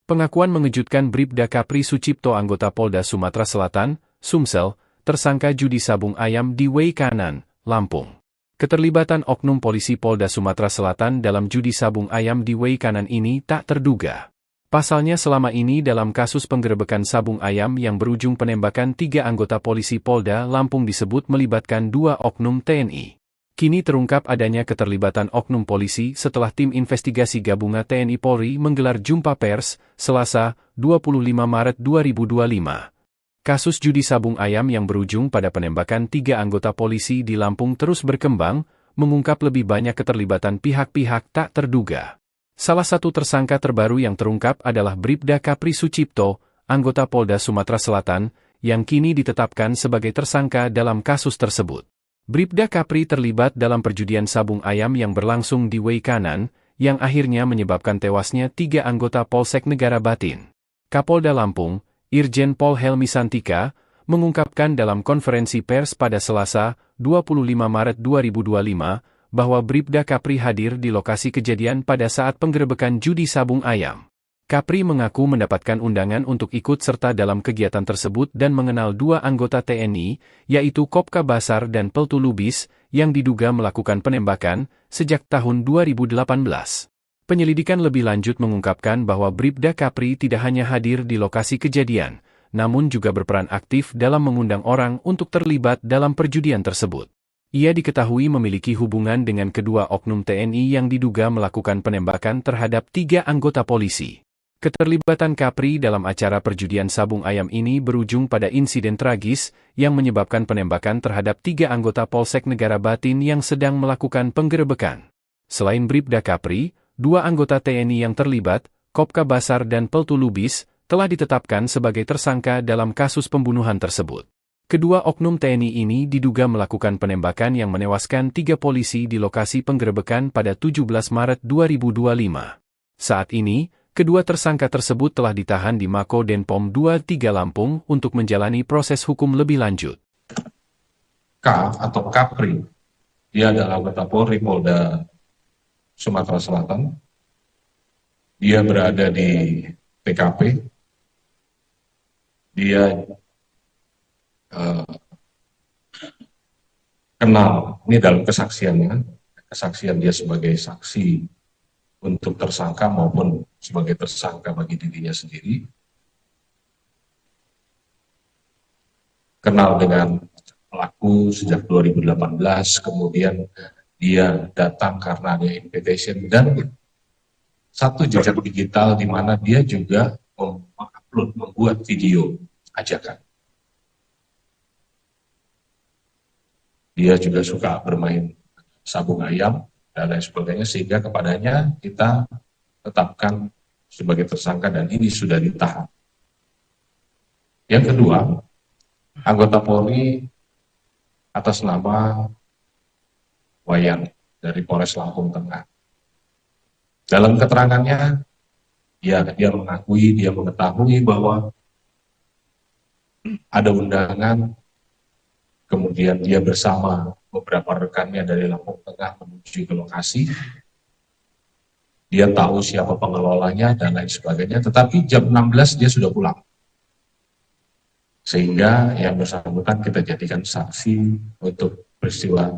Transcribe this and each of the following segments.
Pengakuan mengejutkan Bribda Kapri Sucipto anggota Polda Sumatera Selatan, Sumsel, tersangka judi sabung ayam di Way Kanan, Lampung. Keterlibatan oknum polisi Polda Sumatera Selatan dalam judi sabung ayam di Way Kanan ini tak terduga. Pasalnya selama ini dalam kasus penggerebekan sabung ayam yang berujung penembakan 3 anggota polisi Polda Lampung disebut melibatkan 2 oknum TNI. Kini terungkap adanya keterlibatan oknum polisi setelah tim investigasi gabungan TNI Polri menggelar jumpa pers, Selasa, 25 Maret 2025. Kasus judi sabung ayam yang berujung pada penembakan 3 anggota polisi di Lampung terus berkembang, mengungkap lebih banyak keterlibatan pihak-pihak tak terduga. Salah satu tersangka terbaru yang terungkap adalah Bribda Kapri Sucipto, anggota Polda Sumatera Selatan, yang kini ditetapkan sebagai tersangka dalam kasus tersebut. Bribda Kapri terlibat dalam perjudian sabung ayam yang berlangsung di Way Kanan, yang akhirnya menyebabkan tewasnya 3 anggota Polsek Negara Batin. Kapolda Lampung, Irjen Pol Helmi Santika, mengungkapkan dalam konferensi pers pada Selasa, 25 Maret 2025, bahwa Bribda Kapri hadir di lokasi kejadian pada saat penggerebekan judi sabung ayam. Kapri mengaku mendapatkan undangan untuk ikut serta dalam kegiatan tersebut dan mengenal 2 anggota TNI, yaitu Kopka Basar dan Peltu Lubis, yang diduga melakukan penembakan sejak tahun 2018. Penyelidikan lebih lanjut mengungkapkan bahwa Bribda Kapri tidak hanya hadir di lokasi kejadian, namun juga berperan aktif dalam mengundang orang untuk terlibat dalam perjudian tersebut. Ia diketahui memiliki hubungan dengan kedua oknum TNI yang diduga melakukan penembakan terhadap 3 anggota polisi. Keterlibatan Kapri dalam acara perjudian sabung ayam ini berujung pada insiden tragis yang menyebabkan penembakan terhadap 3 anggota Polsek Negara Batin yang sedang melakukan penggerebekan. Selain Bribda Kapri, 2 anggota TNI yang terlibat, Kopka Basar dan Peltu Lubis, telah ditetapkan sebagai tersangka dalam kasus pembunuhan tersebut. Kedua oknum TNI ini diduga melakukan penembakan yang menewaskan 3 polisi di lokasi penggerebekan pada 17 Maret 2025. Saat ini, kedua tersangka tersebut telah ditahan di Mako Denpom 23 Lampung untuk menjalani proses hukum lebih lanjut. K atau Kapri, dia adalah anggota Polri Polda Sumatera Selatan. Dia berada di TKP. Dia kenal, ini dalam kesaksiannya, kesaksian dia sebagai saksi untuk tersangka maupun sebagai tersangka bagi dirinya sendiri. Kenal dengan pelaku sejak 2018, kemudian dia datang karena ada invitation dan satu jejak digital di mana dia juga membuat video ajakan. Dia juga suka bermain sabung ayam dan lain sebagainya, sehingga kepadanya kita tetapkan sebagai tersangka dan ini sudah ditahan. Yang kedua, anggota Polri atas nama Wayan dari Polres Lampung Tengah. Dalam keterangannya, dia mengakui, dia mengetahui bahwa ada undangan, kemudian dia bersama beberapa rekannya dari Lampung Tengah menuju ke lokasi. Dia tahu siapa pengelolanya dan lain sebagainya, tetapi jam 16 dia sudah pulang. Sehingga yang bersangkutan kita jadikan saksi untuk peristiwa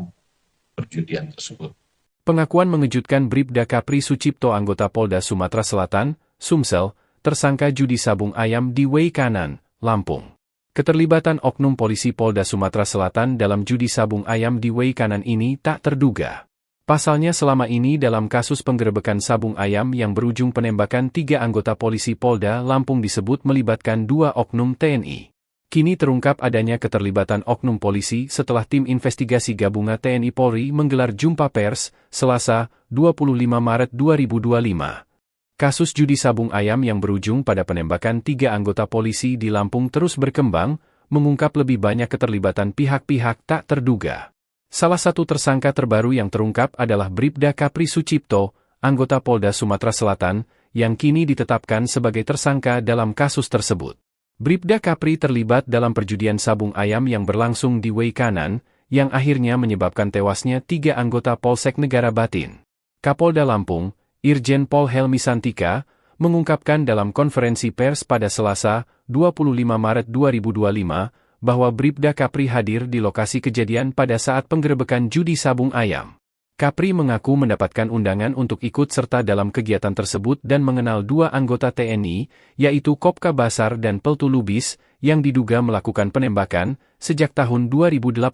perjudian tersebut. Pengakuan mengejutkan Bribda Kapri Sucipto anggota Polda Sumatera Selatan, Sumsel, tersangka judi sabung ayam di Way Kanan, Lampung. Keterlibatan oknum polisi Polda Sumatera Selatan dalam judi sabung ayam di Way Kanan ini tak terduga. Pasalnya selama ini dalam kasus penggerebekan sabung ayam yang berujung penembakan 3 anggota polisi Polda Lampung disebut melibatkan 2 oknum TNI. Kini terungkap adanya keterlibatan oknum polisi setelah tim investigasi gabungan TNI Polri menggelar jumpa pers, Selasa, 25 Maret 2025. Kasus judi sabung ayam yang berujung pada penembakan 3 anggota polisi di Lampung terus berkembang, mengungkap lebih banyak keterlibatan pihak-pihak tak terduga. Salah satu tersangka terbaru yang terungkap adalah Bribda Kapri Sucipto, anggota Polda Sumatera Selatan, yang kini ditetapkan sebagai tersangka dalam kasus tersebut. Bribda Kapri terlibat dalam perjudian sabung ayam yang berlangsung di Way Kanan, yang akhirnya menyebabkan tewasnya 3 anggota Polsek Negara Batin. Kapolda Lampung, Irjen Pol Helmi Santika, mengungkapkan dalam konferensi pers pada Selasa, 25 Maret 2025, bahwa Bribda Kapri hadir di lokasi kejadian pada saat penggerebekan judi sabung ayam. Kapri mengaku mendapatkan undangan untuk ikut serta dalam kegiatan tersebut dan mengenal dua anggota TNI, yaitu Kopka Basar dan Peltu Lubis, yang diduga melakukan penembakan sejak tahun 2018.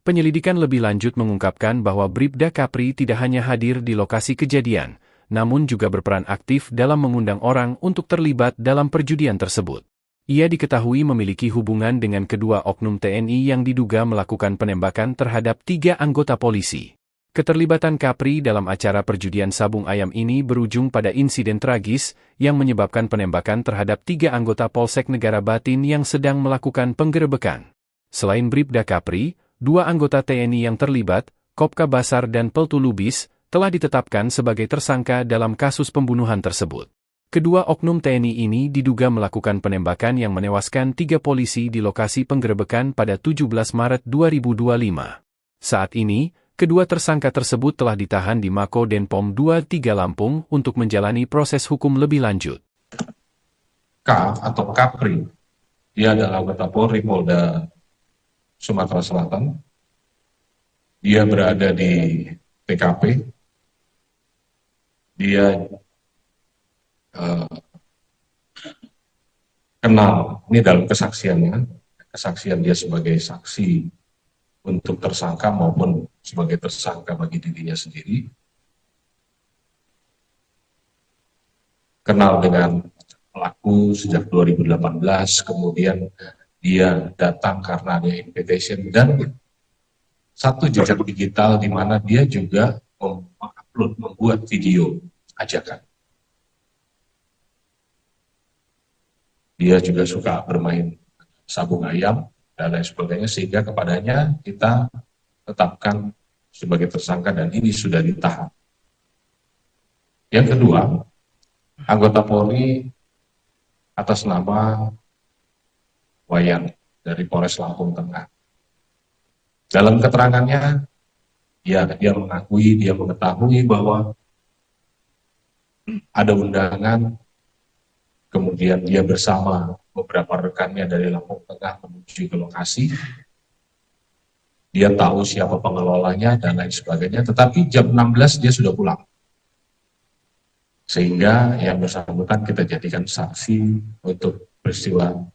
Penyelidikan lebih lanjut mengungkapkan bahwa Bribda Kapri tidak hanya hadir di lokasi kejadian, namun juga berperan aktif dalam mengundang orang untuk terlibat dalam perjudian tersebut. Ia diketahui memiliki hubungan dengan kedua oknum TNI yang diduga melakukan penembakan terhadap 3 anggota polisi. Keterlibatan Kapri dalam acara perjudian sabung ayam ini berujung pada insiden tragis yang menyebabkan penembakan terhadap 3 anggota Polsek Negara Batin yang sedang melakukan penggerebekan. Selain Bribda Kapri, 2 anggota TNI yang terlibat, Kopka Basar dan Peltu Lubis, telah ditetapkan sebagai tersangka dalam kasus pembunuhan tersebut. Kedua oknum TNI ini diduga melakukan penembakan yang menewaskan 3 polisi di lokasi penggerebekan pada 17 Maret 2025. Saat ini, kedua tersangka tersebut telah ditahan di Mako Denpom 23 Lampung untuk menjalani proses hukum lebih lanjut. K atau Kapri, dia adalah anggota Polri Polda Sumatera Selatan. Dia berada di TKP. Dia kenal, ini dalam kesaksiannya, kesaksian dia sebagai saksi untuk tersangka maupun sebagai tersangka bagi dirinya sendiri. Kenal dengan pelaku sejak 2018, kemudian dia datang karena ada invitation dan satu jejak digital di mana dia juga mengupload, membuat video ajakan. Dia juga suka bermain sabung ayam dan lain sebagainya, sehingga kepadanya kita tetapkan sebagai tersangka dan ini sudah ditahan. Yang kedua, anggota Polri atas nama Wayan dari Polres Lampung Tengah. Dalam keterangannya, dia mengakui, dia mengetahui bahwa ada undangan, kemudian dia bersama beberapa rekannya dari Lampung Tengah menuju ke lokasi. Dia tahu siapa pengelolanya dan lain sebagainya, tetapi jam 16 dia sudah pulang. Sehingga yang bersangkutan kita jadikan saksi untuk peristiwa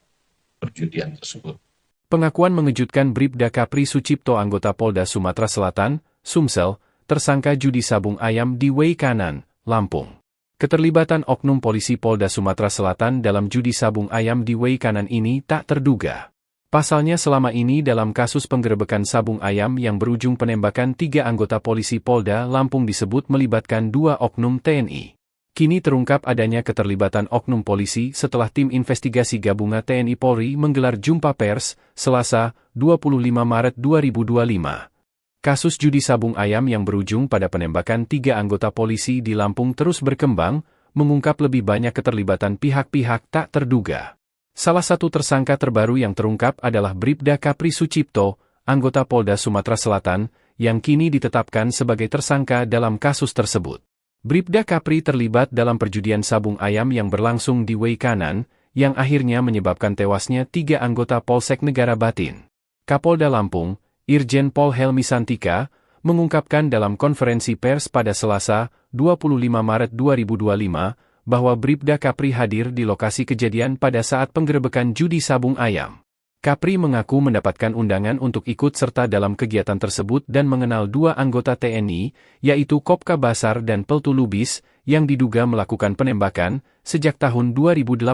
perjudian tersebut. Pengakuan mengejutkan Bribda Kapri Sucipto, anggota Polda Sumatera Selatan, Sumsel, tersangka judi sabung ayam di Wei Kanan, Lampung. Keterlibatan oknum polisi Polda Sumatera Selatan dalam judi sabung ayam di Wei Kanan ini tak terduga. Pasalnya selama ini dalam kasus penggerebekan sabung ayam yang berujung penembakan 3 anggota polisi Polda Lampung disebut melibatkan 2 oknum TNI. Kini terungkap adanya keterlibatan oknum polisi setelah tim investigasi gabungan TNI Polri menggelar jumpa pers, Selasa, 25 Maret 2025. Kasus judi sabung ayam yang berujung pada penembakan 3 anggota polisi di Lampung terus berkembang, mengungkap lebih banyak keterlibatan pihak-pihak tak terduga. Salah satu tersangka terbaru yang terungkap adalah Bribda Kapri Sucipto, anggota Polda Sumatera Selatan, yang kini ditetapkan sebagai tersangka dalam kasus tersebut. Bribda Kapri terlibat dalam perjudian sabung ayam yang berlangsung di Wei Kanan, yang akhirnya menyebabkan tewasnya 3 anggota Polsek Negara Batin. Kapolda Lampung, Irjen Pol Helmi Santika, mengungkapkan dalam konferensi pers pada Selasa, 25 Maret 2025, bahwa Bribda Kapri hadir di lokasi kejadian pada saat penggerebekan judi sabung ayam. Kapri mengaku mendapatkan undangan untuk ikut serta dalam kegiatan tersebut dan mengenal 2 anggota TNI, yaitu Kopka Basar dan Peltu Lubis, yang diduga melakukan penembakan sejak tahun 2018.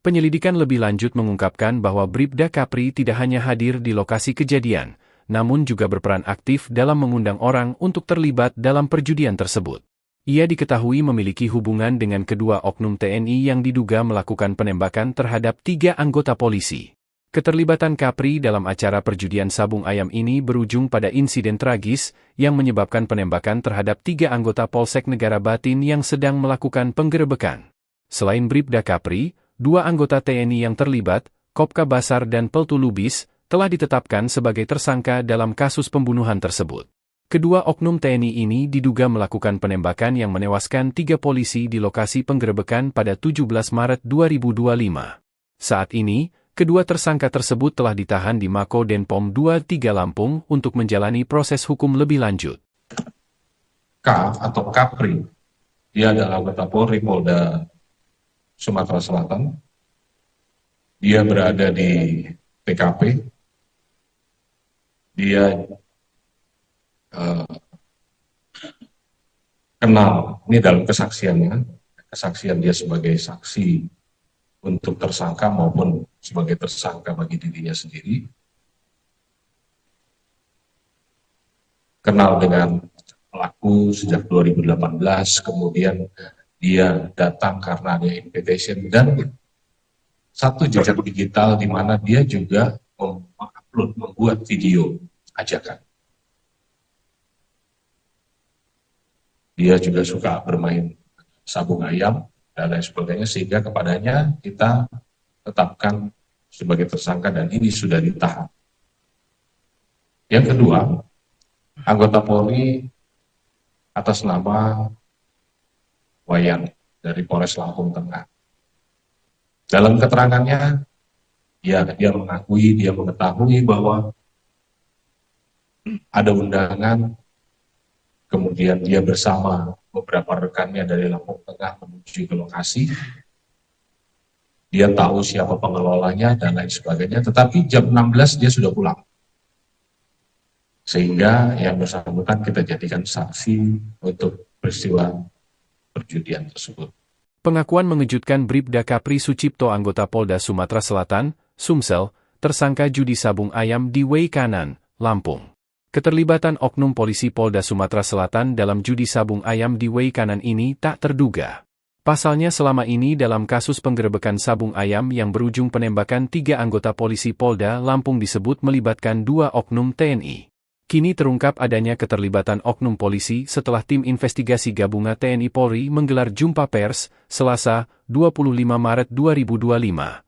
Penyelidikan lebih lanjut mengungkapkan bahwa Bribda Kapri tidak hanya hadir di lokasi kejadian, namun juga berperan aktif dalam mengundang orang untuk terlibat dalam perjudian tersebut. Ia diketahui memiliki hubungan dengan kedua oknum TNI yang diduga melakukan penembakan terhadap 3 anggota polisi. Keterlibatan Kapri dalam acara perjudian sabung ayam ini berujung pada insiden tragis yang menyebabkan penembakan terhadap 3 anggota Polsek Negara Batin yang sedang melakukan penggerebekan. Selain Bribda Kapri, 2 anggota TNI yang terlibat, Kopka Basar dan Peltu Lubis, telah ditetapkan sebagai tersangka dalam kasus pembunuhan tersebut. Kedua oknum TNI ini diduga melakukan penembakan yang menewaskan 3 polisi di lokasi penggerebekan pada 17 Maret 2025. Saat ini, kedua tersangka tersebut telah ditahan di Mako Denpom 23 Lampung untuk menjalani proses hukum lebih lanjut. K atau Kapri, dia adalah anggota Polri Polda Sumatera Selatan. Dia berada di TKP. Dia kenal, ini dalam kesaksiannya, kesaksian dia sebagai saksi untuk tersangka maupun sebagai tersangka bagi dirinya sendiri, kenal dengan pelaku sejak 2018, kemudian dia datang karena ada invitation dan satu jejak digital di mana dia juga mengupload, membuat video ajakan. Dia juga suka bermain sabung ayam dan lain sebagainya, sehingga kepadanya kita tetapkan sebagai tersangka dan ini sudah ditahan. Yang kedua, anggota Polri atas nama Wayan dari Polres Lampung Tengah. Dalam keterangannya, dia mengakui, dia mengetahui bahwa ada undangan, kemudian dia bersama beberapa rekannya dari Lampung Tengah menuju ke lokasi. Dia tahu siapa pengelolanya dan lain sebagainya, tetapi jam 16 dia sudah pulang. Sehingga yang bersangkutan kita jadikan saksi untuk peristiwa perjudian tersebut. Pengakuan mengejutkan Bribda Kapri Sucipto anggota Polda Sumatera Selatan, Sumsel, tersangka judi sabung ayam di Wei Kanan, Lampung. Keterlibatan oknum polisi Polda Sumatera Selatan dalam judi sabung ayam di Wei Kanan ini tak terduga. Pasalnya selama ini dalam kasus penggerebekan sabung ayam yang berujung penembakan 3 anggota polisi Polda Lampung disebut melibatkan 2 oknum TNI. Kini terungkap adanya keterlibatan oknum polisi setelah tim investigasi gabungan TNI Polri menggelar jumpa pers, Selasa, 25 Maret 2025.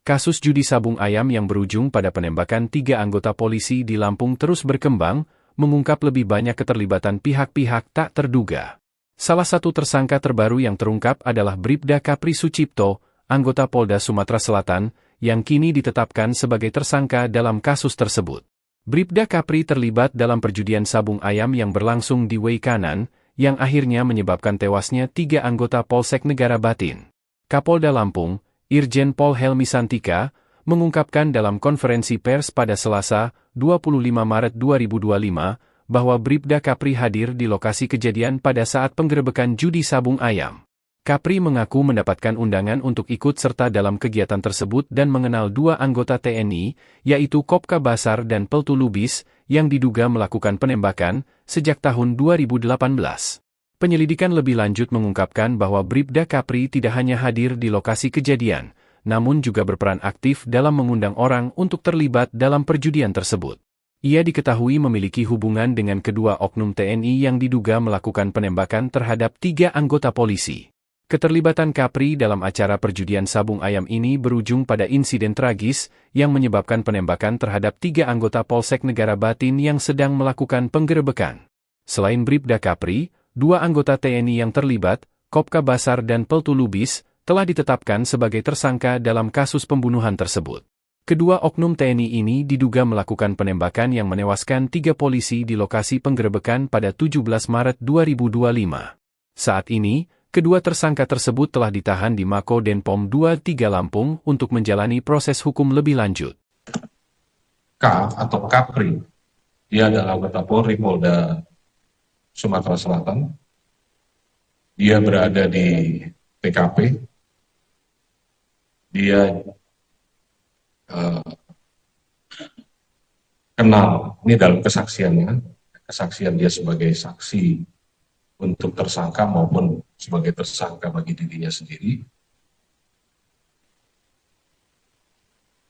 Kasus judi sabung ayam yang berujung pada penembakan 3 anggota polisi di Lampung terus berkembang, mengungkap lebih banyak keterlibatan pihak-pihak tak terduga. Salah satu tersangka terbaru yang terungkap adalah Bribda Kapri Sucipto, anggota Polda Sumatera Selatan, yang kini ditetapkan sebagai tersangka dalam kasus tersebut. Bribda Kapri terlibat dalam perjudian sabung ayam yang berlangsung di Wei Kanan, yang akhirnya menyebabkan tewasnya 3 anggota Polsek Negara Batin. Kapolda Lampung, Irjen Pol Helmi Santika, mengungkapkan dalam konferensi pers pada Selasa, 25 Maret 2025, bahwa Bribda Kapri hadir di lokasi kejadian pada saat penggerebekan judi sabung ayam. Kapri mengaku mendapatkan undangan untuk ikut serta dalam kegiatan tersebut dan mengenal 2 anggota TNI, yaitu Kopka Basar dan Peltu Lubis, yang diduga melakukan penembakan sejak tahun 2018. Penyelidikan lebih lanjut mengungkapkan bahwa Bribda Kapri tidak hanya hadir di lokasi kejadian, namun juga berperan aktif dalam mengundang orang untuk terlibat dalam perjudian tersebut. Ia diketahui memiliki hubungan dengan kedua oknum TNI yang diduga melakukan penembakan terhadap 3 anggota polisi. Keterlibatan Kapri dalam acara perjudian sabung ayam ini berujung pada insiden tragis yang menyebabkan penembakan terhadap 3 anggota Polsek Negara Batin yang sedang melakukan penggerebekan. Selain Bribda Kapri, 2 anggota TNI yang terlibat, Kopka Basar dan Peltu Lubis, telah ditetapkan sebagai tersangka dalam kasus pembunuhan tersebut. Kedua oknum TNI ini diduga melakukan penembakan yang menewaskan 3 polisi di lokasi penggerebekan pada 17 Maret 2025. Saat ini, kedua tersangka tersebut telah ditahan di Mako Denpom 23 Lampung untuk menjalani proses hukum lebih lanjut. K atau Kapri, dia adalah anggota Polri Polda Sumatera Selatan. Dia berada di TKP. Dia kenal, ini dalam kesaksiannya, kesaksian dia sebagai saksi untuk tersangka maupun sebagai tersangka bagi dirinya sendiri,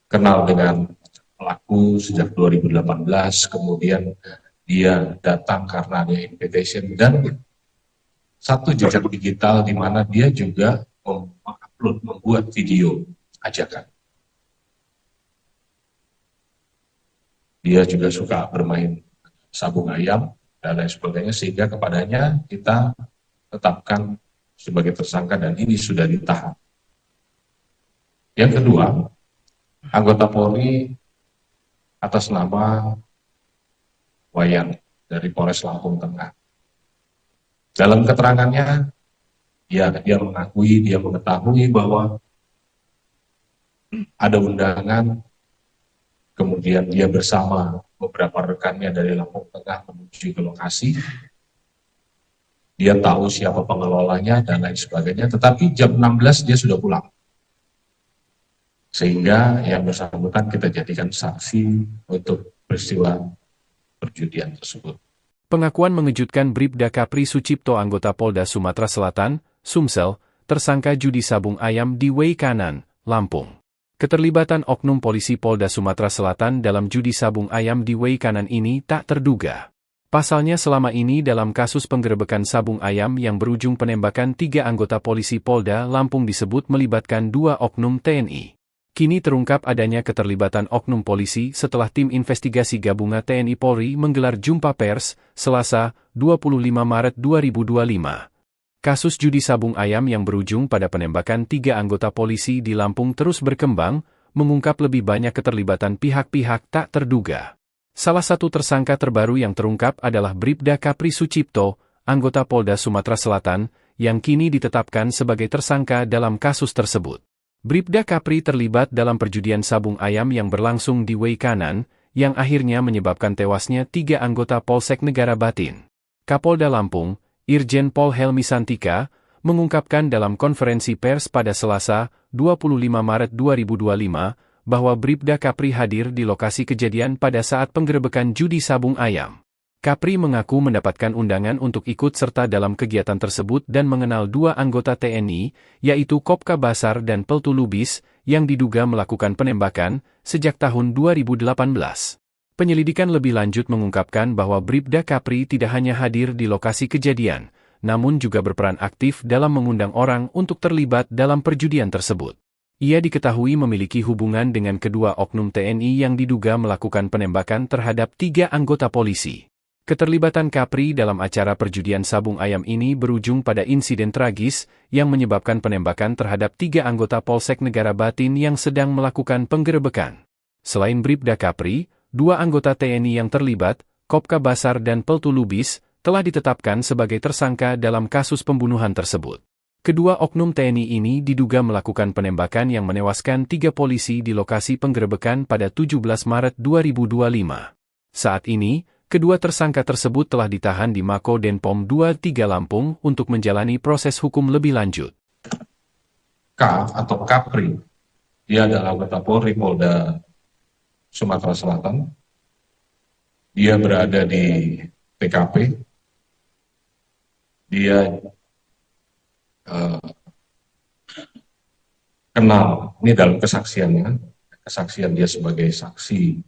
kenal dengan pelaku sejak 2018, kemudian dia datang karena ada invitation dan satu jejak digital di mana dia juga mengupload, membuat video ajakan. Dia juga suka bermain sabung ayam dan lain sebagainya, sehingga kepadanya kita tetapkan sebagai tersangka dan ini sudah ditahan. Yang kedua, anggota Polri atas nama Wayan dari Polres Lampung Tengah. Dalam keterangannya, dia mengetahui bahwa ada undangan, kemudian dia bersama beberapa rekannya dari Lampung Tengah menuju ke lokasi. Dia tahu siapa pengelolanya dan lain sebagainya, tetapi jam 16 dia sudah pulang. Sehingga yang bersangkutan kita jadikan saksi untuk peristiwa perjudian tersebut. Pengakuan mengejutkan Bribda Kapri Sucipto anggota Polda Sumatera Selatan, Sumsel, tersangka judi sabung ayam di Way Kanan, Lampung. Keterlibatan oknum polisi Polda Sumatera Selatan dalam judi sabung ayam di Way Kanan ini tak terduga. Pasalnya selama ini dalam kasus penggerebekan sabung ayam yang berujung penembakan 3 anggota polisi Polda Lampung disebut melibatkan 2 oknum TNI. Kini terungkap adanya keterlibatan oknum polisi setelah tim investigasi gabungan TNI Polri menggelar jumpa pers, Selasa, 25 Maret 2025. Kasus judi sabung ayam yang berujung pada penembakan 3 anggota polisi di Lampung terus berkembang, mengungkap lebih banyak keterlibatan pihak-pihak tak terduga. Salah satu tersangka terbaru yang terungkap adalah Bribda Kapri Sucipto, anggota Polda Sumatera Selatan, yang kini ditetapkan sebagai tersangka dalam kasus tersebut. Bribda Kapri terlibat dalam perjudian sabung ayam yang berlangsung di Way Kanan, yang akhirnya menyebabkan tewasnya 3 anggota Polsek Negara Batin. Kapolda Lampung, Irjen Pol Helmi Santika, mengungkapkan dalam konferensi pers pada Selasa, 25 Maret 2025, bahwa Bribda Kapri hadir di lokasi kejadian pada saat penggerebekan judi sabung ayam. Kapri mengaku mendapatkan undangan untuk ikut serta dalam kegiatan tersebut dan mengenal 2 anggota TNI, yaitu Kopka Basar dan Peltu Lubis, yang diduga melakukan penembakan sejak tahun 2018. Penyelidikan lebih lanjut mengungkapkan bahwa Bribda Kapri tidak hanya hadir di lokasi kejadian, namun juga berperan aktif dalam mengundang orang untuk terlibat dalam perjudian tersebut. Ia diketahui memiliki hubungan dengan kedua oknum TNI yang diduga melakukan penembakan terhadap 3 anggota polisi. Keterlibatan Kapri dalam acara perjudian sabung ayam ini berujung pada insiden tragis yang menyebabkan penembakan terhadap 3 anggota Polsek Negara Batin yang sedang melakukan penggerebekan. Selain Bribda Kapri, 2 anggota TNI yang terlibat, Kopka Basar dan Peltu Lubis, telah ditetapkan sebagai tersangka dalam kasus pembunuhan tersebut. Kedua oknum TNI ini diduga melakukan penembakan yang menewaskan 3 polisi di lokasi penggerebekan pada 17 Maret 2025. Saat ini, kedua tersangka tersebut telah ditahan di Mako Denpom 23 Lampung untuk menjalani proses hukum lebih lanjut. K atau Kapri, dia adalah anggota Polri Polda Sumatera Selatan. Dia berada di TKP. Dia kenal, ini dalam kesaksiannya, kesaksian dia sebagai saksi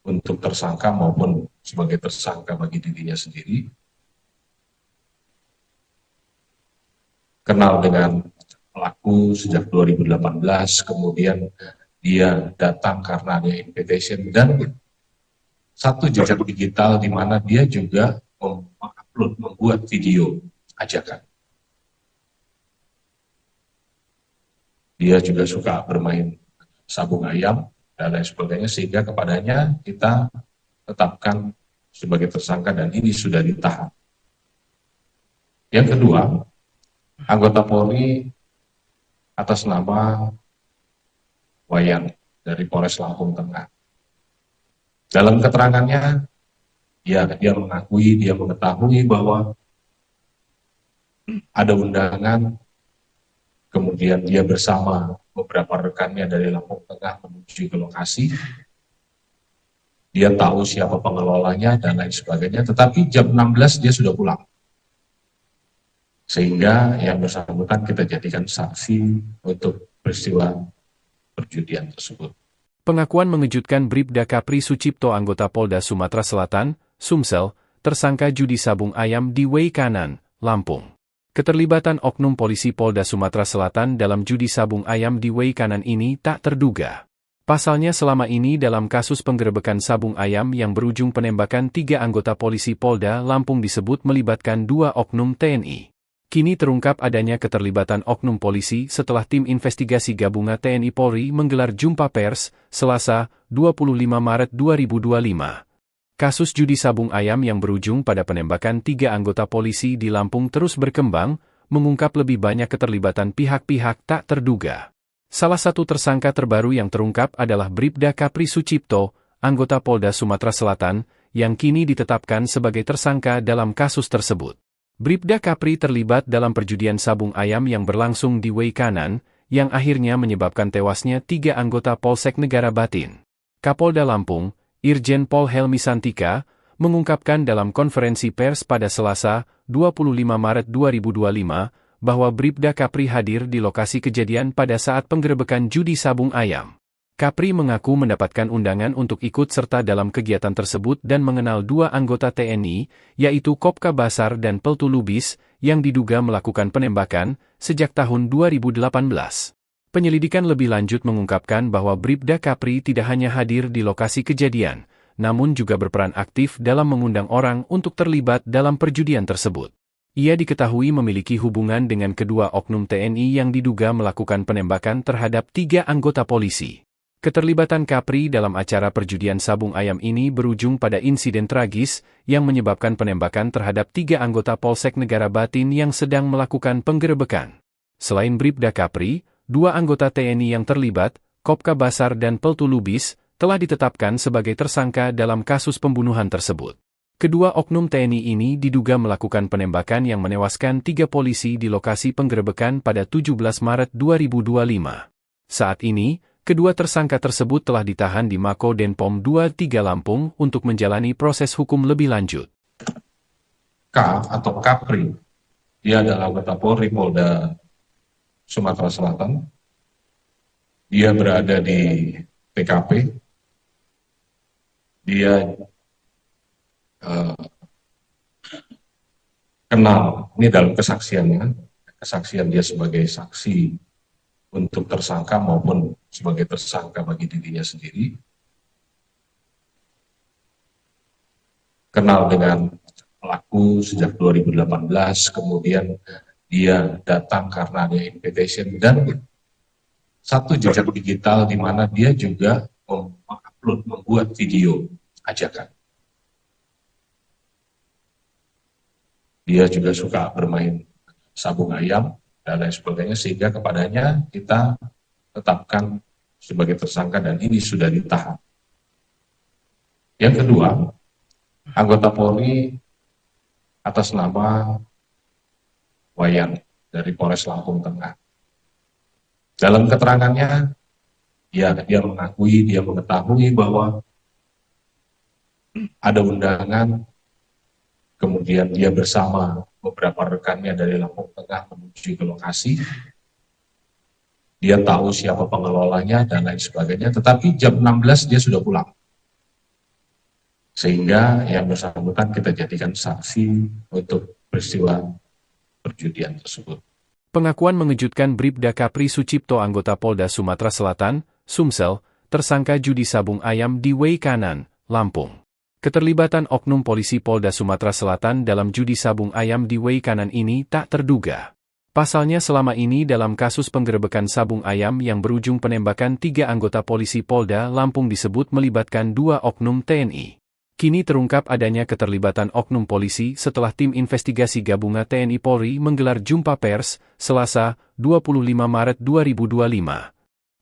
untuk tersangka maupun sebagai tersangka bagi dirinya sendiri. Kenal dengan pelaku sejak 2018, kemudian dia datang karena ada invitation dan satu jejak digital di mana dia juga membuat video ajakan. Dia juga suka bermain sabung ayam dan lain sebagainya, sehingga kepadanya kita tetapkan sebagai tersangka dan ini sudah ditahan. Yang kedua, anggota Polri atas nama Wayan dari Polres Lampung Tengah. Dalam keterangannya, dia mengetahui bahwa ada undangan, kemudian dia bersama beberapa rekannya dari Lampung Tengah menuju ke lokasi. Dia tahu siapa pengelolanya dan lain sebagainya, tetapi jam 16 dia sudah pulang. Sehingga yang bersangkutan kita jadikan saksi untuk peristiwa perjudian tersebut. Pengakuan mengejutkan Bribda Kapri Sucipto anggota Polda Sumatera Selatan, Sumsel, tersangka judi sabung ayam di Way Kanan, Lampung. Keterlibatan oknum polisi Polda Sumatera Selatan dalam judi sabung ayam di Way Kanan ini tak terduga. Pasalnya selama ini dalam kasus penggerebekan sabung ayam yang berujung penembakan 3 anggota polisi Polda Lampung disebut melibatkan 2 oknum TNI. Kini terungkap adanya keterlibatan oknum polisi setelah tim investigasi gabungan TNI Polri menggelar jumpa pers, Selasa, 25 Maret 2025. Kasus judi sabung ayam yang berujung pada penembakan 3 anggota polisi di Lampung terus berkembang, mengungkap lebih banyak keterlibatan pihak-pihak tak terduga. Salah satu tersangka terbaru yang terungkap adalah Bribda Kapri Sucipto, anggota Polda Sumatera Selatan, yang kini ditetapkan sebagai tersangka dalam kasus tersebut. Bribda Kapri terlibat dalam perjudian sabung ayam yang berlangsung di Wei Kanan, yang akhirnya menyebabkan tewasnya 3 anggota Polsek Negara Batin. Kapolda Lampung, Irjen Pol Helmi Santika, mengungkapkan dalam konferensi pers pada Selasa, 25 Maret 2025, bahwa Bribda Kapri hadir di lokasi kejadian pada saat penggerebekan judi sabung ayam. Kapri mengaku mendapatkan undangan untuk ikut serta dalam kegiatan tersebut dan mengenal 2 anggota TNI, yaitu Kopka Basar dan Peltu Lubis, yang diduga melakukan penembakan sejak tahun 2018. Penyelidikan lebih lanjut mengungkapkan bahwa Bribda Kapri tidak hanya hadir di lokasi kejadian, namun juga berperan aktif dalam mengundang orang untuk terlibat dalam perjudian tersebut. Ia diketahui memiliki hubungan dengan kedua oknum TNI yang diduga melakukan penembakan terhadap 3 anggota polisi. Keterlibatan Kapri dalam acara perjudian sabung ayam ini berujung pada insiden tragis yang menyebabkan penembakan terhadap 3 anggota Polsek Negara Batin yang sedang melakukan penggerebekan. Selain Bribda Kapri, 2 anggota TNI yang terlibat, Kopka Basar dan Peltu Lubis, telah ditetapkan sebagai tersangka dalam kasus pembunuhan tersebut. Kedua oknum TNI ini diduga melakukan penembakan yang menewaskan 3 polisi di lokasi penggerebekan pada 17 Maret 2025. Saat ini, kedua tersangka tersebut telah ditahan di Mako Denpom 23 Lampung untuk menjalani proses hukum lebih lanjut. K atau Kapri, dia adalah anggota Polri Polda Sumatera Selatan. Dia berada di TKP. Dia kenal, ini dalam kesaksiannya, kesaksian dia sebagai saksi untuk tersangka maupun sebagai tersangka bagi dirinya sendiri, kenal dengan pelaku sejak 2018, kemudian dia datang karena ada invitation dan satu jejak digital di mana dia juga mengupload, membuat video ajakan. Dia juga suka bermain sabung ayam dan lain sebagainya, sehingga kepadanya kita tetapkan sebagai tersangka dan ini sudah ditahan. Yang kedua, anggota Polri atas nama Wayan dari Polres Lampung Tengah. Dalam keterangannya, dia mengetahui bahwa ada undangan. Kemudian dia bersama beberapa rekannya dari Lampung Tengah menuju ke lokasi. Dia tahu siapa pengelolanya dan lain sebagainya, tetapi jam 16 dia sudah pulang. Sehingga yang bersangkutan kita jadikan saksi untuk peristiwa perjudian tersebut. Pengakuan mengejutkan Bribda Kapri Sucipto, anggota Polda Sumatera Selatan, Sumsel, tersangka judi sabung ayam di Wei Kanan, Lampung. Keterlibatan oknum polisi Polda Sumatera Selatan dalam judi sabung ayam di Wei Kanan ini tak terduga. Pasalnya selama ini dalam kasus penggerebekan sabung ayam yang berujung penembakan 3 anggota polisi Polda Lampung disebut melibatkan 2 oknum TNI. Kini terungkap adanya keterlibatan oknum polisi setelah tim investigasi gabungan TNI Polri menggelar jumpa pers, Selasa, 25 Maret 2025.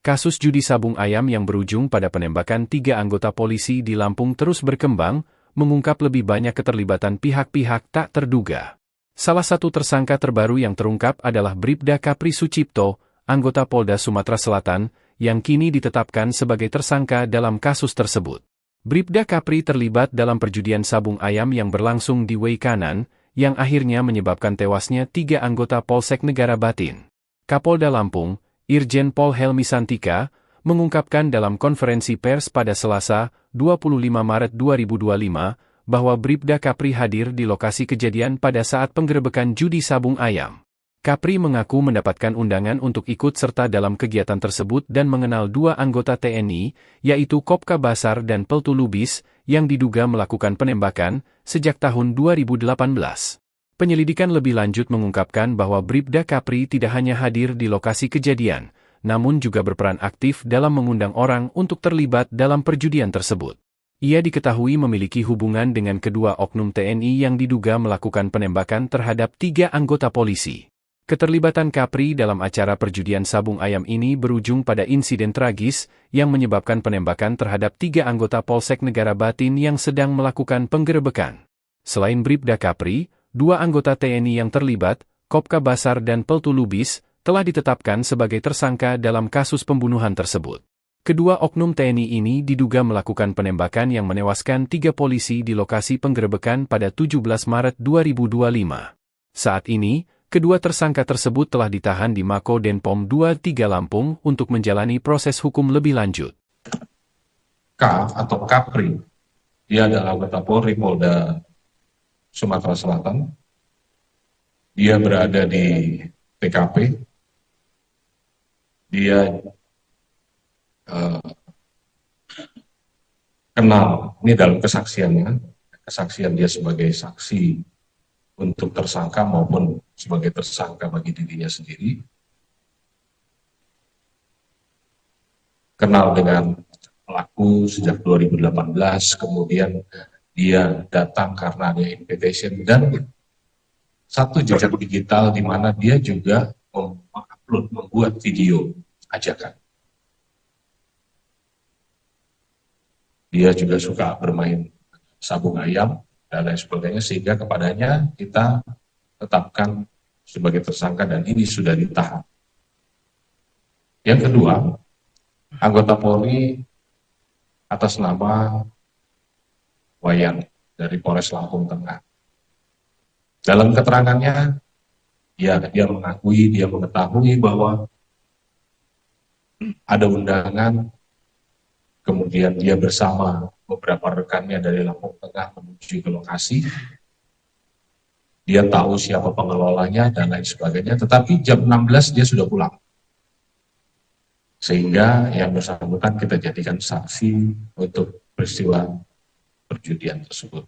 Kasus judi sabung ayam yang berujung pada penembakan 3 anggota polisi di Lampung terus berkembang, mengungkap lebih banyak keterlibatan pihak-pihak tak terduga. Salah satu tersangka terbaru yang terungkap adalah Bribda Kapri Sucipto, anggota Polda Sumatera Selatan, yang kini ditetapkan sebagai tersangka dalam kasus tersebut. Bribda Kapri terlibat dalam perjudian sabung ayam yang berlangsung di Wei Kanan, yang akhirnya menyebabkan tewasnya 3 anggota Polsek Negara Batin. Kapolda Lampung, Irjen Pol Helmi Santika, mengungkapkan dalam konferensi pers pada Selasa, 25 Maret 2025, bahwa Bribda Kapri hadir di lokasi kejadian pada saat penggerebekan judi sabung ayam. Kapri mengaku mendapatkan undangan untuk ikut serta dalam kegiatan tersebut dan mengenal dua anggota TNI, yaitu Kopka Basar dan Peltu Lubis, yang diduga melakukan penembakan sejak tahun 2018. Penyelidikan lebih lanjut mengungkapkan bahwa Bribda Kapri tidak hanya hadir di lokasi kejadian, namun juga berperan aktif dalam mengundang orang untuk terlibat dalam perjudian tersebut. Ia diketahui memiliki hubungan dengan kedua oknum TNI yang diduga melakukan penembakan terhadap 3 anggota polisi. Keterlibatan Kapri dalam acara perjudian sabung ayam ini berujung pada insiden tragis yang menyebabkan penembakan terhadap 3 anggota Polsek Negara Batin yang sedang melakukan penggerebekan. Selain Bribda Kapri, 2 anggota TNI yang terlibat, Kopka Basar dan Peltu Lubis, telah ditetapkan sebagai tersangka dalam kasus pembunuhan tersebut. Kedua oknum TNI ini diduga melakukan penembakan yang menewaskan 3 polisi di lokasi penggerebekan pada 17 Maret 2025. Saat ini, kedua tersangka tersebut telah ditahan di Mako Denpom 23 Lampung untuk menjalani proses hukum lebih lanjut. K atau Kapri, dia adalah anggota Polri Polda Sumatera Selatan. Dia berada di TKP. Dia kenal, ini dalam kesaksiannya, kesaksian dia sebagai saksi untuk tersangka maupun sebagai tersangka bagi dirinya sendiri. Kenal dengan pelaku sejak 2018, kemudian dia datang karena ada invitation dan satu jejak digital di mana dia juga mengupload, membuat video ajakan. Dia juga suka bermain sabung ayam dan lain sebagainya, sehingga kepadanya kita tetapkan sebagai tersangka dan ini sudah ditahan. Yang kedua, anggota Polri atas nama Wayan dari Polres Lampung Tengah. Dalam keterangannya, dia mengetahui bahwa ada undangan, kemudian dia bersama beberapa rekannya dari Lampung Tengah menuju ke lokasi. Dia tahu siapa pengelolanya dan lain sebagainya, tetapi jam 16 dia sudah pulang. Sehingga yang bersangkutan kita jadikan saksi untuk peristiwa perjudian tersebut.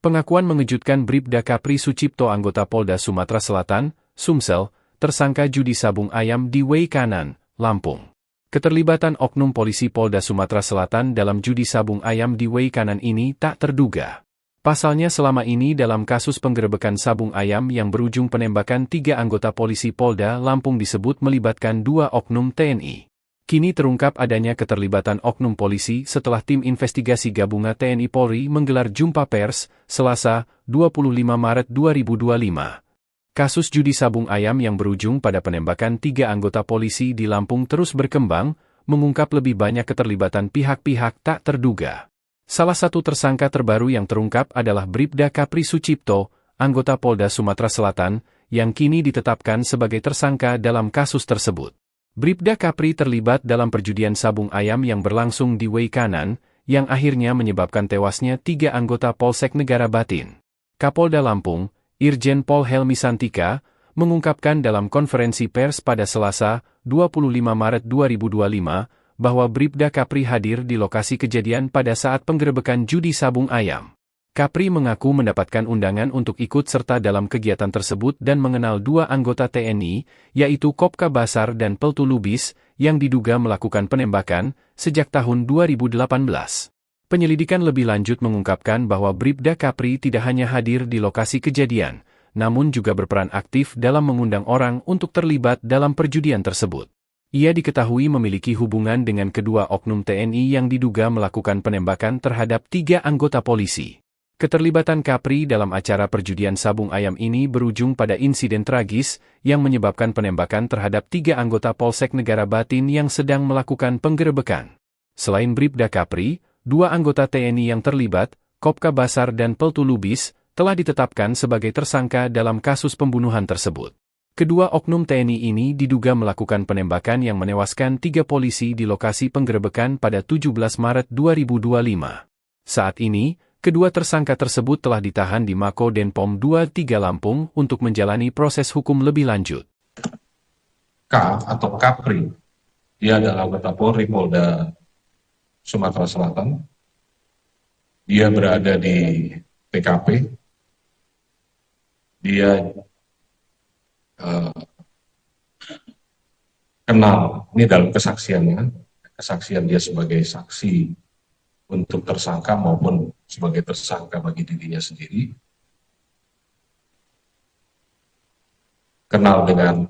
Pengakuan mengejutkan Bribda Kapri Sucipto anggota Polda Sumatera Selatan, Sumsel, tersangka judi sabung ayam di Way Kanan, Lampung. Keterlibatan oknum polisi Polda Sumatera Selatan dalam judi sabung ayam di Way Kanan ini tak terduga. Pasalnya selama ini dalam kasus penggerebekan sabung ayam yang berujung penembakan 3 anggota polisi Polda Lampung disebut melibatkan 2 oknum TNI. Kini terungkap adanya keterlibatan oknum polisi setelah tim investigasi gabungan TNI Polri menggelar jumpa pers, Selasa, 25 Maret 2025. Kasus judi sabung ayam yang berujung pada penembakan 3 anggota polisi di Lampung terus berkembang, mengungkap lebih banyak keterlibatan pihak-pihak tak terduga. Salah satu tersangka terbaru yang terungkap adalah Bribda Kapri Sucipto, anggota Polda Sumatera Selatan, yang kini ditetapkan sebagai tersangka dalam kasus tersebut. Bribda Kapri terlibat dalam perjudian sabung ayam yang berlangsung di Way Kanan, yang akhirnya menyebabkan tewasnya 3 anggota Polsek Negara Batin. Kapolda Lampung, Irjen Pol Helmi Santika, mengungkapkan dalam konferensi pers pada Selasa, 25 Maret 2025, bahwa Bribda Kapri hadir di lokasi kejadian pada saat penggerebekan judi sabung ayam. Kapri mengaku mendapatkan undangan untuk ikut serta dalam kegiatan tersebut dan mengenal 2 anggota TNI, yaitu Kopka Basar dan Peltu Lubis, yang diduga melakukan penembakan sejak tahun 2018. Penyelidikan lebih lanjut mengungkapkan bahwa Bribda Kapri tidak hanya hadir di lokasi kejadian, namun juga berperan aktif dalam mengundang orang untuk terlibat dalam perjudian tersebut. Ia diketahui memiliki hubungan dengan kedua oknum TNI yang diduga melakukan penembakan terhadap 3 anggota polisi. Keterlibatan Kapri dalam acara perjudian sabung ayam ini berujung pada insiden tragis yang menyebabkan penembakan terhadap 3 anggota Polsek Negara Batin yang sedang melakukan penggerebekan. Selain Bribda Kapri, 2 anggota TNI yang terlibat, Kopka Basar dan Peltu Lubis, telah ditetapkan sebagai tersangka dalam kasus pembunuhan tersebut. Kedua oknum TNI ini diduga melakukan penembakan yang menewaskan 3 polisi di lokasi penggerebekan pada 17 Maret 2025. Saat ini, kedua tersangka tersebut telah ditahan di Mako Denpom 23 Lampung untuk menjalani proses hukum lebih lanjut. K atau Kapri. Dia adalah anggota Polri Polda Sumatera Selatan. Dia berada di TKP. Dia kenal, ini dalam kesaksiannya, kesaksian dia sebagai saksi untuk tersangka maupun sebagai tersangka bagi dirinya sendiri. Kenal dengan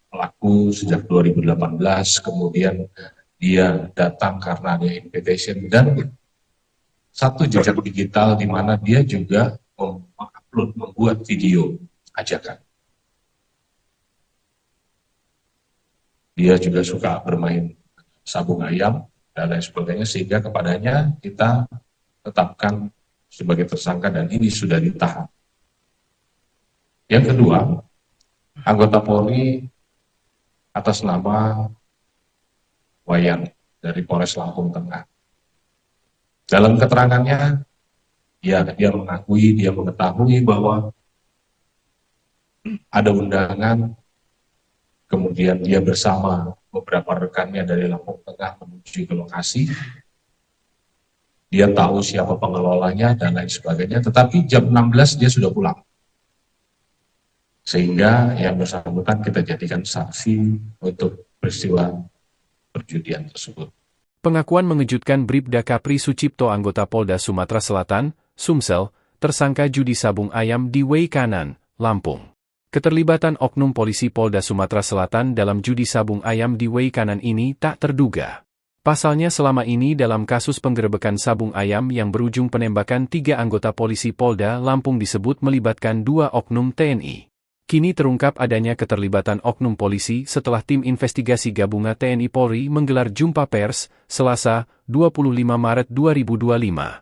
pelaku sejak 2018, kemudian dia datang karena ada invitation dan satu jejak digital di mana dia juga mengupload, membuat video ajakan. Dia juga suka bermain sabung ayam dan lain sebagainya, sehingga kepadanya kita tetapkan sebagai tersangka dan ini sudah ditahan. Yang kedua, anggota Polri atas nama Wayan dari Polres Lampung Tengah. Dalam keterangannya, dia mengakui, dia mengetahui bahwa ada undangan, kemudian dia bersama beberapa rekannya dari Lampung Tengah menuju ke lokasi. Dia tahu siapa pengelolanya dan lain sebagainya, tetapi jam 16 dia sudah pulang. Sehingga yang bersangkutan kita jadikan saksi untuk peristiwa perjudian tersebut. Pengakuan mengejutkan Bribda Kapri Sucipto anggota Polda Sumatera Selatan, Sumsel, tersangka judi sabung ayam di Way Kanan, Lampung. Keterlibatan oknum polisi Polda Sumatera Selatan dalam judi sabung ayam di Way Kanan ini tak terduga. Pasalnya selama ini dalam kasus penggerebekan sabung ayam yang berujung penembakan 3 anggota polisi Polda Lampung disebut melibatkan 2 oknum TNI. Kini terungkap adanya keterlibatan oknum polisi setelah tim investigasi gabungan TNI Polri menggelar jumpa pers, Selasa, 25 Maret 2025.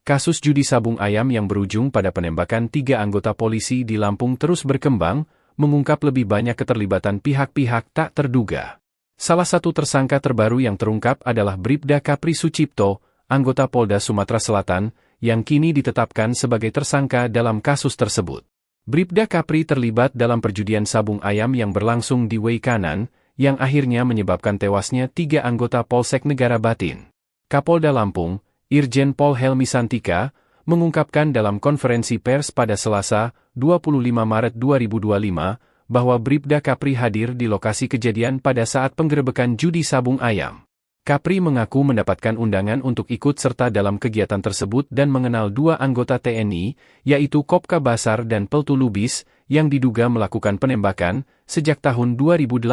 Kasus judi sabung ayam yang berujung pada penembakan 3 anggota polisi di Lampung terus berkembang, mengungkap lebih banyak keterlibatan pihak-pihak tak terduga. Salah satu tersangka terbaru yang terungkap adalah Bribda Kapri Sucipto, anggota Polda Sumatera Selatan, yang kini ditetapkan sebagai tersangka dalam kasus tersebut. Bribda Kapri terlibat dalam perjudian sabung ayam yang berlangsung di Way Kanan, yang akhirnya menyebabkan tewasnya 3 anggota Polsek Negara Batin. Kapolda Lampung, Irjen Pol Helmi Santika, mengungkapkan dalam konferensi pers pada Selasa, 25 Maret 2025, bahwa Bribda Kapri hadir di lokasi kejadian pada saat penggerebekan judi sabung ayam. Kapri mengaku mendapatkan undangan untuk ikut serta dalam kegiatan tersebut dan mengenal 2 anggota TNI, yaitu Kopka Basar dan Peltu Lubis, yang diduga melakukan penembakan sejak tahun 2018.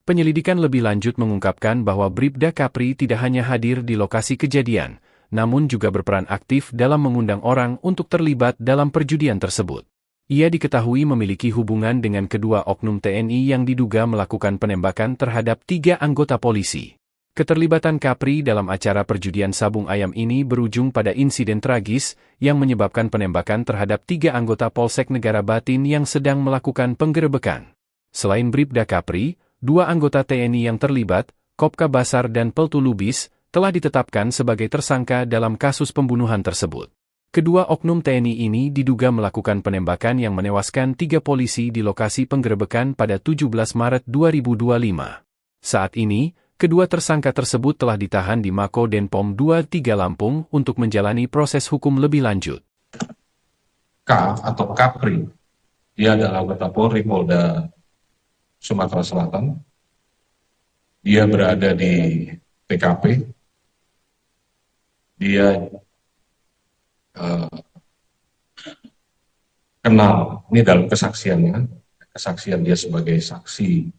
Penyelidikan lebih lanjut mengungkapkan bahwa Bribda Kapri tidak hanya hadir di lokasi kejadian, namun juga berperan aktif dalam mengundang orang untuk terlibat dalam perjudian tersebut. Ia diketahui memiliki hubungan dengan kedua oknum TNI yang diduga melakukan penembakan terhadap 3 anggota polisi. Keterlibatan Kapri dalam acara perjudian sabung ayam ini berujung pada insiden tragis yang menyebabkan penembakan terhadap 3 anggota Polsek Negara Batin yang sedang melakukan penggerebekan. Selain Bribda Kapri, 2 anggota TNI yang terlibat, Kopka Basar dan Peltu Lubis, telah ditetapkan sebagai tersangka dalam kasus pembunuhan tersebut. Kedua oknum TNI ini diduga melakukan penembakan yang menewaskan 3 polisi di lokasi penggerebekan pada 17 Maret 2025. Saat ini, kedua tersangka tersebut telah ditahan di Mako Denpom 23 Lampung untuk menjalani proses hukum lebih lanjut. K atau Kapri, dia adalah anggota Polri Polda Sumatera Selatan. Dia berada di TKP. Dia kenal, ini dalam kesaksiannya, kesaksian dia sebagai saksi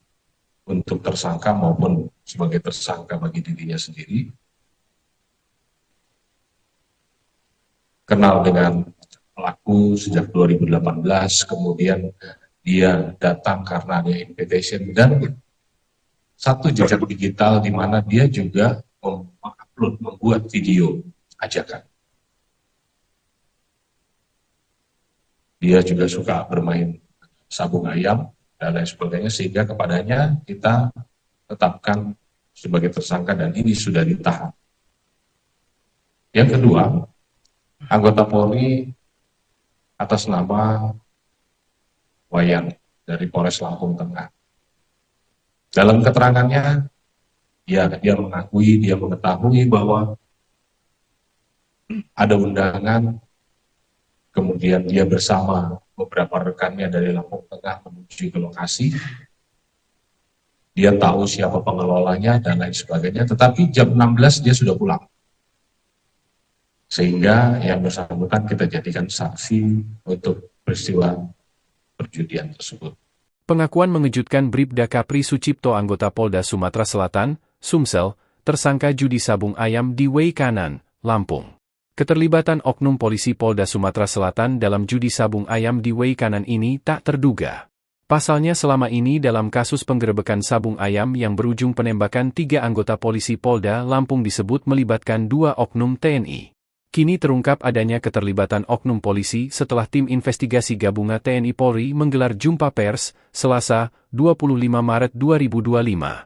untuk tersangka maupun sebagai tersangka bagi dirinya sendiri. Kenal dengan pelaku sejak 2018, kemudian dia datang karena ada invitation dan satu jejak digital di mana dia juga mengupload, membuat video ajakan. Dia juga suka bermain sabung ayam dan lain sebagainya, sehingga kepadanya kita tetapkan sebagai tersangka dan ini sudah ditahan. Yang kedua, anggota Polri atas nama Wayan dari Polres Lampung Tengah. Dalam keterangannya, ya dia mengakui, dia mengetahui bahwa ada undangan, kemudian dia bersama beberapa rekannya dari Lampung Tengah menuju ke lokasi. Dia tahu siapa pengelolanya dan lain sebagainya, tetapi jam 16 dia sudah pulang. Sehingga yang bersangkutan kita jadikan saksi untuk peristiwa perjudian tersebut. Pengakuan mengejutkan Bribda Kapri Sucipto anggota Polda Sumatera Selatan, Sumsel, tersangka judi sabung ayam di Wei Kanan, Lampung. Keterlibatan oknum polisi Polda Sumatera Selatan dalam judi sabung ayam di Wei Kanan ini tak terduga. Pasalnya selama ini dalam kasus penggerebekan sabung ayam yang berujung penembakan 3 anggota polisi Polda Lampung disebut melibatkan 2 oknum TNI. Kini terungkap adanya keterlibatan oknum polisi setelah tim investigasi gabungan TNI Polri menggelar jumpa pers, Selasa, 25 Maret 2025.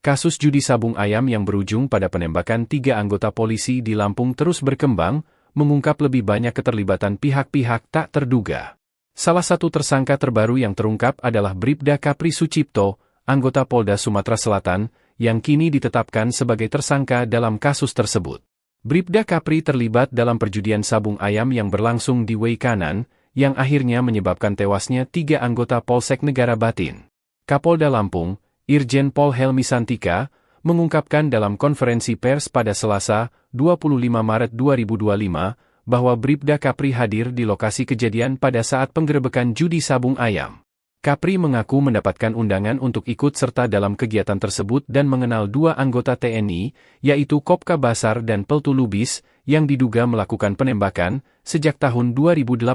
Kasus judi sabung ayam yang berujung pada penembakan 3 anggota polisi di Lampung terus berkembang, mengungkap lebih banyak keterlibatan pihak-pihak tak terduga. Salah satu tersangka terbaru yang terungkap adalah Bribda Kapri Sucipto, anggota Polda Sumatera Selatan, yang kini ditetapkan sebagai tersangka dalam kasus tersebut. Bribda Kapri terlibat dalam perjudian sabung ayam yang berlangsung di Wei Kanan, yang akhirnya menyebabkan tewasnya 3 anggota Polsek Negara Batin. Kapolda Lampung, Irjen Pol Helmi Santika, mengungkapkan dalam konferensi pers pada Selasa, 25 Maret 2025, bahwa Bribda Kapri hadir di lokasi kejadian pada saat penggerebekan judi sabung ayam. Kapri mengaku mendapatkan undangan untuk ikut serta dalam kegiatan tersebut dan mengenal 2 anggota TNI, yaitu Kopka Basar dan Peltu Lubis, yang diduga melakukan penembakan sejak tahun 2018.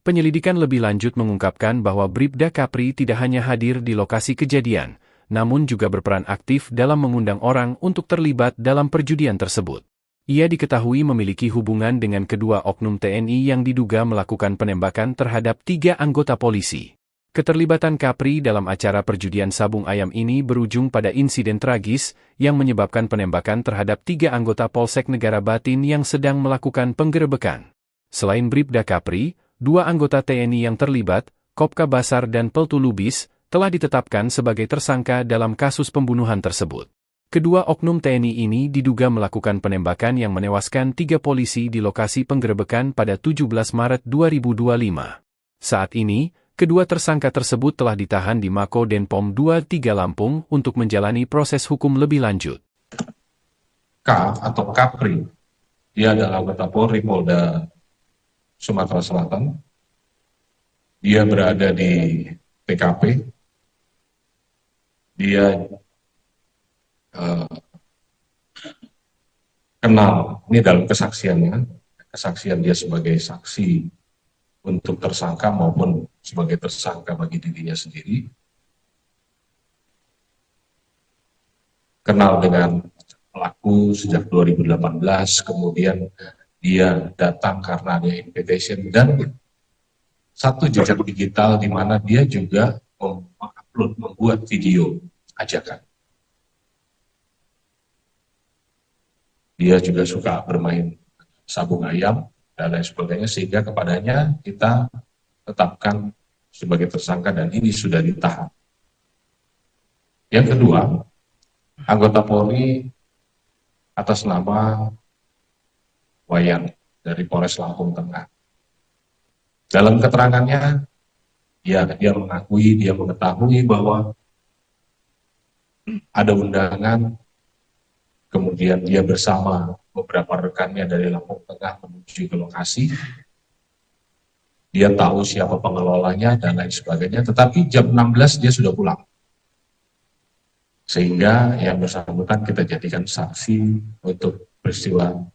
Penyelidikan lebih lanjut mengungkapkan bahwa Bribda Kapri tidak hanya hadir di lokasi kejadian, namun juga berperan aktif dalam mengundang orang untuk terlibat dalam perjudian tersebut. Ia diketahui memiliki hubungan dengan kedua oknum TNI yang diduga melakukan penembakan terhadap 3 anggota polisi. Keterlibatan Kapri dalam acara perjudian sabung ayam ini berujung pada insiden tragis yang menyebabkan penembakan terhadap 3 anggota Polsek Negara Batin yang sedang melakukan penggerebekan. Selain Bribda Kapri, 2 anggota TNI yang terlibat, Kopka Basar dan Peltu Lubis, telah ditetapkan sebagai tersangka dalam kasus pembunuhan tersebut. Kedua oknum TNI ini diduga melakukan penembakan yang menewaskan 3 polisi di lokasi penggerebekan pada 17 Maret 2025. Saat ini, kedua tersangka tersebut telah ditahan di Mako Denpom 23 Lampung untuk menjalani proses hukum lebih lanjut. K atau Kapri, dia adalah anggota Polri Polda Sumatera Selatan. Dia berada di TKP. Dia kenal, ini dalam kesaksiannya, kesaksian dia sebagai saksi untuk tersangka maupun sebagai tersangka bagi dirinya sendiri, kenal dengan pelaku sejak 2018, kemudian dia datang karena ada invitation dan satu jejak digital di mana dia juga mengupload, membuat video ajakan. Dia juga suka bermain sabung ayam dan lain sebagainya, sehingga kepadanya kita tetapkan sebagai tersangka dan ini sudah ditahan. Yang kedua, anggota Polri atas nama Wayan dari Polres Lampung Tengah. Dalam keterangannya, dia mengakui, dia mengetahui bahwa ada undangan, kemudian dia bersama beberapa rekannya dari Lampung Tengah menuju ke lokasi. Dia tahu siapa pengelolanya dan lain sebagainya, tetapi jam 16 dia sudah pulang. Sehingga yang bersangkutan kita jadikan saksi untuk peristiwa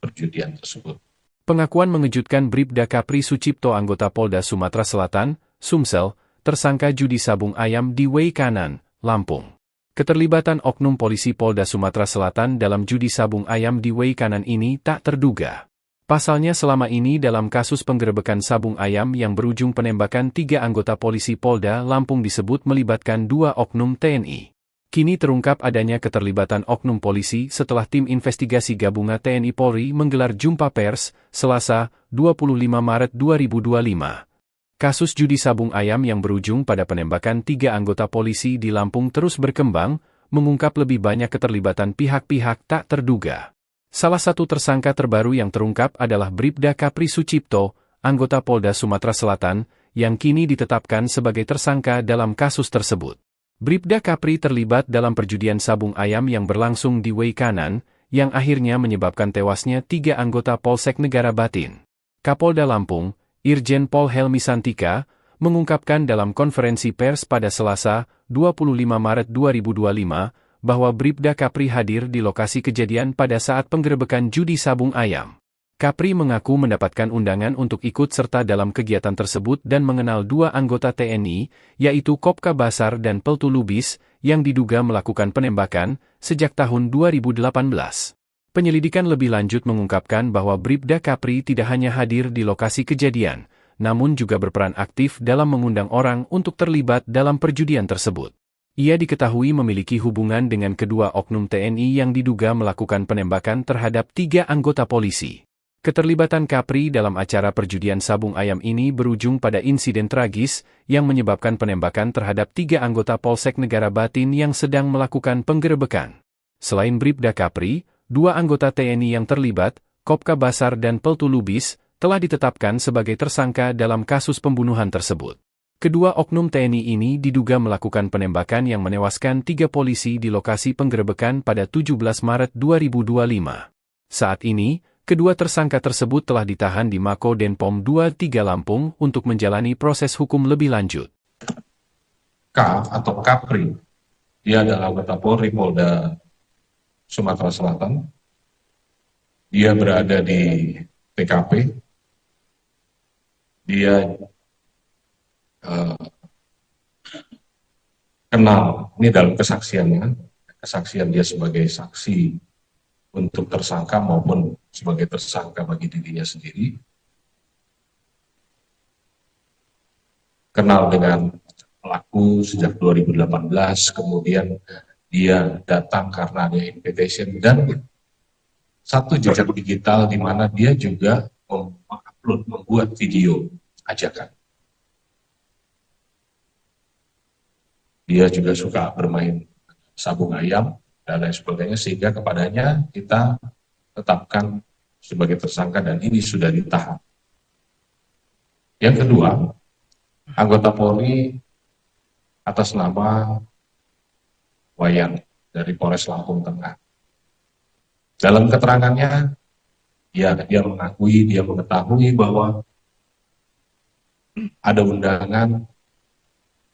perjudian tersebut. Pengakuan mengejutkan Bribda Kapri Sucipto anggota Polda Sumatera Selatan, Sumsel, tersangka judi sabung ayam di Wei Kanan, Lampung. Keterlibatan oknum polisi Polda Sumatera Selatan dalam judi sabung ayam di Wei Kanan ini tak terduga. Pasalnya selama ini dalam kasus penggerebekan sabung ayam yang berujung penembakan 3 anggota polisi Polda Lampung disebut melibatkan 2 oknum TNI. Kini terungkap adanya keterlibatan oknum polisi setelah tim investigasi gabungan TNI Polri menggelar jumpa pers, Selasa, 25 Maret 2025. Kasus judi sabung ayam yang berujung pada penembakan 3 anggota polisi di Lampung terus berkembang, mengungkap lebih banyak keterlibatan pihak-pihak tak terduga. Salah satu tersangka terbaru yang terungkap adalah Bribda Kapri Sucipto, anggota Polda Sumatera Selatan, yang kini ditetapkan sebagai tersangka dalam kasus tersebut. Bribda Kapri terlibat dalam perjudian sabung ayam yang berlangsung di Weikanan, yang akhirnya menyebabkan tewasnya 3 anggota Polsek Negara Batin. Kapolda Lampung, Irjen Pol Helmi Santika, mengungkapkan dalam konferensi pers pada Selasa, 25 Maret 2025, bahwa Bribda Kapri hadir di lokasi kejadian pada saat penggerebekan judi sabung ayam. Kapri mengaku mendapatkan undangan untuk ikut serta dalam kegiatan tersebut dan mengenal 2 anggota TNI, yaitu Kopka Basar dan Peltu Lubis, yang diduga melakukan penembakan sejak tahun 2018. Penyelidikan lebih lanjut mengungkapkan bahwa Bribda Kapri tidak hanya hadir di lokasi kejadian, namun juga berperan aktif dalam mengundang orang untuk terlibat dalam perjudian tersebut. Ia diketahui memiliki hubungan dengan kedua oknum TNI yang diduga melakukan penembakan terhadap 3 anggota polisi. Keterlibatan Kapri dalam acara perjudian sabung ayam ini berujung pada insiden tragis yang menyebabkan penembakan terhadap 3 anggota Polsek Negara Batin yang sedang melakukan penggerebekan. Selain Bribda Kapri, 2 anggota TNI yang terlibat, Kopka Basar dan Peltu Lubis, telah ditetapkan sebagai tersangka dalam kasus pembunuhan tersebut. Kedua oknum TNI ini diduga melakukan penembakan yang menewaskan 3 polisi di lokasi penggerebekan pada 17 Maret 2025. Saat ini, kedua tersangka tersebut telah ditahan di Mako Denpom 23 Lampung untuk menjalani proses hukum lebih lanjut. K atau Kapri, dia adalah anggota Polri Polda Sumatera Selatan. Dia berada di TKP. Dia kenal, ini dalam kesaksiannya, kesaksian dia sebagai saksi untuk tersangka maupun sebagai tersangka bagi dirinya sendiri. Kenal dengan pelaku sejak 2018, kemudian dia datang karena ada invitation dan satu jejak digital di mana dia juga membuat video ajakan. Dia juga suka bermain sabung ayam dan lain sebagainya, sehingga kepadanya kita tetapkan sebagai tersangka dan ini sudah ditahan. Yang kedua, anggota Polri atas nama Wayan dari Polres Lampung Tengah. Dalam keterangannya, dia mengetahui bahwa ada undangan,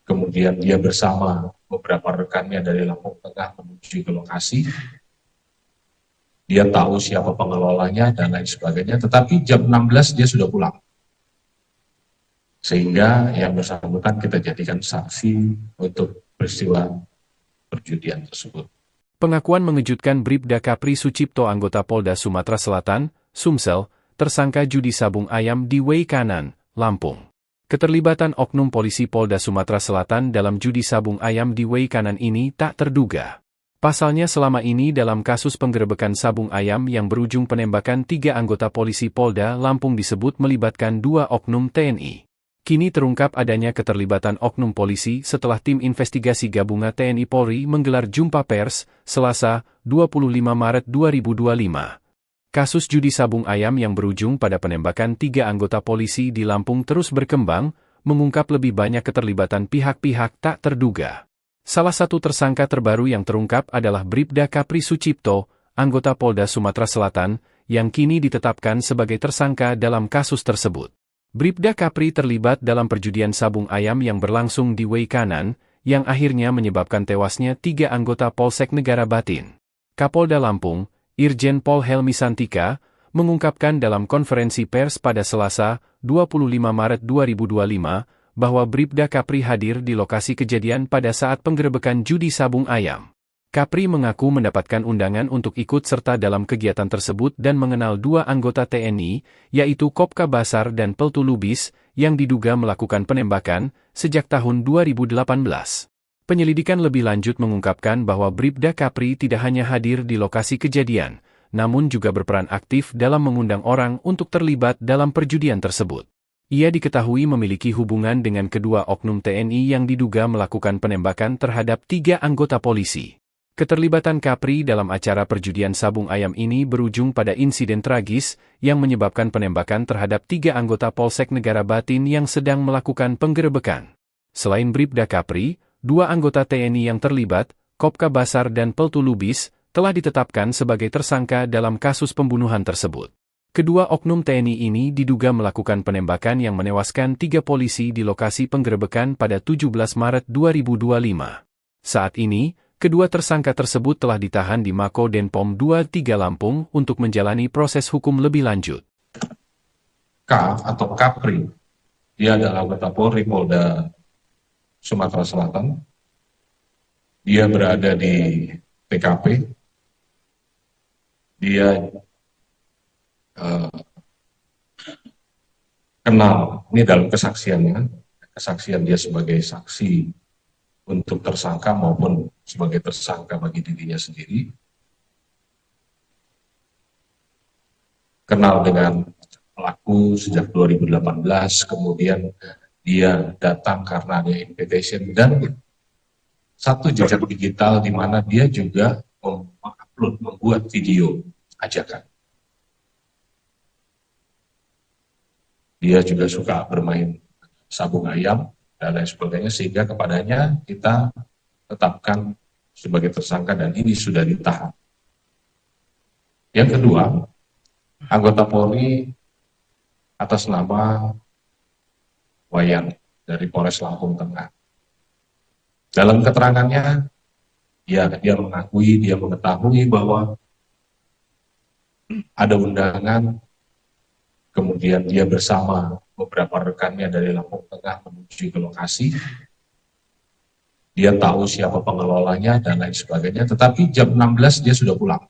kemudian dia bersama beberapa rekannya dari Lampung Tengah menuju ke lokasi. Dia tahu siapa pengelolanya dan lain sebagainya, tetapi jam 16 dia sudah pulang. Sehingga yang bersangkutan kita jadikan saksi untuk peristiwa perjudian tersebut. Pengakuan mengejutkan Bribda Kapri Sucipto, anggota Polda Sumatera Selatan, Sumsel, tersangka judi sabung ayam di Weikanan, Lampung. Keterlibatan oknum polisi Polda Sumatera Selatan dalam judi sabung ayam di Weikanan ini tak terduga. Pasalnya selama ini dalam kasus penggerebekan sabung ayam yang berujung penembakan 3 anggota polisi Polda Lampung disebut melibatkan 2 oknum TNI. Kini terungkap adanya keterlibatan oknum polisi setelah tim investigasi gabungan TNI Polri menggelar jumpa pers, Selasa, 25 Maret 2025. Kasus judi sabung ayam yang berujung pada penembakan 3 anggota polisi di Lampung terus berkembang, mengungkap lebih banyak keterlibatan pihak-pihak tak terduga. Salah satu tersangka terbaru yang terungkap adalah Bribda Kapri Sucipto, anggota Polda Sumatera Selatan, yang kini ditetapkan sebagai tersangka dalam kasus tersebut. Bribda Kapri terlibat dalam perjudian sabung ayam yang berlangsung di Weikanan, yang akhirnya menyebabkan tewasnya 3 anggota Polsek Negara Batin. Kapolda Lampung, Irjen Pol Helmi Santika, mengungkapkan dalam konferensi pers pada Selasa, 25 Maret 2025, bahwa Bribda Kapri hadir di lokasi kejadian pada saat penggerebekan judi sabung ayam. Kapri mengaku mendapatkan undangan untuk ikut serta dalam kegiatan tersebut dan mengenal 2 anggota TNI, yaitu Kopka Basar dan Peltu Lubis, yang diduga melakukan penembakan sejak tahun 2018. Penyelidikan lebih lanjut mengungkapkan bahwa Bribda Kapri tidak hanya hadir di lokasi kejadian, namun juga berperan aktif dalam mengundang orang untuk terlibat dalam perjudian tersebut. Ia diketahui memiliki hubungan dengan kedua oknum TNI yang diduga melakukan penembakan terhadap 3 anggota polisi. Keterlibatan Kapri dalam acara perjudian sabung ayam ini berujung pada insiden tragis yang menyebabkan penembakan terhadap 3 anggota Polsek Negara Batin yang sedang melakukan penggerebekan. Selain Bribda Kapri, 2 anggota TNI yang terlibat, Kopka Basar dan Peltu Lubis, telah ditetapkan sebagai tersangka dalam kasus pembunuhan tersebut. Kedua oknum TNI ini diduga melakukan penembakan yang menewaskan 3 polisi di lokasi penggerebekan pada 17 Maret 2025. Saat ini, kedua tersangka tersebut telah ditahan di Mako Denpom 23 Lampung untuk menjalani proses hukum lebih lanjut. K atau Kapri, dia adalah anggota Polri Polda Sumatera Selatan. Dia berada di TKP. Dia kenal, ini dalam kesaksiannya, kesaksian dia sebagai saksi untuk tersangka maupun sebagai tersangka bagi dirinya sendiri. Kenal dengan pelaku sejak 2018, kemudian dia datang karena ada invitation dan satu jejak digital di mana dia juga mengupload, membuat video ajakan. Dia juga suka bermain sabung ayam dan lain sebagainya, sehingga kepadanya kita tetapkan sebagai tersangka dan ini sudah ditahan. Yang kedua, anggota Polri atas nama Wayan dari Polres Lampung Tengah. Dalam keterangannya, dia mengakui, dia mengetahui bahwa ada undangan, kemudian dia bersama beberapa rekannya dari Lampung Tengah menuju ke lokasi. Dia tahu siapa pengelolanya dan lain sebagainya, tetapi jam 16 dia sudah pulang.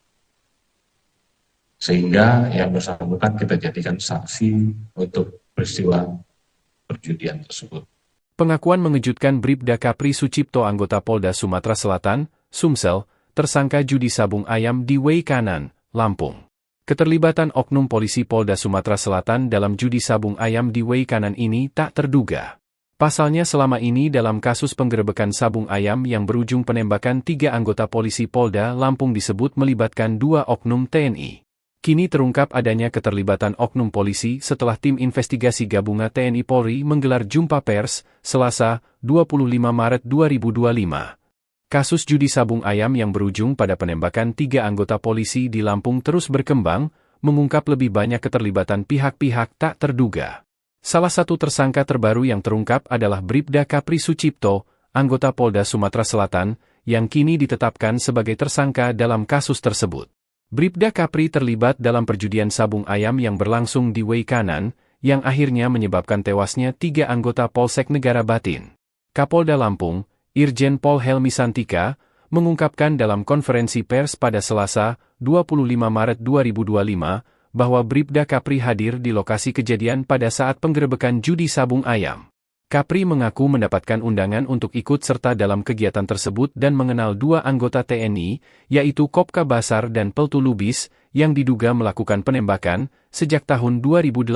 Sehingga yang bersangkutan kita jadikan saksi untuk peristiwa perjudian tersebut. Pengakuan mengejutkan Bribda Kapri Sucipto anggota Polda Sumatera Selatan, Sumsel, tersangka judi sabung ayam di Wei Kanan, Lampung. Keterlibatan oknum polisi Polda Sumatera Selatan dalam judi sabung ayam di Wei Kanan ini tak terduga. Pasalnya selama ini dalam kasus penggerebekan sabung ayam yang berujung penembakan 3 anggota polisi Polda Lampung disebut melibatkan 2 oknum TNI. Kini terungkap adanya keterlibatan oknum polisi setelah tim investigasi gabungan TNI Polri menggelar jumpa pers, Selasa, 25 Maret 2025. Kasus judi sabung ayam yang berujung pada penembakan 3 anggota polisi di Lampung terus berkembang, mengungkap lebih banyak keterlibatan pihak-pihak tak terduga. Salah satu tersangka terbaru yang terungkap adalah Bribda Kapri Sucipto, anggota Polda Sumatera Selatan, yang kini ditetapkan sebagai tersangka dalam kasus tersebut. Bribda Kapri terlibat dalam perjudian sabung ayam yang berlangsung di Wei Kanan, yang akhirnya menyebabkan tewasnya 3 anggota Polsek Negara Batin. Kapolda Lampung, Irjen Pol Helmi Santika, mengungkapkan dalam konferensi pers pada Selasa, 25 Maret 2025, bahwa Bribda Kapri hadir di lokasi kejadian pada saat penggerebekan judi sabung ayam. Kapri mengaku mendapatkan undangan untuk ikut serta dalam kegiatan tersebut dan mengenal 2 anggota TNI, yaitu Kopka Basar dan Peltu Lubis, yang diduga melakukan penembakan sejak tahun 2018.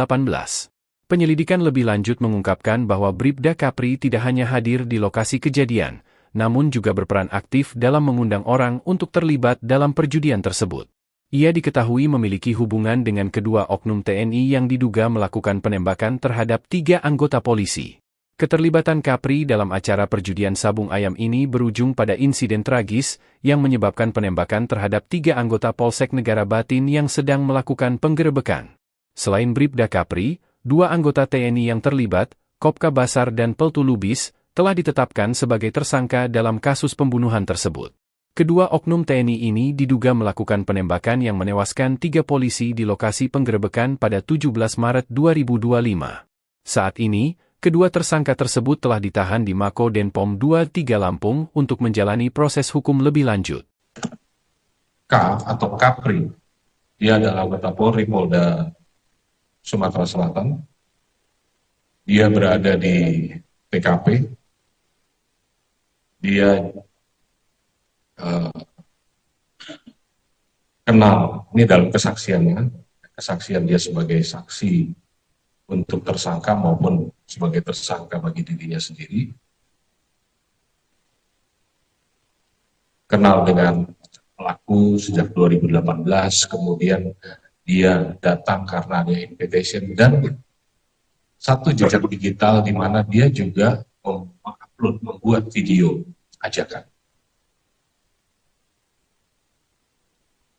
Penyelidikan lebih lanjut mengungkapkan bahwa Bribda Kapri tidak hanya hadir di lokasi kejadian, namun juga berperan aktif dalam mengundang orang untuk terlibat dalam perjudian tersebut. Ia diketahui memiliki hubungan dengan kedua oknum TNI yang diduga melakukan penembakan terhadap 3 anggota polisi. Keterlibatan Kapri dalam acara perjudian sabung ayam ini berujung pada insiden tragis yang menyebabkan penembakan terhadap 3 anggota Polsek Negara Batin yang sedang melakukan penggerebekan. Selain Bribda Kapri, 2 anggota TNI yang terlibat, Kopka Basar dan Peltu Lubis, telah ditetapkan sebagai tersangka dalam kasus pembunuhan tersebut. Kedua oknum TNI ini diduga melakukan penembakan yang menewaskan 3 polisi di lokasi penggerebekan pada 17 Maret 2025. Saat ini, kedua tersangka tersebut telah ditahan di Mako Denpom 23 Lampung untuk menjalani proses hukum lebih lanjut. K atau Kapri, dia adalah anggota Polri Polda Sumatera Selatan. Dia berada di TKP. Dia kenal, ini dalam kesaksiannya, kesaksian dia sebagai saksi untuk tersangka maupun sebagai tersangka bagi dirinya sendiri. Kenal dengan pelaku sejak 2018, kemudian dia datang karena ada invitation dan satu jejak digital di mana dia juga mengupload, membuat video ajakan.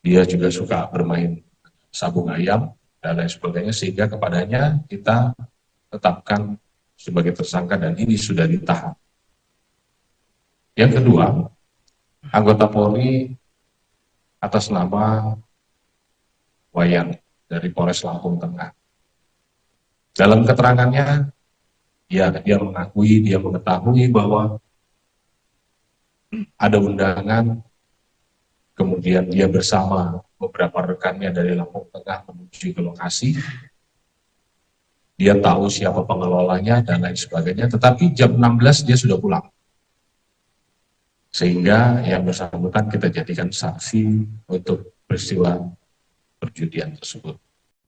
Dia juga suka bermain sabung ayam dan lain sebagainya, sehingga kepadanya kita tetapkan sebagai tersangka dan ini sudah ditahan. Yang kedua, anggota Polri atas nama Wayan dari Polres Lampung Tengah. Dalam keterangannya, dia mengetahui bahwa ada undangan, kemudian dia bersama beberapa rekannya dari Lampung Tengah menuju ke lokasi. Dia tahu siapa pengelolanya dan lain sebagainya, tetapi jam 16 dia sudah pulang. Sehingga yang bersangkutan kita jadikan saksi untuk peristiwa perjudian tersebut.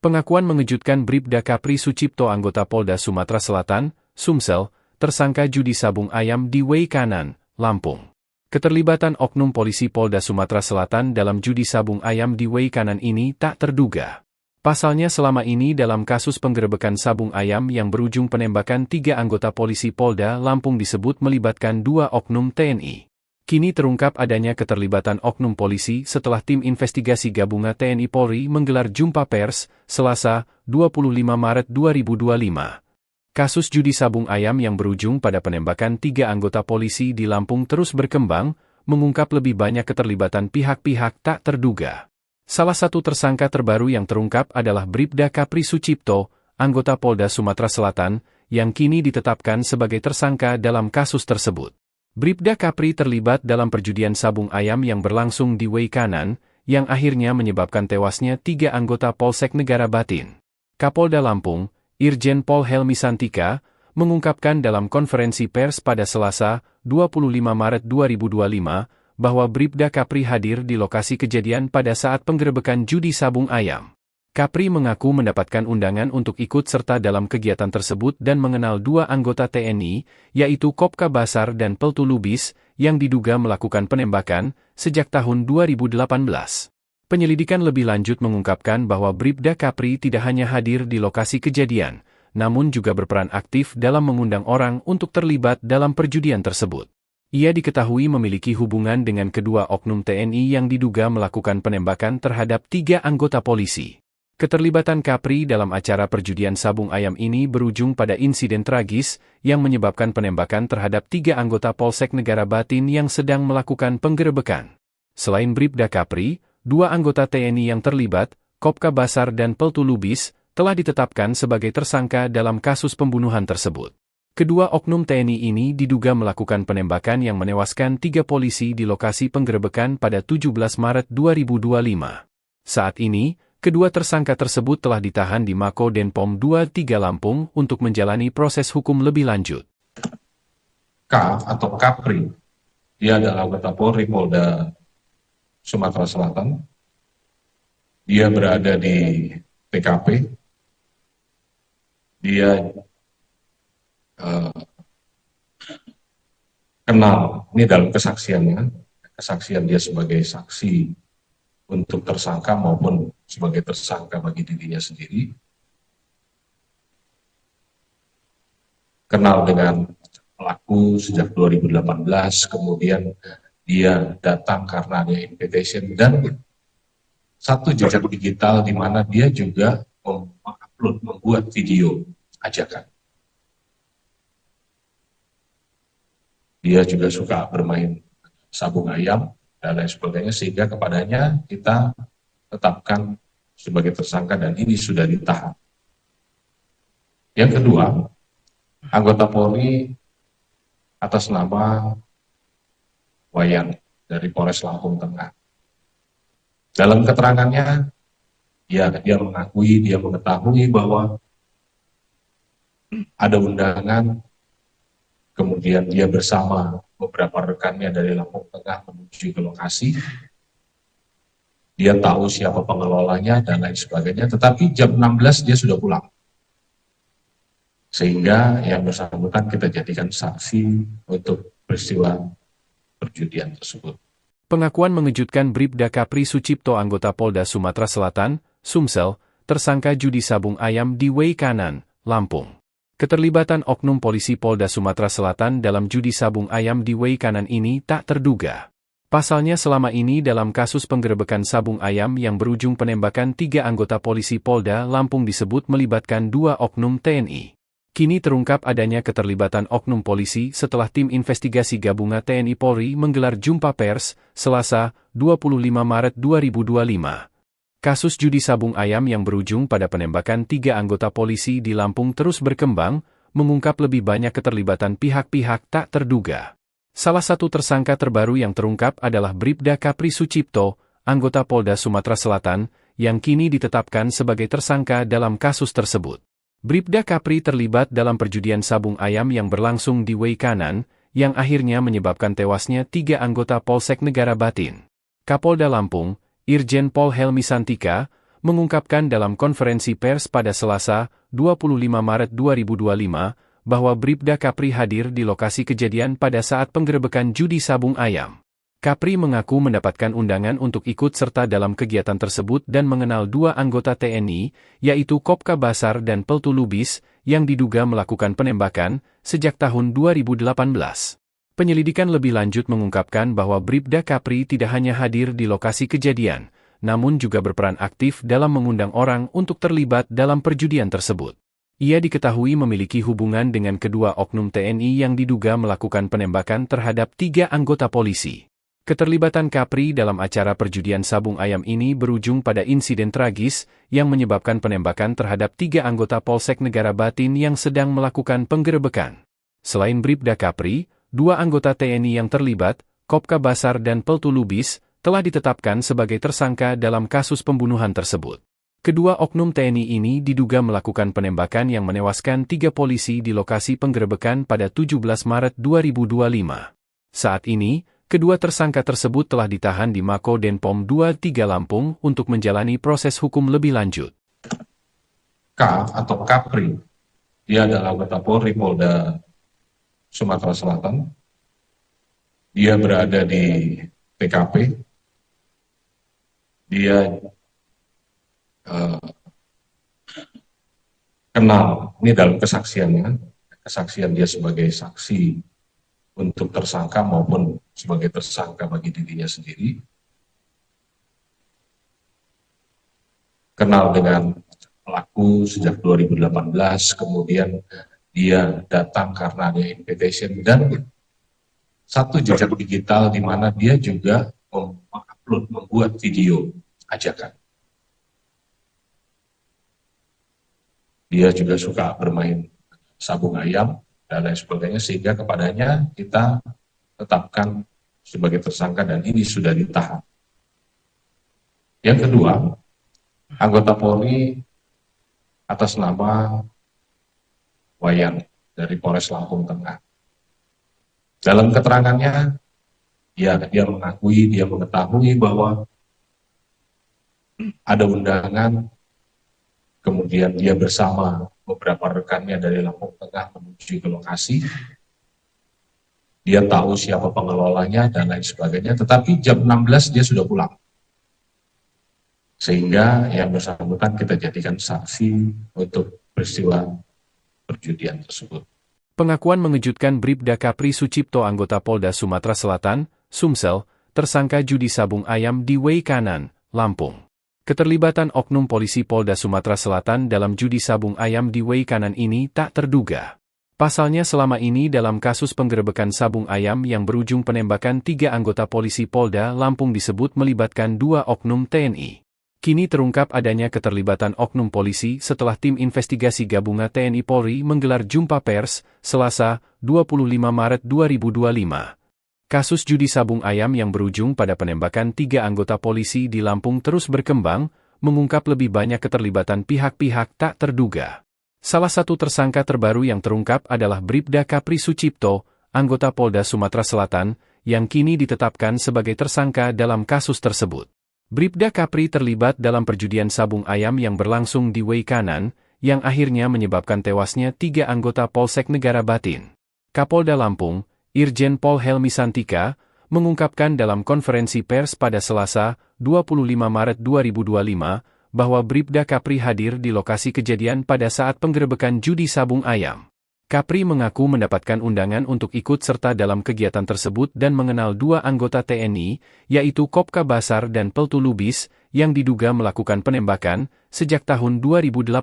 Pengakuan mengejutkan Bribda Kapri Sucipto, anggota Polda Sumatera Selatan, Sumsel, tersangka judi sabung ayam di Way Kanan, Lampung. Keterlibatan oknum polisi Polda Sumatera Selatan dalam judi sabung ayam di Way Kanan ini tak terduga. Pasalnya selama ini dalam kasus penggerebekan sabung ayam yang berujung penembakan 3 anggota polisi Polda Lampung disebut melibatkan 2 oknum TNI. Kini terungkap adanya keterlibatan oknum polisi setelah tim investigasi gabungan TNI Polri menggelar jumpa pers, Selasa, 25 Maret 2025. Kasus judi sabung ayam yang berujung pada penembakan 3 anggota polisi di Lampung terus berkembang, mengungkap lebih banyak keterlibatan pihak-pihak tak terduga. Salah satu tersangka terbaru yang terungkap adalah Bribda Kapri Sucipto, anggota Polda Sumatera Selatan, yang kini ditetapkan sebagai tersangka dalam kasus tersebut. Bribda Kapri terlibat dalam perjudian sabung ayam yang berlangsung di Way Kanan, yang akhirnya menyebabkan tewasnya 3 anggota Polsek Negara Batin. Kapolda Lampung, Irjen Pol Helmi Santika, mengungkapkan dalam konferensi pers pada Selasa, 25 Maret 2025, bahwa Bribda Kapri hadir di lokasi kejadian pada saat penggerebekan judi sabung ayam. Kapri mengaku mendapatkan undangan untuk ikut serta dalam kegiatan tersebut dan mengenal 2 anggota TNI, yaitu Kopka Basar dan Peltu Lubis, yang diduga melakukan penembakan sejak tahun 2018. Penyelidikan lebih lanjut mengungkapkan bahwa Bribda Kapri tidak hanya hadir di lokasi kejadian, namun juga berperan aktif dalam mengundang orang untuk terlibat dalam perjudian tersebut. Ia diketahui memiliki hubungan dengan kedua oknum TNI yang diduga melakukan penembakan terhadap 3 anggota polisi. Keterlibatan Kapri dalam acara perjudian sabung ayam ini berujung pada insiden tragis yang menyebabkan penembakan terhadap 3 anggota Polsek Negara Batin yang sedang melakukan penggerebekan. Selain Bribda Kapri, 2 anggota TNI yang terlibat, Kopka Basar dan Peltu Lubis, telah ditetapkan sebagai tersangka dalam kasus pembunuhan tersebut. Kedua oknum TNI ini diduga melakukan penembakan yang menewaskan 3 polisi di lokasi penggerebekan pada 17 Maret 2025. Saat ini, kedua tersangka tersebut telah ditahan di Mako Denpom 23 Lampung untuk menjalani proses hukum lebih lanjut. K atau Kapri, dia adalah anggota Polri Polda Sumatera Selatan. Dia berada di TKP. Dia kenal, ini dalam kesaksiannya, kesaksian dia sebagai saksi untuk tersangka maupun sebagai tersangka bagi dirinya sendiri. Kenal dengan pelaku sejak 2018, kemudian dia datang karena ada invitation dan satu jejak digital di mana dia juga mengupload, membuat video ajakan. Dia juga suka bermain sabung ayam dan lain sebagainya, sehingga kepadanya kita tetapkan sebagai tersangka dan ini sudah ditahan. Yang kedua, anggota Polri atas nama Wayan dari Polres Lampung Tengah. Dalam keterangannya, dia mengetahui bahwa ada undangan, kemudian dia bersama beberapa rekannya dari Lampung Tengah menuju ke lokasi. Dia tahu siapa pengelolanya dan lain sebagainya, tetapi jam 16 dia sudah pulang. Sehingga yang bersangkutan kita jadikan saksi untuk peristiwa perjudian tersebut. Pengakuan mengejutkan Bribda Kapri Sucipto anggota Polda Sumatera Selatan, Sumsel, tersangka judi sabung ayam di Way Kanan, Lampung. Keterlibatan oknum polisi Polda Sumatera Selatan dalam judi sabung ayam di Way Kanan ini tak terduga. Pasalnya selama ini dalam kasus penggerebekan sabung ayam yang berujung penembakan 3 anggota polisi Polda Lampung disebut melibatkan 2 oknum TNI. Kini terungkap adanya keterlibatan oknum polisi setelah tim investigasi gabungan TNI Polri menggelar jumpa pers, Selasa, 25 Maret 2025. Kasus judi sabung ayam yang berujung pada penembakan 3 anggota polisi di Lampung terus berkembang, mengungkap lebih banyak keterlibatan pihak-pihak tak terduga. Salah satu tersangka terbaru yang terungkap adalah Bribda Kapri Sucipto, anggota Polda Sumatera Selatan, yang kini ditetapkan sebagai tersangka dalam kasus tersebut. Bribda Kapri terlibat dalam perjudian sabung ayam yang berlangsung di Way Kanan, yang akhirnya menyebabkan tewasnya 3 anggota Polsek Negara Batin. Kapolda Lampung, Irjen Pol Helmi Santika, mengungkapkan dalam konferensi pers pada Selasa, 25 Maret 2025, bahwa Bribda Kapri hadir di lokasi kejadian pada saat penggerebekan judi sabung ayam. Kapri mengaku mendapatkan undangan untuk ikut serta dalam kegiatan tersebut dan mengenal 2 anggota TNI, yaitu Kopka Basar dan Peltu Lubis, yang diduga melakukan penembakan sejak tahun 2018. Penyelidikan lebih lanjut mengungkapkan bahwa Bribda Kapri tidak hanya hadir di lokasi kejadian, namun juga berperan aktif dalam mengundang orang untuk terlibat dalam perjudian tersebut. Ia diketahui memiliki hubungan dengan kedua oknum TNI yang diduga melakukan penembakan terhadap 3 anggota polisi. Keterlibatan Kapri dalam acara perjudian sabung ayam ini berujung pada insiden tragis yang menyebabkan penembakan terhadap 3 anggota Polsek Negara Batin yang sedang melakukan penggerebekan. Selain Bribda Kapri, 2 anggota TNI yang terlibat, Kopka Basar dan Peltu Lubis, telah ditetapkan sebagai tersangka dalam kasus pembunuhan tersebut. Kedua oknum TNI ini diduga melakukan penembakan yang menewaskan 3 polisi di lokasi penggerebekan pada 17 Maret 2025. Saat ini, kedua tersangka tersebut telah ditahan di Mako Denpom 23 Lampung untuk menjalani proses hukum lebih lanjut. K atau Kapri, dia adalah anggota Polri Polda Sumatera Selatan. Dia berada di TKP. Dia kenal, ini dalam kesaksiannya, kesaksian dia sebagai saksi untuk tersangka maupun sebagai tersangka bagi dirinya sendiri. Kenal dengan pelaku sejak 2018, kemudian dia datang karena ada invitation dan satu jejak digital di mana dia juga mengupload, membuat video ajakan. Dia juga suka bermain sabung ayam dan lain sebagainya, sehingga kepadanya kita tetapkan sebagai tersangka dan ini sudah ditahan. Yang kedua, anggota Polri atas nama Wayan dari Polres Lampung Tengah. Dalam keterangannya, dia mengetahui bahwa ada undangan. Kemudian dia bersama beberapa rekannya dari Lampung Tengah menuju ke lokasi. Dia tahu siapa pengelolanya dan lain sebagainya, tetapi jam 16 dia sudah pulang. Sehingga yang bersangkutan kita jadikan saksi untuk peristiwa perjudian tersebut. Pengakuan mengejutkan Bribda Kapri Sucipto anggota Polda Sumatera Selatan, Sumsel, tersangka judi sabung ayam di Way Kanan, Lampung. Keterlibatan oknum polisi Polda Sumatera Selatan dalam judi sabung ayam di Way Kanan ini tak terduga. Pasalnya selama ini dalam kasus penggerebekan sabung ayam yang berujung penembakan 3 anggota polisi Polda Lampung disebut melibatkan 2 oknum TNI. Kini terungkap adanya keterlibatan oknum polisi setelah tim investigasi gabungan TNI Polri menggelar jumpa pers, Selasa, 25 Maret 2025. Kasus judi sabung ayam yang berujung pada penembakan 3 anggota polisi di Lampung terus berkembang, mengungkap lebih banyak keterlibatan pihak-pihak tak terduga. Salah satu tersangka terbaru yang terungkap adalah Bribda Kapri Sucipto, anggota Polda Sumatera Selatan, yang kini ditetapkan sebagai tersangka dalam kasus tersebut. Bribda Kapri terlibat dalam perjudian sabung ayam yang berlangsung di Way Kanan, yang akhirnya menyebabkan tewasnya 3 anggota Polsek Negara Batin. Kapolda Lampung, Irjen Pol Helmi Santika, mengungkapkan dalam konferensi pers pada Selasa, 25 Maret 2025, bahwa Bribda Kapri hadir di lokasi kejadian pada saat penggerebekan judi sabung ayam. Kapri mengaku mendapatkan undangan untuk ikut serta dalam kegiatan tersebut dan mengenal 2 anggota TNI, yaitu Kopka Basar dan Peltu Lubis, yang diduga melakukan penembakan sejak tahun 2018.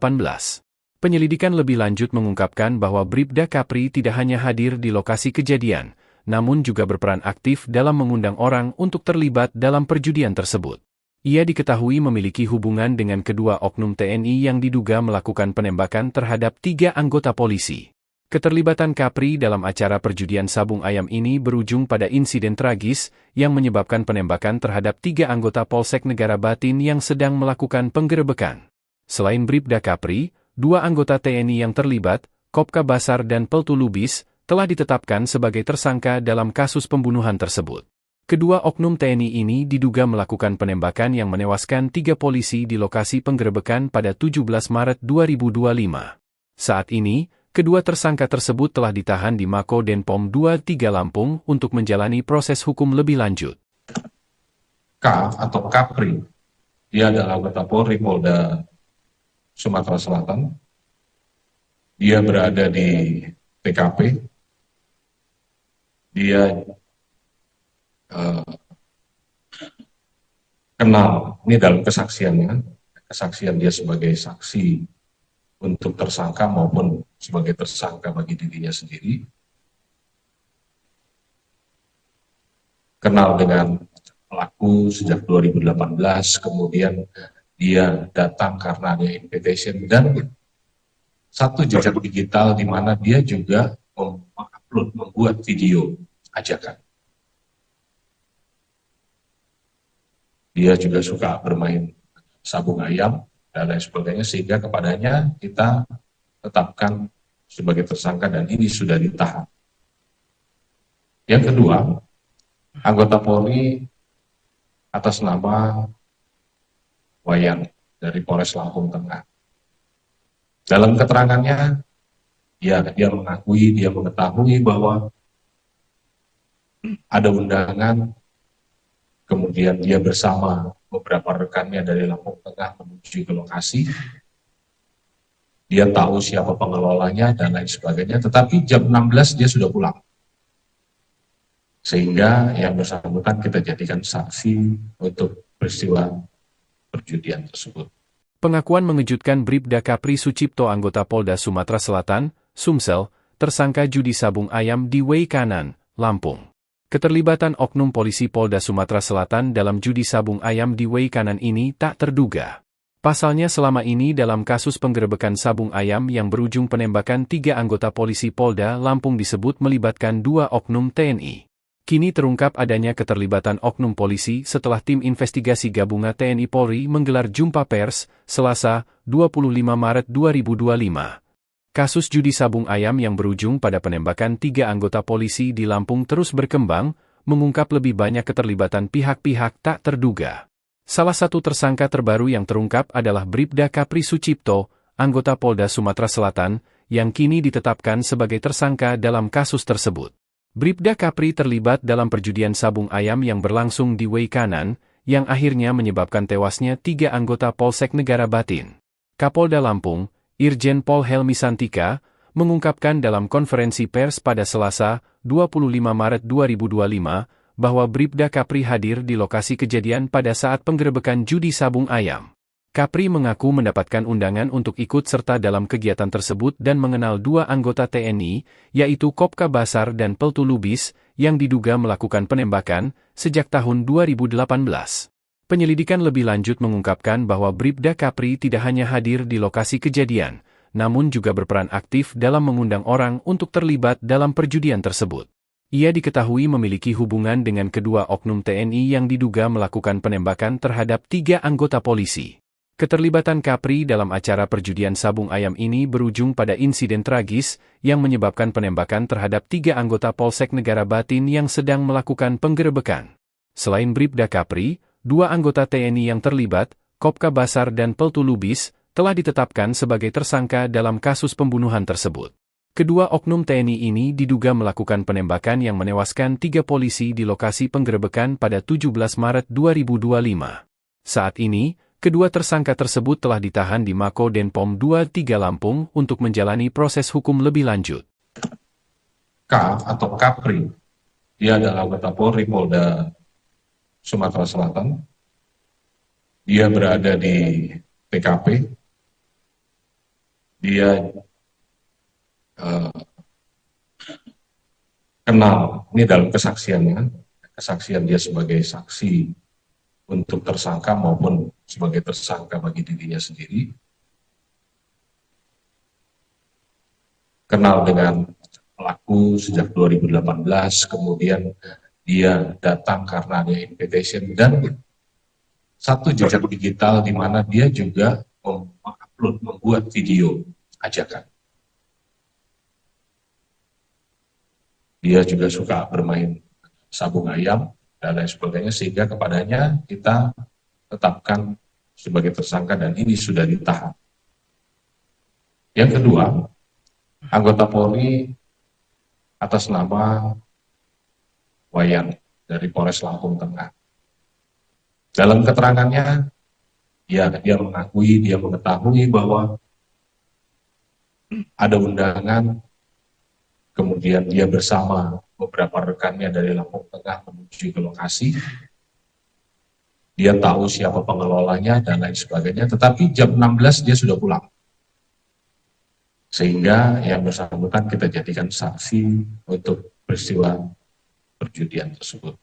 Penyelidikan lebih lanjut mengungkapkan bahwa Bribda Kapri tidak hanya hadir di lokasi kejadian, namun juga berperan aktif dalam mengundang orang untuk terlibat dalam perjudian tersebut. Ia diketahui memiliki hubungan dengan kedua oknum TNI yang diduga melakukan penembakan terhadap 3 anggota polisi. Keterlibatan Kapri dalam acara perjudian sabung ayam ini berujung pada insiden tragis yang menyebabkan penembakan terhadap 3 anggota Polsek Negara Batin yang sedang melakukan penggerebekan. Selain Bribda Kapri, 2 anggota TNI yang terlibat, Kopka Basar dan Peltu Lubis, telah ditetapkan sebagai tersangka dalam kasus pembunuhan tersebut. Kedua oknum TNI ini diduga melakukan penembakan yang menewaskan 3 polisi di lokasi penggerebekan pada 17 Maret 2025. Saat ini, kedua tersangka tersebut telah ditahan di Mako Denpom 23 Lampung untuk menjalani proses hukum lebih lanjut. K atau Kapri, dia adalah anggota Polri Polda Sumatera Selatan. Dia berada di TKP. Dia kenal, ini dalam kesaksian dia sebagai saksi untuk tersangka maupun sebagai tersangka bagi dirinya sendiri. Kenal dengan pelaku sejak 2018, kemudian dia datang karena ada invitation dan satu jejak digital di mana dia juga membuat video ajakan. Dia juga suka bermain sabung ayam dan lain sebagainya, sehingga kepadanya kita tetapkan sebagai tersangka dan ini sudah ditahan. Yang kedua, anggota Polri atas nama Wayan dari Polres Lampung Tengah. Dalam keterangannya, dia mengetahui bahwa ada undangan, kemudian dia bersama beberapa rekannya dari Lampung Tengah menuju ke lokasi. Dia tahu siapa pengelolanya dan lain sebagainya, tetapi jam 16 dia sudah pulang. Sehingga yang bersangkutan kita jadikan saksi untuk peristiwa perjudian tersebut. Pengakuan mengejutkan Bribda Kapri Sucipto, anggota Polda Sumatera Selatan, Sumsel, tersangka judi sabung ayam di Wei Kanan, Lampung. Keterlibatan oknum polisi Polda Sumatera Selatan dalam judi sabung ayam di Wei Kanan ini tak terduga. Pasalnya selama ini dalam kasus penggerebekan sabung ayam yang berujung penembakan 3 anggota polisi Polda Lampung disebut melibatkan 2 oknum TNI. Kini terungkap adanya keterlibatan oknum polisi setelah tim investigasi gabungan TNI Polri menggelar jumpa pers, Selasa, 25 Maret 2025. Kasus judi sabung ayam yang berujung pada penembakan 3 anggota polisi di Lampung terus berkembang, mengungkap lebih banyak keterlibatan pihak-pihak tak terduga. Salah satu tersangka terbaru yang terungkap adalah Bribda Kapri Sucipto, anggota Polda Sumatera Selatan, yang kini ditetapkan sebagai tersangka dalam kasus tersebut. Bribda Kapri terlibat dalam perjudian sabung ayam yang berlangsung di Wei Kanan, yang akhirnya menyebabkan tewasnya 3 anggota Polsek Negara Batin. Kapolda Lampung, Irjen Pol Helmi Santika, mengungkapkan dalam konferensi pers pada Selasa, 25 Maret 2025, bahwa Bribda Kapri hadir di lokasi kejadian pada saat penggerebekan judi sabung ayam. Kapri mengaku mendapatkan undangan untuk ikut serta dalam kegiatan tersebut dan mengenal 2 anggota TNI, yaitu Kopka Basar dan Peltu Lubis, yang diduga melakukan penembakan sejak tahun 2018. Penyelidikan lebih lanjut mengungkapkan bahwa Bribda Kapri tidak hanya hadir di lokasi kejadian, namun juga berperan aktif dalam mengundang orang untuk terlibat dalam perjudian tersebut. Ia diketahui memiliki hubungan dengan kedua oknum TNI yang diduga melakukan penembakan terhadap 3 anggota polisi. Keterlibatan Kapri dalam acara perjudian sabung ayam ini berujung pada insiden tragis yang menyebabkan penembakan terhadap 3 anggota Polsek Negara Batin yang sedang melakukan penggerebekan. Selain Bribda Kapri, 2 anggota TNI yang terlibat, Kopka Basar dan Peltu Lubis, telah ditetapkan sebagai tersangka dalam kasus pembunuhan tersebut. Kedua oknum TNI ini diduga melakukan penembakan yang menewaskan 3 polisi di lokasi penggerebekan pada 17 Maret 2025. Saat ini, kedua tersangka tersebut telah ditahan di Mako Denpom 23 Lampung untuk menjalani proses hukum lebih lanjut. K atau Kapri, dia adalah anggota Polri Polda Sumatera Selatan. Dia berada di TKP. Dia kenal, ini dalam kesaksiannya, kesaksian dia sebagai saksi untuk tersangka maupun sebagai tersangka bagi dirinya sendiri. Kenal dengan pelaku sejak 2018, kemudian dia datang karena ada invitation dan satu jejak digital di mana dia juga membuat video ajakan. Dia juga suka bermain sabung ayam dan lain sebagainya, sehingga kepadanya kita tetapkan sebagai tersangka dan ini sudah ditahan. Yang kedua, anggota Polri atas nama Wayan dari Polres Lampung Tengah. Dalam keterangannya, dia mengetahui bahwa ada undangan, kemudian dia bersama beberapa rekannya dari Lampung Tengah menuju ke lokasi. Dia tahu siapa pengelolanya dan lain sebagainya, tetapi jam 16 dia sudah pulang. Sehingga yang bersangkutan kita jadikan saksi untuk peristiwa perjudian tersebut.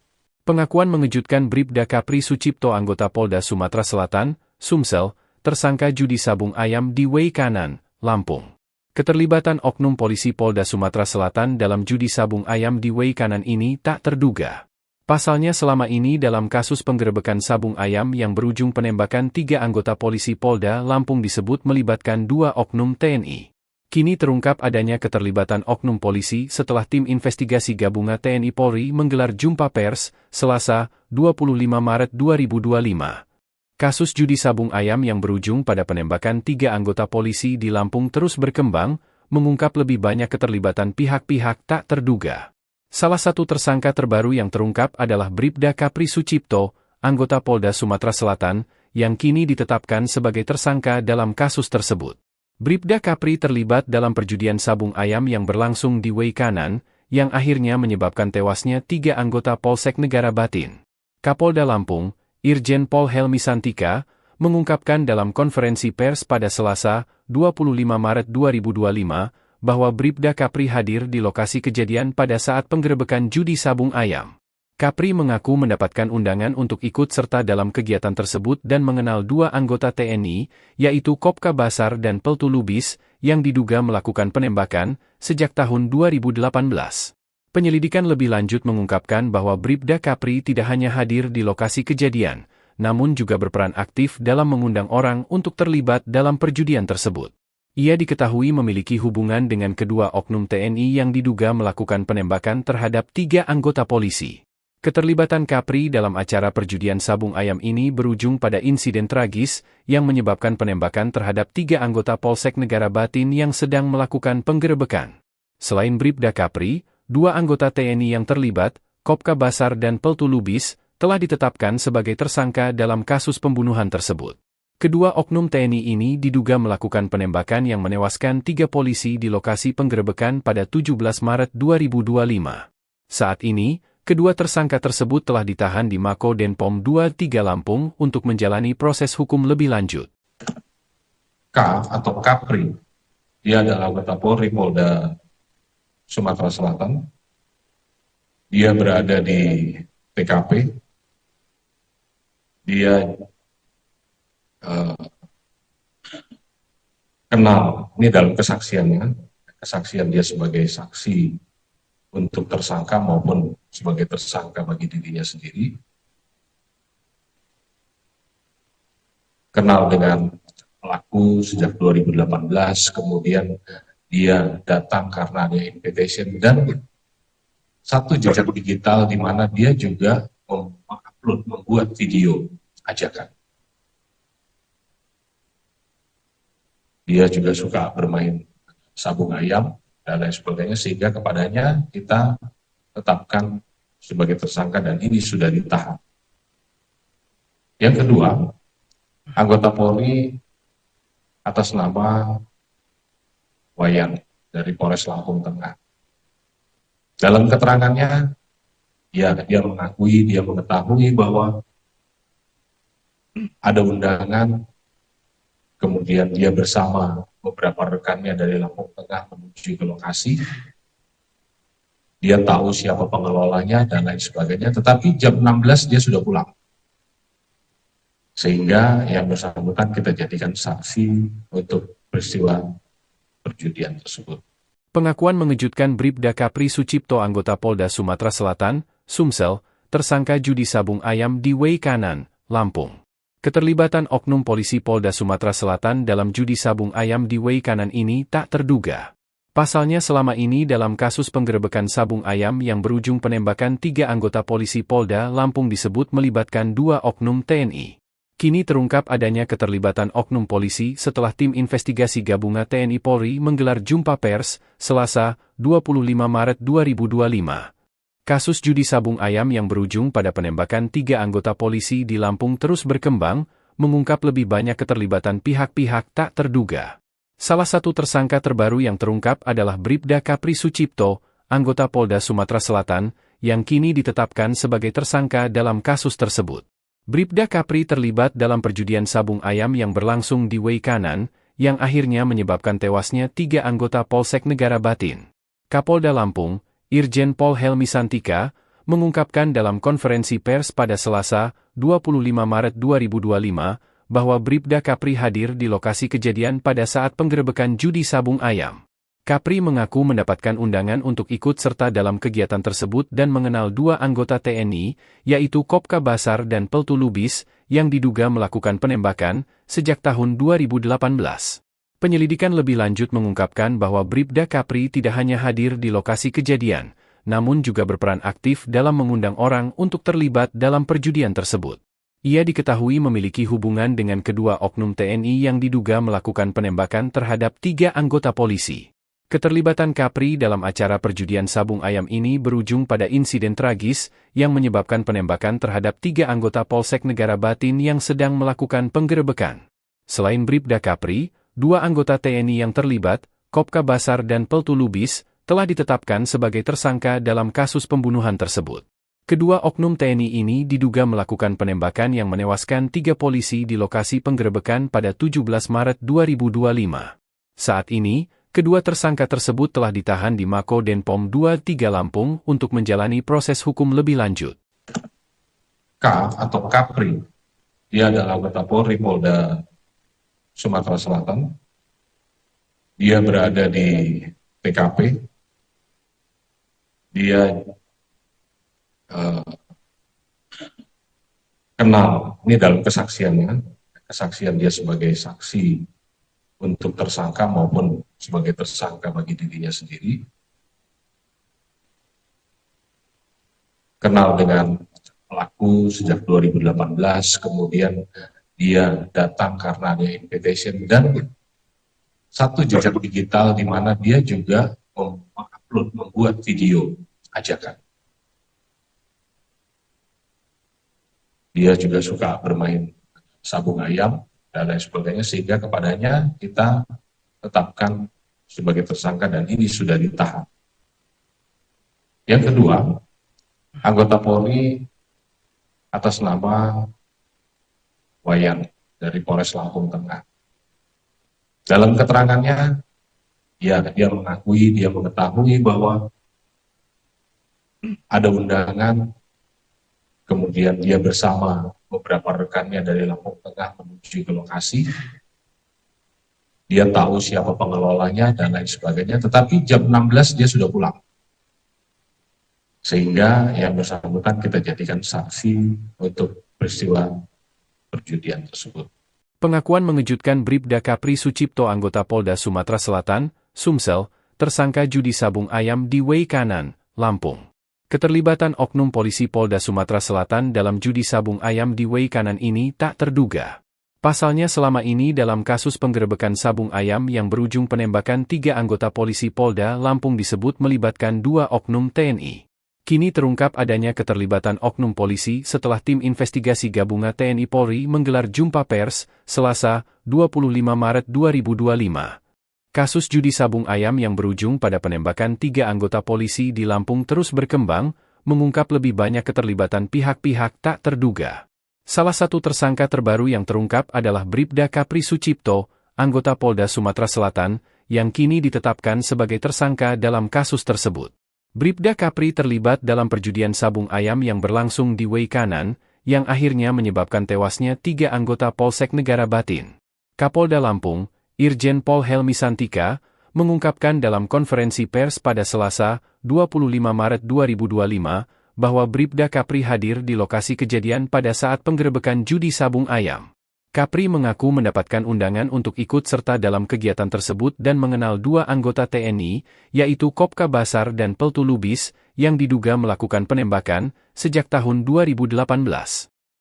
Pengakuan mengejutkan Bribda Kapri Sucipto anggota Polda Sumatera Selatan, Sumsel, tersangka judi sabung ayam di Wei Kanan, Lampung. Keterlibatan oknum polisi Polda Sumatera Selatan dalam judi sabung ayam di Wei Kanan ini tak terduga. Pasalnya selama ini dalam kasus penggerebekan sabung ayam yang berujung penembakan 3 anggota polisi Polda Lampung disebut melibatkan 2 oknum TNI. Kini terungkap adanya keterlibatan oknum polisi setelah tim investigasi gabungan TNI Polri menggelar jumpa pers, Selasa, 25 Maret 2025. Kasus judi sabung ayam yang berujung pada penembakan 3 anggota polisi di Lampung terus berkembang, mengungkap lebih banyak keterlibatan pihak-pihak tak terduga. Salah satu tersangka terbaru yang terungkap adalah Bribda Kapri Sucipto, anggota Polda Sumatera Selatan, yang kini ditetapkan sebagai tersangka dalam kasus tersebut. Bribda Kapri terlibat dalam perjudian sabung ayam yang berlangsung di Wei Kanan, yang akhirnya menyebabkan tewasnya 3 anggota Polsek Negara Batin. Kapolda Lampung, Irjen Pol Helmi Santika, mengungkapkan dalam konferensi pers pada Selasa, 25 Maret 2025, bahwa Bribda Kapri hadir di lokasi kejadian pada saat penggerebekan judi sabung ayam. Kapri mengaku mendapatkan undangan untuk ikut serta dalam kegiatan tersebut dan mengenal 2 anggota TNI, yaitu Kopka Basar dan Peltu Lubis, yang diduga melakukan penembakan sejak tahun 2018. Penyelidikan lebih lanjut mengungkapkan bahwa Bribda Kapri tidak hanya hadir di lokasi kejadian, namun juga berperan aktif dalam mengundang orang untuk terlibat dalam perjudian tersebut. Ia diketahui memiliki hubungan dengan kedua oknum TNI yang diduga melakukan penembakan terhadap 3 anggota polisi. Keterlibatan Kapri dalam acara perjudian sabung ayam ini berujung pada insiden tragis yang menyebabkan penembakan terhadap 3 anggota Polsek Negara Batin yang sedang melakukan penggerebekan. Selain Bribda Kapri, 2 anggota TNI yang terlibat, Kopka Basar dan Peltu Lubis, telah ditetapkan sebagai tersangka dalam kasus pembunuhan tersebut. Kedua oknum TNI ini diduga melakukan penembakan yang menewaskan 3 polisi di lokasi penggerebekan pada 17 Maret 2025. Saat ini, kedua tersangka tersebut telah ditahan di Mako Denpom 23 Lampung untuk menjalani proses hukum lebih lanjut. K atau Kapri, dia adalah anggota Polri Polda Sumatera Selatan. Dia berada di TKP. Dia kenal, ini dalam kesaksiannya, kesaksian dia sebagai saksi untuk tersangka maupun sebagai tersangka bagi dirinya sendiri. Kenal dengan pelaku sejak 2018, kemudian dia datang karena ada invitation dan satu jejak digital di mana dia juga membuat video ajakan. dia juga suka bermain sabung ayam dan lain sebagainya, sehingga kepadanya kita tetapkan sebagai tersangka dan ini sudah ditahan. Yang kedua, anggota Polri atas nama Wayan dari Polres Lampung Tengah. Dalam keterangannya, dia mengetahui bahwa ada undangan, kemudian dia bersama beberapa rekannya dari Lampung Tengah menuju ke lokasi. Dia tahu siapa pengelolanya dan lain sebagainya, tetapi jam 16 dia sudah pulang. Sehingga yang bersangkutan kita jadikan saksi untuk peristiwa perjudian tersebut. Pengakuan mengejutkan Bribda Kapri Sucipto anggota Polda Sumatera Selatan, Sumsel, tersangka judi sabung ayam di Way Kanan, Lampung. Keterlibatan oknum polisi Polda Sumatera Selatan dalam judi sabung ayam di Way Kanan ini tak terduga. Pasalnya selama ini dalam kasus penggerebekan sabung ayam yang berujung penembakan 3 anggota polisi Polda Lampung disebut melibatkan 2 oknum TNI. Kini terungkap adanya keterlibatan oknum polisi setelah tim investigasi gabungan TNI Polri menggelar jumpa pers, Selasa, 25 Maret 2025. Kasus judi sabung ayam yang berujung pada penembakan 3 anggota polisi di Lampung terus berkembang, mengungkap lebih banyak keterlibatan pihak-pihak tak terduga. Salah satu tersangka terbaru yang terungkap adalah Bribda Kapri Sucipto, anggota Polda Sumatera Selatan, yang kini ditetapkan sebagai tersangka dalam kasus tersebut. Bribda Kapri terlibat dalam perjudian sabung ayam yang berlangsung di Way Kanan, yang akhirnya menyebabkan tewasnya 3 anggota Polsek Negara Batin. Kapolda Lampung, Irjen Pol Helmi Santika, mengungkapkan dalam konferensi pers pada Selasa, 25 Maret 2025, bahwa Bribda Kapri hadir di lokasi kejadian pada saat penggerebekan judi sabung ayam. Kapri mengaku mendapatkan undangan untuk ikut serta dalam kegiatan tersebut dan mengenal 2 anggota TNI, yaitu Kopka Basar dan Peltu Lubis, yang diduga melakukan penembakan sejak tahun 2018. Penyelidikan lebih lanjut mengungkapkan bahwa Bribda Kapri tidak hanya hadir di lokasi kejadian, namun juga berperan aktif dalam mengundang orang untuk terlibat dalam perjudian tersebut. Ia diketahui memiliki hubungan dengan kedua oknum TNI yang diduga melakukan penembakan terhadap 3 anggota polisi. Keterlibatan Kapri dalam acara perjudian sabung ayam ini berujung pada insiden tragis yang menyebabkan penembakan terhadap 3 anggota Polsek Negara Batin yang sedang melakukan penggerebekan. Selain Bribda Kapri, 2 anggota TNI yang terlibat, Kopka Basar dan Peltu Lubis, telah ditetapkan sebagai tersangka dalam kasus pembunuhan tersebut. Kedua oknum TNI ini diduga melakukan penembakan yang menewaskan 3 polisi di lokasi penggerebekan pada 17 Maret 2025. Saat ini, kedua tersangka tersebut telah ditahan di Mako Denpom 23 Lampung untuk menjalani proses hukum lebih lanjut. K atau Kapri, dia adalah anggota Polri Polda Sumatera Selatan. Dia berada di TKP. Dia kenal, ini dalam kesaksiannya, kesaksian dia sebagai saksi untuk tersangka maupun sebagai tersangka bagi dirinya sendiri. Kenal dengan pelaku sejak 2018, kemudian dia datang karena ada invitation dan satu jejak digital di mana dia juga membuat video ajakan. Dia juga suka bermain sabung ayam dan lain sebagainya, sehingga kepadanya kita tetapkan sebagai tersangka dan ini sudah ditahan. Yang kedua, anggota Polri atas nama Wayan dari Polres Lampung Tengah. Dalam keterangannya, dia mengetahui bahwa ada undangan, kemudian dia bersama beberapa rekannya dari Lampung Tengah menuju ke lokasi. Dia tahu siapa pengelolanya dan lain sebagainya, tetapi jam 16 dia sudah pulang. Sehingga yang bersangkutan kita jadikan saksi untuk peristiwa perjudian tersebut. Pengakuan mengejutkan Bribda Kapri Sucipto anggota Polda Sumatera Selatan, Sumsel, tersangka judi sabung ayam di Way Kanan, Lampung. Keterlibatan oknum polisi Polda Sumatera Selatan dalam judi sabung ayam di Way Kanan ini tak terduga. Pasalnya selama ini dalam kasus penggerebekan sabung ayam yang berujung penembakan 3 anggota polisi Polda Lampung disebut melibatkan 2 oknum TNI. Kini terungkap adanya keterlibatan oknum polisi setelah tim investigasi gabungan TNI Polri menggelar jumpa pers, Selasa, 25 Maret 2025. Kasus judi sabung ayam yang berujung pada penembakan 3 anggota polisi di Lampung terus berkembang, mengungkap lebih banyak keterlibatan pihak-pihak tak terduga. Salah satu tersangka terbaru yang terungkap adalah Bribda Kapri Sucipto, anggota Polda Sumatera Selatan, yang kini ditetapkan sebagai tersangka dalam kasus tersebut. Bribda Kapri terlibat dalam perjudian sabung ayam yang berlangsung di Wei Kanan, yang akhirnya menyebabkan tewasnya 3 anggota Polsek Negara Batin. Kapolda Lampung, Irjen Pol Helmi Santika, mengungkapkan dalam konferensi pers pada Selasa, 25 Maret 2025, bahwa Bribda Kapri hadir di lokasi kejadian pada saat penggerebekan judi sabung ayam. Kapri mengaku mendapatkan undangan untuk ikut serta dalam kegiatan tersebut dan mengenal 2 anggota TNI, yaitu Kopka Basar dan Peltu Lubis, yang diduga melakukan penembakan sejak tahun 2018.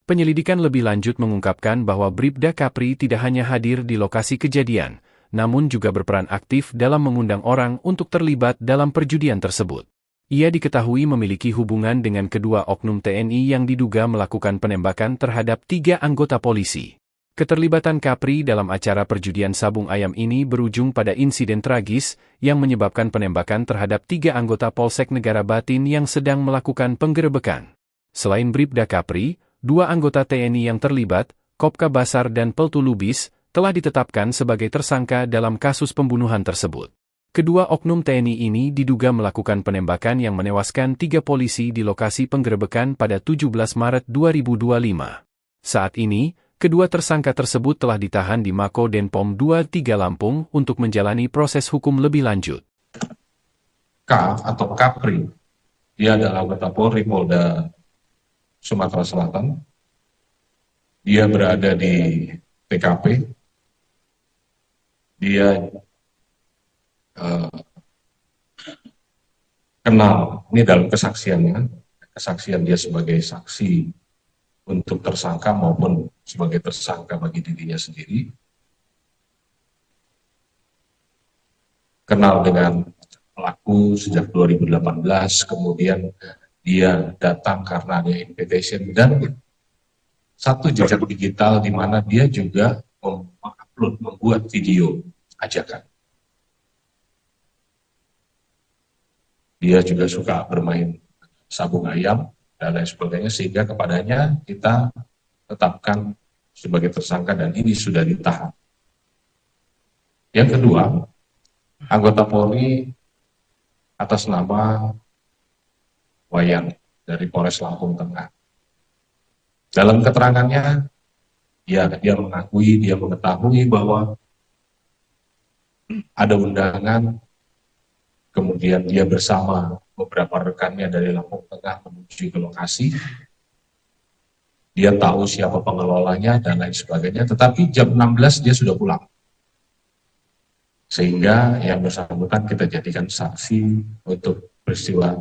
Penyelidikan lebih lanjut mengungkapkan bahwa Bribda Kapri tidak hanya hadir di lokasi kejadian, namun juga berperan aktif dalam mengundang orang untuk terlibat dalam perjudian tersebut. Ia diketahui memiliki hubungan dengan kedua oknum TNI yang diduga melakukan penembakan terhadap 3 anggota polisi. Keterlibatan Kapri dalam acara perjudian sabung ayam ini berujung pada insiden tragis yang menyebabkan penembakan terhadap 3 anggota Polsek Negara Batin yang sedang melakukan penggerebekan. Selain Bribda Kapri, 2 anggota TNI yang terlibat, Kopka Basar dan Peltu Lubis, telah ditetapkan sebagai tersangka dalam kasus pembunuhan tersebut. Kedua oknum TNI ini diduga melakukan penembakan yang menewaskan 3 polisi di lokasi penggerebekan pada 17 Maret 2025. Saat ini, kedua tersangka tersebut telah ditahan di Mako Denpom 23 Lampung untuk menjalani proses hukum lebih lanjut. K atau Kapri, dia adalah anggota Polri Polda Sumatera Selatan. Dia berada di TKP. Dia kenal, ini dalam kesaksiannya, kesaksian dia sebagai saksi untuk tersangka maupun sebagai tersangka bagi dirinya sendiri, kenal dengan pelaku sejak 2018, kemudian dia datang karena ada invitation dan satu jejak digital di mana dia juga mengupload, membuat video ajakan. Dia juga suka bermain sabung ayam dan lain sebagainya, sehingga kepadanya kita tetapkan sebagai tersangka dan ini sudah ditahan. Yang kedua, anggota Polri atas nama Wayan dari Polres Lampung Tengah. Dalam keterangannya, dia mengakui, dia mengetahui bahwa ada undangan. Kemudian dia bersama beberapa rekannya dari Lampung Tengah menuju ke lokasi. Dia tahu siapa pengelolanya dan lain sebagainya, tetapi jam 16 dia sudah pulang. Sehingga yang bersangkutan kita jadikan saksi untuk peristiwa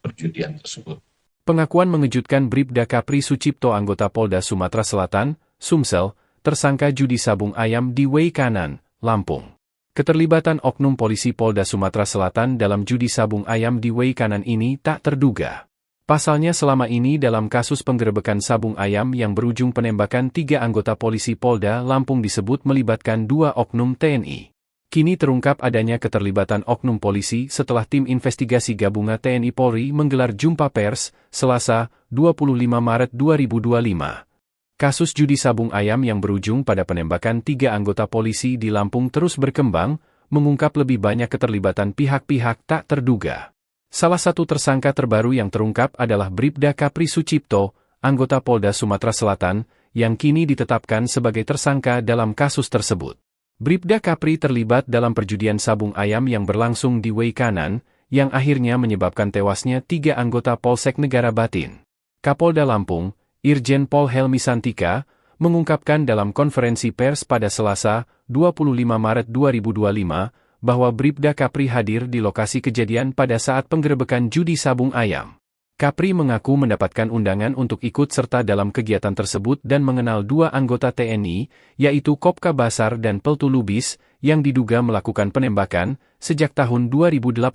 perjudian tersebut. Pengakuan mengejutkan Bribda Kapri Sucipto, anggota Polda Sumatera Selatan, Sumsel, tersangka judi sabung ayam di Wei Kanan, Lampung. Keterlibatan oknum polisi Polda Sumatera Selatan dalam judi sabung ayam di Wei Kanan ini tak terduga. Pasalnya selama ini dalam kasus penggerebekan sabung ayam yang berujung penembakan 3 anggota polisi Polda Lampung disebut melibatkan 2 oknum TNI. Kini terungkap adanya keterlibatan oknum polisi setelah tim investigasi gabungan TNI Polri menggelar jumpa pers, Selasa, 25 Maret 2025. Kasus judi sabung ayam yang berujung pada penembakan 3 anggota polisi di Lampung terus berkembang, mengungkap lebih banyak keterlibatan pihak-pihak tak terduga. Salah satu tersangka terbaru yang terungkap adalah Bribda Kapri Sucipto, anggota Polda Sumatera Selatan, yang kini ditetapkan sebagai tersangka dalam kasus tersebut. Bribda Kapri terlibat dalam perjudian sabung ayam yang berlangsung di Wei Kanan, yang akhirnya menyebabkan tewasnya 3 anggota Polsek Negara Batin. Kapolda Lampung, Irjen Pol Helmi Santika, mengungkapkan dalam konferensi pers pada Selasa, 25 Maret 2025, bahwa Bribda Kapri hadir di lokasi kejadian pada saat penggerebekan judi sabung ayam. Kapri mengaku mendapatkan undangan untuk ikut serta dalam kegiatan tersebut dan mengenal dua anggota TNI, yaitu Kopka Basar dan Peltu Lubis, yang diduga melakukan penembakan sejak tahun 2018.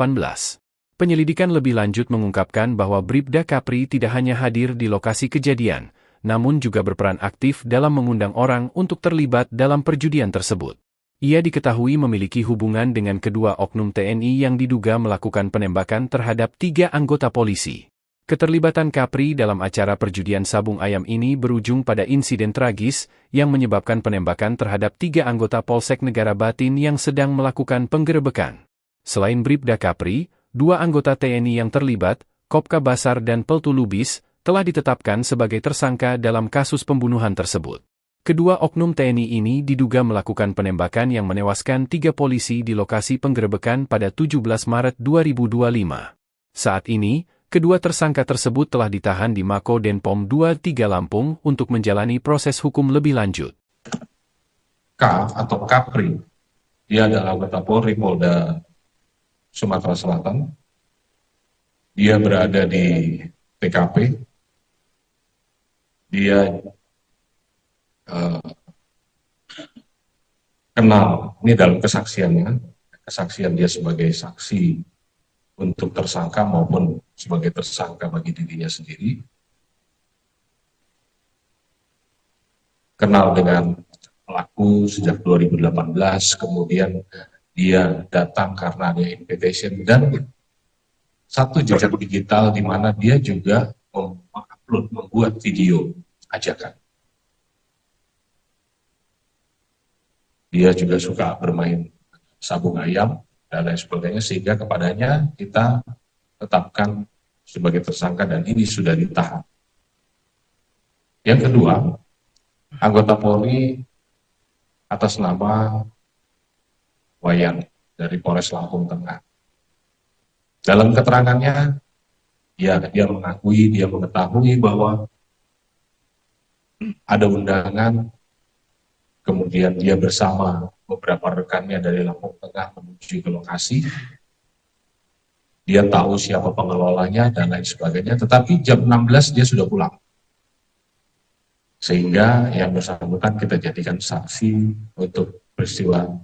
Penyelidikan lebih lanjut mengungkapkan bahwa Bribda Kapri tidak hanya hadir di lokasi kejadian, namun juga berperan aktif dalam mengundang orang untuk terlibat dalam perjudian tersebut. Ia diketahui memiliki hubungan dengan kedua oknum TNI yang diduga melakukan penembakan terhadap 3 anggota polisi. Keterlibatan Kapri dalam acara perjudian sabung ayam ini berujung pada insiden tragis yang menyebabkan penembakan terhadap 3 anggota Polsek Negara Batin yang sedang melakukan penggerebekan. Selain Bribda Kapri, 2 anggota TNI yang terlibat, Kopka Basar dan Peltu Lubis, telah ditetapkan sebagai tersangka dalam kasus pembunuhan tersebut. Kedua oknum TNI ini diduga melakukan penembakan yang menewaskan 3 polisi di lokasi penggerebekan pada 17 Maret 2025. Saat ini, kedua tersangka tersebut telah ditahan di Mako Denpom 23 Lampung untuk menjalani proses hukum lebih lanjut. K atau Kapri, dia adalah anggota Polri Polda Sumatera Selatan. Dia berada di TKP. Dia kenal, ini dalam kesaksiannya, kesaksian dia sebagai saksi untuk tersangka maupun sebagai tersangka bagi dirinya sendiri. Kenal dengan pelaku sejak 2018, kemudian dia datang karena ada invitation dan satu jejak digital di mana dia juga mengupload, membuat video ajakan. Dia juga suka bermain sabung ayam dan lain sebagainya, sehingga kepadanya kita tetapkan sebagai tersangka dan ini sudah ditahan. Yang kedua, anggota Polri atas nama Wayan dari Polres Lampung Tengah. Dalam keterangannya, dia mengetahui bahwa ada undangan, kemudian dia bersama beberapa rekannya dari Lampung Tengah menuju ke lokasi. Dia tahu siapa pengelolanya dan lain sebagainya, tetapi jam 16 dia sudah pulang. Sehingga yang bersangkutan kita jadikan saksi untuk peristiwa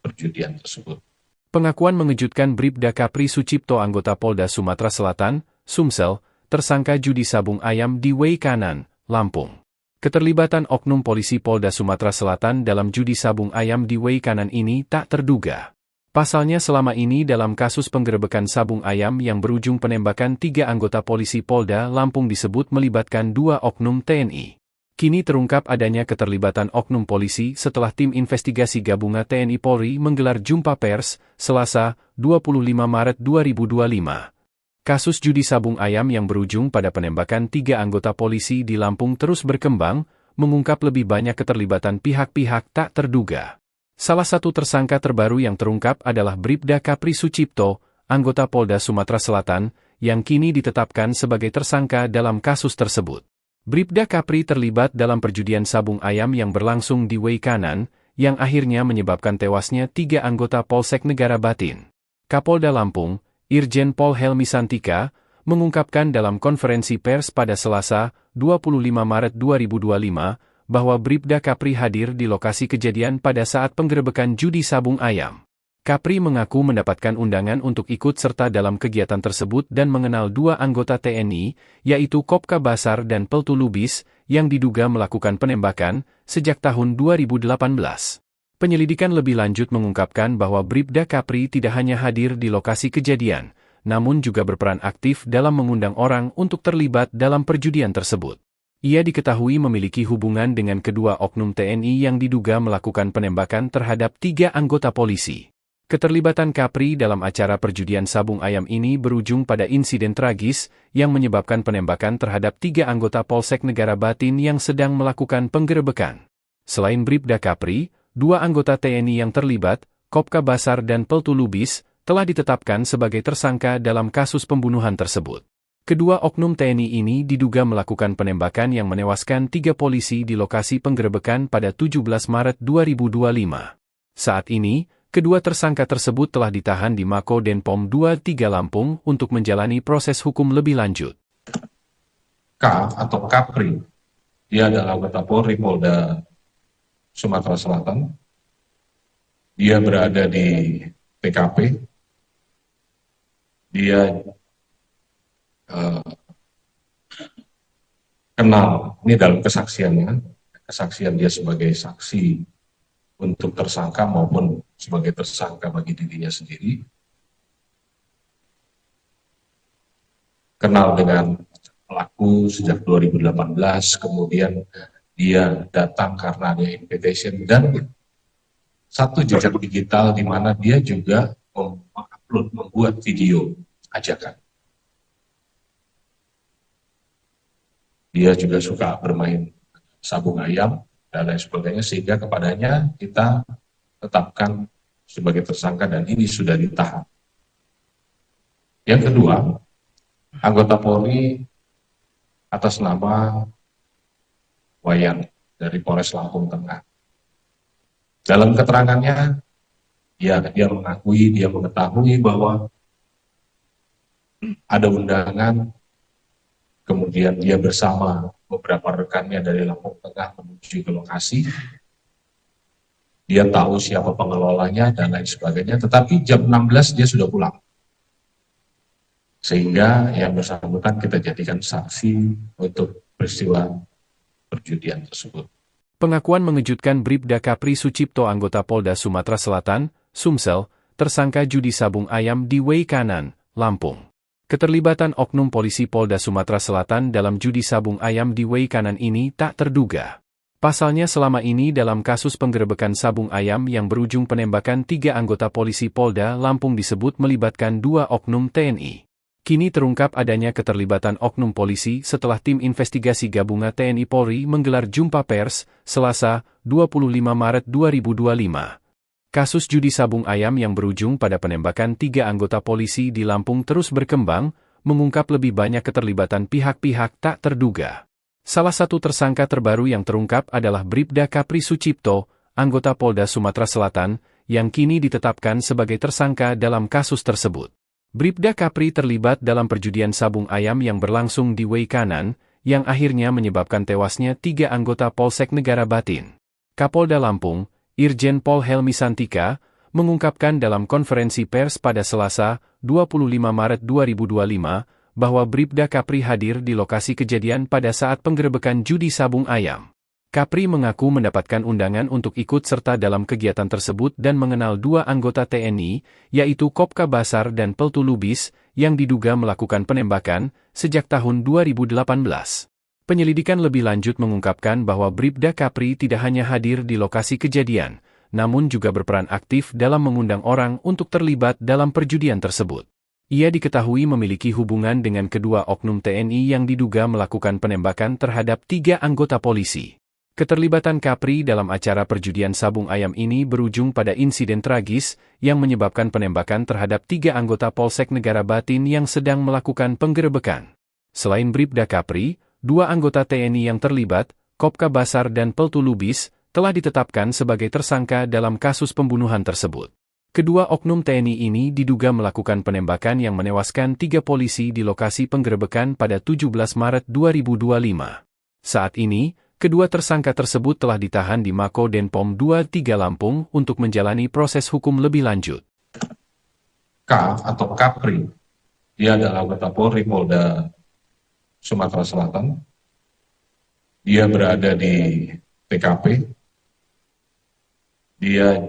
perjudian tersebut. Pengakuan mengejutkan Bribda Kapri Sucipto anggota Polda Sumatera Selatan, Sumsel, tersangka judi sabung ayam di Wei Kanan, Lampung. Keterlibatan oknum polisi Polda Sumatera Selatan dalam judi sabung ayam di Wei Kanan ini tak terduga. Pasalnya selama ini dalam kasus penggerebekan sabung ayam yang berujung penembakan 3 anggota polisi Polda Lampung disebut melibatkan 2 oknum TNI. Kini terungkap adanya keterlibatan oknum polisi setelah tim investigasi gabungan TNI Polri menggelar jumpa pers, Selasa, 25 Maret 2025. Kasus judi sabung ayam yang berujung pada penembakan 3 anggota polisi di Lampung terus berkembang, mengungkap lebih banyak keterlibatan pihak-pihak tak terduga. Salah satu tersangka terbaru yang terungkap adalah Bribda Kapri Sucipto, anggota Polda Sumatera Selatan, yang kini ditetapkan sebagai tersangka dalam kasus tersebut. Bribda Kapri terlibat dalam perjudian sabung ayam yang berlangsung di Wei Kanan, yang akhirnya menyebabkan tewasnya 3 anggota Polsek Negara Batin. Kapolda Lampung, Irjen Pol Helmi Santika, mengungkapkan dalam konferensi pers pada Selasa, 25 Maret 2025, bahwa Bribda Kapri hadir di lokasi kejadian pada saat penggerebekan judi sabung ayam. Kapri mengaku mendapatkan undangan untuk ikut serta dalam kegiatan tersebut dan mengenal 2 anggota TNI, yaitu Kopka Basar dan Peltu Lubis, yang diduga melakukan penembakan sejak tahun 2018. Penyelidikan lebih lanjut mengungkapkan bahwa Bribda Kapri tidak hanya hadir di lokasi kejadian, namun juga berperan aktif dalam mengundang orang untuk terlibat dalam perjudian tersebut. Ia diketahui memiliki hubungan dengan kedua oknum TNI yang diduga melakukan penembakan terhadap 3 anggota polisi. Keterlibatan Kapri dalam acara perjudian sabung ayam ini berujung pada insiden tragis yang menyebabkan penembakan terhadap 3 anggota Polsek Negara Batin yang sedang melakukan penggerebekan. Selain Bribda Kapri, 2 anggota TNI yang terlibat, Kopka Basar dan Peltu Lubis, telah ditetapkan sebagai tersangka dalam kasus pembunuhan tersebut. Kedua oknum TNI ini diduga melakukan penembakan yang menewaskan 3 polisi di lokasi penggerebekan pada 17 Maret 2025. Saat ini, kedua tersangka tersebut telah ditahan di Mako Denpom 23 Lampung untuk menjalani proses hukum lebih lanjut. K atau Kapri. Dia adalah anggota Polri Polda Sumatera Selatan. Dia berada di TKP. Dia kenal, ini dalam kesaksiannya, kesaksian dia sebagai saksi untuk tersangka maupun sebagai tersangka bagi dirinya sendiri. Kenal dengan pelaku sejak 2018, kemudian dia datang karena ada invitation dan satu jejak digital di mana dia juga mengupload, membuat video ajakan. Dia juga suka bermain sabung ayam dan lain sebagainya, sehingga kepadanya kita tetapkan sebagai tersangka dan ini sudah ditahan. Yang kedua, anggota Polri atas nama Wayan dari Polres Lampung Tengah. Dalam keterangannya, dia mengakui, dia mengetahui bahwa ada undangan, kemudian dia bersama beberapa rekannya dari Lampung Tengah menuju ke lokasi. Dia tahu siapa pengelolanya dan lain sebagainya, tetapi jam 16 dia sudah pulang. Sehingga yang bersangkutan kita jadikan saksi untuk peristiwa perjudian tersebut. Pengakuan mengejutkan Bribda Kapri Sucipto anggota Polda Sumatera Selatan, Sumsel, tersangka judi sabung ayam di Way Kanan, Lampung. Keterlibatan oknum polisi Polda Sumatera Selatan dalam judi sabung ayam di Way Kanan ini tak terduga. Pasalnya selama ini dalam kasus penggerebekan sabung ayam yang berujung penembakan 3 anggota polisi Polda Lampung disebut melibatkan 2 oknum TNI. Kini terungkap adanya keterlibatan oknum polisi setelah tim investigasi gabungan TNI Polri menggelar jumpa pers, Selasa, 25 Maret 2025. Kasus judi sabung ayam yang berujung pada penembakan 3 anggota polisi di Lampung terus berkembang, mengungkap lebih banyak keterlibatan pihak-pihak tak terduga. Salah satu tersangka terbaru yang terungkap adalah Bribda Kapri Sucipto, anggota Polda Sumatera Selatan, yang kini ditetapkan sebagai tersangka dalam kasus tersebut. Bribda Kapri terlibat dalam perjudian sabung ayam yang berlangsung di Way Kanan, yang akhirnya menyebabkan tewasnya 3 anggota Polsek Negara Batin. Kapolda Lampung, Irjen Pol Helmi Santika, mengungkapkan dalam konferensi pers pada Selasa, 25 Maret 2025, bahwa Bribda Kapri hadir di lokasi kejadian pada saat penggerebekan judi sabung ayam. Kapri mengaku mendapatkan undangan untuk ikut serta dalam kegiatan tersebut dan mengenal 2 anggota TNI, yaitu Kopka Basar dan Peltu Lubis, yang diduga melakukan penembakan sejak tahun 2018. Penyelidikan lebih lanjut mengungkapkan bahwa Bribda Kapri tidak hanya hadir di lokasi kejadian, namun juga berperan aktif dalam mengundang orang untuk terlibat dalam perjudian tersebut. Ia diketahui memiliki hubungan dengan kedua oknum TNI yang diduga melakukan penembakan terhadap 3 anggota polisi. Keterlibatan Kapri dalam acara perjudian sabung ayam ini berujung pada insiden tragis yang menyebabkan penembakan terhadap 3 anggota Polsek Negara Batin yang sedang melakukan penggerebekan. Selain Bribda Kapri, 2 anggota TNI yang terlibat, Kopka Basar dan Peltu Lubis, telah ditetapkan sebagai tersangka dalam kasus pembunuhan tersebut. Kedua oknum TNI ini diduga melakukan penembakan yang menewaskan 3 polisi di lokasi penggerebekan pada 17 Maret 2025. Saat ini, kedua tersangka tersebut telah ditahan di Mako Denpom 23 Lampung untuk menjalani proses hukum lebih lanjut. K atau Kapri, dia adalah anggota Polri Polda Sumatera Selatan. Dia berada di TKP. Dia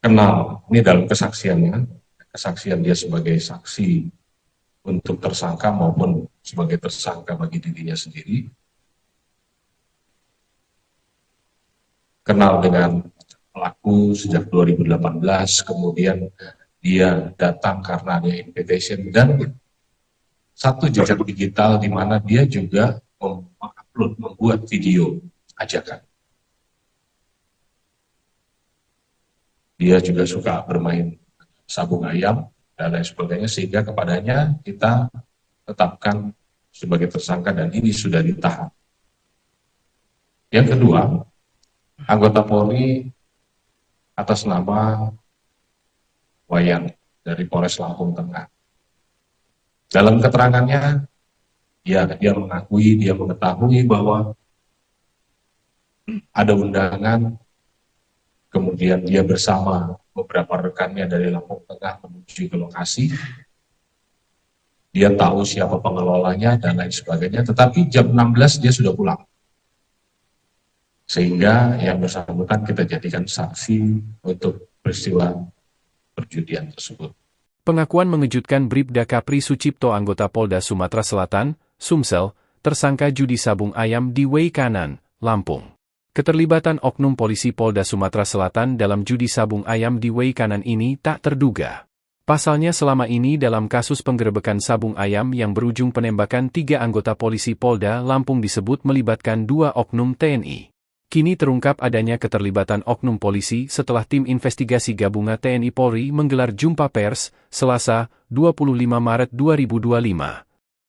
kenal, ini dalam kesaksiannya, kesaksian dia sebagai saksi untuk tersangka maupun sebagai tersangka bagi dirinya sendiri. Kenal dengan pelaku sejak 2018, kemudian dia datang karena ada invitation dan satu jejak digital di mana dia juga mengupload, membuat video ajakan. Dia juga suka bermain sabung ayam dan lain sebagainya, sehingga kepadanya kita tetapkan sebagai tersangka dan ini sudah ditahan. Yang kedua, anggota Polri atas nama Wayan dari Polres Lampung Tengah. Dalam keterangannya, ya dia mengakui, dia mengetahui bahwa ada undangan, kemudian dia bersama beberapa rekannya dari Lampung Tengah menuju ke lokasi. Dia tahu siapa pengelolanya dan lain sebagainya, tetapi jam 16 dia sudah pulang. Sehingga yang bersangkutan kita jadikan saksi untuk peristiwa perjudian tersebut. Pengakuan mengejutkan Bribda Kapri Sucipto anggota Polda Sumatera Selatan, Sumsel, tersangka judi sabung ayam di Wei Kanan, Lampung. Keterlibatan oknum polisi Polda Sumatera Selatan dalam judi sabung ayam di Wei Kanan ini tak terduga. Pasalnya selama ini dalam kasus penggerebekan sabung ayam yang berujung penembakan 3 anggota polisi Polda Lampung disebut melibatkan 2 oknum TNI. Kini terungkap adanya keterlibatan oknum polisi setelah tim investigasi gabungan TNI Polri menggelar jumpa pers, Selasa, 25 Maret 2025.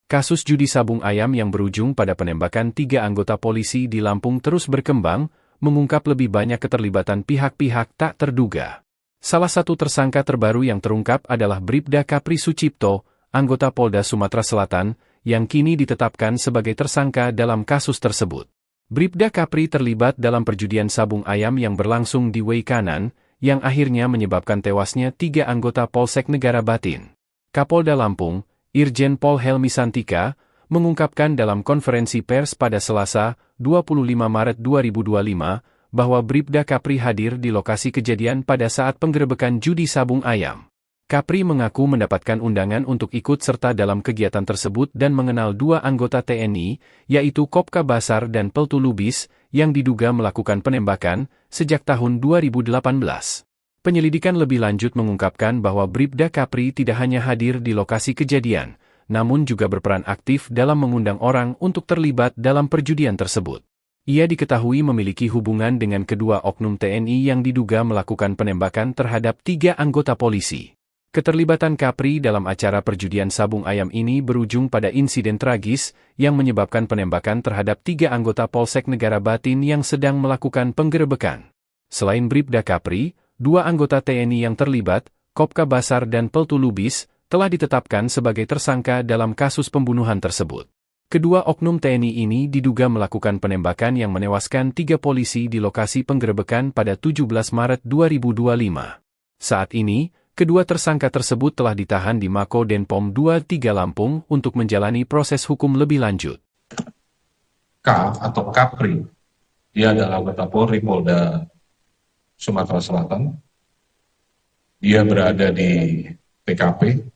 Kasus judi sabung ayam yang berujung pada penembakan 3 anggota polisi di Lampung terus berkembang, mengungkap lebih banyak keterlibatan pihak-pihak tak terduga. Salah satu tersangka terbaru yang terungkap adalah Bribda Kapri Sucipto, anggota Polda Sumatera Selatan, yang kini ditetapkan sebagai tersangka dalam kasus tersebut. Bribda Kapri terlibat dalam perjudian sabung ayam yang berlangsung di Wei Kanan, yang akhirnya menyebabkan tewasnya 3 anggota Polsek Negara Batin. Kapolda Lampung, Irjen Pol Helmi Santika, mengungkapkan dalam konferensi pers pada Selasa, 25 Maret 2025, bahwa Bribda Kapri hadir di lokasi kejadian pada saat penggerebekan judi sabung ayam. Kapri mengaku mendapatkan undangan untuk ikut serta dalam kegiatan tersebut dan mengenal 2 anggota TNI, yaitu Kopka Basar dan Peltu Lubis, yang diduga melakukan penembakan sejak tahun 2018. Penyelidikan lebih lanjut mengungkapkan bahwa Bribda Kapri tidak hanya hadir di lokasi kejadian, namun juga berperan aktif dalam mengundang orang untuk terlibat dalam perjudian tersebut. Ia diketahui memiliki hubungan dengan kedua oknum TNI yang diduga melakukan penembakan terhadap 3 anggota polisi. Keterlibatan Kapri dalam acara perjudian sabung ayam ini berujung pada insiden tragis yang menyebabkan penembakan terhadap 3 anggota Polsek Negara Batin yang sedang melakukan penggerebekan. Selain Bribda Kapri, 2 anggota TNI yang terlibat, Kopka Basar dan Peltu Lubis, telah ditetapkan sebagai tersangka dalam kasus pembunuhan tersebut. Kedua oknum TNI ini diduga melakukan penembakan yang menewaskan 3 polisi di lokasi penggerebekan pada 17 Maret 2025. Saat ini, kedua tersangka tersebut telah ditahan di Mako Denpom 23 Lampung untuk menjalani proses hukum lebih lanjut. K atau Kapri, dia adalah anggota Polri Polda Sumatera Selatan. Dia berada di TKP.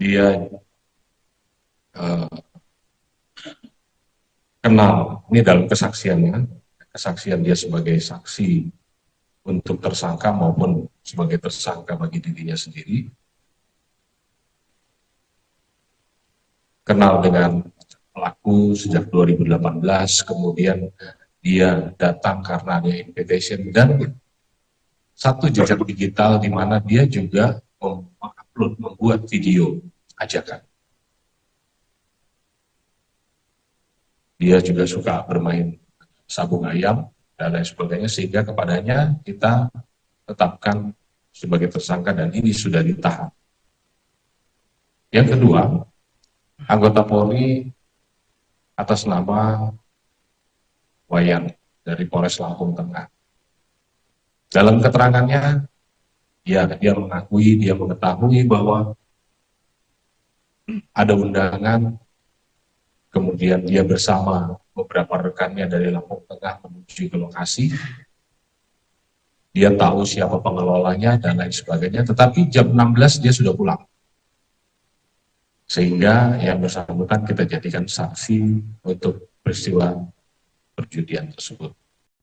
Dia kenal, ini dalam kesaksiannya, kesaksian dia sebagai saksi untuk tersangka maupun sebagai tersangka bagi dirinya sendiri. Kenal dengan pelaku sejak 2018, kemudian dia datang karena ada invitation dan satu jejak digital di mana dia juga mengupload, membuat video ajakan. Dia juga suka bermain sabung ayam dan lain sebagainya, sehingga kepadanya kita tetapkan sebagai tersangka dan ini sudah ditahan. Yang kedua, anggota Polri atas nama Wayan dari Polres Lampung Tengah. Dalam keterangannya, ya dia mengakui, dia mengetahui bahwa ada undangan, kemudian dia bersama beberapa rekannya dari Lampung Tengah menuju ke lokasi. Dia tahu siapa pengelolanya dan lain sebagainya, tetapi jam 16 dia sudah pulang. Sehingga yang bersangkutan kita jadikan saksi untuk peristiwa perjudian tersebut.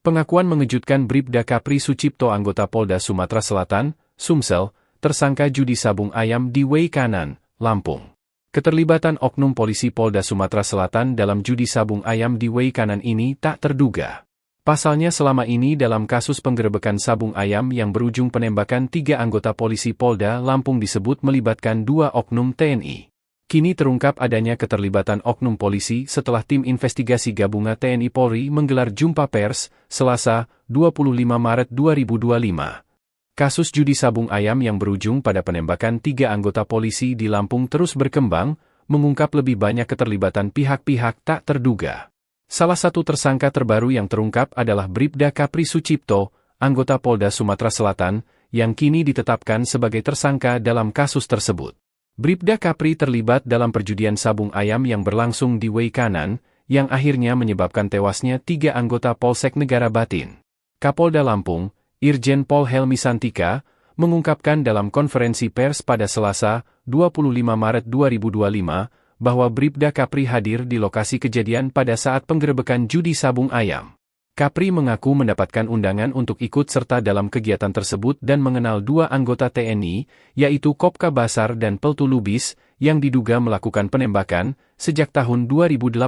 Pengakuan mengejutkan Bribda Kapri Sucipto anggota Polda Sumatera Selatan, Sumsel, tersangka judi sabung ayam di Wei Kanan, Lampung. Keterlibatan oknum polisi Polda Sumatera Selatan dalam judi sabung ayam di Wei Kanan ini tak terduga. Pasalnya selama ini dalam kasus penggerebekan sabung ayam yang berujung penembakan 3 anggota polisi Polda Lampung disebut melibatkan 2 oknum TNI. Kini terungkap adanya keterlibatan oknum polisi setelah tim investigasi gabungan TNI Polri menggelar jumpa pers, Selasa, 25 Maret 2025. Kasus judi sabung ayam yang berujung pada penembakan 3 anggota polisi di Lampung terus berkembang, mengungkap lebih banyak keterlibatan pihak-pihak tak terduga. Salah satu tersangka terbaru yang terungkap adalah Bribda Kapri Sucipto, anggota Polda Sumatera Selatan, yang kini ditetapkan sebagai tersangka dalam kasus tersebut. Bribda Kapri terlibat dalam perjudian sabung ayam yang berlangsung di Wei Kanan, yang akhirnya menyebabkan tewasnya 3 anggota Polsek Negara Batin. Kapolda Lampung, Irjen Pol Helmi Santika, mengungkapkan dalam konferensi pers pada Selasa, 25 Maret 2025, bahwa Bribda Kapri hadir di lokasi kejadian pada saat penggerebekan judi sabung ayam. Kapri mengaku mendapatkan undangan untuk ikut serta dalam kegiatan tersebut dan mengenal 2 anggota TNI, yaitu Kopka Basar dan Peltu Lubis, yang diduga melakukan penembakan sejak tahun 2018.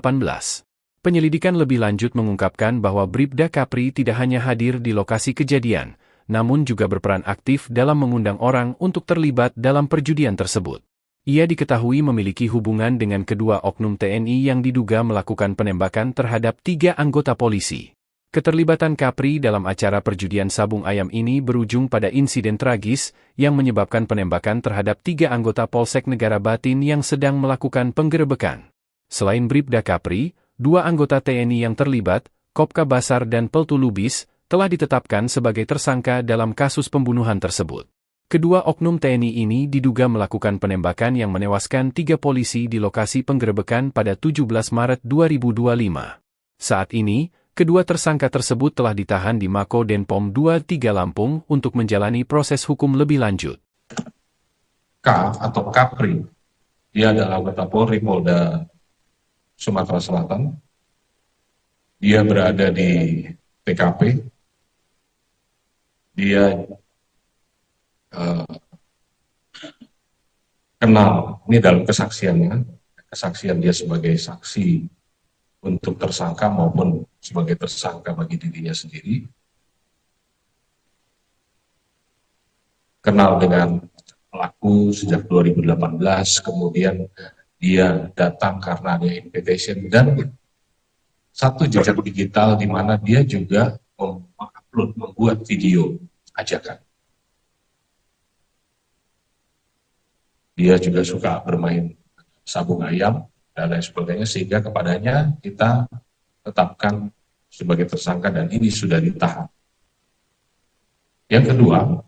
Penyelidikan lebih lanjut mengungkapkan bahwa Bribda Kapri tidak hanya hadir di lokasi kejadian, namun juga berperan aktif dalam mengundang orang untuk terlibat dalam perjudian tersebut. Ia diketahui memiliki hubungan dengan kedua oknum TNI yang diduga melakukan penembakan terhadap 3 anggota polisi. Keterlibatan Kapri dalam acara perjudian sabung ayam ini berujung pada insiden tragis yang menyebabkan penembakan terhadap 3 anggota Polsek Negara Batin yang sedang melakukan penggerebekan. Selain Bribda Kapri, 2 anggota TNI yang terlibat, Kopka Basar dan Peltu Lubis, telah ditetapkan sebagai tersangka dalam kasus pembunuhan tersebut. Kedua oknum TNI ini diduga melakukan penembakan yang menewaskan 3 polisi di lokasi penggerebekan pada 17 Maret 2025. Saat ini, kedua tersangka tersebut telah ditahan di Mako Denpom 23 Lampung untuk menjalani proses hukum lebih lanjut. K atau Kapri, dia adalah anggota Polri Polda Sumatera Selatan. Dia berada di TKP. Dia kenal, ini dalam kesaksiannya, kesaksian dia sebagai saksi untuk tersangka maupun sebagai tersangka bagi dirinya sendiri. Kenal dengan pelaku sejak 2018, kemudian dia datang karena ada invitation dan satu jejak digital di mana dia juga mengupload, membuat video ajakan. Dia juga suka bermain sabung ayam dan lain sebagainya, sehingga kepadanya kita tetapkan sebagai tersangka dan ini sudah ditahan. Yang kedua,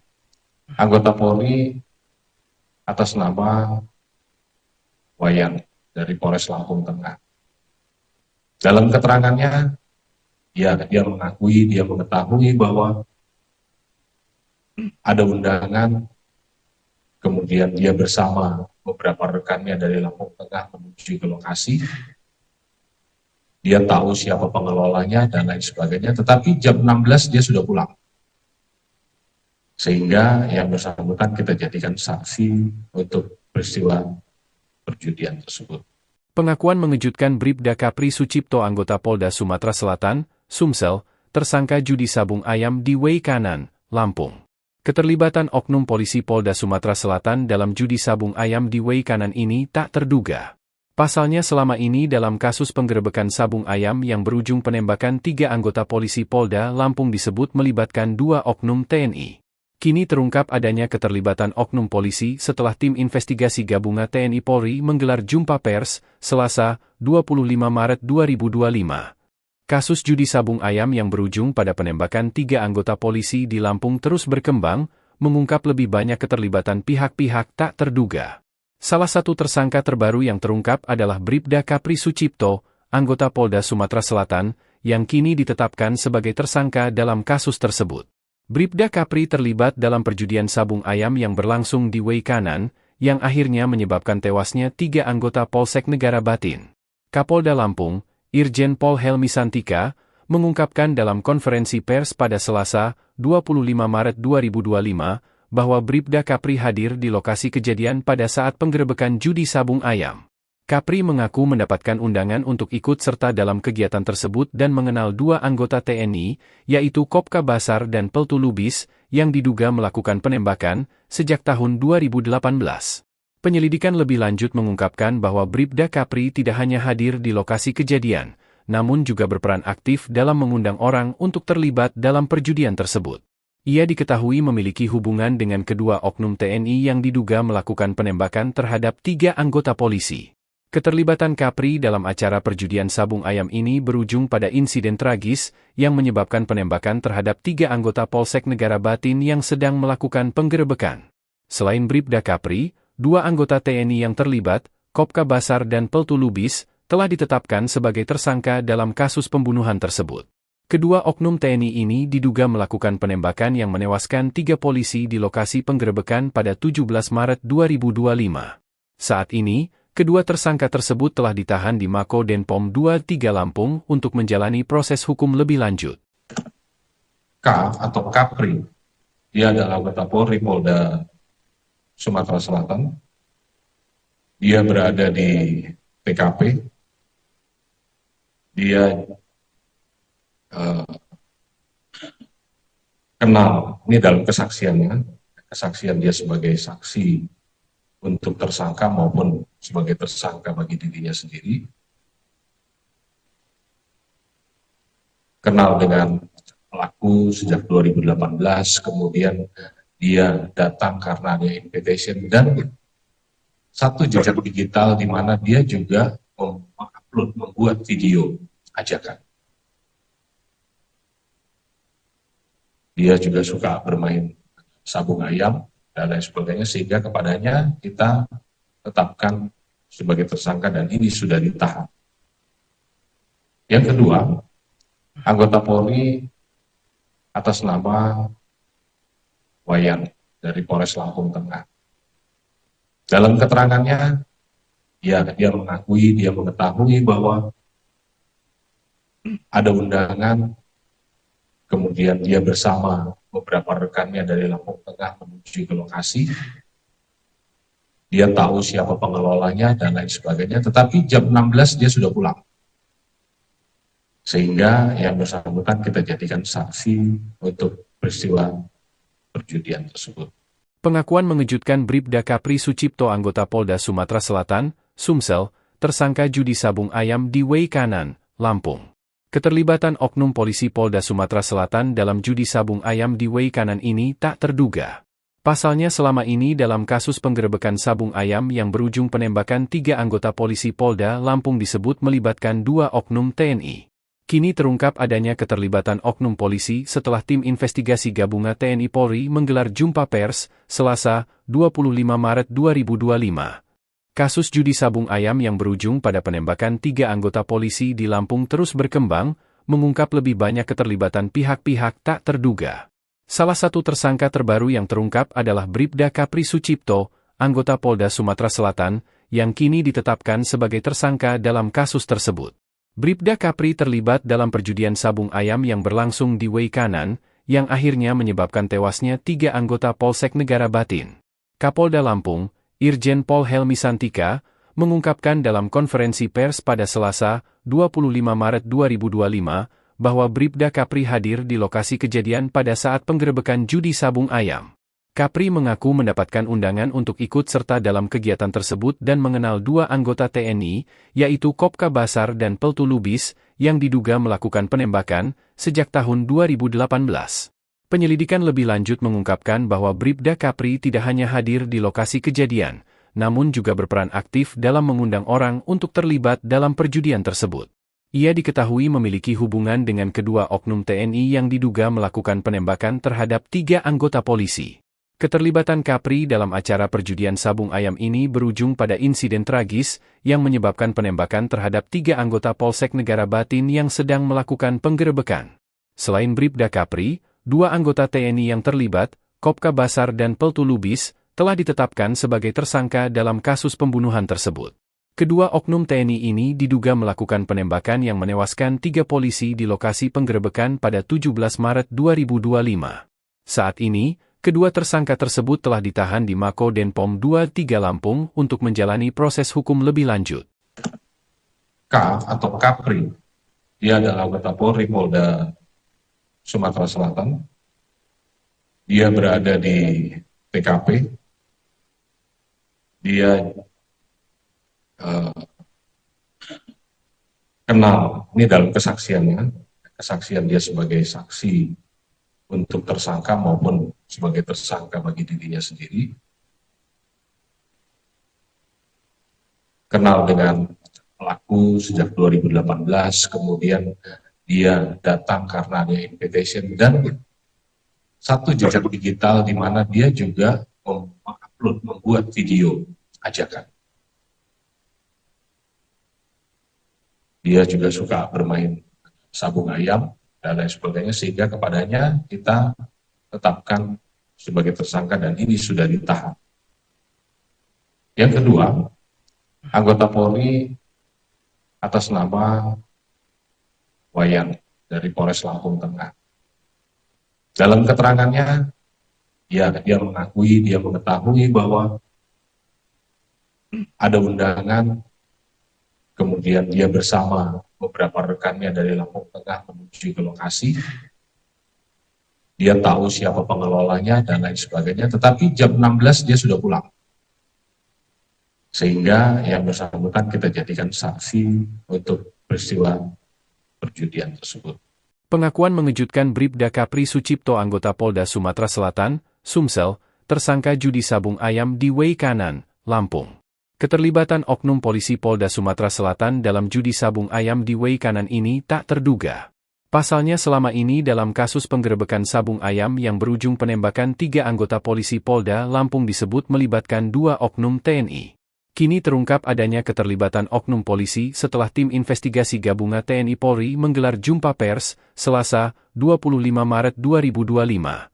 anggota Polri atas nama Wayan dari Polres Lampung Tengah. Dalam keterangannya, dia mengetahui bahwa ada undangan, kemudian dia bersama beberapa rekannya dari Lampung Tengah menuju ke lokasi. Dia tahu siapa pengelolanya dan lain sebagainya, tetapi jam 16 dia sudah pulang. Sehingga yang bersangkutan kita jadikan saksi untuk peristiwa perjudian tersebut. Pengakuan mengejutkan Bribda Kapri Sucipto, anggota Polda Sumatera Selatan, Sumsel, tersangka judi sabung ayam di Wei Kanan, Lampung. Keterlibatan oknum polisi Polda Sumatera Selatan dalam judi sabung ayam di Wei Kanan ini tak terduga. Pasalnya selama ini dalam kasus penggerebekan sabung ayam yang berujung penembakan 3 anggota polisi Polda Lampung disebut melibatkan 2 oknum TNI. Kini terungkap adanya keterlibatan oknum polisi setelah tim investigasi gabungan TNI Polri menggelar jumpa pers, Selasa, 25 Maret 2025. Kasus judi sabung ayam yang berujung pada penembakan 3 anggota polisi di Lampung terus berkembang, mengungkap lebih banyak keterlibatan pihak-pihak tak terduga. Salah satu tersangka terbaru yang terungkap adalah Bribda Kapri Sucipto, anggota Polda Sumatera Selatan, yang kini ditetapkan sebagai tersangka dalam kasus tersebut. Bribda Kapri terlibat dalam perjudian sabung ayam yang berlangsung di Wei Kanan, yang akhirnya menyebabkan tewasnya 3 anggota Polsek Negara Batin. Kapolda Lampung, Irjen Pol Helmi Santika, mengungkapkan dalam konferensi pers pada Selasa, 25 Maret 2025, bahwa Bribda Kapri hadir di lokasi kejadian pada saat penggerebekan judi sabung ayam. Kapri mengaku mendapatkan undangan untuk ikut serta dalam kegiatan tersebut dan mengenal 2 anggota TNI, yaitu Kopka Basar dan Peltu Lubis, yang diduga melakukan penembakan sejak tahun 2018. Penyelidikan lebih lanjut mengungkapkan bahwa Bribda Kapri tidak hanya hadir di lokasi kejadian, namun juga berperan aktif dalam mengundang orang untuk terlibat dalam perjudian tersebut. Ia diketahui memiliki hubungan dengan kedua oknum TNI yang diduga melakukan penembakan terhadap 3 anggota polisi. Keterlibatan Kapri dalam acara perjudian sabung ayam ini berujung pada insiden tragis yang menyebabkan penembakan terhadap 3 anggota Polsek Negara Batin yang sedang melakukan penggerebekan. Selain Bribda Kapri, 2 anggota TNI yang terlibat, Kopka Basar dan Peltu Lubis, telah ditetapkan sebagai tersangka dalam kasus pembunuhan tersebut. Kedua oknum TNI ini diduga melakukan penembakan yang menewaskan 3 polisi di lokasi penggerebekan pada 17 Maret 2025. Saat ini, kedua tersangka tersebut telah ditahan di Mako Denpom 23 Lampung untuk menjalani proses hukum lebih lanjut. K atau Kapri, dia adalah anggota Polri Polda Sumatera Selatan. Dia berada di TKP. Dia kenal, ini dalam kesaksiannya, kesaksian dia sebagai saksi untuk tersangka maupun sebagai tersangka bagi dirinya sendiri, kenal dengan pelaku sejak 2018, kemudian dia datang karena ada invitation dan satu jejak digital di mana dia juga mengupload, membuat video ajakan. Dia juga suka bermain sabung ayam dan lain sebagainya, sehingga kepadanya kita tetapkan sebagai tersangka dan ini sudah ditahan. Yang kedua, anggota Polri atas nama Wayan dari Polres Lampung Tengah. Dalam keterangannya, dia mengakui, dia mengetahui bahwa ada undangan, kemudian dia bersama beberapa rekannya dari Lampung Tengah menuju ke lokasi. Dia tahu siapa pengelolanya dan lain sebagainya, tetapi jam 16 dia sudah pulang. Sehingga yang bersangkutan kita jadikan saksi untuk peristiwa perjudian tersebut. Pengakuan mengejutkan Bribda Kapri Sucipto anggota Polda Sumatera Selatan, Sumsel, tersangka judi sabung ayam di Wei Kanan, Lampung. Keterlibatan oknum polisi Polda Sumatera Selatan dalam judi sabung ayam di Wei Kanan ini tak terduga. Pasalnya selama ini dalam kasus penggerebekan sabung ayam yang berujung penembakan 3 anggota polisi Polda Lampung disebut melibatkan 2 oknum TNI. Kini terungkap adanya keterlibatan oknum polisi setelah tim investigasi gabungan TNI Polri menggelar jumpa pers, Selasa, 25 Maret 2025. Kasus judi sabung ayam yang berujung pada penembakan 3 anggota polisi di Lampung terus berkembang, mengungkap lebih banyak keterlibatan pihak-pihak tak terduga. Salah satu tersangka terbaru yang terungkap adalah Bribda Kapri Sucipto, anggota Polda Sumatera Selatan, yang kini ditetapkan sebagai tersangka dalam kasus tersebut. Bribda Kapri terlibat dalam perjudian sabung ayam yang berlangsung di Wei Kanan, yang akhirnya menyebabkan tewasnya 3 anggota Polsek Negara Batin. Kapolda Lampung, Irjen Pol Helmi Santika, mengungkapkan dalam konferensi pers pada Selasa, 25 Maret 2025, bahwa Bribda Kapri hadir di lokasi kejadian pada saat penggerebekan judi sabung ayam. Kapri mengaku mendapatkan undangan untuk ikut serta dalam kegiatan tersebut dan mengenal 2 anggota TNI, yaitu Kopka Basar dan Peltu Lubis, yang diduga melakukan penembakan sejak tahun 2018. Penyelidikan lebih lanjut mengungkapkan bahwa Bribda Kapri tidak hanya hadir di lokasi kejadian, namun juga berperan aktif dalam mengundang orang untuk terlibat dalam perjudian tersebut. Ia diketahui memiliki hubungan dengan kedua oknum TNI yang diduga melakukan penembakan terhadap 3 anggota polisi. Keterlibatan Kapri dalam acara perjudian sabung ayam ini berujung pada insiden tragis yang menyebabkan penembakan terhadap 3 anggota Polsek Negara Batin yang sedang melakukan penggerebekan. Selain Bribda Kapri, 2 anggota TNI yang terlibat, Kopka Basar dan Peltu Lubis, telah ditetapkan sebagai tersangka dalam kasus pembunuhan tersebut. Kedua oknum TNI ini diduga melakukan penembakan yang menewaskan 3 polisi di lokasi penggerebekan pada 17 Maret 2025. Saat ini, kedua tersangka tersebut telah ditahan di Mako Denpom 23 Lampung untuk menjalani proses hukum lebih lanjut. K atau Kapri, dia adalah anggota Polri Polda Sumatera Selatan. Dia berada di TKP. Dia kenal, ini dalam kesaksiannya, kesaksian dia sebagai saksi untuk tersangka maupun sebagai tersangka bagi dirinya sendiri. Kenal dengan pelaku sejak 2018, kemudian dia datang karena ada invitation dan satu jejak digital di mana dia juga mengupload, membuat video ajakan. Dia juga suka bermain sabung ayam dan lain sebagainya, sehingga kepadanya kita tetapkan sebagai tersangka dan ini sudah ditahan. Yang kedua, anggota Polri atas nama Wayan dari Polres Lampung Tengah. Dalam keterangannya, dia mengetahui bahwa ada undangan, kemudian dia bersama beberapa rekannya dari Lampung Tengah menuju ke lokasi. Dia tahu siapa pengelolanya dan lain sebagainya, tetapi jam 16 dia sudah pulang. Sehingga yang bersangkutan kita jadikan saksi untuk peristiwa perjudian tersebut. Pengakuan mengejutkan Bribda Kapri Sucipto anggota Polda Sumatera Selatan, Sumsel, tersangka judi sabung ayam di Way Kanan, Lampung. Keterlibatan oknum polisi Polda Sumatera Selatan dalam judi sabung ayam di Way Kanan ini tak terduga. Pasalnya selama ini dalam kasus penggerebekan sabung ayam yang berujung penembakan 3 anggota polisi Polda Lampung disebut melibatkan 2 oknum TNI. Kini terungkap adanya keterlibatan oknum polisi setelah tim investigasi gabungan TNI Polri menggelar jumpa pers, Selasa, 25 Maret 2025.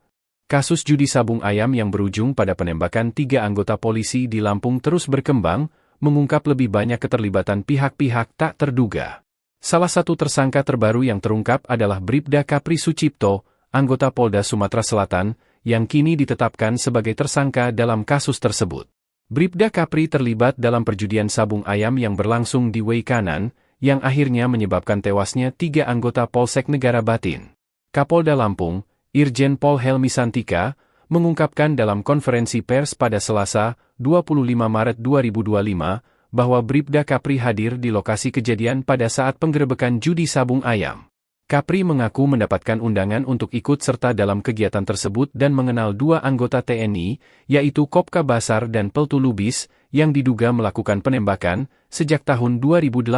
Kasus judi sabung ayam yang berujung pada penembakan 3 anggota polisi di Lampung terus berkembang, mengungkap lebih banyak keterlibatan pihak-pihak tak terduga. Salah satu tersangka terbaru yang terungkap adalah Bribda Kapri Sucipto, anggota Polda Sumatera Selatan, yang kini ditetapkan sebagai tersangka dalam kasus tersebut. Bribda Kapri terlibat dalam perjudian sabung ayam yang berlangsung di Way Kanan, yang akhirnya menyebabkan tewasnya 3 anggota Polsek Negara Batin. Kapolda Lampung, Irjen Pol Helmi Santika, mengungkapkan dalam konferensi pers pada Selasa, 25 Maret 2025, bahwa Bribda Kapri hadir di lokasi kejadian pada saat penggerebekan judi sabung ayam. Kapri mengaku mendapatkan undangan untuk ikut serta dalam kegiatan tersebut dan mengenal 2 anggota TNI, yaitu Kopka Basar dan Peltu Lubis, yang diduga melakukan penembakan sejak tahun 2018.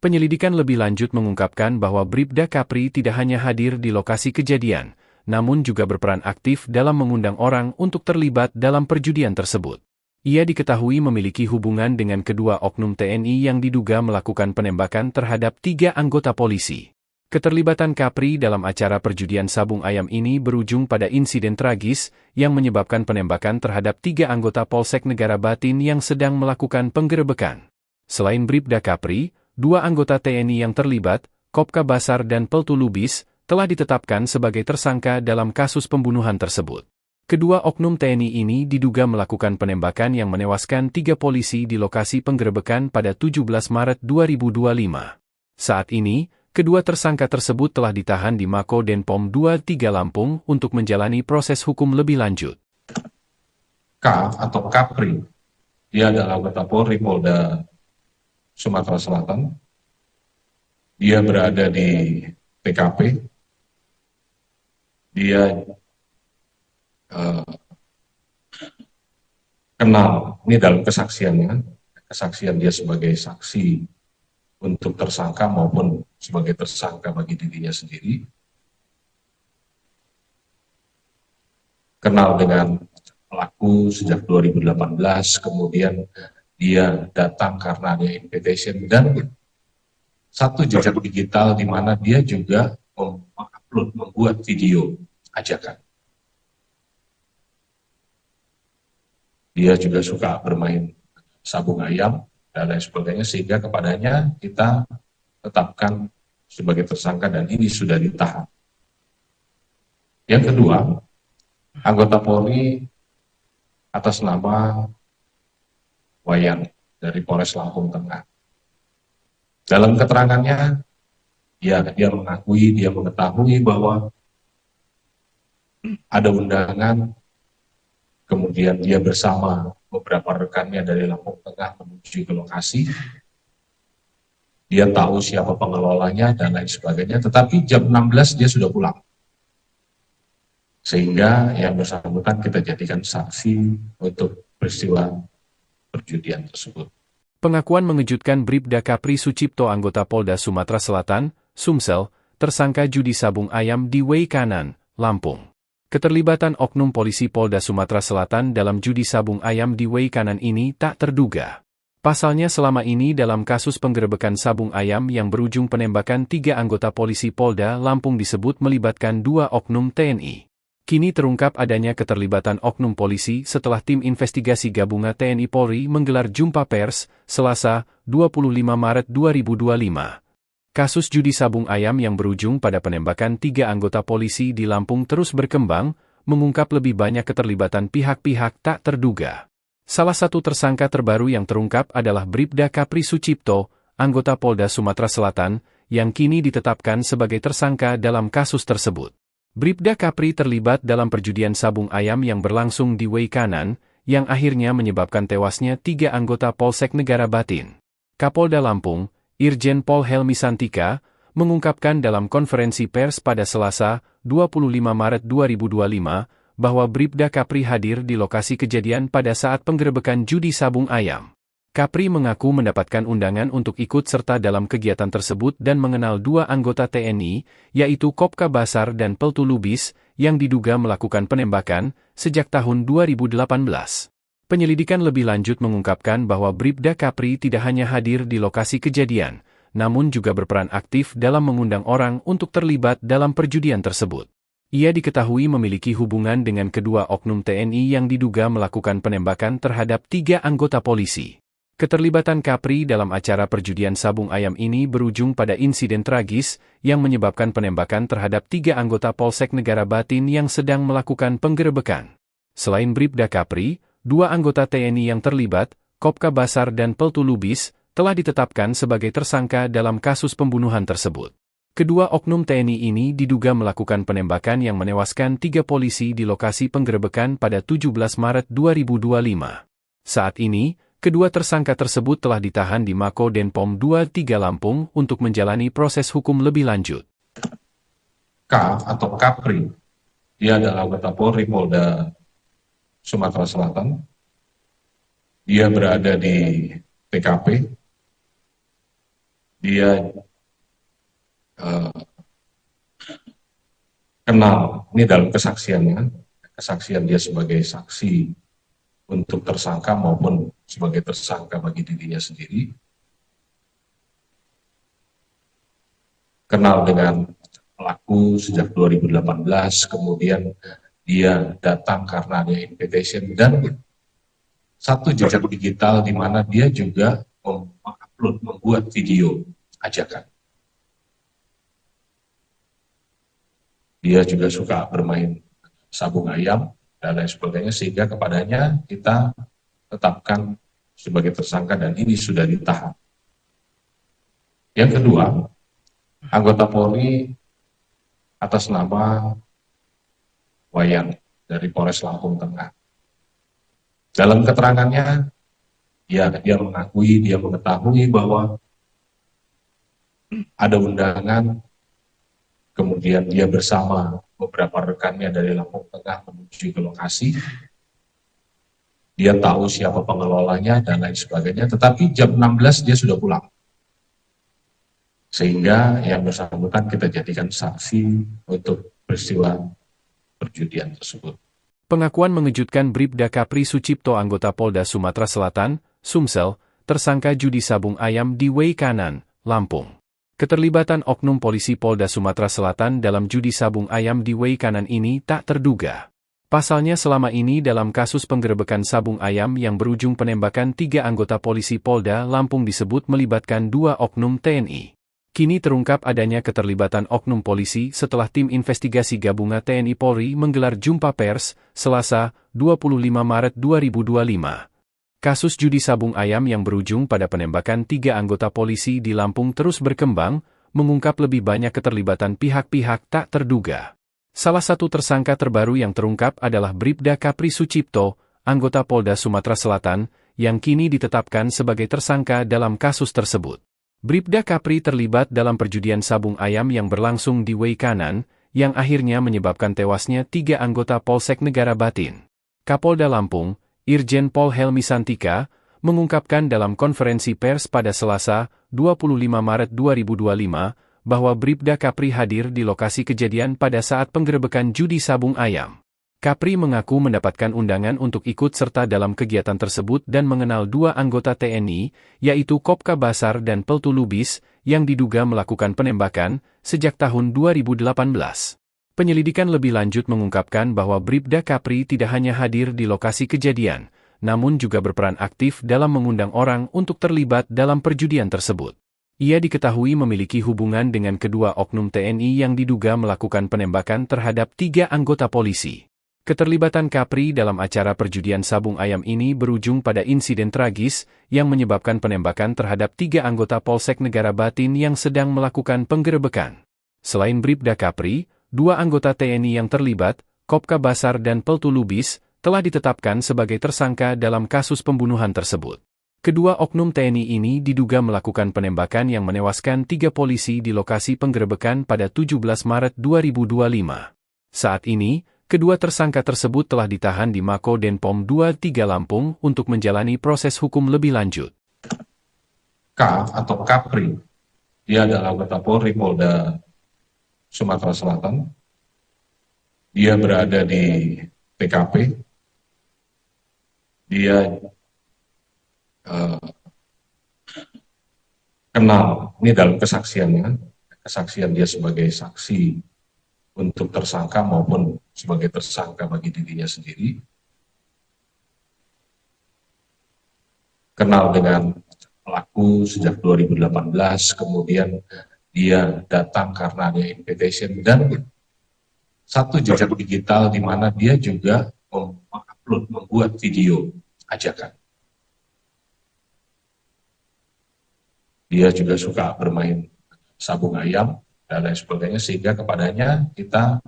Penyelidikan lebih lanjut mengungkapkan bahwa Bribda Kapri tidak hanya hadir di lokasi kejadian, namun juga berperan aktif dalam mengundang orang untuk terlibat dalam perjudian tersebut. Ia diketahui memiliki hubungan dengan kedua oknum TNI yang diduga melakukan penembakan terhadap 3 anggota polisi. Keterlibatan Kapri dalam acara perjudian sabung ayam ini berujung pada insiden tragis yang menyebabkan penembakan terhadap 3 anggota Polsek Negara Batin yang sedang melakukan penggerebekan. Selain Bribda Kapri, 2 anggota TNI yang terlibat, Kopka Basar dan Peltu Lubis, telah ditetapkan sebagai tersangka dalam kasus pembunuhan tersebut. Kedua oknum TNI ini diduga melakukan penembakan yang menewaskan 3 polisi di lokasi penggerebekan pada 17 Maret 2025. Saat ini, kedua tersangka tersebut telah ditahan di Mako Denpom 23 Lampung untuk menjalani proses hukum lebih lanjut. K atau Kapri, dia adalah anggota Polri Polda Sumatera Selatan. Dia berada di TKP. Dia kenal, ini dalam kesaksiannya, kesaksian dia sebagai saksi untuk tersangka maupun sebagai tersangka bagi dirinya sendiri. Kenal dengan pelaku sejak 2018, kemudian dia datang karena ada invitation dan satu jejak digital di mana dia juga mengupload, membuat video ajakan. Dia juga suka bermain sabung ayam dan lain sebagainya, sehingga kepadanya kita tetapkan sebagai tersangka dan ini sudah ditahan. Yang kedua, anggota Polri atas nama Wayan dari Polres Lampung Tengah. Dalam keterangannya, dia mengetahui bahwa ada undangan, kemudian dia bersama beberapa rekannya dari Lampung Tengah menuju ke lokasi. Dia tahu siapa pengelolanya dan lain sebagainya, tetapi jam 16 dia sudah pulang. Sehingga yang bersangkutan kita jadikan saksi untuk peristiwa perjudian tersebut. Pengakuan mengejutkan Bribda Kapri Sucipto anggota Polda Sumatera Selatan, Sumsel, tersangka judi sabung ayam di Way Kanan, Lampung. Keterlibatan oknum polisi Polda Sumatera Selatan dalam judi sabung ayam di Way Kanan ini tak terduga. Pasalnya selama ini dalam kasus penggerebekan sabung ayam yang berujung penembakan 3 anggota polisi Polda Lampung disebut melibatkan 2 oknum TNI. Kini terungkap adanya keterlibatan oknum polisi setelah tim investigasi gabungan TNI Polri menggelar jumpa pers, Selasa, 25 Maret 2025. Kasus judi sabung ayam yang berujung pada penembakan 3 anggota polisi di Lampung terus berkembang, mengungkap lebih banyak keterlibatan pihak-pihak tak terduga. Salah satu tersangka terbaru yang terungkap adalah Bribda Kapri Sucipto, anggota Polda Sumatera Selatan, yang kini ditetapkan sebagai tersangka dalam kasus tersebut. Bribda Kapri terlibat dalam perjudian sabung ayam yang berlangsung di Way Kanan, yang akhirnya menyebabkan tewasnya 3 anggota Polsek Negara Batin. Kapolda Lampung, Irjen Pol Helmi Santika, mengungkapkan dalam konferensi pers pada Selasa, 25 Maret 2025, bahwa Bribda Kapri hadir di lokasi kejadian pada saat penggerebekan judi sabung ayam. Kapri mengaku mendapatkan undangan untuk ikut serta dalam kegiatan tersebut dan mengenal 2 anggota TNI, yaitu Kopka Basar dan Peltu Lubis, yang diduga melakukan penembakan sejak tahun 2018. Penyelidikan lebih lanjut mengungkapkan bahwa Bribda Kapri tidak hanya hadir di lokasi kejadian, namun juga berperan aktif dalam mengundang orang untuk terlibat dalam perjudian tersebut. Ia diketahui memiliki hubungan dengan kedua oknum TNI yang diduga melakukan penembakan terhadap 3 anggota polisi. Keterlibatan Kapri dalam acara perjudian sabung ayam ini berujung pada insiden tragis yang menyebabkan penembakan terhadap 3 anggota Polsek Negara Batin yang sedang melakukan penggerebekan. Selain Bribda Kapri, 2 anggota TNI yang terlibat, Kopka Basar dan Peltu Lubis, telah ditetapkan sebagai tersangka dalam kasus pembunuhan tersebut. Kedua oknum TNI ini diduga melakukan penembakan yang menewaskan 3 polisi di lokasi penggerebekan pada 17 Maret 2025. Saat ini, kedua tersangka tersebut telah ditahan di Mako Denpom 23 Lampung untuk menjalani proses hukum lebih lanjut. K atau Kapri, dia adalah anggota Polri Polda Sumatera Selatan. Dia berada di TKP. Dia kenal, ini dalam kesaksian dia sebagai saksi untuk tersangka maupun sebagai tersangka bagi dirinya sendiri. Kenal dengan pelaku sejak 2018, kemudian dia datang karena ada invitation dan satu jejak digital di mana dia juga membuat video ajakan. Dia juga suka bermain sabung ayam dan lain sebagainya, sehingga kepadanya kita tetapkan sebagai tersangka dan ini sudah ditahan. Yang kedua, anggota Polri atas nama Wayan dari Polres Lampung Tengah. Dalam keterangannya, dia mengetahui bahwa ada undangan, kemudian dia bersama beberapa rekannya dari Lampung Tengah menuju ke lokasi. Dia tahu siapa pengelolanya dan lain sebagainya, tetapi jam 16 dia sudah pulang. Sehingga yang bersangkutan kita jadikan saksi untuk peristiwa perjudian tersebut. Pengakuan mengejutkan Bribda Kapri Sucipto anggota Polda Sumatera Selatan, Sumsel, tersangka judi sabung ayam di Way Kanan, Lampung. Keterlibatan oknum polisi Polda Sumatera Selatan dalam judi sabung ayam di Way Kanan ini tak terduga. Pasalnya selama ini dalam kasus penggerebekan sabung ayam yang berujung penembakan 3 anggota polisi Polda Lampung disebut melibatkan 2 oknum TNI. Kini terungkap adanya keterlibatan oknum polisi setelah tim investigasi gabungan TNI Polri menggelar jumpa pers, Selasa, 25 Maret 2025. Kasus judi sabung ayam yang berujung pada penembakan 3 anggota polisi di Lampung terus berkembang, mengungkap lebih banyak keterlibatan pihak-pihak tak terduga. Salah satu tersangka terbaru yang terungkap adalah Bribda Kapri Sucipto, anggota Polda Sumatera Selatan, yang kini ditetapkan sebagai tersangka dalam kasus tersebut. Bribda Kapri terlibat dalam perjudian sabung ayam yang berlangsung di Way Kanan, yang akhirnya menyebabkan tewasnya 3 anggota Polsek Negara Batin. Kapolda Lampung, Irjen Pol Helmi Santika, mengungkapkan dalam konferensi pers pada Selasa, 25 Maret 2025, bahwa Bribda Kapri hadir di lokasi kejadian pada saat penggerebekan judi sabung ayam. Kapri mengaku mendapatkan undangan untuk ikut serta dalam kegiatan tersebut dan mengenal 2 anggota TNI, yaitu Kopka Basar dan Peltu Lubis, yang diduga melakukan penembakan sejak tahun 2018. Penyelidikan lebih lanjut mengungkapkan bahwa Bribda Kapri tidak hanya hadir di lokasi kejadian, namun juga berperan aktif dalam mengundang orang untuk terlibat dalam perjudian tersebut. Ia diketahui memiliki hubungan dengan kedua oknum TNI yang diduga melakukan penembakan terhadap 3 anggota polisi. Keterlibatan Kapri dalam acara perjudian sabung ayam ini berujung pada insiden tragis yang menyebabkan penembakan terhadap 3 anggota Polsek Negara Batin yang sedang melakukan penggerebekan. Selain Bribda Kapri, 2 anggota TNI yang terlibat, Kopka Basar dan Peltu Lubis, telah ditetapkan sebagai tersangka dalam kasus pembunuhan tersebut. Kedua oknum TNI ini diduga melakukan penembakan yang menewaskan 3 polisi di lokasi penggerebekan pada 17 Maret 2025. Saat ini, kedua tersangka tersebut telah ditahan di Mako Denpom 23 Lampung untuk menjalani proses hukum lebih lanjut. K atau Kapri, dia adalah anggota Polri Polda Sumatera Selatan. Dia berada di TKP. Dia kenal, ini dalam kesaksiannya, kesaksian dia sebagai saksi untuk tersangka maupun sebagai tersangka bagi dirinya sendiri. Kenal dengan pelaku sejak 2018, kemudian dia datang karena ada invitation dan satu jejak digital di mana dia juga membuat video ajakan. Dia juga suka bermain sabung ayam dan lain sebagainya, sehingga kepadanya kita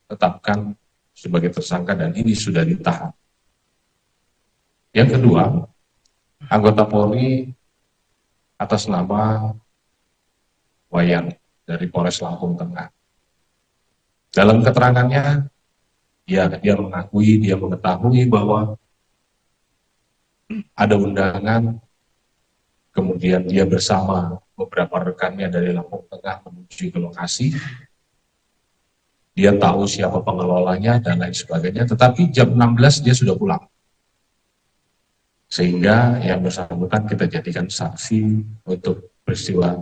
tetapkan sebagai tersangka dan ini sudah ditahan. Yang kedua, anggota Polri atas nama Wayan dari Polres Lampung Tengah. Dalam keterangannya, dia mengetahui bahwa ada undangan, kemudian dia bersama beberapa rekannya dari Lampung Tengah menuju ke lokasi. Dia tahu siapa pengelolanya dan lain sebagainya, tetapi jam 16 dia sudah pulang. Sehingga yang bersangkutan kita jadikan saksi untuk peristiwa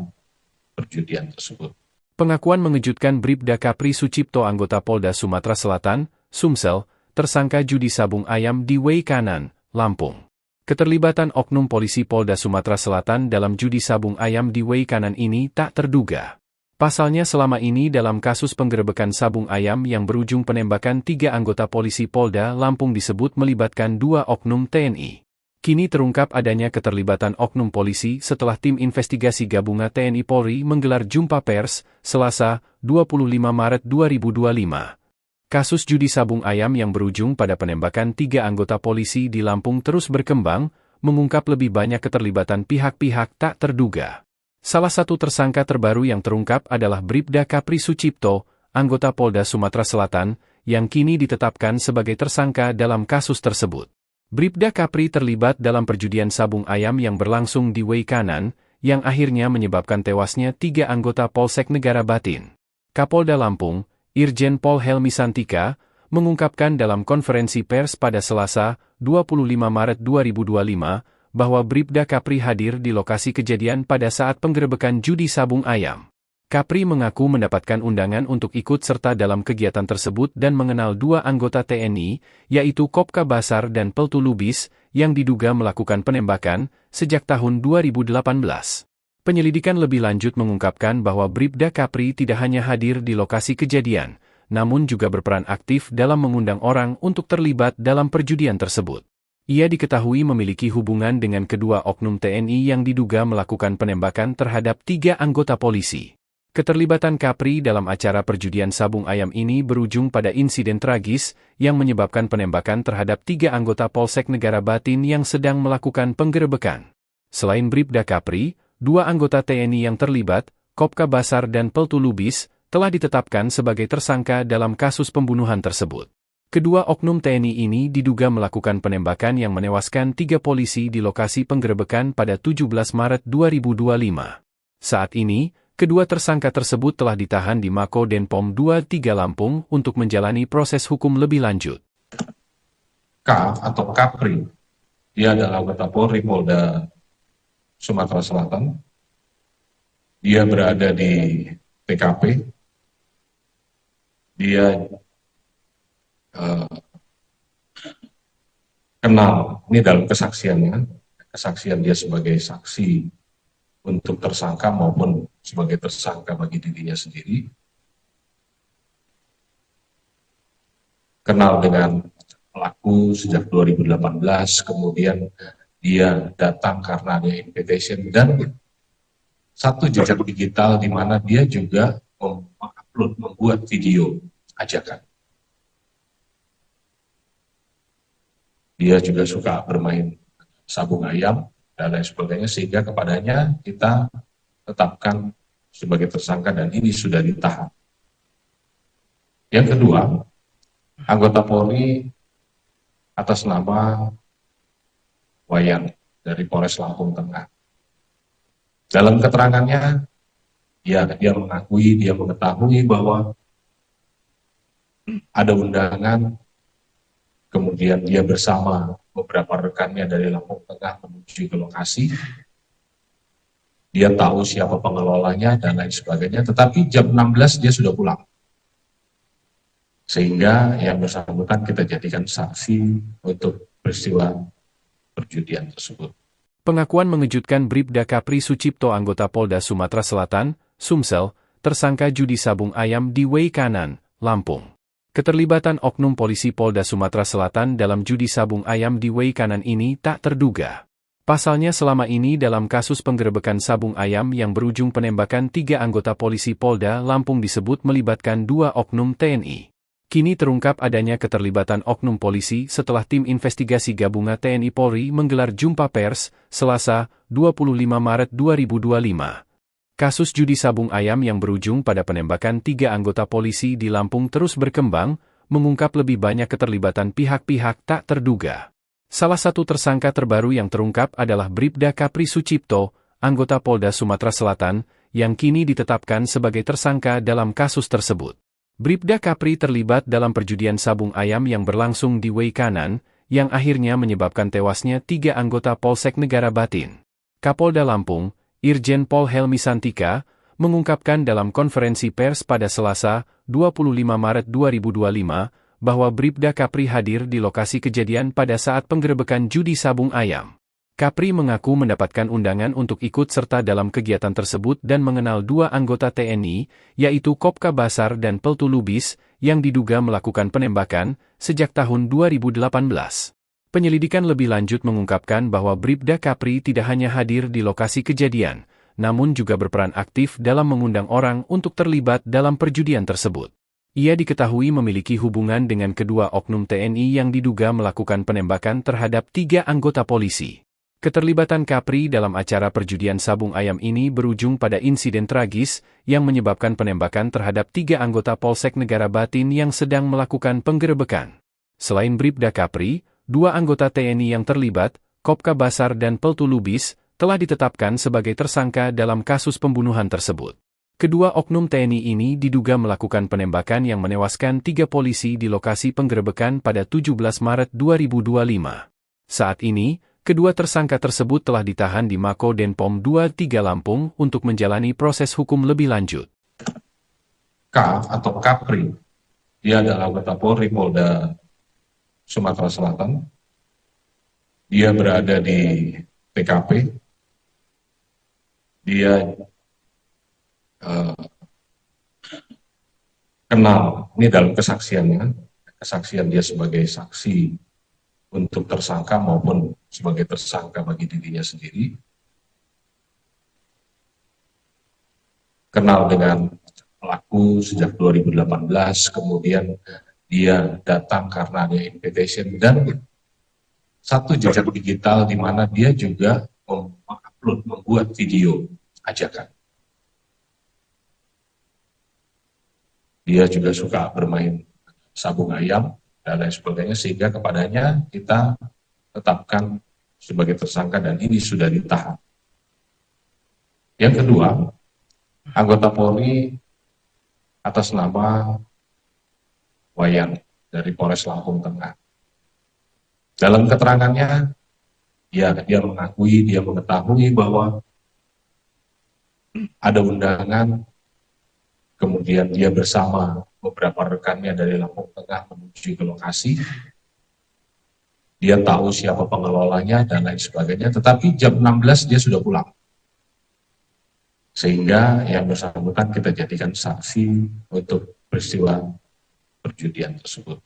perjudian tersebut. Pengakuan mengejutkan Bribda Kapri Sucipto, anggota Polda Sumatera Selatan, Sumsel, tersangka judi sabung ayam di Wei Kanan, Lampung. Keterlibatan oknum polisi Polda Sumatera Selatan dalam judi sabung ayam di Wei Kanan ini tak terduga. Pasalnya selama ini dalam kasus penggerebekan sabung ayam yang berujung penembakan 3 anggota polisi Polda Lampung disebut melibatkan 2 oknum TNI. Kini terungkap adanya keterlibatan oknum polisi setelah tim investigasi gabungan TNI Polri menggelar jumpa pers, Selasa, 25 Maret 2025. Kasus judi sabung ayam yang berujung pada penembakan 3 anggota polisi di Lampung terus berkembang, mengungkap lebih banyak keterlibatan pihak-pihak tak terduga. Salah satu tersangka terbaru yang terungkap adalah Bribda Kapri Sucipto, anggota Polda Sumatera Selatan, yang kini ditetapkan sebagai tersangka dalam kasus tersebut. Bribda Kapri terlibat dalam perjudian sabung ayam yang berlangsung di Wei Kanan, yang akhirnya menyebabkan tewasnya 3 anggota Polsek Negara Batin. Kapolda Lampung, Irjen Pol Helmi Santika, mengungkapkan dalam konferensi pers pada Selasa, 25 Maret 2025, bahwa Bribda Kapri hadir di lokasi kejadian pada saat penggerebekan judi sabung ayam. Kapri mengaku mendapatkan undangan untuk ikut serta dalam kegiatan tersebut dan mengenal 2 anggota TNI, yaitu Kopka Basar dan Peltu Lubis, yang diduga melakukan penembakan sejak tahun 2018. Penyelidikan lebih lanjut mengungkapkan bahwa Bribda Kapri tidak hanya hadir di lokasi kejadian, namun juga berperan aktif dalam mengundang orang untuk terlibat dalam perjudian tersebut. Ia diketahui memiliki hubungan dengan kedua oknum TNI yang diduga melakukan penembakan terhadap 3 anggota polisi. Keterlibatan Kapri dalam acara perjudian sabung ayam ini berujung pada insiden tragis yang menyebabkan penembakan terhadap 3 anggota Polsek Negara Batin yang sedang melakukan penggerebekan. Selain Bribda Kapri, 2 anggota TNI yang terlibat, Kopka Basar dan Peltu Lubis, telah ditetapkan sebagai tersangka dalam kasus pembunuhan tersebut. Kedua oknum TNI ini diduga melakukan penembakan yang menewaskan 3 polisi di lokasi penggerebekan pada 17 Maret 2025. Saat ini, kedua tersangka tersebut telah ditahan di Mako Denpom 23 Lampung untuk menjalani proses hukum lebih lanjut. K atau Kapri, dia adalah anggota Polri Polda Sumatera Selatan. Dia berada di TKP. Dia kenal, ini dalam kesaksiannya, kesaksian dia sebagai saksi untuk tersangka maupun sebagai tersangka bagi dirinya sendiri, kenal dengan pelaku sejak 2018, kemudian dia datang karena ada invitation dan satu jejak digital di mana dia juga mengupload, membuat video ajakan. Dia juga suka bermain sabung ayam dan lain sebagainya, sehingga kepadanya kita tetapkan sebagai tersangka dan ini sudah ditahan. Yang kedua, anggota Polri atas nama Wayan dari Polres Lampung Tengah. Dalam keterangannya, dia mengetahui bahwa ada undangan, kemudian dia bersama beberapa rekannya dari Lampung Tengah menuju ke lokasi. Dia tahu siapa pengelolanya dan lain sebagainya, tetapi jam 16 dia sudah pulang. Sehingga yang bersangkutan kita jadikan saksi untuk peristiwa perjudian tersebut. Pengakuan mengejutkan Bribda Kapri Sucipto, anggota Polda Sumatera Selatan, Sumsel, tersangka judi sabung ayam di Way Kanan, Lampung. Keterlibatan oknum polisi Polda Sumatera Selatan dalam judi sabung ayam di Way Kanan ini tak terduga. Pasalnya selama ini dalam kasus penggerebekan sabung ayam yang berujung penembakan 3 anggota polisi Polda Lampung disebut melibatkan 2 oknum TNI. Kini terungkap adanya keterlibatan oknum polisi setelah tim investigasi gabungan TNI Polri menggelar jumpa pers, Selasa, 25 Maret 2025. Kasus judi sabung ayam yang berujung pada penembakan 3 anggota polisi di Lampung terus berkembang, mengungkap lebih banyak keterlibatan pihak-pihak tak terduga. Salah satu tersangka terbaru yang terungkap adalah Bribda Kapri Sucipto, anggota Polda Sumatera Selatan, yang kini ditetapkan sebagai tersangka dalam kasus tersebut. Bribda Kapri terlibat dalam perjudian sabung ayam yang berlangsung di Way Kanan, yang akhirnya menyebabkan tewasnya 3 anggota Polsek Negara Batin. Kapolda Lampung, Irjen Pol Helmi Santika, mengungkapkan dalam konferensi pers pada Selasa, 25 Maret 2025, bahwa Bribda Kapri hadir di lokasi kejadian pada saat penggerebekan judi sabung ayam. Kapri mengaku mendapatkan undangan untuk ikut serta dalam kegiatan tersebut dan mengenal 2 anggota TNI, yaitu Kopka Basar dan Peltu Lubis, yang diduga melakukan penembakan sejak tahun 2018. Penyelidikan lebih lanjut mengungkapkan bahwa Bribda Kapri tidak hanya hadir di lokasi kejadian, namun juga berperan aktif dalam mengundang orang untuk terlibat dalam perjudian tersebut. Ia diketahui memiliki hubungan dengan kedua oknum TNI yang diduga melakukan penembakan terhadap 3 anggota polisi. Keterlibatan Kapri dalam acara perjudian sabung ayam ini berujung pada insiden tragis yang menyebabkan penembakan terhadap 3 anggota Polsek Negara Batin yang sedang melakukan penggerebekan. Selain Bribda Kapri, 2 anggota TNI yang terlibat, Kopka Basar dan Peltu Lubis, telah ditetapkan sebagai tersangka dalam kasus pembunuhan tersebut. Kedua oknum TNI ini diduga melakukan penembakan yang menewaskan 3 polisi di lokasi penggerebekan pada 17 Maret 2025. Saat ini, kedua tersangka tersebut telah ditahan di Mako Denpom 23 Lampung untuk menjalani proses hukum lebih lanjut. K atau Kapri, dia adalah anggota Polri Polda Sumatera Selatan. Dia berada di TKP. Dia kenal, ini dalam kesaksiannya, kesaksian dia sebagai saksi untuk tersangka maupun sebagai tersangka bagi dirinya sendiri, kenal dengan pelaku sejak 2018, kemudian dia datang karena ada invitation dan satu jejak digital di mana dia juga mengupload, membuat video ajakan. dia juga suka bermain sabung ayam dan lain sebagainya, sehingga kepadanya kita tetapkan sebagai tersangka dan ini sudah ditahan. Yang kedua, anggota Polri atas nama Wayan dari Polres Lampung Tengah. Dalam keterangannya, dia mengetahui bahwa ada undangan, kemudian dia bersama beberapa rekannya dari Lampung Tengah menuju ke lokasi. Dia tahu siapa pengelolanya dan lain sebagainya, tetapi jam 16 dia sudah pulang. Sehingga yang bersangkutan kita jadikan saksi untuk peristiwa perjudian tersebut.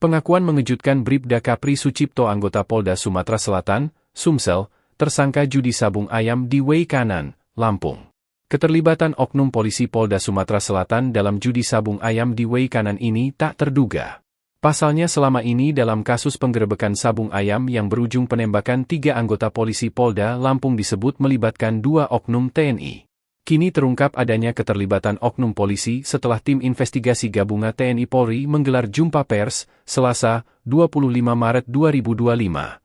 Pengakuan mengejutkan Bribda Kapri Sucipto anggota Polda Sumatera Selatan, Sumsel, tersangka judi sabung ayam di Way Kanan, Lampung. Keterlibatan oknum polisi Polda Sumatera Selatan dalam judi sabung ayam di Way Kanan ini tak terduga. Pasalnya selama ini dalam kasus penggerebekan sabung ayam yang berujung penembakan 3 anggota polisi Polda Lampung disebut melibatkan 2 oknum TNI. Kini terungkap adanya keterlibatan oknum polisi setelah tim investigasi gabungan TNI Polri menggelar jumpa pers, Selasa, 25 Maret 2025.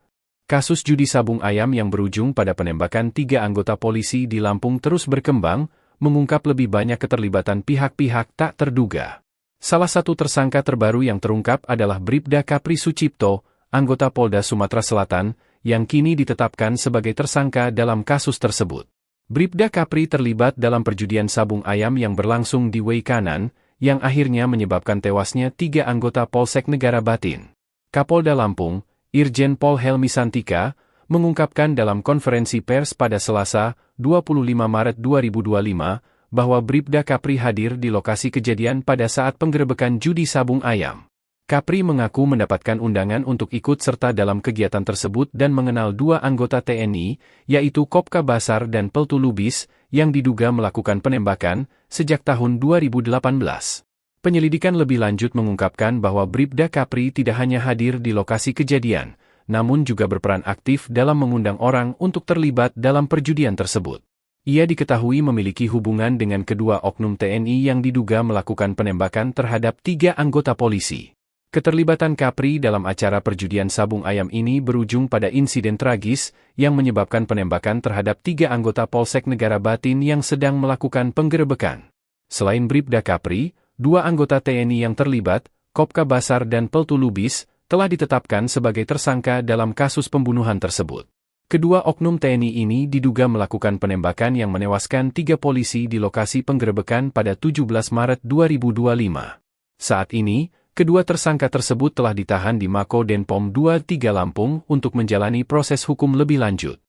Kasus judi sabung ayam yang berujung pada penembakan 3 anggota polisi di Lampung terus berkembang, mengungkap lebih banyak keterlibatan pihak-pihak tak terduga. Salah satu tersangka terbaru yang terungkap adalah Bribda Kapri Sucipto, anggota Polda Sumatera Selatan, yang kini ditetapkan sebagai tersangka dalam kasus tersebut. Bribda Kapri terlibat dalam perjudian sabung ayam yang berlangsung di Way Kanan, yang akhirnya menyebabkan tewasnya 3 anggota Polsek Negara Batin. Kapolda Lampung, Irjen Pol Helmi Santika, mengungkapkan dalam konferensi pers pada Selasa, 25 Maret 2025, bahwa Bribda Kapri hadir di lokasi kejadian pada saat penggerebekan judi sabung ayam. Kapri mengaku mendapatkan undangan untuk ikut serta dalam kegiatan tersebut dan mengenal 2 anggota TNI, yaitu Kopka Basar dan Peltu Lubis, yang diduga melakukan penembakan sejak tahun 2018. Penyelidikan lebih lanjut mengungkapkan bahwa Bribda Kapri tidak hanya hadir di lokasi kejadian, namun juga berperan aktif dalam mengundang orang untuk terlibat dalam perjudian tersebut. Ia diketahui memiliki hubungan dengan kedua oknum TNI yang diduga melakukan penembakan terhadap 3 anggota polisi. Keterlibatan Kapri dalam acara perjudian sabung ayam ini berujung pada insiden tragis yang menyebabkan penembakan terhadap 3 anggota Polsek Negara Batin yang sedang melakukan penggerebekan. Selain Bribda Kapri, 2 anggota TNI yang terlibat, Kopka Basar dan Peltu Lubis, telah ditetapkan sebagai tersangka dalam kasus pembunuhan tersebut. Kedua oknum TNI ini diduga melakukan penembakan yang menewaskan 3 polisi di lokasi penggerebekan pada 17 Maret 2025. Saat ini, kedua tersangka tersebut telah ditahan di Mako Denpom 23 Lampung untuk menjalani proses hukum lebih lanjut.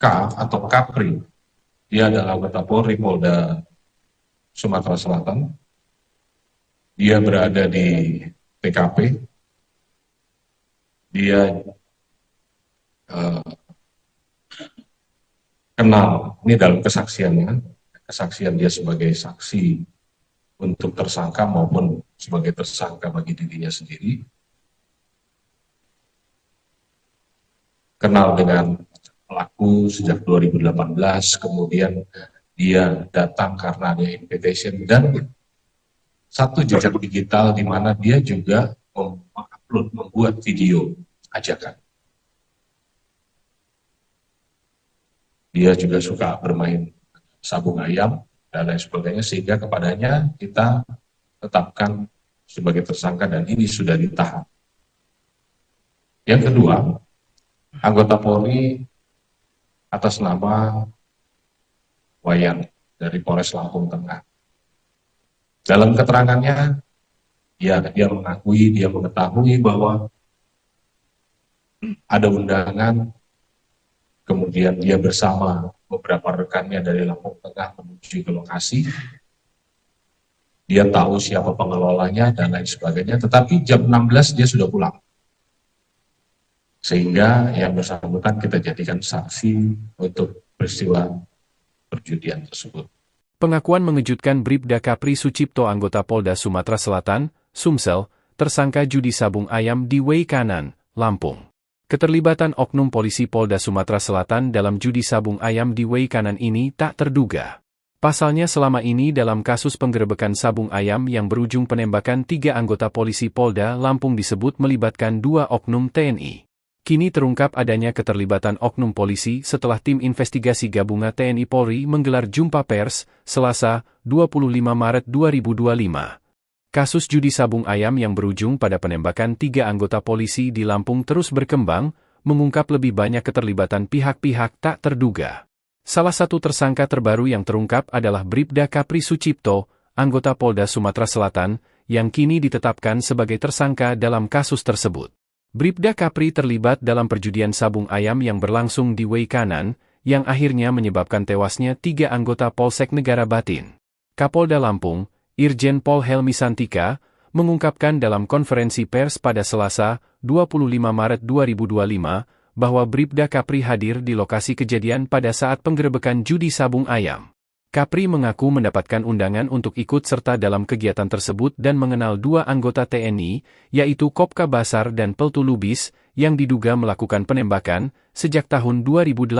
K atau Kapri, dia adalah anggota Polri Polda Sumatera Selatan. Dia berada di TKP. Dia kenal, ini dalam kesaksiannya, kesaksian dia sebagai saksi untuk tersangka maupun sebagai tersangka bagi dirinya sendiri. Kenal dengan pelaku sejak 2018, kemudian dia datang karena ada invitation dan satu jejak digital di mana dia juga membuat video ajakan. Dia juga suka bermain sabung ayam dan lain sebagainya, sehingga kepadanya kita tetapkan sebagai tersangka dan ini sudah ditahan. Yang kedua, anggota Polri atas nama Wayan dari Polres Lampung Tengah. Dalam keterangannya, dia mengetahui bahwa ada undangan, kemudian dia bersama beberapa rekannya dari Lampung Tengah menuju ke lokasi. Dia tahu siapa pengelolanya dan lain sebagainya, tetapi jam 16 dia sudah pulang. Sehingga yang bersangkutan kita jadikan saksi untuk peristiwa perjudian tersebut. Pengakuan mengejutkan Bribda Kapri Sucipto anggota Polda Sumatera Selatan, Sumsel, tersangka judi sabung ayam di Way Kanan, Lampung. Keterlibatan oknum polisi Polda Sumatera Selatan dalam judi sabung ayam di Way Kanan ini tak terduga. Pasalnya selama ini dalam kasus penggerebekan sabung ayam yang berujung penembakan 3 anggota polisi Polda Lampung disebut melibatkan 2 oknum TNI. Kini terungkap adanya keterlibatan oknum polisi setelah tim investigasi gabungan TNI Polri menggelar jumpa pers, Selasa, 25 Maret 2025. Kasus judi sabung ayam yang berujung pada penembakan 3 anggota polisi di Lampung terus berkembang, mengungkap lebih banyak keterlibatan pihak-pihak tak terduga. Salah satu tersangka terbaru yang terungkap adalah Bribda Kapri Sucipto, anggota Polda Sumatera Selatan, yang kini ditetapkan sebagai tersangka dalam kasus tersebut. Bribda Kapri terlibat dalam perjudian sabung ayam yang berlangsung di Wei Kanan, yang akhirnya menyebabkan tewasnya 3 anggota Polsek Negara Batin. Kapolda Lampung, Irjen Pol Helmi Santika, mengungkapkan dalam konferensi pers pada Selasa, 25 Maret 2025, bahwa Bribda Kapri hadir di lokasi kejadian pada saat penggerebekan judi sabung ayam. Kapri mengaku mendapatkan undangan untuk ikut serta dalam kegiatan tersebut dan mengenal 2 anggota TNI, yaitu Kopka Basar dan Peltu Lubis, yang diduga melakukan penembakan sejak tahun 2018.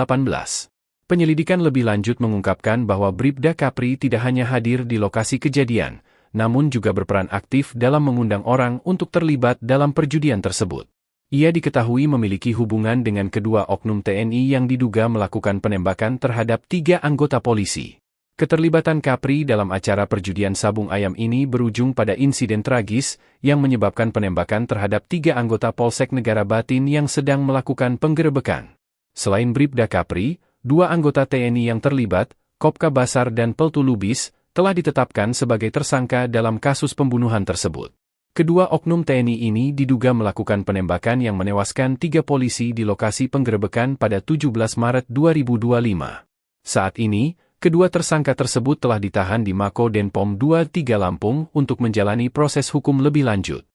Penyelidikan lebih lanjut mengungkapkan bahwa Bribda Kapri tidak hanya hadir di lokasi kejadian, namun juga berperan aktif dalam mengundang orang untuk terlibat dalam perjudian tersebut. Ia diketahui memiliki hubungan dengan kedua oknum TNI yang diduga melakukan penembakan terhadap 3 anggota polisi. Keterlibatan Kapri dalam acara perjudian sabung ayam ini berujung pada insiden tragis yang menyebabkan penembakan terhadap 3 anggota Polsek Negara Batin yang sedang melakukan penggerebekan. Selain Bribda Kapri, 2 anggota TNI yang terlibat, Kopka Basar dan Peltu Lubis, telah ditetapkan sebagai tersangka dalam kasus pembunuhan tersebut. Kedua oknum TNI ini diduga melakukan penembakan yang menewaskan 3 polisi di lokasi penggerebekan pada 17 Maret 2025. Saat ini, kedua tersangka tersebut telah ditahan di Mako Denpom 23 Lampung untuk menjalani proses hukum lebih lanjut.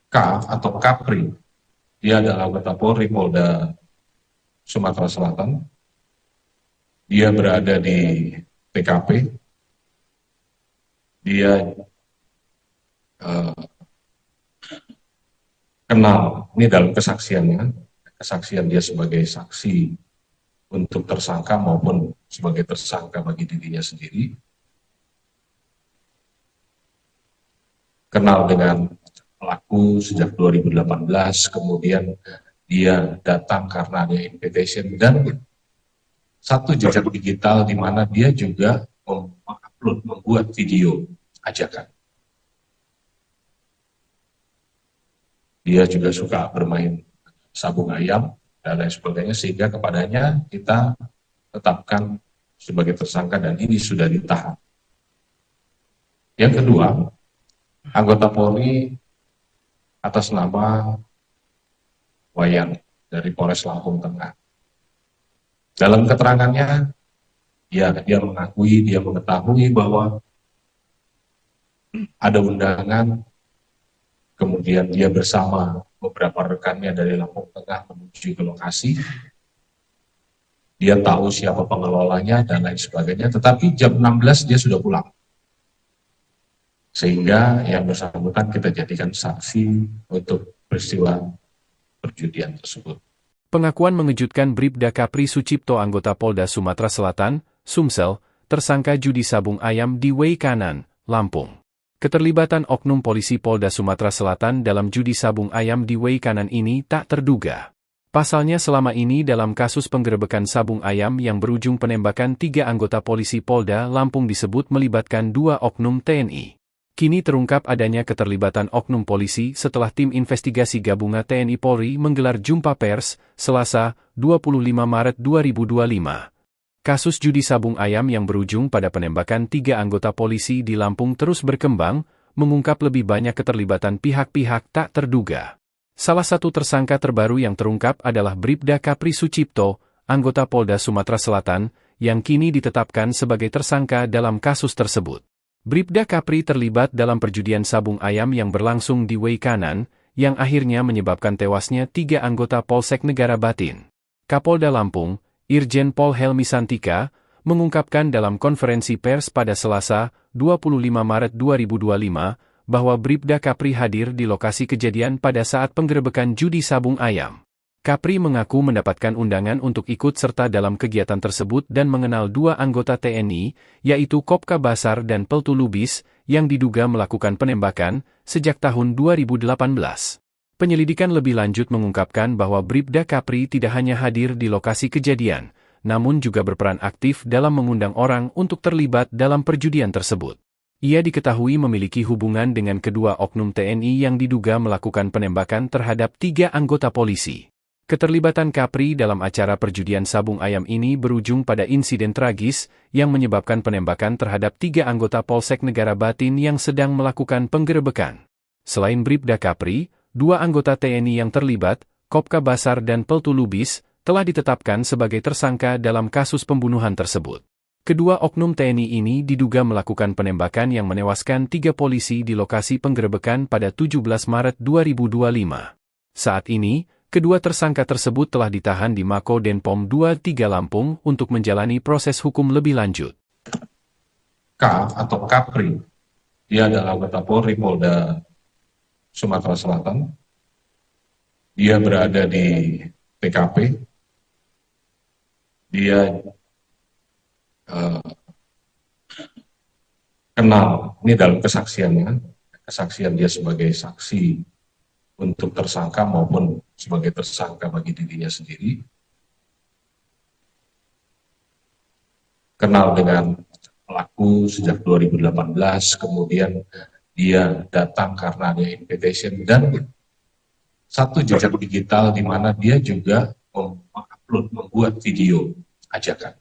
K atau Kapri, dia adalah anggota Polri Polda Sumatera Selatan. Dia berada di TKP. Dia kenal, ini dalam kesaksiannya, kesaksian dia sebagai saksi untuk tersangka maupun sebagai tersangka bagi dirinya sendiri, kenal dengan pelaku sejak 2018, kemudian dia datang karena ada invitation dan satu jejak digital di mana dia juga mengupload, membuat video ajakan. Dia juga suka bermain sabung ayam dan lain sebagainya, sehingga kepadanya kita tetapkan sebagai tersangka dan ini sudah ditahan. Yang kedua, anggota Polri atas nama Wayan dari Polres Lampung Tengah. Dalam keterangannya, dia mengakui, dia mengetahui bahwa ada undangan. Kemudian dia bersama beberapa rekannya dari Lampung Tengah menuju ke lokasi. Dia tahu siapa pengelolanya dan lain sebagainya, tetapi jam 16 dia sudah pulang. Sehingga yang bersangkutan kita jadikan saksi untuk peristiwa perjudian tersebut. Pengakuan mengejutkan Bribda Kapri Sucipto, anggota Polda Sumatera Selatan, Sumsel, tersangka judi sabung ayam di Wei Kanan, Lampung. Keterlibatan oknum polisi Polda Sumatera Selatan dalam judi sabung ayam di Wei Kanan ini tak terduga. Pasalnya selama ini dalam kasus penggerebekan sabung ayam yang berujung penembakan 3 anggota polisi Polda Lampung disebut melibatkan 2 oknum TNI. Kini terungkap adanya keterlibatan oknum polisi setelah tim investigasi gabungan TNI Polri menggelar jumpa pers, Selasa, 25 Maret 2025. Kasus judi sabung ayam yang berujung pada penembakan 3 anggota polisi di Lampung terus berkembang, mengungkap lebih banyak keterlibatan pihak-pihak tak terduga. Salah satu tersangka terbaru yang terungkap adalah Bribda Kapri Sucipto, anggota Polda Sumatera Selatan, yang kini ditetapkan sebagai tersangka dalam kasus tersebut. Bribda Kapri terlibat dalam perjudian sabung ayam yang berlangsung di Wei Kanan, yang akhirnya menyebabkan tewasnya 3 anggota Polsek Negara Batin. Kapolda Lampung, Irjen Pol Helmi Santika, mengungkapkan dalam konferensi pers pada Selasa, 25 Maret 2025, bahwa Bribda Kapri hadir di lokasi kejadian pada saat penggerebekan judi sabung ayam. Kapri mengaku mendapatkan undangan untuk ikut serta dalam kegiatan tersebut dan mengenal dua anggota TNI, yaitu Kopka Basar dan Peltu Lubis, yang diduga melakukan penembakan sejak tahun 2018. Penyelidikan lebih lanjut mengungkapkan bahwa Bribda Kapri tidak hanya hadir di lokasi kejadian, namun juga berperan aktif dalam mengundang orang untuk terlibat dalam perjudian tersebut. Ia diketahui memiliki hubungan dengan kedua oknum TNI yang diduga melakukan penembakan terhadap 3 anggota polisi. Keterlibatan Kapri dalam acara perjudian sabung ayam ini berujung pada insiden tragis yang menyebabkan penembakan terhadap 3 anggota Polsek Negara Batin yang sedang melakukan penggerebekan. Selain Bribda Kapri, 2 anggota TNI yang terlibat, Kopka Basar dan Peltu Lubis, telah ditetapkan sebagai tersangka dalam kasus pembunuhan tersebut. Kedua oknum TNI ini diduga melakukan penembakan yang menewaskan 3 polisi di lokasi penggerebekan pada 17 Maret 2025. Saat ini, kedua tersangka tersebut telah ditahan di Mako Denpom 23 Lampung untuk menjalani proses hukum lebih lanjut. K atau Kapri, dia adalah anggota Polri Polda Sumatera Selatan. Dia berada di TKP. Dia kenal, ini dalam kesaksiannya, kesaksian dia sebagai saksi untuk tersangka maupun sebagai tersangka bagi dirinya sendiri. Kenal dengan pelaku sejak 2018, kemudian dia datang karena ada invitation dan satu jejak digital di mana dia juga mengupload, membuat video ajakan.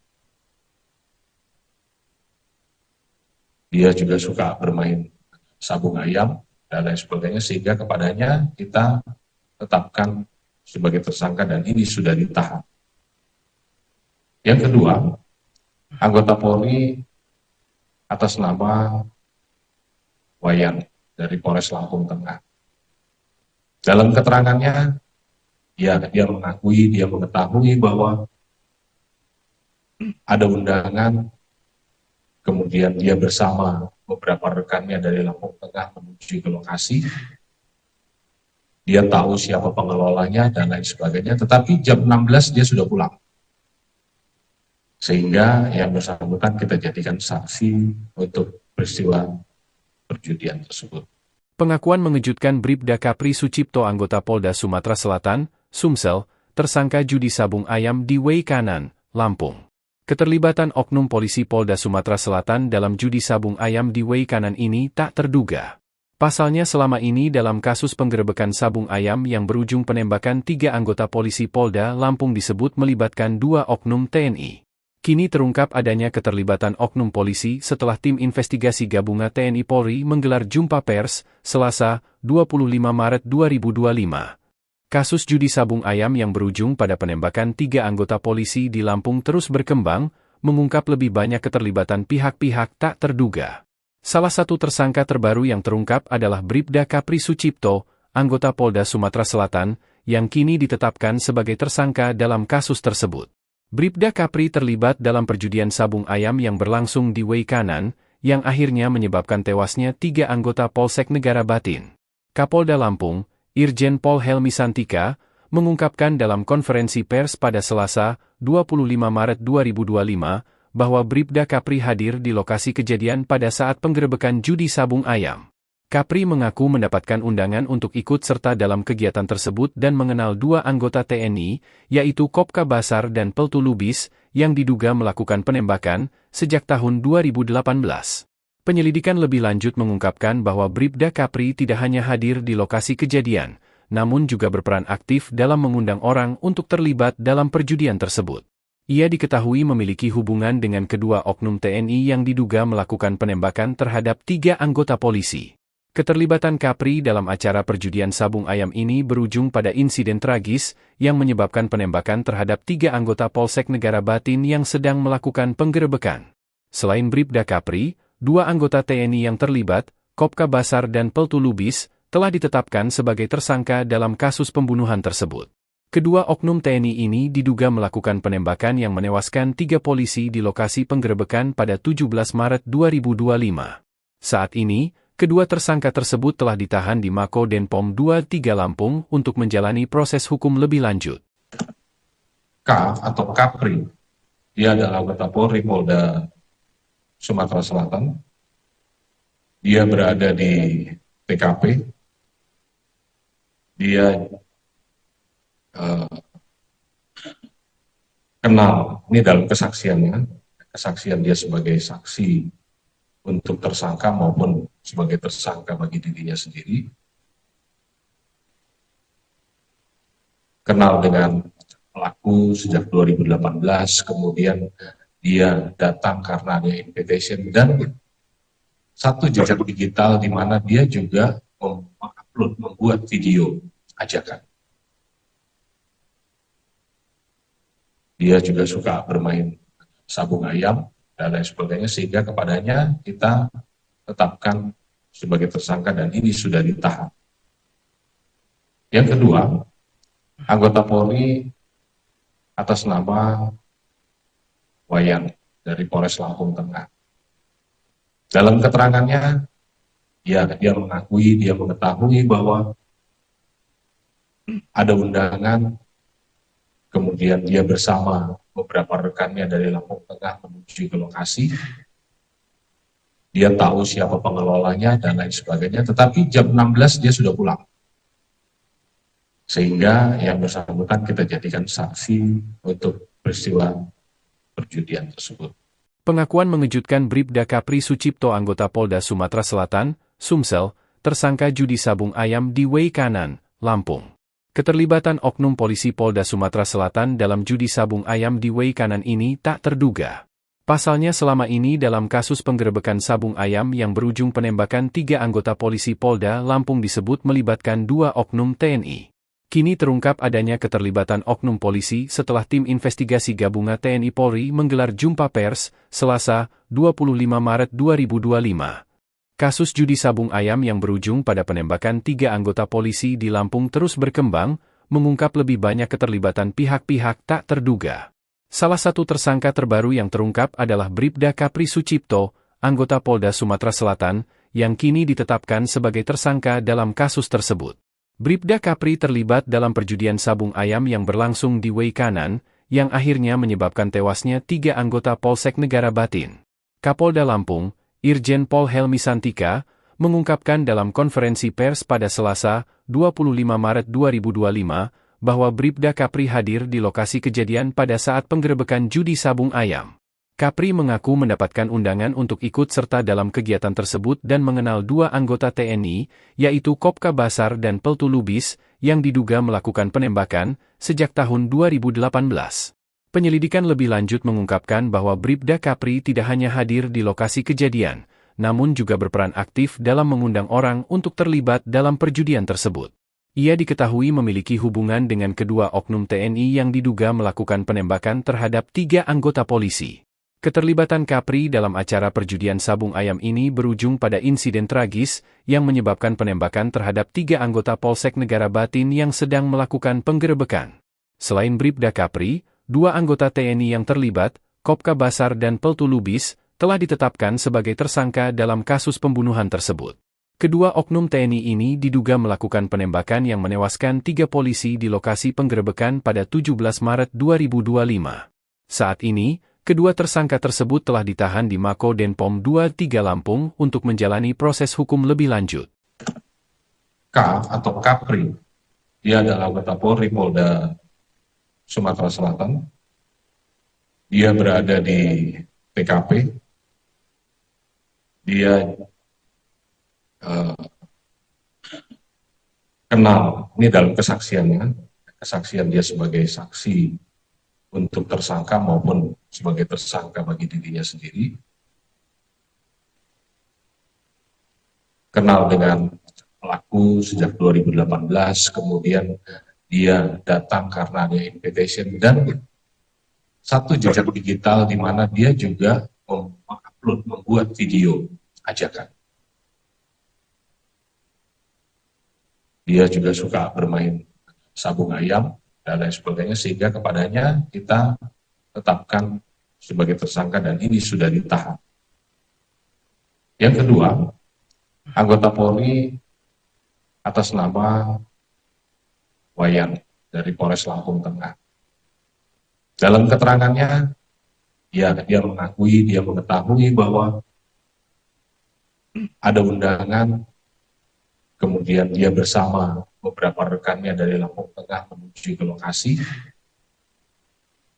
Dia juga suka bermain sabung ayam dan lain sebagainya, sehingga kepadanya kita tetapkan sebagai tersangka dan ini sudah ditahan. Yang kedua, anggota Polri atas nama Wayan dari Polres Lampung Tengah. Dalam keterangannya, dia mengetahui bahwa ada undangan. Kemudian dia bersama beberapa rekannya dari Lampung Tengah menuju ke lokasi. Dia tahu siapa pengelolanya dan lain sebagainya, tetapi jam 16 dia sudah pulang. Sehingga yang bersangkutan kita jadikan saksi untuk peristiwa perjudian tersebut. Pengakuan mengejutkan Bribda Kapri Sucipto anggota Polda Sumatera Selatan, Sumsel, tersangka judi sabung ayam di Wei Kanan, Lampung. Keterlibatan oknum polisi Polda Sumatera Selatan dalam judi sabung ayam di Wei Kanan ini tak terduga. Pasalnya selama ini dalam kasus penggerebekan sabung ayam yang berujung penembakan 3 anggota polisi Polda Lampung disebut melibatkan 2 oknum TNI. Kini terungkap adanya keterlibatan oknum polisi setelah tim investigasi gabungan TNI Polri menggelar jumpa pers, Selasa, 25 Maret 2025. Kasus judi sabung ayam yang berujung pada penembakan 3 anggota polisi di Lampung terus berkembang, mengungkap lebih banyak keterlibatan pihak-pihak tak terduga. Salah satu tersangka terbaru yang terungkap adalah Bribda Kapri Sucipto, anggota Polda Sumatera Selatan, yang kini ditetapkan sebagai tersangka dalam kasus tersebut. Bribda Kapri terlibat dalam perjudian sabung ayam yang berlangsung di Wei Kanan, yang akhirnya menyebabkan tewasnya 3 anggota Polsek Negara Batin. Kapolda Lampung, Irjen Pol Helmi Santika, mengungkapkan dalam konferensi pers pada Selasa, 25 Maret 2025, bahwa Bribda Kapri hadir di lokasi kejadian pada saat penggerebekan judi sabung ayam. Kapri mengaku mendapatkan undangan untuk ikut serta dalam kegiatan tersebut dan mengenal 2 anggota TNI, yaitu Kopka Basar dan Peltu Lubis, yang diduga melakukan penembakan sejak tahun 2018. Penyelidikan lebih lanjut mengungkapkan bahwa Bribda Kapri tidak hanya hadir di lokasi kejadian, namun juga berperan aktif dalam mengundang orang untuk terlibat dalam perjudian tersebut. Ia diketahui memiliki hubungan dengan kedua oknum TNI yang diduga melakukan penembakan terhadap 3 anggota polisi. Keterlibatan Kapri dalam acara perjudian sabung ayam ini berujung pada insiden tragis yang menyebabkan penembakan terhadap 3 anggota Polsek Negara Batin yang sedang melakukan penggerebekan. Selain Bribda Kapri, 2 anggota TNI yang terlibat, Kopka Basar dan Peltu Lubis, telah ditetapkan sebagai tersangka dalam kasus pembunuhan tersebut. Kedua oknum TNI ini diduga melakukan penembakan yang menewaskan 3 polisi di lokasi penggerebekan pada 17 Maret 2025. Saat ini, kedua tersangka tersebut telah ditahan di Mako Denpom 23 Lampung untuk menjalani proses hukum lebih lanjut. K atau Kapri. Dia adalah anggota Polri Polda Sumatera Selatan. Dia berada di TKP. Dia kenal, ini dalam kesaksiannya, kesaksian dia sebagai saksi untuk tersangka maupun sebagai tersangka bagi dirinya sendiri. Kenal dengan pelaku sejak 2018, kemudian dia datang karena ada invitation dan satu jejak digital di mana dia juga mengupload, membuat video ajakan. Dia juga suka bermain sabung ayam dan lain sebagainya, sehingga kepadanya kita tetapkan sebagai tersangka dan ini sudah ditahan. Yang kedua, anggota Polri atas nama Wayan dari Polres Lampung Tengah. Dalam keterangannya, ya dia mengetahui bahwa ada undangan, kemudian dia bersama beberapa rekannya dari Lampung Tengah menuju ke lokasi. Dia tahu siapa pengelolanya dan lain sebagainya, tetapi jam 16 dia sudah pulang. Sehingga yang bersangkutan kita jadikan saksi untuk peristiwa perjudian tersebut. Pengakuan mengejutkan Bribda Kapri Sucipto anggota Polda Sumatera Selatan, Sumsel, tersangka judi sabung ayam di Way Kanan, Lampung. Keterlibatan oknum polisi Polda Sumatera Selatan dalam judi sabung ayam di Way Kanan ini tak terduga. Pasalnya selama ini dalam kasus penggerebekan sabung ayam yang berujung penembakan 3 anggota polisi Polda Lampung disebut melibatkan 2 oknum TNI. Kini terungkap adanya keterlibatan oknum polisi setelah tim investigasi gabungan TNI Polri menggelar jumpa pers, Selasa, 25 Maret 2025. Kasus judi sabung ayam yang berujung pada penembakan 3 anggota polisi di Lampung terus berkembang, mengungkap lebih banyak keterlibatan pihak-pihak tak terduga. Salah satu tersangka terbaru yang terungkap adalah Bribda Kapri Sucipto, anggota Polda Sumatera Selatan, yang kini ditetapkan sebagai tersangka dalam kasus tersebut. Bribda Kapri terlibat dalam perjudian sabung ayam yang berlangsung di Way Kanan, yang akhirnya menyebabkan tewasnya 3 anggota Polsek Negara Batin. Kapolda Lampung, Irjen Pol Helmi Santika, mengungkapkan dalam konferensi pers pada Selasa, 25 Maret 2025, bahwa Bribda Kapri hadir di lokasi kejadian pada saat penggerebekan judi sabung ayam. Kapri mengaku mendapatkan undangan untuk ikut serta dalam kegiatan tersebut dan mengenal 2 anggota TNI, yaitu Kopka Basar dan Peltu Lubis, yang diduga melakukan penembakan sejak tahun 2018. Penyelidikan lebih lanjut mengungkapkan bahwa Bribda Kapri tidak hanya hadir di lokasi kejadian, namun juga berperan aktif dalam mengundang orang untuk terlibat dalam perjudian tersebut. Ia diketahui memiliki hubungan dengan kedua oknum TNI yang diduga melakukan penembakan terhadap 3 anggota polisi. Keterlibatan Kapri dalam acara perjudian sabung ayam ini berujung pada insiden tragis yang menyebabkan penembakan terhadap 3 anggota Polsek Negara Batin yang sedang melakukan penggerebekan. Selain Bribda Kapri, 2 anggota TNI yang terlibat, Kopka Basar dan Peltu Lubis, telah ditetapkan sebagai tersangka dalam kasus pembunuhan tersebut. Kedua oknum TNI ini diduga melakukan penembakan yang menewaskan 3 polisi di lokasi penggerebekan pada 17 Maret 2025. Saat ini, kedua tersangka tersebut telah ditahan di Mako Denpom 23 Lampung untuk menjalani proses hukum lebih lanjut. K atau Kapri, dia adalah anggota Polri Polda Sumatera Selatan. Dia berada di TKP. Dia kenal, ini dalam kesaksiannya, kesaksian dia sebagai saksi untuk tersangka maupun sebagai tersangka bagi dirinya sendiri. Kenal dengan pelaku sejak 2018, kemudian dia datang karena ada invitation dan satu jejak digital di mana dia juga mengupload, membuat video ajakan. Dia juga suka bermain sabung ayam dan lain sebagainya, sehingga kepadanya kita tetapkan sebagai tersangka dan ini sudah ditahan. Yang kedua, anggota Polri atas nama Wayan dari Polres Lampung Tengah. Dalam keterangannya, ya dia mengetahui bahwa ada undangan, kemudian dia bersama beberapa rekannya dari Lampung Tengah menuju ke lokasi.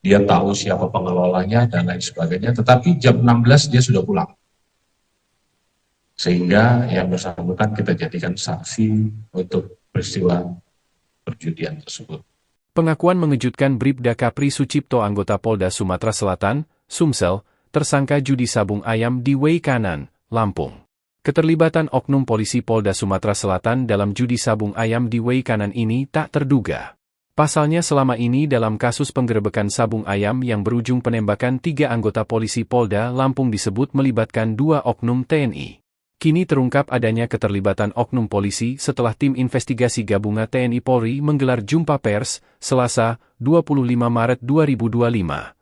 Dia tahu siapa pengelolanya dan lain sebagainya, tetapi jam 16 dia sudah pulang. Sehingga yang bersangkutan kita jadikan saksi untuk peristiwa perjudian tersebut. Pengakuan mengejutkan Bribda Kapri Sucipto anggota Polda Sumatera Selatan, Sumsel, tersangka judi sabung ayam di Wei Kanan, Lampung. Keterlibatan oknum polisi Polda Sumatera Selatan dalam judi sabung ayam di Wei Kanan ini tak terduga. Pasalnya selama ini dalam kasus penggerebekan sabung ayam yang berujung penembakan 3 anggota polisi Polda Lampung disebut melibatkan 2 oknum TNI. Kini terungkap adanya keterlibatan oknum polisi setelah tim investigasi gabungan TNI Polri menggelar jumpa pers, Selasa, 25 Maret 2025.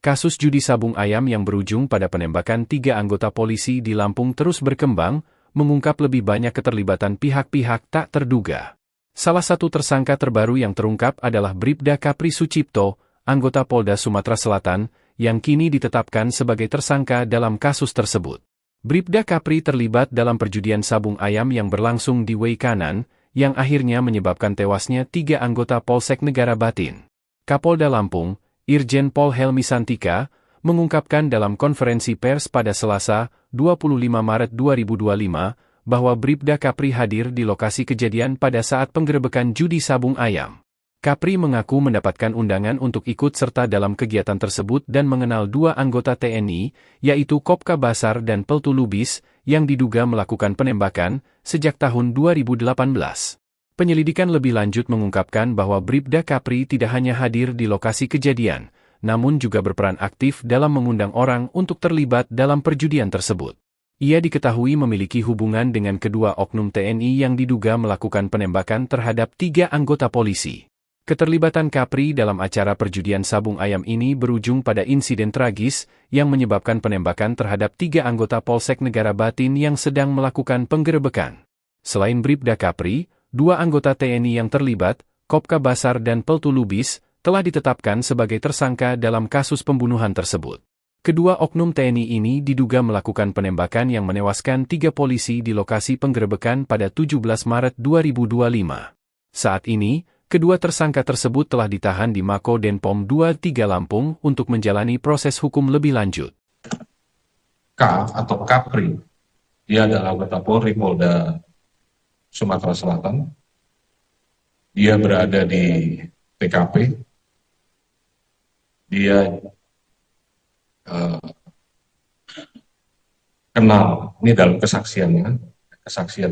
Kasus judi sabung ayam yang berujung pada penembakan 3 anggota polisi di Lampung terus berkembang, mengungkap lebih banyak keterlibatan pihak-pihak tak terduga. Salah satu tersangka terbaru yang terungkap adalah Bribda Kapri Sucipto, anggota Polda Sumatera Selatan, yang kini ditetapkan sebagai tersangka dalam kasus tersebut. Bribda Kapri terlibat dalam perjudian sabung ayam yang berlangsung di Wei Kanan, yang akhirnya menyebabkan tewasnya 3 anggota Polsek Negara Batin. Kapolda Lampung, Irjen Pol Helmi Santika, mengungkapkan dalam konferensi pers pada Selasa, 25 Maret 2025, bahwa Bribda Kapri hadir di lokasi kejadian pada saat penggerebekan judi sabung ayam. Kapri mengaku mendapatkan undangan untuk ikut serta dalam kegiatan tersebut dan mengenal 2 anggota TNI, yaitu Kopka Basar dan Peltu Lubis, yang diduga melakukan penembakan sejak tahun 2018. Penyelidikan lebih lanjut mengungkapkan bahwa Bribda Kapri tidak hanya hadir di lokasi kejadian, namun juga berperan aktif dalam mengundang orang untuk terlibat dalam perjudian tersebut. Ia diketahui memiliki hubungan dengan kedua oknum TNI yang diduga melakukan penembakan terhadap 3 anggota polisi. Keterlibatan Kapri dalam acara perjudian sabung ayam ini berujung pada insiden tragis yang menyebabkan penembakan terhadap 3 anggota Polsek Negara Batin yang sedang melakukan penggerebekan. Selain Bribda Kapri, 2 anggota TNI yang terlibat, Kopka Basar dan Peltu Lubis, telah ditetapkan sebagai tersangka dalam kasus pembunuhan tersebut. Kedua oknum TNI ini diduga melakukan penembakan yang menewaskan 3 polisi di lokasi penggerebekan pada 17 Maret 2025. Saat ini, kedua tersangka tersebut telah ditahan di Mako Denpom 23 Lampung untuk menjalani proses hukum lebih lanjut. K atau Kapri, dia adalah anggota Polri Polda Sumatera Selatan. Dia berada di TKP. Dia kenal, ini dalam kesaksian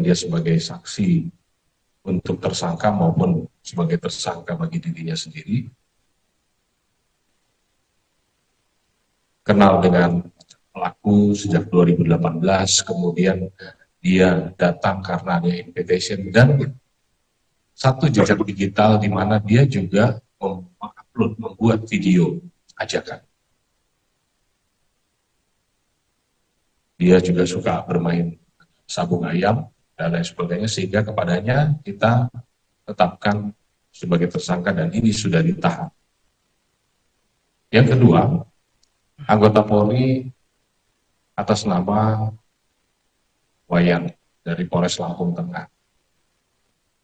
dia sebagai saksi untuk tersangka maupun sebagai tersangka bagi dirinya sendiri. Kenal dengan pelaku sejak 2018, kemudian dia datang karena ada invitation dan satu jejak digital di mana dia juga membuat video ajakan. Dia juga suka bermain sabung ayam dan lain sebagainya, sehingga kepadanya kita tetapkan sebagai tersangka dan ini sudah ditahan. Yang kedua, anggota Polri atas nama Wayan dari Polres Lampung Tengah.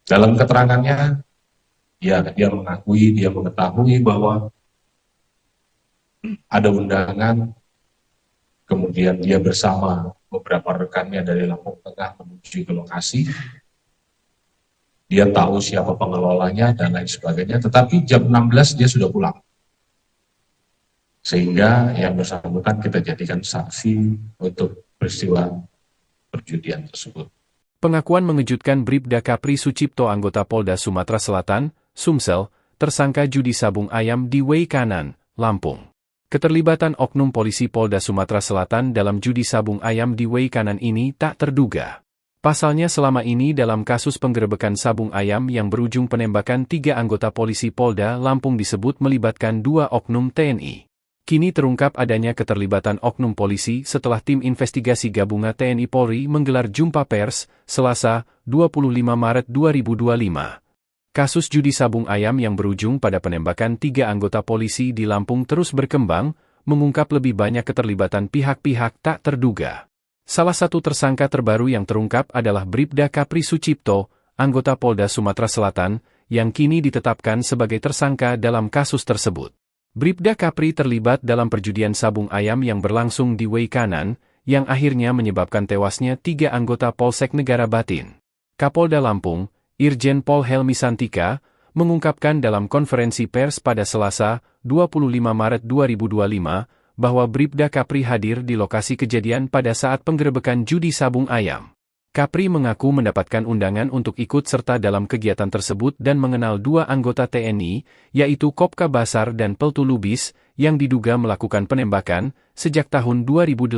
Dalam keterangannya, dia mengetahui bahwa ada undangan, kemudian dia bersama beberapa rekannya dari Lampung Tengah menuju ke lokasi. Dia tahu siapa pengelolanya dan lain sebagainya, tetapi jam 16 dia sudah pulang. Sehingga yang bersangkutan kita jadikan saksi untuk peristiwa perjudian tersebut. Pengakuan mengejutkan Bribda Kapri Sucipto anggota Polda Sumatera Selatan, Sumsel, tersangka judi sabung ayam di Wei Kanan, Lampung. Keterlibatan oknum polisi Polda Sumatera Selatan dalam judi sabung ayam di Wei Kanan ini tak terduga. Pasalnya selama ini dalam kasus penggerebekan sabung ayam yang berujung penembakan 3 anggota polisi Polda Lampung disebut melibatkan 2 oknum TNI. Kini terungkap adanya keterlibatan oknum polisi setelah tim investigasi gabungan TNI Polri menggelar jumpa pers, Selasa, 25 Maret 2025. Kasus judi sabung ayam yang berujung pada penembakan 3 anggota polisi di Lampung terus berkembang, mengungkap lebih banyak keterlibatan pihak-pihak tak terduga. Salah satu tersangka terbaru yang terungkap adalah Bribda Kapri Sucipto, anggota Polda Sumatera Selatan, yang kini ditetapkan sebagai tersangka dalam kasus tersebut. Bribda Kapri terlibat dalam perjudian sabung ayam yang berlangsung di Way Kanan, yang akhirnya menyebabkan tewasnya 3 anggota Polsek Negara Batin. Kapolda Lampung, Irjen Pol Helmi Santika, mengungkapkan dalam konferensi pers pada Selasa, 25 Maret 2025, bahwa Bribda Kapri hadir di lokasi kejadian pada saat penggerebekan judi sabung ayam. Kapri mengaku mendapatkan undangan untuk ikut serta dalam kegiatan tersebut dan mengenal 2 anggota TNI, yaitu Kopka Basar dan Peltu Lubis, yang diduga melakukan penembakan sejak tahun 2018.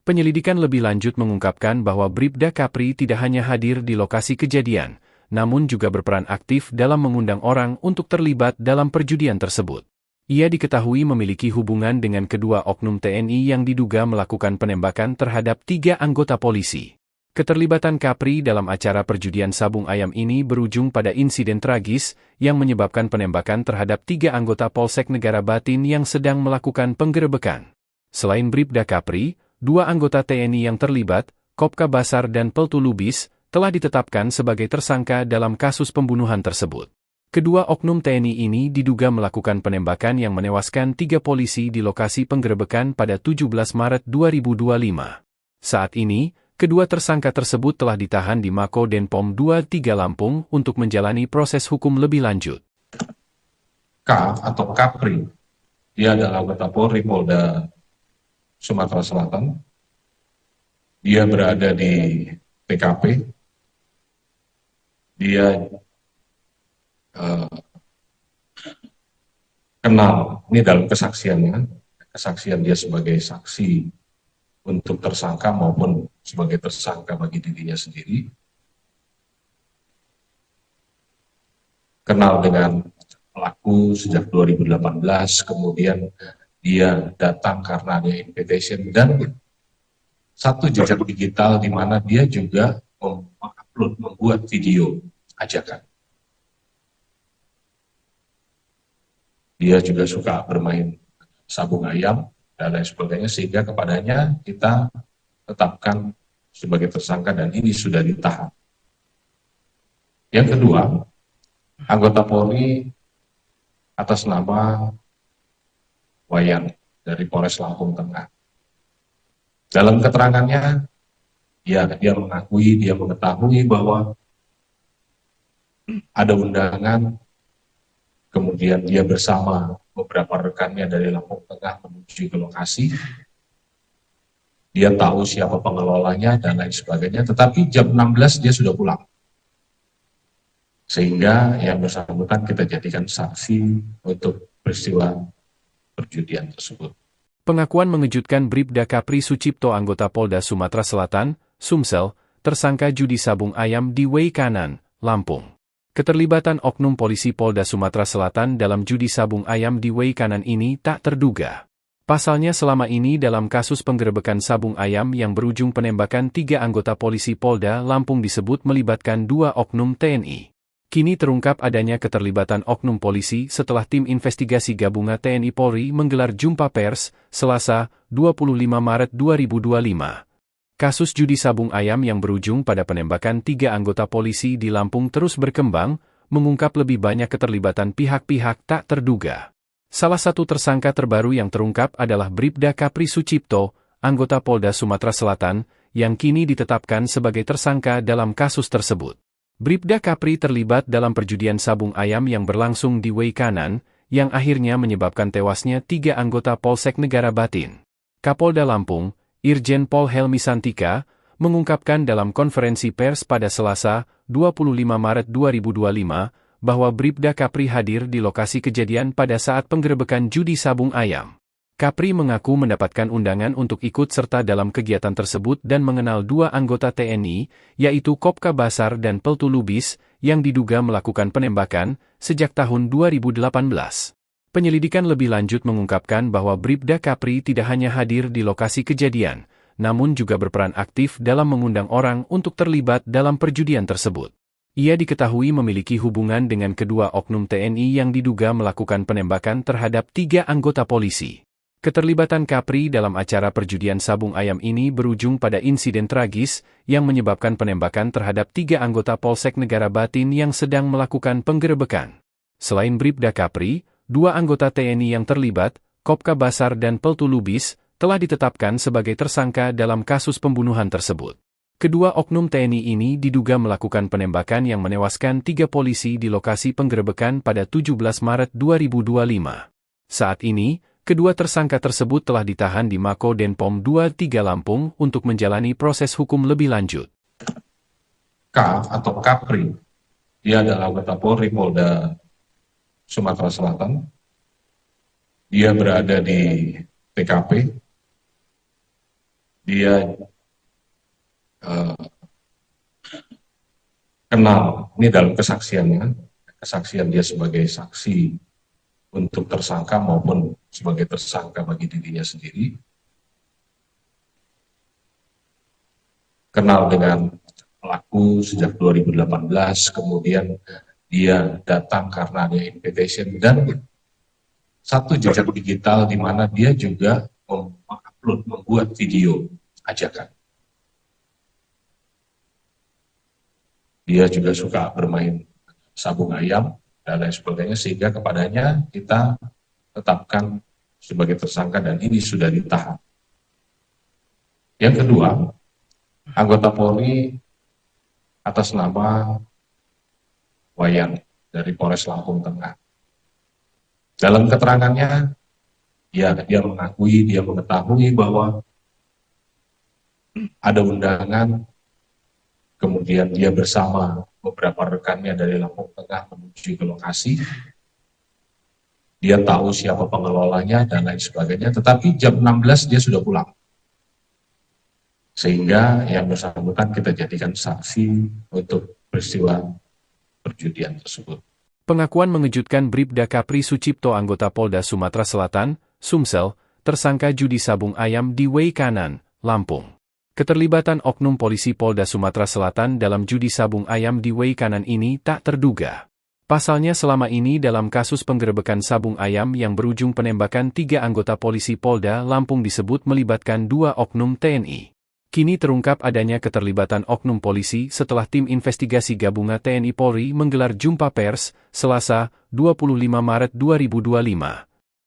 Penyelidikan lebih lanjut mengungkapkan bahwa Bribda Kapri tidak hanya hadir di lokasi kejadian, namun juga berperan aktif dalam mengundang orang untuk terlibat dalam perjudian tersebut. Ia diketahui memiliki hubungan dengan kedua oknum TNI yang diduga melakukan penembakan terhadap 3 anggota polisi. Keterlibatan Kapri dalam acara perjudian sabung ayam ini berujung pada insiden tragis yang menyebabkan penembakan terhadap 3 anggota Polsek Negara Batin yang sedang melakukan penggerebekan. Selain Bribda Kapri, 2 anggota TNI yang terlibat, Kopka Basar dan Peltu Lubis, telah ditetapkan sebagai tersangka dalam kasus pembunuhan tersebut. Kedua oknum TNI ini diduga melakukan penembakan yang menewaskan 3 polisi di lokasi penggerebekan pada 17 Maret 2025. Saat ini, kedua tersangka tersebut telah ditahan di Mako Denpom 23 Lampung untuk menjalani proses hukum lebih lanjut. K atau Kapri, dia adalah anggota Polri Polda Sumatera Selatan. Dia berada di TKP. Dia kenal, ini dalam kesaksiannya, kesaksian dia sebagai saksi untuk tersangka maupun sebagai tersangka bagi dirinya sendiri. Kenal dengan pelaku sejak 2018, kemudian dia datang karena ada invitation dan satu jejak digital di mana dia juga mengupload, membuat video ajakan. Dia juga suka bermain sabung ayam dan lain sebagainya, sehingga kepadanya kita tetapkan sebagai tersangka dan ini sudah ditahan. Yang kedua, anggota Polri atas nama Wayan dari Polres Lampung Tengah. Dalam keterangannya, dia mengetahui bahwa ada undangan, kemudian dia bersama beberapa rekannya dari Lampung Tengah menuju ke lokasi. Dia tahu siapa pengelolanya dan lain sebagainya, tetapi jam 16 dia sudah pulang. Sehingga yang bersangkutan kita jadikan saksi untuk peristiwa perjudian tersebut. Pengakuan mengejutkan Bribda Kapri Sucipto, anggota Polda Sumatera Selatan, Sumsel, tersangka judi sabung ayam di Way Kanan, Lampung. Keterlibatan oknum polisi Polda Sumatera Selatan dalam judi sabung ayam di Way Kanan ini tak terduga. Pasalnya selama ini dalam kasus penggerebekan sabung ayam yang berujung penembakan 3 anggota polisi Polda Lampung disebut melibatkan 2 oknum TNI. Kini terungkap adanya keterlibatan oknum polisi setelah tim investigasi gabungan TNI Polri menggelar jumpa pers, Selasa, 25 Maret 2025. Kasus judi sabung ayam yang berujung pada penembakan 3 anggota polisi di Lampung terus berkembang, mengungkap lebih banyak keterlibatan pihak-pihak tak terduga. Salah satu tersangka terbaru yang terungkap adalah Bribda Kapri Sucipto, anggota Polda Sumatera Selatan, yang kini ditetapkan sebagai tersangka dalam kasus tersebut. Bribda Kapri terlibat dalam perjudian sabung ayam yang berlangsung di Way Kanan, yang akhirnya menyebabkan tewasnya 3 anggota Polsek Negara Batin. Kapolda Lampung, Irjen Pol Helmi Santika, mengungkapkan dalam konferensi pers pada Selasa, 25 Maret 2025, bahwa Bribda Kapri hadir di lokasi kejadian pada saat penggerebekan judi sabung ayam. Kapri mengaku mendapatkan undangan untuk ikut serta dalam kegiatan tersebut dan mengenal 2 anggota TNI, yaitu Kopka Basar dan Peltu Lubis, yang diduga melakukan penembakan sejak tahun 2018. Penyelidikan lebih lanjut mengungkapkan bahwa Bribda Kapri tidak hanya hadir di lokasi kejadian, namun juga berperan aktif dalam mengundang orang untuk terlibat dalam perjudian tersebut. Ia diketahui memiliki hubungan dengan kedua oknum TNI yang diduga melakukan penembakan terhadap 3 anggota polisi. Keterlibatan Kapri dalam acara perjudian sabung ayam ini berujung pada insiden tragis yang menyebabkan penembakan terhadap 3 anggota Polsek Negara Batin yang sedang melakukan penggerebekan. Selain Bribda Kapri, 2 anggota TNI yang terlibat, Kopka Basar dan Peltu Lubis, telah ditetapkan sebagai tersangka dalam kasus pembunuhan tersebut. Kedua oknum TNI ini diduga melakukan penembakan yang menewaskan 3 polisi di lokasi penggerebekan pada 17 Maret 2025. Saat ini, kedua tersangka tersebut telah ditahan di Mako Denpom 23 Lampung untuk menjalani proses hukum lebih lanjut. K atau Kapri, dia adalah anggota Polri Polda Sumatera Selatan. Dia berada di TKP. Dia kenal, ini dalam kesaksiannya, kesaksian dia sebagai saksi untuk tersangka maupun sebagai tersangka bagi dirinya sendiri, kenal dengan pelaku sejak 2018, kemudian dia datang karena ada invitation dan satu jejak digital di mana dia juga mengupload, membuat video ajakan. Dia juga suka bermain sabung ayam dan lain sebagainya, sehingga kepadanya kita tetapkan sebagai tersangka dan ini sudah ditahan. Yang kedua, anggota Polri atas nama Wayan dari Polres Lampung Tengah. Dalam keterangannya, dia mengetahui bahwa ada undangan. Kemudian dia bersama beberapa rekannya dari Lampung Tengah menuju ke lokasi. Dia tahu siapa pengelolanya dan lain sebagainya, tetapi jam 16 dia sudah pulang. Sehingga yang bersangkutan kita jadikan saksi untuk peristiwa perjudian tersebut. Pengakuan mengejutkan Bribda Kapri Sucipto anggota Polda Sumatera Selatan, Sumsel, tersangka judi sabung ayam di Wei Kanan, Lampung. Keterlibatan oknum polisi Polda Sumatera Selatan dalam judi sabung ayam di Wei Kanan ini tak terduga. Pasalnya selama ini dalam kasus penggerebekan sabung ayam yang berujung penembakan 3 anggota polisi Polda Lampung disebut melibatkan 2 oknum TNI. Kini terungkap adanya keterlibatan oknum polisi setelah tim investigasi gabungan TNI Polri menggelar jumpa pers, Selasa, 25 Maret 2025.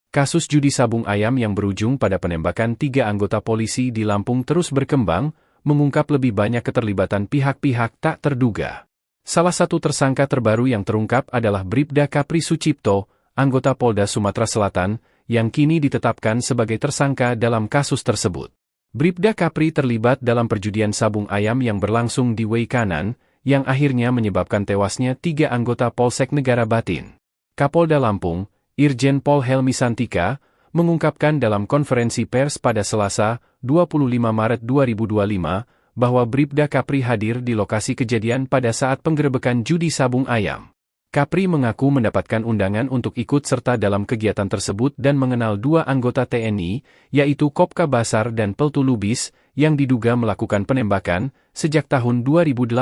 Kasus judi sabung ayam yang berujung pada penembakan 3 anggota polisi di Lampung terus berkembang, mengungkap lebih banyak keterlibatan pihak-pihak tak terduga. Salah satu tersangka terbaru yang terungkap adalah Bribda Kapri Sucipto, anggota Polda Sumatera Selatan, yang kini ditetapkan sebagai tersangka dalam kasus tersebut. Bribda Kapri terlibat dalam perjudian sabung ayam yang berlangsung di Wei Kanan, yang akhirnya menyebabkan tewasnya 3 anggota Polsek Negara Batin. Kapolda Lampung, Irjen Pol Helmi Santika, mengungkapkan dalam konferensi pers pada Selasa, 25 Maret 2025, bahwa Bribda Kapri hadir di lokasi kejadian pada saat penggerebekan judi sabung ayam. Kapri mengaku mendapatkan undangan untuk ikut serta dalam kegiatan tersebut dan mengenal 2 anggota TNI, yaitu Kopka Basar dan Peltu Lubis, yang diduga melakukan penembakan sejak tahun 2018.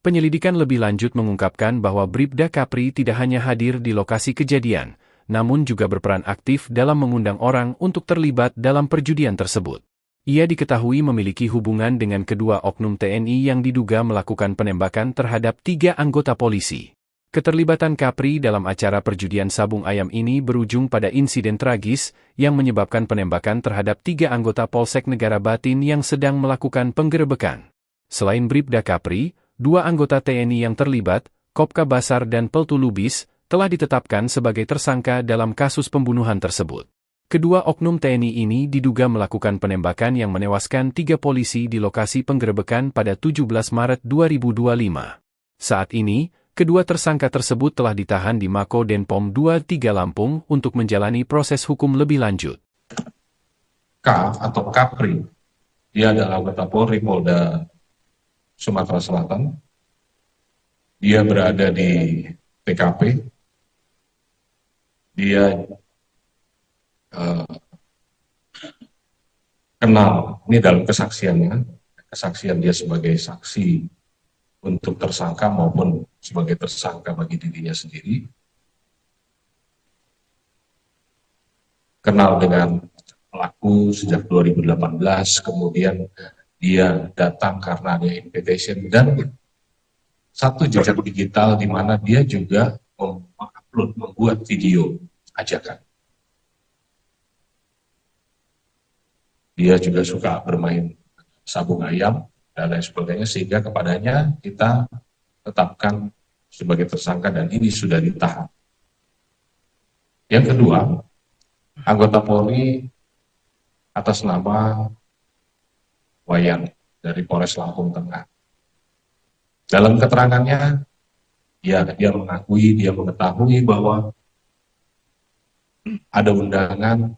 Penyelidikan lebih lanjut mengungkapkan bahwa Bribda Kapri tidak hanya hadir di lokasi kejadian, namun juga berperan aktif dalam mengundang orang untuk terlibat dalam perjudian tersebut. Ia diketahui memiliki hubungan dengan kedua oknum TNI yang diduga melakukan penembakan terhadap 3 anggota polisi. Keterlibatan Kapri dalam acara perjudian sabung ayam ini berujung pada insiden tragis yang menyebabkan penembakan terhadap 3 anggota Polsek Negara Batin yang sedang melakukan penggerebekan. Selain Bribda Kapri, 2 anggota TNI yang terlibat, Kopka Basar dan Peltu Lubis, telah ditetapkan sebagai tersangka dalam kasus pembunuhan tersebut. Kedua oknum TNI ini diduga melakukan penembakan yang menewaskan 3 polisi di lokasi penggerebekan pada 17 Maret 2025. Saat ini, kedua tersangka tersebut telah ditahan di Mako Denpom 23 Lampung untuk menjalani proses hukum lebih lanjut. K atau Kapri, dia adalah anggota Polri Polda Sumatera Selatan. Dia berada di TKP. Dia kenal, ini dalam kesaksiannya, kesaksian dia sebagai saksi untuk tersangka maupun sebagai tersangka bagi dirinya sendiri. Kenal dengan pelaku sejak 2018, kemudian dia datang karena ada invitation dan satu jejak digital di mana dia juga mengupload, membuat video ajakan. Dia juga suka bermain sabung ayam dan lain sebagainya, sehingga kepadanya kita tetapkan sebagai tersangka dan ini sudah ditahan. Yang kedua, anggota Polri atas nama Wayan dari Polres Lampung Tengah. Dalam keterangannya, dia mengetahui bahwa ada undangan,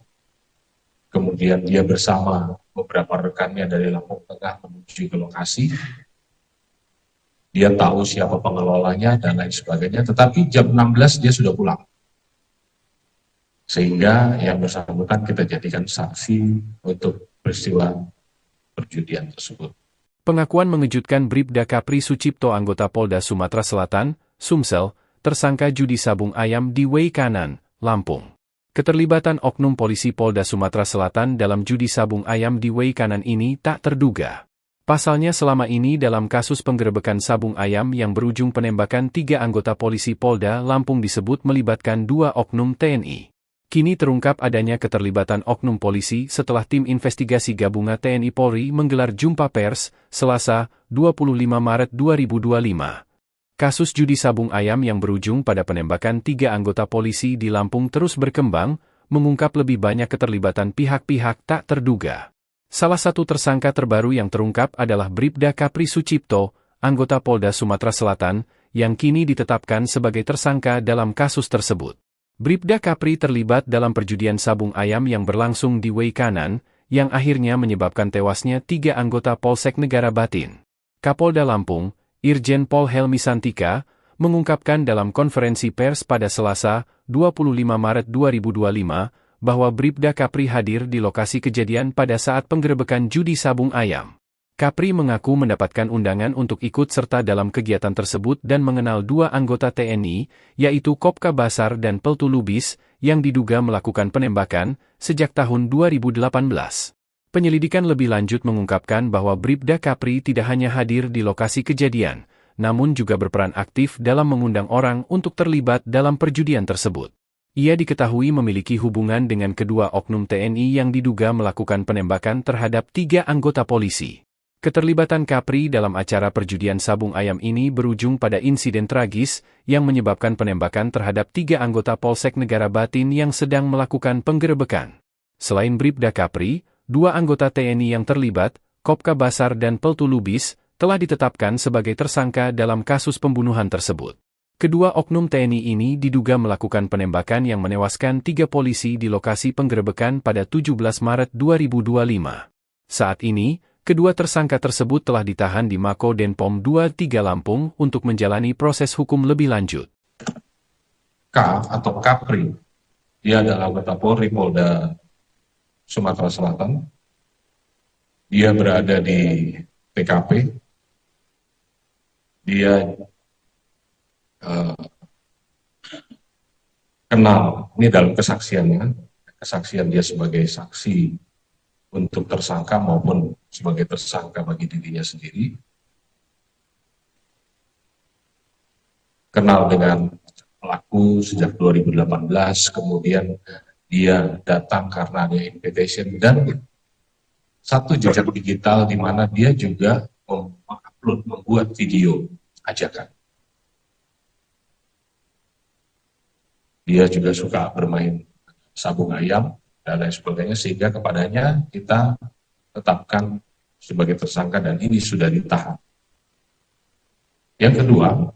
kemudian dia bersama beberapa rekannya dari Lampung Tengah menuju ke lokasi. Dia tahu siapa pengelolanya dan lain sebagainya, tetapi jam 16 dia sudah pulang. Sehingga yang bersangkutan kita jadikan saksi untuk peristiwa perjudian tersebut. Pengakuan mengejutkan Bribda Kapri Sucipto anggota Polda Sumatera Selatan, Sumsel, tersangka judi sabung ayam di Way Kanan, Lampung. Keterlibatan oknum polisi Polda Sumatera Selatan dalam judi sabung ayam di Way Kanan ini tak terduga. Pasalnya selama ini dalam kasus penggerebekan sabung ayam yang berujung penembakan 3 anggota polisi Polda Lampung disebut melibatkan 2 oknum TNI. Kini terungkap adanya keterlibatan oknum polisi setelah tim investigasi gabungan TNI Polri menggelar jumpa pers, Selasa, 25 Maret 2025. Kasus judi sabung ayam yang berujung pada penembakan 3 anggota polisi di Lampung terus berkembang, mengungkap lebih banyak keterlibatan pihak-pihak tak terduga. Salah satu tersangka terbaru yang terungkap adalah Bribda Kapri Sucipto, anggota Polda Sumatera Selatan, yang kini ditetapkan sebagai tersangka dalam kasus tersebut. Bribda Kapri terlibat dalam perjudian sabung ayam yang berlangsung di Way Kanan, yang akhirnya menyebabkan tewasnya 3 anggota Polsek Negara Batin. Kapolda Lampung, Irjen Pol Helmi Santika, mengungkapkan dalam konferensi pers pada Selasa, 25 Maret 2025, bahwa Bribda Kapri hadir di lokasi kejadian pada saat penggerebekan judi sabung ayam. Kapri mengaku mendapatkan undangan untuk ikut serta dalam kegiatan tersebut dan mengenal 2 anggota TNI, yaitu Kopka Basar dan Peltu Lubis, yang diduga melakukan penembakan sejak tahun 2018. Penyelidikan lebih lanjut mengungkapkan bahwa Bribda Kapri tidak hanya hadir di lokasi kejadian, namun juga berperan aktif dalam mengundang orang untuk terlibat dalam perjudian tersebut. Ia diketahui memiliki hubungan dengan kedua oknum TNI yang diduga melakukan penembakan terhadap 3 anggota polisi. Keterlibatan Kapri dalam acara perjudian sabung ayam ini berujung pada insiden tragis yang menyebabkan penembakan terhadap 3 anggota Polsek Negara Batin yang sedang melakukan penggerebekan. Selain Bribda Kapri, 2 anggota TNI yang terlibat, Kopka Basar dan Peltu Lubis, telah ditetapkan sebagai tersangka dalam kasus pembunuhan tersebut. Kedua oknum TNI ini diduga melakukan penembakan yang menewaskan 3 polisi di lokasi penggerebekan pada 17 Maret 2025. Saat ini, kedua tersangka tersebut telah ditahan di Mako Denpom 23 Lampung untuk menjalani proses hukum lebih lanjut. K atau Kapri, dia adalah anggota Polri Polda Sumatera Selatan. Dia berada di TKP. Dia kenal, ini dalam kesaksiannya, kesaksian dia sebagai saksi untuk tersangka maupun sebagai tersangka bagi dirinya sendiri. Kenal dengan pelaku sejak 2018, kemudian dia datang karena ada invitation dan satu jejak digital di mana dia juga mengupload, membuat video ajakan. Dia juga suka bermain sabung ayam dan lain sebagainya, sehingga kepadanya kita tetapkan sebagai tersangka dan ini sudah ditahan. Yang kedua,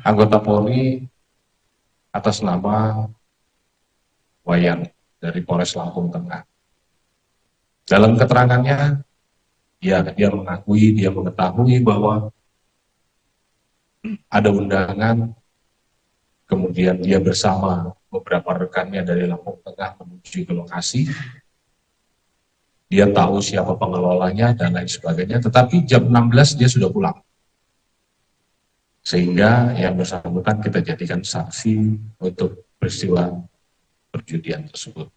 anggota Polri atas nama Wayan dari Polres Lampung Tengah. Dalam keterangannya, dia mengetahui bahwa ada undangan, kemudian dia bersama beberapa rekannya dari Lampung Tengah menuju ke lokasi. Dia tahu siapa pengelolanya dan lain sebagainya, tetapi jam 16 dia sudah pulang. Sehingga yang bersangkutan kita jadikan saksi untuk peristiwa perjudian tersebut.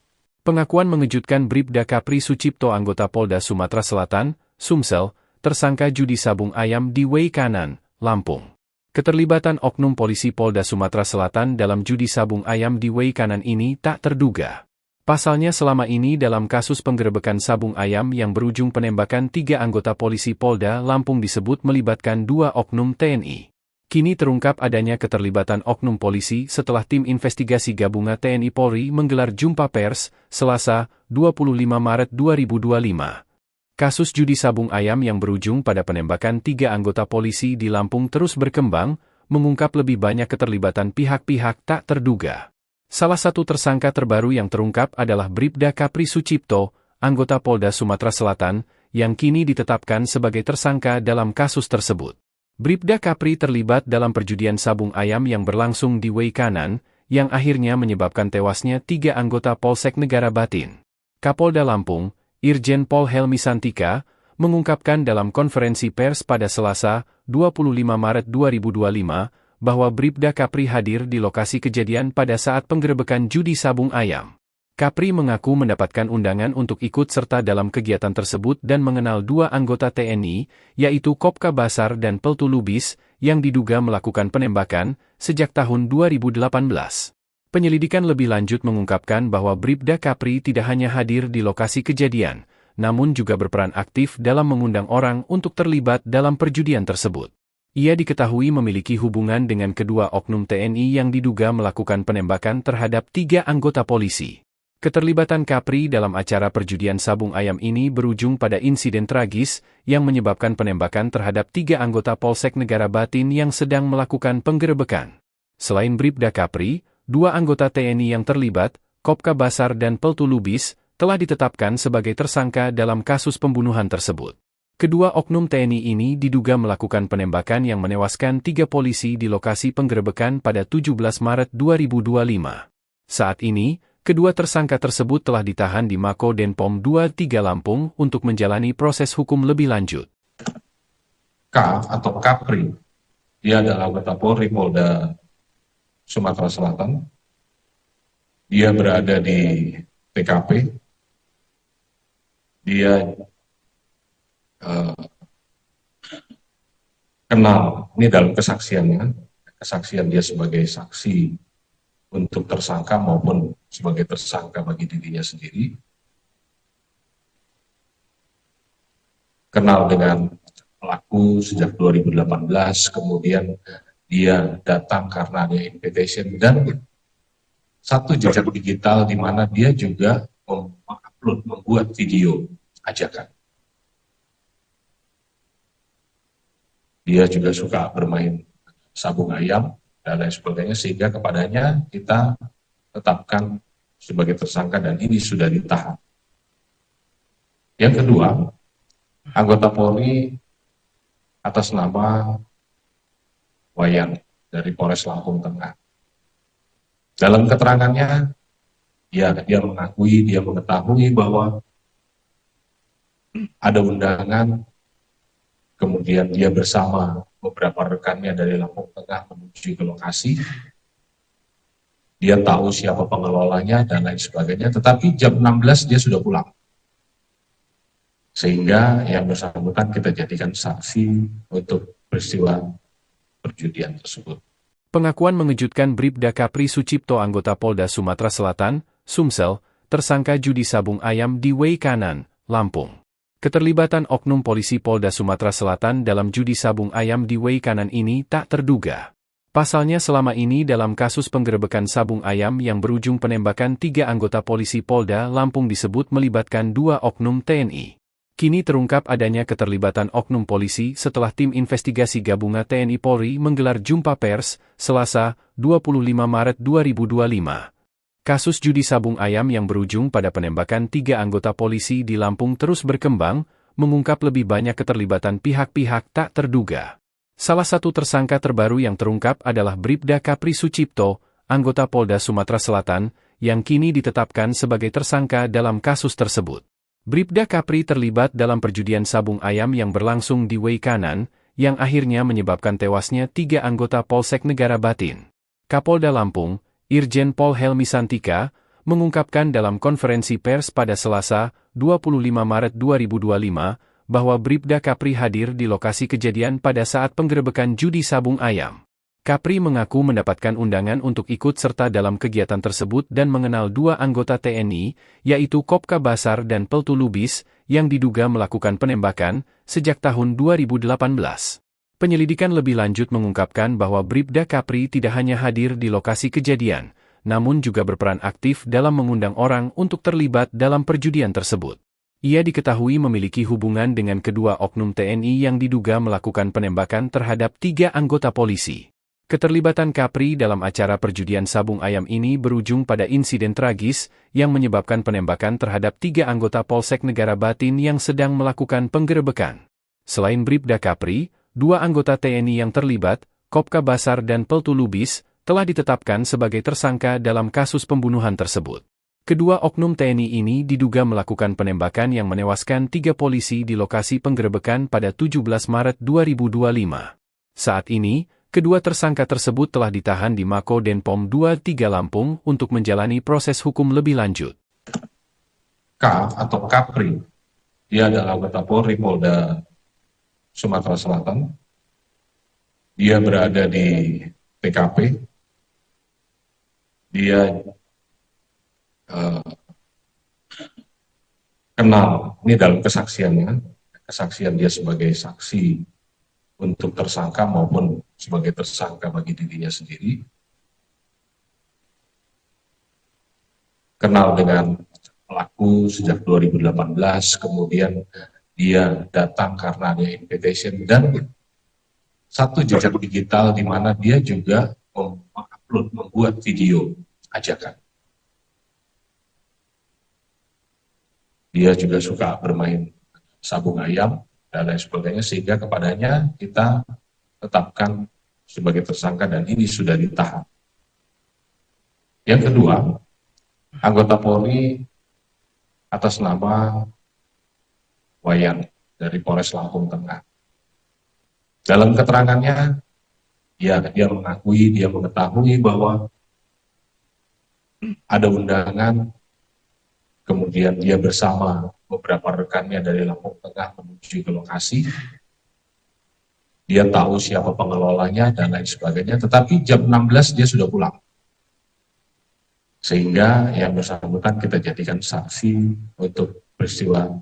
Pengakuan mengejutkan Bribda Kapri Sucipto anggota Polda Sumatera Selatan, Sumsel, tersangka judi sabung ayam di Way Kanan, Lampung. Keterlibatan oknum polisi Polda Sumatera Selatan dalam judi sabung ayam di Way Kanan ini tak terduga. Pasalnya selama ini dalam kasus penggerebekan sabung ayam yang berujung penembakan 3 anggota polisi Polda Lampung disebut melibatkan 2 oknum TNI. Kini terungkap adanya keterlibatan oknum polisi setelah tim investigasi gabungan TNI Polri menggelar jumpa pers, Selasa, 25 Maret 2025. Kasus judi sabung ayam yang berujung pada penembakan 3 anggota polisi di Lampung terus berkembang, mengungkap lebih banyak keterlibatan pihak-pihak tak terduga. Salah satu tersangka terbaru yang terungkap adalah Bribda Kapri Sucipto, anggota Polda Sumatera Selatan, yang kini ditetapkan sebagai tersangka dalam kasus tersebut. Bribda Kapri terlibat dalam perjudian sabung ayam yang berlangsung di Way Kanan, yang akhirnya menyebabkan tewasnya 3 anggota Polsek Negara Batin. Kapolda Lampung, Irjen Pol Helmi Santika, mengungkapkan dalam konferensi pers pada Selasa, 25 Maret 2025, bahwa Bribda Kapri hadir di lokasi kejadian pada saat penggerebekan judi sabung ayam. Kapri mengaku mendapatkan undangan untuk ikut serta dalam kegiatan tersebut dan mengenal 2 anggota TNI, yaitu Kopka Basar dan Peltu Lubis, yang diduga melakukan penembakan sejak tahun 2018. Penyelidikan lebih lanjut mengungkapkan bahwa Bribda Kapri tidak hanya hadir di lokasi kejadian, namun juga berperan aktif dalam mengundang orang untuk terlibat dalam perjudian tersebut. Ia diketahui memiliki hubungan dengan kedua oknum TNI yang diduga melakukan penembakan terhadap 3 anggota polisi. Keterlibatan Kapri dalam acara perjudian sabung ayam ini berujung pada insiden tragis yang menyebabkan penembakan terhadap 3 anggota Polsek Negara Batin yang sedang melakukan penggerebekan. Selain Bribda Kapri, 2 anggota TNI yang terlibat, Kopka Basar dan Peltu Lubis, telah ditetapkan sebagai tersangka dalam kasus pembunuhan tersebut. Kedua oknum TNI ini diduga melakukan penembakan yang menewaskan 3 polisi di lokasi penggerebekan pada 17 Maret 2025. Saat ini, kedua tersangka tersebut telah ditahan di Mako Denpom 23 Lampung untuk menjalani proses hukum lebih lanjut. K atau Kapri, dia adalah anggota Polri Polda Sumatera Selatan. Dia berada di TKP. Dia kenal, ini dalam kesaksian dia sebagai saksi untuk tersangka maupun sebagai tersangka bagi dirinya sendiri. Kenal dengan pelaku sejak 2018, kemudian dia datang karena ada invitation dan satu jejak digital di mana dia juga membuat video ajakan. Dia juga suka bermain sabung ayam dan lain sebagainya, sehingga kepadanya kita tetapkan sebagai tersangka dan ini sudah ditahan. Yang kedua, anggota Polri atas nama Wayan dari Polres Lampung Tengah. Dalam keterangannya, dia mengetahui bahwa ada undangan, kemudian dia bersama beberapa rekannya dari Lampung Tengah menuju ke lokasi. Dia tahu siapa pengelolanya dan lain sebagainya, tetapi jam 16 dia sudah pulang. Sehingga yang bersangkutan kita jadikan saksi untuk peristiwa perjudian tersebut. Pengakuan mengejutkan Bribda Kapri Sucipto anggota Polda Sumatera Selatan, Sumsel, tersangka judi sabung ayam di Way Kanan, Lampung. Keterlibatan oknum polisi Polda Sumatera Selatan dalam judi sabung ayam di Way Kanan ini tak terduga. Pasalnya selama ini dalam kasus penggerebekan sabung ayam yang berujung penembakan 3 anggota polisi Polda Lampung disebut melibatkan 2 oknum TNI. Kini terungkap adanya keterlibatan oknum polisi setelah tim investigasi gabungan TNI Polri menggelar jumpa pers, Selasa, 25 Maret 2025. Kasus judi sabung ayam yang berujung pada penembakan 3 anggota polisi di Lampung terus berkembang, mengungkap lebih banyak keterlibatan pihak-pihak tak terduga. Salah satu tersangka terbaru yang terungkap adalah Bribda Kapri Sucipto, anggota Polda Sumatera Selatan, yang kini ditetapkan sebagai tersangka dalam kasus tersebut. Bribda Kapri terlibat dalam perjudian sabung ayam yang berlangsung di Way Kanan, yang akhirnya menyebabkan tewasnya 3 anggota Polsek Negara Batin. Kapolda Lampung, Irjen Pol Helmi Santika, mengungkapkan dalam konferensi pers pada Selasa, 25 Maret 2025, bahwa Bribda Kapri hadir di lokasi kejadian pada saat penggerebekan judi sabung ayam. Kapri mengaku mendapatkan undangan untuk ikut serta dalam kegiatan tersebut dan mengenal 2 anggota TNI, yaitu Kopka Basar dan Peltu Lubis, yang diduga melakukan penembakan sejak tahun 2018. Penyelidikan lebih lanjut mengungkapkan bahwa Bribda Kapri tidak hanya hadir di lokasi kejadian, namun juga berperan aktif dalam mengundang orang untuk terlibat dalam perjudian tersebut. Ia diketahui memiliki hubungan dengan kedua oknum TNI yang diduga melakukan penembakan terhadap 3 anggota polisi. Keterlibatan Kapri dalam acara perjudian sabung ayam ini berujung pada insiden tragis yang menyebabkan penembakan terhadap 3 anggota Polsek Negara Batin yang sedang melakukan penggerebekan. Selain Bribda Kapri, 2 anggota TNI yang terlibat, Kopka Basar dan Peltu Lubis, telah ditetapkan sebagai tersangka dalam kasus pembunuhan tersebut. Kedua oknum TNI ini diduga melakukan penembakan yang menewaskan 3 polisi di lokasi penggerebekan pada 17 Maret 2025. Saat ini, kedua tersangka tersebut telah ditahan di Mako Denpom 23 Lampung untuk menjalani proses hukum lebih lanjut. K atau Kapri, dia adalah anggota Polri Polda Sumatera Selatan. Dia berada di TKP. Dia kenal, ini dalam kesaksiannya, kesaksian dia sebagai saksi untuk tersangka maupun sebagai tersangka bagi dirinya sendiri. Kenal dengan pelaku sejak 2018, kemudian dia datang karena ada invitation dan satu jejak digital di mana dia juga mengupload, membuat video ajakan. Dia juga suka bermain sabung ayam dan lain sebagainya, sehingga kepadanya kita tetapkan sebagai tersangka dan ini sudah ditahan. Yang kedua, anggota Polri atas nama Wayan dari Polres Lampung Tengah. Dalam keterangannya, dia mengetahui bahwa ada undangan, kemudian dia bersama beberapa rekannya dari Lampung Tengah menuju ke lokasi. Dia tahu siapa pengelolanya dan lain sebagainya, tetapi jam 16 dia sudah pulang. Sehingga yang bersangkutan kita jadikan saksi untuk peristiwa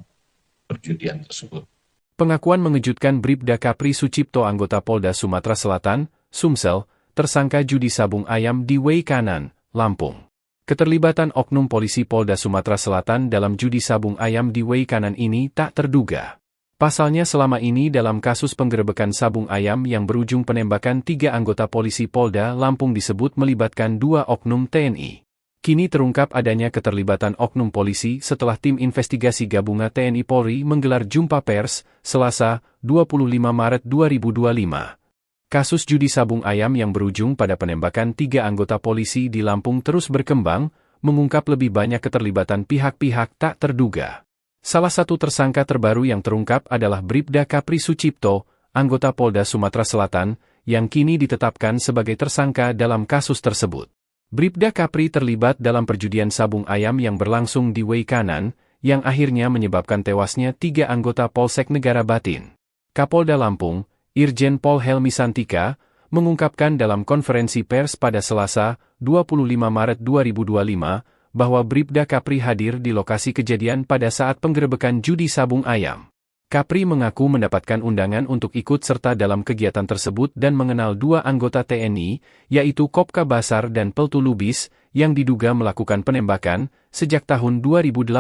perjudian tersebut. Pengakuan mengejutkan Bribda Kapri Sucipto anggota Polda Sumatera Selatan, Sumsel, tersangka judi sabung ayam di Way Kanan, Lampung. Keterlibatan oknum polisi Polda Sumatera Selatan dalam judi sabung ayam di Way Kanan ini tak terduga. Pasalnya selama ini dalam kasus penggerebekan sabung ayam yang berujung penembakan 3 anggota polisi Polda Lampung disebut melibatkan 2 oknum TNI. Kini terungkap adanya keterlibatan oknum polisi setelah tim investigasi gabungan TNI Polri menggelar jumpa pers, Selasa, 25 Maret 2025. Kasus judi sabung ayam yang berujung pada penembakan 3 anggota polisi di Lampung terus berkembang, mengungkap lebih banyak keterlibatan pihak-pihak tak terduga. Salah satu tersangka terbaru yang terungkap adalah Bribda Kapri Sucipto, anggota Polda Sumatera Selatan, yang kini ditetapkan sebagai tersangka dalam kasus tersebut. Bribda Kapri terlibat dalam perjudian sabung ayam yang berlangsung di Way Kanan, yang akhirnya menyebabkan tewasnya 3 anggota Polsek Negara Batin. Kapolda Lampung, Irjen Pol Helmi Santika, mengungkapkan dalam konferensi pers pada Selasa, 25 Maret 2025, bahwa Bribda Kapri hadir di lokasi kejadian pada saat penggerebekan judi sabung ayam. Kapri mengaku mendapatkan undangan untuk ikut serta dalam kegiatan tersebut dan mengenal 2 anggota TNI, yaitu Kopka Basar dan Peltu Lubis, yang diduga melakukan penembakan sejak tahun 2018.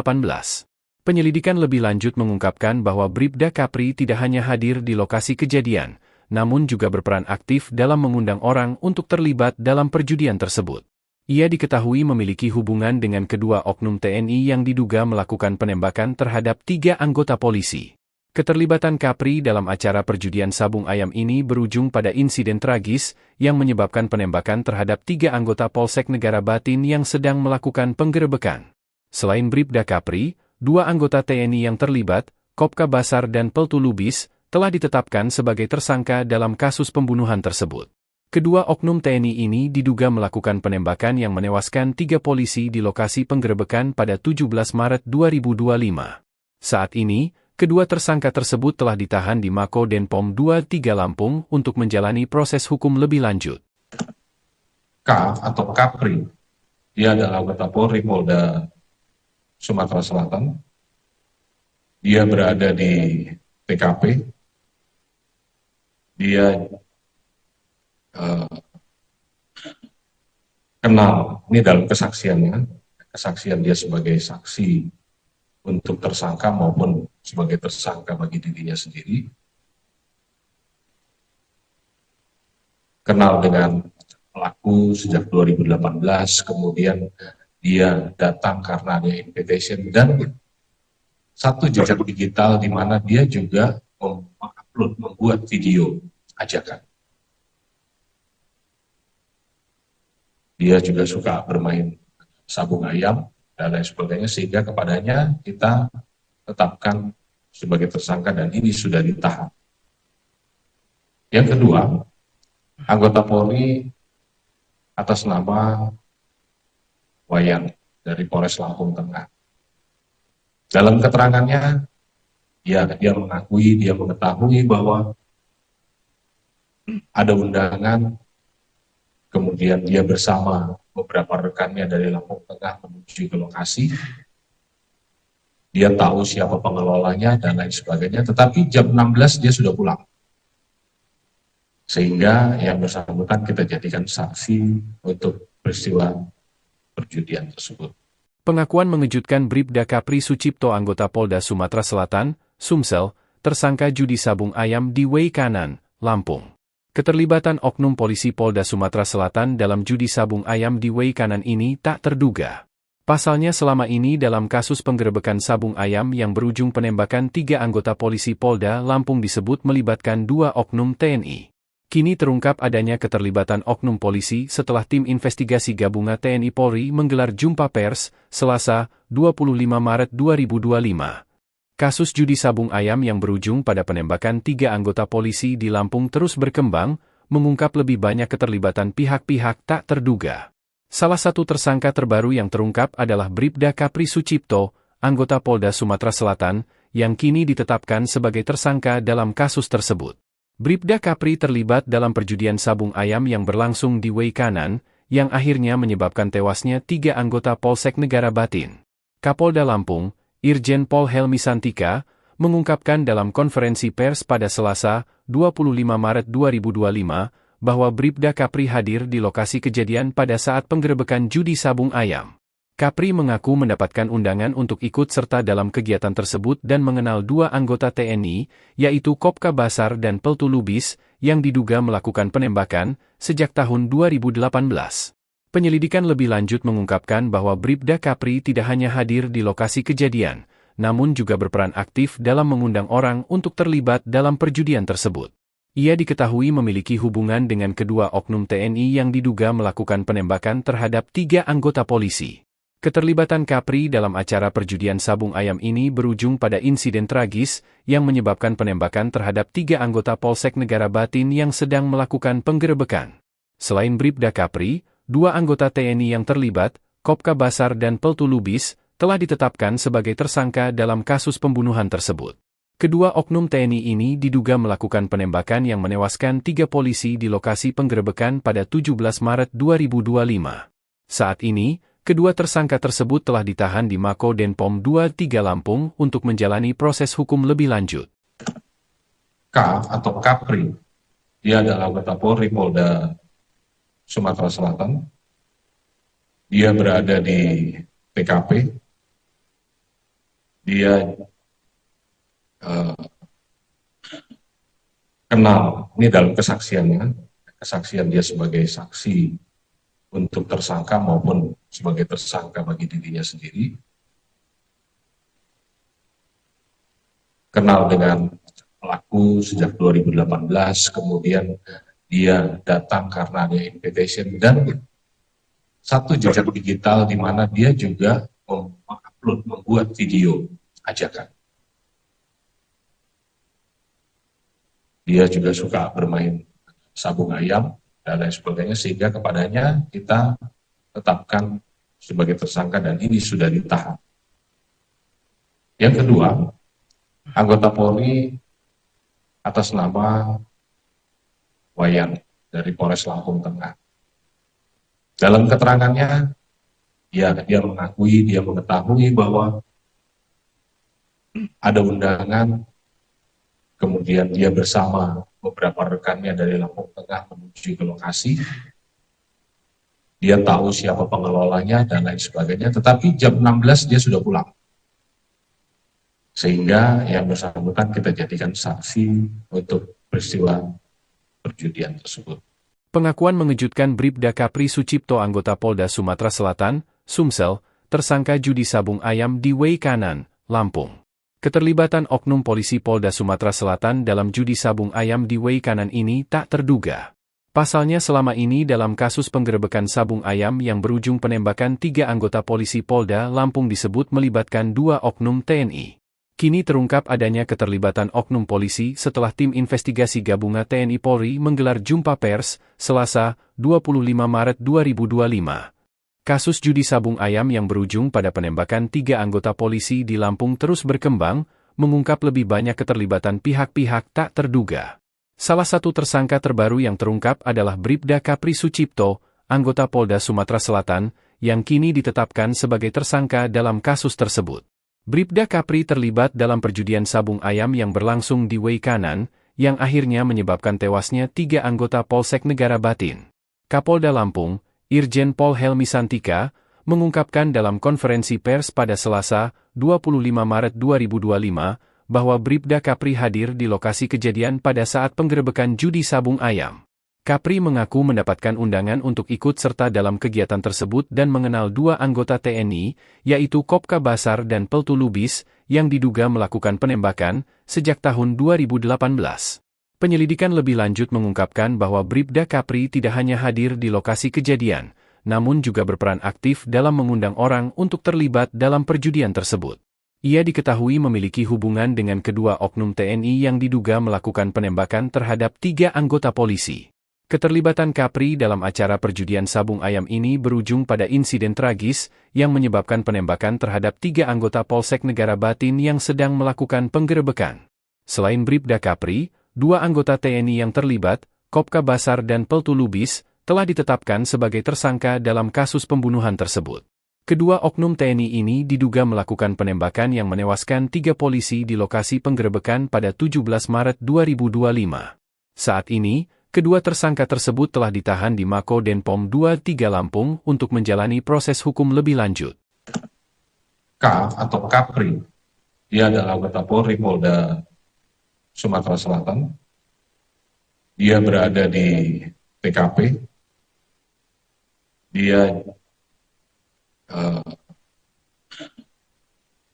Penyelidikan lebih lanjut mengungkapkan bahwa Bribda Kapri tidak hanya hadir di lokasi kejadian, namun juga berperan aktif dalam mengundang orang untuk terlibat dalam perjudian tersebut. Ia diketahui memiliki hubungan dengan kedua oknum TNI yang diduga melakukan penembakan terhadap 3 anggota polisi. Keterlibatan Kapri dalam acara perjudian sabung ayam ini berujung pada insiden tragis yang menyebabkan penembakan terhadap 3 anggota Polsek Negara Batin yang sedang melakukan penggerebekan. Selain Bribda Kapri, 2 anggota TNI yang terlibat, Kopka Basar dan Peltu Lubis, telah ditetapkan sebagai tersangka dalam kasus pembunuhan tersebut. Kedua oknum TNI ini diduga melakukan penembakan yang menewaskan 3 polisi di lokasi penggerebekan pada 17 Maret 2025. Saat ini, kedua tersangka tersebut telah ditahan di Mako Denpom 23 Lampung untuk menjalani proses hukum lebih lanjut. K atau Kapri, dia adalah anggota Polri Polda Sumatera Selatan. Dia berada di TKP. Dia kenal, ini dalam kesaksiannya, kesaksian dia sebagai saksi untuk tersangka maupun sebagai tersangka bagi dirinya sendiri. Kenal dengan pelaku sejak 2018, kemudian dia datang karena ada invitation dan satu jejak digital di mana dia juga mengupload, membuat video ajakan. Dia juga suka bermain sabung ayam dan lain sebagainya, sehingga kepadanya kita tetapkan sebagai tersangka dan ini sudah ditahan. Yang kedua, anggota Polri atas nama Wayan dari Polres Lampung Tengah. Dalam keterangannya, dia mengetahui bahwa ada undangan. Kemudian dia bersama beberapa rekannya dari Lampung Tengah menuju ke lokasi. Dia tahu siapa pengelolanya dan lain sebagainya, tetapi jam 16 dia sudah pulang. Sehingga yang bersangkutan kita jadikan saksi untuk peristiwa perjudian tersebut. Pengakuan mengejutkan Bribda Kapri Sucipto anggota Polda Sumatera Selatan, Sumsel, tersangka judi sabung ayam di Wei Kanan, Lampung. Keterlibatan oknum polisi Polda Sumatera Selatan dalam judi sabung ayam di Wei Kanan ini tak terduga. Pasalnya selama ini dalam kasus penggerebekan sabung ayam yang berujung penembakan 3 anggota polisi Polda Lampung disebut melibatkan 2 oknum TNI. Kini terungkap adanya keterlibatan oknum polisi setelah tim investigasi gabungan TNI Polri menggelar jumpa pers, Selasa, 25 Maret 2025. Kasus judi sabung ayam yang berujung pada penembakan 3 anggota polisi di Lampung terus berkembang, mengungkap lebih banyak keterlibatan pihak-pihak tak terduga. Salah satu tersangka terbaru yang terungkap adalah Bribda Kapri Sucipto, anggota Polda Sumatera Selatan, yang kini ditetapkan sebagai tersangka dalam kasus tersebut. Bribda Kapri terlibat dalam perjudian sabung ayam yang berlangsung di Wei Kanan, yang akhirnya menyebabkan tewasnya 3 anggota Polsek Negara Batin. Kapolda Lampung, Irjen Pol Helmi Santika, mengungkapkan dalam konferensi pers pada Selasa, 25 Maret 2025, bahwa Bribda Kapri hadir di lokasi kejadian pada saat penggerebekan judi sabung ayam. Kapri mengaku mendapatkan undangan untuk ikut serta dalam kegiatan tersebut dan mengenal 2 anggota TNI, yaitu Kopka Basar dan Peltu Lubis, yang diduga melakukan penembakan sejak tahun 2018. Penyelidikan lebih lanjut mengungkapkan bahwa Bribda Kapri tidak hanya hadir di lokasi kejadian, namun juga berperan aktif dalam mengundang orang untuk terlibat dalam perjudian tersebut. Ia diketahui memiliki hubungan dengan kedua oknum TNI yang diduga melakukan penembakan terhadap 3 anggota polisi. Keterlibatan Kapri dalam acara perjudian sabung ayam ini berujung pada insiden tragis yang menyebabkan penembakan terhadap 3 anggota Polsek Negara Batin yang sedang melakukan penggerebekan. Selain Bribda Kapri, 2 anggota TNI yang terlibat, Kopka Basar dan Peltu Lubis, telah ditetapkan sebagai tersangka dalam kasus pembunuhan tersebut. Kedua oknum TNI ini diduga melakukan penembakan yang menewaskan 3 polisi di lokasi penggerebekan pada 17 Maret 2025. Saat ini, kedua tersangka tersebut telah ditahan di Mako Denpom 23 Lampung untuk menjalani proses hukum lebih lanjut. K atau Kapri, dia adalah anggota Polri Polda Sumatera Selatan. Dia berada di TKP. Dia kenal, ini dalam kesaksiannya, kesaksian dia sebagai saksi untuk tersangka maupun sebagai tersangka bagi dirinya sendiri. Kenal dengan pelaku sejak 2018, kemudian dia datang karena ada invitation dan satu jejak digital di mana dia juga mengupload, membuat video ajakan. Dia juga suka bermain sabung ayam dan lain sebagainya, sehingga kepadanya kita tetapkan sebagai tersangka dan ini sudah ditahan. Yang kedua, anggota Polri atas nama Wayan dari Polres Lampung Tengah. Dalam keterangannya, dia mengakui, dia mengetahui bahwa ada undangan, kemudian dia bersama beberapa rekannya dari Lampung Tengah menuju ke lokasi. Dia tahu siapa pengelolanya dan lain sebagainya, tetapi jam 16 dia sudah pulang. Sehingga yang bersangkutan kita jadikan saksi untuk peristiwa perjudian tersebut. Pengakuan mengejutkan Bribda Kapri Sucipto anggota Polda Sumatera Selatan, Sumsel, tersangka judi sabung ayam di Way Kanan, Lampung. Keterlibatan oknum polisi Polda Sumatera Selatan dalam judi sabung ayam di Way Kanan ini tak terduga. Pasalnya selama ini dalam kasus penggerebekan sabung ayam yang berujung penembakan 3 anggota polisi Polda Lampung disebut melibatkan 2 oknum TNI. Kini terungkap adanya keterlibatan oknum polisi setelah tim investigasi gabungan TNI Polri menggelar jumpa pers, Selasa, 25 Maret 2025. Kasus judi sabung ayam yang berujung pada penembakan 3 anggota polisi di Lampung terus berkembang, mengungkap lebih banyak keterlibatan pihak-pihak tak terduga. Salah satu tersangka terbaru yang terungkap adalah Bribda Kapri Sucipto, anggota Polda Sumatera Selatan, yang kini ditetapkan sebagai tersangka dalam kasus tersebut. Bribda Kapri terlibat dalam perjudian sabung ayam yang berlangsung di Way Kanan, yang akhirnya menyebabkan tewasnya 3 anggota Polsek Negara Batin. Kapolda Lampung, Irjen Pol Helmi Santika, mengungkapkan dalam konferensi pers pada Selasa, 25 Maret 2025, bahwa Bribda Kapri hadir di lokasi kejadian pada saat penggerebekan judi sabung ayam. Kapri mengaku mendapatkan undangan untuk ikut serta dalam kegiatan tersebut dan mengenal 2 anggota TNI, yaitu Kopka Basar dan Peltu Lubis, yang diduga melakukan penembakan sejak tahun 2018. Penyelidikan lebih lanjut mengungkapkan bahwa Bribda Kapri tidak hanya hadir di lokasi kejadian, namun juga berperan aktif dalam mengundang orang untuk terlibat dalam perjudian tersebut. Ia diketahui memiliki hubungan dengan kedua oknum TNI yang diduga melakukan penembakan terhadap 3 anggota polisi. Keterlibatan Kapri dalam acara perjudian sabung ayam ini berujung pada insiden tragis yang menyebabkan penembakan terhadap 3 anggota Polsek Negara Batin yang sedang melakukan penggerebekan. Selain Bribda Kapri, 2 anggota TNI yang terlibat, Kopka Basar dan Peltu Lubis, telah ditetapkan sebagai tersangka dalam kasus pembunuhan tersebut. Kedua oknum TNI ini diduga melakukan penembakan yang menewaskan 3 polisi di lokasi penggerebekan pada 17 Maret 2025. Saat ini, kedua tersangka tersebut telah ditahan di Mako Denpom 23 Lampung untuk menjalani proses hukum lebih lanjut. K atau Kapri, dia adalah anggota Polri Polda Sumatera Selatan. Dia berada di TKP. Dia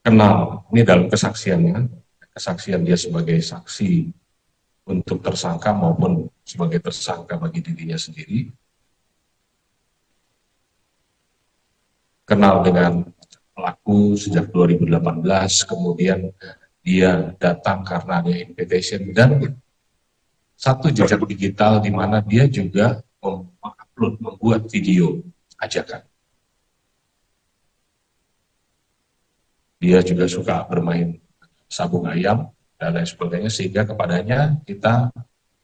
kenal, ini dalam kesaksiannya, kesaksian dia sebagai saksi untuk tersangka maupun sebagai tersangka bagi dirinya sendiri, kenal dengan pelaku sejak 2018, kemudian dia datang karena ada invitation dan satu jejak digital di mana dia juga mengupload, membuat video ajakan. Dia juga suka bermain sabung ayam dan lain sebagainya, sehingga kepadanya kita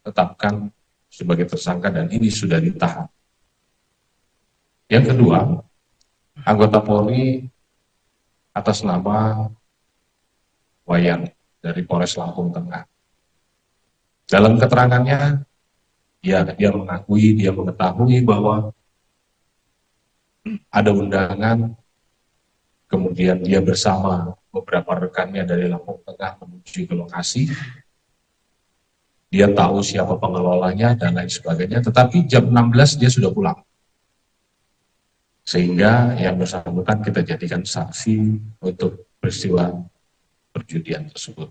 tetapkan sebagai tersangka dan ini sudah ditahan. Yang kedua, anggota Polri atas nama Wayan dari Polres Lampung Tengah. Dalam keterangannya, dia mengakui, dia mengetahui bahwa ada undangan, kemudian dia bersama beberapa rekannya dari Lampung Tengah menuju ke lokasi. Dia tahu siapa pengelolanya dan lain sebagainya, tetapi jam 16 dia sudah pulang. Sehingga yang bersangkutan kita jadikan saksi untuk peristiwa perjudian tersebut.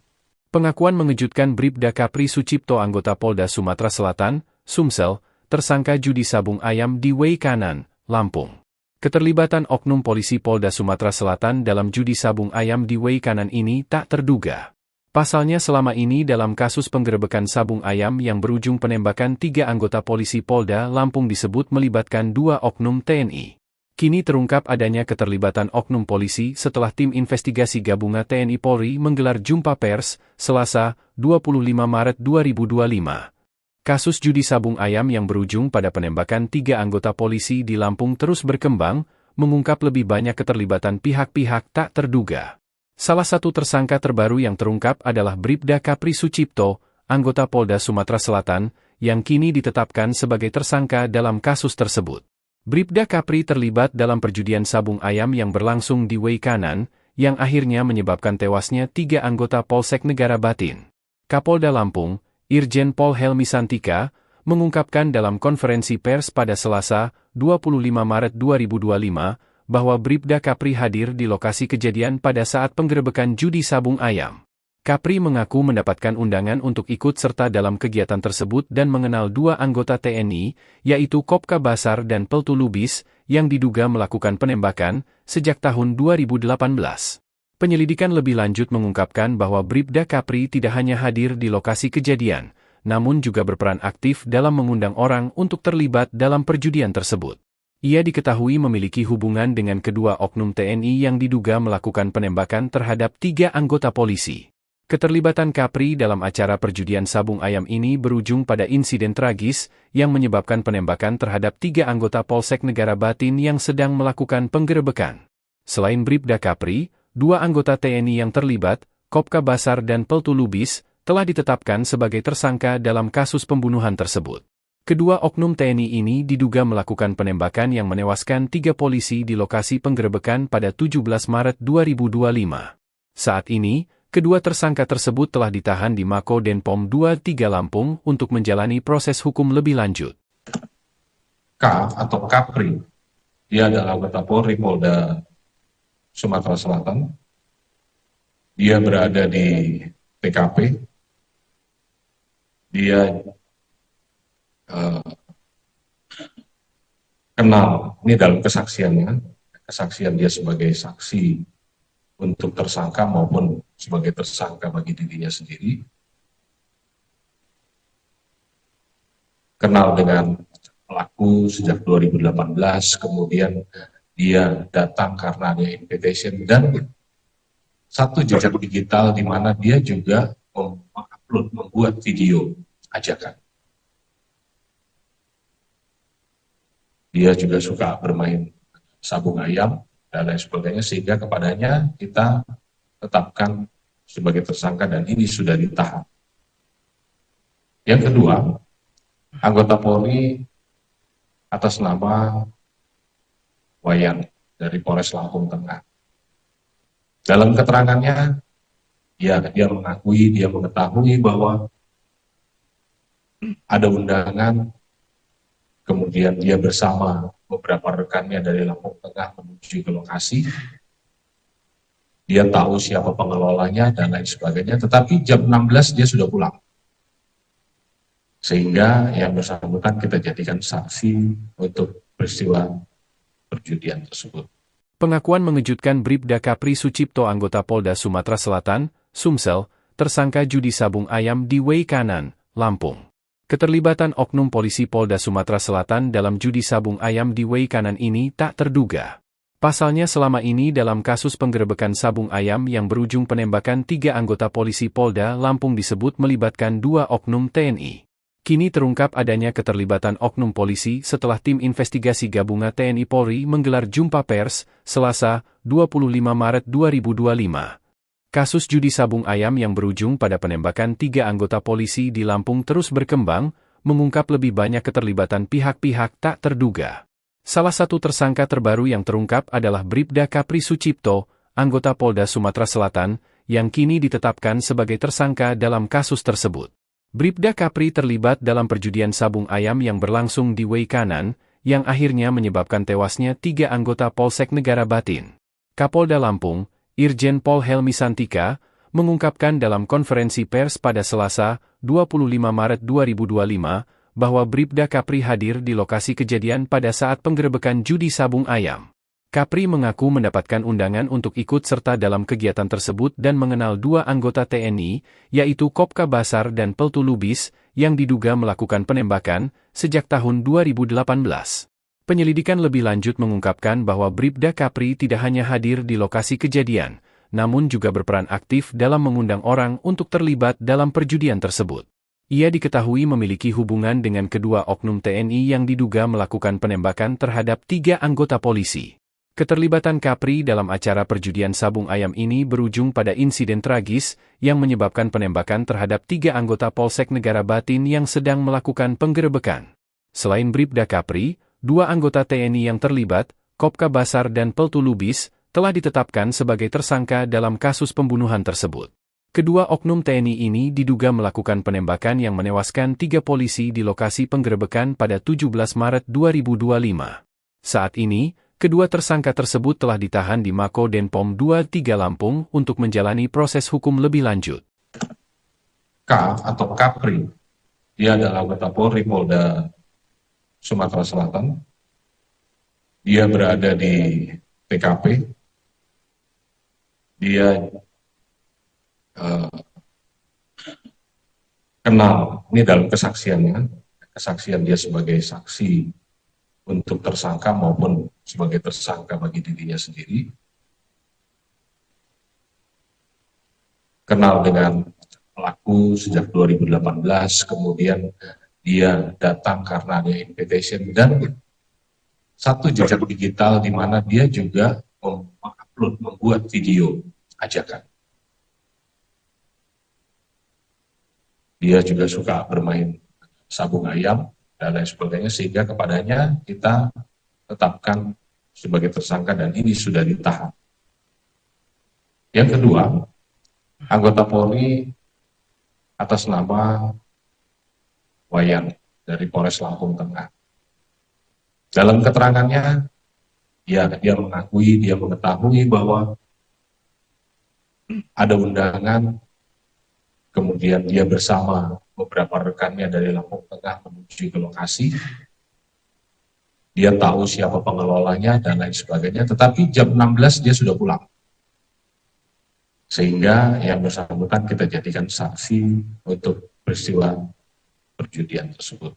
Pengakuan mengejutkan Bribda Kapri Sucipto anggota Polda Sumatera Selatan, Sumsel, tersangka judi sabung ayam di Way Kanan, Lampung. Keterlibatan oknum polisi Polda Sumatera Selatan dalam judi sabung ayam di Way Kanan ini tak terduga. Pasalnya selama ini dalam kasus penggerebekan sabung ayam yang berujung penembakan 3 anggota polisi Polda Lampung disebut melibatkan 2 oknum TNI. Kini terungkap adanya keterlibatan oknum polisi setelah tim investigasi gabungan TNI Polri menggelar jumpa pers, Selasa, 25 Maret 2025. Kasus judi sabung ayam yang berujung pada penembakan 3 anggota polisi di Lampung terus berkembang, mengungkap lebih banyak keterlibatan pihak-pihak tak terduga. Salah satu tersangka terbaru yang terungkap adalah Bribda Kapri Sucipto, anggota Polda Sumatera Selatan, yang kini ditetapkan sebagai tersangka dalam kasus tersebut. Bribda Kapri terlibat dalam perjudian sabung ayam yang berlangsung di Way Kanan, yang akhirnya menyebabkan tewasnya 3 anggota Polsek Negara Batin. Kapolda Lampung, Irjen Pol Helmi Santika, mengungkapkan dalam konferensi pers pada Selasa, 25 Maret 2025, bahwa Bribda Kapri hadir di lokasi kejadian pada saat penggerebekan judi sabung ayam. Kapri mengaku mendapatkan undangan untuk ikut serta dalam kegiatan tersebut dan mengenal 2 anggota TNI, yaitu Kopka Basar dan Peltu Lubis, yang diduga melakukan penembakan sejak tahun 2018. Penyelidikan lebih lanjut mengungkapkan bahwa Bribda Kapri tidak hanya hadir di lokasi kejadian, namun juga berperan aktif dalam mengundang orang untuk terlibat dalam perjudian tersebut. Ia diketahui memiliki hubungan dengan kedua oknum TNI yang diduga melakukan penembakan terhadap 3 anggota polisi. Keterlibatan Kapri dalam acara perjudian sabung ayam ini berujung pada insiden tragis yang menyebabkan penembakan terhadap 3 anggota Polsek Negara Batin yang sedang melakukan penggerebekan. Selain Bribda Kapri, 2 anggota TNI yang terlibat, Kopka Basar dan Peltu Lubis, telah ditetapkan sebagai tersangka dalam kasus pembunuhan tersebut. Kedua oknum TNI ini diduga melakukan penembakan yang menewaskan 3 polisi di lokasi penggerebekan pada 17 Maret 2025. Saat ini, kedua tersangka tersebut telah ditahan di Mako Denpom 23 Lampung untuk menjalani proses hukum lebih lanjut. K atau Kapri, dia adalah anggota Polri Polda Sumatera Selatan. Dia berada di TKP. Dia kenal, ini dalam kesaksiannya, kesaksian dia sebagai saksi untuk tersangka maupun sebagai tersangka bagi dirinya sendiri, kenal dengan pelaku sejak 2018, kemudian dia datang karena ada invitation dan satu jejak digital di mana dia juga mengupload, membuat video ajakan. Dia juga suka bermain sabung ayam dan lain sebagainya, sehingga kepadanya kita tetapkan sebagai tersangka dan ini sudah ditahan. Yang kedua, anggota Polri atas nama Wayan dari Polres Lampung Tengah. Dalam keterangannya, dia mengetahui bahwa ada undangan. Kemudian dia bersama beberapa rekannya dari Lampung Tengah menuju ke lokasi. Dia tahu siapa pengelolanya dan lain sebagainya, tetapi jam 16 dia sudah pulang. Sehingga yang bersangkutan kita jadikan saksi untuk peristiwa perjudian tersebut. Pengakuan mengejutkan Bribda Kapri Sucipto, anggota Polda Sumatera Selatan, Sumsel, tersangka judi sabung ayam di Way Kanan, Lampung. Keterlibatan oknum polisi Polda Sumatera Selatan dalam judi sabung ayam di Way Kanan ini tak terduga. Pasalnya selama ini dalam kasus penggerebekan sabung ayam yang berujung penembakan 3 anggota polisi Polda Lampung disebut melibatkan 2 oknum TNI. Kini terungkap adanya keterlibatan oknum polisi setelah tim investigasi gabungan TNI Polri menggelar jumpa pers, Selasa, 25 Maret 2025. Kasus judi sabung ayam yang berujung pada penembakan 3 anggota polisi di Lampung terus berkembang, mengungkap lebih banyak keterlibatan pihak-pihak tak terduga. Salah satu tersangka terbaru yang terungkap adalah Bribda Kapri Sucipto, anggota Polda Sumatera Selatan, yang kini ditetapkan sebagai tersangka dalam kasus tersebut. Bribda Kapri terlibat dalam perjudian sabung ayam yang berlangsung di Way Kanan, yang akhirnya menyebabkan tewasnya 3 anggota Polsek Negara Batin. Kapolda Lampung, Irjen Pol Helmi Santika, mengungkapkan dalam konferensi pers pada Selasa, 25 Maret 2025, bahwa Bribda Kapri hadir di lokasi kejadian pada saat penggerebekan judi sabung ayam. Kapri mengaku mendapatkan undangan untuk ikut serta dalam kegiatan tersebut dan mengenal dua anggota TNI, yaitu Kopka Basar dan Peltu Lubis, yang diduga melakukan penembakan sejak tahun 2018. Penyelidikan lebih lanjut mengungkapkan bahwa Bribda Kapri tidak hanya hadir di lokasi kejadian, namun juga berperan aktif dalam mengundang orang untuk terlibat dalam perjudian tersebut. Ia diketahui memiliki hubungan dengan kedua oknum TNI yang diduga melakukan penembakan terhadap 3 anggota polisi. Keterlibatan Kapri dalam acara perjudian sabung ayam ini berujung pada insiden tragis yang menyebabkan penembakan terhadap 3 anggota Polsek Negara Batin yang sedang melakukan penggerebekan. Selain Bribda Kapri, 2 anggota TNI yang terlibat, Kopka Basar dan Peltu Lubis, telah ditetapkan sebagai tersangka dalam kasus pembunuhan tersebut. Kedua oknum TNI ini diduga melakukan penembakan yang menewaskan 3 polisi di lokasi penggerebekan pada 17 Maret 2025. Saat ini, kedua tersangka tersebut telah ditahan di Mako Denpom 23 Lampung untuk menjalani proses hukum lebih lanjut. K atau Kapri, dia adalah anggota Polri Polda Sumatera Selatan. Dia berada di TKP. Dia kenal, ini dalam kesaksiannya, kesaksian dia sebagai saksi untuk tersangka maupun sebagai tersangka bagi dirinya sendiri. Kenal dengan pelaku sejak 2018, kemudian dia datang karena ada invitation dan satu jejak digital di mana dia juga membuat video ajakan. Dia juga suka bermain sabung ayam dan lain sebagainya, sehingga kepadanya kita tetapkan sebagai tersangka dan ini sudah ditahan. Yang kedua, anggota Polri atas nama Wayan dari Polres Lampung Tengah. Dalam keterangannya, dia mengetahui bahwa ada undangan, kemudian dia bersama beberapa rekannya dari Lampung Tengah menuju ke lokasi. Dia tahu siapa pengelolanya dan lain sebagainya, tetapi jam 16 dia sudah pulang. Sehingga yang bersangkutan kita jadikan saksi untuk peristiwa perjudian tersebut.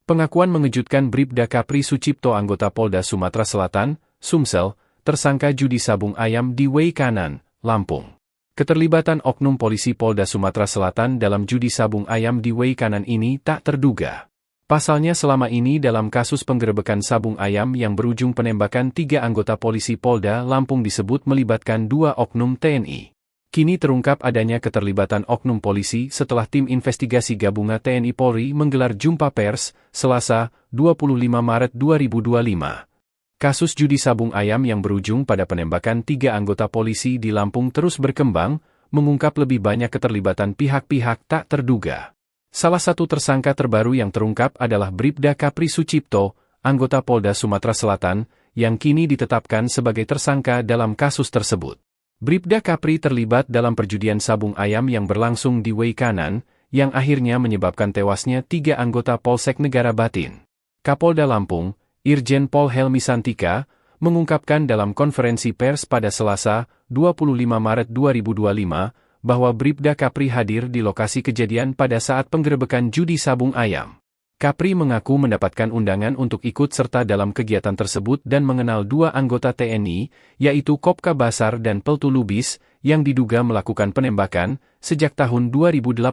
Pengakuan mengejutkan Bribda Kapri Sucipto anggota Polda Sumatera Selatan, Sumsel, tersangka judi sabung ayam di Wei Kanan, Lampung. Keterlibatan oknum polisi Polda Sumatera Selatan dalam judi sabung ayam di Wei Kanan ini tak terduga. Pasalnya selama ini dalam kasus penggerebekan sabung ayam yang berujung penembakan 3 anggota polisi Polda Lampung disebut melibatkan 2 oknum TNI. Kini terungkap adanya keterlibatan oknum polisi setelah tim investigasi gabungan TNI Polri menggelar jumpa pers, Selasa, 25 Maret 2025. Kasus judi sabung ayam yang berujung pada penembakan 3 anggota polisi di Lampung terus berkembang, mengungkap lebih banyak keterlibatan pihak-pihak tak terduga. Salah satu tersangka terbaru yang terungkap adalah Bribda Kapri Sucipto, anggota Polda Sumatera Selatan, yang kini ditetapkan sebagai tersangka dalam kasus tersebut. Bribda Kapri terlibat dalam perjudian sabung ayam yang berlangsung di Wei Kanan, yang akhirnya menyebabkan tewasnya 3 anggota Polsek Negara Batin. Kapolda Lampung, Irjen Pol Helmi Santika, mengungkapkan dalam konferensi pers pada Selasa, 25 Maret 2025, bahwa Bribda Kapri hadir di lokasi kejadian pada saat penggerebekan judi sabung ayam. Kapri mengaku mendapatkan undangan untuk ikut serta dalam kegiatan tersebut dan mengenal 2 anggota TNI, yaitu Kopka Basar dan Peltu Lubis, yang diduga melakukan penembakan sejak tahun 2018.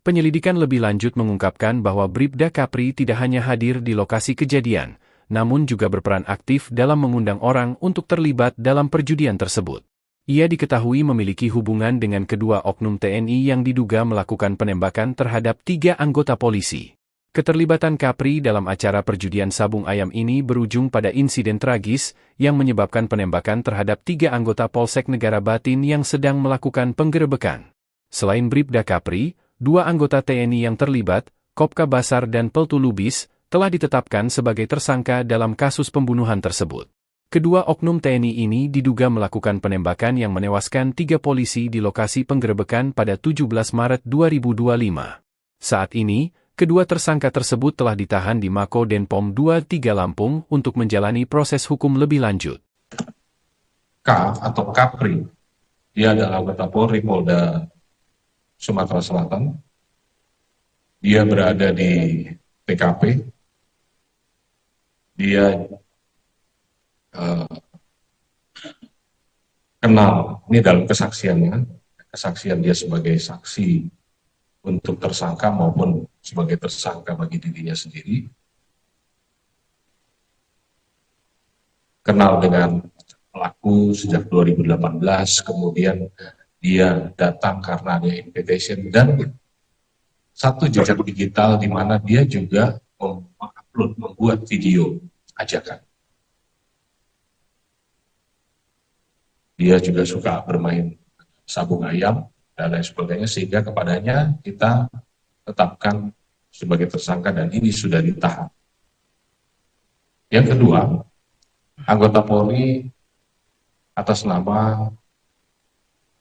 Penyelidikan lebih lanjut mengungkapkan bahwa Bribda Kapri tidak hanya hadir di lokasi kejadian, namun juga berperan aktif dalam mengundang orang untuk terlibat dalam perjudian tersebut. Ia diketahui memiliki hubungan dengan kedua oknum TNI yang diduga melakukan penembakan terhadap 3 anggota polisi. Keterlibatan Kapri dalam acara perjudian sabung ayam ini berujung pada insiden tragis yang menyebabkan penembakan terhadap 3 anggota Polsek Negara Batin yang sedang melakukan penggerebekan. Selain Bribda Kapri, 2 anggota TNI yang terlibat, Kopka Basar dan Peltu Lubis, telah ditetapkan sebagai tersangka dalam kasus pembunuhan tersebut. Kedua oknum TNI ini diduga melakukan penembakan yang menewaskan 3 polisi di lokasi penggerebekan pada 17 Maret 2025. Saat ini, kedua tersangka tersebut telah ditahan di Mako Denpom 23 Lampung untuk menjalani proses hukum lebih lanjut. K atau Kapri. Dia adalah anggota Polri Polda Sumatera Selatan. Dia berada di TKP. Dia kenal, ini dalam kesaksiannya, kesaksian dia sebagai saksi untuk tersangka maupun sebagai tersangka bagi dirinya sendiri. Kenal dengan pelaku sejak 2018, kemudian dia datang karena ada invitation dan satu jejak digital di mana dia juga mengupload, membuat video ajakan. Dia juga suka bermain sabung ayam dan lain sebagainya, sehingga kepadanya kita tetapkan sebagai tersangka dan ini sudah ditahan. Yang kedua, anggota Polri atas nama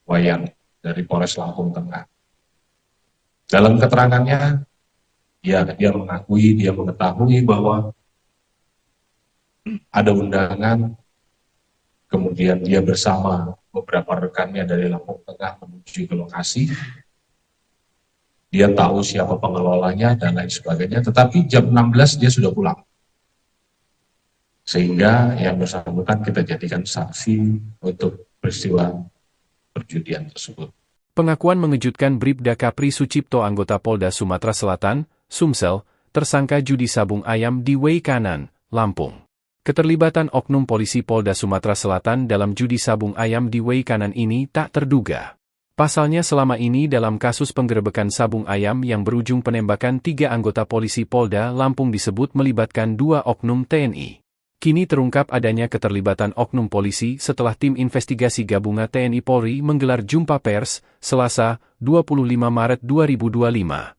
Wayan dari Polres Lampung Tengah. Dalam keterangannya, ya, dia mengakui, dia mengetahui bahwa ada undangan, kemudian dia bersama beberapa rekannya dari Lampung Tengah menuju ke lokasi. Dia tahu siapa pengelolanya dan lain sebagainya, tetapi jam 16 dia sudah pulang. Sehingga yang bersangkutan kita jadikan saksi untuk peristiwa perjudian tersebut. Pengakuan mengejutkan Bribda Kapri Sucipto anggota Polda Sumatera Selatan, Sumsel, tersangka judi sabung ayam di Way Kanan, Lampung. Keterlibatan oknum polisi Polda Sumatera Selatan dalam judi sabung ayam di Way Kanan ini tak terduga. Pasalnya selama ini dalam kasus penggerebekan sabung ayam yang berujung penembakan 3 anggota polisi Polda Lampung disebut melibatkan 2 oknum TNI. Kini terungkap adanya keterlibatan oknum polisi setelah tim investigasi gabungan TNI Polri menggelar jumpa pers, Selasa, 25 Maret 2025.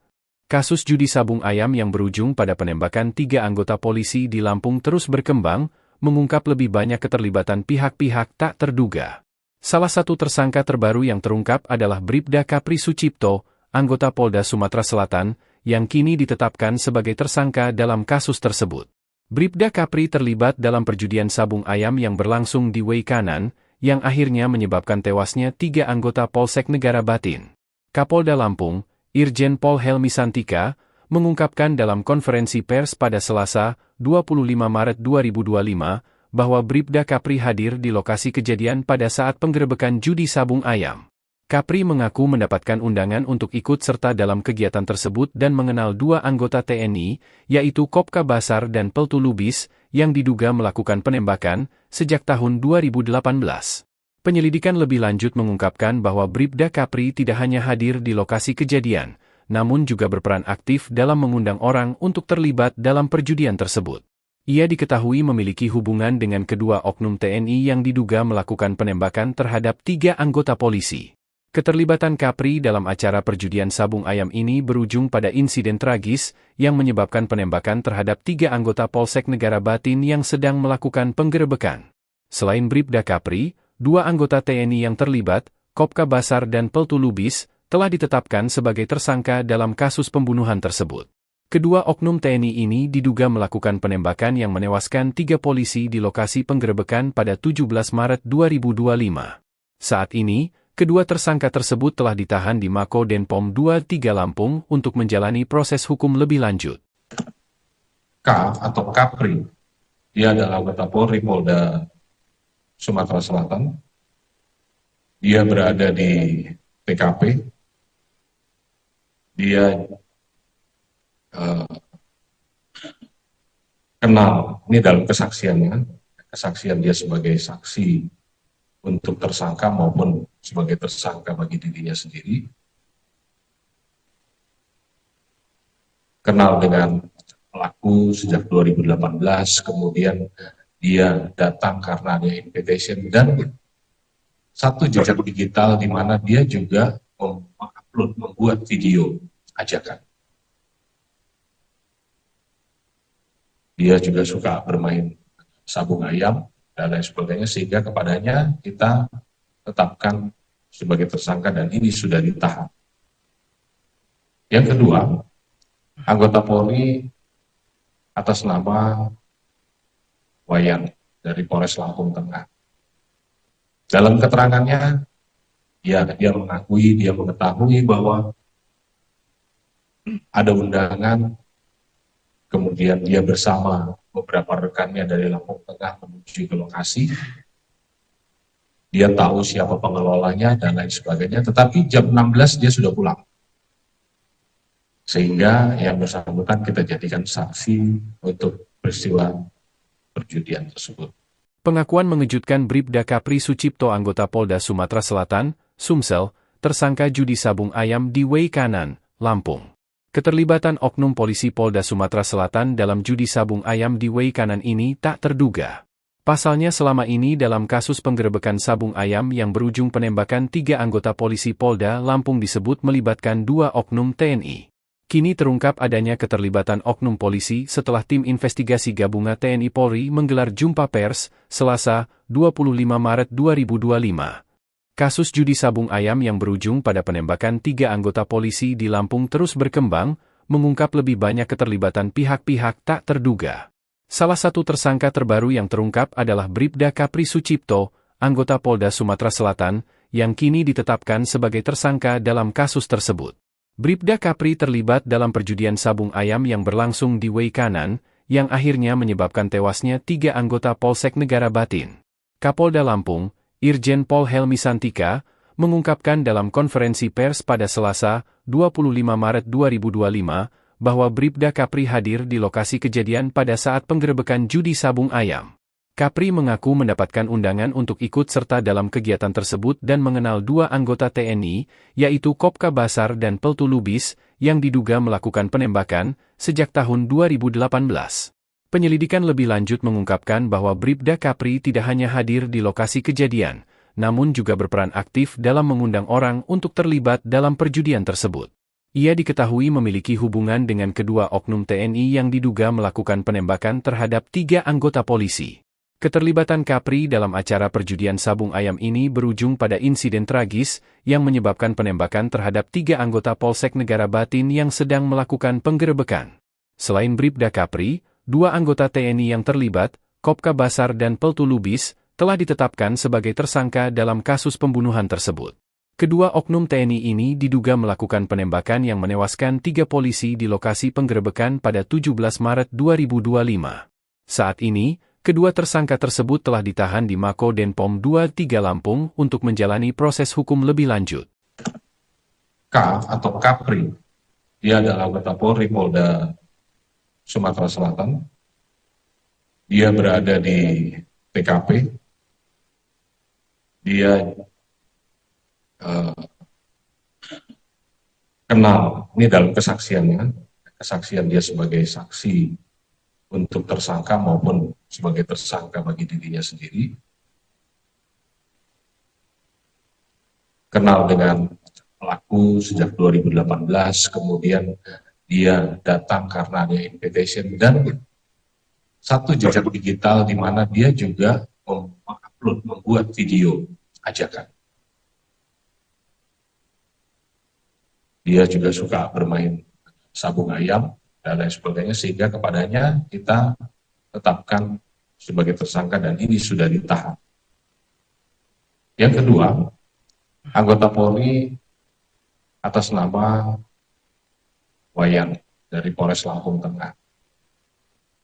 Kasus judi sabung ayam yang berujung pada penembakan 3 anggota polisi di Lampung terus berkembang, mengungkap lebih banyak keterlibatan pihak-pihak tak terduga. Salah satu tersangka terbaru yang terungkap adalah Bribda Kapri Sucipto, anggota Polda Sumatera Selatan, yang kini ditetapkan sebagai tersangka dalam kasus tersebut. Bribda Kapri terlibat dalam perjudian sabung ayam yang berlangsung di Way Kanan, yang akhirnya menyebabkan tewasnya 3 anggota Polsek Negara Batin. Kapolda Lampung, Irjen Pol Helmi Santika, mengungkapkan dalam konferensi pers pada Selasa, 25 Maret 2025, bahwa Bribda Kapri hadir di lokasi kejadian pada saat penggerebekan judi sabung ayam. Kapri mengaku mendapatkan undangan untuk ikut serta dalam kegiatan tersebut dan mengenal 2 anggota TNI, yaitu Kopka Basar dan Peltu Lubis, yang diduga melakukan penembakan sejak tahun 2018. Penyelidikan lebih lanjut mengungkapkan bahwa Bribda Kapri tidak hanya hadir di lokasi kejadian, namun juga berperan aktif dalam mengundang orang untuk terlibat dalam perjudian tersebut. Ia diketahui memiliki hubungan dengan kedua oknum TNI yang diduga melakukan penembakan terhadap 3 anggota polisi. Keterlibatan Kapri dalam acara perjudian sabung ayam ini berujung pada insiden tragis yang menyebabkan penembakan terhadap 3 anggota Polsek Negara Batin yang sedang melakukan penggerebekan. Selain Bribda Kapri, 2 anggota TNI yang terlibat, Kopka Basar dan Peltu Lubis, telah ditetapkan sebagai tersangka dalam kasus pembunuhan tersebut. Kedua oknum TNI ini diduga melakukan penembakan yang menewaskan 3 polisi di lokasi penggerebekan pada 17 Maret 2025. Saat ini, kedua tersangka tersebut telah ditahan di Mako Denpom 23 Lampung untuk menjalani proses hukum lebih lanjut. K atau Kapri, dia adalah anggota Polri Polda Sumatera Selatan. Dia berada di TKP. Dia kenal, ini dalam kesaksiannya, kesaksian dia sebagai saksi untuk tersangka maupun sebagai tersangka bagi dirinya sendiri. Kenal dengan pelaku sejak 2018, kemudian dia datang karena ada invitation dan satu jejak digital di mana dia juga mengupload, membuat video ajakan. Dia juga suka bermain sabung ayam dan lain sebagainya, sehingga kepadanya kita tetapkan sebagai tersangka dan ini sudah ditahan. Yang kedua, anggota Polri atas nama Wayan dari Polres Lampung Tengah. Dalam keterangannya, ya dia mengakui, dia mengetahui bahwa ada undangan, kemudian dia bersama beberapa rekannya dari Lampung Tengah menuju ke lokasi. Dia tahu siapa pengelolanya dan lain sebagainya, tetapi jam 16 dia sudah pulang. Sehingga yang bersangkutan kita jadikan saksi untuk peristiwa perjudian tersebut. Pengakuan mengejutkan Bribda Kapri Sucipto anggota Polda Sumatera Selatan, Sumsel, tersangka judi sabung ayam di Wei Kanan, Lampung. Keterlibatan oknum polisi Polda Sumatera Selatan dalam judi sabung ayam di Wei Kanan ini tak terduga. Pasalnya selama ini dalam kasus penggerebekan sabung ayam yang berujung penembakan 3 anggota polisi Polda Lampung disebut melibatkan 2 oknum TNI. Kini terungkap adanya keterlibatan oknum polisi setelah tim investigasi gabungan TNI Polri menggelar jumpa pers, Selasa, 25 Maret 2025. Kasus judi sabung ayam yang berujung pada penembakan 3 anggota polisi di Lampung terus berkembang, mengungkap lebih banyak keterlibatan pihak-pihak tak terduga. Salah satu tersangka terbaru yang terungkap adalah Bribda Kapri Sucipto, anggota Polda Sumatera Selatan, yang kini ditetapkan sebagai tersangka dalam kasus tersebut. Bribda Kapri terlibat dalam perjudian sabung ayam yang berlangsung di Wei Kanan, yang akhirnya menyebabkan tewasnya 3 anggota Polsek Negara Batin. Kapolda Lampung, Irjen Pol Helmi Santika, mengungkapkan dalam konferensi pers pada Selasa, 25 Maret 2025, bahwa Bribda Kapri hadir di lokasi kejadian pada saat penggerebekan judi sabung ayam. Kapri mengaku mendapatkan undangan untuk ikut serta dalam kegiatan tersebut dan mengenal 2 anggota TNI, yaitu Kopka Basar dan Peltu Lubis, yang diduga melakukan penembakan sejak tahun 2018. Penyelidikan lebih lanjut mengungkapkan bahwa Bribda Kapri tidak hanya hadir di lokasi kejadian, namun juga berperan aktif dalam mengundang orang untuk terlibat dalam perjudian tersebut. Ia diketahui memiliki hubungan dengan kedua oknum TNI yang diduga melakukan penembakan terhadap 3 anggota polisi. Keterlibatan Kapri dalam acara perjudian sabung ayam ini berujung pada insiden tragis yang menyebabkan penembakan terhadap 3 anggota Polsek Negara Batin yang sedang melakukan penggerebekan. Selain Bribda Kapri, 2 anggota TNI yang terlibat, Kopka Basar dan Peltu Lubis, telah ditetapkan sebagai tersangka dalam kasus pembunuhan tersebut. Kedua oknum TNI ini diduga melakukan penembakan yang menewaskan 3 polisi di lokasi penggerebekan pada 17 Maret 2025. Saat ini, kedua tersangka tersebut telah ditahan di Mako Denpom 23 Lampung untuk menjalani proses hukum lebih lanjut. K atau Kapri, dia adalah anggota Polri Polda Sumatera Selatan. Dia berada di TKP. Dia kenal, ini dalam kesaksian dia sebagai saksi untuk tersangka maupun sebagai tersangka bagi dirinya sendiri, kenal dengan pelaku sejak 2018, kemudian dia datang karena ada invitation dan satu jejak digital di mana dia juga membuat video ajakan. Dia juga suka bermain sabung ayam dan lain sebagainya, sehingga kepadanya kita tetapkan sebagai tersangka dan ini sudah ditahan. Yang kedua, anggota Polri atas nama Wayan dari Polres Lampung Tengah.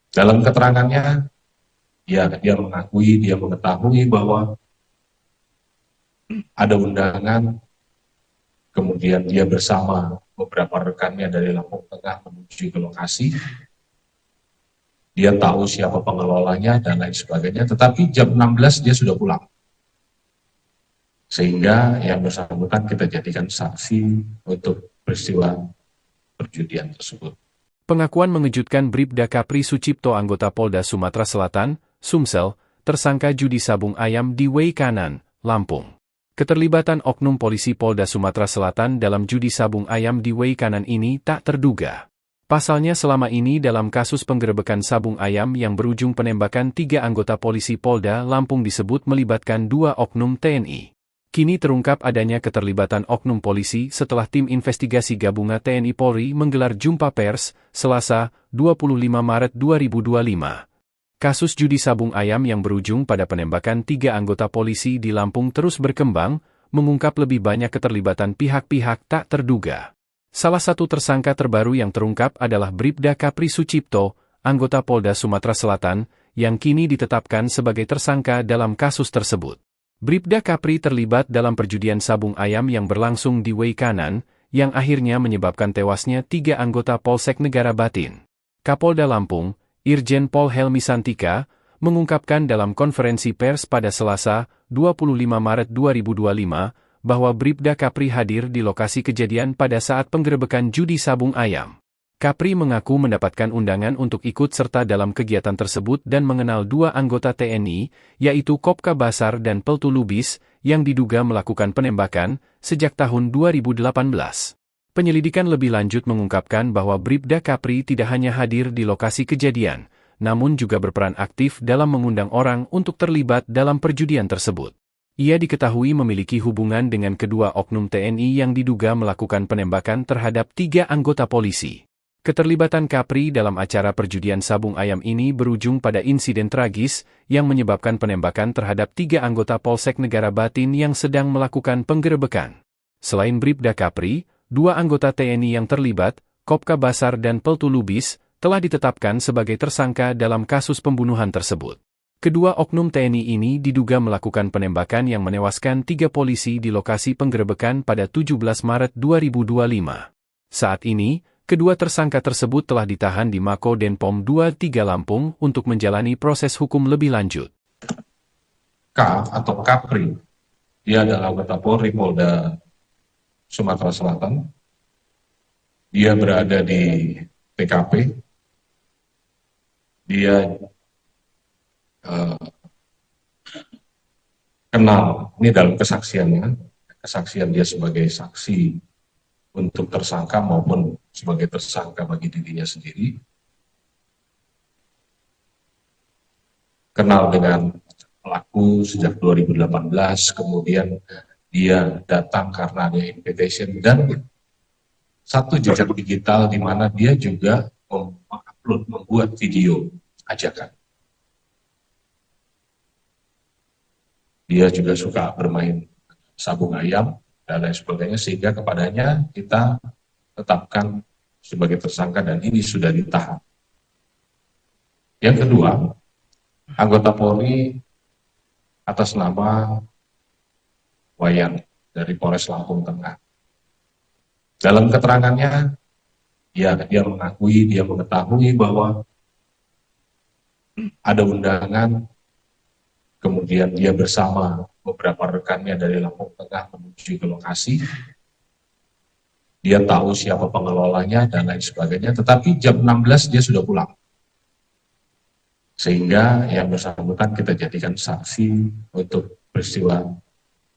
Dalam keterangannya, dia mengakui, dia mengetahui bahwa ada undangan, kemudian dia bersama beberapa rekannya dari Lampung Tengah menuju ke lokasi. Dia tahu siapa pengelolanya dan lain sebagainya, tetapi jam 16 dia sudah pulang. Sehingga yang bersangkutan kita jadikan saksi untuk peristiwa perjudian tersebut. Pengakuan mengejutkan Bribda Kapri Sucipto anggota Polda Sumatera Selatan, Sumsel, tersangka judi sabung ayam di Wei Kanan, Lampung. Keterlibatan oknum polisi Polda Sumatera Selatan dalam judi sabung ayam di Wei Kanan ini tak terduga. Pasalnya selama ini dalam kasus penggerebekan sabung ayam yang berujung penembakan 3 anggota polisi Polda Lampung disebut melibatkan 2 oknum TNI. Kini terungkap adanya keterlibatan oknum polisi setelah tim investigasi gabungan TNI Polri menggelar jumpa pers, Selasa, 25 Maret 2025. Kasus judi sabung ayam yang berujung pada penembakan 3 anggota polisi di Lampung terus berkembang, mengungkap lebih banyak keterlibatan pihak-pihak tak terduga. Salah satu tersangka terbaru yang terungkap adalah Bribda Kapri Sucipto, anggota Polda Sumatera Selatan, yang kini ditetapkan sebagai tersangka dalam kasus tersebut. Bribda Kapri terlibat dalam perjudian sabung ayam yang berlangsung di Wei Kanan, yang akhirnya menyebabkan tewasnya 3 anggota Polsek Negara Batin. Kapolda Lampung, Irjen Pol Helmi Santika, mengungkapkan dalam konferensi pers pada Selasa, 25 Maret 2025, bahwa Bribda Kapri hadir di lokasi kejadian pada saat penggerebekan judi sabung ayam. Kapri mengaku mendapatkan undangan untuk ikut serta dalam kegiatan tersebut dan mengenal 2 anggota TNI, yaitu Kopka Basar dan Peltu Lubis, yang diduga melakukan penembakan sejak tahun 2018. Penyelidikan lebih lanjut mengungkapkan bahwa Bribda Kapri tidak hanya hadir di lokasi kejadian, namun juga berperan aktif dalam mengundang orang untuk terlibat dalam perjudian tersebut. Ia diketahui memiliki hubungan dengan kedua oknum TNI yang diduga melakukan penembakan terhadap 3 anggota polisi. Keterlibatan Kapri dalam acara perjudian sabung ayam ini berujung pada insiden tragis yang menyebabkan penembakan terhadap 3 anggota Polsek Negara Batin yang sedang melakukan penggerebekan. Selain Bribda Kapri, 2 anggota TNI yang terlibat, Kopka Basar dan Peltu Lubis, telah ditetapkan sebagai tersangka dalam kasus pembunuhan tersebut. Kedua oknum TNI ini diduga melakukan penembakan yang menewaskan 3 polisi di lokasi penggerebekan pada 17 Maret 2025. Saat ini, kedua tersangka tersebut telah ditahan di Mako Denpom 23 Lampung untuk menjalani proses hukum lebih lanjut. K atau Kapri, dia adalah anggota Polri Polda Sumatera Selatan. Dia berada di TKP. Dia kenal, ini dalam kesaksiannya, kesaksian dia sebagai saksi untuk tersangka maupun sebagai tersangka bagi dirinya sendiri. Kenal dengan pelaku sejak 2018, kemudian dia datang karena ada invitation dan satu jejak digital di mana dia juga mengupload, membuat video ajakan. Dia juga suka bermain sabung ayam dan lain sebagainya, sehingga kepadanya kita tetapkan sebagai tersangka dan ini sudah ditahan. Yang kedua, anggota Polri atas nama Wayan dari Polres Lampung Tengah. Dalam keterangannya, dia mengetahui bahwa ada undangan, kemudian dia bersama beberapa rekannya dari Lampung Tengah menuju ke lokasi. Dia tahu siapa pengelolanya dan lain sebagainya, tetapi jam 16 dia sudah pulang. Sehingga yang bersangkutan kita jadikan saksi untuk peristiwa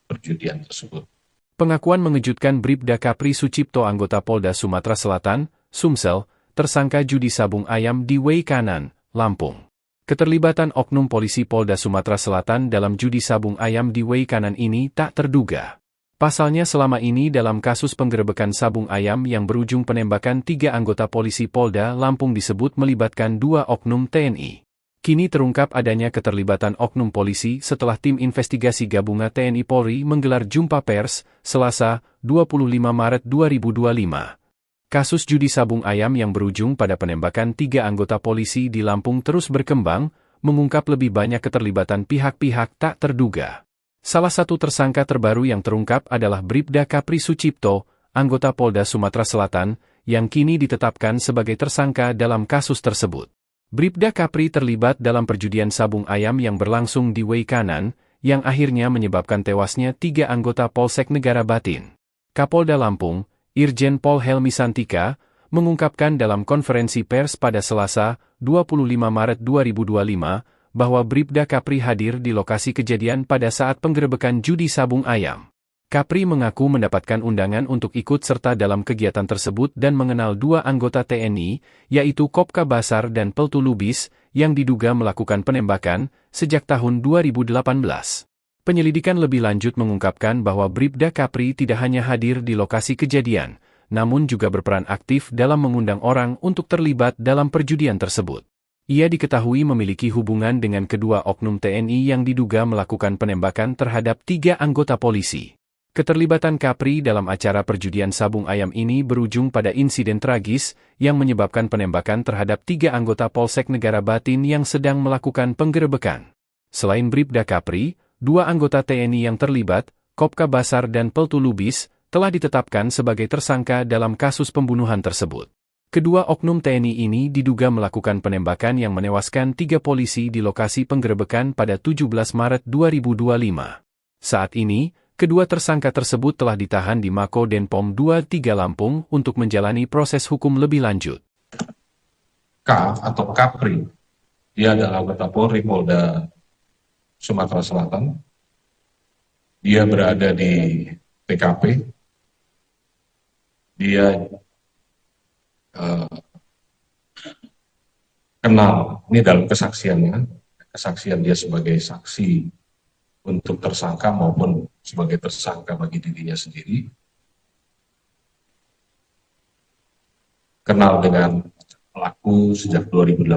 perjudian tersebut. Pengakuan mengejutkan Bribda Kapri Sucipto, anggota Polda Sumatera Selatan, Sumsel, tersangka judi sabung ayam di Wei Kanan, Lampung. Keterlibatan oknum polisi Polda Sumatera Selatan dalam judi sabung ayam di Wei Kanan ini tak terduga. Pasalnya selama ini dalam kasus penggerebekan sabung ayam yang berujung penembakan 3 anggota polisi Polda Lampung disebut melibatkan 2 oknum TNI. Kini terungkap adanya keterlibatan oknum polisi setelah tim investigasi gabungan TNI Polri menggelar jumpa pers, Selasa, 25 Maret 2025. Kasus judi sabung ayam yang berujung pada penembakan 3 anggota polisi di Lampung terus berkembang, mengungkap lebih banyak keterlibatan pihak-pihak tak terduga. Salah satu tersangka terbaru yang terungkap adalah Bribda Kapri Sucipto, anggota Polda Sumatera Selatan, yang kini ditetapkan sebagai tersangka dalam kasus tersebut. Bribda Kapri terlibat dalam perjudian sabung ayam yang berlangsung di Wei Kanan, yang akhirnya menyebabkan tewasnya 3 anggota Polsek Negara Batin. Kapolda Lampung, Irjen Pol Helmi Santika, mengungkapkan dalam konferensi pers pada Selasa, 25 Maret 2025, bahwa Bribda Kapri hadir di lokasi kejadian pada saat penggerebekan judi sabung ayam. Kapri mengaku mendapatkan undangan untuk ikut serta dalam kegiatan tersebut dan mengenal 2 anggota TNI, yaitu Kopka Basar dan Peltu Lubis, yang diduga melakukan penembakan sejak tahun 2018. Penyelidikan lebih lanjut mengungkapkan bahwa Bribda Kapri tidak hanya hadir di lokasi kejadian, namun juga berperan aktif dalam mengundang orang untuk terlibat dalam perjudian tersebut. Ia diketahui memiliki hubungan dengan kedua oknum TNI yang diduga melakukan penembakan terhadap 3 anggota polisi. Keterlibatan Kapri dalam acara perjudian sabung ayam ini berujung pada insiden tragis yang menyebabkan penembakan terhadap 3 anggota Polsek Negara Batin yang sedang melakukan penggerebekan. Selain Bribda Kapri, 2 anggota TNI yang terlibat, Kopka Basar dan Peltu Lubis, telah ditetapkan sebagai tersangka dalam kasus pembunuhan tersebut. Kedua oknum TNI ini diduga melakukan penembakan yang menewaskan 3 polisi di lokasi penggerebekan pada 17 Maret 2025. Saat ini, kedua tersangka tersebut telah ditahan di Mako Denpom 23 Lampung untuk menjalani proses hukum lebih lanjut. K atau Kapri, dia adalah anggota Polri Polda Sumatera Selatan. Dia berada di TKP. Dia kenal, ini dalam kesaksiannya, kesaksian dia sebagai saksi untuk tersangka maupun sebagai tersangka bagi dirinya sendiri, kenal dengan pelaku sejak 2018,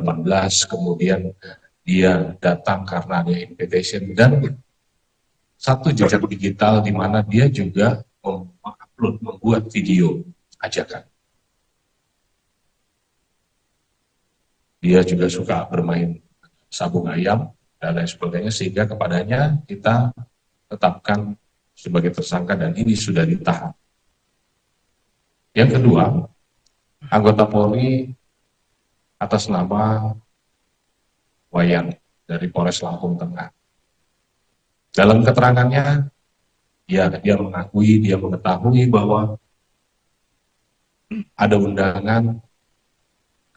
kemudian dia datang karena ada invitation dan satu jejak digital di mana dia juga mengupload, membuat video ajakan. Dia juga suka bermain sabung ayam dan lain sebagainya, sehingga kepadanya kita tetapkan sebagai tersangka dan ini sudah ditahan. Yang kedua, anggota Polri atas nama Wayan dari Polres Lampung Tengah. Dalam keterangannya, dia mengetahui bahwa ada undangan.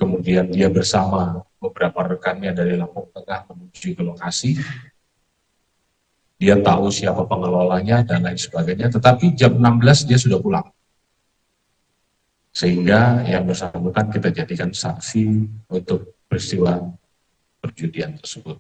Kemudian dia bersama beberapa rekannya dari Lampung Tengah menuju ke lokasi. Dia tahu siapa pengelolanya dan lain sebagainya, tetapi jam 16 dia sudah pulang. Sehingga yang bersangkutan kita jadikan saksi untuk peristiwa perjudian tersebut.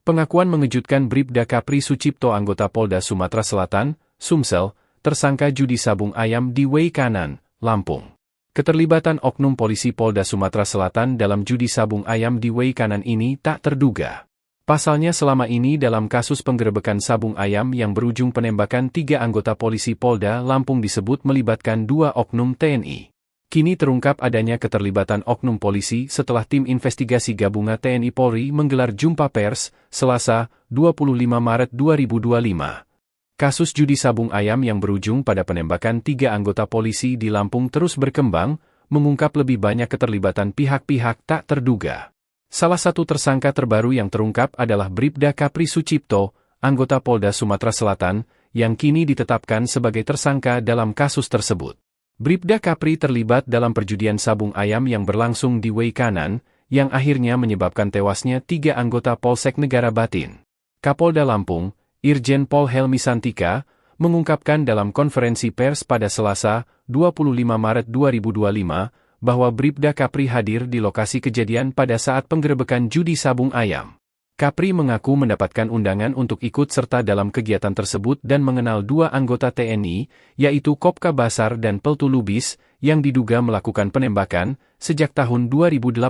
Pengakuan mengejutkan Bribda Kapri Sucipto anggota Polda Sumatera Selatan, Sumsel, tersangka judi sabung ayam di Wei Kanan, Lampung. Keterlibatan oknum polisi Polda Sumatera Selatan dalam judi sabung ayam di Wei Kanan ini tak terduga. Pasalnya selama ini dalam kasus penggerebekan sabung ayam yang berujung penembakan 3 anggota polisi Polda Lampung disebut melibatkan 2 oknum TNI. Kini terungkap adanya keterlibatan oknum polisi setelah tim investigasi gabungan TNI Polri menggelar jumpa pers, Selasa, 25 Maret 2025. Kasus judi sabung ayam yang berujung pada penembakan 3 anggota polisi di Lampung terus berkembang, mengungkap lebih banyak keterlibatan pihak-pihak tak terduga. Salah satu tersangka terbaru yang terungkap adalah Bribda Kapri Sucipto, anggota Polda Sumatera Selatan, yang kini ditetapkan sebagai tersangka dalam kasus tersebut. Bribda Kapri terlibat dalam perjudian sabung ayam yang berlangsung di Wei Kanan, yang akhirnya menyebabkan tewasnya 3 anggota Polsek Negara Batin. Kapolda Lampung, Irjen Pol Helmi Santika, mengungkapkan dalam konferensi pers pada Selasa, 25 Maret 2025, bahwa Bribda Kapri hadir di lokasi kejadian pada saat penggerebekan judi sabung ayam. Kapri mengaku mendapatkan undangan untuk ikut serta dalam kegiatan tersebut dan mengenal 2 anggota TNI, yaitu Kopka Basar dan Peltu Lubis, yang diduga melakukan penembakan sejak tahun 2018.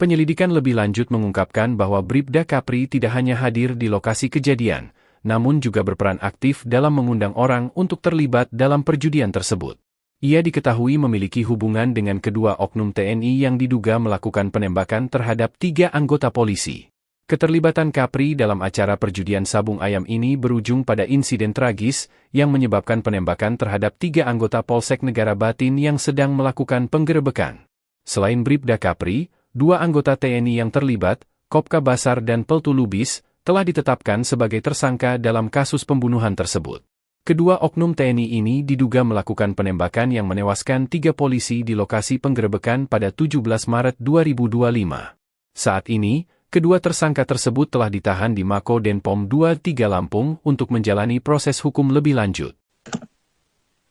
Penyelidikan lebih lanjut mengungkapkan bahwa Bribda Kapri tidak hanya hadir di lokasi kejadian, namun juga berperan aktif dalam mengundang orang untuk terlibat dalam perjudian tersebut. Ia diketahui memiliki hubungan dengan kedua oknum TNI yang diduga melakukan penembakan terhadap 3 anggota polisi. Keterlibatan Kapri dalam acara perjudian sabung ayam ini berujung pada insiden tragis yang menyebabkan penembakan terhadap 3 anggota Polsek Negara Batin yang sedang melakukan penggerebekan. Selain Bribda Kapri, 2 anggota TNI yang terlibat, Kopka Basar dan Peltu Lubis, telah ditetapkan sebagai tersangka dalam kasus pembunuhan tersebut. Kedua oknum TNI ini diduga melakukan penembakan yang menewaskan 3 polisi di lokasi penggerebekan pada 17 Maret 2025. Saat ini, kedua tersangka tersebut telah ditahan di Mako Denpom 23 Lampung untuk menjalani proses hukum lebih lanjut.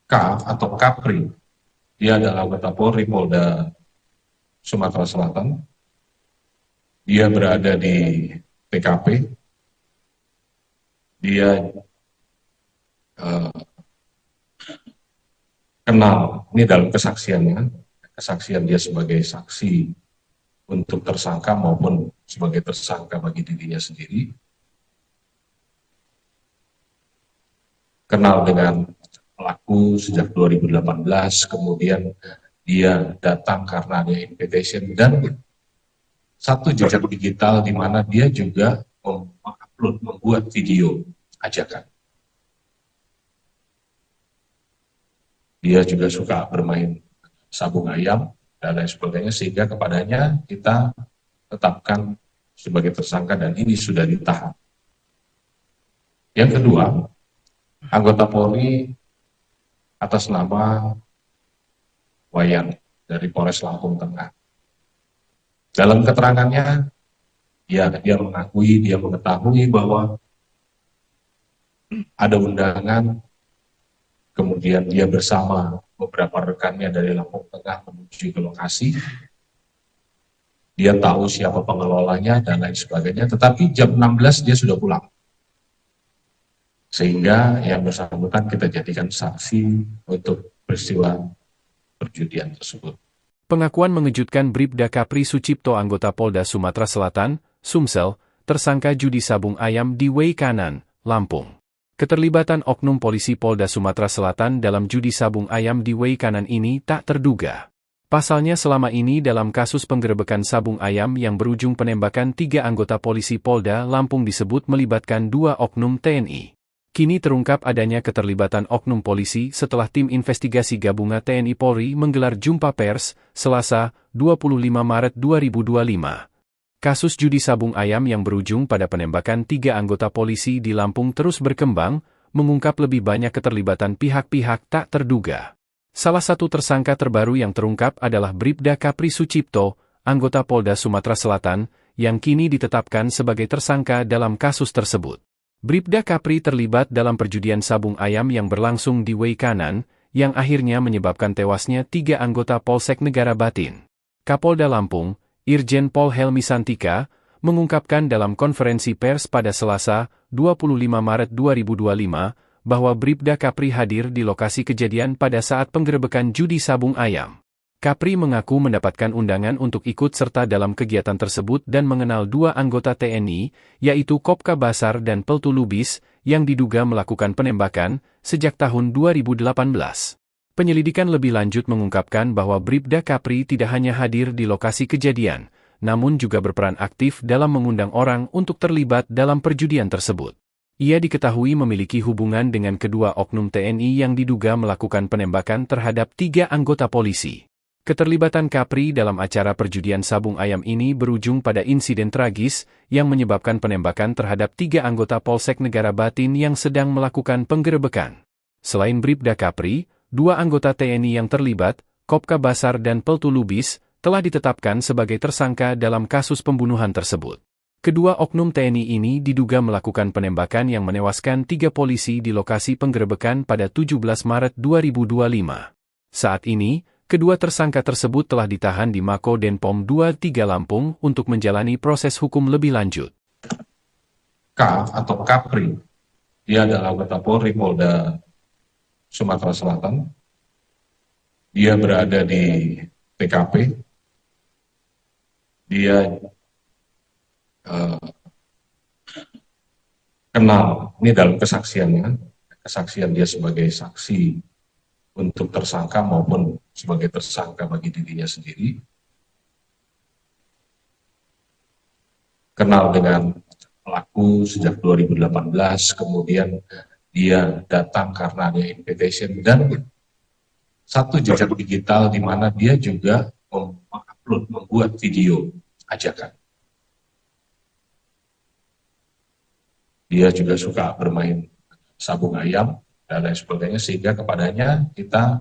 K atau Kapri, dia adalah anggota Polri Polda Sumatera Selatan. Dia berada di TKP. Dia kenal, ini dalam kesaksiannya, kesaksian dia sebagai saksi untuk tersangka maupun sebagai tersangka bagi dirinya sendiri. Kenal dengan pelaku sejak 2018, kemudian dia datang karena ada invitation dan satu jejak digital di mana dia juga mengupload, membuat video ajakan. Dia juga suka bermain sabung ayam dan lain sebagainya, sehingga kepadanya kita tetapkan sebagai tersangka dan ini sudah ditahan. Yang kedua, anggota Polri atas nama Wayan dari Polres Lampung Tengah. Dalam keterangannya, dia mengakui, dia mengetahui bahwa ada undangan, kemudian dia bersama beberapa rekannya dari Lampung Tengah menuju ke lokasi. Dia tahu siapa pengelolanya dan lain sebagainya, tetapi jam 16 dia sudah pulang. Sehingga yang bersangkutan kita jadikan saksi untuk peristiwa perjudian tersebut. Pengakuan mengejutkan Bribda Kapri Sucipto anggota Polda Sumatera Selatan, Sumsel, tersangka judi sabung ayam di Way Kanan, Lampung. Keterlibatan oknum polisi Polda Sumatera Selatan dalam judi sabung ayam di Way Kanan ini tak terduga. Pasalnya selama ini dalam kasus penggerebekan sabung ayam yang berujung penembakan 3 anggota polisi Polda Lampung disebut melibatkan 2 oknum TNI. Kini terungkap adanya keterlibatan oknum polisi setelah tim investigasi gabungan TNI Polri menggelar jumpa pers, Selasa, 25 Maret 2025. Kasus judi sabung ayam yang berujung pada penembakan 3 anggota polisi di Lampung terus berkembang, mengungkap lebih banyak keterlibatan pihak-pihak tak terduga. Salah satu tersangka terbaru yang terungkap adalah Bribda Kapri Sucipto, anggota Polda Sumatera Selatan, yang kini ditetapkan sebagai tersangka dalam kasus tersebut. Bribda Kapri terlibat dalam perjudian sabung ayam yang berlangsung di Way Kanan, yang akhirnya menyebabkan tewasnya 3 anggota Polsek Negara Batin. Kapolda Lampung, Irjen Pol Helmi Santika, mengungkapkan dalam konferensi pers pada Selasa, 25 Maret 2025, bahwa Bribda Kapri hadir di lokasi kejadian pada saat penggerebekan judi sabung ayam. Kapri mengaku mendapatkan undangan untuk ikut serta dalam kegiatan tersebut dan mengenal 2 anggota TNI, yaitu Kopka Basar dan Peltu Lubis, yang diduga melakukan penembakan sejak tahun 2018. Penyelidikan lebih lanjut mengungkapkan bahwa Bribda Kapri tidak hanya hadir di lokasi kejadian, namun juga berperan aktif dalam mengundang orang untuk terlibat dalam perjudian tersebut. Ia diketahui memiliki hubungan dengan kedua oknum TNI yang diduga melakukan penembakan terhadap 3 anggota polisi. Keterlibatan Kapri dalam acara perjudian sabung ayam ini berujung pada insiden tragis yang menyebabkan penembakan terhadap 3 anggota Polsek Negara Batin yang sedang melakukan penggerebekan. Selain Bribda Kapri, 2 anggota TNI yang terlibat, Kopka Basar dan Peltu Lubis, telah ditetapkan sebagai tersangka dalam kasus pembunuhan tersebut. Kedua oknum TNI ini diduga melakukan penembakan yang menewaskan 3 polisi di lokasi penggerebekan pada 17 Maret 2025. Saat ini, kedua tersangka tersebut telah ditahan di Mako Denpom 23 Lampung untuk menjalani proses hukum lebih lanjut. K atau Kapri, dia adalah anggota Polri Polda Sumatera Selatan. Dia berada di TKP. Dia kenal, ini dalam kesaksian dia sebagai saksi untuk tersangka maupun sebagai tersangka bagi dirinya sendiri. Kenal dengan pelaku sejak 2018, kemudian dia datang karena ada invitation dan satu jejak digital di mana dia juga mengupload, membuat video ajakan. Dia juga suka bermain sabung ayam dan lain sebagainya, sehingga kepadanya kita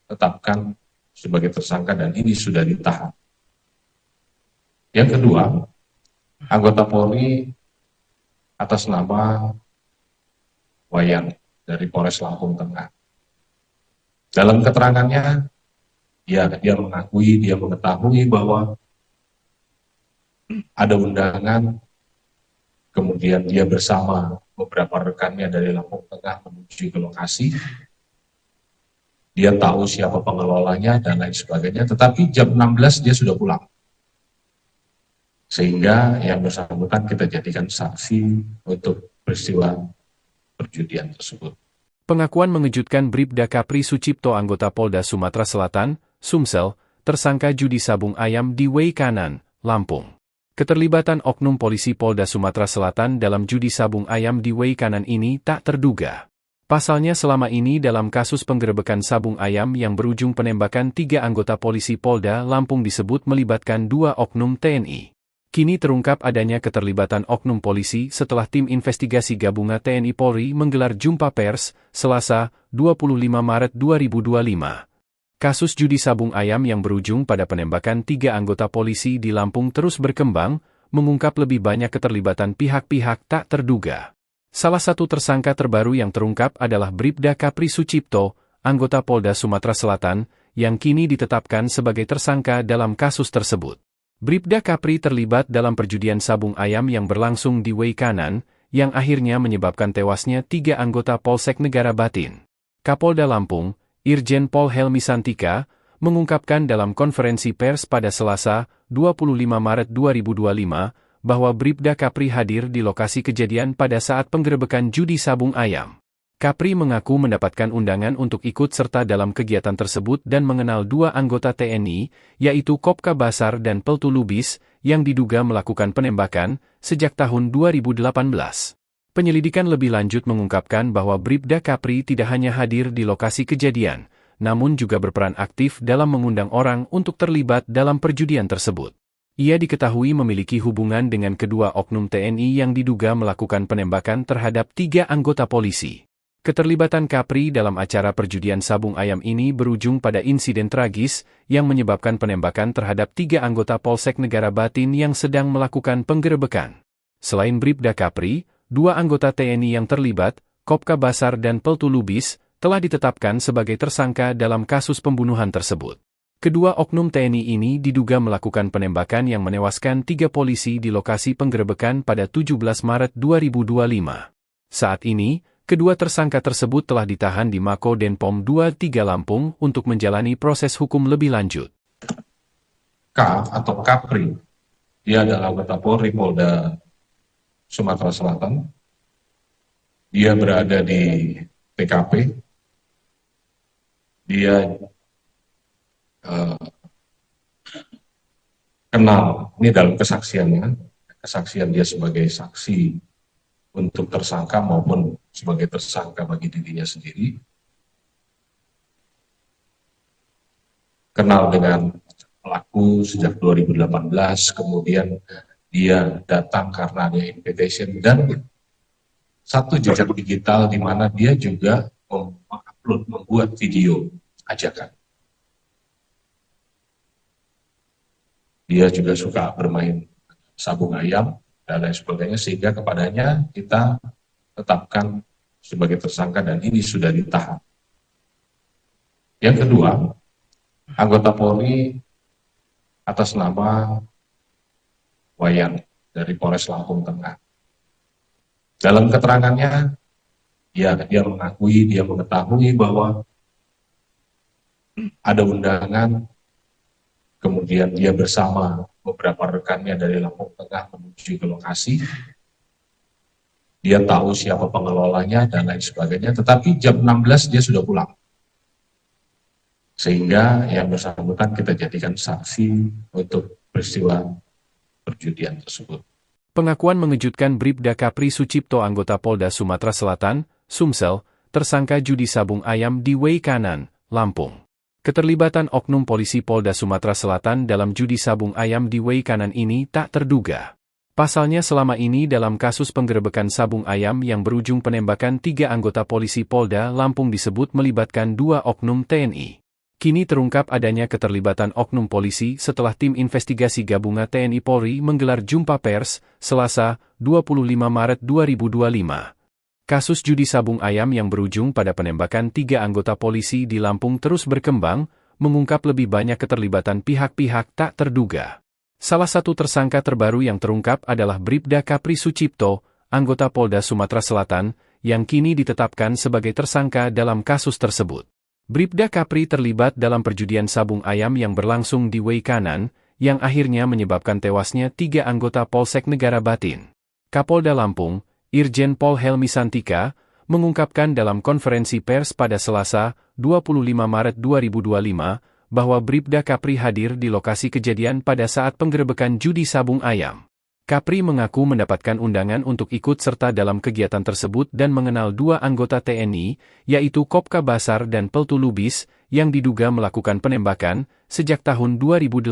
tetapkan sebagai tersangka dan ini sudah ditahan. Yang kedua, anggota Polri atas nama Wayan dari Polres Lampung Tengah. Dalam keterangannya, dia mengakui, dia mengetahui bahwa ada undangan, kemudian dia bersama beberapa rekannya dari Lampung Tengah menuju ke lokasi. Dia tahu siapa pengelolanya dan lain sebagainya, tetapi jam 16 dia sudah pulang. Sehingga yang bersangkutan kita jadikan saksi untuk peristiwa perjudian tersebut. Pengakuan mengejutkan Bribda Kapri Sucipto anggota Polda Sumatera Selatan, Sumsel, tersangka judi sabung ayam di Way Kanan, Lampung. Keterlibatan oknum polisi Polda Sumatera Selatan dalam judi sabung ayam di Way Kanan ini tak terduga. Pasalnya selama ini dalam kasus penggerebekan sabung ayam yang berujung penembakan 3 anggota polisi Polda Lampung disebut melibatkan 2 oknum TNI. Kini terungkap adanya keterlibatan oknum polisi setelah tim investigasi gabungan TNI Polri menggelar jumpa pers, Selasa, 25 Maret 2025. Kasus judi sabung ayam yang berujung pada penembakan 3 anggota polisi di Lampung terus berkembang, mengungkap lebih banyak keterlibatan pihak-pihak tak terduga. Salah satu tersangka terbaru yang terungkap adalah Bribda Kapri Sucipto, anggota Polda Sumatera Selatan, yang kini ditetapkan sebagai tersangka dalam kasus tersebut. Bribda Kapri terlibat dalam perjudian sabung ayam yang berlangsung di Way Kanan, yang akhirnya menyebabkan tewasnya 3 anggota Polsek Negara Batin. Kapolda Lampung, Irjen Pol Helmi Santika, mengungkapkan dalam konferensi pers pada Selasa, 25 Maret 2025, bahwa Bribda Kapri hadir di lokasi kejadian pada saat penggerebekan judi sabung ayam. Kapri mengaku mendapatkan undangan untuk ikut serta dalam kegiatan tersebut dan mengenal 2 anggota TNI, yaitu Kopka Basar dan Peltu Lubis, yang diduga melakukan penembakan sejak tahun 2018. Penyelidikan lebih lanjut mengungkapkan bahwa Bribda Kapri tidak hanya hadir di lokasi kejadian, namun juga berperan aktif dalam mengundang orang untuk terlibat dalam perjudian tersebut. Ia diketahui memiliki hubungan dengan kedua oknum TNI yang diduga melakukan penembakan terhadap 3 anggota polisi. Keterlibatan Kapri dalam acara perjudian sabung ayam ini berujung pada insiden tragis yang menyebabkan penembakan terhadap 3 anggota Polsek Negara Batin yang sedang melakukan penggerebekan. Selain Bribda Kapri, 2 anggota TNI yang terlibat, Kopka Basar dan Peltu Lubis, telah ditetapkan sebagai tersangka dalam kasus pembunuhan tersebut. Kedua oknum TNI ini diduga melakukan penembakan yang menewaskan 3 polisi di lokasi penggerebekan pada 17 Maret 2025. Saat ini, kedua tersangka tersebut telah ditahan di Mako Denpom 23 Lampung untuk menjalani proses hukum lebih lanjut. K atau Kapri, dia adalah anggota Polri Polda Sumatera Selatan. Dia berada di TKP. Dia kenal, ini dalam kesaksiannya, kesaksian dia sebagai saksi untuk tersangka maupun sebagai tersangka bagi dirinya sendiri. Kenal dengan pelaku sejak 2018, kemudian dia datang karena ada invitation dan satu jejak digital di mana dia juga mengupload, membuat video ajakan. Dia juga suka bermain sabung ayam dan lain sebagainya, sehingga kepadanya kita tetapkan sebagai tersangka dan ini sudah ditahan. Yang kedua, anggota Polri atas nama Wayan dari Polres Lampung Tengah. Dalam keterangannya, dia mengetahui bahwa ada undangan, kemudian dia bersama beberapa rekannya dari Lampung Tengah menuju ke lokasi. Dia tahu siapa pengelolanya dan lain sebagainya, tetapi jam 16 dia sudah pulang. Sehingga yang bersangkutan kita jadikan saksi untuk peristiwa perjudian tersebut. Pengakuan mengejutkan Bribda Kapri Sucipto anggota Polda Sumatera Selatan, Sumsel, tersangka judi sabung ayam di Way Kanan, Lampung. Keterlibatan oknum polisi Polda Sumatera Selatan dalam judi sabung ayam di Way Kanan ini tak terduga. Pasalnya selama ini dalam kasus penggerebekan sabung ayam yang berujung penembakan 3 anggota polisi Polda Lampung disebut melibatkan 2 oknum TNI. Kini terungkap adanya keterlibatan oknum polisi setelah tim investigasi gabungan TNI Polri menggelar jumpa pers, Selasa, 25 Maret 2025. Kasus judi sabung ayam yang berujung pada penembakan 3 anggota polisi di Lampung terus berkembang, mengungkap lebih banyak keterlibatan pihak-pihak tak terduga. Salah satu tersangka terbaru yang terungkap adalah Bribda Kapri Sucipto, anggota Polda Sumatera Selatan, yang kini ditetapkan sebagai tersangka dalam kasus tersebut. Bribda Kapri terlibat dalam perjudian sabung ayam yang berlangsung di Way Kanan, yang akhirnya menyebabkan tewasnya 3 anggota Polsek Negara Batin. Kapolda Lampung, Irjen Pol Helmi Santika, mengungkapkan dalam konferensi pers pada Selasa, 25 Maret 2025, bahwa Bribda Kapri hadir di lokasi kejadian pada saat penggerebekan judi sabung ayam. Kapri mengaku mendapatkan undangan untuk ikut serta dalam kegiatan tersebut dan mengenal 2 anggota TNI, yaitu Kopka Basar dan Peltu Lubis, yang diduga melakukan penembakan sejak tahun 2018.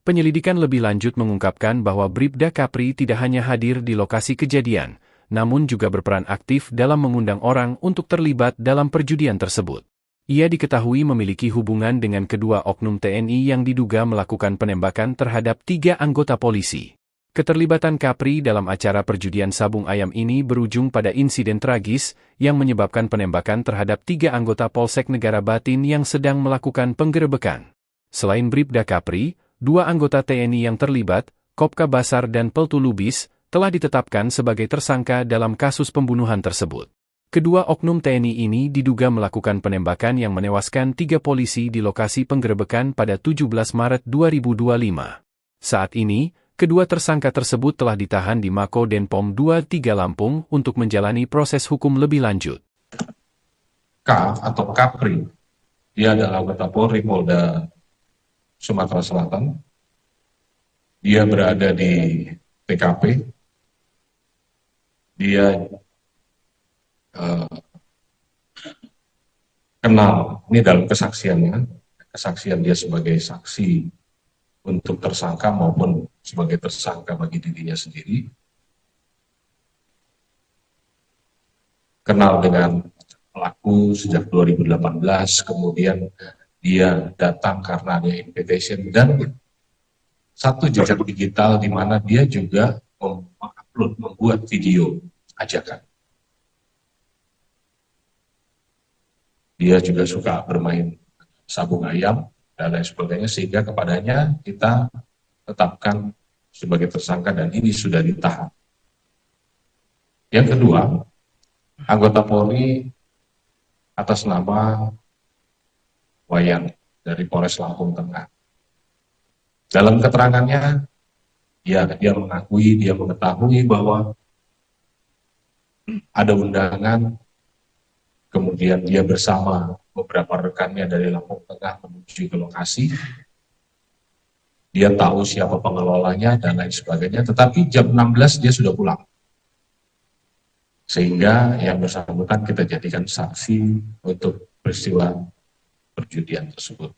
Penyelidikan lebih lanjut mengungkapkan bahwa Bribda Kapri tidak hanya hadir di lokasi kejadian, namun juga berperan aktif dalam mengundang orang untuk terlibat dalam perjudian tersebut. Ia diketahui memiliki hubungan dengan kedua oknum TNI yang diduga melakukan penembakan terhadap 3 anggota polisi. Keterlibatan Kapri dalam acara perjudian sabung ayam ini berujung pada insiden tragis yang menyebabkan penembakan terhadap 3 anggota Polsek Negara Batin yang sedang melakukan penggerebekan. Selain Bribda Kapri, 2 anggota TNI yang terlibat, Kopka Basar dan Peltu Lubis, telah ditetapkan sebagai tersangka dalam kasus pembunuhan tersebut. Kedua oknum TNI ini diduga melakukan penembakan yang menewaskan 3 polisi di lokasi penggerebekan pada 17 Maret 2025. Saat ini, kedua tersangka tersebut telah ditahan di Mako Denpom 23 Lampung untuk menjalani proses hukum lebih lanjut. K atau Kapri, dia adalah anggota Polri Polda Sumatera Selatan. Dia berada di TKP. Dia kenal, ini dalam kesaksiannya, kesaksian dia sebagai saksi untuk tersangka maupun sebagai tersangka bagi dirinya sendiri. Kenal dengan pelaku sejak 2018, kemudian dia datang karena ada invitation dan satu jejak digital di mana dia juga membuat video ajakan. Dia juga suka bermain sabung ayam dan lain sebagainya, sehingga kepadanya kita tetapkan sebagai tersangka dan ini sudah ditahan. Yang kedua, anggota Polri atas nama Wayan dari Polres Lampung Tengah. Dalam keterangannya, dia mengakui, dia mengetahui bahwa ada undangan, kemudian dia bersama beberapa rekannya dari Lampung Tengah menuju ke lokasi. Dia tahu siapa pengelolanya dan lain sebagainya, tetapi jam 16 dia sudah pulang. Sehingga yang bersangkutan kita jadikan saksi untuk peristiwa perjudian tersebut.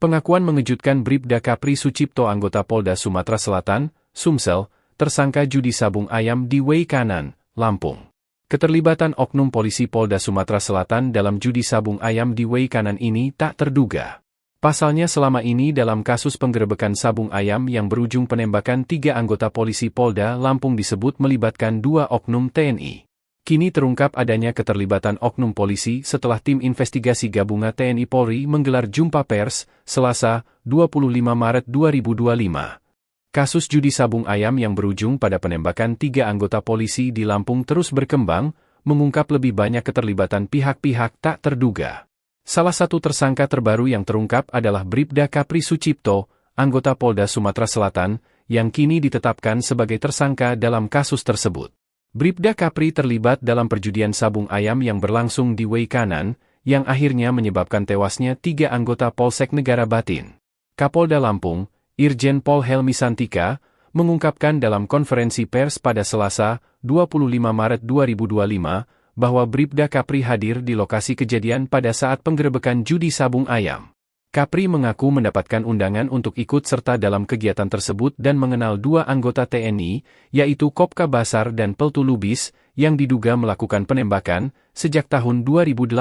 Pengakuan mengejutkan Bribda Kapri Sucipto anggota Polda Sumatera Selatan, Sumsel, tersangka judi sabung ayam di Wei Kanan, Lampung. Keterlibatan oknum polisi Polda Sumatera Selatan dalam judi sabung ayam di Wei Kanan ini tak terduga. Pasalnya selama ini dalam kasus penggerebekan sabung ayam yang berujung penembakan 3 anggota polisi Polda Lampung disebut melibatkan 2 oknum TNI. Kini terungkap adanya keterlibatan oknum polisi setelah tim investigasi gabungan TNI Polri menggelar jumpa pers, Selasa, 25 Maret 2025. Kasus judi sabung ayam yang berujung pada penembakan 3 anggota polisi di Lampung terus berkembang, mengungkap lebih banyak keterlibatan pihak-pihak tak terduga. Salah satu tersangka terbaru yang terungkap adalah Bribda Kapri Sucipto, anggota Polda Sumatera Selatan, yang kini ditetapkan sebagai tersangka dalam kasus tersebut. Bribda Kapri terlibat dalam perjudian sabung ayam yang berlangsung di Wei Kanan, yang akhirnya menyebabkan tewasnya 3 anggota Polsek Negara Batin. Kapolda Lampung, Irjen Pol Helmi Santika, mengungkapkan dalam konferensi pers pada Selasa, 25 Maret 2025, bahwa Bribda Kapri hadir di lokasi kejadian pada saat penggerebekan judi sabung ayam. Kapri mengaku mendapatkan undangan untuk ikut serta dalam kegiatan tersebut dan mengenal 2 anggota TNI, yaitu Kopka Basar dan Peltu Lubis, yang diduga melakukan penembakan sejak tahun 2018.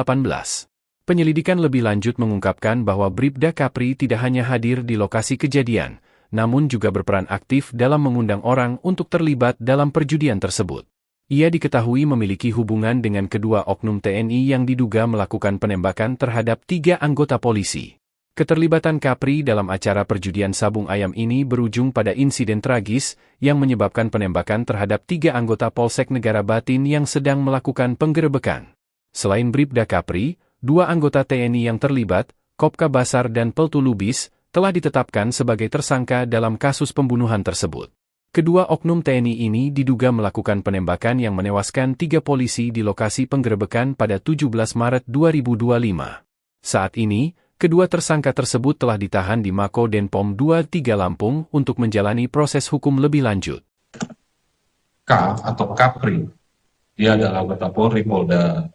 Penyelidikan lebih lanjut mengungkapkan bahwa Bribda Kapri tidak hanya hadir di lokasi kejadian, namun juga berperan aktif dalam mengundang orang untuk terlibat dalam perjudian tersebut. Ia diketahui memiliki hubungan dengan kedua oknum TNI yang diduga melakukan penembakan terhadap 3 anggota polisi. Keterlibatan Kapri dalam acara perjudian sabung ayam ini berujung pada insiden tragis yang menyebabkan penembakan terhadap 3 anggota Polsek Negara Batin yang sedang melakukan penggerebekan. Selain Bribda Kapri, 2 anggota TNI yang terlibat, Kopka Basar dan Peltu Lubis, telah ditetapkan sebagai tersangka dalam kasus pembunuhan tersebut. Kedua oknum TNI ini diduga melakukan penembakan yang menewaskan 3 polisi di lokasi penggerebekan pada 17 Maret 2025. Saat ini, kedua tersangka tersebut telah ditahan di Mako Denpom 23 Lampung untuk menjalani proses hukum lebih lanjut. K atau Kapri, dia adalah anggota Polri Polda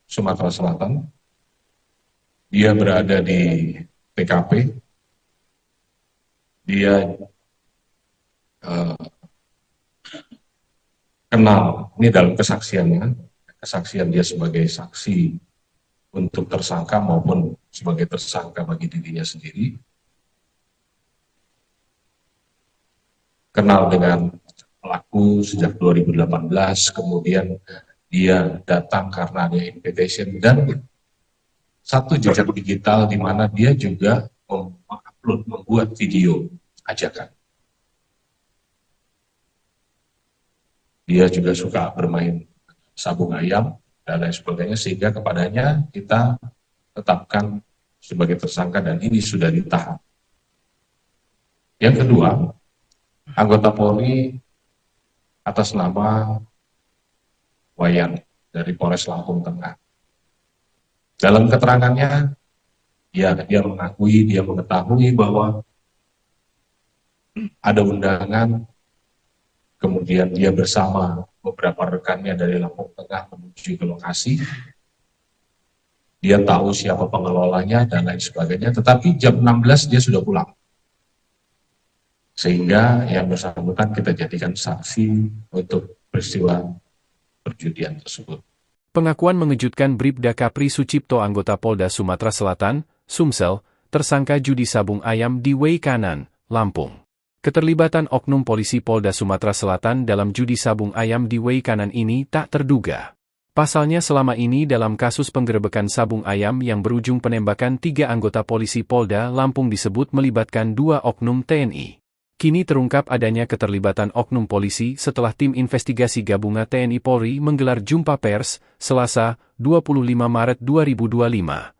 Sumatera Selatan. Dia berada di TKP. Dia kenal, ini dalam kesaksiannya, kesaksian dia sebagai saksi untuk tersangka maupun sebagai tersangka bagi dirinya sendiri. Kenal dengan pelaku sejak 2018, kemudian dia datang karena ada invitation dan satu jejak digital di mana dia juga mengupload, membuat video ajakan. Dia juga suka bermain sabung ayam dan lain sebagainya, sehingga kepadanya kita tetapkan sebagai tersangka dan ini sudah ditahan. Yang kedua, anggota Polri atas nama Wayan dari Polres Lampung Tengah. Dalam keterangannya, dia mengakui, dia mengetahui bahwa ada undangan, kemudian dia bersama beberapa rekannya dari Lampung Tengah menuju ke lokasi. Dia tahu siapa pengelolanya dan lain sebagainya, tetapi jam 16 dia sudah pulang. Sehingga yang bersangkutan kita jadikan saksi untuk peristiwa perjudian tersebut. Pengakuan mengejutkan Bribda Kapri Sucipto anggota Polda Sumatera Selatan, Sumsel, tersangka judi sabung ayam di Wei Kanan, Lampung. Keterlibatan oknum polisi Polda Sumatera Selatan dalam judi sabung ayam di Wei Kanan ini tak terduga. Pasalnya selama ini dalam kasus penggerebekan sabung ayam yang berujung penembakan 3 anggota polisi Polda Lampung disebut melibatkan 2 oknum TNI. Kini terungkap adanya keterlibatan oknum polisi setelah tim investigasi gabungan TNI Polri menggelar jumpa pers, Selasa, 25 Maret 2025.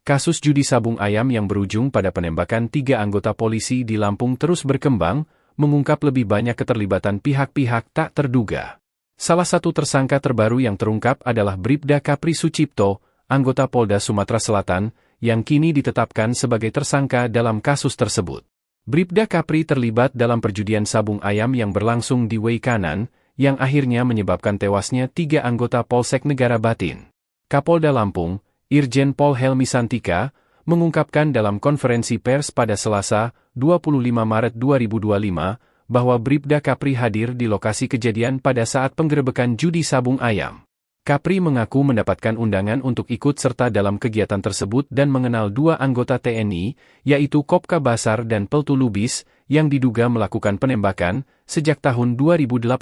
Kasus judi sabung ayam yang berujung pada penembakan 3 anggota polisi di Lampung terus berkembang, mengungkap lebih banyak keterlibatan pihak-pihak tak terduga. Salah satu tersangka terbaru yang terungkap adalah Bribda Kapri Sucipto, anggota Polda Sumatera Selatan, yang kini ditetapkan sebagai tersangka dalam kasus tersebut. Bribda Kapri terlibat dalam perjudian sabung ayam yang berlangsung di Wei Kanan, yang akhirnya menyebabkan tewasnya 3 anggota Polsek Negara Batin. Kapolda Lampung, Irjen Pol Helmi Santika, mengungkapkan dalam konferensi pers pada Selasa, 25 Maret 2025, bahwa Bribda Kapri hadir di lokasi kejadian pada saat penggerebekan judi sabung ayam. Kapri mengaku mendapatkan undangan untuk ikut serta dalam kegiatan tersebut dan mengenal 2 anggota TNI, yaitu Kopka Basar dan Peltu Lubis, yang diduga melakukan penembakan sejak tahun 2018.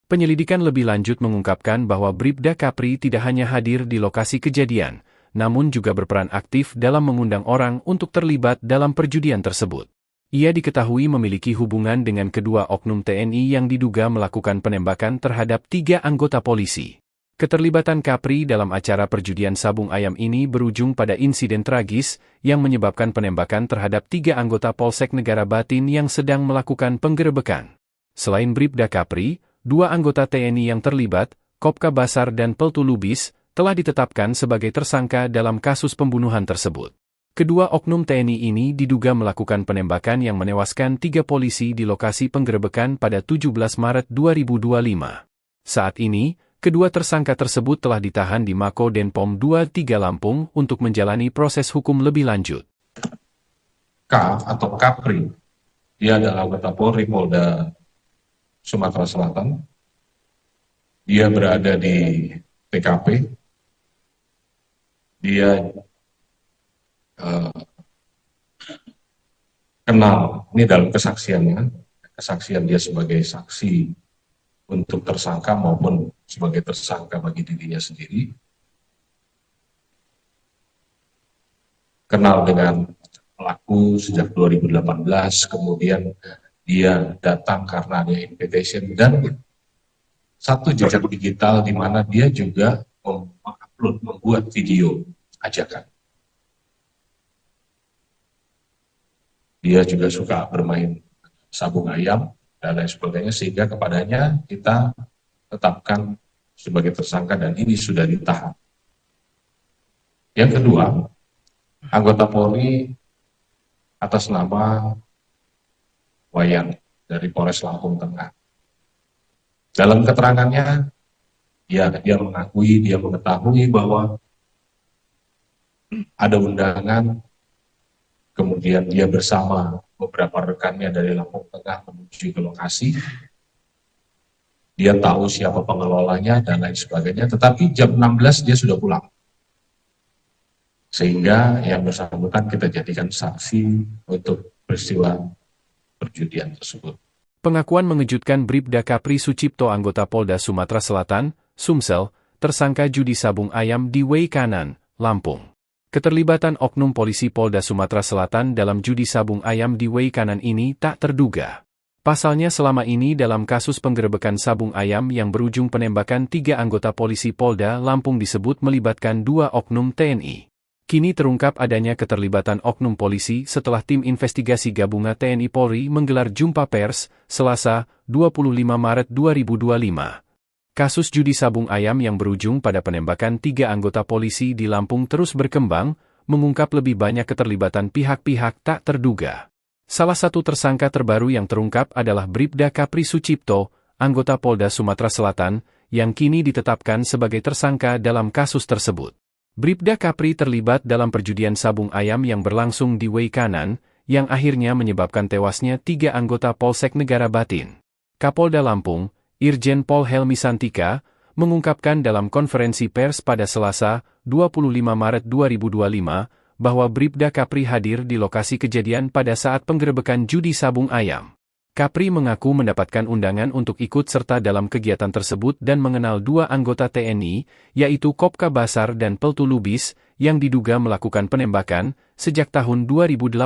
Penyelidikan lebih lanjut mengungkapkan bahwa Bribda Kapri tidak hanya hadir di lokasi kejadian, namun juga berperan aktif dalam mengundang orang untuk terlibat dalam perjudian tersebut. Ia diketahui memiliki hubungan dengan kedua oknum TNI yang diduga melakukan penembakan terhadap 3 anggota polisi. Keterlibatan Kapri dalam acara perjudian sabung ayam ini berujung pada insiden tragis yang menyebabkan penembakan terhadap 3 anggota Polsek Negara Batin yang sedang melakukan penggerebekan. Selain Bribda Kapri, 2 anggota TNI yang terlibat, Kopka Basar dan Peltu Lubis, telah ditetapkan sebagai tersangka dalam kasus pembunuhan tersebut. Kedua oknum TNI ini diduga melakukan penembakan yang menewaskan 3 polisi di lokasi penggerebekan pada 17 Maret 2025. Saat ini, kedua tersangka tersebut telah ditahan di Mako Denpom 23 Lampung untuk menjalani proses hukum lebih lanjut. K atau Kapri, dia adalah anggota Polri Polda Sumatera Selatan. Dia berada di TKP. Dia kenal, ini dalam kesaksiannya, kesaksian dia sebagai saksi untuk tersangka maupun sebagai tersangka bagi dirinya sendiri. Kenal dengan pelaku sejak 2018, kemudian dia datang karena ada invitation dan satu jejak digital di mana dia juga mengupload, membuat video ajakan. Dia juga suka bermain sabung ayam dan lain sebagainya, sehingga kepadanya kita tetapkan sebagai tersangka dan ini sudah ditahan. Yang kedua, anggota Polri atas nama Wayan dari Polres Lampung Tengah. Dalam keterangannya, dia mengetahui bahwa ada undangan, kemudian dia bersama beberapa rekannya dari Lampung Tengah menuju ke lokasi. Dia tahu siapa pengelolanya dan lain sebagainya, tetapi jam 16 dia sudah pulang. Sehingga yang bersangkutan kita jadikan saksi untuk peristiwa perjudian tersebut. Pengakuan mengejutkan Bribda Kapri Sucipto anggota Polda Sumatera Selatan, Sumsel, tersangka judi sabung ayam di Wei Kanan, Lampung. Keterlibatan oknum polisi Polda Sumatera Selatan dalam judi sabung ayam di Wei Kanan ini tak terduga. Pasalnya selama ini dalam kasus penggerebekan sabung ayam yang berujung penembakan 3 anggota polisi Polda Lampung disebut melibatkan 2 oknum TNI. Kini terungkap adanya keterlibatan oknum polisi setelah tim investigasi gabungan TNI Polri menggelar jumpa pers, Selasa, 25 Maret 2025. Kasus judi sabung ayam yang berujung pada penembakan 3 anggota polisi di Lampung terus berkembang, mengungkap lebih banyak keterlibatan pihak-pihak tak terduga. Salah satu tersangka terbaru yang terungkap adalah Bribda Kapri Sucipto, anggota Polda Sumatera Selatan, yang kini ditetapkan sebagai tersangka dalam kasus tersebut. Bribda Kapri terlibat dalam perjudian sabung ayam yang berlangsung di Wei Kanan, yang akhirnya menyebabkan tewasnya 3 anggota Polsek Negara Batin. Kapolda Lampung, Irjen Pol Helmi Santika, mengungkapkan dalam konferensi pers pada Selasa, 25 Maret 2025, bahwa Bribda Kapri hadir di lokasi kejadian pada saat penggerebekan judi sabung ayam. Kapri mengaku mendapatkan undangan untuk ikut serta dalam kegiatan tersebut dan mengenal 2 anggota TNI, yaitu Kopka Basar dan Peltu Lubis, yang diduga melakukan penembakan sejak tahun 2018.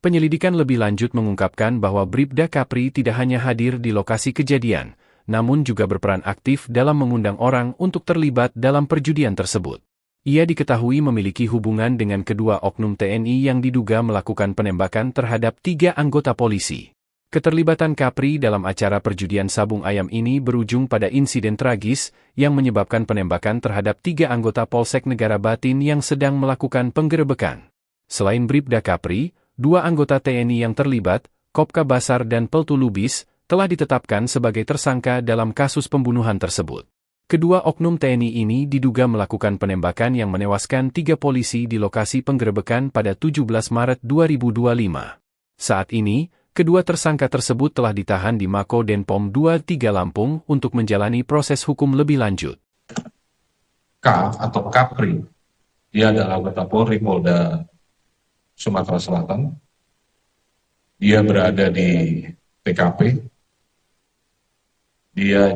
Penyelidikan lebih lanjut mengungkapkan bahwa Bribda Kapri tidak hanya hadir di lokasi kejadian, namun juga berperan aktif dalam mengundang orang untuk terlibat dalam perjudian tersebut. Ia diketahui memiliki hubungan dengan kedua oknum TNI yang diduga melakukan penembakan terhadap 3 anggota polisi. Keterlibatan Kapri dalam acara perjudian sabung ayam ini berujung pada insiden tragis yang menyebabkan penembakan terhadap 3 anggota Polsek Negara Batin yang sedang melakukan penggerebekan. Selain Bribda Kapri, 2 anggota TNI yang terlibat, Kopka Basar dan Peltu Lubis, telah ditetapkan sebagai tersangka dalam kasus pembunuhan tersebut. Kedua oknum TNI ini diduga melakukan penembakan yang menewaskan 3 polisi di lokasi penggerebekan pada 17 Maret 2025. Saat ini, kedua tersangka tersebut telah ditahan di Mako Denpom 23 Lampung untuk menjalani proses hukum lebih lanjut. K atau Kapri, dia adalah anggota Polri Polda Sumatera Selatan. Dia berada di TKP. Dia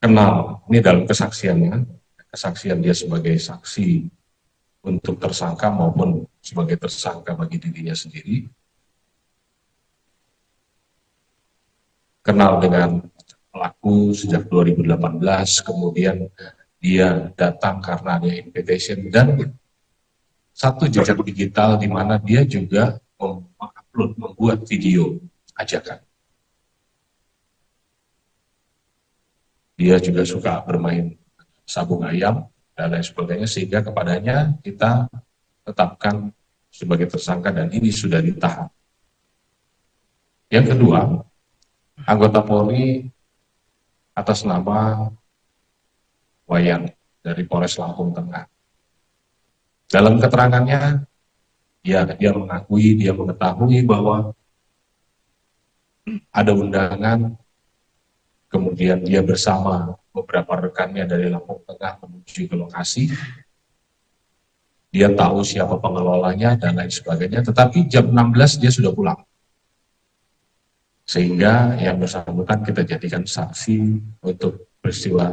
kenal, ini dalam kesaksian dia sebagai saksi untuk tersangka maupun sebagai tersangka bagi dirinya sendiri. Kenal dengan pelaku sejak 2018, kemudian dia datang karena ada invitation dan satu jejak digital di mana dia juga membuat video ajakan. Dia juga suka bermain sabung ayam dan lain sebagainya, sehingga kepadanya kita tetapkan sebagai tersangka dan ini sudah ditahan. Yang kedua, anggota Polri atas nama Wayan dari Polres Lampung Tengah. Dalam keterangannya, dia mengetahui bahwa ada undangan, kemudian dia bersama beberapa rekannya dari Lampung Tengah menuju ke lokasi. Dia tahu siapa pengelolanya dan lain sebagainya, tetapi jam 16 dia sudah pulang. Sehingga yang bersangkutan kita jadikan saksi untuk peristiwa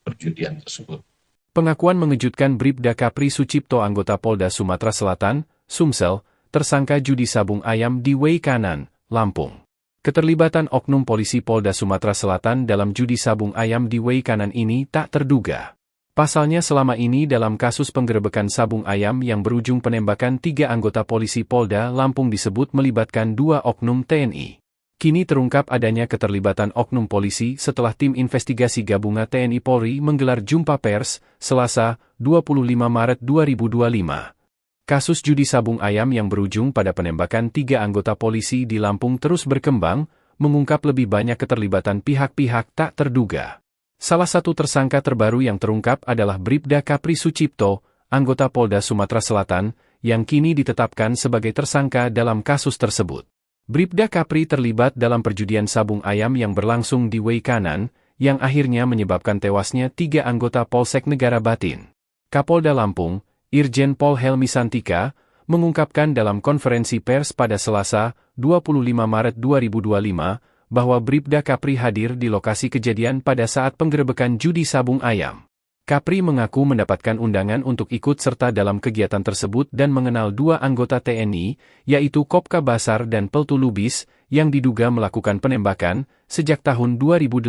perjudian tersebut. Pengakuan mengejutkan Bribda Kapri Sucipto anggota Polda Sumatera Selatan, Sumsel, tersangka judi sabung ayam di Wei Kanan, Lampung. Keterlibatan oknum polisi Polda Sumatera Selatan dalam judi sabung ayam di Wei Kanan ini tak terduga. Pasalnya selama ini dalam kasus penggerebekan sabung ayam yang berujung penembakan 3 anggota polisi Polda Lampung disebut melibatkan 2 oknum TNI. Kini terungkap adanya keterlibatan oknum polisi setelah tim investigasi gabungan TNI Polri menggelar jumpa pers, Selasa, 25 Maret 2025. Kasus judi sabung ayam yang berujung pada penembakan 3 anggota polisi di Lampung terus berkembang, mengungkap lebih banyak keterlibatan pihak-pihak tak terduga. Salah satu tersangka terbaru yang terungkap adalah Bribda Kapri Sucipto, anggota Polda Sumatera Selatan, yang kini ditetapkan sebagai tersangka dalam kasus tersebut. Bribda Kapri terlibat dalam perjudian sabung ayam yang berlangsung di Way Kanan, yang akhirnya menyebabkan tewasnya 3 anggota Polsek Negara Batin. Kapolda Lampung, Irjen Pol Helmi Santika, mengungkapkan dalam konferensi pers pada Selasa, 25 Maret 2025, bahwa Bribda Kapri hadir di lokasi kejadian pada saat penggerebekan judi sabung ayam. Kapri mengaku mendapatkan undangan untuk ikut serta dalam kegiatan tersebut dan mengenal 2 anggota TNI, yaitu Kopka Basar dan Peltu Lubis, yang diduga melakukan penembakan sejak tahun 2018.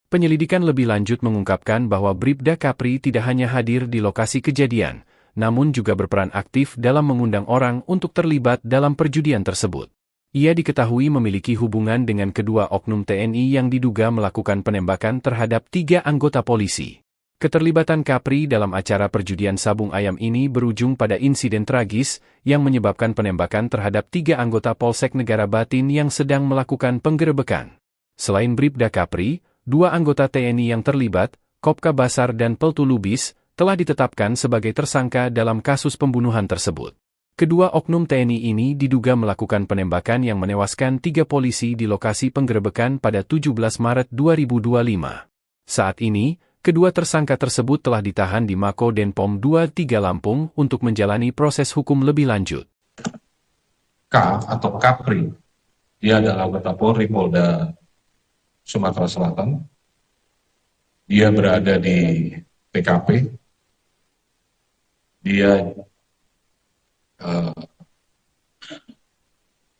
Penyelidikan lebih lanjut mengungkapkan bahwa Bribda Kapri tidak hanya hadir di lokasi kejadian, namun juga berperan aktif dalam mengundang orang untuk terlibat dalam perjudian tersebut. Ia diketahui memiliki hubungan dengan kedua oknum TNI yang diduga melakukan penembakan terhadap 3 anggota polisi. Keterlibatan Kapri dalam acara perjudian sabung ayam ini berujung pada insiden tragis yang menyebabkan penembakan terhadap 3 anggota Polsek Negara Batin yang sedang melakukan penggerebekan. Selain Bribda Kapri, 2 anggota TNI yang terlibat, Kopka Basar dan Peltu Lubis, telah ditetapkan sebagai tersangka dalam kasus pembunuhan tersebut. Kedua oknum TNI ini diduga melakukan penembakan yang menewaskan 3 polisi di lokasi penggerebekan pada 17 Maret 2025. Saat ini, kedua tersangka tersebut telah ditahan di Mako Denpom 23 Lampung untuk menjalani proses hukum lebih lanjut. K atau Kapri, dia adalah anggota Polri Polda Sumatera Selatan. Dia berada di TKP. Dia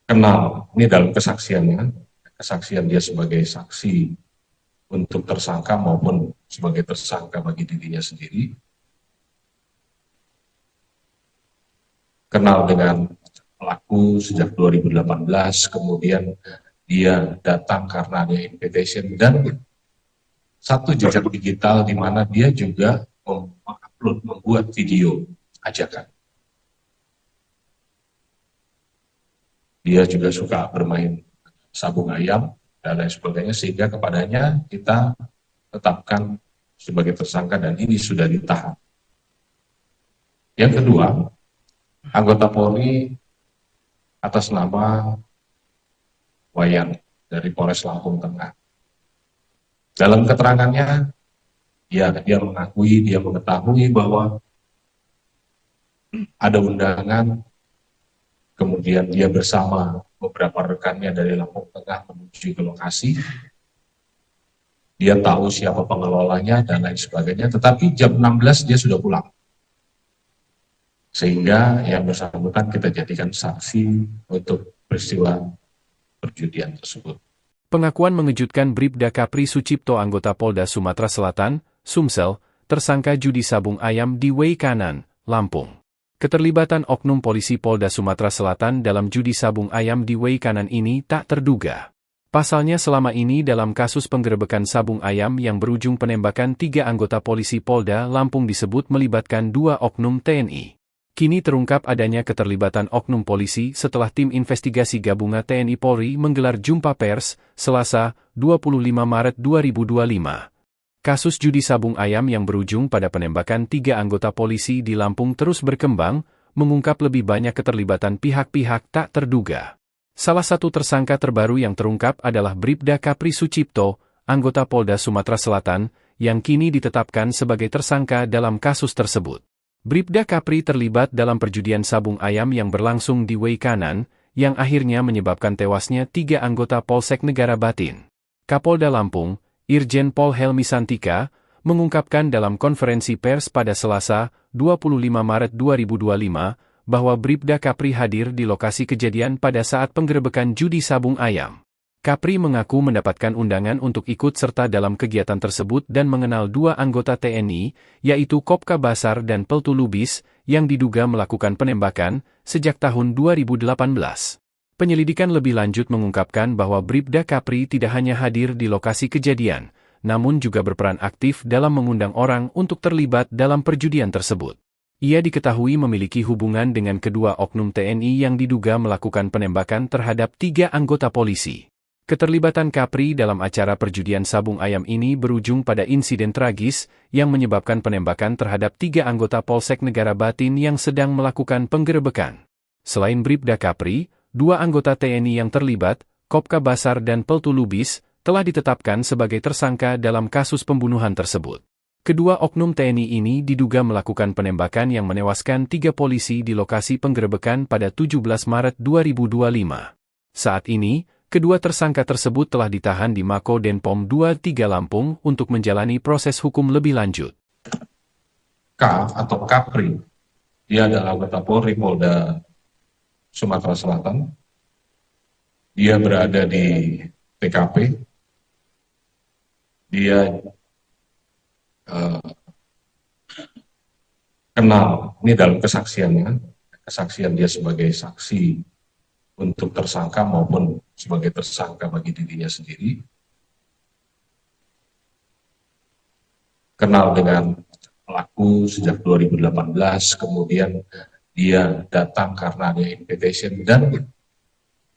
kenal, ini dalam kesaksiannya, kesaksian dia sebagai saksi untuk tersangka maupun sebagai tersangka bagi dirinya sendiri, kenal dengan pelaku sejak 2018, kemudian dia datang karena ada invitation dan satu jejak digital di mana dia juga mengupload, membuat video ajakan. Dia juga suka bermain sabung ayam dan lain sebagainya, sehingga kepadanya kita tetapkan sebagai tersangka dan ini sudah ditahan. Yang kedua, anggota Polri atas nama Wayan dari Polres Lampung Tengah. Dalam keterangannya, dia mengakui, dia mengetahui bahwa ada undangan. Kemudian dia bersama beberapa rekannya dari Lampung Tengah menuju ke lokasi. Dia tahu siapa pengelolanya dan lain sebagainya, tetapi jam 16 dia sudah pulang. Sehingga yang bersangkutan kita jadikan saksi untuk peristiwa perjudian tersebut. Pengakuan mengejutkan Bribda Kapri Sucipto, anggota Polda Sumatera Selatan, Sumsel, tersangka judi sabung ayam di Way Kanan, Lampung. Keterlibatan oknum polisi Polda Sumatera Selatan dalam judi sabung ayam di Way Kanan ini tak terduga. Pasalnya selama ini dalam kasus penggerebekan sabung ayam yang berujung penembakan 3 anggota polisi Polda Lampung disebut melibatkan 2 oknum TNI. Kini terungkap adanya keterlibatan oknum polisi setelah tim investigasi gabungan TNI Polri menggelar jumpa pers, Selasa, 25 Maret 2025. Kasus judi sabung ayam yang berujung pada penembakan 3 anggota polisi di Lampung terus berkembang, mengungkap lebih banyak keterlibatan pihak-pihak tak terduga. Salah satu tersangka terbaru yang terungkap adalah Bribda Kapri Sucipto, anggota Polda Sumatera Selatan, yang kini ditetapkan sebagai tersangka dalam kasus tersebut. Bribda Kapri terlibat dalam perjudian sabung ayam yang berlangsung di Way Kanan, yang akhirnya menyebabkan tewasnya 3 anggota Polsek Negara Batin. Kapolda Lampung, Irjen Pol Helmi Santika, mengungkapkan dalam konferensi pers pada Selasa, 25 Maret 2025, bahwa Bribda Kapri hadir di lokasi kejadian pada saat penggerebekan judi sabung ayam. Kapri mengaku mendapatkan undangan untuk ikut serta dalam kegiatan tersebut dan mengenal dua anggota TNI, yaitu Kopka Basar dan Peltu Lubis, yang diduga melakukan penembakan sejak tahun 2018. Penyelidikan lebih lanjut mengungkapkan bahwa Bribda Kapri tidak hanya hadir di lokasi kejadian, namun juga berperan aktif dalam mengundang orang untuk terlibat dalam perjudian tersebut. Ia diketahui memiliki hubungan dengan kedua oknum TNI yang diduga melakukan penembakan terhadap 3 anggota polisi. Keterlibatan Kapri dalam acara perjudian sabung ayam ini berujung pada insiden tragis yang menyebabkan penembakan terhadap 3 anggota Polsek Negara Batin yang sedang melakukan penggerebekan. Selain Bribda Kapri, 2 anggota TNI yang terlibat, Kopka Basar dan Peltu Lubis, telah ditetapkan sebagai tersangka dalam kasus pembunuhan tersebut. Kedua oknum TNI ini diduga melakukan penembakan yang menewaskan 3 polisi di lokasi penggerebekan pada 17 Maret 2025. Saat ini, kedua tersangka tersebut telah ditahan di Mako Denpom 23 Lampung untuk menjalani proses hukum lebih lanjut. K atau Kapri, dia adalah anggota Polri Polda Sumatera Selatan. Dia berada di TKP. Dia kenal, ini dalam kesaksiannya, kesaksian dia sebagai saksi untuk tersangka maupun sebagai tersangka bagi dirinya sendiri. Kenal dengan pelaku sejak 2018, kemudian dia datang karena ada invitation dan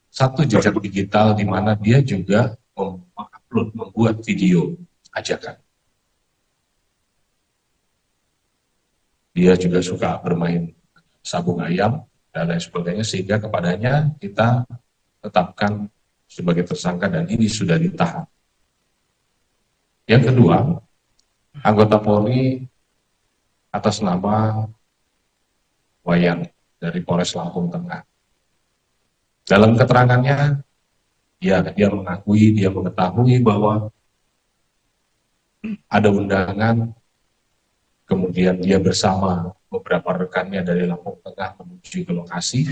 satu jejak digital di mana dia juga membuat video ajakan. Dia juga suka bermain sabung ayam dan lain sebagainya, sehingga kepadanya kita tetapkan sebagai tersangka dan ini sudah ditahan. Yang kedua, anggota Polri atas nama Wayan dari Polres Lampung Tengah. Dalam keterangannya, dia mengetahui bahwa ada undangan, kemudian dia bersama beberapa rekannya dari Lampung Tengah menuju ke lokasi.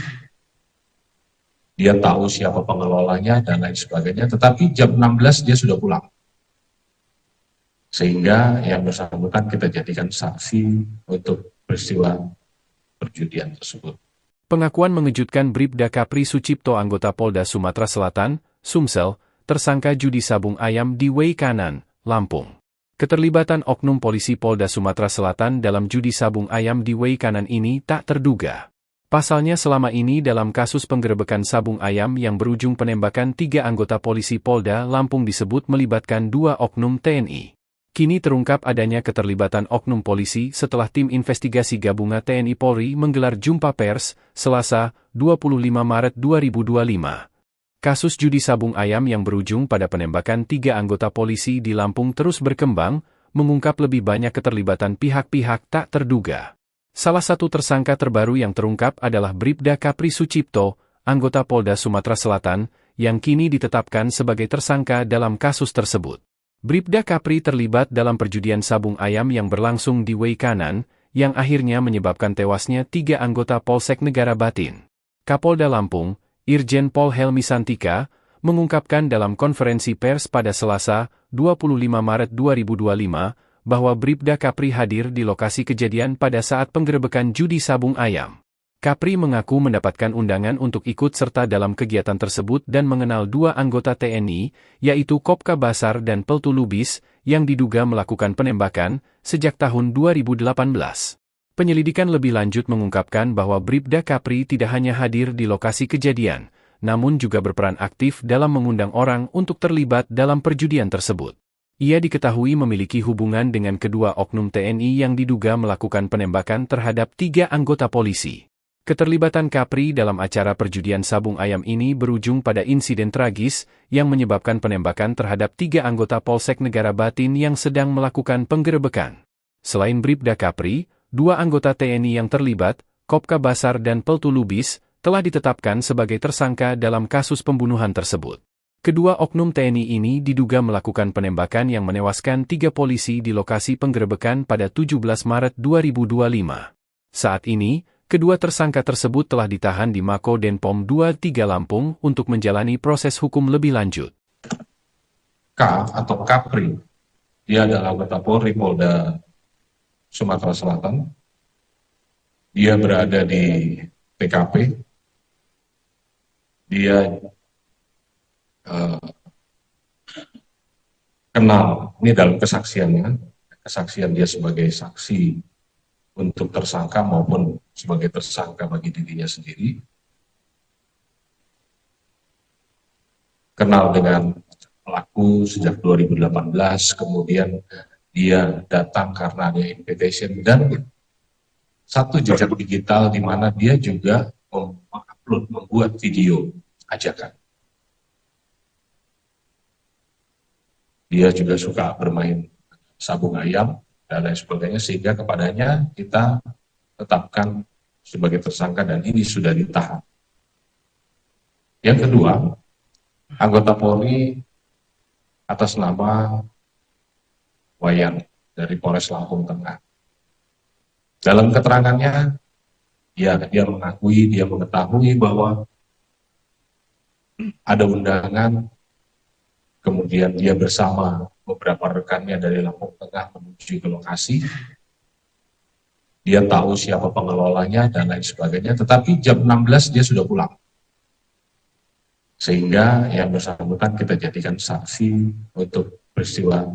Dia tahu siapa pengelolanya dan lain sebagainya, tetapi jam 16 dia sudah pulang. Sehingga yang bersangkutan kita jadikan saksi untuk peristiwa perjudian tersebut. Pengakuan mengejutkan Bribda Kapri Sucipto anggota Polda Sumatera Selatan, Sumsel, tersangka judi sabung ayam di Wei Kanan, Lampung. Keterlibatan oknum polisi Polda Sumatera Selatan dalam judi sabung ayam di Wei Kanan ini tak terduga. Pasalnya selama ini dalam kasus penggerebekan sabung ayam yang berujung penembakan 3 anggota polisi Polda Lampung disebut melibatkan 2 oknum TNI. Kini terungkap adanya keterlibatan oknum polisi setelah tim investigasi gabungan TNI Polri menggelar jumpa pers, Selasa, 25 Maret 2025. Kasus judi sabung ayam yang berujung pada penembakan 3 anggota polisi di Lampung terus berkembang, mengungkap lebih banyak keterlibatan pihak-pihak tak terduga. Salah satu tersangka terbaru yang terungkap adalah Bribda Kapri Sucipto, anggota Polda Sumatera Selatan, yang kini ditetapkan sebagai tersangka dalam kasus tersebut. Bribda Kapri terlibat dalam perjudian sabung ayam yang berlangsung di Wei Kanan, yang akhirnya menyebabkan tewasnya 3 anggota Polsek Negara Batin. Kapolda Lampung, Irjen Pol Helmi Santika, mengungkapkan dalam konferensi pers pada Selasa, 25 Maret 2025, bahwa Bribda Kapri hadir di lokasi kejadian pada saat penggerebekan judi sabung ayam. Kapri mengaku mendapatkan undangan untuk ikut serta dalam kegiatan tersebut dan mengenal 2 anggota TNI, yaitu Kopka Basar dan Peltu Lubis, yang diduga melakukan penembakan sejak tahun 2018. Penyelidikan lebih lanjut mengungkapkan bahwa Bribda Kapri tidak hanya hadir di lokasi kejadian, namun juga berperan aktif dalam mengundang orang untuk terlibat dalam perjudian tersebut. Ia diketahui memiliki hubungan dengan kedua oknum TNI yang diduga melakukan penembakan terhadap 3 anggota polisi. Keterlibatan Kapri dalam acara perjudian sabung ayam ini berujung pada insiden tragis yang menyebabkan penembakan terhadap 3 anggota Polsek Negara Batin yang sedang melakukan penggerebekan. Selain Bribda Kapri, 2 anggota TNI yang terlibat, Kopka Basar dan Peltu Lubis, telah ditetapkan sebagai tersangka dalam kasus pembunuhan tersebut. Kedua oknum TNI ini diduga melakukan penembakan yang menewaskan 3 polisi di lokasi penggerebekan pada 17 Maret 2025. Saat ini, kedua tersangka tersebut telah ditahan di Mako Denpom 23 Lampung untuk menjalani proses hukum lebih lanjut. K atau Kapri. Dia adalah anggota Polri Polda Sumatera Selatan. Dia berada di TKP. Dia kenal, ini dalam kesaksiannya, kesaksian dia sebagai saksi untuk tersangka maupun sebagai tersangka bagi dirinya sendiri. Kenal dengan pelaku sejak 2018, kemudian dia datang karena ada invitation dan satu jejak digital di mana dia juga mengupload, membuat video ajakan. Dia juga suka bermain sabung ayam dan lain sebagainya, sehingga kepadanya kita tetapkan sebagai tersangka dan ini sudah ditahan. Yang kedua, anggota Polri atas nama Wayan dari Polres Lampung Tengah. Dalam keterangannya, dia mengakui, dia mengetahui bahwa ada undangan, kemudian dia bersama beberapa rekannya dari Lampung Tengah menuju ke lokasi. Dia tahu siapa pengelolanya dan lain sebagainya, tetapi jam 16 dia sudah pulang. Sehingga yang bersangkutan kita jadikan saksi untuk peristiwa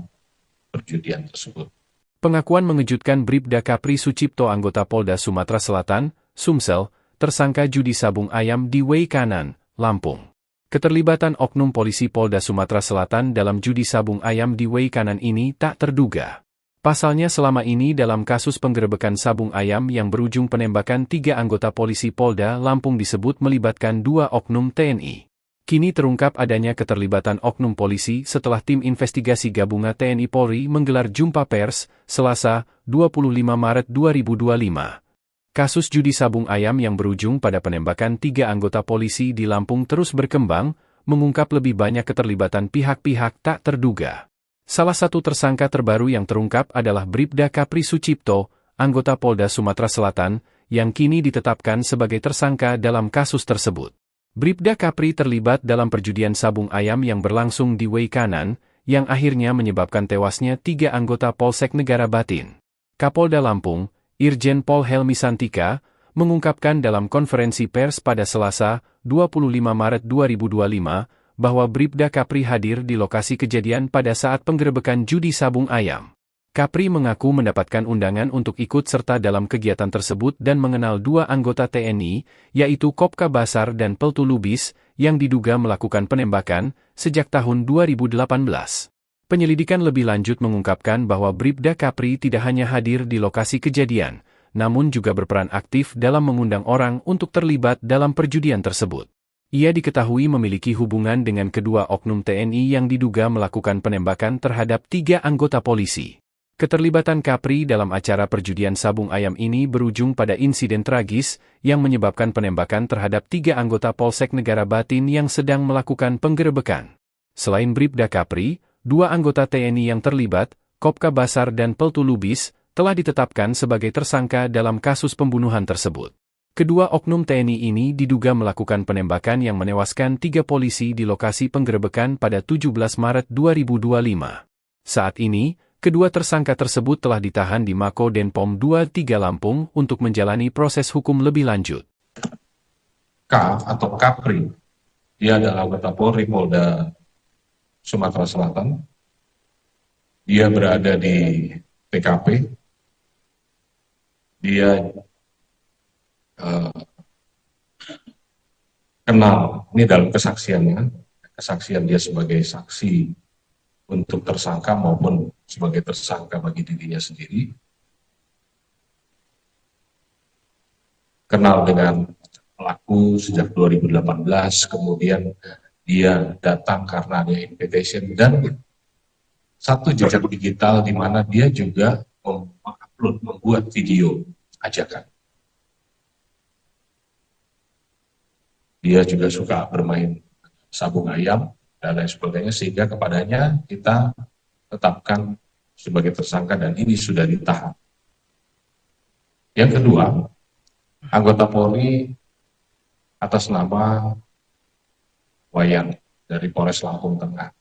perjudian tersebut. Pengakuan mengejutkan Bribda Kapri Sucipto anggota Polda Sumatera Selatan, Sumsel, tersangka judi sabung ayam di Way Kanan, Lampung. Keterlibatan oknum polisi Polda Sumatera Selatan dalam judi sabung ayam di Way Kanan ini tak terduga. Pasalnya selama ini dalam kasus penggerebekan sabung ayam yang berujung penembakan 3 anggota polisi Polda Lampung disebut melibatkan 2 oknum TNI. Kini terungkap adanya keterlibatan oknum polisi setelah tim investigasi gabungan TNI Polri menggelar jumpa pers, Selasa, 25 Maret 2025. Kasus judi sabung ayam yang berujung pada penembakan 3 anggota polisi di Lampung terus berkembang, mengungkap lebih banyak keterlibatan pihak-pihak tak terduga. Salah satu tersangka terbaru yang terungkap adalah Bribda Kapri Sucipto, anggota Polda Sumatera Selatan, yang kini ditetapkan sebagai tersangka dalam kasus tersebut. Bribda Kapri terlibat dalam perjudian sabung ayam yang berlangsung di Way Kanan, yang akhirnya menyebabkan tewasnya 3 anggota Polsek Negara Batin. Kapolda Lampung, Irjen Pol Helmi Santika, mengungkapkan dalam konferensi pers pada Selasa, 25 Maret 2025, bahwa Bribda Kapri hadir di lokasi kejadian pada saat penggerebekan judi sabung ayam. Kapri mengaku mendapatkan undangan untuk ikut serta dalam kegiatan tersebut dan mengenal 2 anggota TNI, yaitu Kopka Basar dan Peltu Lubis, yang diduga melakukan penembakan sejak tahun 2018. Penyelidikan lebih lanjut mengungkapkan bahwa Bribda Kapri tidak hanya hadir di lokasi kejadian, namun juga berperan aktif dalam mengundang orang untuk terlibat dalam perjudian tersebut. Ia diketahui memiliki hubungan dengan kedua oknum TNI yang diduga melakukan penembakan terhadap 3 anggota polisi. Keterlibatan Kapri dalam acara perjudian sabung ayam ini berujung pada insiden tragis yang menyebabkan penembakan terhadap 3 anggota Polsek Negara Batin yang sedang melakukan penggerebekan. Selain Bribda Kapri, 2 anggota TNI yang terlibat, Kopka Basar dan Peltu Lubis, telah ditetapkan sebagai tersangka dalam kasus pembunuhan tersebut. Kedua oknum TNI ini diduga melakukan penembakan yang menewaskan 3 polisi di lokasi penggerebekan pada 17 Maret 2025. Saat ini, kedua tersangka tersebut telah ditahan di Mako Denpom 23 Lampung untuk menjalani proses hukum lebih lanjut. K atau Kapri, dia adalah anggota Polri Polda Sumatera Selatan. Dia berada di TKP. Dia kenal, ini dalam kesaksiannya, kesaksian dia sebagai saksi untuk tersangka maupun sebagai tersangka bagi dirinya sendiri. Kenal dengan pelaku sejak 2018, kemudian dia datang karena ada invitation dan satu jejak digital di mana dia juga mengupload, membuat video ajakan. Dia juga suka bermain sabung ayam dan lain sebagainya, sehingga kepadanya kita tetapkan sebagai tersangka dan ini sudah ditahan. Yang kedua, anggota Polri atas nama Wayan dari Polres Lampung Tengah.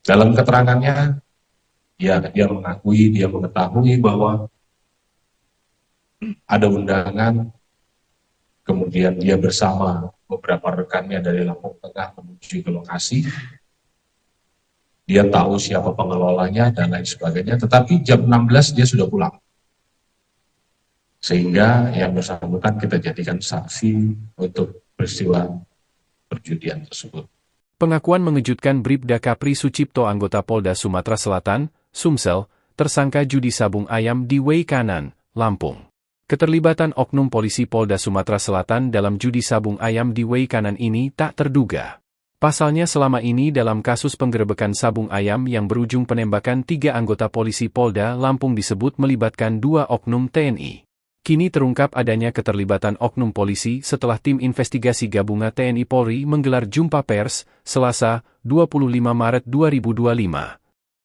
Dalam keterangannya, ya dia mengakui, dia mengetahui bahwa ada undangan, kemudian dia bersama beberapa rekannya dari Lampung Tengah menuju ke lokasi. Dia tahu siapa pengelolanya dan lain sebagainya, tetapi jam 16 dia sudah pulang. Sehingga yang bersangkutan kita jadikan saksi untuk peristiwa perjudian tersebut. Pengakuan mengejutkan Bribda Kapri Sucipto anggota Polda Sumatera Selatan, Sumsel, tersangka judi sabung ayam di Wei Kanan, Lampung. Keterlibatan oknum polisi Polda Sumatera Selatan dalam judi sabung ayam di Wei Kanan ini tak terduga. Pasalnya selama ini dalam kasus penggerebekan sabung ayam yang berujung penembakan 3 anggota polisi Polda Lampung disebut melibatkan 2 oknum TNI. Kini terungkap adanya keterlibatan oknum polisi setelah tim investigasi gabungan TNI Polri menggelar jumpa pers, Selasa, 25 Maret 2025.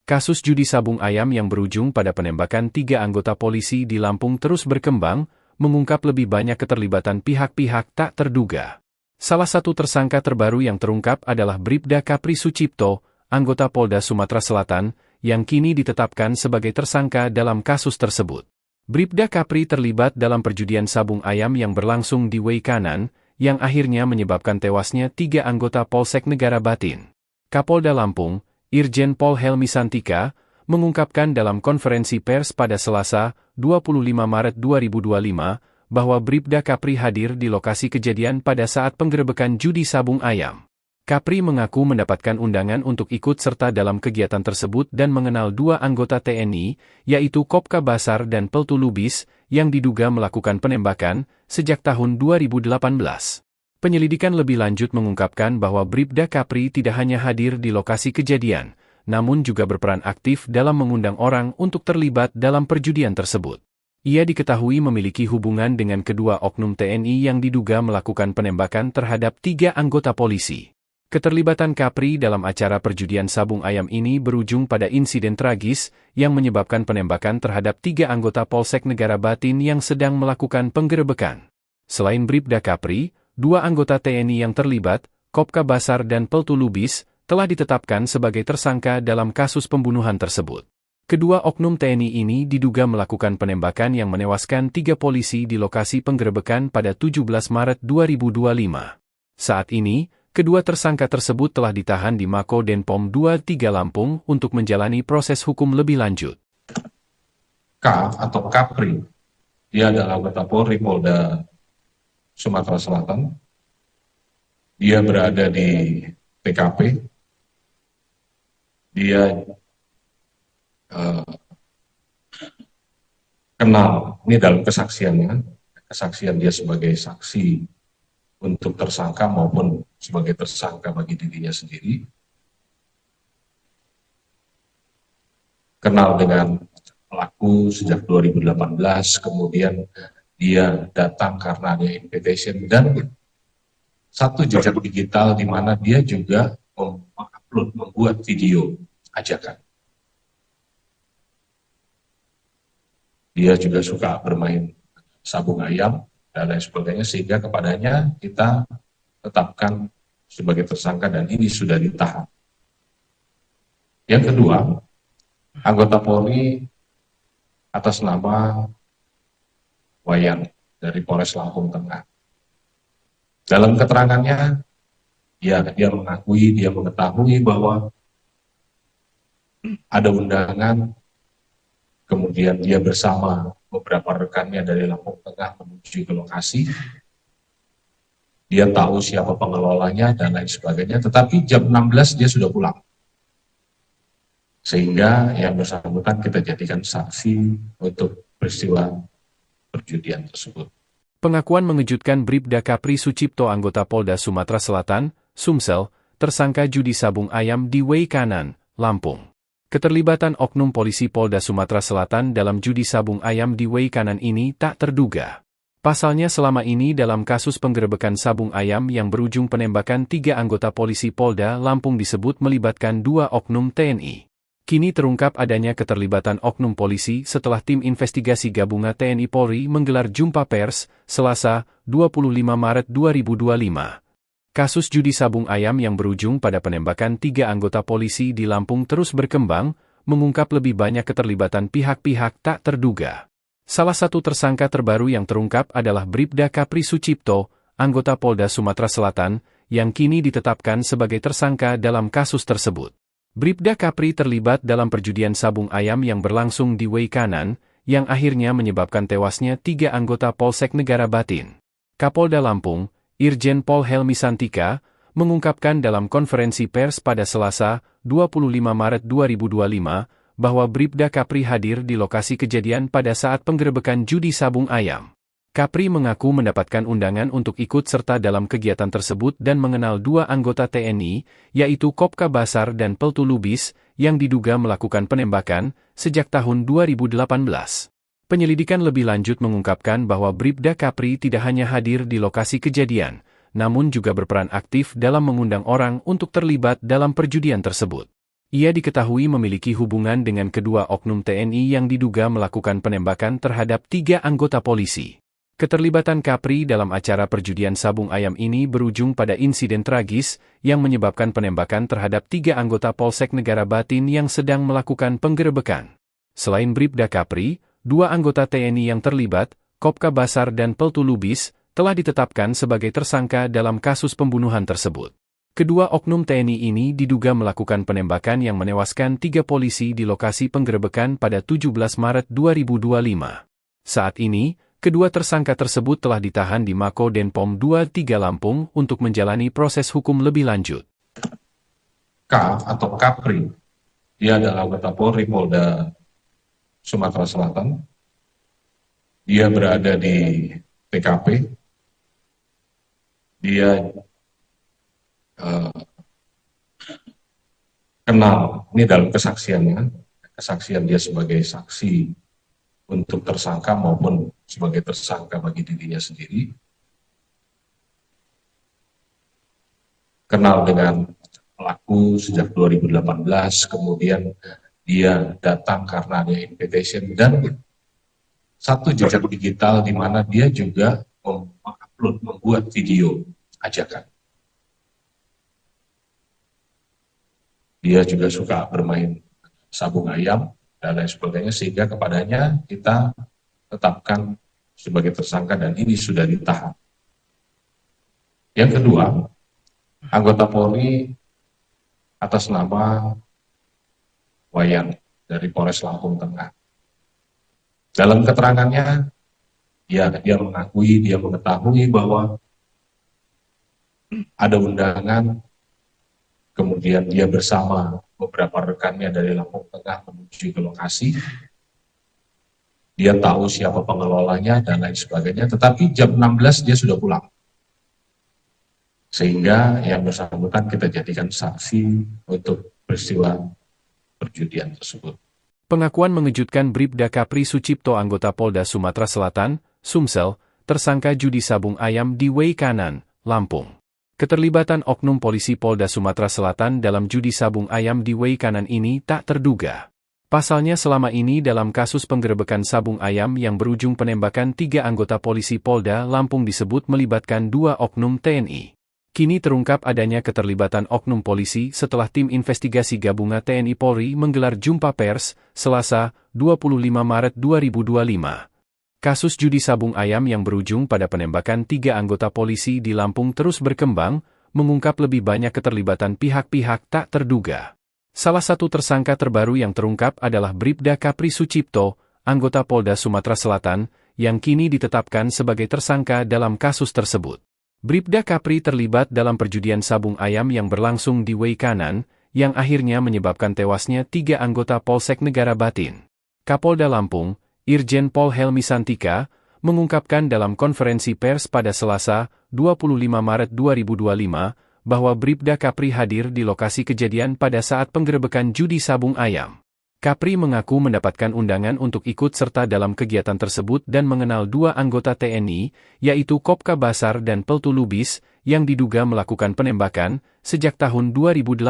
Kasus judi sabung ayam yang berujung pada penembakan 3 anggota polisi di Lampung terus berkembang, mengungkap lebih banyak keterlibatan pihak-pihak tak terduga. Salah satu tersangka terbaru yang terungkap adalah Bribda Kapri Sucipto, anggota Polda Sumatera Selatan, yang kini ditetapkan sebagai tersangka dalam kasus tersebut. Bribda Kapri terlibat dalam perjudian sabung ayam yang berlangsung di Wei Kanan, yang akhirnya menyebabkan tewasnya 3 anggota Polsek Negara Batin. Kapolda Lampung, Irjen Pol Helmi Santika, mengungkapkan dalam konferensi pers pada Selasa, 25 Maret 2025, bahwa Bribda Kapri hadir di lokasi kejadian pada saat penggerebekan judi sabung ayam. Kapri mengaku mendapatkan undangan untuk ikut serta dalam kegiatan tersebut dan mengenal 2 anggota TNI, yaitu Kopka Basar dan Peltu Lubis, yang diduga melakukan penembakan sejak tahun 2018. Penyelidikan lebih lanjut mengungkapkan bahwa Bribda Kapri tidak hanya hadir di lokasi kejadian, namun juga berperan aktif dalam mengundang orang untuk terlibat dalam perjudian tersebut. Ia diketahui memiliki hubungan dengan kedua oknum TNI yang diduga melakukan penembakan terhadap 3 anggota polisi. Keterlibatan Kapri dalam acara perjudian sabung ayam ini berujung pada insiden tragis yang menyebabkan penembakan terhadap 3 anggota Polsek Negara Batin yang sedang melakukan penggerebekan. Selain Bribda Kapri, 2 anggota TNI yang terlibat, Kopka Basar dan Peltu Lubis, telah ditetapkan sebagai tersangka dalam kasus pembunuhan tersebut. Kedua oknum TNI ini diduga melakukan penembakan yang menewaskan 3 polisi di lokasi penggerebekan pada 17 Maret 2025. Saat ini, kedua tersangka tersebut telah ditahan di Mako Denpom 23 Lampung untuk menjalani proses hukum lebih lanjut. K atau Kapri, dia adalah anggota Polri Polda Sumatera Selatan. Dia berada di TKP. Dia kenal, ini dalam kesaksiannya, kesaksian dia sebagai saksi untuk tersangka maupun sebagai tersangka bagi dirinya sendiri, kenal dengan pelaku sejak 2018, kemudian dia datang karena ada invitation dan satu jejak digital di mana dia juga mengupload, membuat video ajakan. Dia juga suka bermain sabung ayam dan lain sebagainya, sehingga kepadanya kita tetapkan sebagai tersangka dan ini sudah ditahan. Yang kedua, anggota Polri atas nama Wayan dari Polres Lampung Tengah. Dalam keterangannya, dia mengakui, dia mengetahui bahwa ada undangan, kemudian dia bersama beberapa rekannya dari Lampung Tengah menuju ke lokasi. Dia tahu siapa pengelolanya dan lain sebagainya, tetapi jam 16 dia sudah pulang. Sehingga yang bersangkutan kita jadikan saksi untuk peristiwa perjudian tersebut. Pengakuan mengejutkan Bribda Kapri Sucipto anggota Polda Sumatera Selatan, Sumsel, tersangka judi sabung ayam di Wei Kanan, Lampung. Keterlibatan oknum polisi Polda Sumatera Selatan dalam judi sabung ayam di Wei Kanan ini tak terduga. Pasalnya selama ini dalam kasus penggerebekan sabung ayam yang berujung penembakan 3 anggota polisi Polda Lampung disebut melibatkan 2 oknum TNI. Kini terungkap adanya keterlibatan oknum polisi setelah tim investigasi gabungan TNI Polri menggelar jumpa pers, Selasa, 25 Maret 2025. Kasus judi sabung ayam yang berujung pada penembakan 3 anggota polisi di Lampung terus berkembang, mengungkap lebih banyak keterlibatan pihak-pihak tak terduga. Salah satu tersangka terbaru yang terungkap adalah Bribda Kapri Sucipto, anggota Polda Sumatera Selatan, yang kini ditetapkan sebagai tersangka dalam kasus tersebut. Bribda Kapri terlibat dalam perjudian sabung ayam yang berlangsung di Way Kanan, yang akhirnya menyebabkan tewasnya 3 anggota Polsek Negara Batin. Kapolda Lampung, Irjen Pol Helmi Santika, mengungkapkan dalam konferensi pers pada Selasa, 25 Maret 2025, bahwa Bribda Kapri hadir di lokasi kejadian pada saat penggerebekan judi sabung ayam. Kapri mengaku mendapatkan undangan untuk ikut serta dalam kegiatan tersebut dan mengenal 2 anggota TNI, yaitu Kopka Basar dan Peltu Lubis, yang diduga melakukan penembakan sejak tahun 2018. Penyelidikan lebih lanjut mengungkapkan bahwa Bribda Kapri tidak hanya hadir di lokasi kejadian, namun juga berperan aktif dalam mengundang orang untuk terlibat dalam perjudian tersebut. Ia diketahui memiliki hubungan dengan kedua oknum TNI yang diduga melakukan penembakan terhadap 3 anggota polisi. Keterlibatan Kapri dalam acara perjudian sabung ayam ini berujung pada insiden tragis yang menyebabkan penembakan terhadap 3 anggota Polsek Negara Batin yang sedang melakukan penggerebekan. Selain Bribda Kapri, 2 anggota TNI yang terlibat, Kopka Basar dan Peltu Lubis, telah ditetapkan sebagai tersangka dalam kasus pembunuhan tersebut. Kedua oknum TNI ini diduga melakukan penembakan yang menewaskan 3 polisi di lokasi penggerebekan pada 17 Maret 2025. Saat ini, kedua tersangka tersebut telah ditahan di Mako Denpom 23 Lampung untuk menjalani proses hukum lebih lanjut. K atau Kapri, dia adalah anggota Polri Polda Sumatera Selatan. Dia berada di TKP. Dia kenal, ini dalam kesaksiannya, kesaksian dia sebagai saksi untuk tersangka maupun sebagai tersangka bagi dirinya sendiri. Kenal dengan pelaku sejak 2018, kemudian dia datang karena ada invitation dan satu jejak digital di mana dia juga membuat video ajakan. Dia juga suka bermain sabung ayam dan lain sebagainya, sehingga kepadanya kita tetapkan sebagai tersangka dan ini sudah ditahan. Yang kedua, anggota Polri atas nama Wayan dari Polres Lampung Tengah. Dalam keterangannya, dia mengetahui bahwa ada undangan, kemudian dia bersama beberapa rekannya dari Lampung Tengah menuju ke lokasi. Dia tahu siapa pengelolanya dan lain sebagainya, tetapi jam 16 dia sudah pulang. Sehingga yang bersangkutan kita jadikan saksi untuk peristiwa perjudian tersebut. Pengakuan mengejutkan Bribda Kapri Sucipto, anggota Polda Sumatera Selatan, Sumsel, tersangka judi sabung ayam di Way Kanan, Lampung. Keterlibatan oknum polisi Polda Sumatera Selatan dalam judi sabung ayam di Way Kanan ini tak terduga. Pasalnya selama ini dalam kasus penggerebekan sabung ayam yang berujung penembakan 3 anggota polisi Polda Lampung disebut melibatkan 2 oknum TNI. Kini terungkap adanya keterlibatan oknum polisi setelah tim investigasi gabungan TNI Polri menggelar jumpa pers, Selasa, 25 Maret 2025. Kasus judi sabung ayam yang berujung pada penembakan 3 anggota polisi di Lampung terus berkembang, mengungkap lebih banyak keterlibatan pihak-pihak tak terduga. Salah satu tersangka terbaru yang terungkap adalah Bribda Kapri Sucipto, anggota Polda Sumatera Selatan, yang kini ditetapkan sebagai tersangka dalam kasus tersebut. Bribda Kapri terlibat dalam perjudian sabung ayam yang berlangsung di Way Kanan, yang akhirnya menyebabkan tewasnya 3 anggota Polsek Negara Batin. Kapolda Lampung, Irjen Pol Helmi Santika, mengungkapkan dalam konferensi pers pada Selasa, 25 Maret 2025, bahwa Bribda Kapri hadir di lokasi kejadian pada saat penggerebekan judi sabung ayam. Kapri mengaku mendapatkan undangan untuk ikut serta dalam kegiatan tersebut dan mengenal 2 anggota TNI, yaitu Kopka Basar dan Peltu Lubis, yang diduga melakukan penembakan sejak tahun 2018.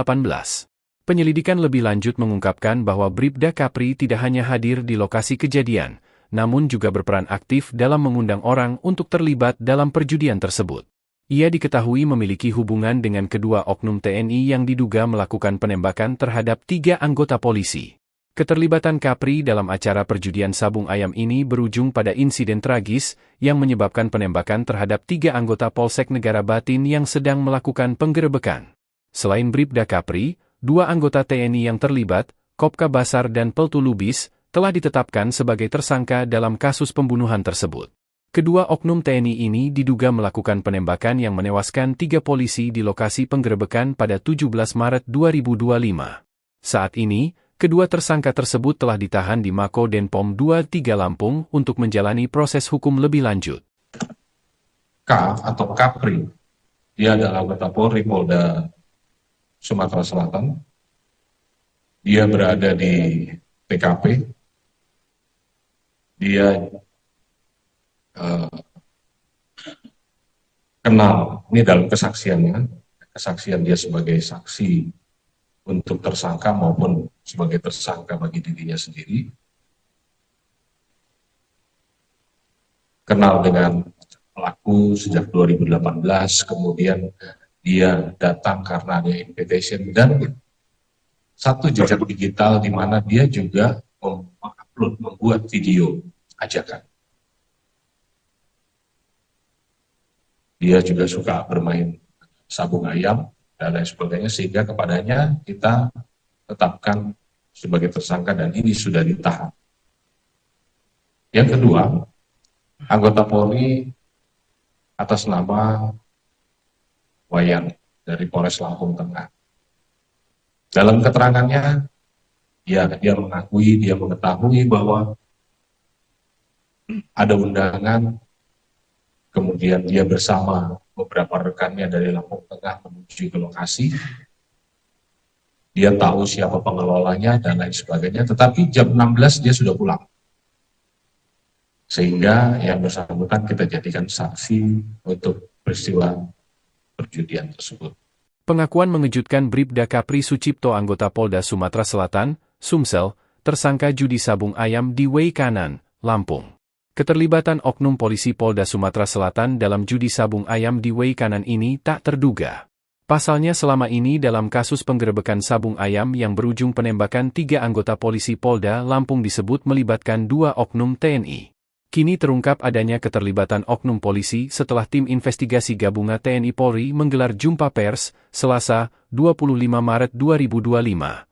Penyelidikan lebih lanjut mengungkapkan bahwa Bribda Kapri tidak hanya hadir di lokasi kejadian, namun juga berperan aktif dalam mengundang orang untuk terlibat dalam perjudian tersebut. Ia diketahui memiliki hubungan dengan kedua oknum TNI yang diduga melakukan penembakan terhadap 3 anggota polisi. Keterlibatan Kapri dalam acara perjudian sabung ayam ini berujung pada insiden tragis yang menyebabkan penembakan terhadap 3 anggota Polsek Negara Batin yang sedang melakukan penggerebekan. Selain Bribda Kapri, 2 anggota TNI yang terlibat, Kopka Basar dan Peltu Lubis, telah ditetapkan sebagai tersangka dalam kasus pembunuhan tersebut. Kedua oknum TNI ini diduga melakukan penembakan yang menewaskan 3 polisi di lokasi penggerebekan pada 17 Maret 2025. Saat ini, kedua tersangka tersebut telah ditahan di Mako Denpom 23 Lampung untuk menjalani proses hukum lebih lanjut. K atau Kapri, dia adalah anggota Polri Polda Sumatera Selatan. Dia berada di TKP. Dia kenal, ini dalam kesaksiannya, kesaksian dia sebagai saksi untuk tersangka maupun sebagai tersangka bagi dirinya sendiri, kenal dengan pelaku sejak 2018, kemudian dia datang karena ada invitation, dan satu jejak digital di mana dia juga membuat video ajakan. Dia juga suka bermain sabung ayam dan lain sebagainya, sehingga kepadanya kita tetapkan sebagai tersangka dan ini sudah ditahan. Yang kedua, anggota Polri atas nama Wayan dari Polres Lampung Tengah. Dalam keterangannya, dia mengakui, dia mengetahui bahwa ada undangan, kemudian dia bersama beberapa rekannya dari Lampung Tengah menuju ke lokasi. Dia tahu siapa pengelolanya dan lain sebagainya, tetapi jam 16 dia sudah pulang. Sehingga yang bersangkutan kita jadikan saksi untuk peristiwa perjudian tersebut. Pengakuan mengejutkan Bribda Kapri Sucipto anggota Polda Sumatera Selatan, Sumsel, tersangka judi sabung ayam di Wei Kanan, Lampung. Keterlibatan oknum polisi Polda Sumatera Selatan dalam judi sabung ayam di Wei Kanan ini tak terduga. Pasalnya selama ini dalam kasus penggerebekan sabung ayam yang berujung penembakan 3 anggota polisi Polda Lampung disebut melibatkan 2 oknum TNI. Kini terungkap adanya keterlibatan oknum polisi setelah tim investigasi gabungan TNI Polri menggelar jumpa pers, Selasa, 25 Maret 2025.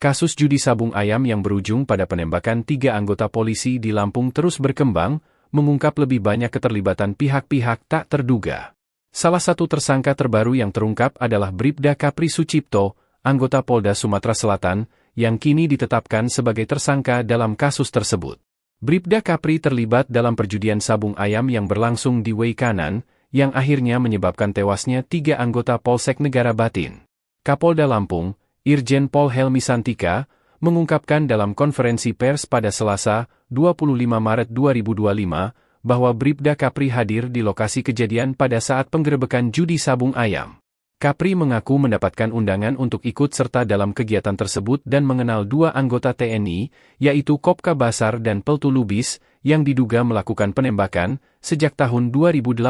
Kasus judi sabung ayam yang berujung pada penembakan 3 anggota polisi di Lampung terus berkembang, mengungkap lebih banyak keterlibatan pihak-pihak tak terduga. Salah satu tersangka terbaru yang terungkap adalah Bribda Kapri Sucipto, anggota Polda Sumatera Selatan, yang kini ditetapkan sebagai tersangka dalam kasus tersebut. Bribda Kapri terlibat dalam perjudian sabung ayam yang berlangsung di Wei Kanan, yang akhirnya menyebabkan tewasnya 3 anggota Polsek Negara Batin. Kapolda Lampung, Irjen Pol Helmi Santika, mengungkapkan dalam konferensi pers pada Selasa, 25 Maret 2025, bahwa Bribda Kapri hadir di lokasi kejadian pada saat penggerebekan judi sabung ayam. Kapri mengaku mendapatkan undangan untuk ikut serta dalam kegiatan tersebut dan mengenal 2 anggota TNI, yaitu Kopka Basar dan Peltu Lubis, yang diduga melakukan penembakan sejak tahun 2018.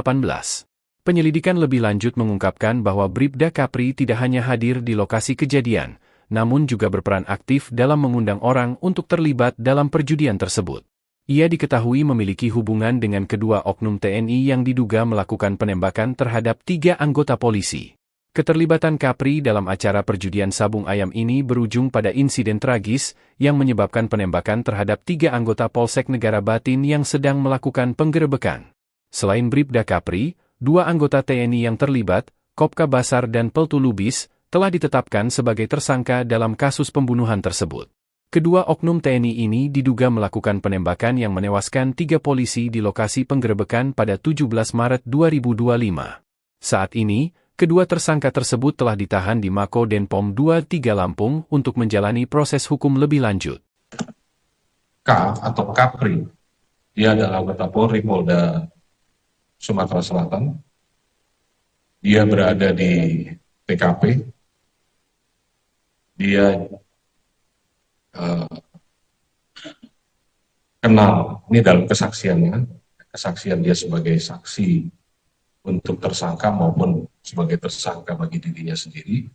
Penyelidikan lebih lanjut mengungkapkan bahwa Bribda Kapri tidak hanya hadir di lokasi kejadian, namun juga berperan aktif dalam mengundang orang untuk terlibat dalam perjudian tersebut. Ia diketahui memiliki hubungan dengan kedua oknum TNI yang diduga melakukan penembakan terhadap 3 anggota polisi. Keterlibatan Kapri dalam acara perjudian sabung ayam ini berujung pada insiden tragis yang menyebabkan penembakan terhadap 3 anggota Polsek Negara Batin yang sedang melakukan penggerebekan. Selain Bribda Kapri, 2 anggota TNI yang terlibat, Kopka Basar dan Peltu Lubis, telah ditetapkan sebagai tersangka dalam kasus pembunuhan tersebut. Kedua oknum TNI ini diduga melakukan penembakan yang menewaskan 3 polisi di lokasi penggerebekan pada 17 Maret 2025. Saat ini, kedua tersangka tersebut telah ditahan di Mako Denpom 23 Lampung untuk menjalani proses hukum lebih lanjut. K atau Kapri, dia adalah anggota Polri Polda Sumatera Selatan. Dia berada di TKP. Dia kenal, ini dalam kesaksiannya, kesaksian dia sebagai saksi untuk tersangka maupun sebagai tersangka bagi dirinya sendiri.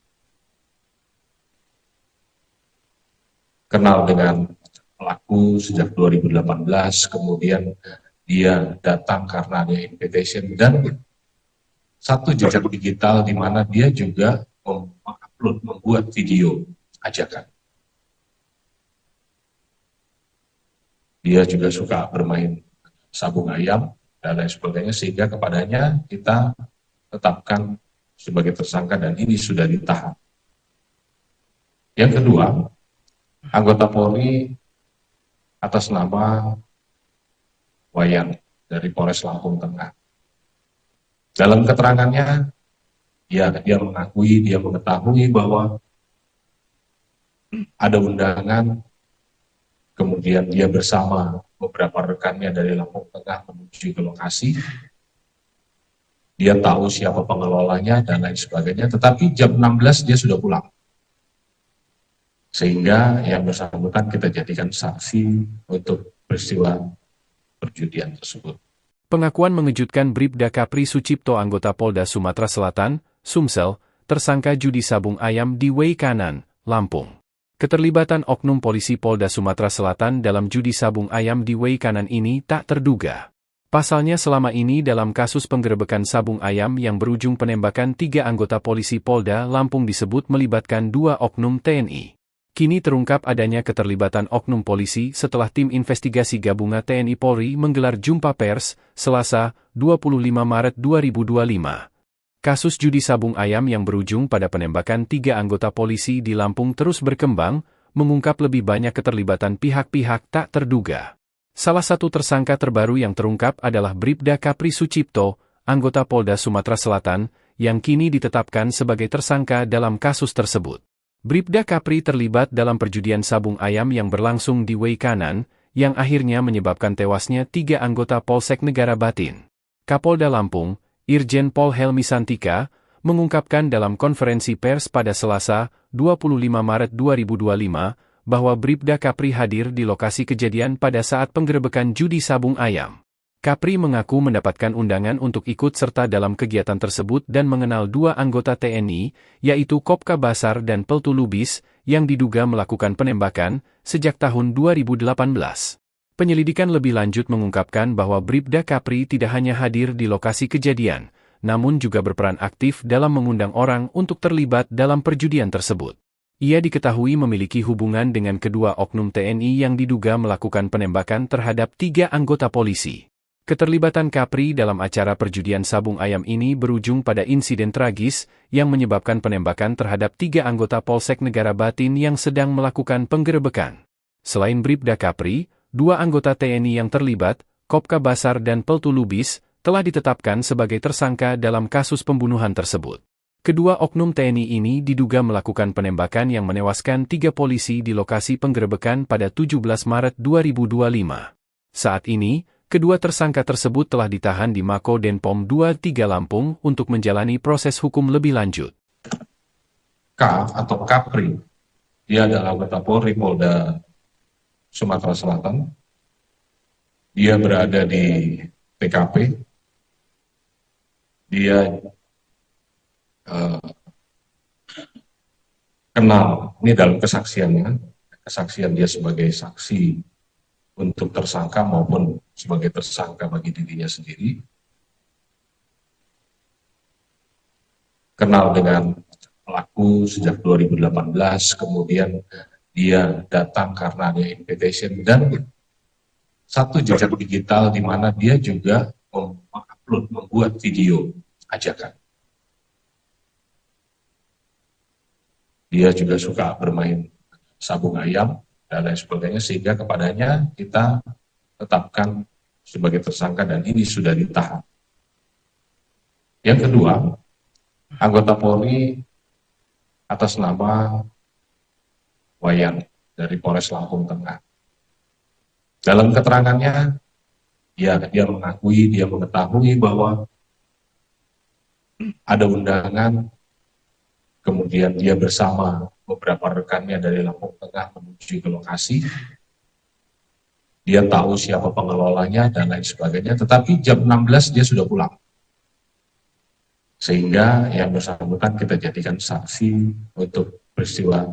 Kenal dengan pelaku sejak 2018, kemudian dia datang karena ada invitation dan satu jejak digital di mana dia juga mengupload, membuat video ajakan. Dia juga suka bermain sabung ayam dan lain sebagainya, sehingga kepadanya kita tetapkan sebagai tersangka dan ini sudah ditahan. Yang kedua, anggota Polri atas nama Wayan dari Polres Lampung Tengah. Dalam keterangannya, dia mengetahui bahwa ada undangan, kemudian dia bersama beberapa rekannya dari Lampung Tengah menuju ke lokasi. Dia tahu siapa pengelolanya dan lain sebagainya, tetapi jam 16 dia sudah pulang. Sehingga yang bersangkutan kita jadikan saksi untuk peristiwa perjudian tersebut. Pengakuan mengejutkan Bribda Kapri Sucipto anggota Polda Sumatera Selatan, Sumsel, tersangka judi sabung ayam di Way Kanan, Lampung. Keterlibatan oknum polisi Polda Sumatera Selatan dalam judi sabung ayam di Way Kanan ini tak terduga. Pasalnya selama ini dalam kasus penggerebekan sabung ayam yang berujung penembakan 3 anggota polisi Polda Lampung disebut melibatkan 2 oknum TNI. Kini terungkap adanya keterlibatan oknum polisi setelah tim investigasi gabungan TNI Polri menggelar jumpa pers, Selasa, 25 Maret 2025. Kasus judi sabung ayam yang berujung pada penembakan 3 anggota polisi di Lampung terus berkembang, mengungkap lebih banyak keterlibatan pihak-pihak tak terduga. Salah satu tersangka terbaru yang terungkap adalah Bribda Kapri Sucipto, anggota Polda Sumatera Selatan, yang kini ditetapkan sebagai tersangka dalam kasus tersebut. Bribda Kapri terlibat dalam perjudian sabung ayam yang berlangsung di Way Kanan, yang akhirnya menyebabkan tewasnya 3 anggota Polsek Negara Batin. Kapolda Lampung, Irjen Pol Helmi Santika, mengungkapkan dalam konferensi pers pada Selasa, 25 Maret 2025, bahwa Bribda Kapri hadir di lokasi kejadian pada saat penggerebekan judi sabung ayam. Kapri mengaku mendapatkan undangan untuk ikut serta dalam kegiatan tersebut dan mengenal 2 anggota TNI, yaitu Kopka Basar dan Peltu Lubis, yang diduga melakukan penembakan sejak tahun 2018. Penyelidikan lebih lanjut mengungkapkan bahwa Bribda Kapri tidak hanya hadir di lokasi kejadian, namun juga berperan aktif dalam mengundang orang untuk terlibat dalam perjudian tersebut. Ia diketahui memiliki hubungan dengan kedua oknum TNI yang diduga melakukan penembakan terhadap 3 anggota polisi. Keterlibatan Kapri dalam acara perjudian sabung ayam ini berujung pada insiden tragis yang menyebabkan penembakan terhadap 3 anggota Polsek Negara Batin yang sedang melakukan penggerebekan. Selain Bribda Kapri, 2 anggota TNI yang terlibat, Kopka Basar dan Peltu Lubis, telah ditetapkan sebagai tersangka dalam kasus pembunuhan tersebut. Kedua oknum TNI ini diduga melakukan penembakan yang menewaskan 3 polisi di lokasi penggerebekan pada 17 Maret 2025. Saat ini, kedua tersangka tersebut telah ditahan di Mako Denpom 23 Lampung untuk menjalani proses hukum lebih lanjut. K atau Kapri, dia adalah anggota Polri Polda Sumatera Selatan. Dia berada di TKP. Dia kenal, ini dalam kesaksiannya, kesaksian dia sebagai saksi untuk tersangka maupun sebagai tersangka bagi dirinya sendiri. Kenal dengan pelaku sejak 2018, kemudian dia datang karena ada invitation dan satu jejak digital di mana dia juga mengupload, membuat video ajakan. Dia juga suka bermain sabung ayam dan lain sebagainya, sehingga kepadanya kita tetapkan sebagai tersangka dan ini sudah ditahan. Yang kedua, anggota Polri atas nama Wayan dari Polres Lampung Tengah. Dalam keterangannya, dia mengetahui bahwa ada undangan, kemudian dia bersama beberapa rekannya dari Lampung Tengah menuju ke lokasi. Dia tahu siapa pengelolanya dan lain sebagainya, tetapi jam 16 dia sudah pulang. Sehingga yang bersangkutan kita jadikan saksi untuk peristiwa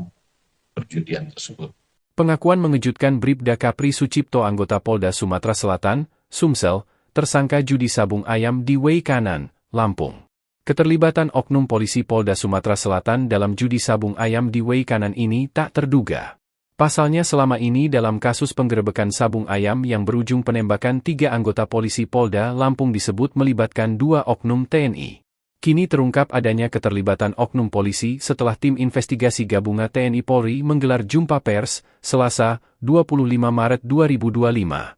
perjudian tersebut. Pengakuan mengejutkan Bribda Kapri Sucipto anggota Polda Sumatera Selatan, Sumsel, tersangka judi sabung ayam di Way Kanan, Lampung. Keterlibatan oknum polisi Polda Sumatera Selatan dalam judi sabung ayam di Way Kanan ini tak terduga. Pasalnya selama ini dalam kasus penggerebekan sabung ayam yang berujung penembakan 3 anggota polisi Polda Lampung disebut melibatkan 2 oknum TNI. Kini terungkap adanya keterlibatan oknum polisi setelah tim investigasi gabungan TNI Polri menggelar jumpa pers, Selasa, 25 Maret 2025.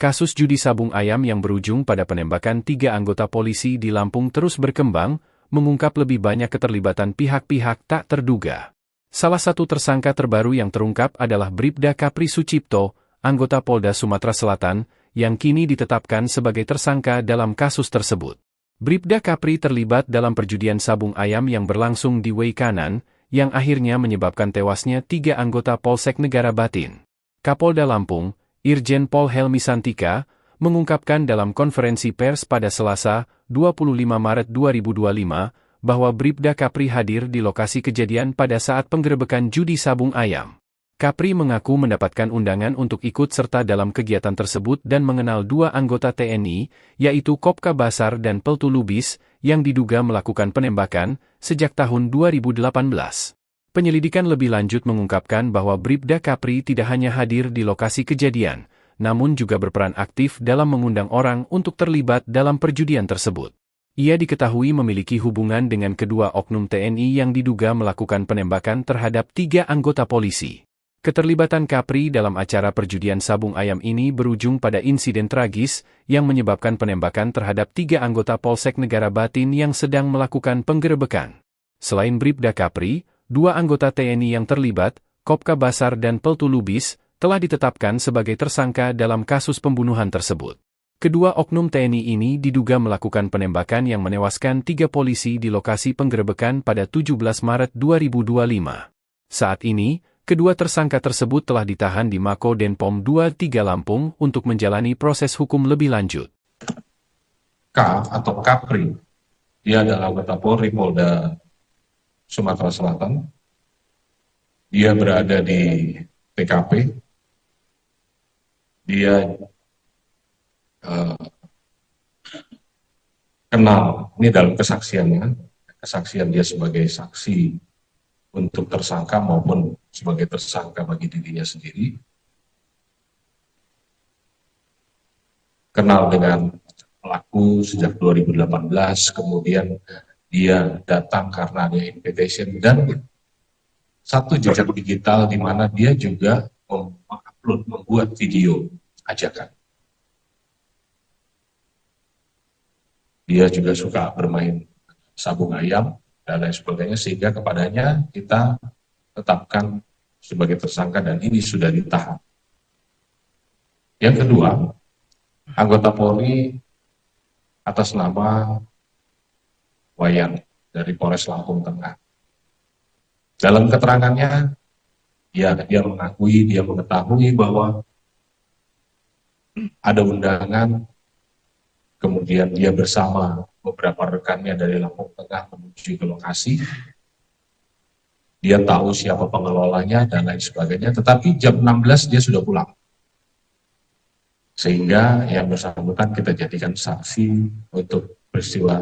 Kasus judi sabung ayam yang berujung pada penembakan 3 anggota polisi di Lampung terus berkembang, mengungkap lebih banyak keterlibatan pihak-pihak tak terduga. Salah satu tersangka terbaru yang terungkap adalah Bribda Kapri Sucipto, anggota Polda Sumatera Selatan, yang kini ditetapkan sebagai tersangka dalam kasus tersebut. Bribda Kapri terlibat dalam perjudian sabung ayam yang berlangsung di Way Kanan, yang akhirnya menyebabkan tewasnya 3 anggota Polsek Negara Batin. Kapolda Lampung, Irjen Pol Helmi Santika, mengungkapkan dalam konferensi pers pada Selasa, 25 Maret 2025, bahwa Bribda Kapri hadir di lokasi kejadian pada saat penggerebekan judi sabung ayam. Kapri mengaku mendapatkan undangan untuk ikut serta dalam kegiatan tersebut dan mengenal 2 anggota TNI, yaitu Kopka Basar dan Peltu Lubis, yang diduga melakukan penembakan sejak tahun 2018. Penyelidikan lebih lanjut mengungkapkan bahwa Bribda Kapri tidak hanya hadir di lokasi kejadian, namun juga berperan aktif dalam mengundang orang untuk terlibat dalam perjudian tersebut. Ia diketahui memiliki hubungan dengan kedua oknum TNI yang diduga melakukan penembakan terhadap 3 anggota polisi. Keterlibatan Kapri dalam acara perjudian sabung ayam ini berujung pada insiden tragis yang menyebabkan penembakan terhadap 3 anggota Polsek Negara Batin yang sedang melakukan penggerebekan. Selain Bribda Kapri, 2 anggota TNI yang terlibat, Kopka Basar dan Peltu Lubis, telah ditetapkan sebagai tersangka dalam kasus pembunuhan tersebut. Kedua oknum TNI ini diduga melakukan penembakan yang menewaskan 3 polisi di lokasi penggerebekan pada 17 Maret 2025. Saat ini, kedua tersangka tersebut telah ditahan di Mako Denpom 23 Lampung untuk menjalani proses hukum lebih lanjut. K atau Kapri, dia adalah anggota Polri Polda Sumatera Selatan. Dia berada di TKP. Dia kenal, ini dalam kesaksiannya, kesaksian dia sebagai saksi untuk tersangka maupun sebagai tersangka bagi dirinya sendiri. Kenal dengan pelaku sejak 2018, kemudian dia datang karena ada invitation dan satu jejak digital di mana dia juga mengupload, membuat video ajakan. Dia juga suka bermain sabung ayam dan lain sebagainya, sehingga kepadanya kita tetapkan sebagai tersangka dan ini sudah ditahan. Yang kedua, anggota Polri atas nama Wayan dari Polres Lampung Tengah. Dalam keterangannya, dia mengetahui bahwa ada undangan, kemudian dia bersama beberapa rekannya dari Lampung Tengah menuju ke lokasi. Dia tahu siapa pengelolanya dan lain sebagainya, tetapi jam 16 dia sudah pulang. Sehingga yang bersangkutan kita jadikan saksi untuk peristiwa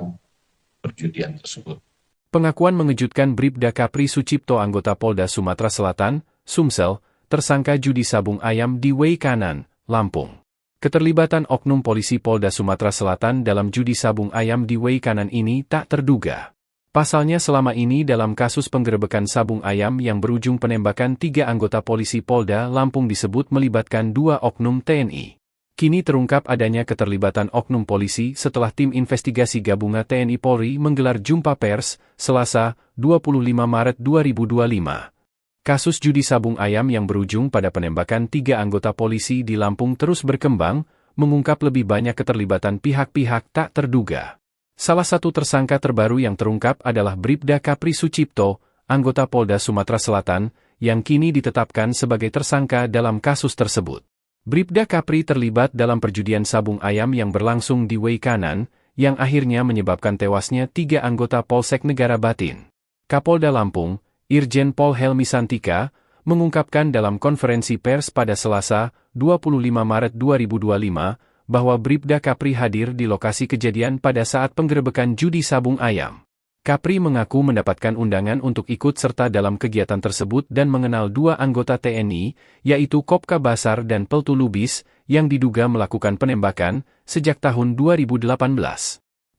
perjudian tersebut. Pengakuan mengejutkan Bribda Kapri Sucipto anggota Polda Sumatera Selatan, Sumsel, tersangka judi sabung ayam di Way Kanan, Lampung. Keterlibatan oknum polisi Polda Sumatera Selatan dalam judi sabung ayam di Way Kanan ini tak terduga. Pasalnya selama ini dalam kasus penggerebekan sabung ayam yang berujung penembakan 3 anggota polisi Polda Lampung disebut melibatkan 2 oknum TNI. Kini terungkap adanya keterlibatan oknum polisi setelah tim investigasi gabungan TNI Polri menggelar jumpa pers, Selasa, 25 Maret 2025. Kasus judi sabung ayam yang berujung pada penembakan 3 anggota polisi di Lampung terus berkembang, mengungkap lebih banyak keterlibatan pihak-pihak tak terduga. Salah satu tersangka terbaru yang terungkap adalah Bribda Kapri Sucipto, anggota Polda Sumatera Selatan, yang kini ditetapkan sebagai tersangka dalam kasus tersebut. Bribda Kapri terlibat dalam perjudian sabung ayam yang berlangsung di Way Kanan, yang akhirnya menyebabkan tewasnya 3 anggota Polsek Negara Batin. Kapolda Lampung, Irjen Pol Helmi Santika, mengungkapkan dalam konferensi pers pada Selasa, 25 Maret 2025, bahwa Bribda Kapri hadir di lokasi kejadian pada saat penggerebekan judi sabung ayam. Kapri mengaku mendapatkan undangan untuk ikut serta dalam kegiatan tersebut dan mengenal 2 anggota TNI, yaitu Kopka Basar dan Peltu Lubis, yang diduga melakukan penembakan sejak tahun 2018.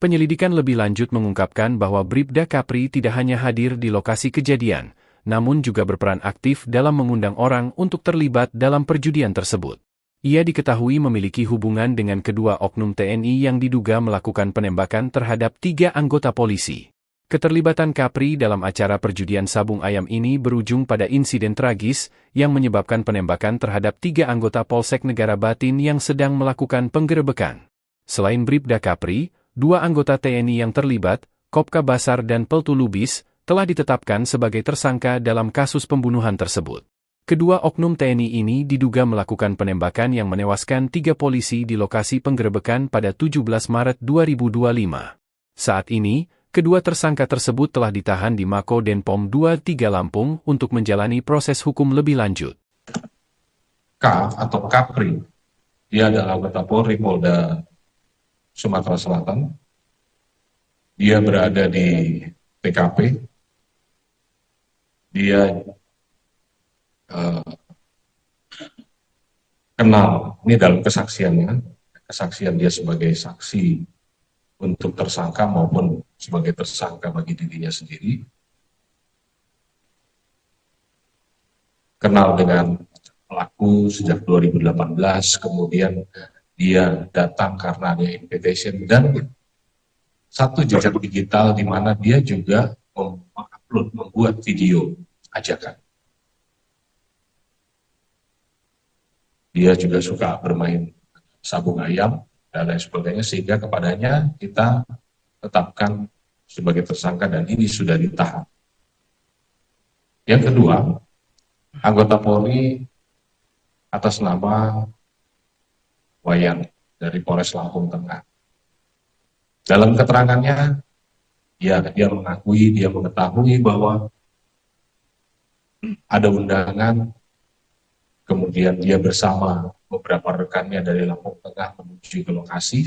Penyelidikan lebih lanjut mengungkapkan bahwa Bribda Kapri tidak hanya hadir di lokasi kejadian, namun juga berperan aktif dalam mengundang orang untuk terlibat dalam perjudian tersebut. Ia diketahui memiliki hubungan dengan kedua oknum TNI yang diduga melakukan penembakan terhadap 3 anggota polisi. Keterlibatan Kapri dalam acara perjudian sabung ayam ini berujung pada insiden tragis yang menyebabkan penembakan terhadap 3 anggota Polsek Negara Batin yang sedang melakukan penggerebekan. Selain Bribda Kapri, 2 anggota TNI yang terlibat, Kopka Basar dan Peltu Lubis, telah ditetapkan sebagai tersangka dalam kasus pembunuhan tersebut. Kedua oknum TNI ini diduga melakukan penembakan yang menewaskan 3 polisi di lokasi penggerebekan pada 17 Maret 2025. Saat ini, kedua tersangka tersebut telah ditahan di Mako Denpom 23 Lampung untuk menjalani proses hukum lebih lanjut. K atau Kapri, dia adalah anggota Polri Polda Sumatera Selatan. Dia berada di TKP. Dia kenal, ini dalam kesaksiannya, kesaksian dia sebagai saksi untuk tersangka maupun sebagai tersangka bagi dirinya sendiri. Kenal dengan pelaku sejak 2018, kemudian dia datang karena ada invitation dan satu jejak digital di mana dia juga membuat video ajakan. Dia juga suka bermain sabung ayam dan lain sebagainya, sehingga kepadanya kita tetapkan sebagai tersangka dan ini sudah ditahan. Yang kedua, anggota Polri atas nama Wayan dari Polres Lampung Tengah. Dalam keterangannya, dia mengakui, dia mengetahui bahwa ada undangan, kemudian dia bersama beberapa rekannya dari Lampung Tengah menuju ke lokasi.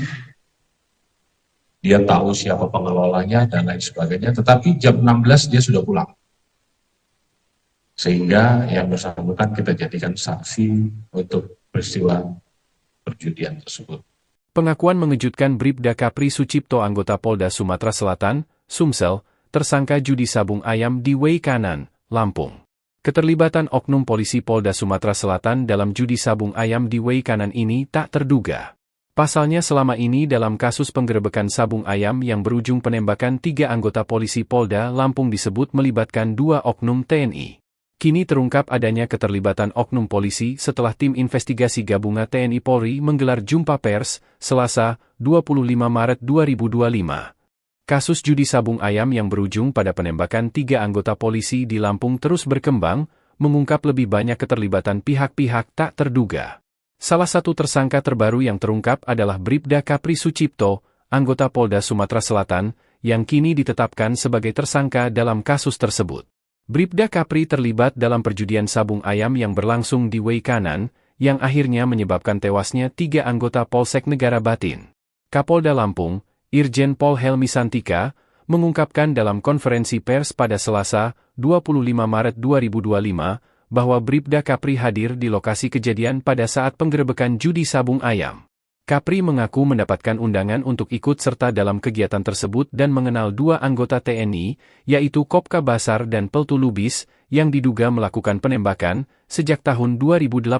Dia tahu siapa pengelolanya dan lain sebagainya, tetapi jam 16 dia sudah pulang. Sehingga yang bersangkutan kita jadikan saksi untuk peristiwa perjudian tersebut. Pengakuan mengejutkan Bribda Kapri Sucipto anggota Polda Sumatera Selatan, Sumsel, tersangka judi sabung ayam di Wei Kanan, Lampung. Keterlibatan oknum polisi Polda Sumatera Selatan dalam judi sabung ayam di Wei Kanan ini tak terduga. Pasalnya selama ini dalam kasus penggerebekan sabung ayam yang berujung penembakan 3 anggota polisi Polda Lampung disebut melibatkan 2 oknum TNI. Kini terungkap adanya keterlibatan oknum polisi setelah tim investigasi gabungan TNI Polri menggelar jumpa pers, Selasa, 25 Maret 2025. Kasus judi sabung ayam yang berujung pada penembakan 3 anggota polisi di Lampung terus berkembang, mengungkap lebih banyak keterlibatan pihak-pihak tak terduga. Salah satu tersangka terbaru yang terungkap adalah Bribda Kapri Sucipto, anggota Polda Sumatera Selatan, yang kini ditetapkan sebagai tersangka dalam kasus tersebut. Bribda Kapri terlibat dalam perjudian sabung ayam yang berlangsung di Wei Kanan, yang akhirnya menyebabkan tewasnya 3 anggota Polsek Negara Batin. Kapolda Lampung, Irjen Pol Helmi Santika, mengungkapkan dalam konferensi pers pada Selasa, 25 Maret 2025, bahwa Bribda Kapri hadir di lokasi kejadian pada saat penggerebekan judi sabung ayam. Kapri mengaku mendapatkan undangan untuk ikut serta dalam kegiatan tersebut dan mengenal 2 anggota TNI, yaitu Kopka Basar dan Peltu Lubis, yang diduga melakukan penembakan sejak tahun 2018.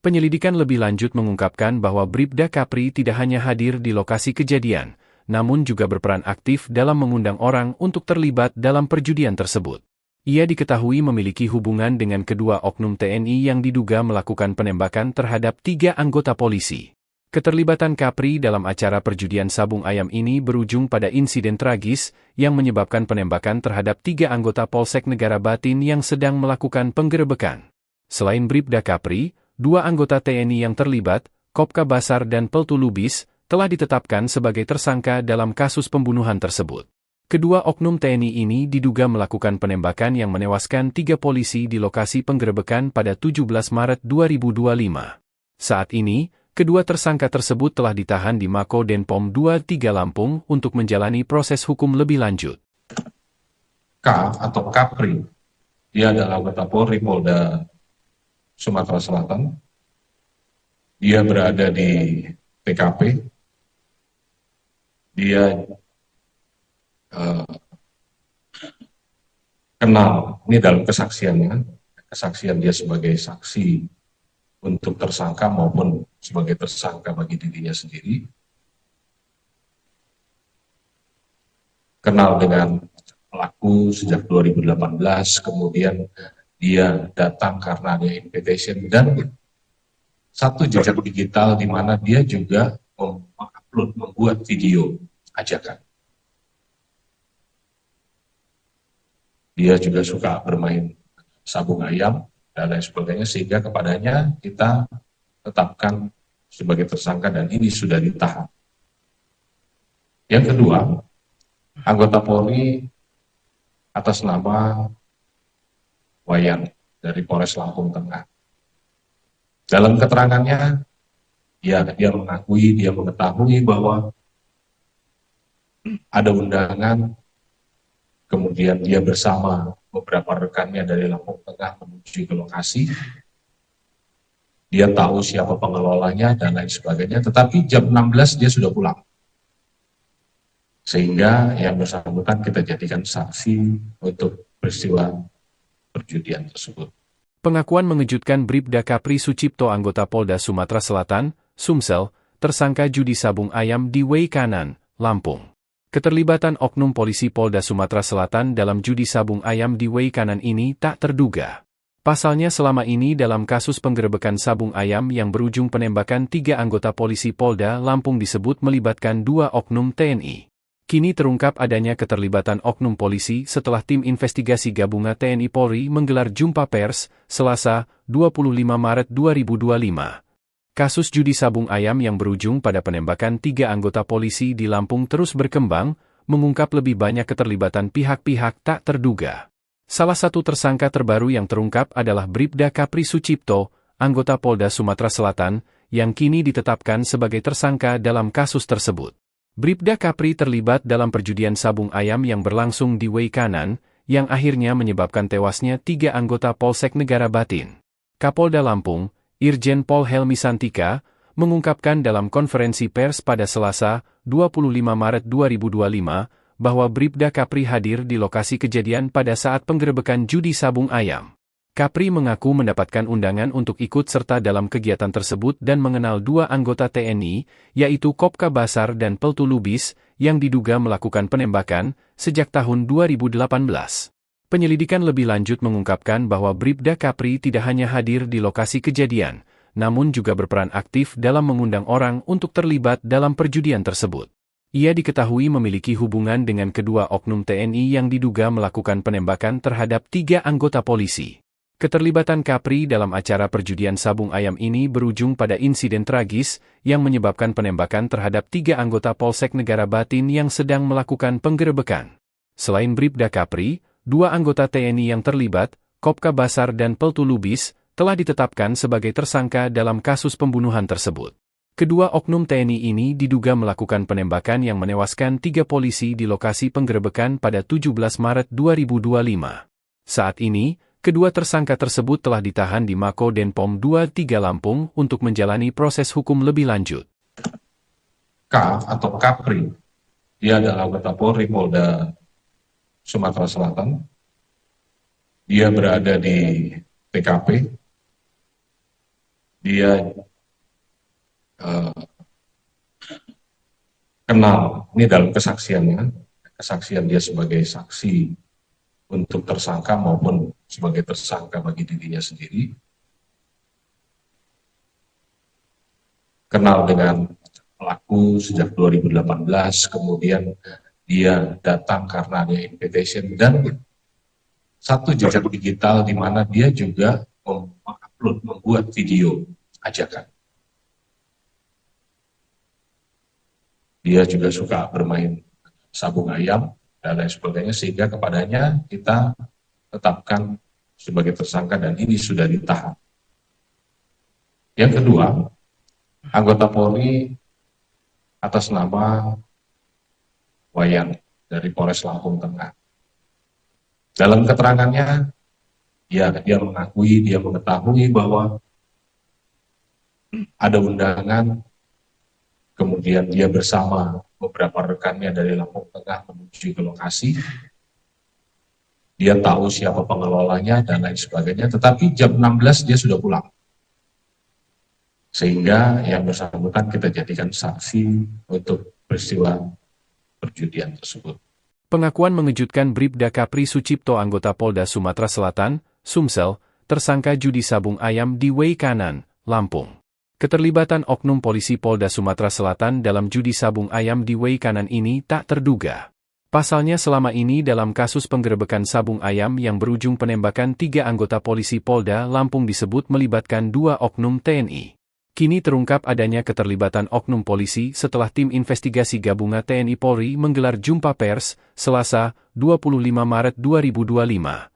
Penyelidikan lebih lanjut mengungkapkan bahwa Bribda Kapri tidak hanya hadir di lokasi kejadian, namun juga berperan aktif dalam mengundang orang untuk terlibat dalam perjudian tersebut. Ia diketahui memiliki hubungan dengan kedua oknum TNI yang diduga melakukan penembakan terhadap 3 anggota polisi. Keterlibatan Kapri dalam acara perjudian sabung ayam ini berujung pada insiden tragis yang menyebabkan penembakan terhadap 3 anggota Polsek Negara Batin yang sedang melakukan penggerebekan. Selain Bribda Kapri, 2 anggota TNI yang terlibat, Kopka Basar dan Peltu Lubis, telah ditetapkan sebagai tersangka dalam kasus pembunuhan tersebut. Kedua oknum TNI ini diduga melakukan penembakan yang menewaskan 3 polisi di lokasi penggerebekan pada 17 Maret 2025. Saat ini, kedua tersangka tersebut telah ditahan di Mako Denpom 23 Lampung untuk menjalani proses hukum lebih lanjut. K atau Kapri, dia adalah anggota Polri Polda Sumatera Selatan. Dia berada di TKP. Dia kenal, ini dalam kesaksiannya, kesaksian dia sebagai saksi untuk tersangka maupun sebagai tersangka bagi dirinya sendiri. Kenal dengan pelaku sejak 2018, kemudian dia datang karena ada invitation dan satu jejak digital di mana dia juga mengupload, membuat video ajakan. Dia juga suka bermain sabung ayam dan lain sebagainya, sehingga kepadanya kita tetapkan sebagai tersangka dan ini sudah ditahan. Yang kedua, anggota Polri atas nama Wayan dari Polres Lampung Tengah. Dalam keterangannya, dia mengetahui bahwa ada undangan, kemudian dia bersama beberapa rekannya dari Lampung Tengah menuju ke lokasi. Dia tahu siapa pengelolanya dan lain sebagainya, tetapi jam 16 dia sudah pulang. Sehingga yang bersangkutan kita jadikan saksi untuk peristiwa perjudian tersebut. Pengakuan mengejutkan Bribda Kapri Sucipto anggota Polda Sumatera Selatan, Sumsel, tersangka judi sabung ayam di Wei Kanan, Lampung. Keterlibatan oknum polisi Polda Sumatera Selatan dalam judi sabung ayam di Wei Kanan ini tak terduga. Pasalnya selama ini dalam kasus penggerebekan sabung ayam yang berujung penembakan 3 anggota polisi Polda Lampung disebut melibatkan 2 oknum TNI. Kini terungkap adanya keterlibatan oknum polisi setelah tim investigasi gabungan TNI Polri menggelar jumpa pers, Selasa, 25 Maret 2025. Kasus judi sabung ayam yang berujung pada penembakan 3 anggota polisi di Lampung terus berkembang, mengungkap lebih banyak keterlibatan pihak-pihak tak terduga. Salah satu tersangka terbaru yang terungkap adalah Bribda Kapri Sucipto, anggota Polda Sumatera Selatan, yang kini ditetapkan sebagai tersangka dalam kasus tersebut. Bribda Kapri terlibat dalam perjudian sabung ayam yang berlangsung di Wei Kanan, yang akhirnya menyebabkan tewasnya 3 anggota Polsek Negara Batin. Kapolda Lampung, Irjen Pol Helmi Santika, mengungkapkan dalam konferensi pers pada Selasa, 25 Maret 2025, bahwa Bribda Kapri hadir di lokasi kejadian pada saat penggerebekan judi sabung ayam. Kapri mengaku mendapatkan undangan untuk ikut serta dalam kegiatan tersebut dan mengenal 2 anggota TNI, yaitu Kopka Basar dan Peltu Lubis, yang diduga melakukan penembakan sejak tahun 2018. Penyelidikan lebih lanjut mengungkapkan bahwa Bribda Kapri tidak hanya hadir di lokasi kejadian, namun juga berperan aktif dalam mengundang orang untuk terlibat dalam perjudian tersebut. Ia diketahui memiliki hubungan dengan kedua oknum TNI yang diduga melakukan penembakan terhadap 3 anggota polisi. Keterlibatan Kapri dalam acara perjudian sabung ayam ini berujung pada insiden tragis yang menyebabkan penembakan terhadap 3 anggota Polsek Negara Batin yang sedang melakukan penggerebekan. Selain Bribda Kapri, 2 anggota TNI yang terlibat, Kopka Basar dan Peltu Lubis, telah ditetapkan sebagai tersangka dalam kasus pembunuhan tersebut. Kedua oknum TNI ini diduga melakukan penembakan yang menewaskan 3 polisi di lokasi penggerebekan pada 17 Maret 2025. Saat ini, kedua tersangka tersebut telah ditahan di Mako Denpom 23 Lampung untuk menjalani proses hukum lebih lanjut. K atau Kapri, dia adalah anggota Polri Polda Sumatera Selatan. Dia berada di TKP. Dia kenal, ini dalam kesaksiannya, kesaksian dia sebagai saksi untuk tersangka maupun sebagai tersangka bagi dirinya sendiri. Kenal dengan pelaku sejak 2018, kemudian dia datang karena ada invitation dan satu jejak digital di mana dia juga mengupload, membuat video ajakan. Dia juga suka bermain sabung ayam dan lain sebagainya, sehingga kepadanya kita tetapkan sebagai tersangka dan ini sudah ditahan. Yang kedua, anggota Polri atas nama Wayan dari Polres Lampung Tengah. Dalam keterangannya, dia mengetahui bahwa ada undangan, kemudian dia bersama beberapa rekannya dari Lampung Tengah menuju ke lokasi. Dia tahu siapa pengelolanya dan lain sebagainya, tetapi jam 16 dia sudah pulang. Sehingga yang bersangkutan kita jadikan saksi untuk peristiwa perjudian tersebut. Pengakuan mengejutkan Bribda Kapri Sucipto anggota Polda Sumatera Selatan, Sumsel, tersangka judi sabung ayam di Way Kanan, Lampung. Keterlibatan oknum polisi Polda Sumatera Selatan dalam judi sabung ayam di Way Kanan ini tak terduga. Pasalnya selama ini dalam kasus penggerebekan sabung ayam yang berujung penembakan 3 anggota polisi Polda Lampung disebut melibatkan 2 oknum TNI. Kini terungkap adanya keterlibatan oknum polisi setelah tim investigasi gabungan TNI Polri menggelar jumpa pers, Selasa, 25 Maret 2025.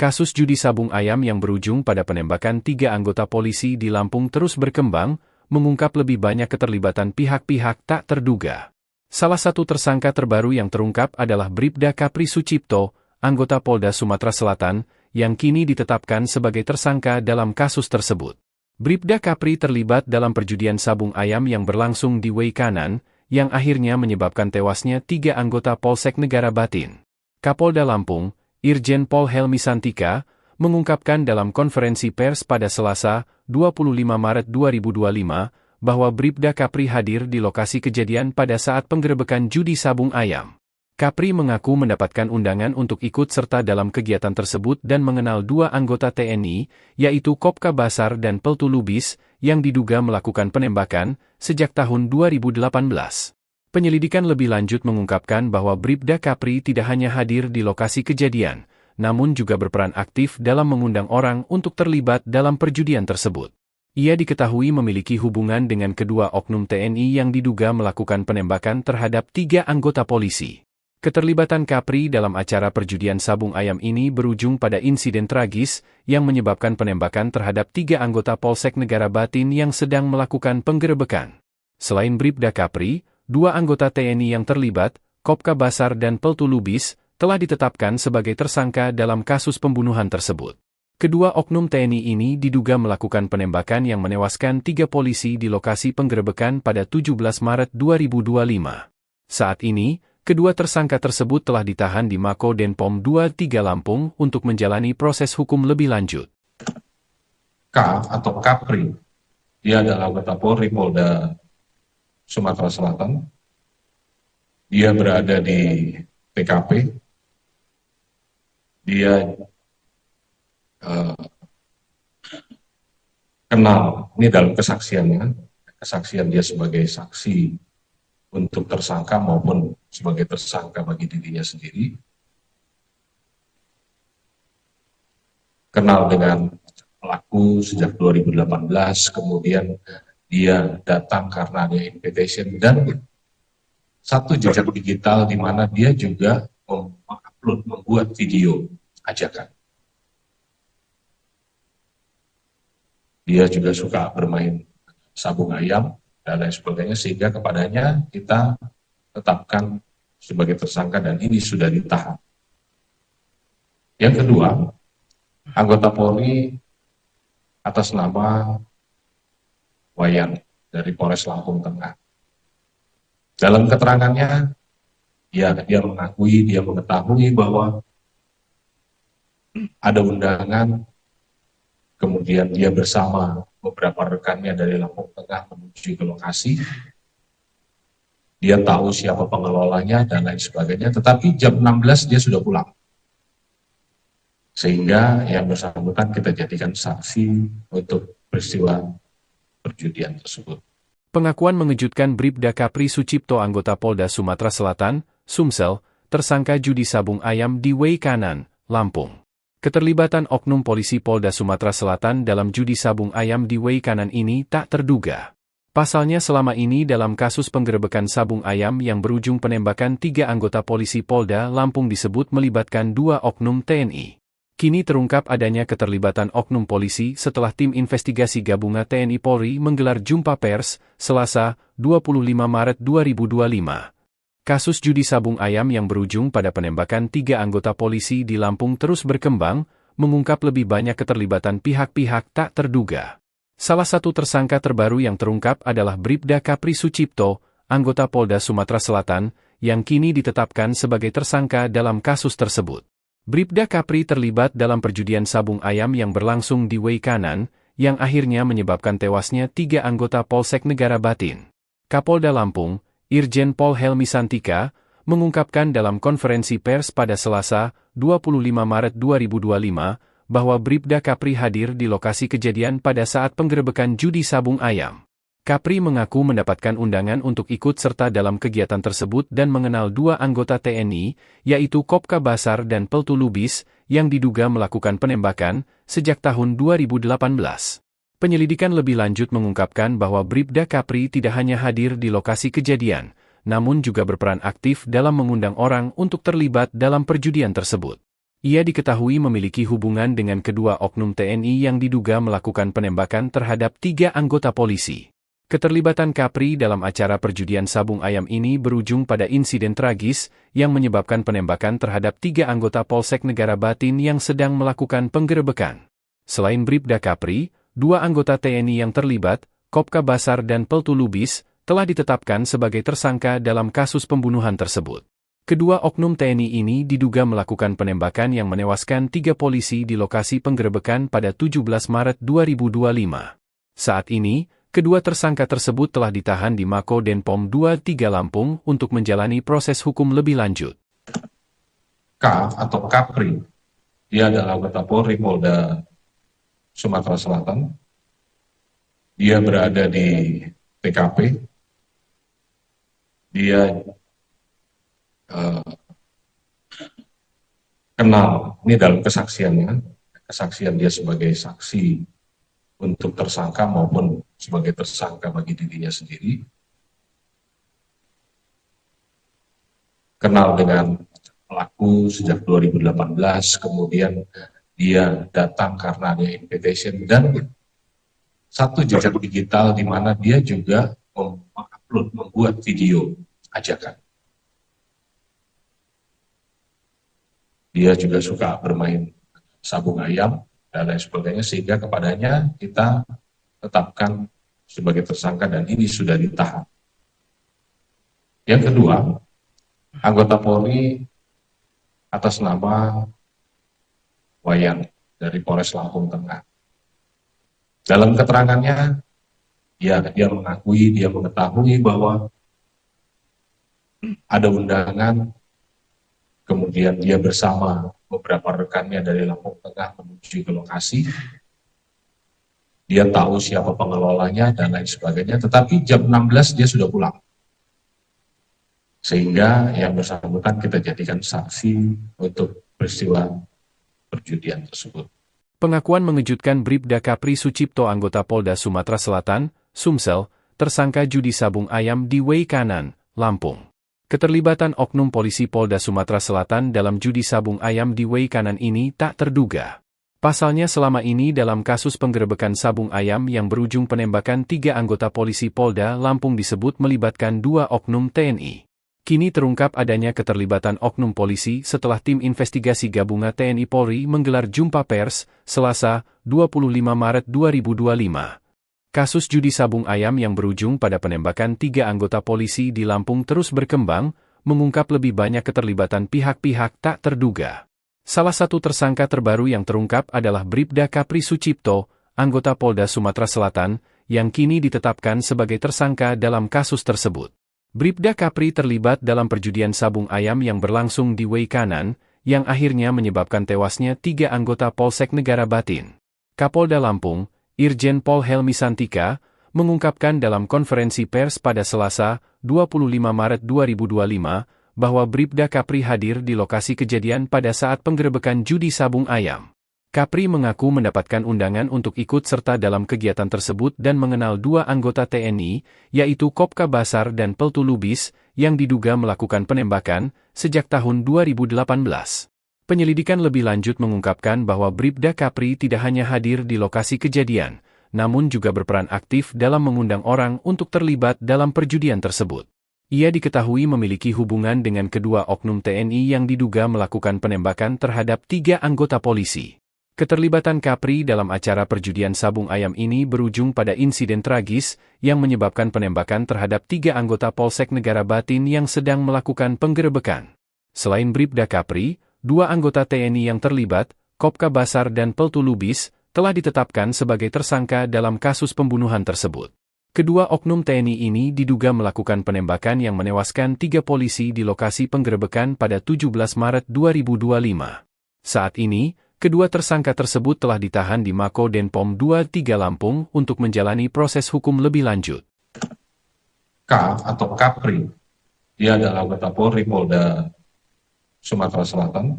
Kasus judi sabung ayam yang berujung pada penembakan 3 anggota polisi di Lampung terus berkembang, mengungkap lebih banyak keterlibatan pihak-pihak tak terduga. Salah satu tersangka terbaru yang terungkap adalah Bribda Kapri Sucipto, anggota Polda Sumatera Selatan, yang kini ditetapkan sebagai tersangka dalam kasus tersebut. Bribda Kapri terlibat dalam perjudian sabung ayam yang berlangsung di Way Kanan, yang akhirnya menyebabkan tewasnya 3 anggota Polsek Negara Batin. Kapolda Lampung, Irjen Pol Helmi Santika, mengungkapkan dalam konferensi pers pada Selasa, 25 Maret 2025, bahwa Bribda Kapri hadir di lokasi kejadian pada saat penggerebekan judi sabung ayam. Kapri mengaku mendapatkan undangan untuk ikut serta dalam kegiatan tersebut dan mengenal 2 anggota TNI, yaitu Kopka Basar dan Peltu Lubis, yang diduga melakukan penembakan sejak tahun 2018. Penyelidikan lebih lanjut mengungkapkan bahwa Bribda Kapri tidak hanya hadir di lokasi kejadian, namun juga berperan aktif dalam mengundang orang untuk terlibat dalam perjudian tersebut. Ia diketahui memiliki hubungan dengan kedua oknum TNI yang diduga melakukan penembakan terhadap 3 anggota polisi. Keterlibatan Kapri dalam acara perjudian sabung ayam ini berujung pada insiden tragis yang menyebabkan penembakan terhadap 3 anggota Polsek Negara Batin yang sedang melakukan penggerebekan. Selain Bribda Kapri, 2 anggota TNI yang terlibat, Kopka Basar dan Peltu Lubis, telah ditetapkan sebagai tersangka dalam kasus pembunuhan tersebut. Kedua oknum TNI ini diduga melakukan penembakan yang menewaskan 3 polisi di lokasi penggerebekan pada 17 Maret 2025. Saat ini, kedua tersangka tersebut telah ditahan di Mako Denpom 23 Lampung untuk menjalani proses hukum lebih lanjut. K atau Kapri, dia adalah anggota Polri Polda Sumatera Selatan. Dia berada di TKP. Dia kenal, ini dalam kesaksiannya, kesaksian dia sebagai saksi untuk tersangka maupun sebagai tersangka bagi dirinya sendiri. Kenal dengan pelaku sejak 2018, kemudian dia datang karena ada invitation dan satu jejak digital di mana dia juga membuat video ajakan. Dia juga suka bermain sabung ayam dan lain sebagainya, sehingga kepadanya kita tetapkan sebagai tersangka dan ini sudah ditahan. Yang kedua, anggota Polri atas nama Wayan dari Polres Lampung Tengah. Dalam keterangannya, dia mengetahui bahwa ada undangan, kemudian dia bersama beberapa rekannya dari Lampung Tengah menuju ke lokasi. Dia tahu siapa pengelolanya dan lain sebagainya, tetapi jam 16 dia sudah pulang. Sehingga yang bersangkutan kita jadikan saksi untuk peristiwa perjudian tersebut. Pengakuan mengejutkan Bribda Kapri Sucipto anggota Polda Sumatera Selatan, Sumsel, tersangka judi sabung ayam di Way Kanan, Lampung. Keterlibatan oknum polisi Polda Sumatera Selatan dalam judi sabung ayam di Way Kanan ini tak terduga. Pasalnya selama ini dalam kasus penggerebekan sabung ayam yang berujung penembakan 3 anggota polisi Polda Lampung disebut melibatkan 2 oknum TNI. Kini terungkap adanya keterlibatan oknum polisi setelah tim investigasi gabungan TNI Polri menggelar jumpa pers, Selasa, 25 Maret 2025. Kasus judi sabung ayam yang berujung pada penembakan 3 anggota polisi di Lampung terus berkembang, mengungkap lebih banyak keterlibatan pihak-pihak tak terduga. Salah satu tersangka terbaru yang terungkap adalah Bribda Kapri Sucipto, anggota Polda Sumatera Selatan, yang kini ditetapkan sebagai tersangka dalam kasus tersebut. Bribda Kapri terlibat dalam perjudian sabung ayam yang berlangsung di Way Kanan, yang akhirnya menyebabkan tewasnya 3 anggota Polsek Negara Batin. Kapolda Lampung, Irjen Pol Helmi Santika, mengungkapkan dalam konferensi pers pada Selasa, 25 Maret 2025, bahwa Bribda Kapri hadir di lokasi kejadian pada saat penggerebekan judi sabung ayam. Kapri mengaku mendapatkan undangan untuk ikut serta dalam kegiatan tersebut dan mengenal 2 anggota TNI, yaitu Kopka Basar dan Peltu Lubis, yang diduga melakukan penembakan sejak tahun 2018. Penyelidikan lebih lanjut mengungkapkan bahwa Bribda Kapri tidak hanya hadir di lokasi kejadian, namun juga berperan aktif dalam mengundang orang untuk terlibat dalam perjudian tersebut. Ia diketahui memiliki hubungan dengan kedua oknum TNI yang diduga melakukan penembakan terhadap 3 anggota polisi. Keterlibatan Kapri dalam acara perjudian sabung ayam ini berujung pada insiden tragis yang menyebabkan penembakan terhadap 3 anggota Polsek Negara Batin yang sedang melakukan penggerebekan. Selain Bribda Kapri, 2 anggota TNI yang terlibat, Kopka Basar dan Peltu Lubis, telah ditetapkan sebagai tersangka dalam kasus pembunuhan tersebut. Kedua oknum TNI ini diduga melakukan penembakan yang menewaskan 3 polisi di lokasi penggerebekan pada 17 Maret 2025. Saat ini, kedua tersangka tersebut telah ditahan di Mako Denpom 23 Lampung untuk menjalani proses hukum lebih lanjut. K atau Kapri, dia adalah anggota Polri Polda Sumatera Selatan. Dia berada di TKP. Dia kenal, ini dalam kesaksiannya, kesaksian dia sebagai saksi untuk tersangka maupun sebagai tersangka bagi dirinya sendiri. Kenal dengan pelaku sejak 2018, kemudian dia datang karena ada invitation dan satu jejak digital di mana dia juga mengupload, membuat video ajakan. Dia juga suka bermain sabung ayam dan lain sebagainya, sehingga kepadanya kita tetapkan sebagai tersangka dan ini sudah ditahan. Yang kedua, anggota Polri atas nama Wayan dari Polres Lampung Tengah. Dalam keterangannya, dia mengetahui bahwa ada undangan. Kemudian dia bersama beberapa rekannya dari Lampung Tengah menuju ke lokasi. Dia tahu siapa pengelolanya dan lain sebagainya, tetapi jam 16 dia sudah pulang. Sehingga yang bersangkutan kita jadikan saksi untuk peristiwa perjudian tersebut. Pengakuan mengejutkan Bribda Kapri Sucipto, anggota Polda Sumatera Selatan, Sumsel, tersangka judi sabung ayam di Way Kanan, Lampung. Keterlibatan oknum polisi Polda Sumatera Selatan dalam judi sabung ayam di Way Kanan ini tak terduga. Pasalnya selama ini dalam kasus penggerebekan sabung ayam yang berujung penembakan 3 anggota polisi Polda Lampung disebut melibatkan 2 oknum TNI. Kini terungkap adanya keterlibatan oknum polisi setelah tim investigasi gabungan TNI Polri menggelar jumpa pers, Selasa, 25 Maret 2025. Kasus judi sabung ayam yang berujung pada penembakan 3 anggota polisi di Lampung terus berkembang, mengungkap lebih banyak keterlibatan pihak-pihak tak terduga. Salah satu tersangka terbaru yang terungkap adalah Bribda Kapri Sucipto, anggota Polda Sumatera Selatan, yang kini ditetapkan sebagai tersangka dalam kasus tersebut. Bribda Kapri terlibat dalam perjudian sabung ayam yang berlangsung di Way Kanan, yang akhirnya menyebabkan tewasnya 3 anggota Polsek Negara Batin. Kapolda Lampung, Irjen Pol Helmi Santika, mengungkapkan dalam konferensi pers pada Selasa, 25 Maret 2025, bahwa Bribda Kapri hadir di lokasi kejadian pada saat penggerebekan judi sabung ayam. Kapri mengaku mendapatkan undangan untuk ikut serta dalam kegiatan tersebut dan mengenal dua anggota TNI, yaitu Kopka Basar dan Peltu Lubis, yang diduga melakukan penembakan sejak tahun 2018. Penyelidikan lebih lanjut mengungkapkan bahwa Bribda Kapri tidak hanya hadir di lokasi kejadian, namun juga berperan aktif dalam mengundang orang untuk terlibat dalam perjudian tersebut. Ia diketahui memiliki hubungan dengan kedua oknum TNI yang diduga melakukan penembakan terhadap 3 anggota polisi. Keterlibatan Kapri dalam acara perjudian sabung ayam ini berujung pada insiden tragis yang menyebabkan penembakan terhadap 3 anggota Polsek Negara Batin yang sedang melakukan penggerebekan. Selain Bribda Kapri, 2 anggota TNI yang terlibat, Kopka Basar dan Peltu Lubis, telah ditetapkan sebagai tersangka dalam kasus pembunuhan tersebut. Kedua oknum TNI ini diduga melakukan penembakan yang menewaskan 3 polisi di lokasi penggerebekan pada 17 Maret 2025. Saat ini, kedua tersangka tersebut telah ditahan di Mako Denpom 23 Lampung untuk menjalani proses hukum lebih lanjut. K atau Kapri, dia adalah anggota Polri Polda Sumatera Selatan.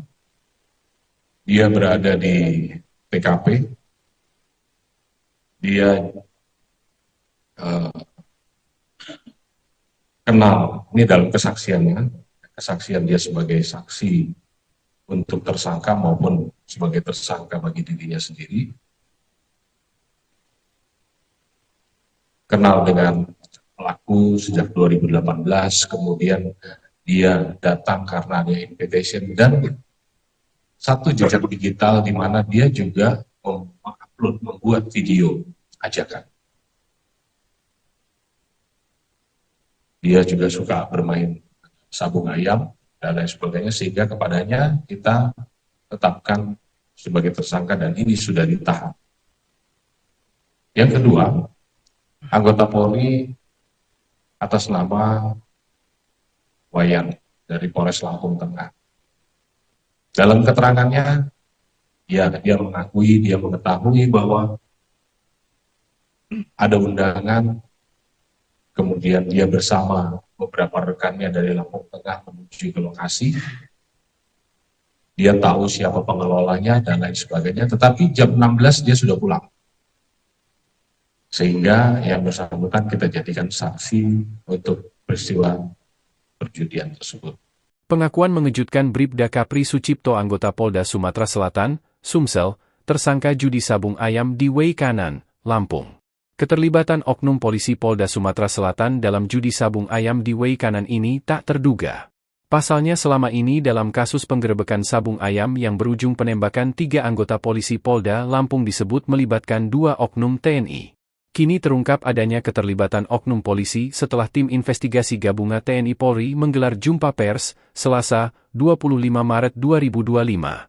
Dia berada di TKP. Dia kenal, ini dalam kesaksiannya, kesaksian dia sebagai saksi untuk tersangka maupun sebagai tersangka bagi dirinya sendiri. Kenal dengan pelaku sejak 2018, kemudian dia datang karena ada invitation dan satu jejak digital di mana dia juga mengupload, membuat video ajakan. Dia juga suka bermain sabung ayam dan lain sebagainya, sehingga kepadanya kita tetapkan sebagai tersangka dan ini sudah ditahan. Yang kedua, anggota Polri atas nama Wayan dari Polres Lampung Tengah. Dalam keterangannya, dia mengetahui bahwa ada undangan, kemudian dia bersama beberapa rekannya dari Lampung Tengah menuju ke lokasi. Dia tahu siapa pengelolanya dan lain sebagainya, tetapi jam 16 dia sudah pulang. Sehingga yang bersangkutan kita jadikan saksi untuk peristiwa perjudian tersebut. Pengakuan mengejutkan Bribda Kapri Sucipto anggota Polda Sumatera Selatan, Sumsel, tersangka judi sabung ayam di Wei Kanan, Lampung. Keterlibatan oknum polisi Polda Sumatera Selatan dalam judi sabung ayam di Wei Kanan ini tak terduga. Pasalnya selama ini dalam kasus penggerebekan sabung ayam yang berujung penembakan 3 anggota polisi Polda Lampung disebut melibatkan 2 oknum TNI. Kini terungkap adanya keterlibatan oknum polisi setelah tim investigasi gabungan TNI Polri menggelar jumpa pers, Selasa, 25 Maret 2025.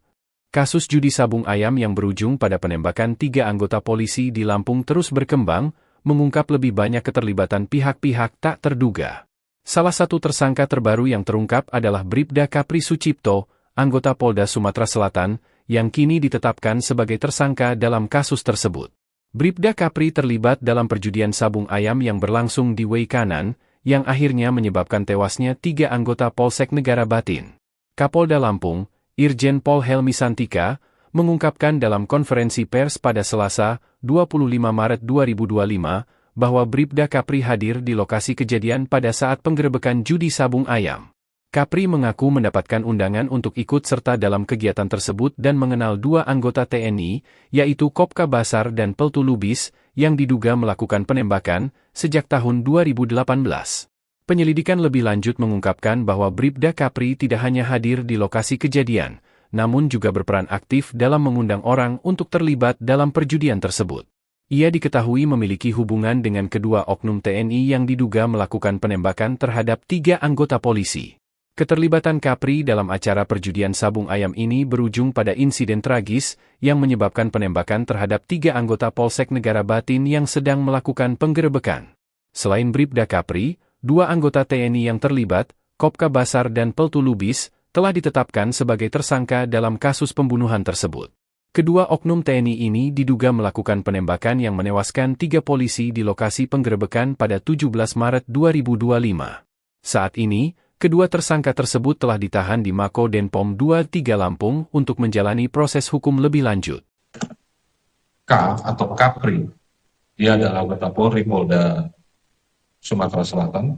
Kasus judi sabung ayam yang berujung pada penembakan 3 anggota polisi di Lampung terus berkembang, mengungkap lebih banyak keterlibatan pihak-pihak tak terduga. Salah satu tersangka terbaru yang terungkap adalah Bribda Kapri Sucipto, anggota Polda Sumatera Selatan, yang kini ditetapkan sebagai tersangka dalam kasus tersebut. Bribda Kapri terlibat dalam perjudian sabung ayam yang berlangsung di Wei Kanan, yang akhirnya menyebabkan tewasnya 3 anggota Polsek Negara Batin. Kapolda Lampung, Irjen Pol Helmi Santika, mengungkapkan dalam konferensi pers pada Selasa, 25 Maret 2025, bahwa Bribda Kapri hadir di lokasi kejadian pada saat penggerebekan judi sabung ayam. Kapri mengaku mendapatkan undangan untuk ikut serta dalam kegiatan tersebut dan mengenal 2 anggota TNI, yaitu Kopka Basar dan Peltu Lubis, yang diduga melakukan penembakan sejak tahun 2018. Penyelidikan lebih lanjut mengungkapkan bahwa Bribda Kapri tidak hanya hadir di lokasi kejadian, namun juga berperan aktif dalam mengundang orang untuk terlibat dalam perjudian tersebut. Ia diketahui memiliki hubungan dengan kedua oknum TNI yang diduga melakukan penembakan terhadap 3 anggota polisi. Keterlibatan Kapri dalam acara perjudian sabung ayam ini berujung pada insiden tragis yang menyebabkan penembakan terhadap 3 anggota Polsek Negara Batin yang sedang melakukan penggerebekan. Selain Bribda Kapri, 2 anggota TNI yang terlibat, Kopka Basar dan Peltu Lubis, telah ditetapkan sebagai tersangka dalam kasus pembunuhan tersebut. Kedua oknum TNI ini diduga melakukan penembakan yang menewaskan 3 polisi di lokasi penggerebekan pada 17 Maret 2025. Saat ini, kedua tersangka tersebut telah ditahan di Mako Denpom 23 Lampung untuk menjalani proses hukum lebih lanjut. atau Kapri. Dia adalah anggota Polri Polda Sumatera Selatan.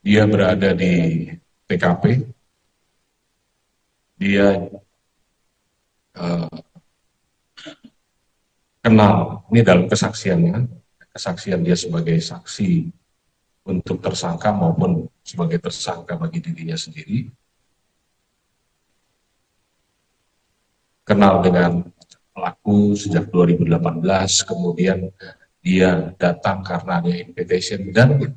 Dia berada di TKP. Dia kenal, ini dalam kesaksiannya, kesaksian dia sebagai saksi untuk tersangka maupun sebagai tersangka bagi dirinya sendiri. Kenal dengan pelaku sejak 2018, kemudian dia datang karena ada invitation dan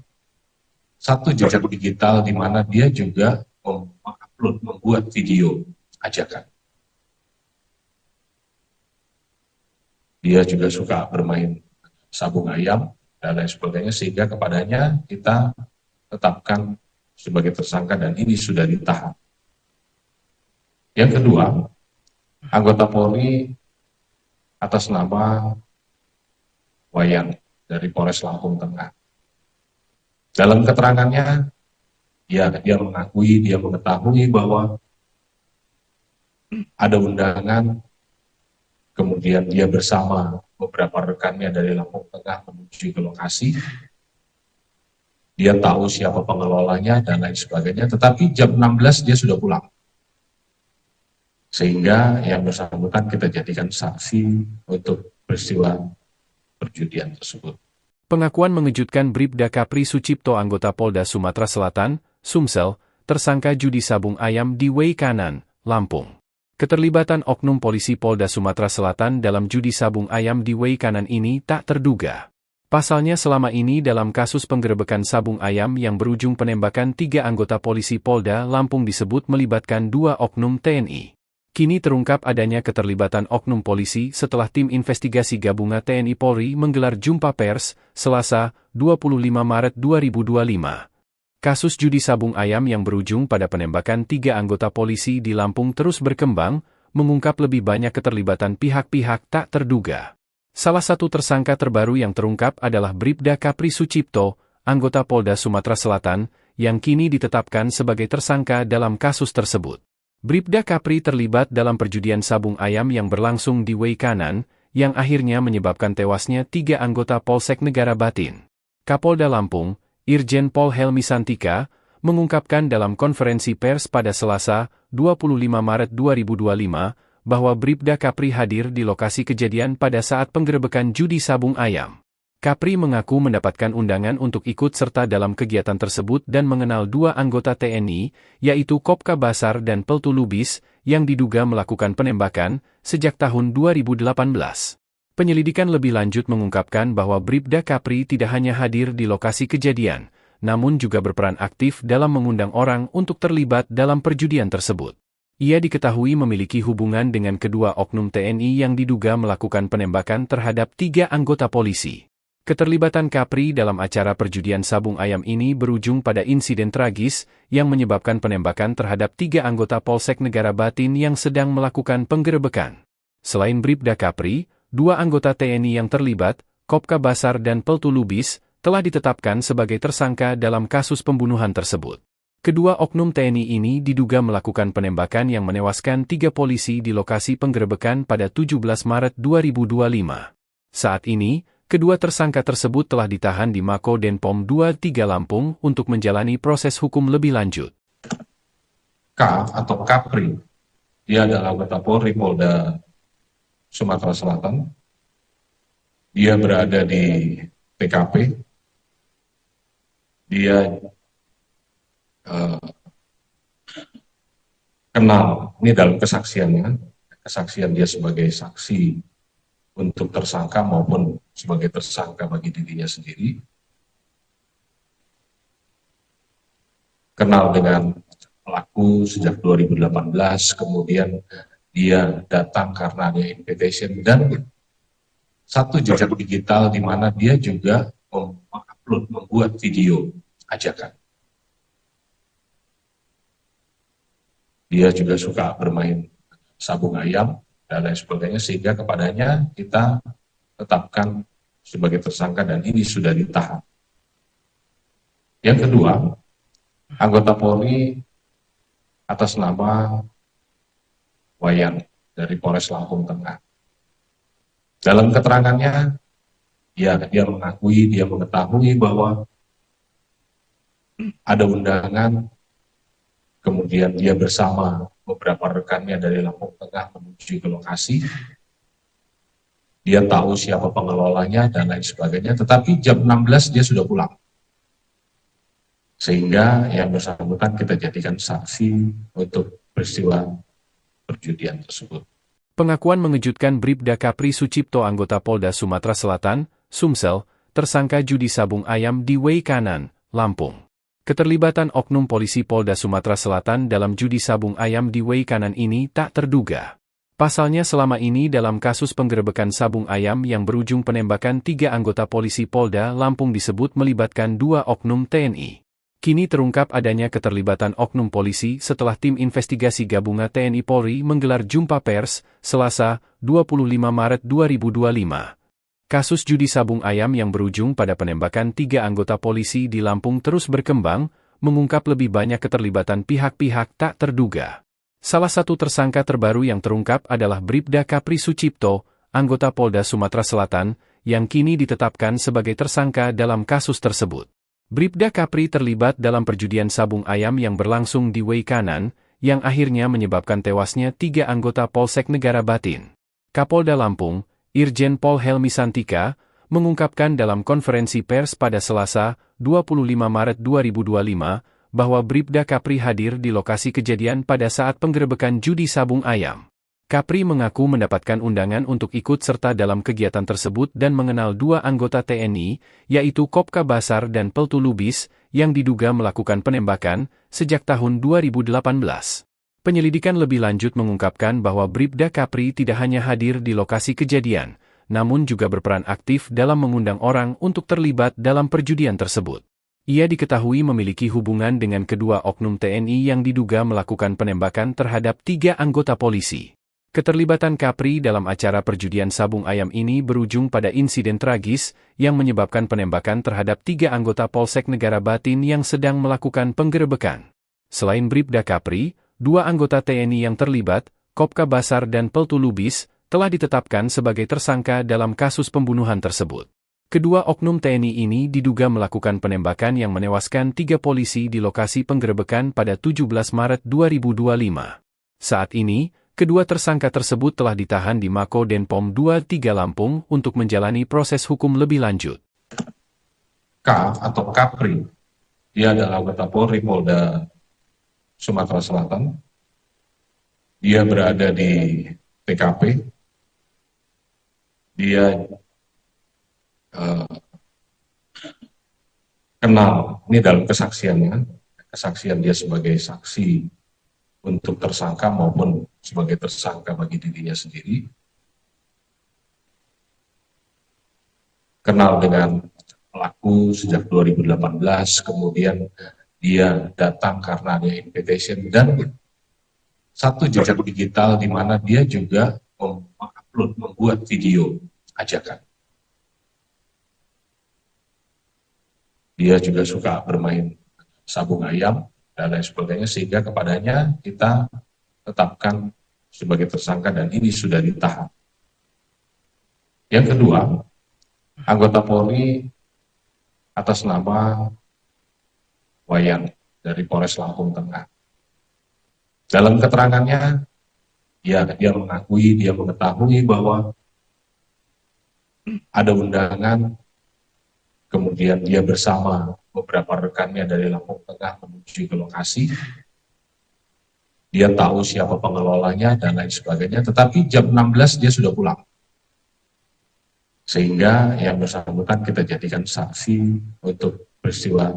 satu jejak digital di mana dia juga mengupload, membuat video ajakan. Dia juga suka bermain sabung ayam dan lain sebagainya, sehingga kepadanya kita tetapkan sebagai tersangka dan ini sudah ditahan. Yang kedua, anggota Polri atas nama Wayan dari Polres Lampung Tengah. Dalam keterangannya, dia mengakui, dia mengetahui bahwa ada undangan, kemudian dia bersama beberapa rekannya dari Lampung Tengah menuju ke lokasi. Dia tahu siapa pengelolanya dan lain sebagainya, tetapi jam 16 dia sudah pulang. Sehingga yang bersangkutan kita jadikan saksi untuk peristiwa perjudian tersebut. Pengakuan mengejutkan Bribda Kapri Sucipto anggota Polda Sumatera Selatan, Sumsel, tersangka judi sabung ayam di Way Kanan, Lampung. Keterlibatan oknum polisi Polda Sumatera Selatan dalam judi sabung ayam di Way Kanan ini tak terduga. Pasalnya selama ini dalam kasus penggerebekan sabung ayam yang berujung penembakan 3 anggota polisi Polda Lampung disebut melibatkan 2 oknum TNI. Kini terungkap adanya keterlibatan oknum polisi setelah tim investigasi gabungan TNI Polri menggelar jumpa pers, Selasa, 25 Maret 2025. Kasus judi sabung ayam yang berujung pada penembakan 3 anggota polisi di Lampung terus berkembang, mengungkap lebih banyak keterlibatan pihak-pihak tak terduga. Salah satu tersangka terbaru yang terungkap adalah Bribda Kapri Sucipto, anggota Polda Sumatera Selatan, yang kini ditetapkan sebagai tersangka dalam kasus tersebut. Bribda Kapri terlibat dalam perjudian sabung ayam yang berlangsung di Way Kanan, yang akhirnya menyebabkan tewasnya 3 anggota Polsek Negara Batin. Kapolda Lampung, Irjen Pol Helmi Santika, mengungkapkan dalam konferensi pers pada Selasa, 25 Maret 2025, bahwa Bribda Kapri hadir di lokasi kejadian pada saat penggerebekan judi sabung ayam. Kapri mengaku mendapatkan undangan untuk ikut serta dalam kegiatan tersebut dan mengenal 2 anggota TNI, yaitu Kopka Basar dan Peltu Lubis, yang diduga melakukan penembakan sejak tahun 2018. Penyelidikan lebih lanjut mengungkapkan bahwa Bribda Kapri tidak hanya hadir di lokasi kejadian, namun juga berperan aktif dalam mengundang orang untuk terlibat dalam perjudian tersebut. Ia diketahui memiliki hubungan dengan kedua oknum TNI yang diduga melakukan penembakan terhadap 3 anggota polisi. Keterlibatan Kapri dalam acara perjudian sabung ayam ini berujung pada insiden tragis yang menyebabkan penembakan terhadap 3 anggota Polsek Negara Batin yang sedang melakukan penggerebekan. Selain Bribda Kapri, 2 anggota TNI yang terlibat, Kopka Basar dan Peltu Lubis, telah ditetapkan sebagai tersangka dalam kasus pembunuhan tersebut. Kedua oknum TNI ini diduga melakukan penembakan yang menewaskan 3 polisi di lokasi penggerebekan pada 17 Maret 2025. Saat ini, kedua tersangka tersebut telah ditahan di Mako Denpom 23 Lampung untuk menjalani proses hukum lebih lanjut. Atau Kapri, dia adalah anggota Polri Polda Sumatera Selatan. Dia berada di TKP. Dia kenal, ini dalam kesaksiannya, kesaksian dia sebagai saksi untuk tersangka maupun sebagai tersangka bagi dirinya sendiri. Kenal dengan pelaku sejak 2018, kemudian dia datang karena ada invitation dan satu jejak digital di mana dia juga mengupload, membuat video ajakan. Dia juga suka bermain sabung ayam dan lain sebagainya, sehingga kepadanya kita tetapkan sebagai tersangka dan ini sudah ditahan. Yang kedua, anggota Polri atas nama Wayan dari Polres Lampung Tengah. Dalam keterangannya, ya dia mengetahui bahwa ada undangan, kemudian dia bersama beberapa rekannya dari Lampung Tengah menuju ke lokasi. Dia tahu siapa pengelolanya dan lain sebagainya, tetapi jam 16 dia sudah pulang. Sehingga yang bersangkutan kita jadikan saksi untuk peristiwa perjudian tersebut. Pengakuan mengejutkan Bribda Kapri Sucipto anggota Polda Sumatera Selatan, Sumsel, tersangka judi sabung ayam di Way Kanan, Lampung. Keterlibatan oknum polisi Polda Sumatera Selatan dalam judi sabung ayam di Way Kanan ini tak terduga. Pasalnya selama ini dalam kasus penggerebekan sabung ayam yang berujung penembakan 3 anggota polisi Polda Lampung disebut melibatkan 2 oknum TNI. Kini terungkap adanya keterlibatan oknum polisi setelah tim investigasi gabungan TNI Polri menggelar jumpa pers, Selasa, 25 Maret 2025. Kasus judi sabung ayam yang berujung pada penembakan 3 anggota polisi di Lampung terus berkembang, mengungkap lebih banyak keterlibatan pihak-pihak tak terduga. Salah satu tersangka terbaru yang terungkap adalah Bribda Kapri Sucipto, anggota Polda Sumatera Selatan, yang kini ditetapkan sebagai tersangka dalam kasus tersebut. Bribda Kapri terlibat dalam perjudian sabung ayam yang berlangsung di Way Kanan, yang akhirnya menyebabkan tewasnya 3 anggota Polsek Negara Batin. Kapolda Lampung, Irjen Pol Helmi Santika, mengungkapkan dalam konferensi pers pada Selasa, 25 Maret 2025, bahwa Bribda Kapri hadir di lokasi kejadian pada saat penggerebekan judi sabung ayam. Kapri mengaku mendapatkan undangan untuk ikut serta dalam kegiatan tersebut dan mengenal 2 anggota TNI, yaitu Kopka Basar dan Peltu Lubis, yang diduga melakukan penembakan sejak tahun 2018. Penyelidikan lebih lanjut mengungkapkan bahwa Bribda Kapri tidak hanya hadir di lokasi kejadian, namun juga berperan aktif dalam mengundang orang untuk terlibat dalam perjudian tersebut. Ia diketahui memiliki hubungan dengan kedua oknum TNI yang diduga melakukan penembakan terhadap 3 anggota polisi. Keterlibatan Kapri dalam acara perjudian sabung ayam ini berujung pada insiden tragis yang menyebabkan penembakan terhadap 3 anggota Polsek Negara Batin yang sedang melakukan penggerebekan. Selain Bribda Kapri, 2 anggota TNI yang terlibat, Kopka Basar dan Peltu Lubis, telah ditetapkan sebagai tersangka dalam kasus pembunuhan tersebut. Kedua oknum TNI ini diduga melakukan penembakan yang menewaskan 3 polisi di lokasi penggerebekan pada 17 Maret 2025. Saat ini, kedua tersangka tersebut telah ditahan di Mako Denpom 23 Lampung untuk menjalani proses hukum lebih lanjut. K atau Kapri, dia adalah anggota Polri Polda Sumatera Selatan. Dia berada di TKP. Dia kenal, ini dalam kesaksiannya, kesaksian dia sebagai saksi untuk tersangka maupun sebagai tersangka bagi dirinya sendiri. Kenal dengan pelaku sejak 2018, kemudian dia datang karena ada invitation dan satu jejak digital di mana dia juga membuat video ajakan. Dia juga suka bermain sabung ayam dan lain sebagainya, sehingga kepadanya kita tetapkan sebagai tersangka dan ini sudah ditahan. Yang kedua, anggota Polri atas nama Wayan dari Polres Lampung Tengah. Dalam keterangannya, dia mengetahui bahwa ada undangan, kemudian dia bersama beberapa rekannya dari Lampung Tengah menuju ke lokasi. Dia tahu siapa pengelolanya dan lain sebagainya, tetapi jam 16 dia sudah pulang. Sehingga yang bersangkutan kita jadikan saksi untuk peristiwa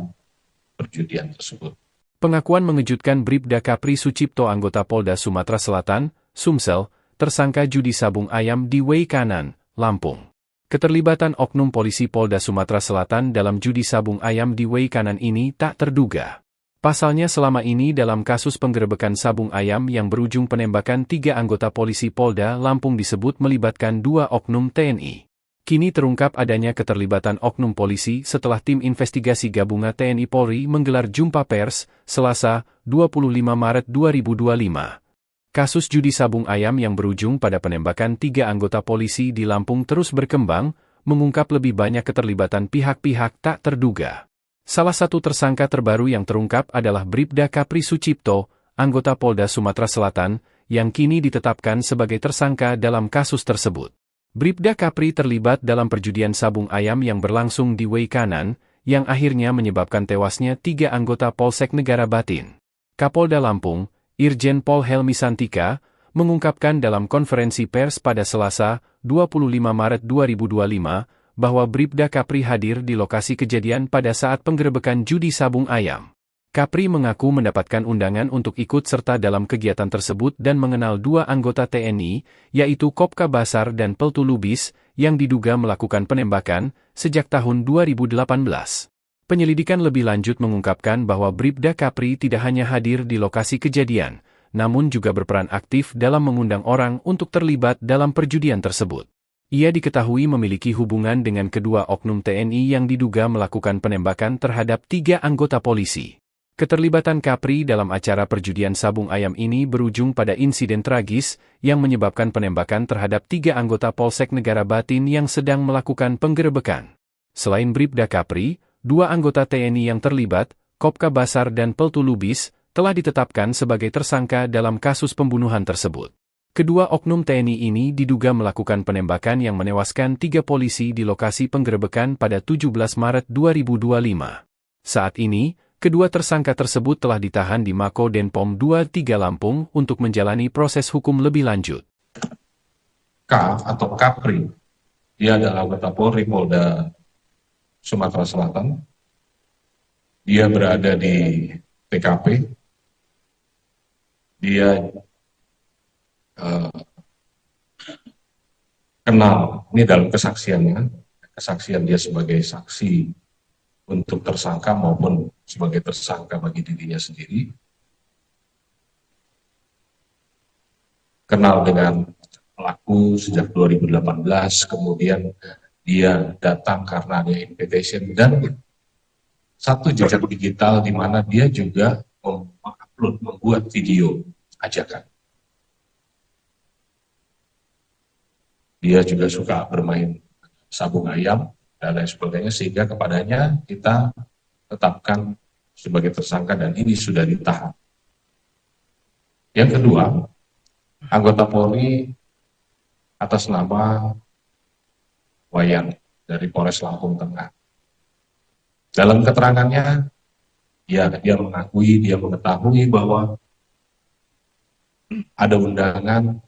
perjudian tersebut. Pengakuan mengejutkan Bribda Kapri Sucipto anggota Polda Sumatera Selatan, Sumsel, tersangka judi sabung ayam di Way Kanan, Lampung. Keterlibatan oknum polisi Polda Sumatera Selatan dalam judi sabung ayam di Way Kanan ini tak terduga. Pasalnya selama ini dalam kasus penggerebekan sabung ayam yang berujung penembakan 3 anggota polisi Polda Lampung disebut melibatkan 2 oknum TNI. Kini terungkap adanya keterlibatan oknum polisi setelah tim investigasi gabungan TNI Polri menggelar jumpa pers, Selasa, 25 Maret 2025. Kasus judi sabung ayam yang berujung pada penembakan 3 anggota polisi di Lampung terus berkembang, mengungkap lebih banyak keterlibatan pihak-pihak tak terduga. Salah satu tersangka terbaru yang terungkap adalah Bribda Kapri Sucipto, anggota Polda Sumatera Selatan, yang kini ditetapkan sebagai tersangka dalam kasus tersebut. Bribda Kapri terlibat dalam perjudian sabung ayam yang berlangsung di Way Kanan, yang akhirnya menyebabkan tewasnya 3 anggota Polsek Negara Batin. Kapolda Lampung, Irjen Pol Helmi Santika, mengungkapkan dalam konferensi pers pada Selasa, 25 Maret 2025, bahwa Bribda Kapri hadir di lokasi kejadian pada saat penggerebekan judi sabung ayam. Kapri mengaku mendapatkan undangan untuk ikut serta dalam kegiatan tersebut dan mengenal 2 anggota TNI, yaitu Kopka Basar dan Peltu Lubis, yang diduga melakukan penembakan sejak tahun 2018. Penyelidikan lebih lanjut mengungkapkan bahwa Bribda Kapri tidak hanya hadir di lokasi kejadian, namun juga berperan aktif dalam mengundang orang untuk terlibat dalam perjudian tersebut. Ia diketahui memiliki hubungan dengan kedua oknum TNI yang diduga melakukan penembakan terhadap 3 anggota polisi. Keterlibatan Kapri dalam acara perjudian sabung ayam ini berujung pada insiden tragis yang menyebabkan penembakan terhadap 3 anggota Polsek Negara Batin yang sedang melakukan penggerebekan. Selain Bribda Kapri, 2 anggota TNI yang terlibat, Kopka Basar dan Peltu Lubis, telah ditetapkan sebagai tersangka dalam kasus pembunuhan tersebut. Kedua oknum TNI ini diduga melakukan penembakan yang menewaskan 3 polisi di lokasi penggerebekan pada 17 Maret 2025. Saat ini, kedua tersangka tersebut telah ditahan di Mako Denpom 23 Lampung untuk menjalani proses hukum lebih lanjut. K atau Kapri, dia adalah anggota Polri Polda Sumatera Selatan. Dia berada di TKP. Dia kenal, ini dalam kesaksiannya, kesaksian dia sebagai saksi untuk tersangka maupun sebagai tersangka bagi dirinya sendiri. Kenal dengan pelaku sejak 2018, kemudian dia datang karena ada invitation dan satu jejak digital di mana dia juga membuat video ajakan. Dia juga suka bermain sabung ayam dan lain sebagainya, sehingga kepadanya kita tetapkan sebagai tersangka dan ini sudah ditahan. Yang kedua, anggota Polri atas nama Wayan dari Polres Lampung Tengah. Dalam keterangannya, dia mengetahui bahwa ada undangan,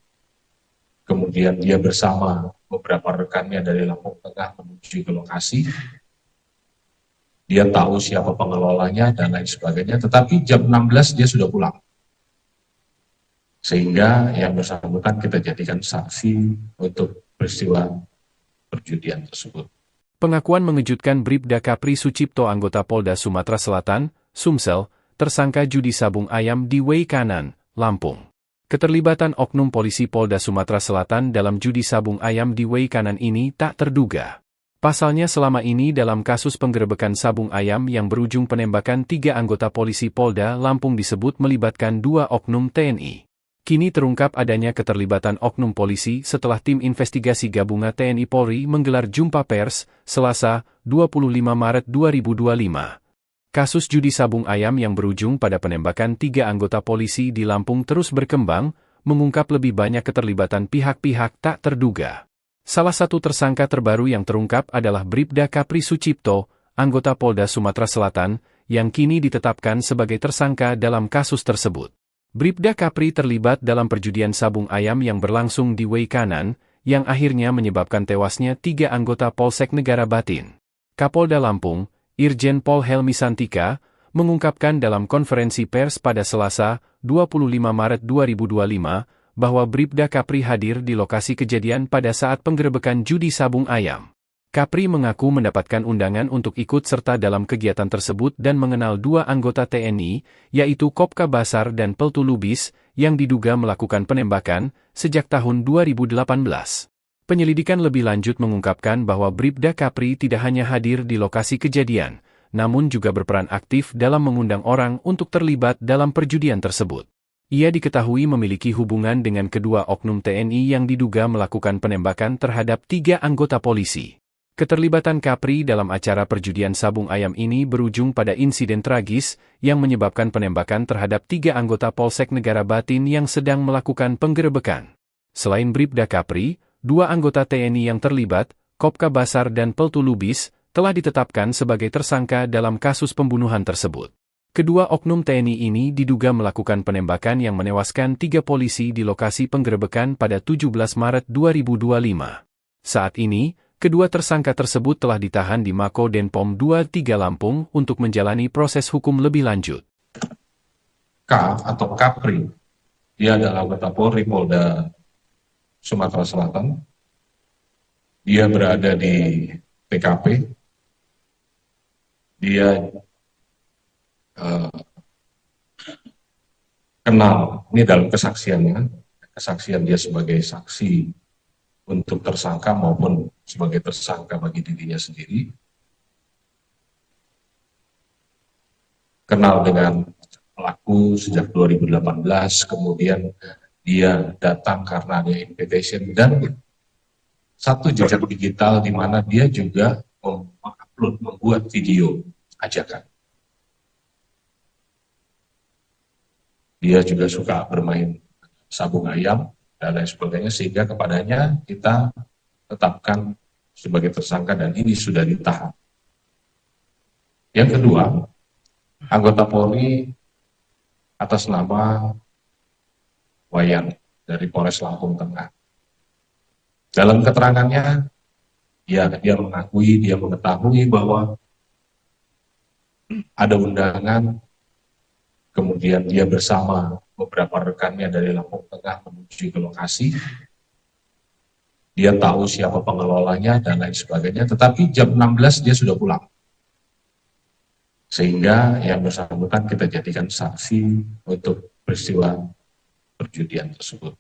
kemudian dia bersama beberapa rekannya dari Lampung Tengah menuju ke lokasi. Dia tahu siapa pengelolanya dan lain sebagainya, tetapi jam 16 dia sudah pulang. Sehingga yang bersangkutan kita jadikan saksi untuk peristiwa perjudian tersebut. Pengakuan mengejutkan Bribda Kapri Sucipto, anggota Polda Sumatera Selatan, Sumsel, tersangka judi sabung ayam di Way Kanan, Lampung. Keterlibatan oknum polisi Polda Sumatera Selatan dalam judi sabung ayam di Way Kanan ini tak terduga. Pasalnya selama ini dalam kasus penggerebekan sabung ayam yang berujung penembakan 3 anggota polisi Polda Lampung disebut melibatkan 2 oknum TNI. Kini terungkap adanya keterlibatan oknum polisi setelah tim investigasi gabungan TNI Polri menggelar jumpa pers, Selasa, 25 Maret 2025. Kasus judi sabung ayam yang berujung pada penembakan 3 anggota polisi di Lampung terus berkembang, mengungkap lebih banyak keterlibatan pihak-pihak tak terduga. Salah satu tersangka terbaru yang terungkap adalah Bribda Kapri Sucipto, anggota Polda Sumatera Selatan, yang kini ditetapkan sebagai tersangka dalam kasus tersebut. Bribda Kapri terlibat dalam perjudian sabung ayam yang berlangsung di Way Kanan, yang akhirnya menyebabkan tewasnya 3 anggota Polsek Negara Batin. Kapolda Lampung, Irjen Pol Helmi Santika, mengungkapkan dalam konferensi pers pada Selasa, 25 Maret 2025, bahwa Bribda Kapri hadir di lokasi kejadian pada saat penggerebekan judi sabung ayam. Kapri mengaku mendapatkan undangan untuk ikut serta dalam kegiatan tersebut dan mengenal 2 anggota TNI, yaitu Kopka Basar dan Peltu Lubis, yang diduga melakukan penembakan sejak tahun 2018. Penyelidikan lebih lanjut mengungkapkan bahwa Bribda Kapri tidak hanya hadir di lokasi kejadian, namun juga berperan aktif dalam mengundang orang untuk terlibat dalam perjudian tersebut. Ia diketahui memiliki hubungan dengan kedua oknum TNI yang diduga melakukan penembakan terhadap 3 anggota polisi. Keterlibatan Kapri dalam acara perjudian sabung ayam ini berujung pada insiden tragis yang menyebabkan penembakan terhadap 3 anggota Polsek Negara Batin yang sedang melakukan penggerebekan. Selain Bribda Kapri, 2 anggota TNI yang terlibat, Kopka Basar dan Peltu Lubis, telah ditetapkan sebagai tersangka dalam kasus pembunuhan tersebut. Kedua oknum TNI ini diduga melakukan penembakan yang menewaskan 3 polisi di lokasi penggerebekan pada 17 Maret 2025. Saat ini, kedua tersangka tersebut telah ditahan di Mako Denpom 23 Lampung untuk menjalani proses hukum lebih lanjut. K atau Kapri, dia adalah anggota Polri Polda Sumatera Selatan. Dia berada di TKP. Dia kenal, ini dalam kesaksiannya, kesaksian dia sebagai saksi untuk tersangka maupun sebagai tersangka bagi dirinya sendiri. Kenal dengan pelaku sejak 2018, kemudian dia datang karena ada invitation dan satu jejak digital di mana dia juga mengupload, membuat video ajakan. Dia juga suka bermain sabung ayam dan lain sebagainya, sehingga kepadanya kita tetapkan sebagai tersangka dan ini sudah ditahan. Yang kedua, anggota Polri atas nama Wayan dari Polres Lampung Tengah. Dalam keterangannya, dia mengakui, dia mengetahui bahwa ada undangan, kemudian dia bersama beberapa rekannya dari Lampung Tengah menuju ke lokasi. Dia tahu siapa pengelolanya dan lain sebagainya, tetapi jam 16 dia sudah pulang. Sehingga yang bersangkutan kita jadikan saksi untuk peristiwa perjudian tersebut.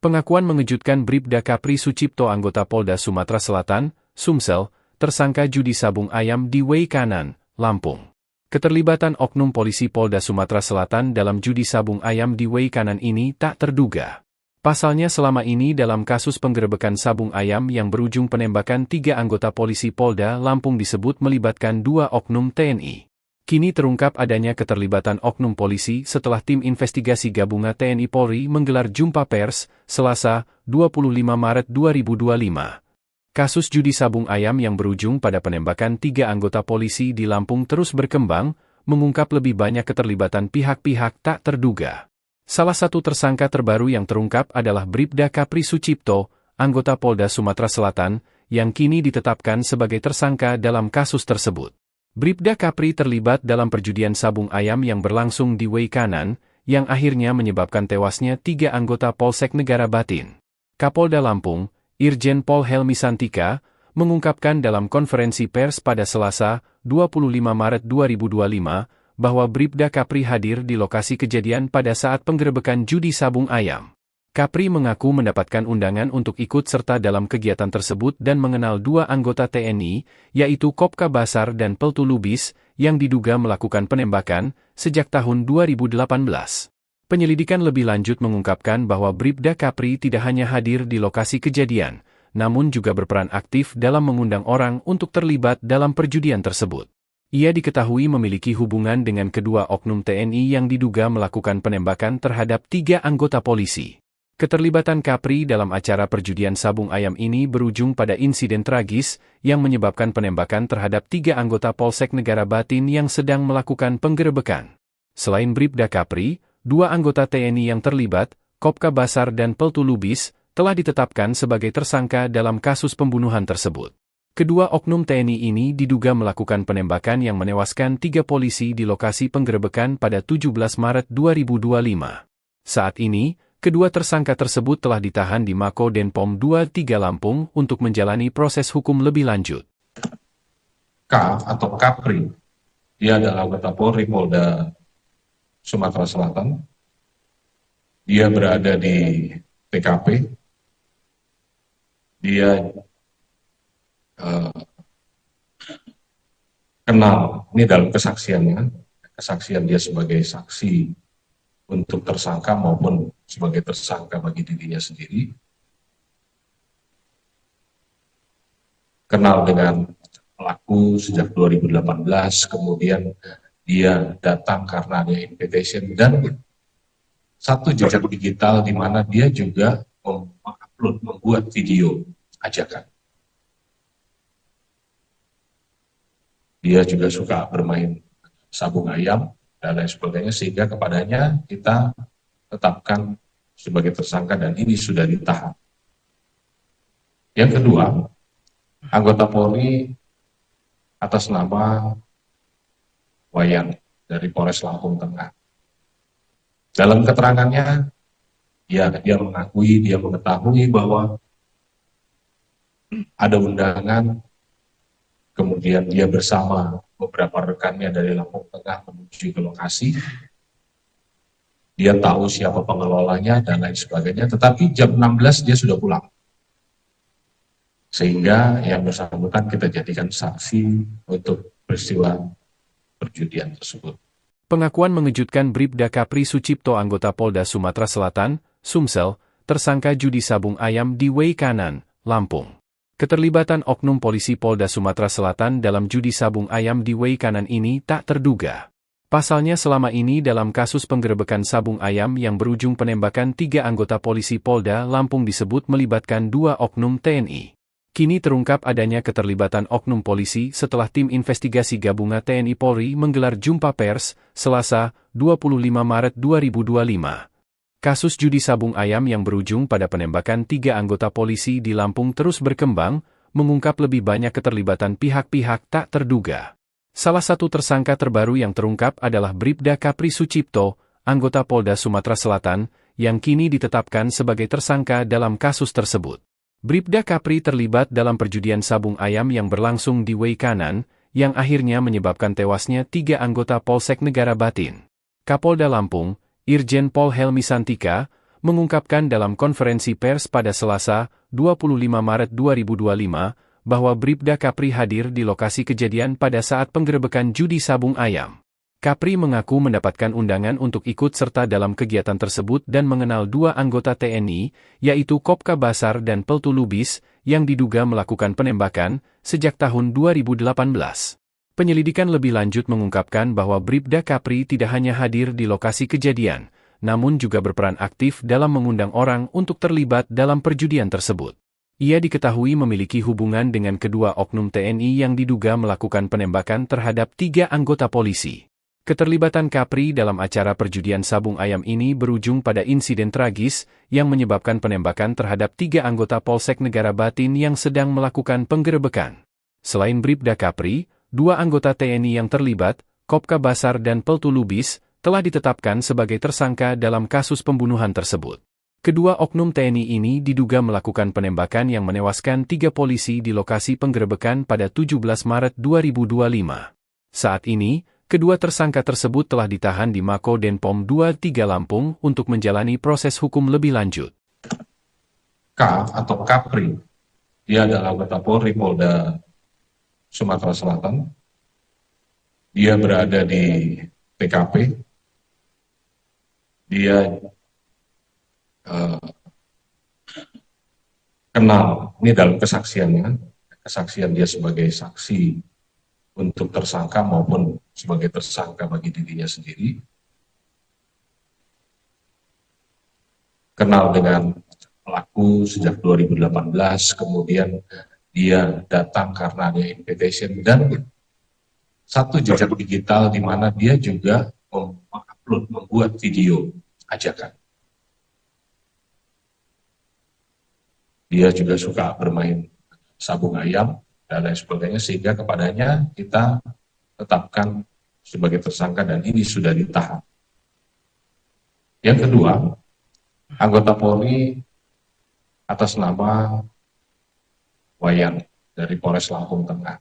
Pengakuan mengejutkan Bribda Kapri Sucipto anggota Polda Sumatera Selatan, Sumsel, tersangka judi sabung ayam di Wei Kanan, Lampung. Keterlibatan oknum polisi Polda Sumatera Selatan dalam judi sabung ayam di Wei Kanan ini tak terduga. Pasalnya selama ini dalam kasus penggerebekan sabung ayam yang berujung penembakan 3 anggota polisi Polda Lampung disebut melibatkan 2 oknum TNI. Kini terungkap adanya keterlibatan oknum polisi setelah tim investigasi gabungan TNI Polri menggelar jumpa pers, Selasa, 25 Maret 2025. Kasus judi sabung ayam yang berujung pada penembakan 3 anggota polisi di Lampung terus berkembang, mengungkap lebih banyak keterlibatan pihak-pihak tak terduga. Salah satu tersangka terbaru yang terungkap adalah Bribda Kapri Sucipto, anggota Polda Sumatera Selatan, yang kini ditetapkan sebagai tersangka dalam kasus tersebut. Bribda Kapri terlibat dalam perjudian sabung ayam yang berlangsung di Wei Kanan, yang akhirnya menyebabkan tewasnya 3 anggota Polsek Negara Batin. Kapolda Lampung, Irjen Pol Helmi Santika, mengungkapkan dalam konferensi pers pada Selasa, 25 Maret 2025, bahwa Bribda Kapri hadir di lokasi kejadian pada saat penggerebekan judi sabung ayam. Kapri mengaku mendapatkan undangan untuk ikut serta dalam kegiatan tersebut dan mengenal 2 anggota TNI, yaitu Kopka Basar dan Peltu Lubis, yang diduga melakukan penembakan sejak tahun 2018. Penyelidikan lebih lanjut mengungkapkan bahwa Bribda Kapri tidak hanya hadir di lokasi kejadian, namun juga berperan aktif dalam mengundang orang untuk terlibat dalam perjudian tersebut. Ia diketahui memiliki hubungan dengan kedua oknum TNI yang diduga melakukan penembakan terhadap 3 anggota polisi. Keterlibatan Kapri dalam acara perjudian sabung ayam ini berujung pada insiden tragis yang menyebabkan penembakan terhadap 3 anggota Polsek Negara Batin yang sedang melakukan penggerebekan. Selain Bribda Kapri, 2 anggota TNI yang terlibat, Kopka Basar dan Peltu Lubis, telah ditetapkan sebagai tersangka dalam kasus pembunuhan tersebut. Kedua oknum TNI ini diduga melakukan penembakan yang menewaskan 3 polisi di lokasi penggerebekan pada 17 Maret 2025. Saat ini, kedua tersangka tersebut telah ditahan di Mako Denpom 23 Lampung untuk menjalani proses hukum lebih lanjut. K atau Kapri, dia adalah anggota Polri Polda Sumatera Selatan. Dia berada di TKP. Dia kenal, ini dalam kesaksiannya, kesaksian dia sebagai saksi untuk tersangka maupun sebagai tersangka bagi dirinya sendiri. Kenal dengan pelaku sejak 2018, kemudian dia datang karena ada invitation dan satu jejak digital di mana dia juga mengupload, membuat video ajakan. Dia juga suka bermain sabung ayam dan lain sebagainya, sehingga kepadanya kita tetapkan sebagai tersangka dan ini sudah ditahan. Yang kedua, anggota Polri atas nama Wayan dari Polres Lampung Tengah. Dalam keterangannya, dia mengakui, dia mengetahui bahwa ada undangan, kemudian dia bersama beberapa rekannya dari Lampung Tengah menuju ke lokasi. Dia tahu siapa pengelolanya dan lain sebagainya, tetapi jam 16 dia sudah pulang. Sehingga yang bersangkutan kita jadikan saksi untuk peristiwa perjudian tersebut. Pengakuan mengejutkan Bribda Kapri Sucipto anggota Polda Sumatera Selatan, Sumsel, tersangka judi sabung ayam di Way Kanan, Lampung. Keterlibatan oknum polisi Polda Sumatera Selatan dalam judi sabung ayam di Way Kanan ini tak terduga. Pasalnya selama ini dalam kasus penggerebekan sabung ayam yang berujung penembakan 3 anggota polisi Polda Lampung disebut melibatkan 2 oknum TNI. Kini terungkap adanya keterlibatan oknum polisi setelah tim investigasi gabungan TNI Polri menggelar jumpa pers, Selasa, 25 Maret 2025. Kasus judi sabung ayam yang berujung pada penembakan 3 anggota polisi di Lampung terus berkembang, mengungkap lebih banyak keterlibatan pihak-pihak tak terduga. Salah satu tersangka terbaru yang terungkap adalah Bribda Kapri Sucipto, anggota Polda Sumatera Selatan, yang kini ditetapkan sebagai tersangka dalam kasus tersebut. Bribda Kapri terlibat dalam perjudian sabung ayam yang berlangsung di Way Kanan, yang akhirnya menyebabkan tewasnya 3 anggota Polsek Negara Batin. Kapolda Lampung, Irjen Pol Helmi Santika, mengungkapkan dalam konferensi pers pada Selasa, 25 Maret 2025, bahwa Bribda Kapri hadir di lokasi kejadian pada saat penggerebekan judi sabung ayam. Kapri mengaku mendapatkan undangan untuk ikut serta dalam kegiatan tersebut dan mengenal 2 anggota TNI, yaitu Kopka Basar dan Peltu Lubis, yang diduga melakukan penembakan sejak tahun 2018. Penyelidikan lebih lanjut mengungkapkan bahwa Bribda Kapri tidak hanya hadir di lokasi kejadian, namun juga berperan aktif dalam mengundang orang untuk terlibat dalam perjudian tersebut. Ia diketahui memiliki hubungan dengan kedua oknum TNI yang diduga melakukan penembakan terhadap 3 anggota polisi. Keterlibatan Kapri dalam acara perjudian sabung ayam ini berujung pada insiden tragis yang menyebabkan penembakan terhadap 3 anggota Polsek Negara Batin yang sedang melakukan penggerebekan. Selain Bribda Kapri, 2 anggota TNI yang terlibat, Kopka Basar dan Peltu Lubis, telah ditetapkan sebagai tersangka dalam kasus pembunuhan tersebut. Kedua oknum TNI ini diduga melakukan penembakan yang menewaskan 3 polisi di lokasi penggerebekan pada 17 Maret 2025. Saat ini, kedua tersangka tersebut telah ditahan di Mako Denpom 23 Lampung untuk menjalani proses hukum lebih lanjut. K atau Kapri, dia adalah anggota Polri Polda Sumatera Selatan. Dia berada di TKP. Dia kenal, ini dalam kesaksiannya, kesaksian dia sebagai saksi untuk tersangka maupun sebagai tersangka bagi dirinya sendiri. Kenal dengan pelaku sejak 2018, kemudian dia datang karena ada invitation dan satu jejak digital di mana dia juga mengupload, membuat video ajakan. Dia juga suka bermain sabung ayam dan lain sebagainya, sehingga kepadanya kita tetapkan sebagai tersangka dan ini sudah ditahan. Yang kedua, anggota Polri atas nama Wayan dari Polres Lampung Tengah.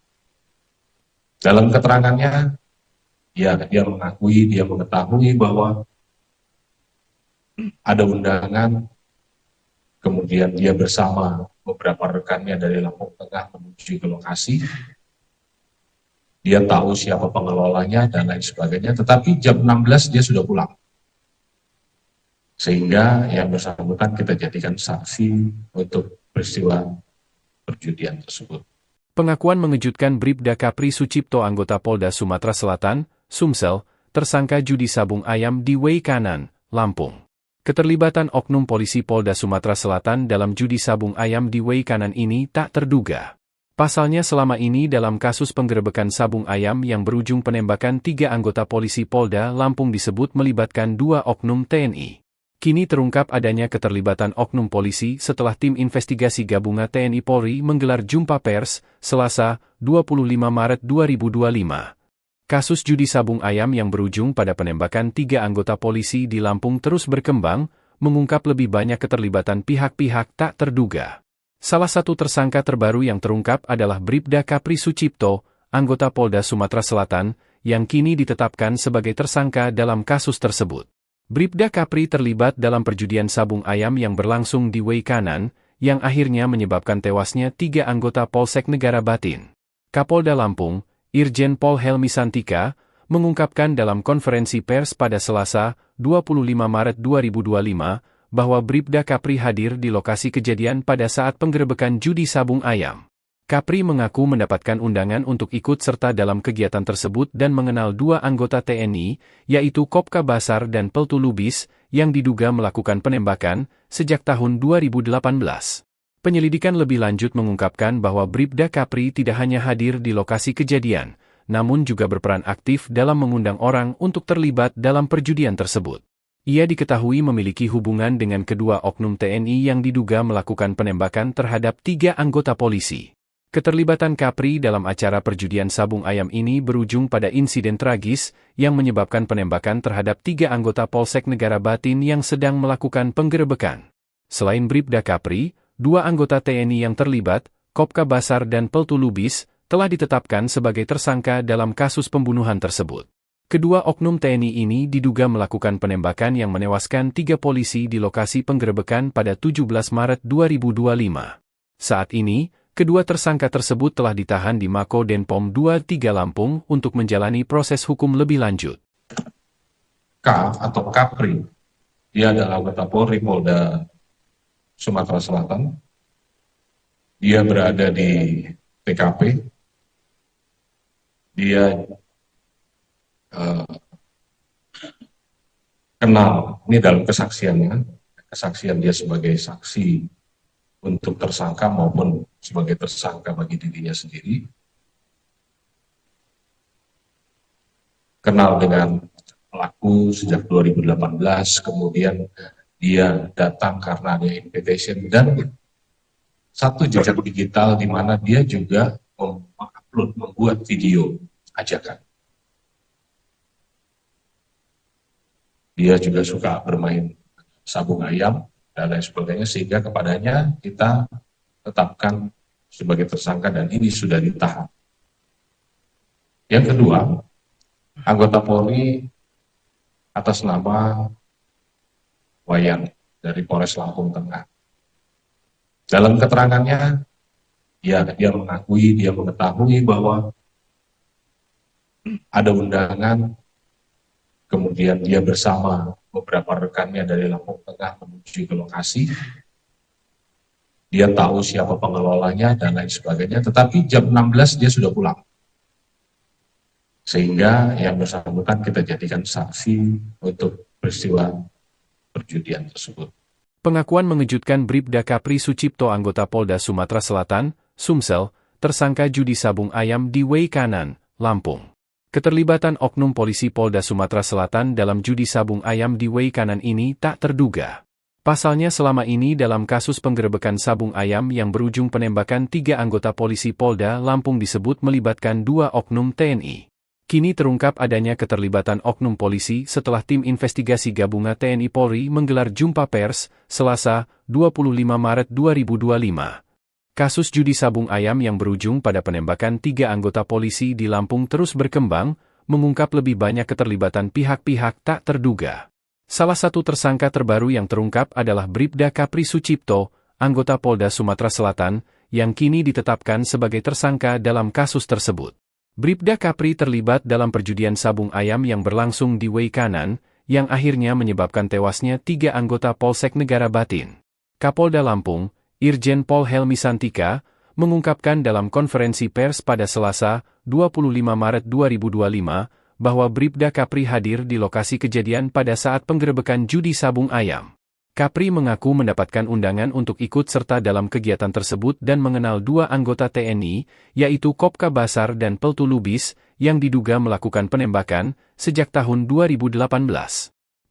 Dalam keterangannya, dia mengakui, dia mengetahui bahwa ada undangan, kemudian dia bersama beberapa rekannya dari Lampung Tengah menuju ke lokasi. Dia tahu siapa pengelolanya dan lain sebagainya, tetapi jam 16 dia sudah pulang. Sehingga yang bersangkutan kita jadikan saksi untuk peristiwa perjudian tersebut. Pengakuan mengejutkan Bribda Kapri Sucipto anggota Polda Sumatera Selatan, Sumsel, tersangka judi sabung ayam di Way Kanan, Lampung. Keterlibatan oknum polisi Polda Sumatera Selatan dalam judi sabung ayam di Way Kanan ini tak terduga. Pasalnya selama ini dalam kasus penggerebekan sabung ayam yang berujung penembakan 3 anggota polisi Polda Lampung disebut melibatkan 2 oknum TNI. Kini terungkap adanya keterlibatan oknum polisi setelah tim investigasi gabungan TNI Polri menggelar jumpa pers, Selasa, 25 Maret 2025. Kasus judi sabung ayam yang berujung pada penembakan 3 anggota polisi di Lampung terus berkembang, mengungkap lebih banyak keterlibatan pihak-pihak tak terduga. Salah satu tersangka terbaru yang terungkap adalah Bribda Kapri Sucipto, anggota Polda Sumatera Selatan, yang kini ditetapkan sebagai tersangka dalam kasus tersebut. Bribda Kapri terlibat dalam perjudian sabung ayam yang berlangsung di Way Kanan, yang akhirnya menyebabkan tewasnya 3 anggota Polsek Negara Batin. Kapolda Lampung, Irjen Pol Helmi Santika, mengungkapkan dalam konferensi pers pada Selasa, 25 Maret 2025, bahwa Bribda Kapri hadir di lokasi kejadian pada saat penggerebekan judi sabung ayam. Kapri mengaku mendapatkan undangan untuk ikut serta dalam kegiatan tersebut dan mengenal 2 anggota TNI, yaitu Kopka Basar dan Peltu Lubis, yang diduga melakukan penembakan sejak tahun 2018. Penyelidikan lebih lanjut mengungkapkan bahwa Bribda Kapri tidak hanya hadir di lokasi kejadian, namun juga berperan aktif dalam mengundang orang untuk terlibat dalam perjudian tersebut. Ia diketahui memiliki hubungan dengan kedua oknum TNI yang diduga melakukan penembakan terhadap 3 anggota polisi. Keterlibatan Kapri dalam acara perjudian sabung ayam ini berujung pada insiden tragis yang menyebabkan penembakan terhadap 3 anggota Polsek Negara Batin yang sedang melakukan penggerebekan. Selain Bribda Kapri, 2 anggota TNI yang terlibat, Kopka Basar dan Peltu Lubis, telah ditetapkan sebagai tersangka dalam kasus pembunuhan tersebut. Kedua oknum TNI ini diduga melakukan penembakan yang menewaskan 3 polisi di lokasi penggerebekan pada 17 Maret 2025. Saat ini, kedua tersangka tersebut telah ditahan di Mako Denpom 23 Lampung untuk menjalani proses hukum lebih lanjut. K atau Kapri, dia adalah anggota Polri Polda Sumatera Selatan. Dia berada di TKP. Dia kenal, ini dalam kesaksiannya, kesaksian dia sebagai saksi untuk tersangka maupun sebagai tersangka bagi dirinya sendiri. Kenal dengan pelaku sejak 2018, kemudian dia datang karena ada invitation dan satu jejak digital di mana dia juga membuat video ajakan. Dia juga suka bermain sabung ayam dan lain sebagainya, sehingga kepadanya kita tetapkan sebagai tersangka dan ini sudah ditahan. Yang kedua, anggota Polri atas nama Wayan dari Polres Lampung Tengah. Dalam keterangannya, dia mengetahui bahwa ada undangan, kemudian dia bersama beberapa rekannya dari Lampung Tengah menuju ke lokasi. Dia tahu siapa pengelolanya dan lain sebagainya, tetapi jam 16 dia sudah pulang. Sehingga yang bersangkutan kita jadikan saksi untuk peristiwa perjudian tersebut. Pengakuan mengejutkan Bribda Kapri Sucipto anggota Polda Sumatera Selatan, Sumsel, tersangka judi sabung ayam di Way Kanan, Lampung. Keterlibatan oknum polisi Polda Sumatera Selatan dalam judi sabung ayam di Way Kanan ini tak terduga. Pasalnya selama ini dalam kasus penggerebekan sabung ayam yang berujung penembakan 3 anggota polisi Polda Lampung disebut melibatkan 2 oknum TNI. Kini terungkap adanya keterlibatan oknum polisi setelah tim investigasi gabungan TNI Polri menggelar jumpa pers, Selasa, 25 Maret 2025. Kasus judi sabung ayam yang berujung pada penembakan 3 anggota polisi di Lampung terus berkembang, mengungkap lebih banyak keterlibatan pihak-pihak tak terduga. Salah satu tersangka terbaru yang terungkap adalah Bribda Kapri Sucipto, anggota Polda Sumatera Selatan, yang kini ditetapkan sebagai tersangka dalam kasus tersebut. Bribda Kapri terlibat dalam perjudian sabung ayam yang berlangsung di Way Kanan, yang akhirnya menyebabkan tewasnya 3 anggota Polsek Negara Batin. Kapolda Lampung, Irjen Pol Helmi Santika, mengungkapkan dalam konferensi pers pada Selasa, 25 Maret 2025, bahwa Bribda Kapri hadir di lokasi kejadian pada saat penggerebekan judi sabung ayam. Kapri mengaku mendapatkan undangan untuk ikut serta dalam kegiatan tersebut dan mengenal 2 anggota TNI, yaitu Kopka Basar dan Peltu Lubis, yang diduga melakukan penembakan sejak tahun 2018.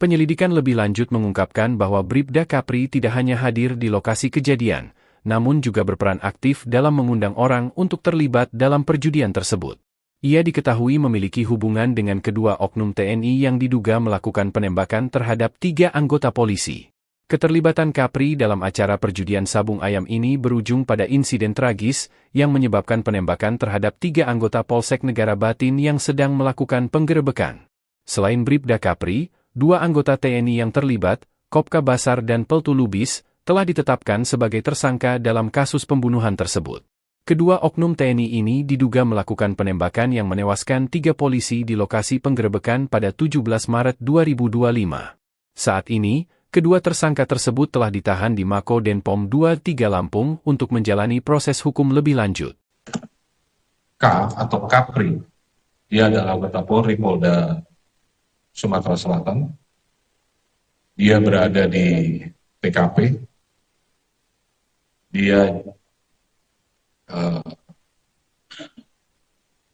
Penyelidikan lebih lanjut mengungkapkan bahwa Bribda Kapri tidak hanya hadir di lokasi kejadian, namun juga berperan aktif dalam mengundang orang untuk terlibat dalam perjudian tersebut. Ia diketahui memiliki hubungan dengan kedua oknum TNI yang diduga melakukan penembakan terhadap 3 anggota polisi. Keterlibatan Kapri dalam acara perjudian sabung ayam ini berujung pada insiden tragis yang menyebabkan penembakan terhadap 3 anggota Polsek Negara Batin yang sedang melakukan penggerebekan. Selain Bribda Kapri, 2 anggota TNI yang terlibat, Kopka Basar dan Peltu Lubis, telah ditetapkan sebagai tersangka dalam kasus pembunuhan tersebut. Kedua oknum TNI ini diduga melakukan penembakan yang menewaskan 3 polisi di lokasi penggerebekan pada 17 Maret 2025. Saat ini, kedua tersangka tersebut telah ditahan di Mako Denpom 23 Lampung untuk menjalani proses hukum lebih lanjut. K atau Kapri, dia adalah anggota Polri Polda Sumatera Selatan. Dia berada di TKP. Dia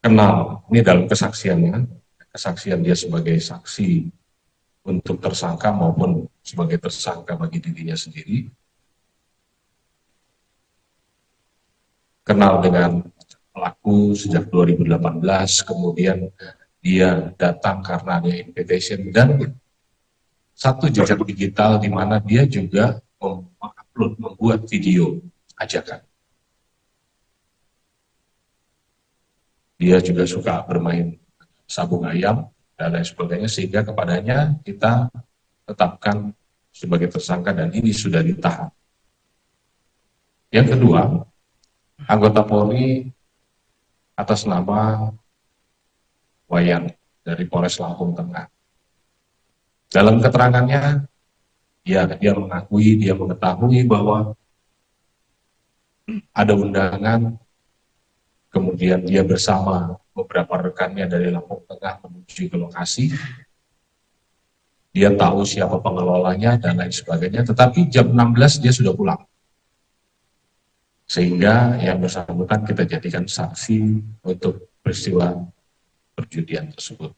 kenal, ini dalam kesaksiannya, kesaksian dia sebagai saksi untuk tersangka maupun sebagai tersangka bagi dirinya sendiri. Kenal dengan pelaku sejak 2018, kemudian dia datang karena ada invitation dan satu jejak digital di mana dia juga mengupload, membuat video ajakan. Dia juga suka bermain sabung ayam dan lain sebagainya, sehingga kepadanya kita tetapkan sebagai tersangka dan ini sudah ditahan. Yang kedua, anggota Polri atas nama Wayan dari Polres Lampung Tengah. Dalam keterangannya, dia mengakui, dia mengetahui bahwa ada undangan. Kemudian dia bersama beberapa rekannya dari Lampung Tengah menuju ke lokasi. Dia tahu siapa pengelolanya dan lain sebagainya, tetapi jam 16 dia sudah pulang. Sehingga yang bersangkutan kita jadikan saksi untuk peristiwa perjudian tersebut.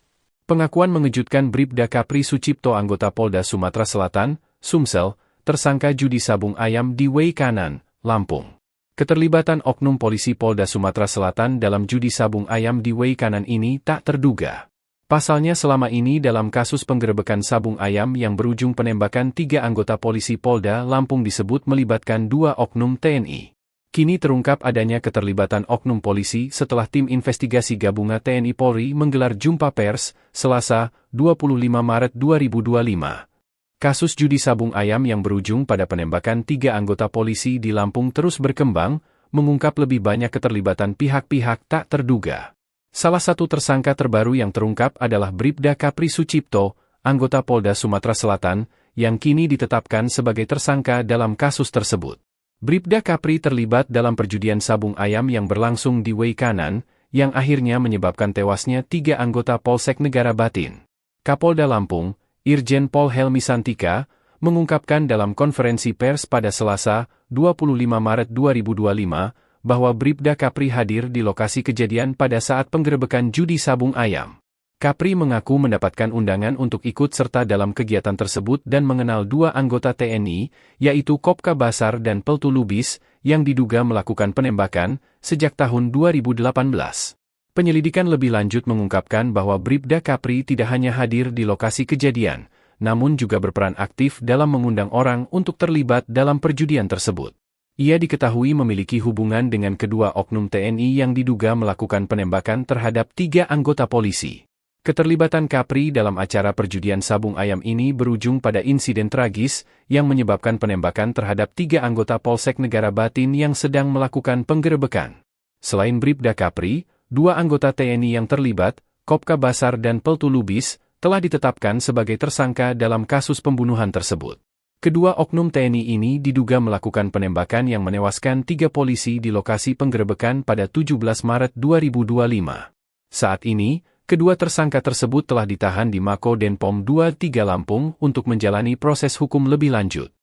Pengakuan mengejutkan Bribda Kapri Sucipto anggota Polda Sumatera Selatan, Sumsel, tersangka judi sabung ayam di Wei Kanan, Lampung. Keterlibatan oknum polisi Polda Sumatera Selatan dalam judi sabung ayam di Wei Kanan ini tak terduga. Pasalnya selama ini dalam kasus penggerebekan sabung ayam yang berujung penembakan 3 anggota polisi Polda Lampung disebut melibatkan 2 oknum TNI. Kini terungkap adanya keterlibatan oknum polisi setelah tim investigasi gabungan TNI Polri menggelar jumpa pers, Selasa, 25 Maret 2025. Kasus judi sabung ayam yang berujung pada penembakan 3 anggota polisi di Lampung terus berkembang, mengungkap lebih banyak keterlibatan pihak-pihak tak terduga. Salah satu tersangka terbaru yang terungkap adalah Bribda Kapri Sucipto, anggota Polda Sumatera Selatan, yang kini ditetapkan sebagai tersangka dalam kasus tersebut. Bribda Kapri terlibat dalam perjudian sabung ayam yang berlangsung di Wei Kanan, yang akhirnya menyebabkan tewasnya 3 anggota Polsek Negara Batin. Kapolda Lampung, Irjen Pol Helmi Santika, mengungkapkan dalam konferensi pers pada Selasa, 25 Maret 2025, bahwa Bribda Kapri hadir di lokasi kejadian pada saat penggerebekan judi sabung ayam. Kapri mengaku mendapatkan undangan untuk ikut serta dalam kegiatan tersebut dan mengenal 2 anggota TNI, yaitu Kopka Basar dan Peltu Lubis, yang diduga melakukan penembakan sejak tahun 2018. Penyelidikan lebih lanjut mengungkapkan bahwa Bribda Kapri tidak hanya hadir di lokasi kejadian, namun juga berperan aktif dalam mengundang orang untuk terlibat dalam perjudian tersebut. Ia diketahui memiliki hubungan dengan kedua oknum TNI yang diduga melakukan penembakan terhadap 3 anggota polisi. Keterlibatan Kapri dalam acara perjudian sabung ayam ini berujung pada insiden tragis yang menyebabkan penembakan terhadap 3 anggota Polsek Negara Batin yang sedang melakukan penggerebekan. Selain Bribda Kapri, 2 anggota TNI yang terlibat, Kopka Basar dan Peltu Lubis, telah ditetapkan sebagai tersangka dalam kasus pembunuhan tersebut. Kedua oknum TNI ini diduga melakukan penembakan yang menewaskan 3 polisi di lokasi penggerebekan pada 17 Maret 2025. Saat ini, kedua tersangka tersebut telah ditahan di Mako Denpom 23 Lampung untuk menjalani proses hukum lebih lanjut.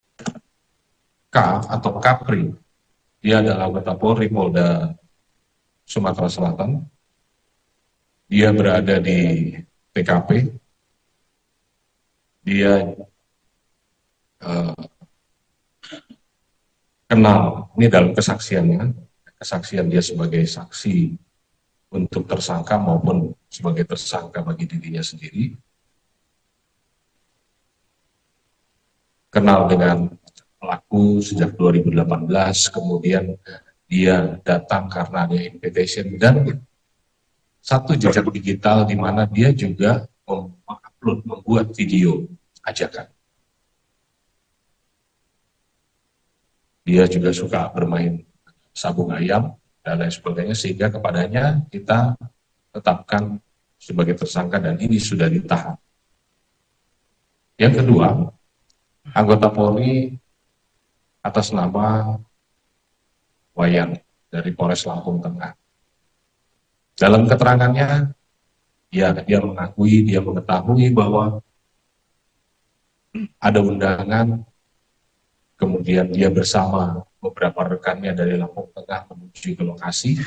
K atau Kapri, dia adalah anggota Polri Polda Sumatera Selatan. Dia berada di TKP. Dia kenal, ini dalam kesaksiannya, kesaksian dia sebagai saksi untuk tersangka maupun sebagai tersangka bagi dirinya sendiri. Kenal dengan pelaku sejak 2018, kemudian dia datang karena ada invitation dan satu jejak digital di mana dia juga mengupload, membuat video ajakan. Dia juga suka bermain sabung ayam dan lain sebagainya, sehingga kepadanya kita tetapkan sebagai tersangka dan ini sudah ditahan. Yang kedua, anggota Polri atas nama Wayan dari Polres Lampung Tengah. Dalam keterangannya, dia mengetahui bahwa ada undangan, kemudian dia bersama beberapa rekannya dari Lampung Tengah menuju ke lokasi.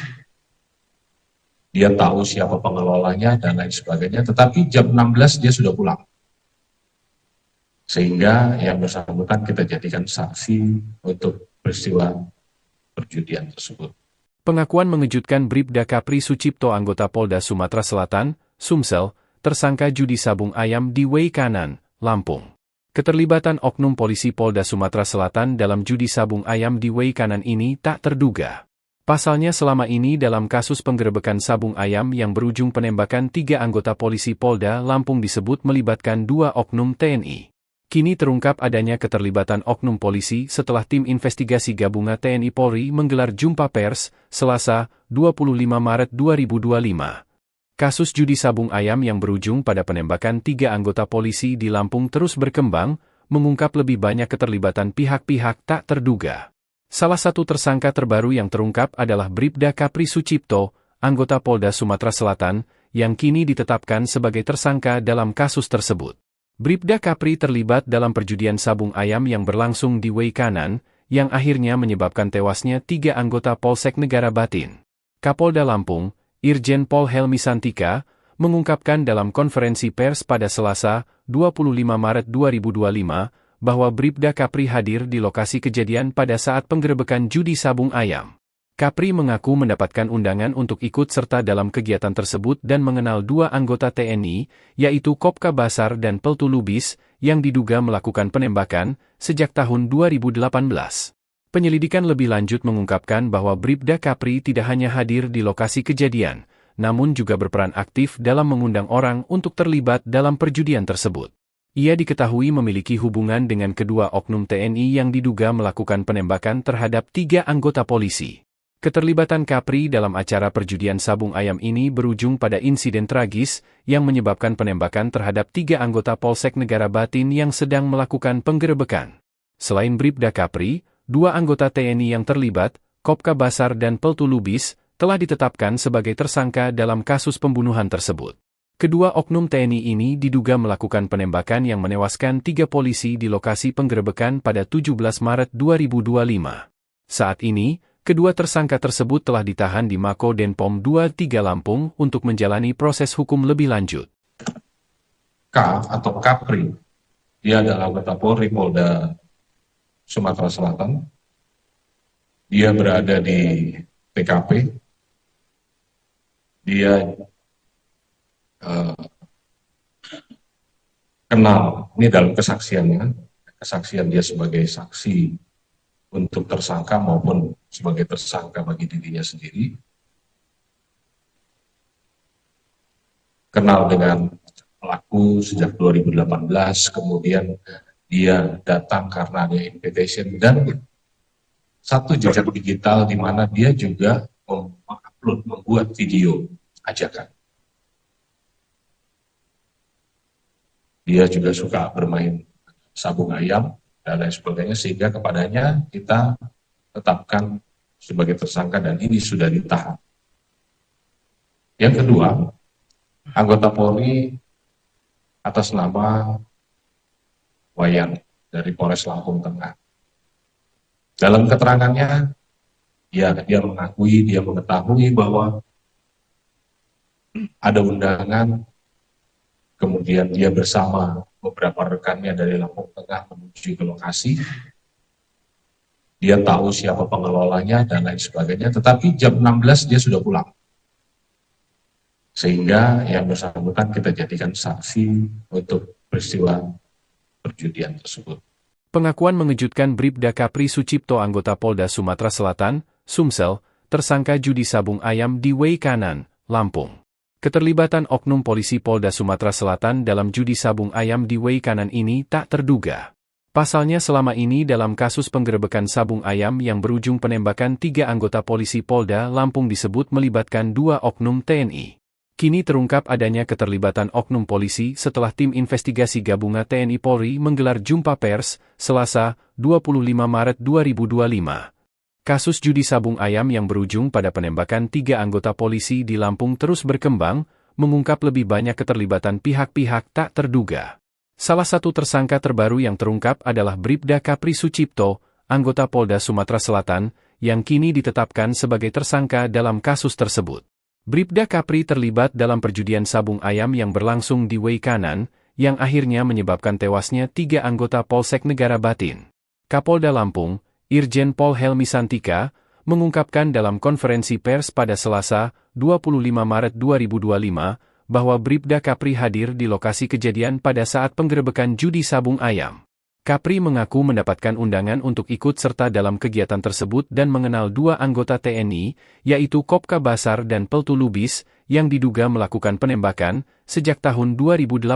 Dia tahu siapa pengelolanya dan lain sebagainya, tetapi jam 16 dia sudah pulang. Sehingga yang bersangkutan kita jadikan saksi untuk peristiwa perjudian tersebut. Pengakuan mengejutkan Bribda Kapri Sucipto anggota Polda Sumatera Selatan, Sumsel, tersangka judi sabung ayam di Wei Kanan, Lampung. Keterlibatan oknum polisi Polda Sumatera Selatan dalam judi sabung ayam di Wei Kanan ini tak terduga. Pasalnya selama ini dalam kasus penggerebekan sabung ayam yang berujung penembakan 3 anggota polisi Polda Lampung disebut melibatkan 2 oknum TNI. Kini terungkap adanya keterlibatan oknum polisi setelah tim investigasi gabungan TNI Polri menggelar jumpa pers, Selasa, 25 Maret 2025. Kasus judi sabung ayam yang berujung pada penembakan 3 anggota polisi di Lampung terus berkembang, mengungkap lebih banyak keterlibatan pihak-pihak tak terduga. Salah satu tersangka terbaru yang terungkap adalah Bribda Kapri Sucipto, anggota Polda Sumatera Selatan, yang kini ditetapkan sebagai tersangka dalam kasus tersebut. Bribda Kapri terlibat dalam perjudian sabung ayam yang berlangsung di Wei Kanan, yang akhirnya menyebabkan tewasnya 3 anggota Polsek Negara Batin. Kapolda Lampung, Irjen Pol Helmi Santika, mengungkapkan dalam konferensi pers pada Selasa, 25 Maret 2025, bahwa Bribda Kapri hadir di lokasi kejadian pada saat penggerebekan judi sabung ayam. Kapri mengaku mendapatkan undangan untuk ikut serta dalam kegiatan tersebut dan mengenal 2 anggota TNI, yaitu Kopka Basar dan Peltu Lubis, yang diduga melakukan penembakan sejak tahun 2018. Penyelidikan lebih lanjut mengungkapkan bahwa Bribda Kapri tidak hanya hadir di lokasi kejadian, namun juga berperan aktif dalam mengundang orang untuk terlibat dalam perjudian tersebut. Ia diketahui memiliki hubungan dengan kedua oknum TNI yang diduga melakukan penembakan terhadap 3 anggota polisi. Keterlibatan Kapri dalam acara perjudian sabung ayam ini berujung pada insiden tragis yang menyebabkan penembakan terhadap 3 anggota Polsek Negara Batin yang sedang melakukan penggerebekan. Selain Bribda Kapri, 2 anggota TNI yang terlibat, Kopka Basar dan Peltu Lubis, telah ditetapkan sebagai tersangka dalam kasus pembunuhan tersebut. Kedua oknum TNI ini diduga melakukan penembakan yang menewaskan 3 polisi di lokasi penggerebekan pada 17 Maret 2025. Saat ini, kedua tersangka tersebut telah ditahan di Mako Denpom 23 Lampung untuk menjalani proses hukum lebih lanjut. K atau Kapri, dia adalah anggota Polri Polda Sumatera Selatan. Dia berada di TKP. Dia kenal, ini dalam kesaksiannya, kesaksian dia sebagai saksi untuk tersangka maupun sebagai tersangka bagi dirinya sendiri. Kenal dengan pelaku sejak 2018, kemudian dia datang karena ada invitation dan satu jejak digital di mana dia juga mengupload, membuat video ajakan. Dia juga suka bermain sabung ayam dan lain sebagainya, sehingga kepadanya kita tetapkan sebagai tersangka dan ini sudah ditahan. Yang kedua, anggota Polri atas nama Wayan dari Polres Lampung Tengah. Dalam keterangannya, dia mengetahui bahwa ada undangan, kemudian dia bersama beberapa rekannya dari Lampung Tengah menuju ke lokasi. Dia tahu siapa pengelolanya dan lain sebagainya, tetapi jam 16 dia sudah pulang. Sehingga yang bersangkutan kita jadikan saksi untuk peristiwa perjudian tersebut. Pengakuan mengejutkan Bribda Kapri Sucipto, anggota Polda Sumatera Selatan, Sumsel, tersangka judi sabung ayam di Way Kanan, Lampung. Keterlibatan oknum polisi Polda Sumatera Selatan dalam judi sabung ayam di Way Kanan ini tak terduga. Pasalnya selama ini dalam kasus penggerebekan sabung ayam yang berujung penembakan 3 anggota polisi Polda Lampung disebut melibatkan 2 oknum TNI. Kini terungkap adanya keterlibatan oknum polisi setelah tim investigasi gabungan TNI Polri menggelar jumpa pers, Selasa, 25 Maret 2025. Kasus judi sabung ayam yang berujung pada penembakan 3 anggota polisi di Lampung terus berkembang, mengungkap lebih banyak keterlibatan pihak-pihak tak terduga. Salah satu tersangka terbaru yang terungkap adalah Bribda Kapri Sucipto, anggota Polda Sumatera Selatan, yang kini ditetapkan sebagai tersangka dalam kasus tersebut. Bribda Kapri terlibat dalam perjudian sabung ayam yang berlangsung di Way Kanan, yang akhirnya menyebabkan tewasnya 3 anggota Polsek Negara Batin. Kapolda Lampung, Irjen Pol Helmi Santika, mengungkapkan dalam konferensi pers pada Selasa, 25 Maret 2025, bahwa Bribda Kapri hadir di lokasi kejadian pada saat penggerebekan judi sabung ayam. Kapri mengaku mendapatkan undangan untuk ikut serta dalam kegiatan tersebut dan mengenal 2 anggota TNI, yaitu Kopka Basar dan Peltu Lubis, yang diduga melakukan penembakan sejak tahun 2018.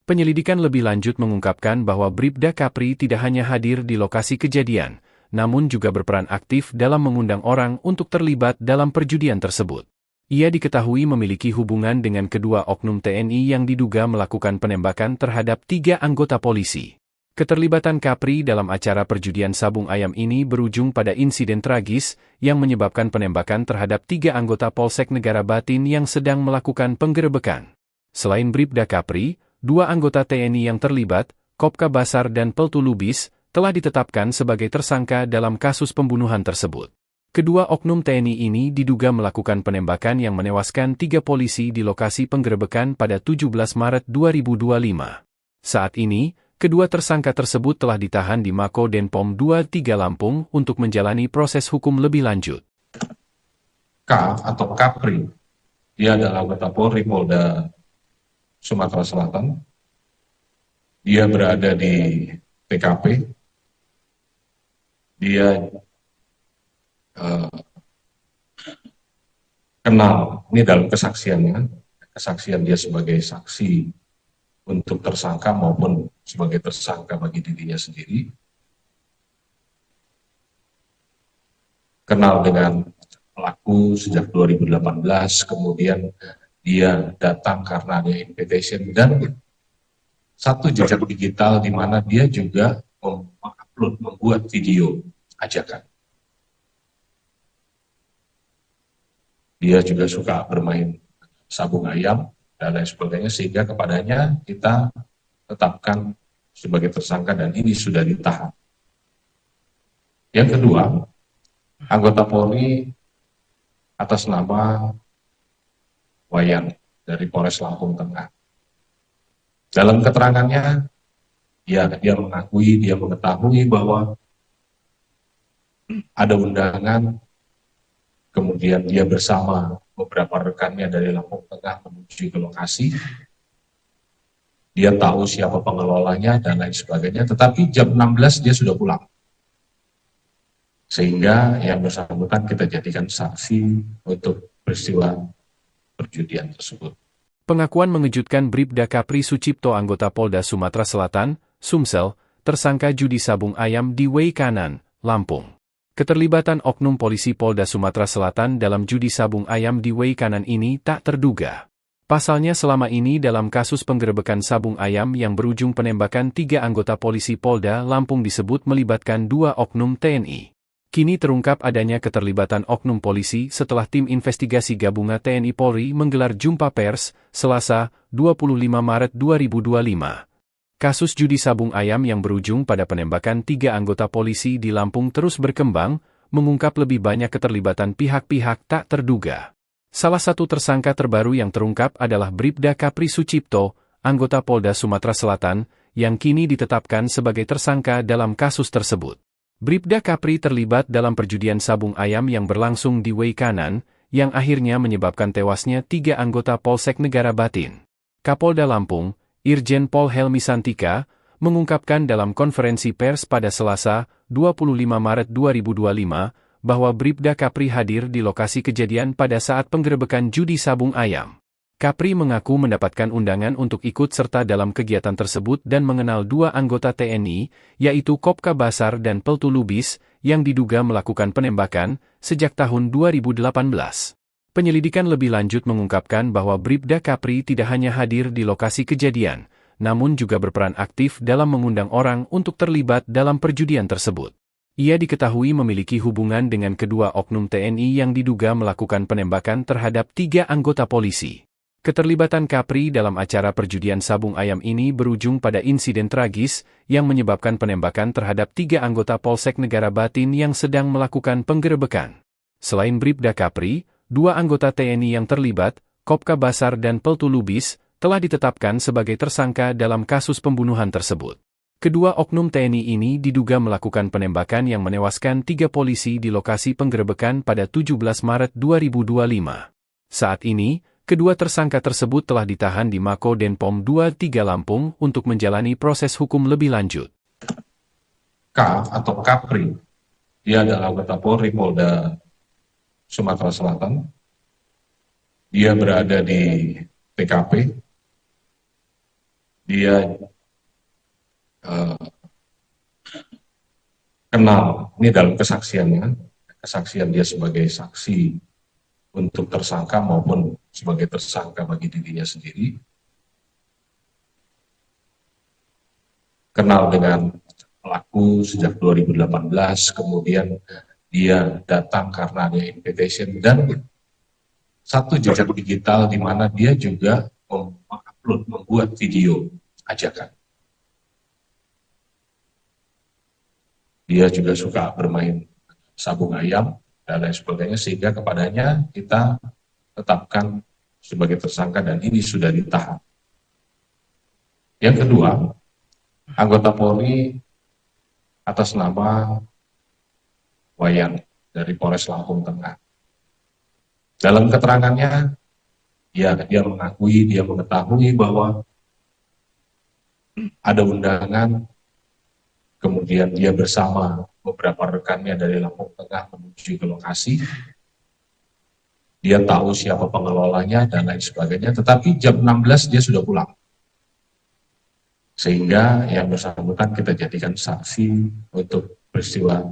Penyelidikan lebih lanjut mengungkapkan bahwa Bribda Kapri tidak hanya hadir di lokasi kejadian, namun juga berperan aktif dalam mengundang orang untuk terlibat dalam perjudian tersebut. Ia diketahui memiliki hubungan dengan kedua oknum TNI yang diduga melakukan penembakan terhadap 3 anggota polisi. Keterlibatan Kapri dalam acara perjudian sabung ayam ini berujung pada insiden tragis yang menyebabkan penembakan terhadap 3 anggota Polsek Negara Batin yang sedang melakukan penggerebekan. Selain Bribda Kapri, 2 anggota TNI yang terlibat, Kopka Basar dan Peltu Lubis, telah ditetapkan sebagai tersangka dalam kasus pembunuhan tersebut. Kedua oknum TNI ini diduga melakukan penembakan yang menewaskan 3 polisi di lokasi penggerebekan pada 17 Maret 2025. Saat ini, kedua tersangka tersebut telah ditahan di Mako Denpom 23 Lampung untuk menjalani proses hukum lebih lanjut. K atau Kapri, dia adalah anggota Polri Polda Sumatera Selatan. Dia berada di TKP. Dia kenal, ini dalam kesaksiannya, kesaksian dia sebagai saksi untuk tersangka maupun sebagai tersangka bagi dirinya sendiri. Kenal dengan pelaku sejak 2018, kemudian dia datang karena ada invitation dan satu jejak digital di mana dia juga membuat video ajakan. Dia juga suka bermain sabung ayam dan lain sebagainya, sehingga kepadanya kita tetapkan sebagai tersangka dan ini sudah ditahan. Yang kedua, anggota Polri atas nama Wayan dari Polres Lampung Tengah. Dalam keterangannya, dia mengetahui bahwa ada undangan, kemudian dia bersama beberapa rekannya dari Lampung Tengah menuju ke lokasi. Dia tahu siapa pengelolanya dan lain sebagainya, tetapi jam 16 dia sudah pulang. Sehingga yang bersangkutan kita jadikan saksi untuk peristiwa perjudian tersebut. Pengakuan mengejutkan Bribda Kapri Sucipto, anggota Polda Sumatera Selatan, Sumsel, tersangka judi sabung ayam di Way Kanan, Lampung. Keterlibatan oknum polisi Polda Sumatera Selatan dalam judi sabung ayam di Way Kanan ini tak terduga. Pasalnya selama ini dalam kasus penggerebekan sabung ayam yang berujung penembakan 3 anggota polisi Polda Lampung disebut melibatkan 2 oknum TNI. Kini terungkap adanya keterlibatan oknum polisi setelah tim investigasi gabungan TNI Polri menggelar jumpa pers, Selasa, 25 Maret 2025. Kasus judi sabung ayam yang berujung pada penembakan 3 anggota polisi di Lampung terus berkembang, mengungkap lebih banyak keterlibatan pihak-pihak tak terduga. Salah satu tersangka terbaru yang terungkap adalah Bribda Kapri Sucipto, anggota Polda Sumatera Selatan, yang kini ditetapkan sebagai tersangka dalam kasus tersebut. Bribda Kapri terlibat dalam perjudian sabung ayam yang berlangsung di Way Kanan, yang akhirnya menyebabkan tewasnya 3 anggota Polsek Negara Batin. Kapolda Lampung, Irjen Pol Helmi Santika, mengungkapkan dalam konferensi pers pada Selasa, 25 Maret 2025, bahwa Bribda Kapri hadir di lokasi kejadian pada saat penggerebekan judi sabung ayam. Kapri mengaku mendapatkan undangan untuk ikut serta dalam kegiatan tersebut dan mengenal 2 anggota TNI, yaitu Kopka Basar dan Peltu Lubis, yang diduga melakukan penembakan sejak tahun 2018. Penyelidikan lebih lanjut mengungkapkan bahwa Bribda Kapri tidak hanya hadir di lokasi kejadian, namun juga berperan aktif dalam mengundang orang untuk terlibat dalam perjudian tersebut. Ia diketahui memiliki hubungan dengan kedua oknum TNI yang diduga melakukan penembakan terhadap 3 anggota polisi. Keterlibatan Kapri dalam acara perjudian sabung ayam ini berujung pada insiden tragis yang menyebabkan penembakan terhadap 3 anggota Polsek Negara Batin yang sedang melakukan penggerebekan. Selain Bribda Kapri, 2 anggota TNI yang terlibat, Kopka Basar dan Peltu Lubis, telah ditetapkan sebagai tersangka dalam kasus pembunuhan tersebut. Kedua oknum TNI ini diduga melakukan penembakan yang menewaskan 3 polisi di lokasi penggerebekan pada 17 Maret 2025. Saat ini, kedua tersangka tersebut telah ditahan di Mako Denpom 23 Lampung untuk menjalani proses hukum lebih lanjut. K atau Kapri, dia adalah anggota Polri Polda Sumatera Selatan. Dia berada di TKP. Dia kenal, ini dalam kesaksiannya, kesaksian dia sebagai saksi untuk tersangka maupun sebagai tersangka bagi dirinya sendiri. Kenal dengan pelaku sejak 2018, kemudian dia datang karena ada invitation dan satu jejak digital di mana dia juga mengupload, membuat video ajakan. Dia juga suka bermain sabung ayam dan lain sebagainya, sehingga kepadanya kita tetapkan sebagai tersangka dan ini sudah ditahan. Yang kedua, anggota Polri atas nama Wayan dari Polres Lampung Tengah. Dalam keterangannya, dia mengakui, dia mengetahui bahwa ada undangan. Kemudian dia bersama beberapa rekannya dari Lampung Tengah menuju ke lokasi. Dia tahu siapa pengelolanya dan lain sebagainya, tetapi jam 16 dia sudah pulang. Sehingga yang bersangkutan kita jadikan saksi untuk peristiwa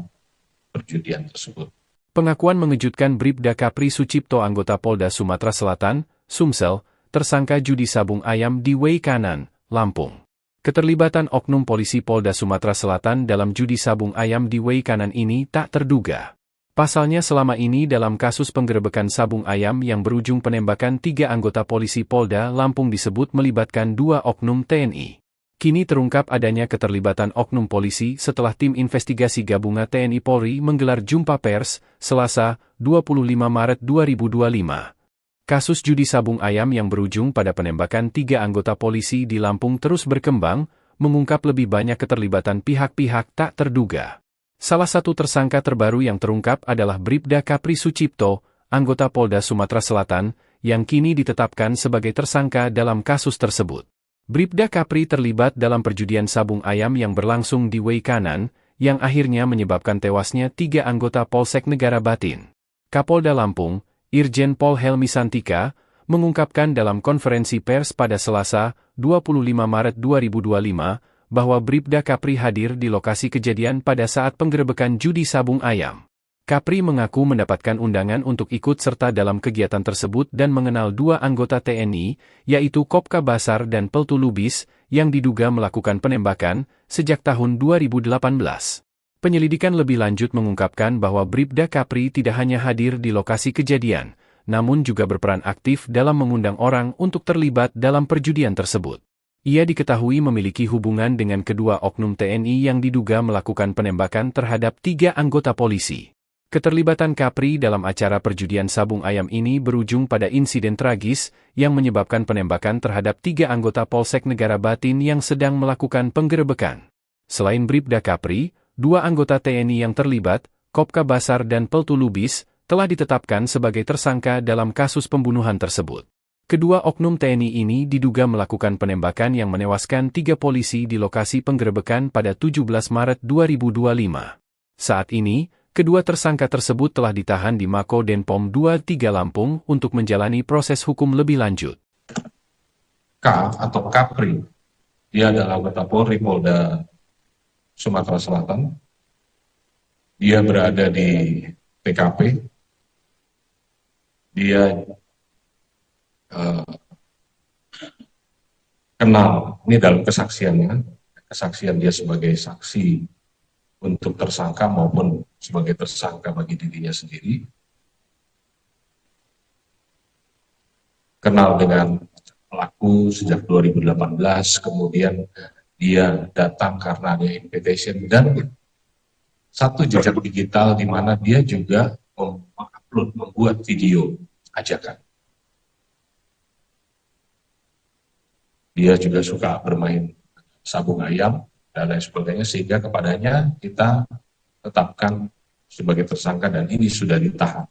perjudian tersebut. Pengakuan mengejutkan Bribda Kapri Sucipto, anggota Polda Sumatera Selatan, Sumsel, tersangka judi sabung ayam di Way Kanan, Lampung. Keterlibatan oknum polisi Polda Sumatera Selatan dalam judi sabung ayam di Way Kanan ini tak terduga. Pasalnya selama ini dalam kasus penggerebekan sabung ayam yang berujung penembakan 3 anggota polisi Polda Lampung disebut melibatkan 2 oknum TNI. Kini terungkap adanya keterlibatan oknum polisi setelah tim investigasi gabungan TNI Polri menggelar jumpa pers, Selasa, 25 Maret 2025. Kasus judi sabung ayam yang berujung pada penembakan 3 anggota polisi di Lampung terus berkembang, mengungkap lebih banyak keterlibatan pihak-pihak tak terduga. Salah satu tersangka terbaru yang terungkap adalah Bribda Kapri Sucipto, anggota Polda Sumatera Selatan, yang kini ditetapkan sebagai tersangka dalam kasus tersebut. Bribda Kapri terlibat dalam perjudian sabung ayam yang berlangsung di Way Kanan, yang akhirnya menyebabkan tewasnya 3 anggota Polsek Negara Batin. Kapolda Lampung, Irjen Pol Helmi Santika, mengungkapkan dalam konferensi pers pada Selasa, 25 Maret 2025, bahwa Bribda Kapri hadir di lokasi kejadian pada saat penggerebekan judi sabung ayam. Kapri mengaku mendapatkan undangan untuk ikut serta dalam kegiatan tersebut dan mengenal dua anggota TNI, yaitu Kopka Basar dan Peltu Lubis, yang diduga melakukan penembakan sejak tahun 2018. Penyelidikan lebih lanjut mengungkapkan bahwa Bribda Kapri tidak hanya hadir di lokasi kejadian, namun juga berperan aktif dalam mengundang orang untuk terlibat dalam perjudian tersebut. Ia diketahui memiliki hubungan dengan kedua oknum TNI yang diduga melakukan penembakan terhadap 3 anggota polisi. Keterlibatan Kapri dalam acara perjudian sabung ayam ini berujung pada insiden tragis yang menyebabkan penembakan terhadap 3 anggota Polsek Negara Batin yang sedang melakukan penggerebekan. Selain Bribda Kapri, 2 anggota TNI yang terlibat, Kopka Basar dan Peltu Lubis, telah ditetapkan sebagai tersangka dalam kasus pembunuhan tersebut. Kedua oknum TNI ini diduga melakukan penembakan yang menewaskan 3 polisi di lokasi penggerebekan pada 17 Maret 2025. Saat ini, kedua tersangka tersebut telah ditahan di Mako Denpom 23 Lampung untuk menjalani proses hukum lebih lanjut. K atau Kapri, dia adalah anggota Polri Polda Sumatera Selatan. Dia berada di TKP. Dia kenal, ini dalam kesaksiannya, kesaksian dia sebagai saksi untuk tersangka maupun sebagai tersangka bagi dirinya sendiri. Kenal dengan pelaku sejak 2018, kemudian dia datang karena ada invitation dan satu jejak digital di mana dia juga membuat video ajakan. Dia juga suka bermain sabung ayam dan lain sebagainya, sehingga kepadanya kita tetapkan sebagai tersangka dan ini sudah ditahan.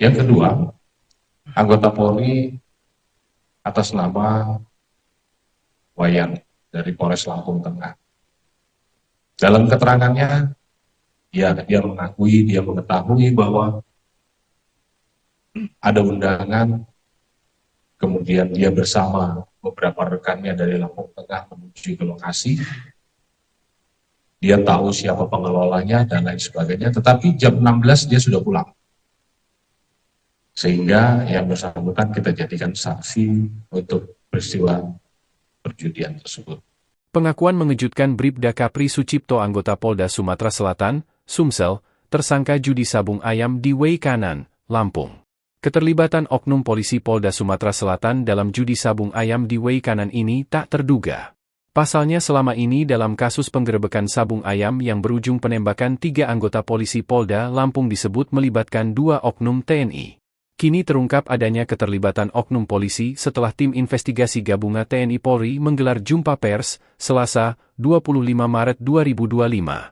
Yang kedua, anggota Polri atas nama Wayan dari Polres Lampung Tengah. Dalam keterangannya, dia mengetahui bahwa ada undangan, kemudian dia bersama beberapa rekannya dari Lampung Tengah menuju ke lokasi. Dia tahu siapa pengelolanya dan lain sebagainya, tetapi jam 16 dia sudah pulang. Sehingga yang bersangkutan kita jadikan saksi untuk peristiwa perjudian tersebut. Pengakuan mengejutkan Bribda Kapri Sucipto anggota Polda Sumatera Selatan, Sumsel, tersangka judi sabung ayam di Wei Kanan, Lampung. Keterlibatan oknum polisi Polda Sumatera Selatan dalam judi sabung ayam di Wei Kanan ini tak terduga. Pasalnya selama ini dalam kasus penggerebekan sabung ayam yang berujung penembakan 3 anggota polisi Polda Lampung disebut melibatkan 2 oknum TNI. Kini terungkap adanya keterlibatan oknum polisi setelah tim investigasi gabungan TNI Polri menggelar jumpa pers, Selasa, 25 Maret 2025.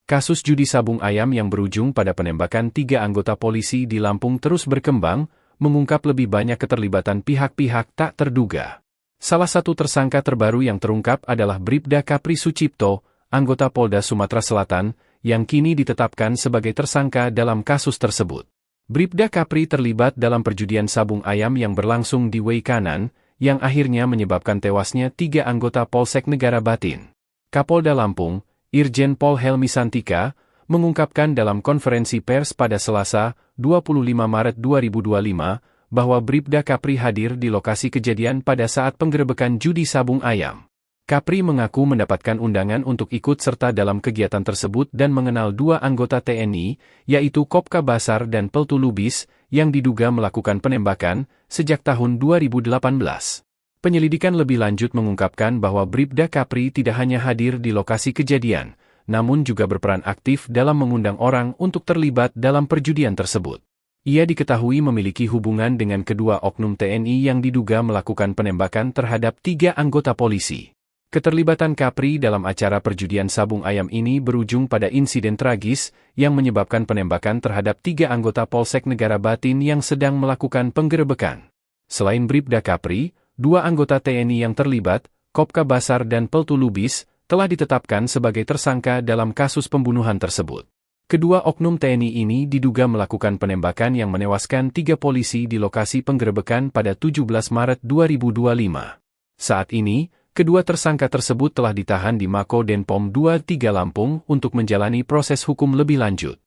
Kasus judi sabung ayam yang berujung pada penembakan 3 anggota polisi di Lampung terus berkembang, mengungkap lebih banyak keterlibatan pihak-pihak tak terduga. Salah satu tersangka terbaru yang terungkap adalah Bribda Kapri Sucipto, anggota Polda Sumatera Selatan, yang kini ditetapkan sebagai tersangka dalam kasus tersebut. Bribda Kapri terlibat dalam perjudian sabung ayam yang berlangsung di Wei Kanan, yang akhirnya menyebabkan tewasnya 3 anggota Polsek Negara Batin. Kapolda Lampung, Irjen Pol Helmi Santika, mengungkapkan dalam konferensi pers pada Selasa, 25 Maret 2025, bahwa Bribda Kapri hadir di lokasi kejadian pada saat penggerebekan judi sabung ayam. Kapri mengaku mendapatkan undangan untuk ikut serta dalam kegiatan tersebut dan mengenal 2 anggota TNI, yaitu Kopka Basar dan Peltu Lubis, yang diduga melakukan penembakan sejak tahun 2018. Penyelidikan lebih lanjut mengungkapkan bahwa Bribda Kapri tidak hanya hadir di lokasi kejadian, namun juga berperan aktif dalam mengundang orang untuk terlibat dalam perjudian tersebut. Ia diketahui memiliki hubungan dengan kedua oknum TNI yang diduga melakukan penembakan terhadap 3 anggota polisi. Keterlibatan Kapri dalam acara perjudian sabung ayam ini berujung pada insiden tragis yang menyebabkan penembakan terhadap 3 anggota Polsek Negara Batin yang sedang melakukan penggerebekan. Selain Bribda Kapri, 2 anggota TNI yang terlibat, Kopka Basar dan Peltu Lubis, telah ditetapkan sebagai tersangka dalam kasus pembunuhan tersebut. Kedua oknum TNI ini diduga melakukan penembakan yang menewaskan 3 polisi di lokasi penggerebekan pada 17 Maret 2025. Saat ini, kedua tersangka tersebut telah ditahan di Mako Denpom 23 Lampung untuk menjalani proses hukum lebih lanjut.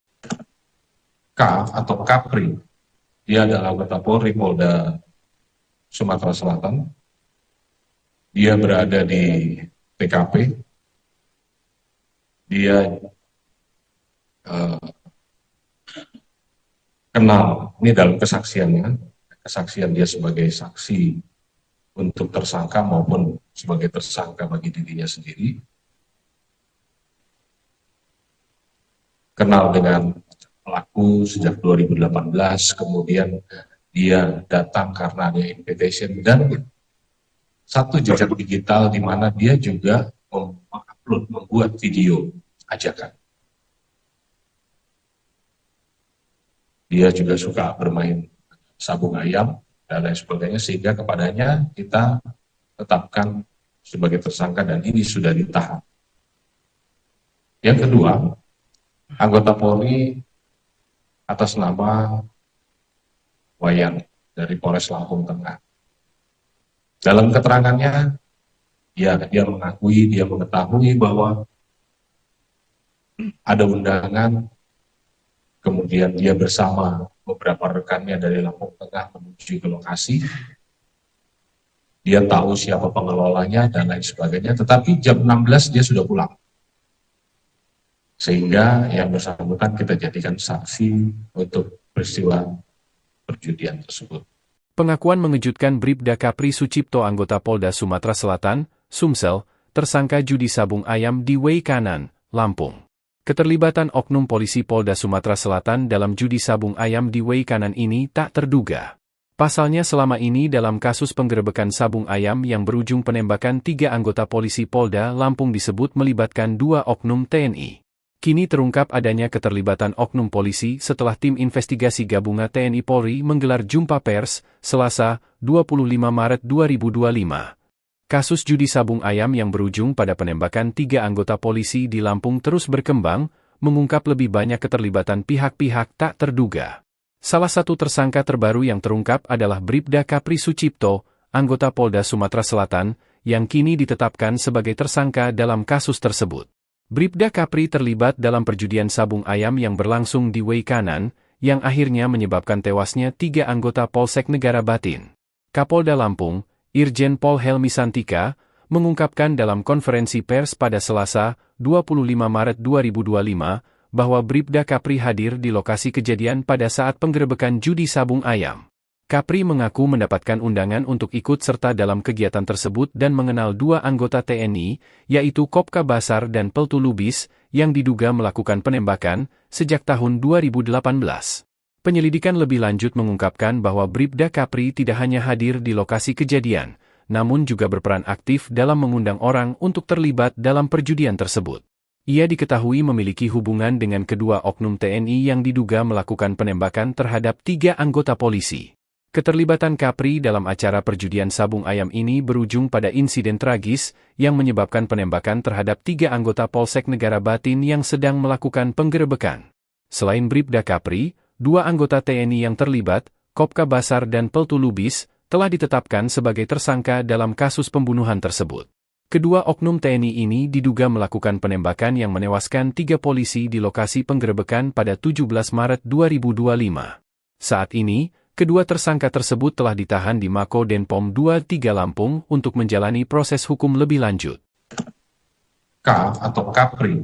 K atau Kapri. Dia adalah anggota Polri Polda Sumatera Selatan. Dia berada di TKP. Dia kenal, ini dalam kesaksiannya, kesaksian dia sebagai saksi untuk tersangka maupun sebagai tersangka bagi dirinya sendiri. Kenal dengan pelaku sejak 2018, kemudian dia datang karena ada invitation dan satu jejak digital di mana dia juga mengupload, membuat video ajakan. Dia juga suka bermain sabung ayam dan lain sebagainya, sehingga kepadanya kita tetapkan sebagai tersangka dan ini sudah ditahan. Yang kedua, anggota Polri atas nama Wayan dari Polres Lampung Tengah. Dalam keterangannya, dia mengakui, dia mengetahui bahwa ada undangan, kemudian dia bersama beberapa rekannya dari Lampung Tengah menuju ke lokasi. Dia tahu siapa pengelolanya dan lain sebagainya, tetapi jam 16 dia sudah pulang. Sehingga yang bersangkutan kita jadikan saksi untuk peristiwa perjudian tersebut. Pengakuan mengejutkan Bribda Kapri Sucipto anggota Polda Sumatera Selatan, Sumsel, tersangka judi sabung ayam di Way Kanan, Lampung. Keterlibatan oknum polisi Polda Sumatera Selatan dalam judi sabung ayam di Way Kanan ini tak terduga. Pasalnya selama ini dalam kasus penggerebekan sabung ayam yang berujung penembakan 3 anggota polisi Polda Lampung disebut melibatkan 2 oknum TNI. Kini terungkap adanya keterlibatan oknum polisi setelah tim investigasi gabungan TNI Polri menggelar jumpa pers, Selasa, 25 Maret 2025. Kasus judi sabung ayam yang berujung pada penembakan 3 anggota polisi di Lampung terus berkembang, mengungkap lebih banyak keterlibatan pihak-pihak tak terduga. Salah satu tersangka terbaru yang terungkap adalah Bribda Kapri Sucipto, anggota Polda Sumatera Selatan, yang kini ditetapkan sebagai tersangka dalam kasus tersebut. Bribda Kapri terlibat dalam perjudian sabung ayam yang berlangsung di Way Kanan, yang akhirnya menyebabkan tewasnya 3 anggota Polsek Negara Batin. Kapolda Lampung, Irjen Pol Helmi Santika, mengungkapkan dalam konferensi pers pada Selasa, 25 Maret 2025, bahwa Bribda Kapri hadir di lokasi kejadian pada saat penggerebekan judi sabung ayam. Kapri mengaku mendapatkan undangan untuk ikut serta dalam kegiatan tersebut dan mengenal 2 anggota TNI, yaitu Kopka Basar dan Peltu Lubis, yang diduga melakukan penembakan sejak tahun 2018. Penyelidikan lebih lanjut mengungkapkan bahwa Bribda Kapri tidak hanya hadir di lokasi kejadian, namun juga berperan aktif dalam mengundang orang untuk terlibat dalam perjudian tersebut. Ia diketahui memiliki hubungan dengan kedua oknum TNI yang diduga melakukan penembakan terhadap 3 anggota polisi. Keterlibatan Kapri dalam acara perjudian sabung ayam ini berujung pada insiden tragis yang menyebabkan penembakan terhadap 3 anggota Polsek Negara Batin yang sedang melakukan penggerebekan. Selain Bribda Kapri, 2 anggota TNI yang terlibat, Kopka Basar dan Peltu Lubis, telah ditetapkan sebagai tersangka dalam kasus pembunuhan tersebut. Kedua oknum TNI ini diduga melakukan penembakan yang menewaskan 3 polisi di lokasi penggerebekan pada 17 Maret 2025. Saat ini, kedua tersangka tersebut telah ditahan di Mako Denpom 23 Lampung untuk menjalani proses hukum lebih lanjut. K atau Kapri,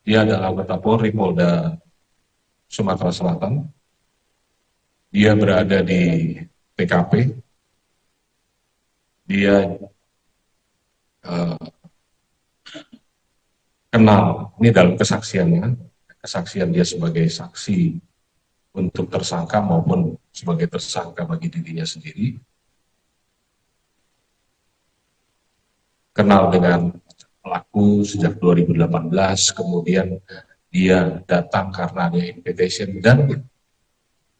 dia adalah anggota Polri Polda Sumatera Selatan. Dia berada di TKP. Dia kenal, ini dalam kesaksiannya, kesaksian dia sebagai saksi untuk tersangka maupun sebagai tersangka bagi dirinya sendiri. Kenal dengan pelaku sejak 2018, kemudian dia datang karena ada invitation dan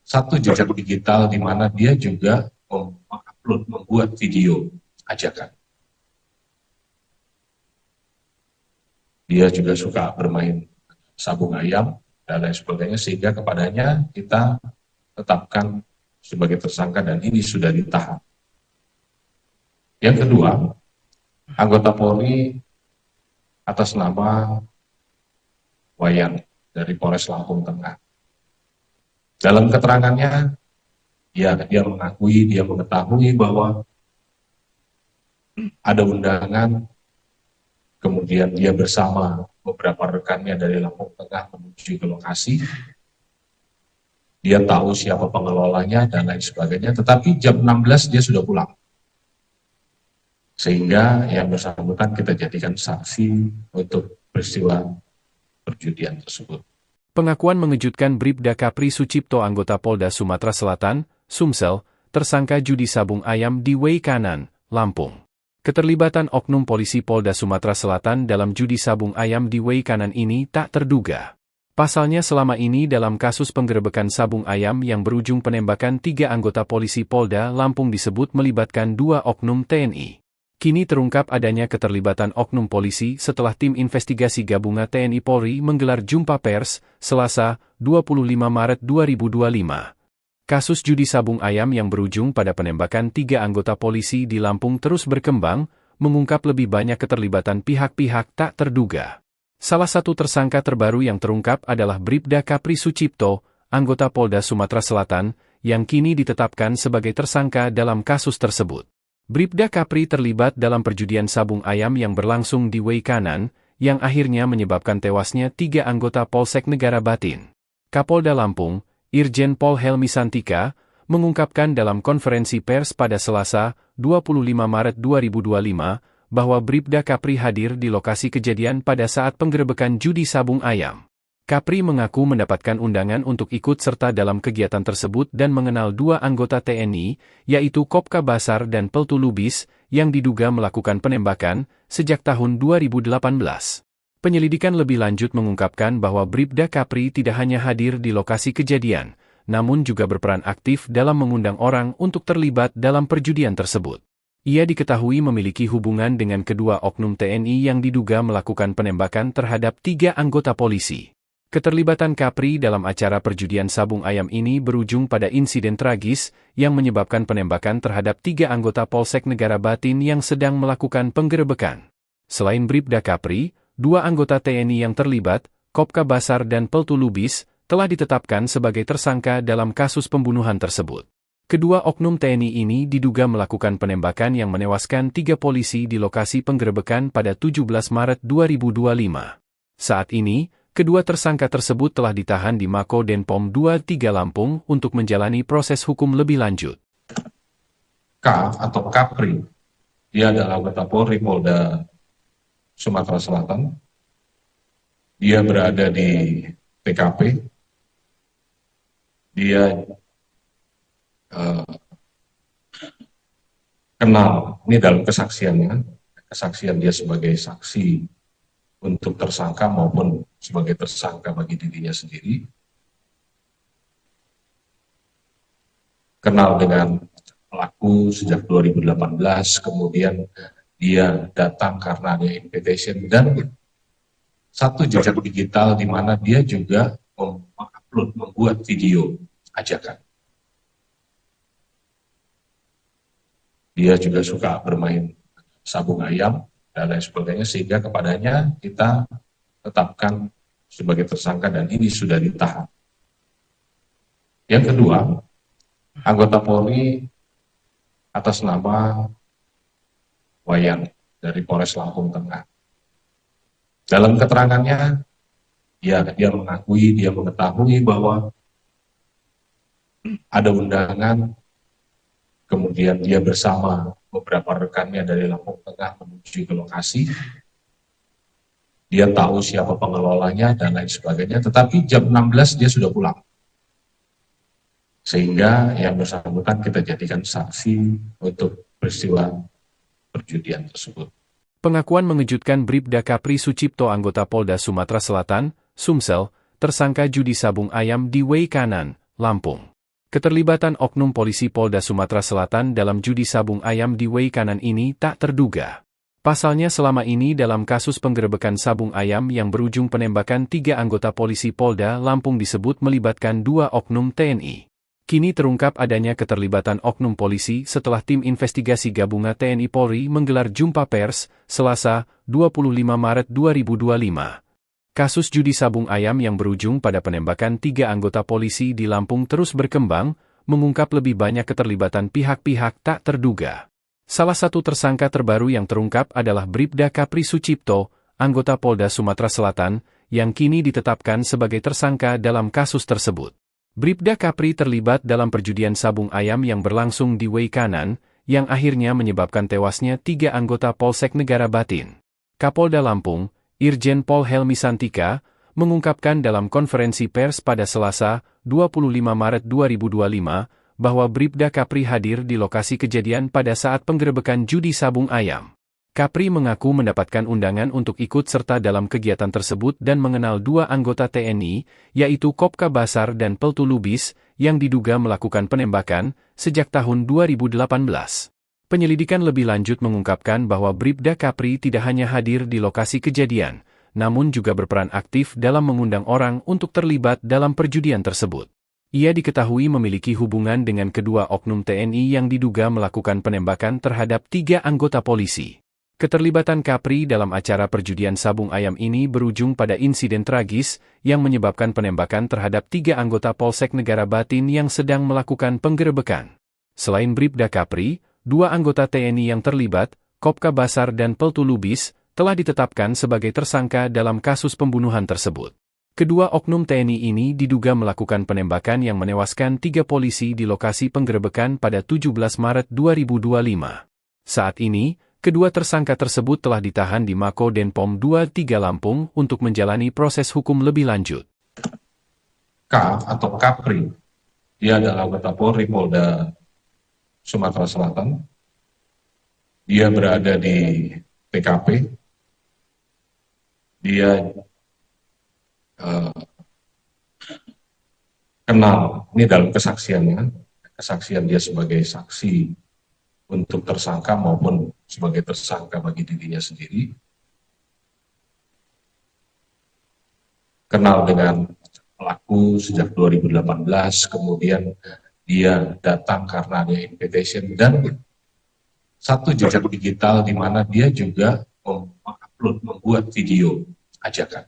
satu jejak digital di mana dia juga mengupload, membuat video ajakan. Dia juga suka bermain sabung ayam dan lain sebagainya, sehingga kepadanya kita tetapkan sebagai tersangka dan ini sudah ditahan. Yang kedua, anggota Polri atas nama Wayan dari Polres Lampung Tengah. Dalam keterangannya, ya dia mengetahui bahwa ada undangan, kemudian dia bersama beberapa rekannya dari Lampung Tengah menuju ke lokasi. Dia tahu siapa pengelolanya dan lain sebagainya, tetapi jam 16 dia sudah pulang. Sehingga yang bersangkutan kita jadikan saksi untuk peristiwa perjudian tersebut. Pengakuan mengejutkan Bribda Kapri Sucipto anggota Polda Sumatera Selatan, Sumsel, tersangka judi sabung ayam di Way Kanan, Lampung. Keterlibatan oknum polisi Polda Sumatera Selatan dalam judi sabung ayam di Way Kanan ini tak terduga. Pasalnya selama ini dalam kasus penggerebekan sabung ayam yang berujung penembakan 3 anggota polisi Polda Lampung disebut melibatkan 2 oknum TNI. Kini terungkap adanya keterlibatan oknum polisi setelah tim investigasi gabungan TNI Polri menggelar jumpa pers, Selasa, 25 Maret 2025. Kasus judi sabung ayam yang berujung pada penembakan 3 anggota polisi di Lampung terus berkembang, mengungkap lebih banyak keterlibatan pihak-pihak tak terduga. Salah satu tersangka terbaru yang terungkap adalah Bribda Kapri Sucipto, anggota Polda Sumatera Selatan, yang kini ditetapkan sebagai tersangka dalam kasus tersebut. Bribda Kapri terlibat dalam perjudian sabung ayam yang berlangsung di Way Kanan, yang akhirnya menyebabkan tewasnya 3 anggota Polsek Negara Batin. Kapolda Lampung, Irjen Pol Helmi Santika, mengungkapkan dalam konferensi pers pada Selasa, 25 Maret 2025, bahwa Bribda Kapri hadir di lokasi kejadian pada saat penggerebekan judi sabung ayam. Kapri mengaku mendapatkan undangan untuk ikut serta dalam kegiatan tersebut dan mengenal 2 anggota TNI, yaitu Kopka Basar dan Peltu Lubis, yang diduga melakukan penembakan sejak tahun 2018. Penyelidikan lebih lanjut mengungkapkan bahwa Bribda Kapri tidak hanya hadir di lokasi kejadian, namun juga berperan aktif dalam mengundang orang untuk terlibat dalam perjudian tersebut. Ia diketahui memiliki hubungan dengan kedua oknum TNI yang diduga melakukan penembakan terhadap 3 anggota polisi. Keterlibatan Kapri dalam acara perjudian sabung ayam ini berujung pada insiden tragis yang menyebabkan penembakan terhadap 3 anggota Polsek Negara Batin yang sedang melakukan penggerebekan. Selain Bribda Kapri, 2 anggota TNI yang terlibat, Kopka Basar dan Peltu Lubis, telah ditetapkan sebagai tersangka dalam kasus pembunuhan tersebut. Kedua oknum TNI ini diduga melakukan penembakan yang menewaskan 3 polisi di lokasi penggerebekan pada 17 Maret 2025. Saat ini, kedua tersangka tersebut telah ditahan di Mako Denpom 23 Lampung untuk menjalani proses hukum lebih lanjut. K atau Kapri, dia adalah anggota Polri Polda Sumatera Selatan. Dia berada di TKP. Dia kenal, ini dalam kesaksiannya, kesaksian dia sebagai saksi untuk tersangka maupun sebagai tersangka bagi dirinya sendiri. Kenal dengan pelaku sejak 2018, kemudian dia datang karena ada invitation dan satu jejak digital di mana dia juga membuat video ajakan. Dia juga suka bermain sabung ayam dan lain sebagainya, sehingga kepadanya kita tetapkan sebagai tersangka dan ini sudah ditahan. Yang kedua, anggota Polri atas nama Wayan dari Polres Lampung Tengah. Dalam keterangannya, dia mengetahui bahwa ada undangan, kemudian dia bersama beberapa rekannya dari Lampung Tengah menuju ke lokasi. Dia tahu siapa pengelolanya dan lain sebagainya, tetapi jam 16 dia sudah pulang. Sehingga yang bersangkutan kita jadikan saksi untuk peristiwa perjudian tersebut. Pengakuan mengejutkan Bribda Kapri Sucipto anggota Polda Sumatera Selatan, Sumsel, tersangka judi sabung ayam di Way Kanan, Lampung. Keterlibatan oknum polisi Polda Sumatera Selatan dalam judi sabung ayam di Way Kanan ini tak terduga. Pasalnya selama ini dalam kasus penggerebekan sabung ayam yang berujung penembakan 3 anggota polisi Polda Lampung disebut melibatkan 2 oknum TNI. Kini terungkap adanya keterlibatan oknum polisi setelah tim investigasi gabungan TNI Polri menggelar jumpa pers, Selasa, 25 Maret 2025. Kasus judi sabung ayam yang berujung pada penembakan 3 anggota polisi di Lampung terus berkembang, mengungkap lebih banyak keterlibatan pihak-pihak tak terduga. Salah satu tersangka terbaru yang terungkap adalah Bribda Kapri Sucipto, anggota Polda Sumatera Selatan, yang kini ditetapkan sebagai tersangka dalam kasus tersebut. Bribda Kapri terlibat dalam perjudian sabung ayam yang berlangsung di Weikanan, yang akhirnya menyebabkan tewasnya 3 anggota Polsek Negara Batin. Kapolda Lampung, Irjen Pol Helmi Santika, mengungkapkan dalam konferensi pers pada Selasa, 25 Maret 2025, bahwa Bribda Kapri hadir di lokasi kejadian pada saat penggerebekan judi sabung ayam. Kapri mengaku mendapatkan undangan untuk ikut serta dalam kegiatan tersebut dan mengenal 2 anggota TNI, yaitu Kopka Basar dan Peltu Lubis, yang diduga melakukan penembakan sejak tahun 2018. Penyelidikan lebih lanjut mengungkapkan bahwa Bribda Kapri tidak hanya hadir di lokasi kejadian, namun juga berperan aktif dalam mengundang orang untuk terlibat dalam perjudian tersebut. Ia diketahui memiliki hubungan dengan kedua oknum TNI yang diduga melakukan penembakan terhadap 3 anggota polisi. Keterlibatan Kapri dalam acara perjudian sabung ayam ini berujung pada insiden tragis yang menyebabkan penembakan terhadap 3 anggota Polsek Negara Batin yang sedang melakukan penggerebekan. Selain Bribda Kapri, 2 anggota TNI yang terlibat, Kopka Basar dan Peltu Lubis, telah ditetapkan sebagai tersangka dalam kasus pembunuhan tersebut. Kedua oknum TNI ini diduga melakukan penembakan yang menewaskan 3 polisi di lokasi penggerebekan pada 17 Maret 2025. Saat ini, kedua tersangka tersebut telah ditahan di Mako Denpom 23 Lampung untuk menjalani proses hukum lebih lanjut. K atau Kapri, dia adalah anggota Polri Polda Sumatera Selatan. Dia berada di TKP. Dia kenal, ini dalam kesaksiannya, kesaksian dia sebagai saksi untuk tersangka maupun sebagai tersangka bagi dirinya sendiri. Kenal dengan pelaku sejak 2018, kemudian dia datang karena ada invitation dan satu jejak digital di mana dia juga membuat video ajakan.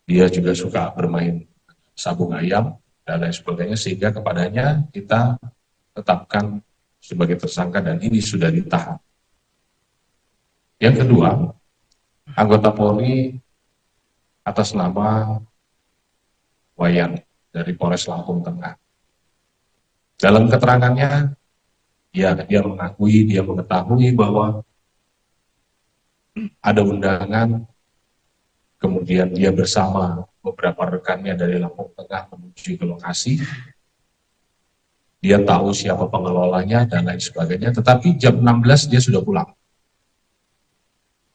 Dia juga suka bermain sabung ayam dan lain sebagainya, sehingga kepadanya kita tetapkan sebagai tersangka dan ini sudah ditahan. Yang kedua, anggota Polri atas nama Wayan dari Polres Lampung Tengah. Dalam keterangannya, dia mengetahui bahwa ada undangan, kemudian dia bersama beberapa rekannya dari Lampung Tengah menuju ke lokasi. Dia tahu siapa pengelolanya dan lain sebagainya, tetapi jam 16 dia sudah pulang.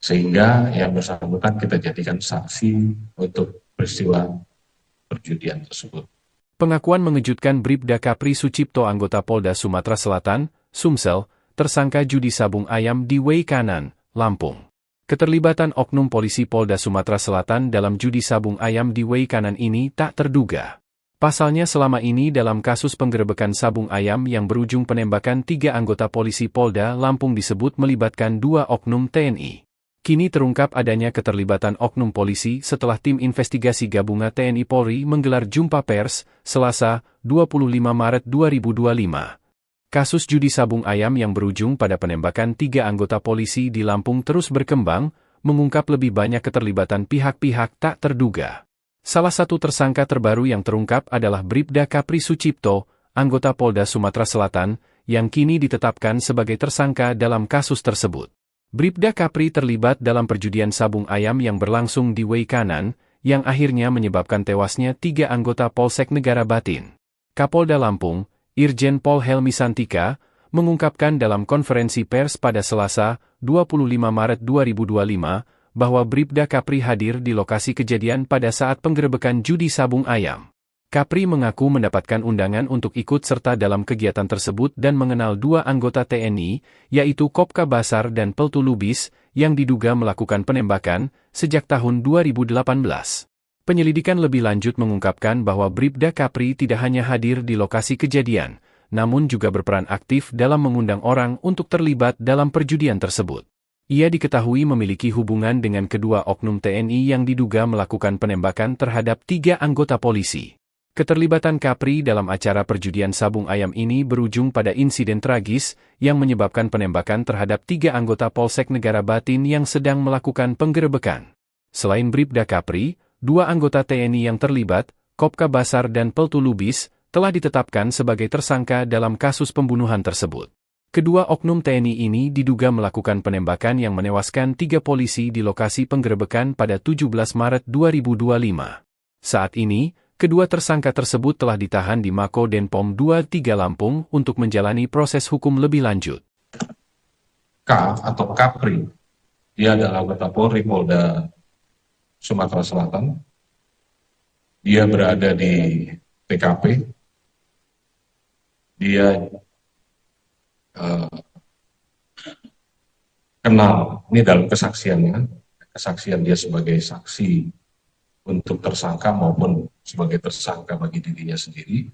Sehingga yang bersangkutan kita jadikan saksi untuk peristiwa perjudian tersebut. Pengakuan mengejutkan Bribda Kapri Sucipto, anggota Polda Sumatera Selatan, Sumsel, tersangka judi sabung ayam di Weikanan, Lampung. Keterlibatan oknum polisi Polda Sumatera Selatan dalam judi sabung ayam di Weikanan ini tak terduga. Pasalnya selama ini dalam kasus penggerebekan sabung ayam yang berujung penembakan 3 anggota polisi Polda Lampung disebut melibatkan 2 oknum TNI. Kini terungkap adanya keterlibatan oknum polisi setelah tim investigasi gabungan TNI Polri menggelar jumpa pers, Selasa, 25 Maret 2025. Kasus judi sabung ayam yang berujung pada penembakan 3 anggota polisi di Lampung terus berkembang, mengungkap lebih banyak keterlibatan pihak-pihak tak terduga. Salah satu tersangka terbaru yang terungkap adalah Bribda Kapri Sucipto, anggota Polda Sumatera Selatan, yang kini ditetapkan sebagai tersangka dalam kasus tersebut. Bribda Kapri terlibat dalam perjudian sabung ayam yang berlangsung di Weikanan, yang akhirnya menyebabkan tewasnya 3 anggota Polsek Negara Batin. Kapolda Lampung, Irjen Pol Helmi Santika, mengungkapkan dalam konferensi pers pada Selasa, 25 Maret 2025, bahwa Bribda Kapri hadir di lokasi kejadian pada saat penggerebekan judi sabung ayam. Kapri mengaku mendapatkan undangan untuk ikut serta dalam kegiatan tersebut dan mengenal 2 anggota TNI, yaitu Kopka Basar dan Peltu Lubis, yang diduga melakukan penembakan sejak tahun 2018. Penyelidikan lebih lanjut mengungkapkan bahwa Bribda Kapri tidak hanya hadir di lokasi kejadian, namun juga berperan aktif dalam mengundang orang untuk terlibat dalam perjudian tersebut. Ia diketahui memiliki hubungan dengan kedua oknum TNI yang diduga melakukan penembakan terhadap 3 anggota polisi. Keterlibatan Kapri dalam acara perjudian sabung ayam ini berujung pada insiden tragis yang menyebabkan penembakan terhadap 3 anggota Polsek Negara Batin yang sedang melakukan penggerebekan. Selain Bribda Kapri, 2 anggota TNI yang terlibat, Kopka Basar dan Peltu Lubis, telah ditetapkan sebagai tersangka dalam kasus pembunuhan tersebut. Kedua oknum TNI ini diduga melakukan penembakan yang menewaskan 3 polisi di lokasi penggerebekan pada 17 Maret 2025. Saat ini, kedua tersangka tersebut telah ditahan di Mako Denpom 23 Lampung untuk menjalani proses hukum lebih lanjut. K atau Kapri, dia adalah anggota Polri Polda Sumatera Selatan. Dia berada di TKP. Dia kenal, ini dalam kesaksiannya, kesaksian dia sebagai saksi untuk tersangka maupun sebagai tersangka bagi dirinya sendiri,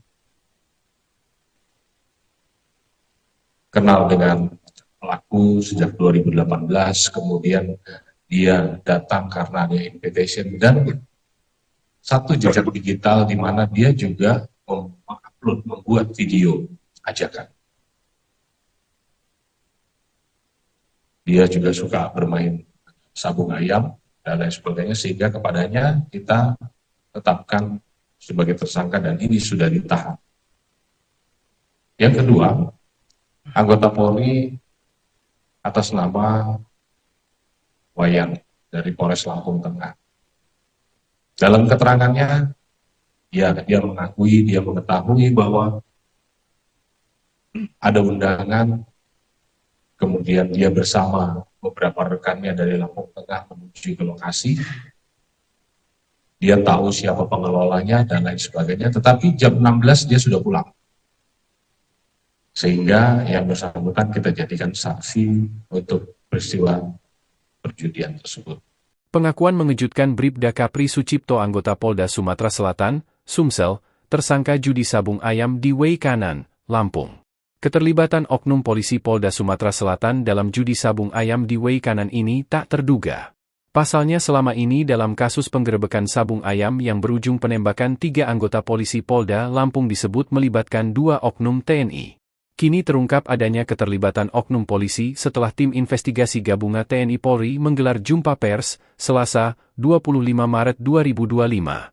kenal dengan pelaku sejak 2018, kemudian dia datang karena ada invitation dan satu jejak digital di mana dia juga mengupload, membuat video ajakan. Dia juga suka bermain sabung ayam dan lain sebagainya, sehingga kepadanya kita tetapkan sebagai tersangka dan ini sudah ditahan. Yang kedua, anggota Polri atas nama Wayan dari Polres Lampung Tengah. Dalam keterangannya, dia mengakui, dia mengetahui bahwa ada undangan. Kemudian dia bersama beberapa rekannya dari Lampung Tengah menuju ke lokasi. Dia tahu siapa pengelolanya dan lain sebagainya, tetapi jam 16 dia sudah pulang. Sehingga yang bersangkutan kita jadikan saksi untuk peristiwa perjudian tersebut. Pengakuan mengejutkan Bribda Kapri Sucipto anggota Polda Sumatera Selatan, Sumsel, tersangka judi sabung ayam di Wei Kanan, Lampung. Keterlibatan oknum polisi Polda Sumatera Selatan dalam judi sabung ayam di Wei Kanan ini tak terduga. Pasalnya selama ini dalam kasus penggerebekan sabung ayam yang berujung penembakan 3 anggota polisi Polda Lampung disebut melibatkan 2 oknum TNI. Kini terungkap adanya keterlibatan oknum polisi setelah tim investigasi gabungan TNI Polri menggelar jumpa pers, Selasa, 25 Maret 2025.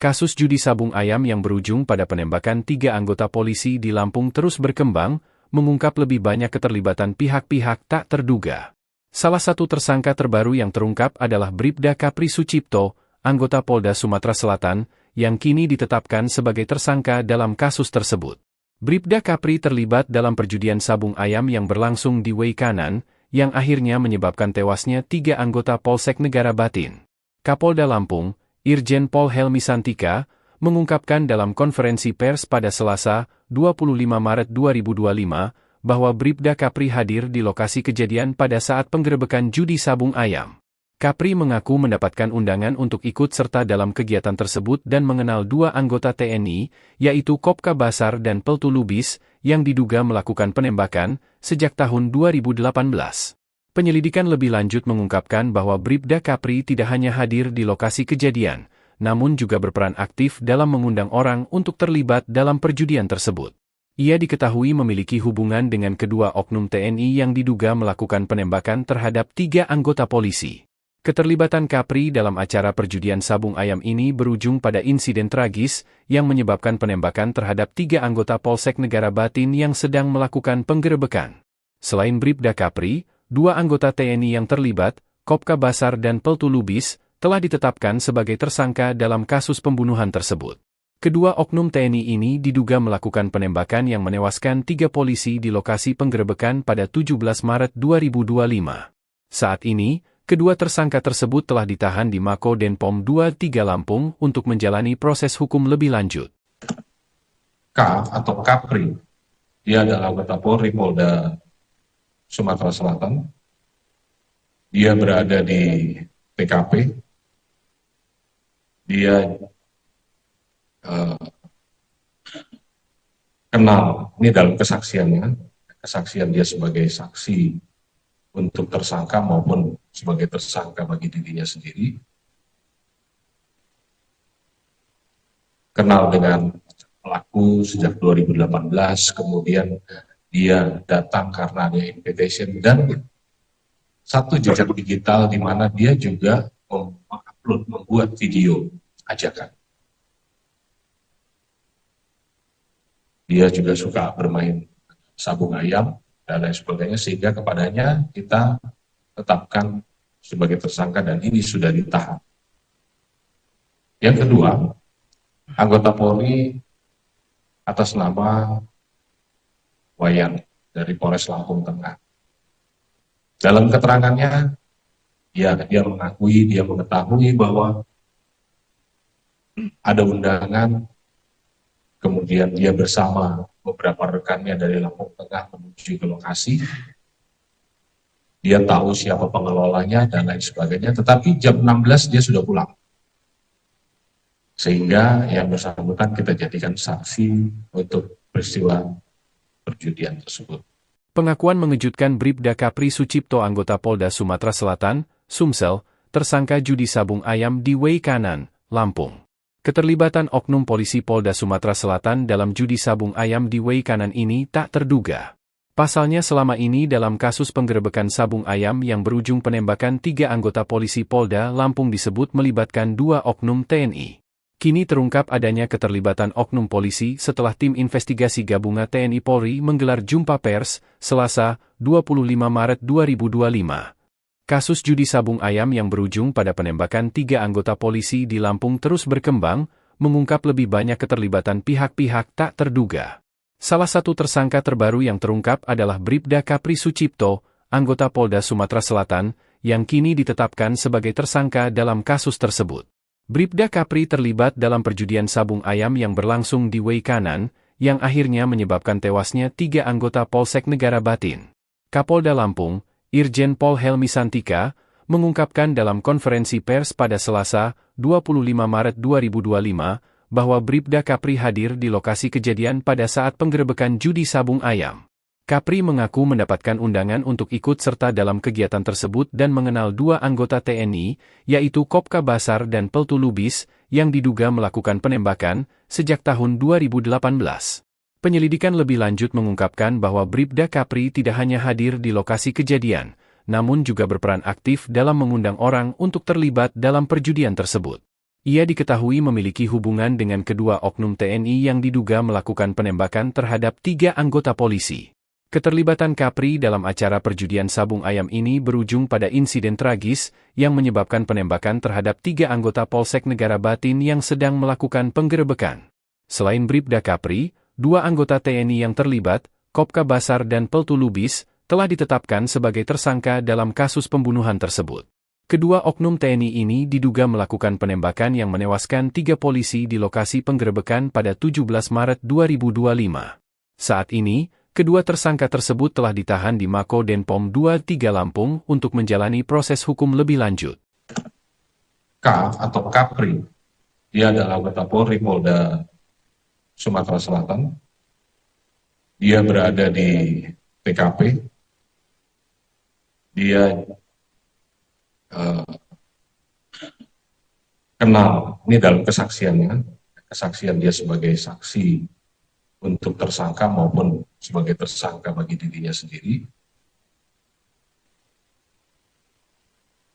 Kasus judi sabung ayam yang berujung pada penembakan 3 anggota polisi di Lampung terus berkembang, mengungkap lebih banyak keterlibatan pihak-pihak tak terduga. Salah satu tersangka terbaru yang terungkap adalah Bribda Kapri Sucipto, anggota Polda Sumatera Selatan, yang kini ditetapkan sebagai tersangka dalam kasus tersebut. Bribda Kapri terlibat dalam perjudian sabung ayam yang berlangsung di Wei Kanan, yang akhirnya menyebabkan tewasnya 3 anggota Polsek Negara Batin. Kapolda Lampung, Irjen Pol Helmi Santika, mengungkapkan dalam konferensi pers pada Selasa, 25 Maret 2025, bahwa Bribda Kapri hadir di lokasi kejadian pada saat penggerebekan judi sabung ayam. Kapri mengaku mendapatkan undangan untuk ikut serta dalam kegiatan tersebut dan mengenal 2 anggota TNI, yaitu Kopka Basar dan Peltu Lubis, yang diduga melakukan penembakan sejak tahun 2018. Penyelidikan lebih lanjut mengungkapkan bahwa Bribda Kapri tidak hanya hadir di lokasi kejadian, namun juga berperan aktif dalam mengundang orang untuk terlibat dalam perjudian tersebut. Ia diketahui memiliki hubungan dengan kedua oknum TNI yang diduga melakukan penembakan terhadap 3 anggota polisi. Keterlibatan Kapri dalam acara perjudian sabung ayam ini berujung pada insiden tragis yang menyebabkan penembakan terhadap 3 anggota Polsek Negara Batin yang sedang melakukan penggerebekan. Selain Bribda Kapri, 2 anggota TNI yang terlibat, Kopka Basar dan Peltu Lubis, telah ditetapkan sebagai tersangka dalam kasus pembunuhan tersebut. Kedua oknum TNI ini diduga melakukan penembakan yang menewaskan 3 polisi di lokasi penggerebekan pada 17 Maret 2025. Saat ini, kedua tersangka tersebut telah ditahan di Mako Denpom 23 Lampung untuk menjalani proses hukum lebih lanjut. K atau Kapri, dia adalah anggota Polri Polda Sumatera Selatan. Dia berada di TKP. Dia kenal, ini dalam kesaksiannya, kesaksian dia sebagai saksi untuk tersangka maupun sebagai tersangka bagi dirinya sendiri. Kenal dengan pelaku sejak 2018, kemudian dia datang karena ada invitation dan satu jejak digital di mana dia juga mengupload, membuat video ajakan. Dia juga suka bermain sabung ayam dan lain sebagainya, sehingga kepadanya kita tetapkan sebagai tersangka dan ini sudah ditahan. Yang kedua, anggota Polri atas nama Wayan dari Polres Lampung Tengah. Dalam keterangannya, dia mengetahui bahwa ada undangan, kemudian dia bersama beberapa rekannya dari Lampung Tengah menuju ke lokasi. Dia tahu siapa pengelolanya dan lain sebagainya, tetapi jam 16 dia sudah pulang. Sehingga yang bersangkutan kita jadikan saksi untuk peristiwa perjudian tersebut. Pengakuan mengejutkan Bribda Kapri Sucipto, anggota Polda Sumatera Selatan, Sumsel, tersangka judi sabung ayam di Way Kanan, Lampung. Keterlibatan oknum polisi Polda Sumatera Selatan dalam judi sabung ayam di Way Kanan ini tak terduga. Pasalnya selama ini dalam kasus penggerebekan sabung ayam yang berujung penembakan 3 anggota polisi Polda Lampung disebut melibatkan 2 oknum TNI. Kini terungkap adanya keterlibatan oknum polisi setelah tim investigasi gabungan TNI Polri menggelar jumpa pers, Selasa, 25 Maret 2025. Kasus judi sabung ayam yang berujung pada penembakan 3 anggota polisi di Lampung terus berkembang, mengungkap lebih banyak keterlibatan pihak-pihak tak terduga. Salah satu tersangka terbaru yang terungkap adalah Bribda Kapri Sucipto, anggota Polda Sumatera Selatan, yang kini ditetapkan sebagai tersangka dalam kasus tersebut. Bribda Kapri terlibat dalam perjudian sabung ayam yang berlangsung di Way Kanan, yang akhirnya menyebabkan tewasnya 3 anggota Polsek Negara Batin. Kapolda Lampung, Irjen Pol Helmi Santika, mengungkapkan dalam konferensi pers pada Selasa, 25 Maret 2025, bahwa Bribda Kapri hadir di lokasi kejadian pada saat penggerebekan judi sabung ayam. Kapri mengaku mendapatkan undangan untuk ikut serta dalam kegiatan tersebut dan mengenal 2 anggota TNI, yaitu Kopka Basar dan Peltu Lubis, yang diduga melakukan penembakan sejak tahun 2018. Penyelidikan lebih lanjut mengungkapkan bahwa Bribda Kapri tidak hanya hadir di lokasi kejadian, namun juga berperan aktif dalam mengundang orang untuk terlibat dalam perjudian tersebut. Ia diketahui memiliki hubungan dengan kedua oknum TNI yang diduga melakukan penembakan terhadap 3 anggota polisi. Keterlibatan Kapri dalam acara perjudian sabung ayam ini berujung pada insiden tragis yang menyebabkan penembakan terhadap 3 anggota Polsek Negara Batin yang sedang melakukan penggerebekan. Selain Bribda Kapri, 2 anggota TNI yang terlibat, Kopka Basar dan Peltu Lubis, telah ditetapkan sebagai tersangka dalam kasus pembunuhan tersebut. Kedua oknum TNI ini diduga melakukan penembakan yang menewaskan 3 polisi di lokasi penggerebekan pada 17 Maret 2025. Saat ini, kedua tersangka tersebut telah ditahan di Mako Denpom 23 Lampung untuk menjalani proses hukum lebih lanjut. K atau Kapri, dia adalah anggota Polri Polda Sumatera Selatan. Dia berada di TKP. Dia kenal, ini dalam kesaksiannya, kesaksian dia sebagai saksi untuk tersangka maupun sebagai tersangka bagi dirinya sendiri.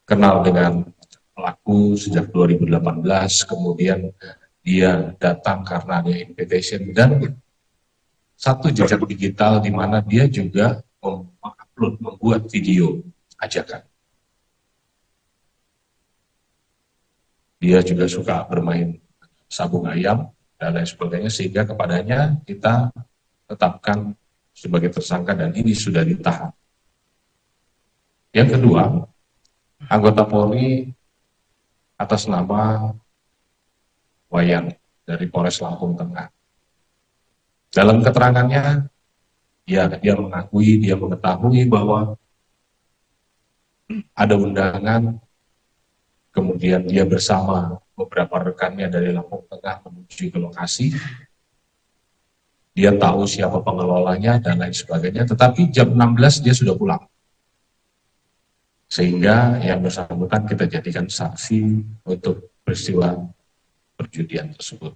Kenal dengan pelaku sejak 2018, kemudian dia datang karena ada invitation dan satu jejak digital di mana dia juga mengupload, membuat video ajakan. Dia juga suka bermain sabung ayam dan lain sebagainya, sehingga kepadanya kita tetapkan sebagai tersangka dan ini sudah ditahan. Yang kedua, anggota Polri atas nama Wayan dari Polres Lampung Tengah. Dalam keterangannya, dia mengetahui bahwa ada undangan, kemudian dia bersama beberapa rekannya dari Lampung Tengah menuju ke lokasi. Dia tahu siapa pengelolanya dan lain sebagainya, tetapi jam 16 dia sudah pulang. Sehingga yang bersangkutan kita jadikan saksi untuk peristiwa perjudian tersebut.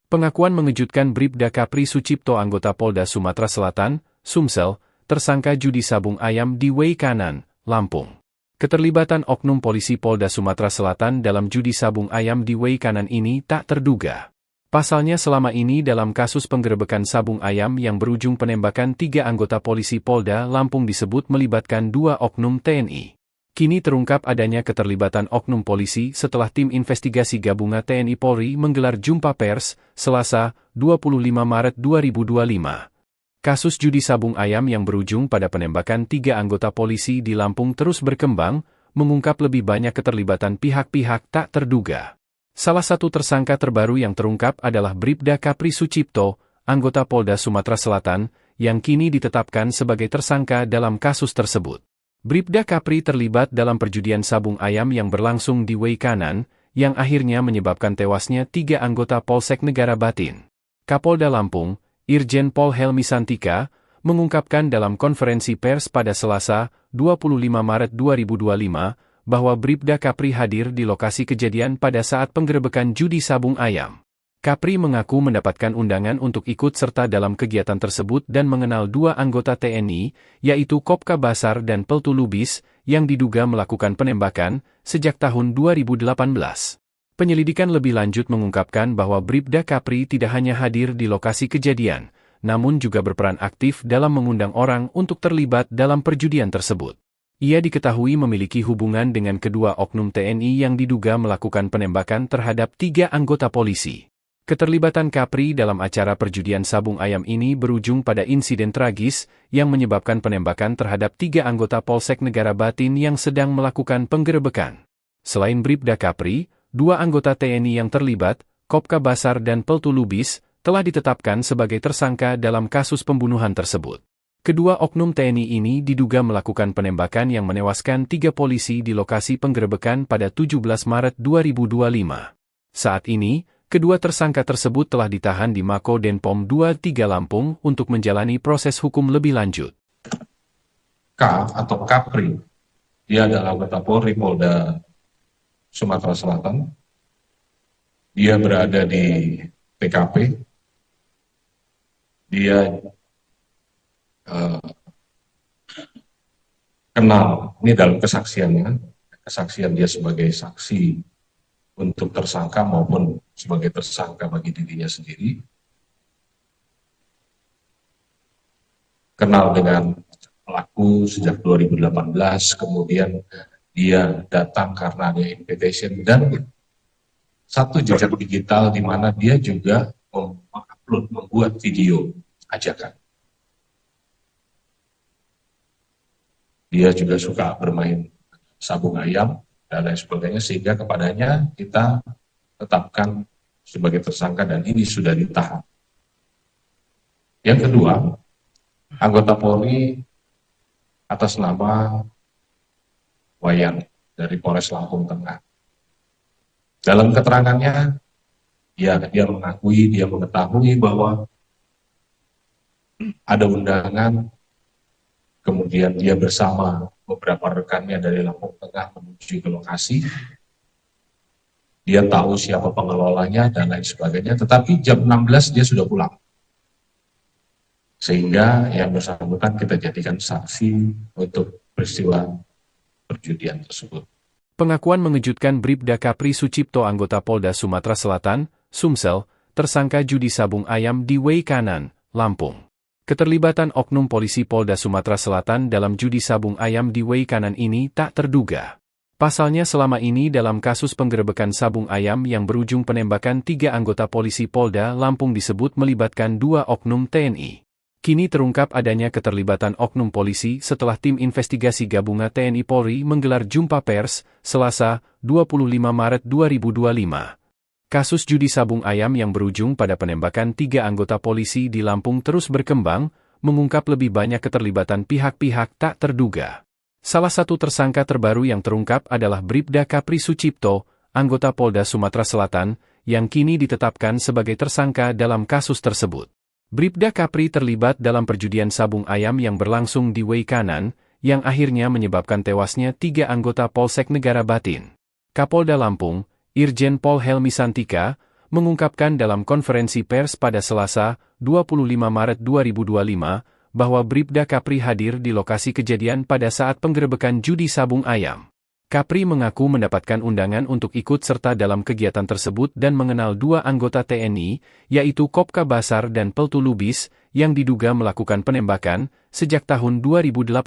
Pengakuan mengejutkan Bribda Kapri Sucipto anggota Polda Sumatera Selatan, Sumsel, tersangka judi sabung ayam di Way Kanan, Lampung. Keterlibatan oknum polisi Polda Sumatera Selatan dalam judi sabung ayam di Way Kanan ini tak terduga. Pasalnya selama ini dalam kasus penggerebekan sabung ayam yang berujung penembakan 3 anggota polisi Polda Lampung disebut melibatkan 2 oknum TNI. Kini terungkap adanya keterlibatan oknum polisi setelah tim investigasi gabungan TNI Polri menggelar jumpa pers, Selasa, 25 Maret 2025. Kasus judi sabung ayam yang berujung pada penembakan 3 anggota polisi di Lampung terus berkembang, mengungkap lebih banyak keterlibatan pihak-pihak tak terduga. Salah satu tersangka terbaru yang terungkap adalah Bribda Kapri Sucipto, anggota Polda Sumatera Selatan, yang kini ditetapkan sebagai tersangka dalam kasus tersebut. Bribda Kapri terlibat dalam perjudian sabung ayam yang berlangsung di Way Kanan, yang akhirnya menyebabkan tewasnya 3 anggota Polsek Negara Batin. Kapolda Lampung, Irjen Pol Helmi Santika, mengungkapkan dalam konferensi pers pada Selasa, 25 Maret 2025, bahwa Bribda Kapri hadir di lokasi kejadian pada saat penggerebekan judi sabung ayam. Kapri mengaku mendapatkan undangan untuk ikut serta dalam kegiatan tersebut dan mengenal 2 anggota TNI, yaitu Kopka Basar dan Peltu Lubis, yang diduga melakukan penembakan sejak tahun 2018. Penyelidikan lebih lanjut mengungkapkan bahwa Bribda Kapri tidak hanya hadir di lokasi kejadian, namun juga berperan aktif dalam mengundang orang untuk terlibat dalam perjudian tersebut. Ia diketahui memiliki hubungan dengan kedua oknum TNI yang diduga melakukan penembakan terhadap 3 anggota polisi. Keterlibatan Kapri dalam acara perjudian sabung ayam ini berujung pada insiden tragis yang menyebabkan penembakan terhadap 3 anggota Polsek Negara Batin yang sedang melakukan penggerebekan. Selain Bribda Kapri, 2 anggota TNI yang terlibat, Kopka Basar dan Peltu Lubis, telah ditetapkan sebagai tersangka dalam kasus pembunuhan tersebut. Kedua oknum TNI ini diduga melakukan penembakan yang menewaskan 3 polisi di lokasi penggerebekan pada 17 Maret 2025. Saat ini, kedua tersangka tersebut telah ditahan di Mako Denpom 23 Lampung untuk menjalani proses hukum lebih lanjut. K atau Kapri, dia adalah anggota Polri Polda Sumatera Selatan. Dia berada di TKP. Dia kenal, ini dalam kesaksiannya, kesaksian dia sebagai saksi untuk tersangka maupun sebagai tersangka bagi dirinya sendiri. Kenal dengan pelaku sejak 2018, kemudian dia datang karena ada invitation dan satu jejak digital di mana dia juga mengupload, membuat video ajakan. Dia juga suka bermain sabung ayam dan lain sebagainya, sehingga kepadanya kita tetapkan sebagai tersangka dan ini sudah ditahan. Yang kedua, anggota Polri atas nama Wayan dari Polres Lampung Tengah. Dalam keterangannya, dia mengakui, dia mengetahui bahwa ada undangan, kemudian dia bersama beberapa rekannya dari Lampung Tengah menuju ke lokasi. Dia tahu siapa pengelolanya dan lain sebagainya, tetapi jam 16 dia sudah pulang. Sehingga yang bersangkutan kita jadikan saksi untuk peristiwa perjudian tersebut. Pengakuan mengejutkan Bribda Kapri Sucipto anggota Polda Sumatera Selatan, Sumsel, tersangka judi sabung ayam di Way Kanan, Lampung. Keterlibatan oknum polisi Polda Sumatera Selatan dalam judi sabung ayam di Way Kanan ini tak terduga. Pasalnya selama ini dalam kasus penggerebekan sabung ayam yang berujung penembakan 3 anggota polisi Polda Lampung disebut melibatkan 2 oknum TNI. Kini terungkap adanya keterlibatan oknum polisi setelah tim investigasi gabungan TNI Polri menggelar jumpa pers, Selasa, 25 Maret 2025. Kasus judi sabung ayam yang berujung pada penembakan 3 anggota polisi di Lampung terus berkembang, mengungkap lebih banyak keterlibatan pihak-pihak tak terduga. Salah satu tersangka terbaru yang terungkap adalah Bribda Kapri Sucipto, anggota Polda Sumatera Selatan, yang kini ditetapkan sebagai tersangka dalam kasus tersebut. Bribda Kapri terlibat dalam perjudian sabung ayam yang berlangsung di Way Kanan, yang akhirnya menyebabkan tewasnya 3 anggota Polsek Negara Batin. Kapolda Lampung, Irjen Pol Helmi Santika, mengungkapkan dalam konferensi pers pada Selasa, 25 Maret 2025, bahwa Bribda Kapri hadir di lokasi kejadian pada saat penggerebekan judi sabung ayam. Kapri mengaku mendapatkan undangan untuk ikut serta dalam kegiatan tersebut dan mengenal 2 anggota TNI, yaitu Kopka Basar dan Peltu Lubis, yang diduga melakukan penembakan sejak tahun 2018.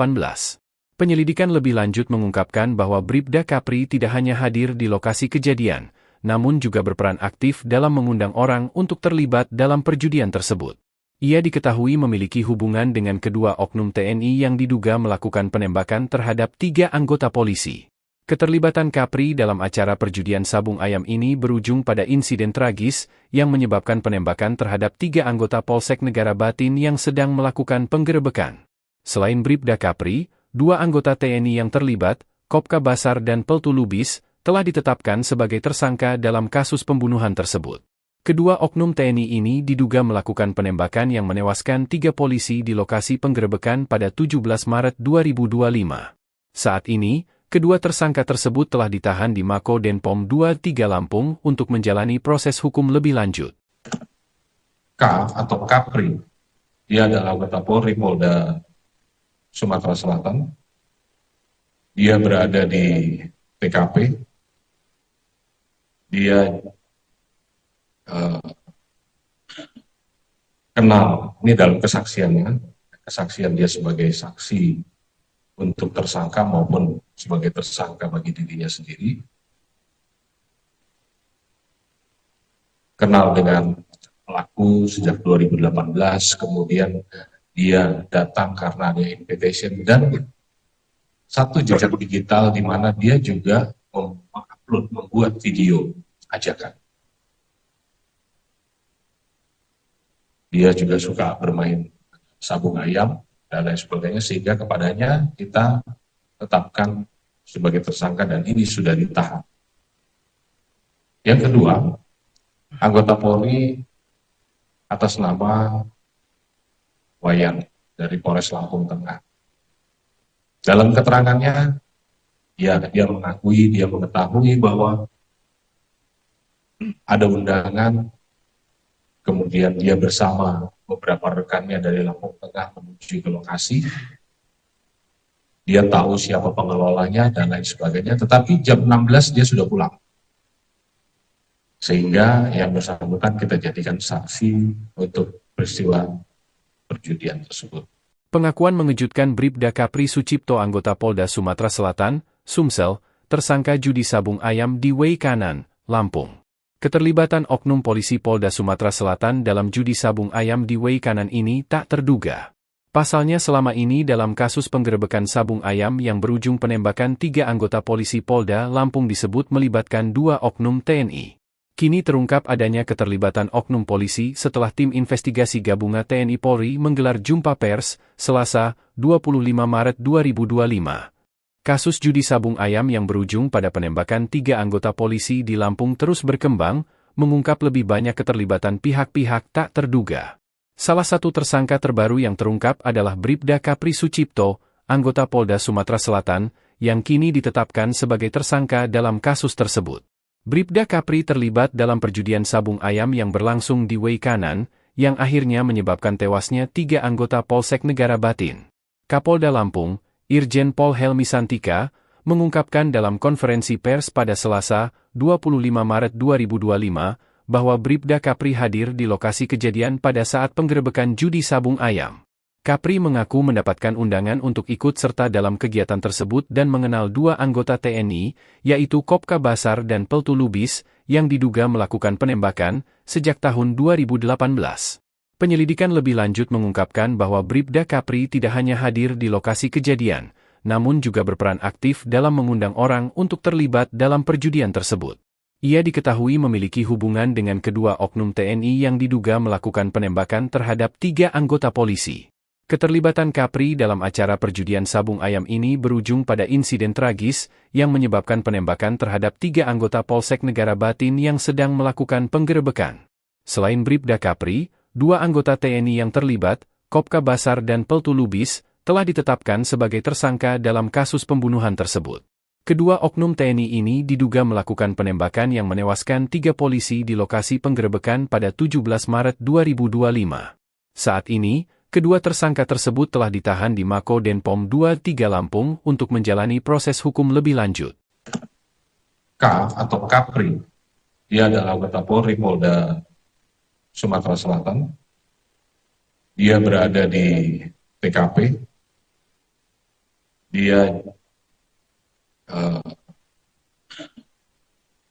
Penyelidikan lebih lanjut mengungkapkan bahwa Bribda Kapri tidak hanya hadir di lokasi kejadian, namun juga berperan aktif dalam mengundang orang untuk terlibat dalam perjudian tersebut. Ia diketahui memiliki hubungan dengan kedua oknum TNI yang diduga melakukan penembakan terhadap 3 anggota polisi. Keterlibatan Kapri dalam acara perjudian sabung ayam ini berujung pada insiden tragis yang menyebabkan penembakan terhadap 3 anggota Polsek Negara Batin yang sedang melakukan penggerebekan. Selain Bribda Kapri, 2 anggota TNI yang terlibat, Kopka Basar dan Peltu Lubis, telah ditetapkan sebagai tersangka dalam kasus pembunuhan tersebut. Kedua oknum TNI ini diduga melakukan penembakan yang menewaskan 3 polisi di lokasi penggerebekan pada 17 Maret 2025. Saat ini, kedua tersangka tersebut telah ditahan di Mako Denpom 23 Lampung untuk menjalani proses hukum lebih lanjut. K atau Kapri, dia adalah anggota Polri Polda Sumatera Selatan. Dia berada di TKP. Dia kenal, ini dalam kesaksian dia sebagai saksi untuk tersangka maupun sebagai tersangka bagi dirinya sendiri. Kenal dengan pelaku sejak 2018, kemudian dia datang karena ada invitation dan satu jejak digital di mana dia juga membuat video ajakan. Dia juga suka bermain sabung ayam dan lain sebagainya, sehingga kepadanya kita tetapkan sebagai tersangka dan ini sudah ditahan. Yang kedua, anggota Polri atas nama Wayan dari Polres Lampung Tengah. Dalam keterangannya, dia mengetahui bahwa ada undangan, kemudian dia bersama beberapa rekannya dari Lampung Tengah menuju ke lokasi. Dia tahu siapa pengelolanya dan lain sebagainya, tetapi jam 16 dia sudah pulang. Sehingga yang bersangkutan kita jadikan saksi untuk peristiwa perjudian tersebut. Pengakuan mengejutkan Bribda Kapri Sucipto anggota Polda Sumatera Selatan, Sumsel, tersangka judi sabung ayam di Wei Kanan, Lampung. Keterlibatan oknum polisi Polda Sumatera Selatan dalam judi sabung ayam di Wei Kanan ini tak terduga. Pasalnya selama ini dalam kasus penggerebekan sabung ayam yang berujung penembakan 3 anggota polisi Polda Lampung disebut melibatkan 2 oknum TNI. Kini terungkap adanya keterlibatan oknum polisi setelah tim investigasi gabungan TNI Polri menggelar jumpa pers, Selasa, 25 Maret 2025. Kasus judi sabung ayam yang berujung pada penembakan 3 anggota polisi di Lampung terus berkembang, mengungkap lebih banyak keterlibatan pihak-pihak tak terduga. Salah satu tersangka terbaru yang terungkap adalah Bribda Kapri Sucipto, anggota Polda Sumatera Selatan, yang kini ditetapkan sebagai tersangka dalam kasus tersebut. Bribda Kapri terlibat dalam perjudian sabung ayam yang berlangsung di Wei Kanan, yang akhirnya menyebabkan tewasnya 3 anggota Polsek Negara Batin. Kapolda Lampung, Irjen Pol Helmi Santika, mengungkapkan dalam konferensi pers pada Selasa, 25 Maret 2025, bahwa Bribda Kapri hadir di lokasi kejadian pada saat penggerebekan judi sabung ayam. Kapri mengaku mendapatkan undangan untuk ikut serta dalam kegiatan tersebut dan mengenal 2 anggota TNI, yaitu Kopka Basar dan Peltu Lubis, yang diduga melakukan penembakan sejak tahun 2018. Penyelidikan lebih lanjut mengungkapkan bahwa Bribda Kapri tidak hanya hadir di lokasi kejadian, namun juga berperan aktif dalam mengundang orang untuk terlibat dalam perjudian tersebut. Ia diketahui memiliki hubungan dengan kedua oknum TNI yang diduga melakukan penembakan terhadap 3 anggota polisi. Keterlibatan Kapri dalam acara perjudian sabung ayam ini berujung pada insiden tragis yang menyebabkan penembakan terhadap 3 anggota Polsek Negara Batin yang sedang melakukan penggerebekan. Selain Bribda Kapri, 2 anggota TNI yang terlibat, Kopka Basar dan Peltu Lubis, telah ditetapkan sebagai tersangka dalam kasus pembunuhan tersebut. Kedua oknum TNI ini diduga melakukan penembakan yang menewaskan 3 polisi di lokasi penggerebekan pada 17 Maret 2025. Saat ini, kedua tersangka tersebut telah ditahan di Mako Denpom 23 Lampung untuk menjalani proses hukum lebih lanjut. K atau Kapri, dia adalah anggota Polri Polda Sumatera Selatan. Dia berada di TKP. Dia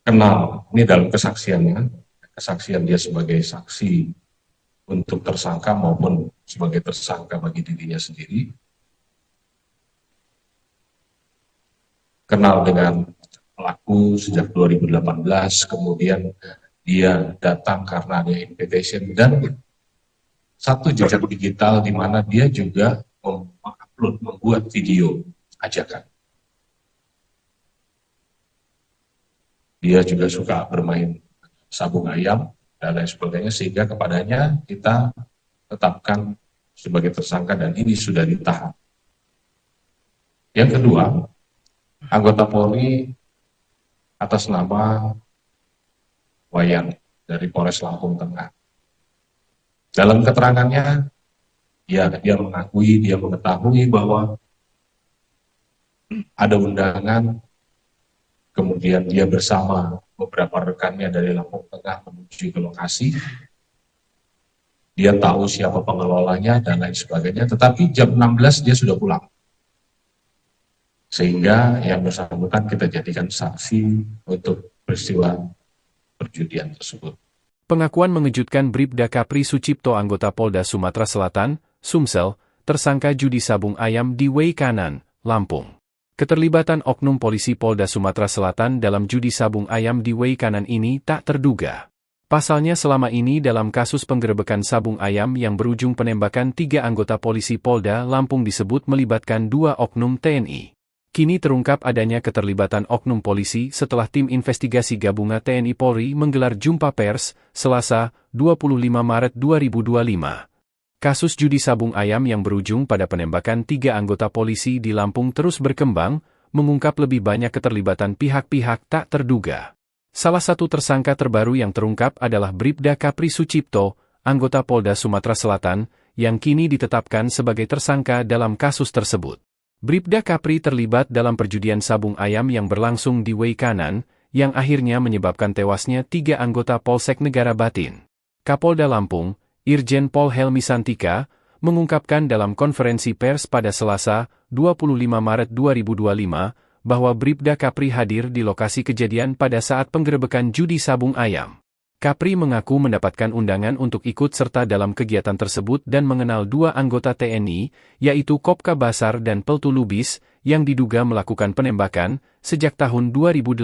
kenal, ini dalam kesaksiannya, kesaksian dia sebagai saksi untuk tersangka maupun sebagai tersangka bagi dirinya sendiri. Kenal dengan pelaku sejak 2018, kemudian dia datang karena ada invitation dan satu jejak digital di mana dia juga mengupload, membuat video ajakan. Dia juga suka bermain sabung ayam dan lain sebagainya, sehingga kepadanya kita tetapkan sebagai tersangka dan ini sudah ditahan. Yang kedua, anggota Polri atas nama Wayan dari Polres Lampung Tengah. Dalam keterangannya, dia mengakui, dia mengetahui bahwa ada undangan, kemudian dia bersama beberapa rekannya dari Lampung Tengah menuju ke lokasi. Dia tahu siapa pengelolanya dan lain sebagainya, tetapi jam 16 dia sudah pulang. Sehingga yang bersangkutan kita jadikan saksi untuk peristiwa perjudian tersebut. Pengakuan mengejutkan Bribda Kapri Sucipto anggota Polda Sumatera Selatan, Sumsel, tersangka judi sabung ayam di Wei Kanan, Lampung. Keterlibatan oknum polisi Polda Sumatera Selatan dalam judi sabung ayam di Wei Kanan ini tak terduga. Pasalnya selama ini dalam kasus penggerebekan sabung ayam yang berujung penembakan 3 anggota polisi Polda Lampung disebut melibatkan 2 oknum TNI. Kini terungkap adanya keterlibatan oknum polisi setelah tim investigasi gabungan TNI Polri menggelar jumpa pers, Selasa, 25 Maret 2025. Kasus judi sabung ayam yang berujung pada penembakan 3 anggota polisi di Lampung terus berkembang, mengungkap lebih banyak keterlibatan pihak-pihak tak terduga. Salah satu tersangka terbaru yang terungkap adalah Bribda Kapri Sucipto, anggota Polda Sumatera Selatan, yang kini ditetapkan sebagai tersangka dalam kasus tersebut. Bribda Kapri terlibat dalam perjudian sabung ayam yang berlangsung di Wei Kanan, yang akhirnya menyebabkan tewasnya 3 anggota Polsek Negara Batin. Kapolda Lampung, Irjen Pol Helmi Santika, mengungkapkan dalam konferensi pers pada Selasa, 25 Maret 2025, bahwa Bribda Kapri hadir di lokasi kejadian pada saat penggerebekan judi sabung ayam. Kapri mengaku mendapatkan undangan untuk ikut serta dalam kegiatan tersebut dan mengenal 2 anggota TNI, yaitu Kopka Basar dan Peltu Lubis, yang diduga melakukan penembakan sejak tahun 2018.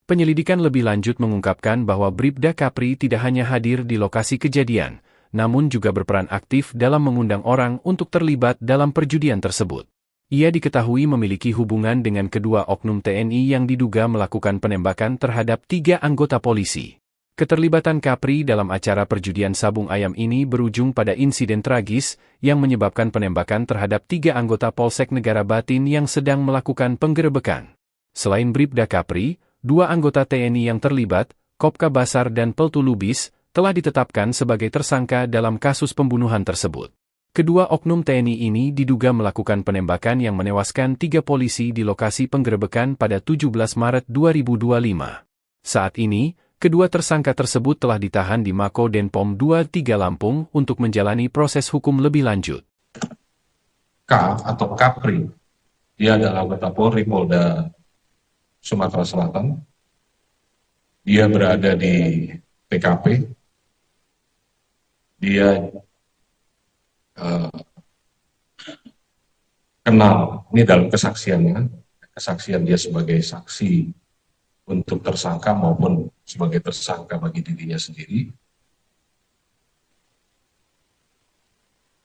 Penyelidikan lebih lanjut mengungkapkan bahwa Bribda Kapri tidak hanya hadir di lokasi kejadian, namun juga berperan aktif dalam mengundang orang untuk terlibat dalam perjudian tersebut. Ia diketahui memiliki hubungan dengan kedua oknum TNI yang diduga melakukan penembakan terhadap 3 anggota polisi. Keterlibatan Kapri dalam acara perjudian sabung ayam ini berujung pada insiden tragis yang menyebabkan penembakan terhadap 3 anggota Polsek Negara Batin yang sedang melakukan penggerebekan. Selain Bribda Kapri, 2 anggota TNI yang terlibat, Kopka Basar dan Peltu Lubis, telah ditetapkan sebagai tersangka dalam kasus pembunuhan tersebut. Kedua oknum TNI ini diduga melakukan penembakan yang menewaskan 3 polisi di lokasi penggerebekan pada 17 Maret 2025. Saat ini, kedua tersangka tersebut telah ditahan di Mako Denpom 23 Lampung untuk menjalani proses hukum lebih lanjut. K atau Kapri, dia adalah anggota Polri Polda Sumatera Selatan. Dia berada di TKP. Dia kenal, ini dalam kesaksiannya, kesaksian dia sebagai saksi untuk tersangka maupun sebagai tersangka bagi dirinya sendiri.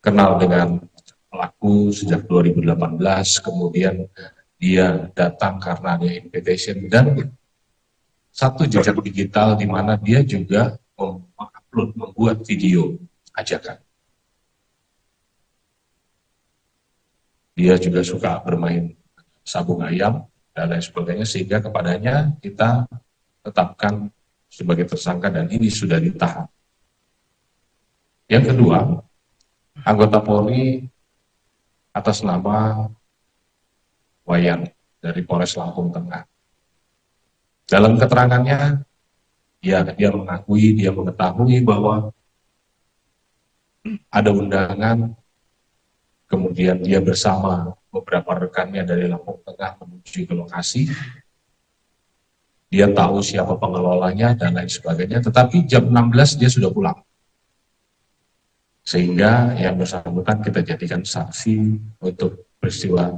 Kenal dengan pelaku sejak 2018, kemudian dia datang karena ada invitation dan satu jejak digital di mana dia juga mengupload, membuat video ajakan. Dia juga suka bermain sabung ayam dan lain sebagainya, sehingga kepadanya kita tetapkan sebagai tersangka dan ini sudah ditahan. Yang kedua, anggota Polri atas nama Wayan dari Polres Lampung Tengah. Dalam keterangannya, dia mengetahui bahwa ada undangan, kemudian dia bersama beberapa rekannya dari Lampung Tengah menuju ke lokasi. Dia tahu siapa pengelolanya dan lain sebagainya, tetapi jam 16 dia sudah pulang. Sehingga yang bersangkutan kita jadikan saksi untuk peristiwa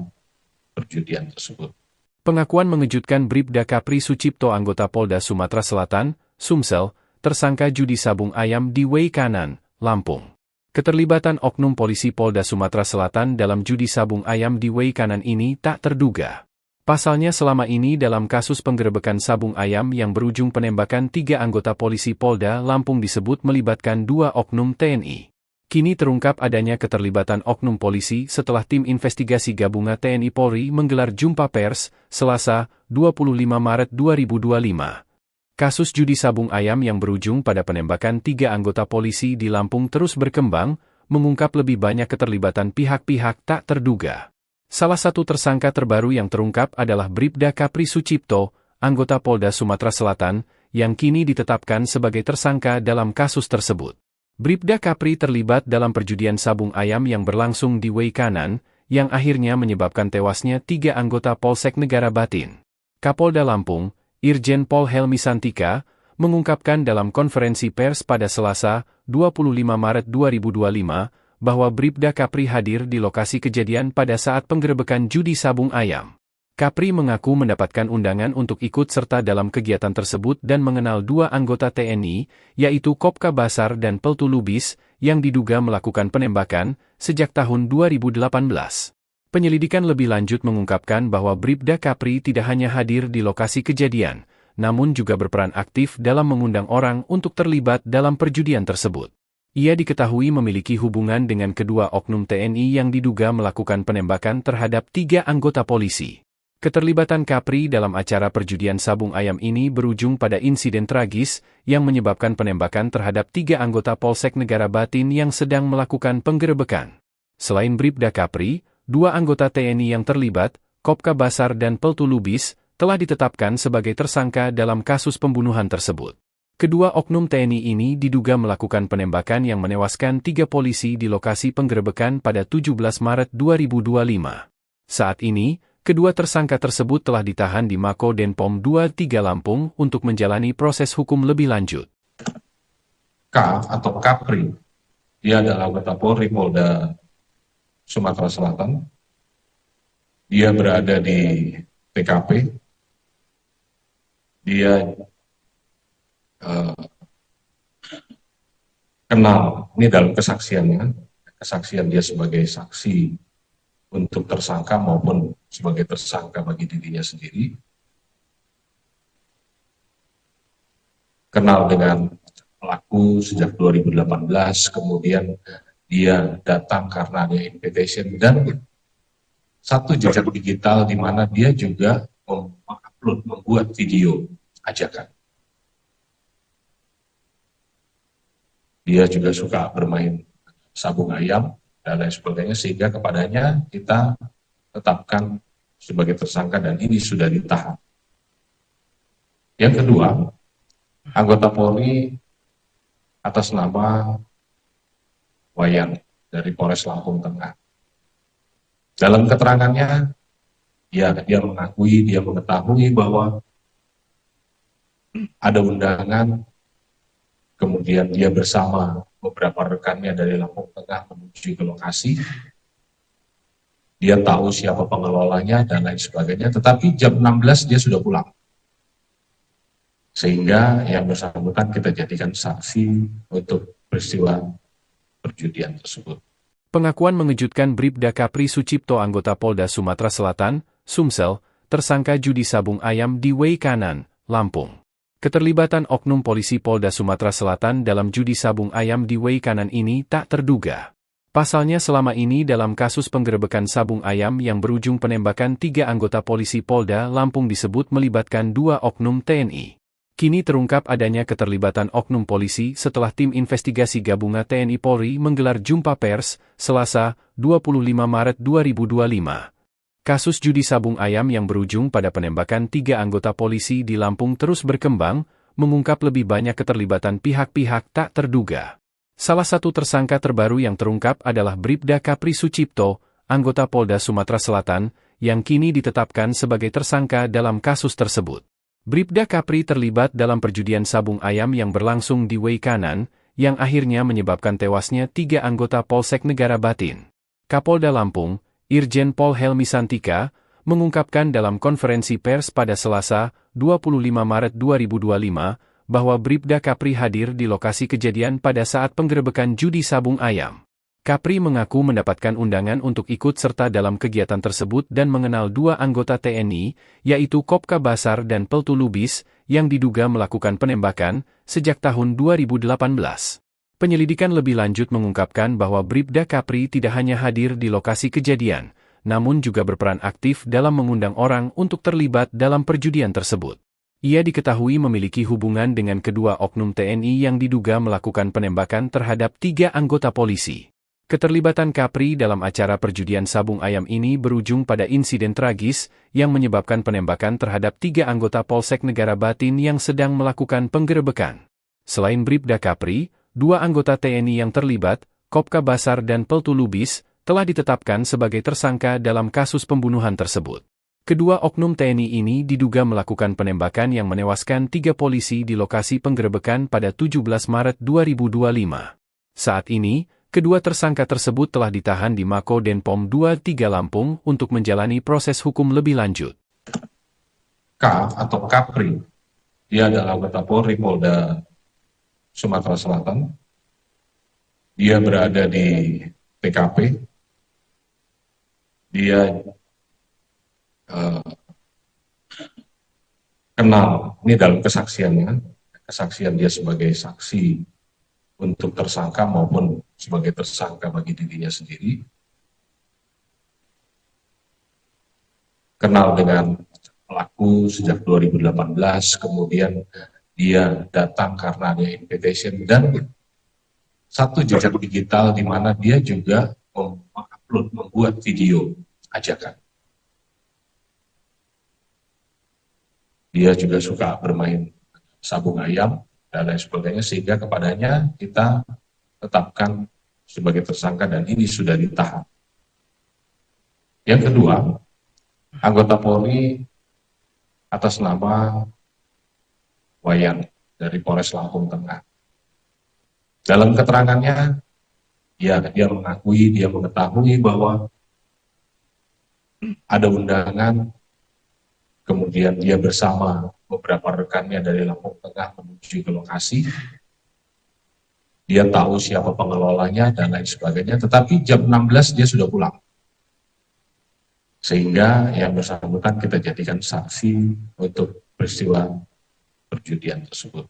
perjudian tersebut. Pengakuan mengejutkan Bribda Kapri Sucipto, anggota Polda Sumatera Selatan, Sumsel, tersangka judi sabung ayam di Way Kanan, Lampung. Keterlibatan oknum polisi Polda Sumatera Selatan dalam judi sabung ayam di Way Kanan ini tak terduga. Pasalnya selama ini dalam kasus penggerebekan sabung ayam yang berujung penembakan 3 anggota polisi Polda Lampung disebut melibatkan 2 oknum TNI. Kini terungkap adanya keterlibatan oknum polisi setelah tim investigasi gabungan TNI Polri menggelar jumpa pers, Selasa, 25 Maret 2025. Kasus judi sabung ayam yang berujung pada penembakan 3 anggota polisi di Lampung terus berkembang, mengungkap lebih banyak keterlibatan pihak-pihak tak terduga. Salah satu tersangka terbaru yang terungkap adalah Bribda Kapri Sucipto, anggota Polda Sumatera Selatan, yang kini ditetapkan sebagai tersangka dalam kasus tersebut. Bribda Kapri terlibat dalam perjudian sabung ayam yang berlangsung di Way Kanan, yang akhirnya menyebabkan tewasnya 3 anggota Polsek Negara Batin. Kapolda Lampung, Irjen Pol Helmi Santika, mengungkapkan dalam konferensi pers pada Selasa, 25 Maret 2025, bahwa Bribda Kapri hadir di lokasi kejadian pada saat penggerebekan judi sabung ayam. Kapri mengaku mendapatkan undangan untuk ikut serta dalam kegiatan tersebut dan mengenal 2 anggota TNI, yaitu Kopka Basar dan Peltu Lubis, yang diduga melakukan penembakan sejak tahun 2018. Penyelidikan lebih lanjut mengungkapkan bahwa Bribda Kapri tidak hanya hadir di lokasi kejadian, namun juga berperan aktif dalam mengundang orang untuk terlibat dalam perjudian tersebut. Ia diketahui memiliki hubungan dengan kedua oknum TNI yang diduga melakukan penembakan terhadap 3 anggota polisi. Keterlibatan Kapri dalam acara perjudian sabung ayam ini berujung pada insiden tragis yang menyebabkan penembakan terhadap 3 anggota Polsek Negara Batin yang sedang melakukan penggerebekan. Selain Bribda Kapri, 2 anggota TNI yang terlibat, Kopka Basar dan Peltu Lubis, telah ditetapkan sebagai tersangka dalam kasus pembunuhan tersebut. Kedua oknum TNI ini diduga melakukan penembakan yang menewaskan 3 polisi di lokasi penggerebekan pada 17 Maret 2025. Saat ini, kedua tersangka tersebut telah ditahan di Mako Denpom 23 Lampung untuk menjalani proses hukum lebih lanjut. K atau Kapri, dia adalah anggota Polri Polda Sumatera Selatan. Dia berada di TKP. Dia kenal, ini dalam kesaksian dia sebagai saksi untuk tersangka maupun sebagai tersangka bagi dirinya sendiri. Kenal dengan pelaku sejak 2018, kemudian dia datang karena ada invitation dan satu jejak digital di mana dia juga membuat video ajakan. Dia juga suka bermain sabung ayam dan lain sebagainya, sehingga kepadanya kita tetapkan sebagai tersangka dan ini sudah ditahan. Yang kedua, anggota Polri atas nama Wayan dari Polres Lampung Tengah. Dalam keterangannya, dia mengetahui bahwa ada undangan, kemudian dia bersama beberapa rekannya dari Lampung Tengah menuju ke lokasi. Dia tahu siapa pengelolanya dan lain sebagainya, tetapi jam 16 dia sudah pulang. Sehingga yang bersangkutan kita jadikan saksi untuk peristiwa perjudian tersebut. Pengakuan mengejutkan Bribda Kapri Sucipto, anggota Polda Sumatera Selatan, Sumsel, tersangka judi sabung ayam di Way Kanan, Lampung. Keterlibatan oknum polisi Polda Sumatera Selatan dalam judi sabung ayam di Way Kanan ini tak terduga. Pasalnya selama ini dalam kasus penggerebekan sabung ayam yang berujung penembakan 3 anggota polisi Polda Lampung disebut melibatkan 2 oknum TNI. Kini terungkap adanya keterlibatan oknum polisi setelah tim investigasi gabungan TNI Polri menggelar jumpa pers, Selasa, 25 Maret 2025. Kasus judi sabung ayam yang berujung pada penembakan 3 anggota polisi di Lampung terus berkembang, mengungkap lebih banyak keterlibatan pihak-pihak tak terduga. Salah satu tersangka terbaru yang terungkap adalah Bribda Kapri Sucipto, anggota Polda Sumatera Selatan, yang kini ditetapkan sebagai tersangka dalam kasus tersebut. Bribda Kapri terlibat dalam perjudian sabung ayam yang berlangsung di Way Kanan, yang akhirnya menyebabkan tewasnya 3 anggota Polsek Negara Batin. Kapolda Lampung, Irjen Pol Helmi Santika, mengungkapkan dalam konferensi pers pada Selasa, 25 Maret 2025, bahwa Bribda Kapri hadir di lokasi kejadian pada saat penggerebekan judi sabung ayam. Kapri mengaku mendapatkan undangan untuk ikut serta dalam kegiatan tersebut dan mengenal 2 anggota TNI, yaitu Kopka Basar dan Peltu Lubis, yang diduga melakukan penembakan sejak tahun 2018. Penyelidikan lebih lanjut mengungkapkan bahwa Bribda Kapri tidak hanya hadir di lokasi kejadian, namun juga berperan aktif dalam mengundang orang untuk terlibat dalam perjudian tersebut. Ia diketahui memiliki hubungan dengan kedua oknum TNI yang diduga melakukan penembakan terhadap 3 anggota polisi. Keterlibatan Kapri dalam acara perjudian sabung ayam ini berujung pada insiden tragis yang menyebabkan penembakan terhadap 3 anggota Polsek Negara Batin yang sedang melakukan penggerebekan. Selain Bribda Kapri, 2 anggota TNI yang terlibat, Kopka Basar dan Peltu Lubis, telah ditetapkan sebagai tersangka dalam kasus pembunuhan tersebut. Kedua oknum TNI ini diduga melakukan penembakan yang menewaskan 3 polisi di lokasi penggerebekan pada 17 Maret 2025. Saat ini, kedua tersangka tersebut telah ditahan di Mako Denpom 23 Lampung untuk menjalani proses hukum lebih lanjut. K atau Kapri, dia adalah anggota Polri Polda Sumatera Selatan. Dia berada di TKP. Dia kenal, ini dalam kesaksiannya, kesaksian dia sebagai saksi untuk tersangka maupun sebagai tersangka bagi dirinya sendiri. Kenal dengan pelaku sejak 2018, kemudian dia datang karena ada invitation dan satu jejak digital di mana dia juga mengupload, membuat video ajakan. Dia juga suka bermain sabung ayam dan lain sebagainya, sehingga kepadanya kita tetapkan sebagai tersangka dan ini sudah ditahan. Yang kedua, anggota Polri atas nama Wayan dari Polres Lampung Tengah. Dalam keterangannya, dia mengakui, dia mengetahui bahwa ada undangan. Kemudian dia bersama beberapa rekannya dari Lampung Tengah menuju ke lokasi. Dia tahu siapa pengelolanya dan lain sebagainya, tetapi jam 16 dia sudah pulang. Sehingga yang bersangkutan kita jadikan saksi untuk peristiwa perjudian tersebut.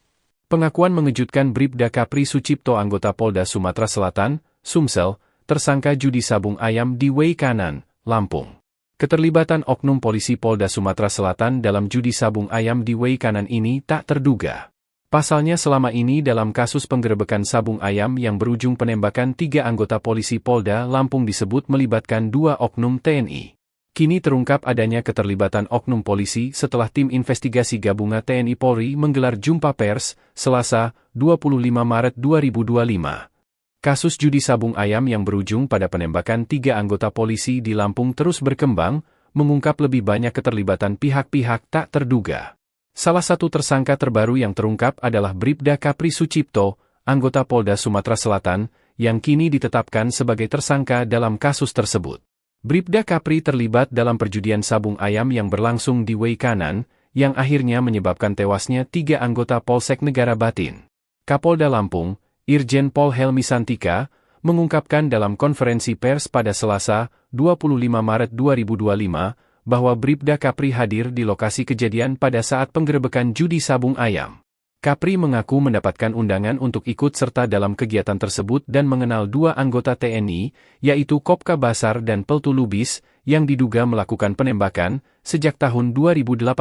Pengakuan mengejutkan Bribda Kapri Sucipto, anggota Polda Sumatera Selatan, Sumsel, tersangka judi sabung ayam di Way Kanan, Lampung. Keterlibatan oknum polisi Polda Sumatera Selatan dalam judi sabung ayam di Way Kanan ini tak terduga. Pasalnya selama ini dalam kasus penggerebekan sabung ayam yang berujung penembakan 3 anggota polisi Polda Lampung disebut melibatkan 2 oknum TNI. Kini terungkap adanya keterlibatan oknum polisi setelah tim investigasi gabungan TNI Polri menggelar jumpa pers, Selasa, 25 Maret 2025. Kasus judi sabung ayam yang berujung pada penembakan 3 anggota polisi di Lampung terus berkembang, mengungkap lebih banyak keterlibatan pihak-pihak tak terduga. Salah satu tersangka terbaru yang terungkap adalah Bribda Kapri Sucipto, anggota Polda Sumatera Selatan, yang kini ditetapkan sebagai tersangka dalam kasus tersebut. Bribda Kapri terlibat dalam perjudian sabung ayam yang berlangsung di Way Kanan, yang akhirnya menyebabkan tewasnya 3 anggota Polsek Negara Batin. Kapolda Lampung, Irjen Pol Helmi Santika, mengungkapkan dalam konferensi pers pada Selasa, 25 Maret 2025, bahwa Bribda Kapri hadir di lokasi kejadian pada saat penggerebekan judi sabung ayam. Kapri mengaku mendapatkan undangan untuk ikut serta dalam kegiatan tersebut dan mengenal dua anggota TNI, yaitu Kopka Basar dan Peltu Lubis, yang diduga melakukan penembakan sejak tahun 2018.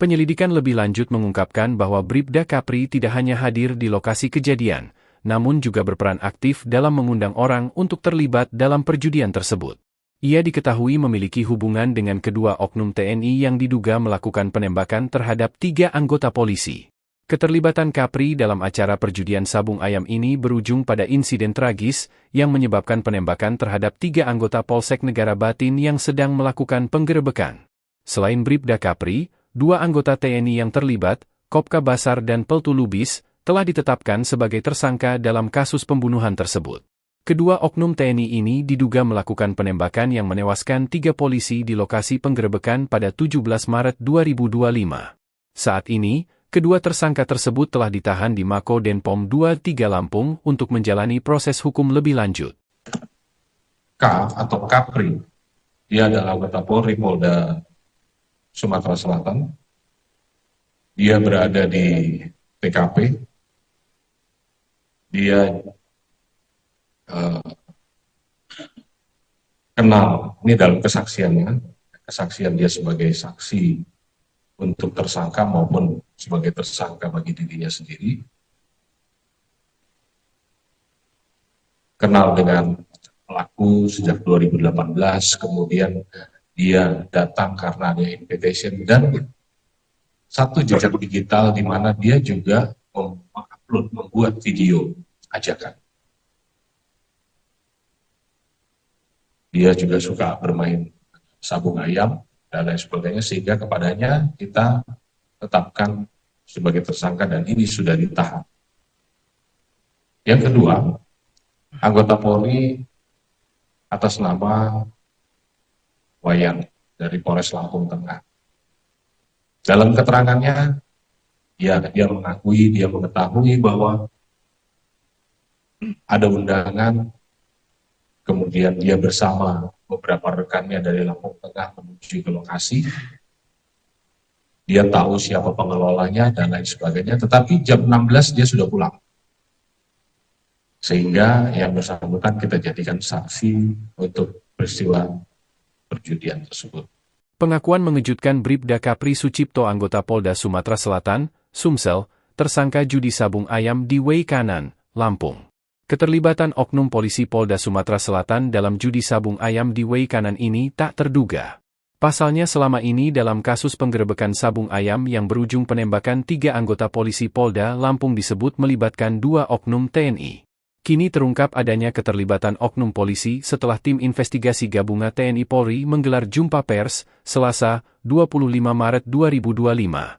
Penyelidikan lebih lanjut mengungkapkan bahwa Bribda Kapri tidak hanya hadir di lokasi kejadian, namun juga berperan aktif dalam mengundang orang untuk terlibat dalam perjudian tersebut. Ia diketahui memiliki hubungan dengan kedua oknum TNI yang diduga melakukan penembakan terhadap 3 anggota polisi. Keterlibatan Kapri dalam acara perjudian sabung ayam ini berujung pada insiden tragis yang menyebabkan penembakan terhadap 3 anggota Polsek Negara Batin yang sedang melakukan penggerebekan. Selain Bribda Kapri, 2 anggota TNI yang terlibat, Kopka Basar dan Peltu Lubis, telah ditetapkan sebagai tersangka dalam kasus pembunuhan tersebut. Kedua oknum TNI ini diduga melakukan penembakan yang menewaskan 3 polisi di lokasi penggerebekan pada 17 Maret 2025. Saat ini, kedua tersangka tersebut telah ditahan di Mako Denpom 23 Lampung untuk menjalani proses hukum lebih lanjut. K atau Kapri, dia adalah anggota Polri Polda Sumatera Selatan. Dia berada di TKP. Dia kenal, ini dalam kesaksiannya, kesaksian dia sebagai saksi untuk tersangka maupun sebagai tersangka bagi dirinya sendiri. Kenal dengan pelaku sejak 2018, kemudian dia datang karena ada invitation dan satu jejak digital di mana dia juga mengupload, membuat video ajakan. Dia juga suka bermain sabung ayam dan lain sebagainya, sehingga kepadanya kita tetapkan sebagai tersangka dan ini sudah ditahan. Yang kedua, anggota Polri atas nama Wayan dari Polres Lampung Tengah. Dalam keterangannya, dia mengetahui bahwa ada undangan. Kemudian dia bersama beberapa rekannya dari Lampung Tengah menuju ke lokasi. Dia tahu siapa pengelolanya dan lain sebagainya, tetapi jam 16 dia sudah pulang. Sehingga yang bersangkutan kita jadikan saksi untuk peristiwa perjudian tersebut. Pengakuan mengejutkan Bribda Kapri Sucipto anggota Polda Sumatera Selatan, Sumsel, tersangka judi sabung ayam di Wei Kanan, Lampung. Keterlibatan oknum polisi Polda Sumatera Selatan dalam judi sabung ayam di Wei Kanan ini tak terduga. Pasalnya selama ini dalam kasus penggerebekan sabung ayam yang berujung penembakan 3 anggota polisi Polda Lampung disebut melibatkan 2 oknum TNI. Kini terungkap adanya keterlibatan oknum polisi setelah tim investigasi gabungan TNI Polri menggelar jumpa pers, Selasa, 25 Maret 2025.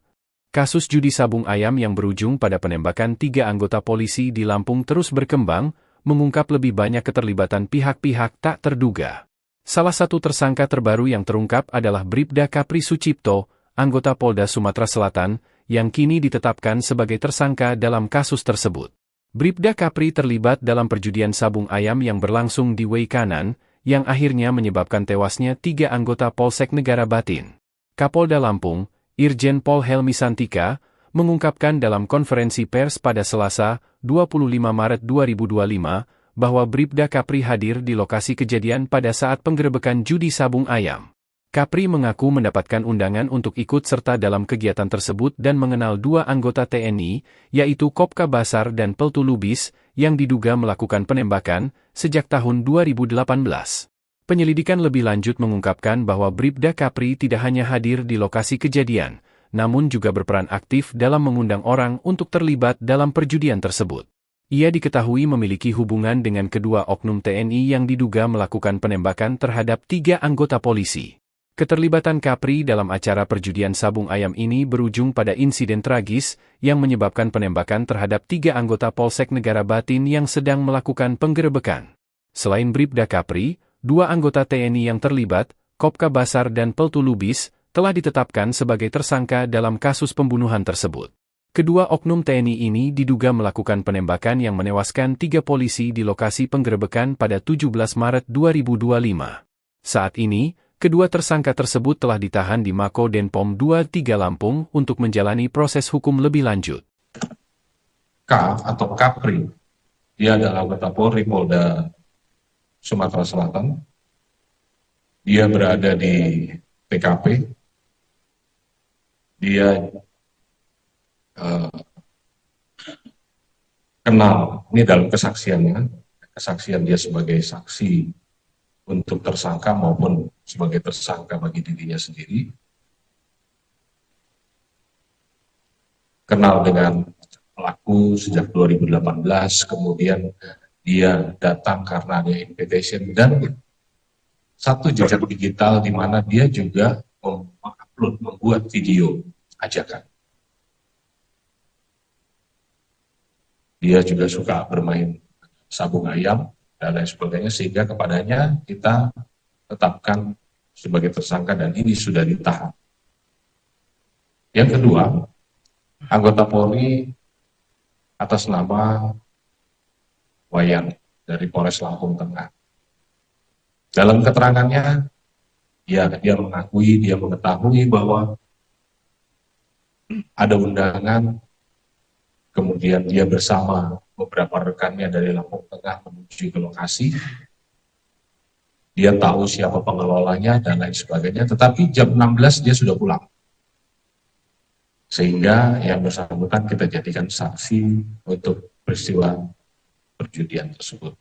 Kasus judi sabung ayam yang berujung pada penembakan 3 anggota polisi di Lampung terus berkembang, mengungkap lebih banyak keterlibatan pihak-pihak tak terduga. Salah satu tersangka terbaru yang terungkap adalah Bribda Kapri Sucipto, anggota Polda Sumatera Selatan, yang kini ditetapkan sebagai tersangka dalam kasus tersebut. Bribda Kapri terlibat dalam perjudian sabung ayam yang berlangsung di Wei Kanan, yang akhirnya menyebabkan tewasnya 3 anggota Polsek Negara Batin. Kapolda Lampung, Irjen Pol Helmi Santika, mengungkapkan dalam konferensi pers pada Selasa, 25 Maret 2025, bahwa Bribda Kapri hadir di lokasi kejadian pada saat penggerebekan judi sabung ayam. Kapri mengaku mendapatkan undangan untuk ikut serta dalam kegiatan tersebut dan mengenal 2 anggota TNI, yaitu Kopka Basar dan Peltu Lubis, yang diduga melakukan penembakan sejak tahun 2018. Penyelidikan lebih lanjut mengungkapkan bahwa Bribda Kapri tidak hanya hadir di lokasi kejadian, namun juga berperan aktif dalam mengundang orang untuk terlibat dalam perjudian tersebut. Ia diketahui memiliki hubungan dengan kedua oknum TNI yang diduga melakukan penembakan terhadap 3 anggota polisi. Keterlibatan Kapri dalam acara perjudian sabung ayam ini berujung pada insiden tragis yang menyebabkan penembakan terhadap 3 anggota Polsek Negara Batin yang sedang melakukan penggerebekan. Selain Bribda Kapri, 2 anggota TNI yang terlibat, Kopka Basar dan Peltu Lubis, telah ditetapkan sebagai tersangka dalam kasus pembunuhan tersebut. Kedua oknum TNI ini diduga melakukan penembakan yang menewaskan 3 polisi di lokasi penggerebekan pada 17 Maret 2025. Saat ini, kedua tersangka tersebut telah ditahan di Mako Denpom 23 Lampung untuk menjalani proses hukum lebih lanjut. K atau Kapri. Dia adalah anggota Polri Polda Sumatera Selatan. Dia berada di TKP. Dia kenal, ini dalam kesaksiannya, kesaksian dia sebagai saksi untuk tersangka maupun sebagai tersangka bagi dirinya sendiri. Kenal dengan pelaku sejak 2018, kemudian dia datang karena ada invitation, dan satu jejak digital di mana dia juga mengupload, membuat video ajakan. Dia juga suka bermain sabung ayam dan lain sebagainya, sehingga kepadanya kita tetapkan sebagai tersangka dan ini sudah ditahan. Yang kedua, anggota Polri atas nama Wayan dari Polres Lampung Tengah. Dalam keterangannya, dia mengakui, dia mengetahui bahwa ada undangan, kemudian dia bersama beberapa rekannya dari Lampung Tengah menuju ke lokasi. Dia tahu siapa pengelolanya dan lain sebagainya, tetapi jam 16 dia sudah pulang. Sehingga yang bersangkutan kita jadikan saksi untuk peristiwa perjudian tersebut.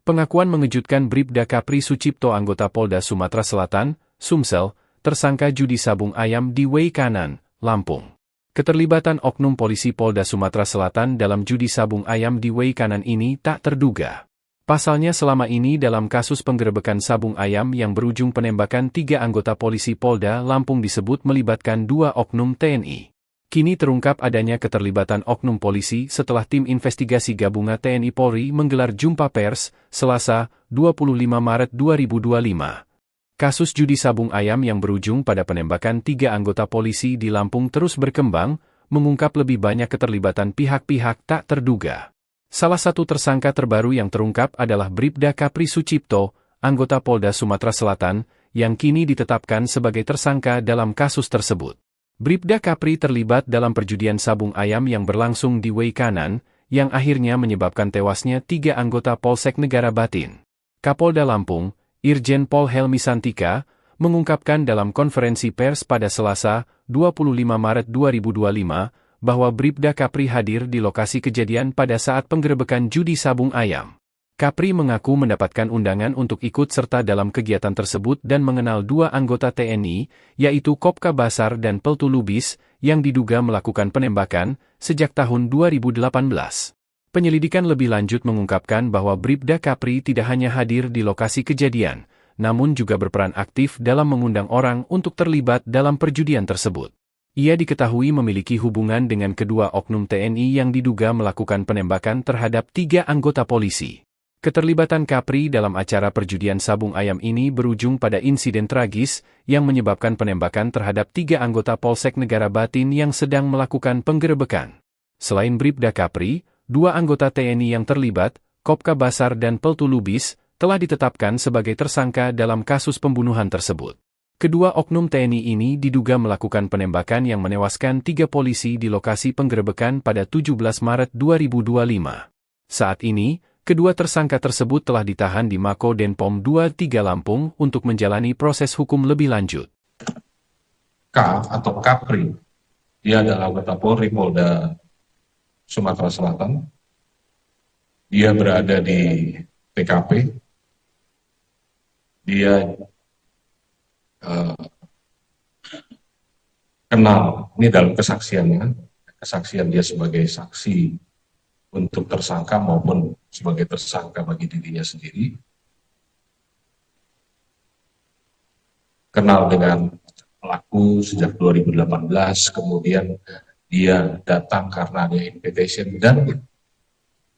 Pengakuan mengejutkan Bribda Kapri Sucipto anggota Polda Sumatera Selatan, Sumsel, tersangka judi sabung ayam di Way Kanan, Lampung. Keterlibatan oknum polisi Polda Sumatera Selatan dalam judi sabung ayam di Way Kanan ini tak terduga. Pasalnya selama ini dalam kasus penggerebekan sabung ayam yang berujung penembakan 3 anggota polisi Polda Lampung disebut melibatkan 2 oknum TNI. Kini terungkap adanya keterlibatan oknum polisi setelah tim investigasi gabungan TNI Polri menggelar jumpa pers, Selasa, 25 Maret 2025. Kasus judi sabung ayam yang berujung pada penembakan 3 anggota polisi di Lampung terus berkembang, mengungkap lebih banyak keterlibatan pihak-pihak tak terduga. Salah satu tersangka terbaru yang terungkap adalah Bribda Kapri Sucipto, anggota Polda Sumatera Selatan, yang kini ditetapkan sebagai tersangka dalam kasus tersebut. Bribda Kapri terlibat dalam perjudian sabung ayam yang berlangsung di Way Kanan, yang akhirnya menyebabkan tewasnya 3 anggota Polsek Negara Batin. Kapolda Lampung, Irjen Pol Helmi Santika, mengungkapkan dalam konferensi pers pada Selasa, 25 Maret 2025, bahwa Bribda Kapri hadir di lokasi kejadian pada saat penggerebekan judi sabung ayam. Kapri mengaku mendapatkan undangan untuk ikut serta dalam kegiatan tersebut dan mengenal 2 anggota TNI, yaitu Kopka Basar dan Peltu Lubis, yang diduga melakukan penembakan sejak tahun 2018. Penyelidikan lebih lanjut mengungkapkan bahwa Bribda Kapri tidak hanya hadir di lokasi kejadian, namun juga berperan aktif dalam mengundang orang untuk terlibat dalam perjudian tersebut. Ia diketahui memiliki hubungan dengan kedua oknum TNI yang diduga melakukan penembakan terhadap 3 anggota polisi. Keterlibatan Kapri dalam acara perjudian sabung ayam ini berujung pada insiden tragis yang menyebabkan penembakan terhadap 3 anggota Polsek Negara Batin yang sedang melakukan penggerebekan. Selain Bribda Kapri, 2 anggota TNI yang terlibat, Kopka Basar dan Peltu Lubis, telah ditetapkan sebagai tersangka dalam kasus pembunuhan tersebut. Kedua oknum TNI ini diduga melakukan penembakan yang menewaskan 3 polisi di lokasi penggerebekan pada 17 Maret 2025. Saat ini, kedua tersangka tersebut telah ditahan di Mako Denpom 23 Lampung untuk menjalani proses hukum lebih lanjut. K atau Kapri, dia adalah anggota Polri Polda Sumatera Selatan. Dia berada di TKP. Dia kenal, ini dalam kesaksiannya, kesaksian dia sebagai saksi untuk tersangka maupun sebagai tersangka bagi dirinya sendiri. Kenal dengan pelaku sejak 2018, kemudian dia datang karena ada invitation, dan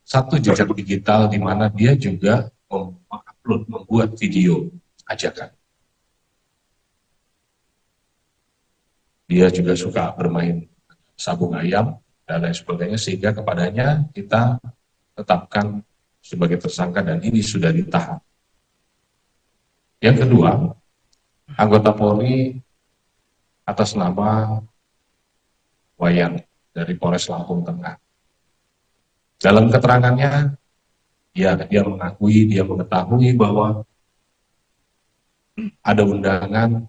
satu jejak digital di mana dia juga mengupload, membuat video ajakan. Dia juga suka bermain sabung ayam dan lain sebagainya, sehingga kepadanya kita tetapkan sebagai tersangka dan ini sudah ditahan. Yang kedua, anggota Polri atas nama Wayan dari Polres Lampung Tengah. Dalam keterangannya, ya dia mengakui, dia mengetahui bahwa ada undangan,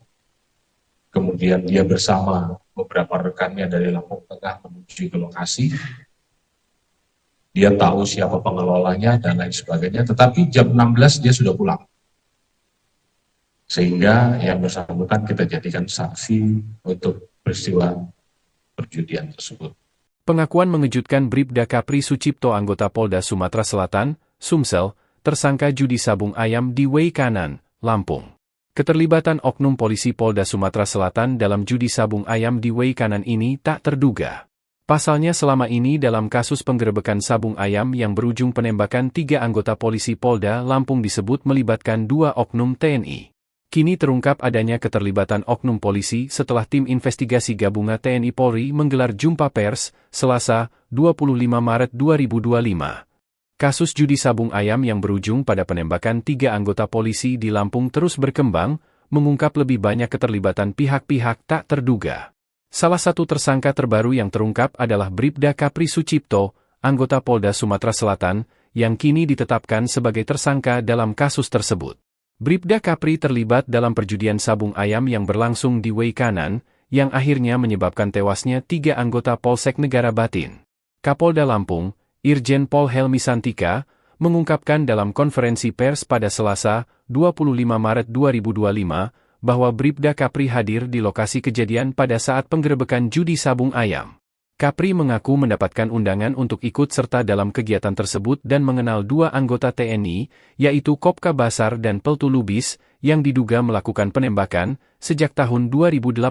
kemudian dia bersama beberapa rekannya dari Lampung Tengah menuju ke lokasi. Dia tahu siapa pengelolanya dan lain sebagainya, tetapi jam 16 dia sudah pulang. Sehingga yang bersangkutan kita jadikan saksi untuk peristiwa perjudian tersebut. Pengakuan mengejutkan Bribda Kapri Sucipto anggota Polda Sumatera Selatan, Sumsel, tersangka judi sabung ayam di Way Kanan, Lampung. Keterlibatan oknum polisi Polda Sumatera Selatan dalam judi sabung ayam di Way Kanan ini tak terduga. Pasalnya selama ini dalam kasus penggerebekan sabung ayam yang berujung penembakan 3 anggota polisi Polda Lampung disebut melibatkan 2 oknum TNI. Kini terungkap adanya keterlibatan oknum polisi setelah tim investigasi gabungan TNI Polri menggelar jumpa pers, Selasa, 25 Maret 2025. Kasus judi sabung ayam yang berujung pada penembakan 3 anggota polisi di Lampung terus berkembang, mengungkap lebih banyak keterlibatan pihak-pihak tak terduga. Salah satu tersangka terbaru yang terungkap adalah Bribda Kapri Sucipto, anggota Polda Sumatera Selatan, yang kini ditetapkan sebagai tersangka dalam kasus tersebut. Bribda Kapri terlibat dalam perjudian sabung ayam yang berlangsung di Way Kanan, yang akhirnya menyebabkan tewasnya 3 anggota Polsek Negara Batin. Kapolda Lampung, Irjen Pol Helmi Santika, mengungkapkan dalam konferensi pers pada Selasa, 25 Maret 2025, bahwa Bribda Kapri hadir di lokasi kejadian pada saat penggerebekan judi sabung ayam. Kapri mengaku mendapatkan undangan untuk ikut serta dalam kegiatan tersebut dan mengenal 2 anggota TNI, yaitu Kopka Basar dan Peltu Lubis, yang diduga melakukan penembakan sejak tahun 2018.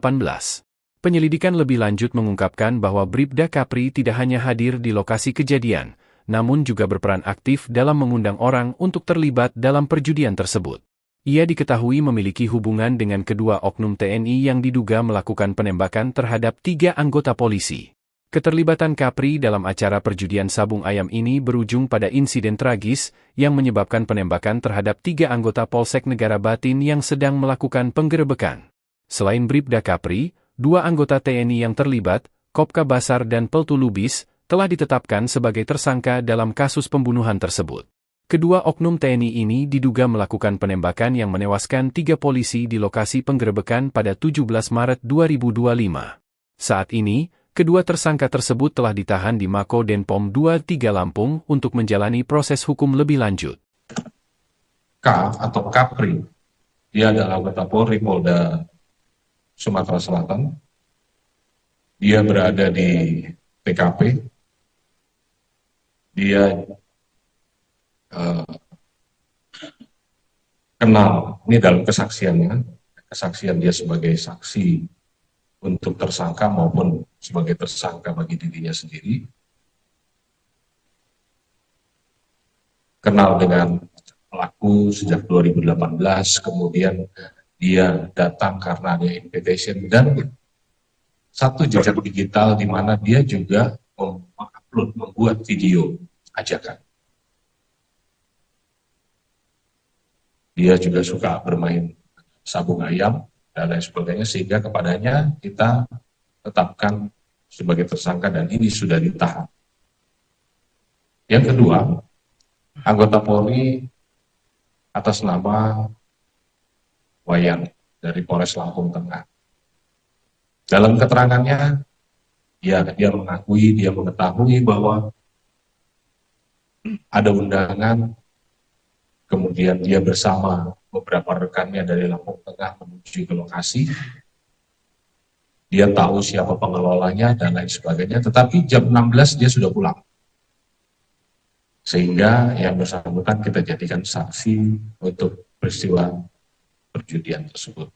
Penyelidikan lebih lanjut mengungkapkan bahwa Bribda Kapri tidak hanya hadir di lokasi kejadian, namun juga berperan aktif dalam mengundang orang untuk terlibat dalam perjudian tersebut. Ia diketahui memiliki hubungan dengan kedua oknum TNI yang diduga melakukan penembakan terhadap 3 anggota polisi. Keterlibatan Kapri dalam acara perjudian sabung ayam ini berujung pada insiden tragis yang menyebabkan penembakan terhadap 3 anggota Polsek Negara Batin yang sedang melakukan penggerebekan. Selain Bribda Kapri, 2 anggota TNI yang terlibat, Kopka Basar dan Peltu Lubis, telah ditetapkan sebagai tersangka dalam kasus pembunuhan tersebut. Kedua oknum TNI ini diduga melakukan penembakan yang menewaskan 3 polisi di lokasi penggerebekan pada 17 Maret 2025. Saat ini, kedua tersangka tersebut telah ditahan di Mako Denpom 23 Lampung untuk menjalani proses hukum lebih lanjut. K atau Kapri, dia adalah anggota Polri Polda Sumatera Selatan. Dia berada di TKP. Dia kenal, ini dalam kesaksiannya, kesaksian dia sebagai saksi untuk tersangka maupun sebagai tersangka bagi dirinya sendiri. Kenal dengan pelaku sejak 2018, kemudian dia datang karena ada invitation dan satu jejak digital di mana dia juga membuat video ajakan. Dia juga suka bermain sabung ayam dan lain sebagainya, sehingga kepadanya kita tetapkan sebagai tersangka dan ini sudah ditahan. Yang kedua, anggota Polri atas nama Wayan dari Polres Lampung Tengah. Dalam keterangannya, ya dia mengakui, dia mengetahui bahwa ada undangan, kemudian dia bersama beberapa rekannya dari Lampung Tengah menuju ke lokasi. Dia tahu siapa pengelolanya dan lain sebagainya, tetapi jam 16 dia sudah pulang. Sehingga yang bersangkutan kita jadikan saksi untuk peristiwa perjudian tersebut.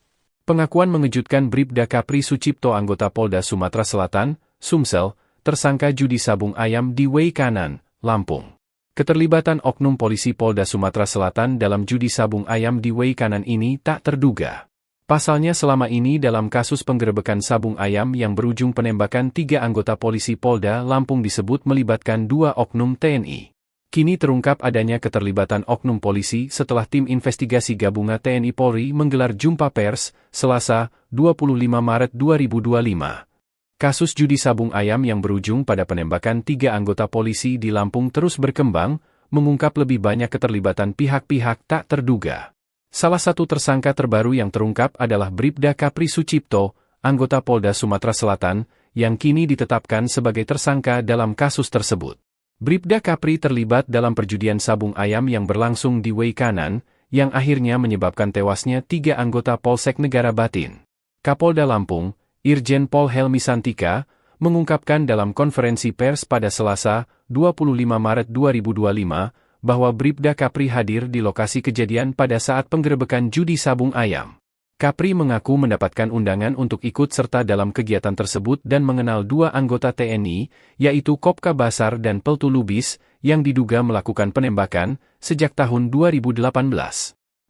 Pengakuan mengejutkan Bribda Kapri Sucipto anggota Polda Sumatera Selatan, Sumsel, tersangka judi sabung ayam di Way Kanan, Lampung. Keterlibatan oknum polisi Polda Sumatera Selatan dalam judi sabung ayam di Way Kanan ini tak terduga. Pasalnya selama ini dalam kasus penggerebekan sabung ayam yang berujung penembakan 3 anggota polisi Polda Lampung disebut melibatkan 2 oknum TNI. Kini terungkap adanya keterlibatan oknum polisi setelah tim investigasi gabungan TNI Polri menggelar jumpa pers, Selasa, 25 Maret 2025. Kasus judi sabung ayam yang berujung pada penembakan 3 anggota polisi di Lampung terus berkembang, mengungkap lebih banyak keterlibatan pihak-pihak tak terduga. Salah satu tersangka terbaru yang terungkap adalah Bribda Kapri Sucipto, anggota Polda Sumatera Selatan, yang kini ditetapkan sebagai tersangka dalam kasus tersebut. Bribda Kapri terlibat dalam perjudian sabung ayam yang berlangsung di Way Kanan, yang akhirnya menyebabkan tewasnya 3 anggota Polsek Negara Batin. Kapolda Lampung, Irjen Pol Helmi Santika, mengungkapkan dalam konferensi pers pada Selasa, 25 Maret 2025, bahwa Bribda Kapri hadir di lokasi kejadian pada saat penggerebekan judi sabung ayam. Kapri mengaku mendapatkan undangan untuk ikut serta dalam kegiatan tersebut dan mengenal 2 anggota TNI, yaitu Kopka Basar dan Peltu Lubis, yang diduga melakukan penembakan sejak tahun 2018.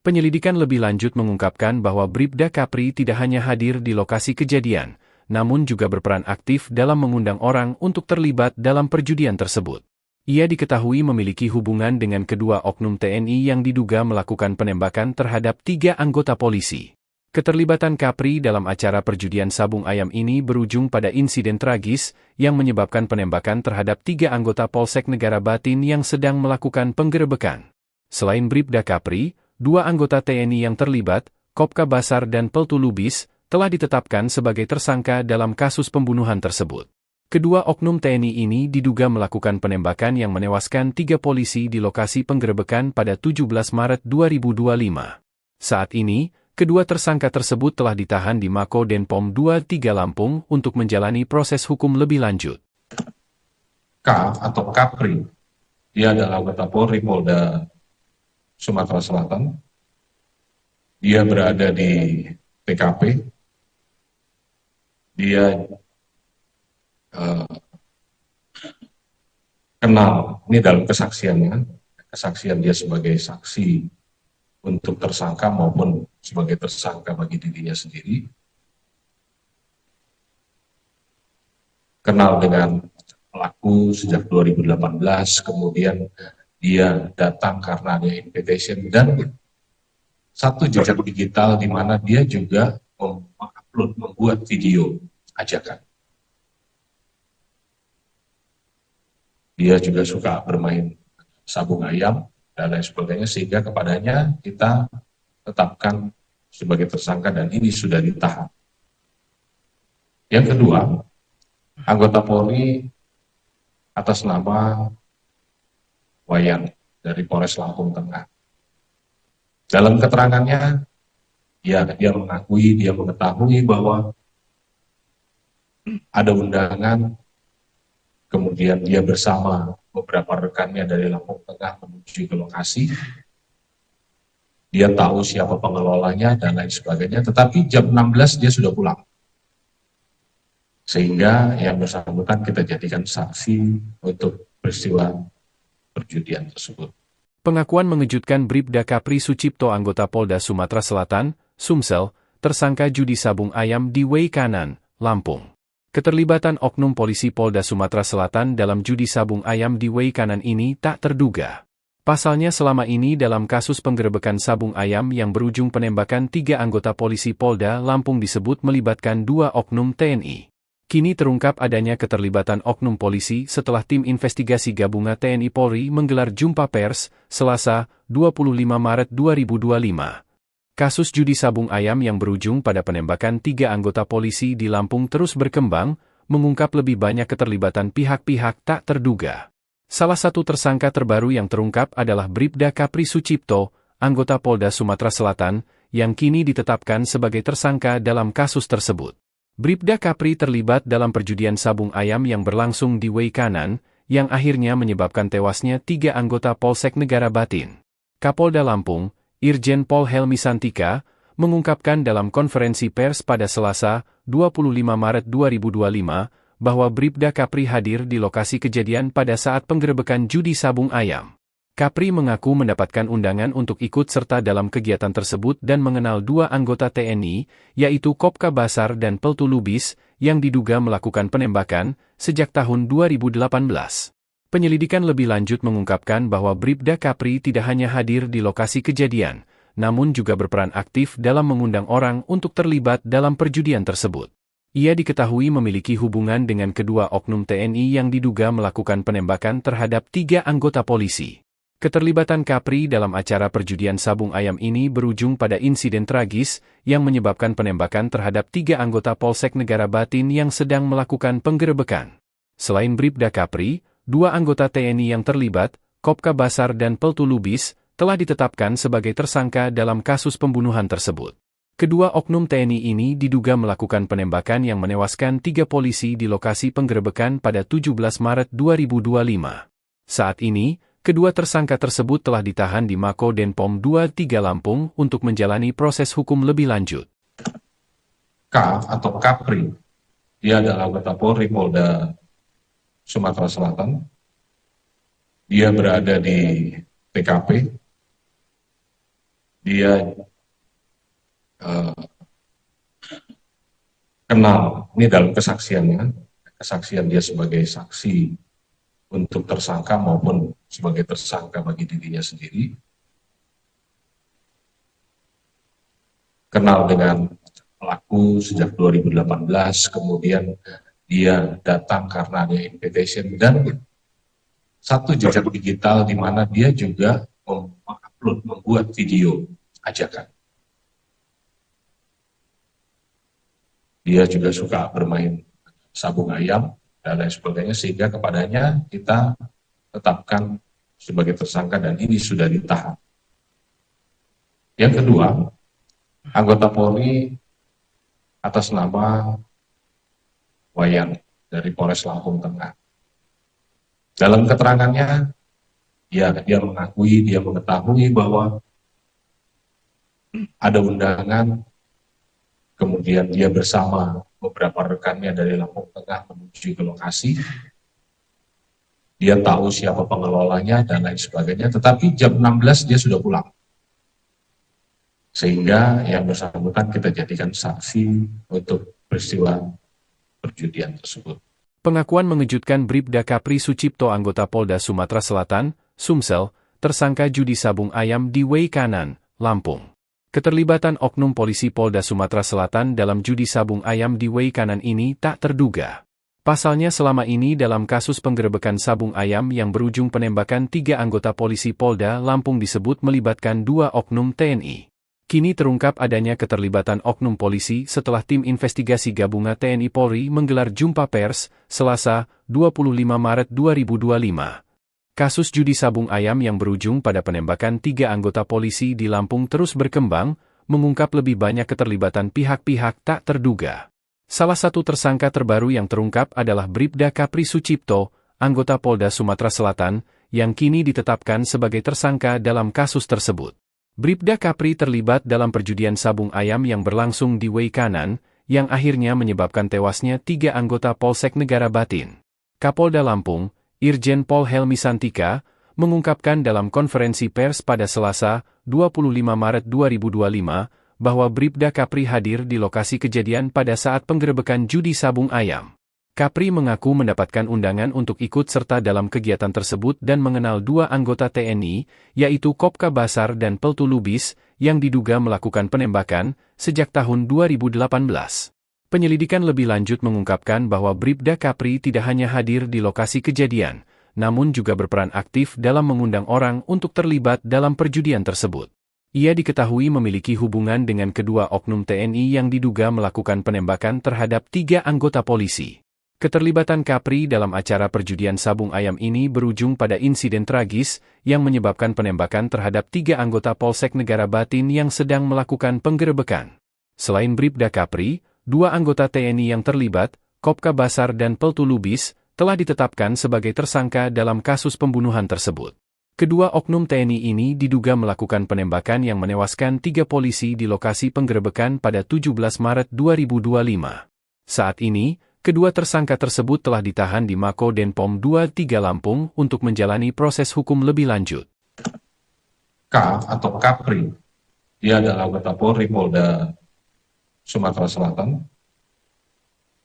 Penyelidikan lebih lanjut mengungkapkan bahwa Bribda Kapri tidak hanya hadir di lokasi kejadian, namun juga berperan aktif dalam mengundang orang untuk terlibat dalam perjudian tersebut. Ia diketahui memiliki hubungan dengan kedua oknum TNI yang diduga melakukan penembakan terhadap 3 anggota polisi. Keterlibatan Kapri dalam acara perjudian sabung ayam ini berujung pada insiden tragis yang menyebabkan penembakan terhadap 3 anggota Polsek Negara Batin yang sedang melakukan penggerebekan. Selain Bribda Kapri, 2 anggota TNI yang terlibat, Kopka Basar dan Peltu Lubis, telah ditetapkan sebagai tersangka dalam kasus pembunuhan tersebut. Kedua oknum TNI ini diduga melakukan penembakan yang menewaskan 3 polisi di lokasi penggerebekan pada 17 Maret 2025. Saat ini, kedua tersangka tersebut telah ditahan di Mako Denpom 23 Lampung untuk menjalani proses hukum lebih lanjut. K atau Kapri, dia adalah anggota Polri Polda Sumatera Selatan. Dia berada di TKP. Dia kenal, ini dalam kesaksiannya, kesaksian dia sebagai saksi untuk tersangka maupun sebagai tersangka bagi dirinya sendiri. Kenal dengan pelaku sejak 2018, kemudian dia datang karena ada invitation dan satu jejak digital di mana dia juga mengupload, membuat video ajakan. Dia juga suka bermain sabung ayam dan lain sebagainya, sehingga kepadanya kita tetapkan sebagai tersangka dan ini sudah ditahan. Yang kedua, anggota Polri atas nama Wayan dari Polres Lampung Tengah. Dalam keterangannya, dia mengetahui bahwa ada undangan, kemudian dia bersama beberapa rekannya dari Lampung Tengah menuju ke lokasi. Dia tahu siapa pengelolanya dan lain sebagainya, tetapi jam 16 dia sudah pulang. Sehingga yang bersangkutan kita jadikan saksi untuk peristiwa perjudian tersebut. Pengakuan mengejutkan Bribda Kapri Sucipto, anggota Polda Sumatera Selatan, Sumsel, tersangka judi sabung ayam di Way Kanan, Lampung. Keterlibatan oknum polisi Polda Sumatera Selatan dalam judi sabung ayam di Way Kanan ini tak terduga. Pasalnya selama ini dalam kasus penggerebekan sabung ayam yang berujung penembakan 3 anggota polisi Polda Lampung disebut melibatkan 2 oknum TNI. Kini terungkap adanya keterlibatan oknum polisi setelah tim investigasi gabungan TNI Polri menggelar jumpa pers, Selasa, 25 Maret 2025. Kasus judi sabung ayam yang berujung pada penembakan 3 anggota polisi di Lampung terus berkembang, mengungkap lebih banyak keterlibatan pihak-pihak tak terduga. Salah satu tersangka terbaru yang terungkap adalah Bribda Kapri Sucipto, anggota Polda Sumatera Selatan, yang kini ditetapkan sebagai tersangka dalam kasus tersebut. Bribda Kapri terlibat dalam perjudian sabung ayam yang berlangsung di Way Kanan, yang akhirnya menyebabkan tewasnya 3 anggota Polsek Negara Batin. Kapolda Lampung, Irjen Pol Helmi Santika, mengungkapkan dalam konferensi pers pada Selasa, 25 Maret 2025, bahwa Bribda Kapri hadir di lokasi kejadian pada saat penggerebekan judi sabung ayam. Kapri mengaku mendapatkan undangan untuk ikut serta dalam kegiatan tersebut dan mengenal 2 anggota TNI, yaitu Kopka Basar dan Peltu Lubis, yang diduga melakukan penembakan sejak tahun 2018. Penyelidikan lebih lanjut mengungkapkan bahwa Bribda Kapri tidak hanya hadir di lokasi kejadian, namun juga berperan aktif dalam mengundang orang untuk terlibat dalam perjudian tersebut. Ia diketahui memiliki hubungan dengan kedua oknum TNI yang diduga melakukan penembakan terhadap 3 anggota polisi. Keterlibatan Kapri dalam acara perjudian sabung ayam ini berujung pada insiden tragis yang menyebabkan penembakan terhadap 3 anggota Polsek Negara Batin yang sedang melakukan penggerebekan. Selain Bribda Kapri, 2 anggota TNI yang terlibat, Kopka Basar dan Peltu Lubis, telah ditetapkan sebagai tersangka dalam kasus pembunuhan tersebut. Kedua oknum TNI ini diduga melakukan penembakan yang menewaskan 3 polisi di lokasi penggerebekan pada 17 Maret 2025. Saat ini, kedua tersangka tersebut telah ditahan di Mako Denpom 23 Lampung untuk menjalani proses hukum lebih lanjut. K atau Kapri, dia adalah anggota Polri Polda Sumatera Selatan. Dia berada di TKP. Dia kenal, ini dalam kesaksiannya, kesaksian dia sebagai saksi untuk tersangka maupun sebagai tersangka bagi dirinya sendiri, kenal dengan pelaku sejak 2018, kemudian dia datang karena ada invitation, dan satu jejak digital di mana dia juga mengupload, membuat video ajakan. Dia juga suka bermain sabung ayam dan lain sebagainya, sehingga kepadanya kita tetapkan sebagai tersangka dan ini sudah ditahan. Yang kedua, anggota Polri atas nama Wayan dari Polres Lampung Tengah. Dalam keterangannya, dia mengakui, dia mengetahui bahwa ada undangan, kemudian dia bersama beberapa rekannya dari Lampung Tengah menuju ke lokasi. Dia tahu siapa pengelolanya dan lain sebagainya, tetapi jam 16 dia sudah pulang. Sehingga yang bersangkutan kita jadikan saksi untuk peristiwa perjudian tersebut. Pengakuan mengejutkan Bribda Kapri Sucipto anggota Polda Sumatera Selatan, Sumsel, tersangka judi sabung ayam di Wei Kanan, Lampung. Keterlibatan oknum polisi Polda Sumatera Selatan dalam judi sabung ayam di Wei Kanan ini tak terduga. Pasalnya selama ini dalam kasus penggerebekan sabung ayam yang berujung penembakan 3 anggota polisi Polda Lampung disebut melibatkan 2 oknum TNI. Kini terungkap adanya keterlibatan oknum polisi setelah tim investigasi gabungan TNI Polri menggelar jumpa pers, Selasa, 25 Maret 2025. Kasus judi sabung ayam yang berujung pada penembakan 3 anggota polisi di Lampung terus berkembang, mengungkap lebih banyak keterlibatan pihak-pihak tak terduga. Salah satu tersangka terbaru yang terungkap adalah Bribda Kapri Sucipto, anggota Polda Sumatera Selatan, yang kini ditetapkan sebagai tersangka dalam kasus tersebut. Bribda Kapri terlibat dalam perjudian sabung ayam yang berlangsung di Wei Kanan, yang akhirnya menyebabkan tewasnya 3 anggota Polsek Negara Batin. Kapolda Lampung, Irjen Pol Helmi Santika, mengungkapkan dalam konferensi pers pada Selasa, 25 Maret 2025, bahwa Bribda Kapri hadir di lokasi kejadian pada saat penggerebekan judi sabung ayam. Kapri mengaku mendapatkan undangan untuk ikut serta dalam kegiatan tersebut dan mengenal 2 anggota TNI, yaitu Kopka Basar dan Peltu Lubis, yang diduga melakukan penembakan sejak tahun 2018. Penyelidikan lebih lanjut mengungkapkan bahwa Bribda Kapri tidak hanya hadir di lokasi kejadian, namun juga berperan aktif dalam mengundang orang untuk terlibat dalam perjudian tersebut. Ia diketahui memiliki hubungan dengan kedua oknum TNI yang diduga melakukan penembakan terhadap 3 anggota polisi. Keterlibatan Kapri dalam acara perjudian sabung ayam ini berujung pada insiden tragis yang menyebabkan penembakan terhadap 3 anggota Polsek Negara Batin yang sedang melakukan penggerebekan. Selain Bribda Kapri, 2 anggota TNI yang terlibat, Kopka Basar dan Peltu Lubis, telah ditetapkan sebagai tersangka dalam kasus pembunuhan tersebut. Kedua oknum TNI ini diduga melakukan penembakan yang menewaskan 3 polisi di lokasi penggerebekan pada 17 Maret 2025. Saat ini, kedua tersangka tersebut telah ditahan di Mako Denpom 23 Lampung untuk menjalani proses hukum lebih lanjut. K atau Kapri, dia adalah anggota Polri Polda Sumatera Selatan.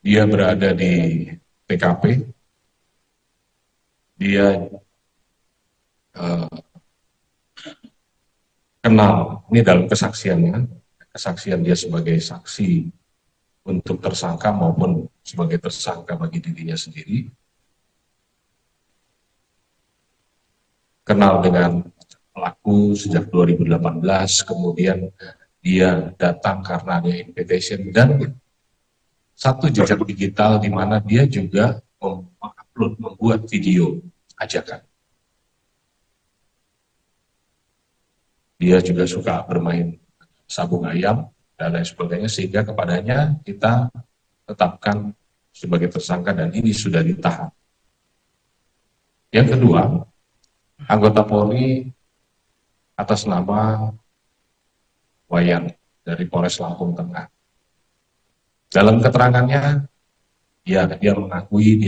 Dia berada di TKP. Dia kenal, ini dalam kesaksiannya, kesaksian dia sebagai saksi untuk tersangka maupun sebagai tersangka bagi dirinya sendiri. Kenal dengan pelaku sejak 2018, kemudian dia datang karena ada invitation dan satu jejak digital di mana dia juga mengupload, membuat video ajakan. Dia juga suka bermain sabung ayam dan lain sebagainya, sehingga kepadanya kita tetapkan sebagai tersangka dan ini sudah ditahan. Yang kedua, anggota Polri atas nama Wayan dari Polres Lampung Tengah. Dalam keterangannya, dia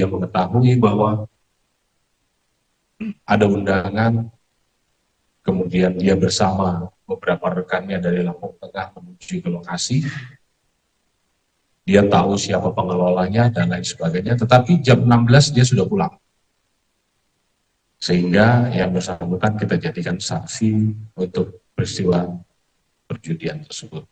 mengetahui bahwa ada undangan, kemudian dia bersama beberapa rekannya dari Lampung Tengah menuju ke lokasi. Dia tahu siapa pengelolanya dan lain sebagainya, tetapi jam 16 dia sudah pulang. Sehingga yang bersangkutan kita jadikan saksi untuk peristiwa perjudian tersebut.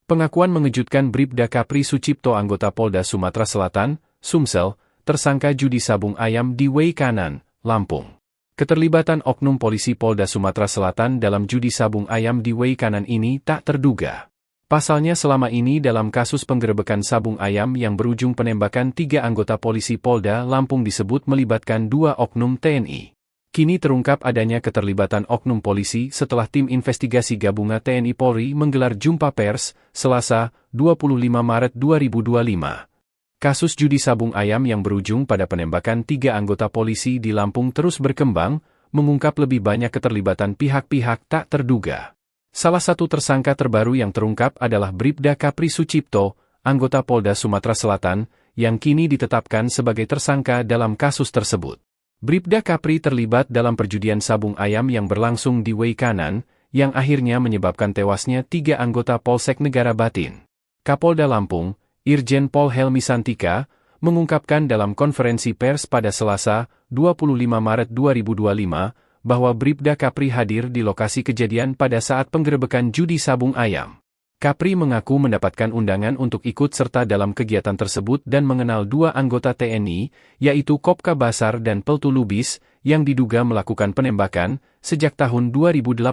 Pengakuan mengejutkan Bribda Kapri Sucipto, anggota Polda Sumatera Selatan, Sumsel, tersangka judi sabung ayam di Way Kanan, Lampung. Keterlibatan oknum polisi Polda Sumatera Selatan dalam judi sabung ayam di Way Kanan ini tak terduga. Pasalnya selama ini dalam kasus penggerebekan sabung ayam yang berujung penembakan 3 anggota polisi Polda Lampung disebut melibatkan 2 oknum TNI. Kini terungkap adanya keterlibatan oknum polisi setelah tim investigasi gabungan TNI Polri menggelar jumpa pers, Selasa, 25 Maret 2025. Kasus judi sabung ayam yang berujung pada penembakan 3 anggota polisi di Lampung terus berkembang, mengungkap lebih banyak keterlibatan pihak-pihak tak terduga. Salah satu tersangka terbaru yang terungkap adalah Bribda Kapri Sucipto, anggota Polda Sumatera Selatan, yang kini ditetapkan sebagai tersangka dalam kasus tersebut. Bribda Kapri terlibat dalam perjudian sabung ayam yang berlangsung di Way Kanan, yang akhirnya menyebabkan tewasnya 3 anggota Polsek Negara Batin. Kapolda Lampung, Irjen Pol Helmi Santika, mengungkapkan dalam konferensi pers pada Selasa, 25 Maret 2025, bahwa Bribda Kapri hadir di lokasi kejadian pada saat penggerebekan judi sabung ayam. Kapri mengaku mendapatkan undangan untuk ikut serta dalam kegiatan tersebut dan mengenal 2 anggota TNI, yaitu Kopka Basar dan Peltu Lubis, yang diduga melakukan penembakan sejak tahun 2018.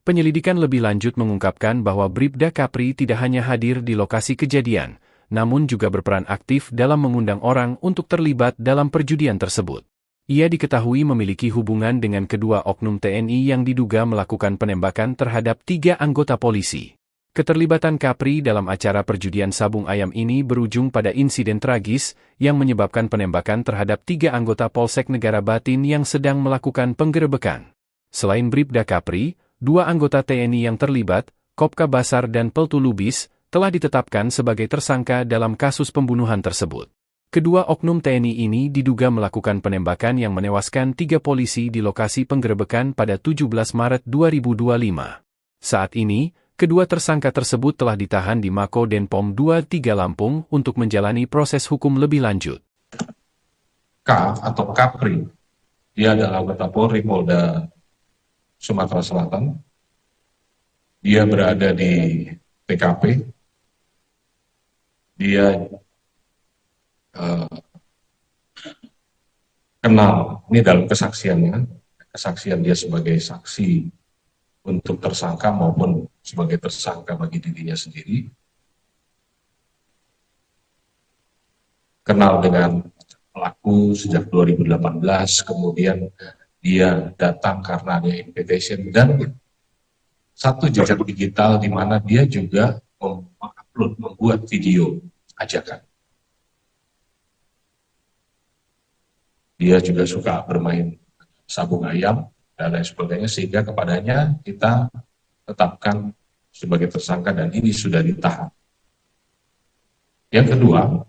Penyelidikan lebih lanjut mengungkapkan bahwa Bribda Kapri tidak hanya hadir di lokasi kejadian, namun juga berperan aktif dalam mengundang orang untuk terlibat dalam perjudian tersebut. Ia diketahui memiliki hubungan dengan kedua oknum TNI yang diduga melakukan penembakan terhadap 3 anggota polisi. Keterlibatan Kapri dalam acara perjudian sabung ayam ini berujung pada insiden tragis yang menyebabkan penembakan terhadap 3 anggota Polsek Negara Batin yang sedang melakukan penggerebekan. Selain Bribda Kapri, 2 anggota TNI yang terlibat, Kopka Basar dan Peltu Lubis, telah ditetapkan sebagai tersangka dalam kasus pembunuhan tersebut. Kedua oknum TNI ini diduga melakukan penembakan yang menewaskan 3 polisi di lokasi penggerebekan pada 17 Maret 2025. Saat ini, kedua tersangka tersebut telah ditahan di Mako Denpom 23 Lampung untuk menjalani proses hukum lebih lanjut. K atau Kapri, dia adalah anggota Polri Polda Sumatera Selatan. Dia berada di TKP. Dia kenal, ini dalam kesaksiannya, kesaksian dia sebagai saksi untuk tersangka maupun sebagai tersangka bagi dirinya sendiri. Kenal dengan pelaku sejak 2018, kemudian dia datang karena ada invitation dan satu jejak digital di mana dia juga mengupload, membuat video ajakan. Dia juga suka bermain sabung ayam dan lain sebagainya, sehingga kepadanya kita tetapkan sebagai tersangka dan ini sudah ditahan. Yang kedua,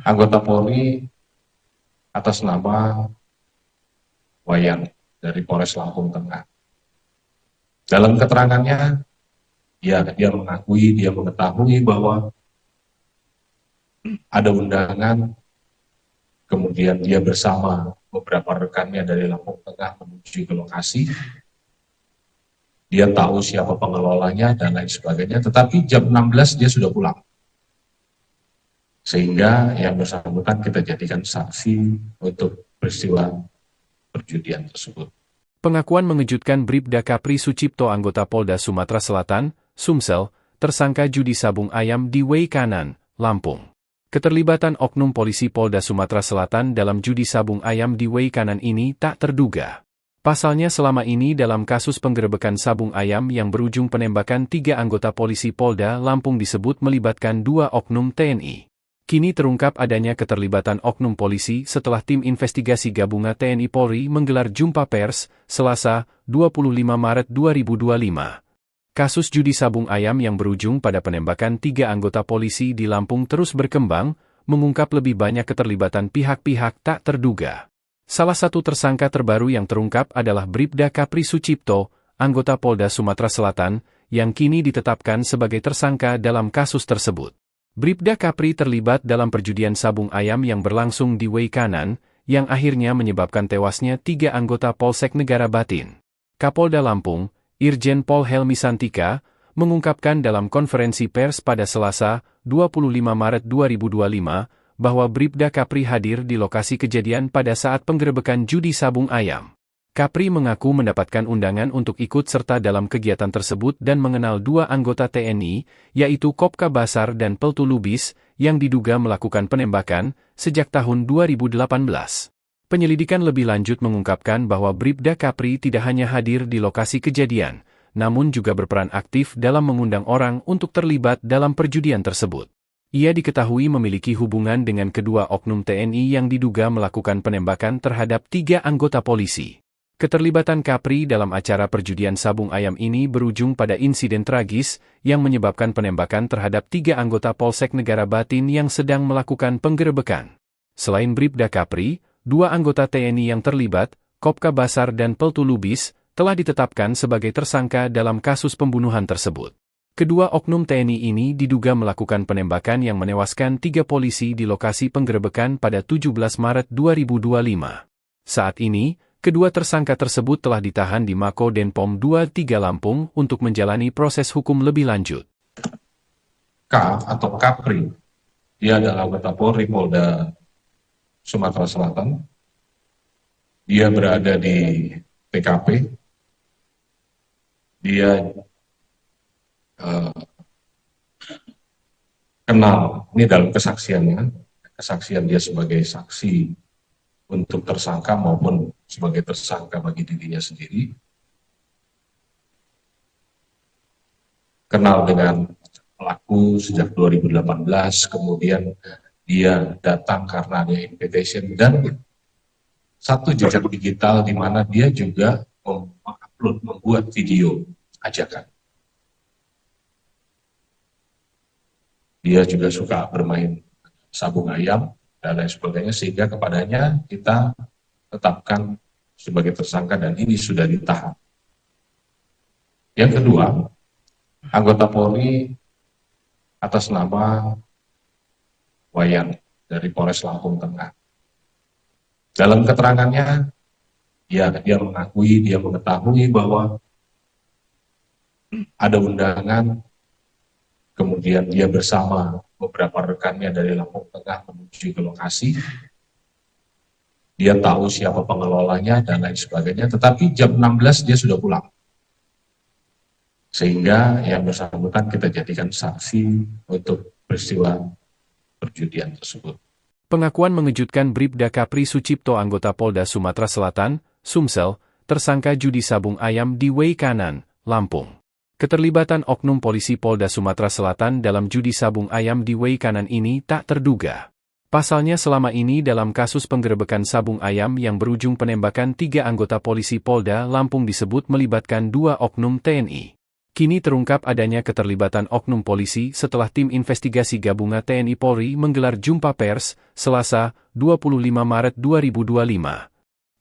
anggota Polri atas nama Wayan dari Polres Lampung Tengah. Dalam keterangannya, dia mengetahui bahwa ada undangan, kemudian dia bersama beberapa rekannya dari Lampung Tengah menuju ke lokasi. Dia tahu siapa pengelolanya dan lain sebagainya, tetapi jam 16 dia sudah pulang. Sehingga yang bersangkutan kita jadikan saksi untuk peristiwa perjudian tersebut. Pengakuan mengejutkan Bribda Kapri Sucipto anggota Polda Sumatera Selatan, Sumsel, tersangka judi sabung ayam di Way Kanan, Lampung. Keterlibatan oknum polisi Polda Sumatera Selatan dalam judi sabung ayam di Way Kanan ini tak terduga. Pasalnya selama ini dalam kasus penggerebekan sabung ayam yang berujung penembakan 3 anggota polisi Polda Lampung disebut melibatkan 2 oknum TNI. Kini terungkap adanya keterlibatan oknum polisi setelah tim investigasi gabungan TNI Polri menggelar jumpa pers, Selasa, 25 Maret 2025. Kasus judi sabung ayam yang berujung pada penembakan 3 anggota polisi di Lampung terus berkembang, mengungkap lebih banyak keterlibatan pihak-pihak tak terduga. Salah satu tersangka terbaru yang terungkap adalah Bribda Kapri Sucipto, anggota Polda Sumatera Selatan, yang kini ditetapkan sebagai tersangka dalam kasus tersebut. Bribda Kapri terlibat dalam perjudian sabung ayam yang berlangsung di Way Kanan, yang akhirnya menyebabkan tewasnya 3 anggota Polsek Negara Batin. Kapolda Lampung, Irjen Pol Helmi Santika, mengungkapkan dalam konferensi pers pada Selasa, 25 Maret 2025, bahwa Bribda Kapri hadir di lokasi kejadian pada saat penggerebekan judi sabung ayam. Kapri mengaku mendapatkan undangan untuk ikut serta dalam kegiatan tersebut dan mengenal 2 anggota TNI, yaitu Kopka Basar dan Peltu Lubis, yang diduga melakukan penembakan sejak tahun 2018. Penyelidikan lebih lanjut mengungkapkan bahwa Bribda Kapri tidak hanya hadir di lokasi kejadian, namun juga berperan aktif dalam mengundang orang untuk terlibat dalam perjudian tersebut. Ia diketahui memiliki hubungan dengan kedua oknum TNI yang diduga melakukan penembakan terhadap 3 anggota polisi. Keterlibatan Kapri dalam acara perjudian sabung ayam ini berujung pada insiden tragis yang menyebabkan penembakan terhadap 3 anggota Polsek Negara Batin yang sedang melakukan penggerebekan. Selain Bribda Kapri, 2 anggota TNI yang terlibat, Kopka Basar dan Peltu Lubis, telah ditetapkan sebagai tersangka dalam kasus pembunuhan tersebut. Kedua oknum TNI ini diduga melakukan penembakan yang menewaskan 3 polisi di lokasi penggerebekan pada 17 Maret 2025. Saat ini, kedua tersangka tersebut telah ditahan di Mako Denpom 23 Lampung untuk menjalani proses hukum lebih lanjut. K atau Kapri, dia adalah anggota Polri Polda Sumatera Selatan. Dia berada di TKP. Dia kenal, ini dalam kesaksiannya, kesaksian dia sebagai saksi untuk tersangka maupun sebagai tersangka bagi dirinya sendiri. Kenal dengan pelaku sejak 2018, kemudian dia datang karena ada invitation dan satu jejak digital di mana dia juga membuat video ajakan. Dia juga suka bermain sabung ayam dan lain sebagainya, sehingga kepadanya kita tetapkan sebagai tersangka dan ini sudah ditahan. Yang kedua, anggota Polri atas nama Wayan dari Polres Lampung Tengah. Dalam keterangannya, dia mengetahui bahwa ada undangan, kemudian dia bersama beberapa rekannya dari Lampung Tengah menuju ke lokasi. Dia tahu siapa pengelolanya dan lain sebagainya, tetapi jam 16 dia sudah pulang. Sehingga yang bersangkutan kita jadikan saksi untuk peristiwa perjudian tersebut. Pengakuan mengejutkan Bribda Kapri Sucipto anggota Polda Sumatera Selatan, Sumsel, tersangka judi sabung ayam di Way Kanan, Lampung. Keterlibatan oknum polisi Polda Sumatera Selatan dalam judi sabung ayam di Way Kanan ini tak terduga. Pasalnya selama ini dalam kasus penggerebekan sabung ayam yang berujung penembakan 3 anggota polisi Polda Lampung disebut melibatkan 2 oknum TNI. Kini terungkap adanya keterlibatan oknum polisi setelah tim investigasi gabungan TNI Polri menggelar jumpa pers, Selasa, 25 Maret 2025.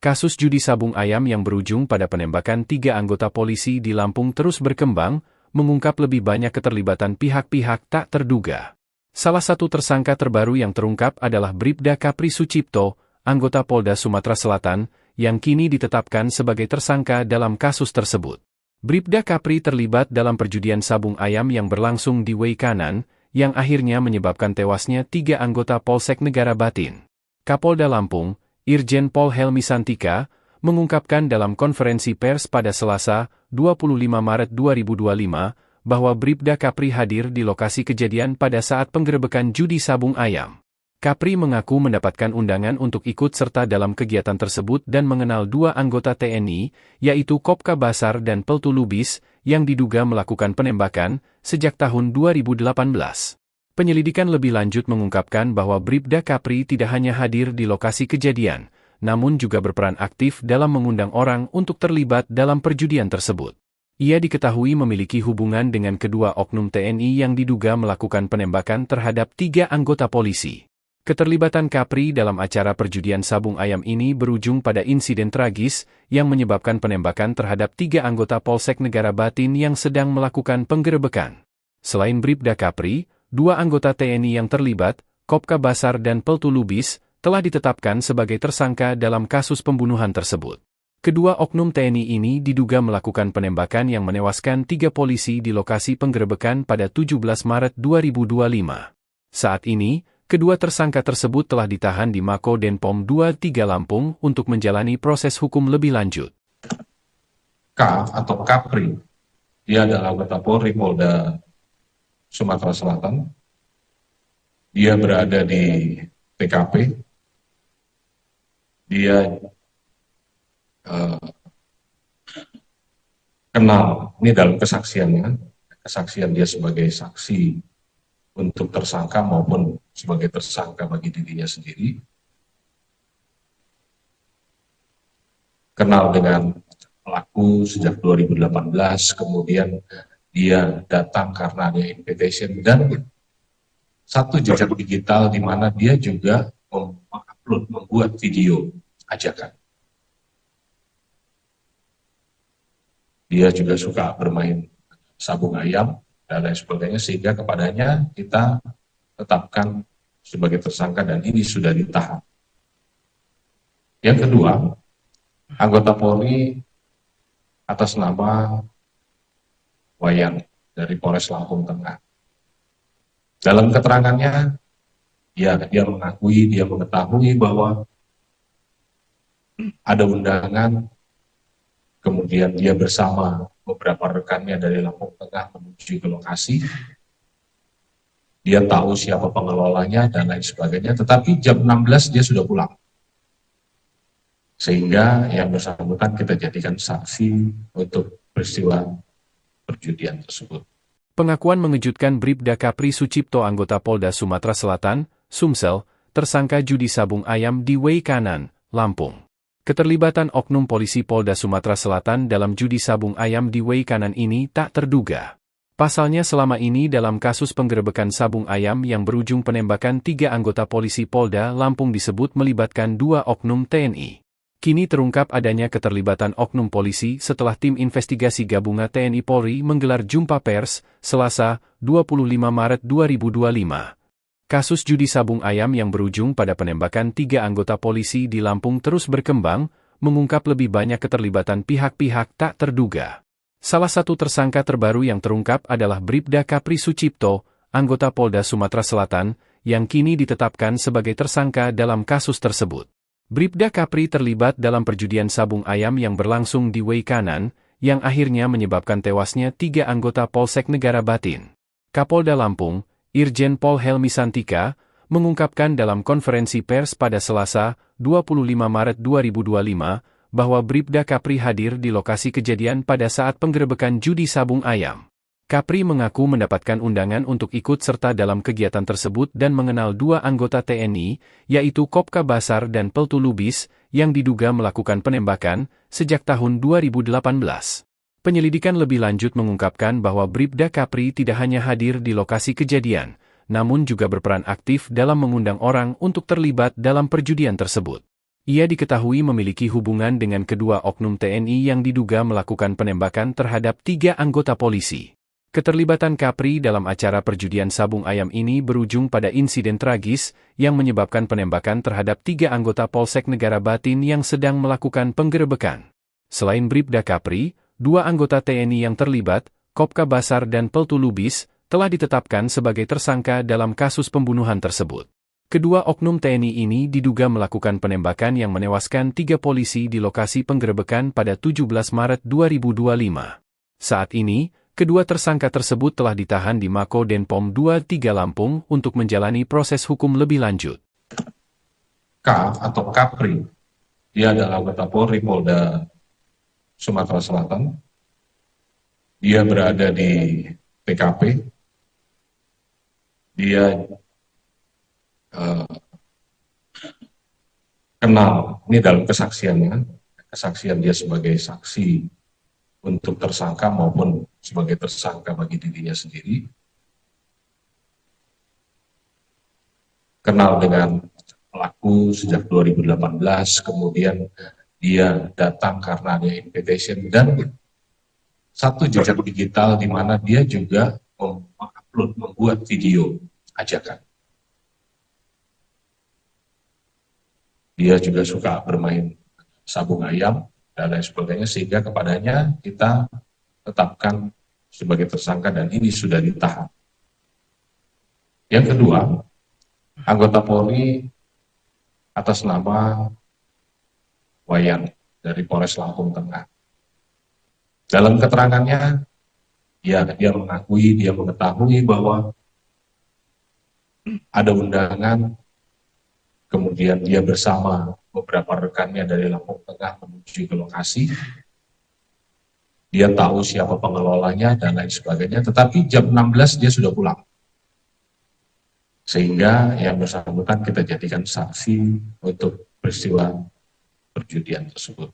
Kasus judi sabung ayam yang berujung pada penembakan 3 anggota polisi di Lampung terus berkembang, mengungkap lebih banyak keterlibatan pihak-pihak tak terduga. Salah satu tersangka terbaru yang terungkap adalah Bribda Kapri Sucipto, anggota Polda Sumatera Selatan, yang kini ditetapkan sebagai tersangka dalam kasus tersebut. Bribda Kapri terlibat dalam perjudian sabung ayam yang berlangsung di Way Kanan, yang akhirnya menyebabkan tewasnya 3 anggota Polsek Negara Batin. Kapolda Lampung, Irjen Pol Helmi Santika, mengungkapkan dalam konferensi pers pada Selasa, 25 Maret 2025, bahwa Bribda Kapri hadir di lokasi kejadian pada saat penggerebekan judi sabung ayam. Kapri mengaku mendapatkan undangan untuk ikut serta dalam kegiatan tersebut dan mengenal 2 anggota TNI, yaitu Kopka Basar dan Peltu Lubis, yang diduga melakukan penembakan sejak tahun 2018. Penyelidikan lebih lanjut mengungkapkan bahwa Bribda Kapri tidak hanya hadir di lokasi kejadian, namun juga berperan aktif dalam mengundang orang untuk terlibat dalam perjudian tersebut. Ia diketahui memiliki hubungan dengan kedua oknum TNI yang diduga melakukan penembakan terhadap 3 anggota polisi. Keterlibatan Kapri dalam acara perjudian sabung ayam ini berujung pada insiden tragis yang menyebabkan penembakan terhadap 3 anggota Polsek Negara Batin yang sedang melakukan penggerebekan. Selain Bribda Kapri, 2 anggota TNI yang terlibat, Kopka Basar dan Peltu Lubis, telah ditetapkan sebagai tersangka dalam kasus pembunuhan tersebut. Kedua oknum TNI ini diduga melakukan penembakan yang menewaskan 3 polisi di lokasi penggerebekan pada 17 Maret 2025. Saat ini, kedua tersangka tersebut telah ditahan di Mako Denpom 23 Lampung untuk menjalani proses hukum lebih lanjut. K atau Kapri, dia adalah anggota Polri Polda Sumatera Selatan. Dia berada di TKP. Dia kenal, ini dalam kesaksian dia sebagai saksi untuk tersangka maupun sebagai tersangka bagi dirinya sendiri. Kenal dengan pelaku sejak 2018, kemudian dia datang karena ada invitation dan satu jejak digital di mana dia juga membuat video ajakan. Dia juga suka bermain sabung ayam dan lain sebagainya, sehingga kepadanya kita tetapkan sebagai tersangka dan ini sudah ditahan. Yang kedua, anggota Polri atas nama Wayan dari Polres Lampung Tengah. Dalam keterangannya, dia mengetahui bahwa ada undangan, kemudian dia bersama beberapa rekannya dari Lampung Tengah menuju ke lokasi. Dia tahu siapa pengelolanya dan lain sebagainya, tetapi jam 16 dia sudah pulang. Sehingga yang bersangkutan kita jadikan saksi untuk peristiwa perjudian tersebut. Pengakuan mengejutkan Bribda Kapri Sucipto, anggota Polda Sumatera Selatan, Sumsel, tersangka judi sabung ayam di Wei Kanan, Lampung. Keterlibatan oknum polisi Polda Sumatera Selatan dalam judi sabung ayam di Wei Kanan ini tak terduga. Pasalnya selama ini dalam kasus penggerebekan sabung ayam yang berujung penembakan 3 anggota polisi Polda Lampung disebut melibatkan 2 oknum TNI. Kini terungkap adanya keterlibatan oknum polisi setelah tim investigasi gabungan TNI Polri menggelar jumpa pers, Selasa, 25 Maret 2025. Kasus judi sabung ayam yang berujung pada penembakan 3 anggota polisi di Lampung terus berkembang, mengungkap lebih banyak keterlibatan pihak-pihak tak terduga. Salah satu tersangka terbaru yang terungkap adalah Bribda Kapri Sucipto, anggota Polda Sumatera Selatan, yang kini ditetapkan sebagai tersangka dalam kasus tersebut. Bribda Kapri terlibat dalam perjudian sabung ayam yang berlangsung di Wei Kanan, yang akhirnya menyebabkan tewasnya 3 anggota Polsek Negara Batin. Kapolda Lampung, Irjen Pol Helmi Santika, mengungkapkan dalam konferensi pers pada Selasa, 25 Maret 2025, bahwa Bribda Kapri hadir di lokasi kejadian pada saat penggerebekan judi sabung ayam. Kapri mengaku mendapatkan undangan untuk ikut serta dalam kegiatan tersebut dan mengenal 2 anggota TNI, yaitu Kopka Basar dan Peltu Lubis, yang diduga melakukan penembakan sejak tahun 2018. Penyelidikan lebih lanjut mengungkapkan bahwa Bribda Kapri tidak hanya hadir di lokasi kejadian, namun juga berperan aktif dalam mengundang orang untuk terlibat dalam perjudian tersebut. Ia diketahui memiliki hubungan dengan kedua oknum TNI yang diduga melakukan penembakan terhadap 3 anggota polisi. Keterlibatan Kapri dalam acara perjudian sabung ayam ini berujung pada insiden tragis yang menyebabkan penembakan terhadap 3 anggota Polsek Negara Batin yang sedang melakukan penggerebekan. Selain Bribda Kapri, 2 anggota TNI yang terlibat, Kopka Basar dan Peltu Lubis, telah ditetapkan sebagai tersangka dalam kasus pembunuhan tersebut. Kedua oknum TNI ini diduga melakukan penembakan yang menewaskan 3 polisi di lokasi penggerebekan pada 17 Maret 2025. Saat ini, kedua tersangka tersebut telah ditahan di Mako Denpom 23 Lampung untuk menjalani proses hukum lebih lanjut. K atau Kapri, dia adalah anggota Polri Polda Sumatera Selatan. Dia berada di TKP. Dia kenal, ini dalam kesaksiannya, kesaksian dia sebagai saksi untuk tersangka maupun sebagai tersangka bagi dirinya sendiri. Kenal dengan pelaku sejak 2018, kemudian dia datang karena ada invitation dan satu jejak digital di mana dia juga membuat video ajakan. Dia juga suka bermain sabung ayam dan lain sebagainya, sehingga kepadanya kita tetapkan sebagai tersangka dan ini sudah ditahan. Yang kedua, anggota Polri atas nama Wayan dari Polres Lampung Tengah. Dalam keterangannya, dia mengetahui bahwa ada undangan, kemudian dia bersama beberapa rekannya dari Lampung Tengah menuju ke lokasi. Dia tahu siapa pengelolanya dan lain sebagainya, tetapi jam 16 dia sudah pulang. Sehingga yang bersangkutan kita jadikan saksi untuk peristiwa perjudian tersebut.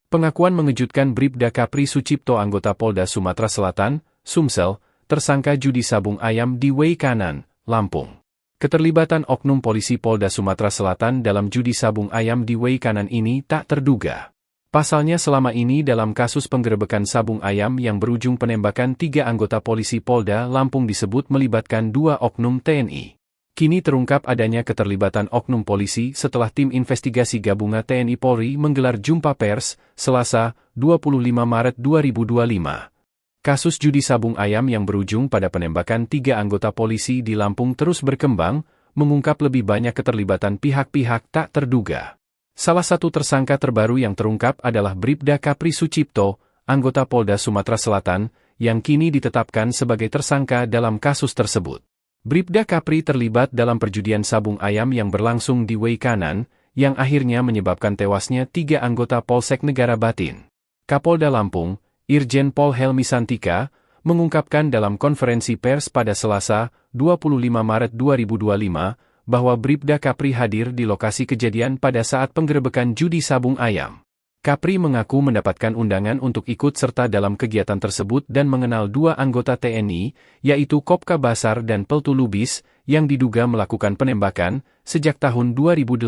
Pengakuan mengejutkan Bribda Kapri Sucipto anggota Polda Sumatera Selatan, Sumsel, tersangka judi sabung ayam di Way Kanan, Lampung. Keterlibatan oknum polisi Polda Sumatera Selatan dalam judi sabung ayam di Way Kanan ini tak terduga. Pasalnya selama ini dalam kasus penggerebekan sabung ayam yang berujung penembakan 3 anggota polisi Polda Lampung disebut melibatkan 2 oknum TNI. Kini terungkap adanya keterlibatan oknum polisi setelah tim investigasi gabungan TNI Polri menggelar jumpa pers, Selasa, 25 Maret 2025. Kasus judi sabung ayam yang berujung pada penembakan 3 anggota polisi di Lampung terus berkembang, mengungkap lebih banyak keterlibatan pihak-pihak tak terduga. Salah satu tersangka terbaru yang terungkap adalah Bribda Kapri Sucipto, anggota Polda Sumatera Selatan, yang kini ditetapkan sebagai tersangka dalam kasus tersebut. Bribda Kapri terlibat dalam perjudian sabung ayam yang berlangsung di Way Kanan, yang akhirnya menyebabkan tewasnya 3 anggota Polsek Negara Batin. Kapolda Lampung, Irjen Pol Helmi Santika, mengungkapkan dalam konferensi pers pada Selasa, 25 Maret 2025, bahwa Bribda Kapri hadir di lokasi kejadian pada saat penggerebekan judi sabung ayam. Kapri mengaku mendapatkan undangan untuk ikut serta dalam kegiatan tersebut dan mengenal 2 anggota TNI, yaitu Kopka Basar dan Peltu Lubis, yang diduga melakukan penembakan sejak tahun 2018.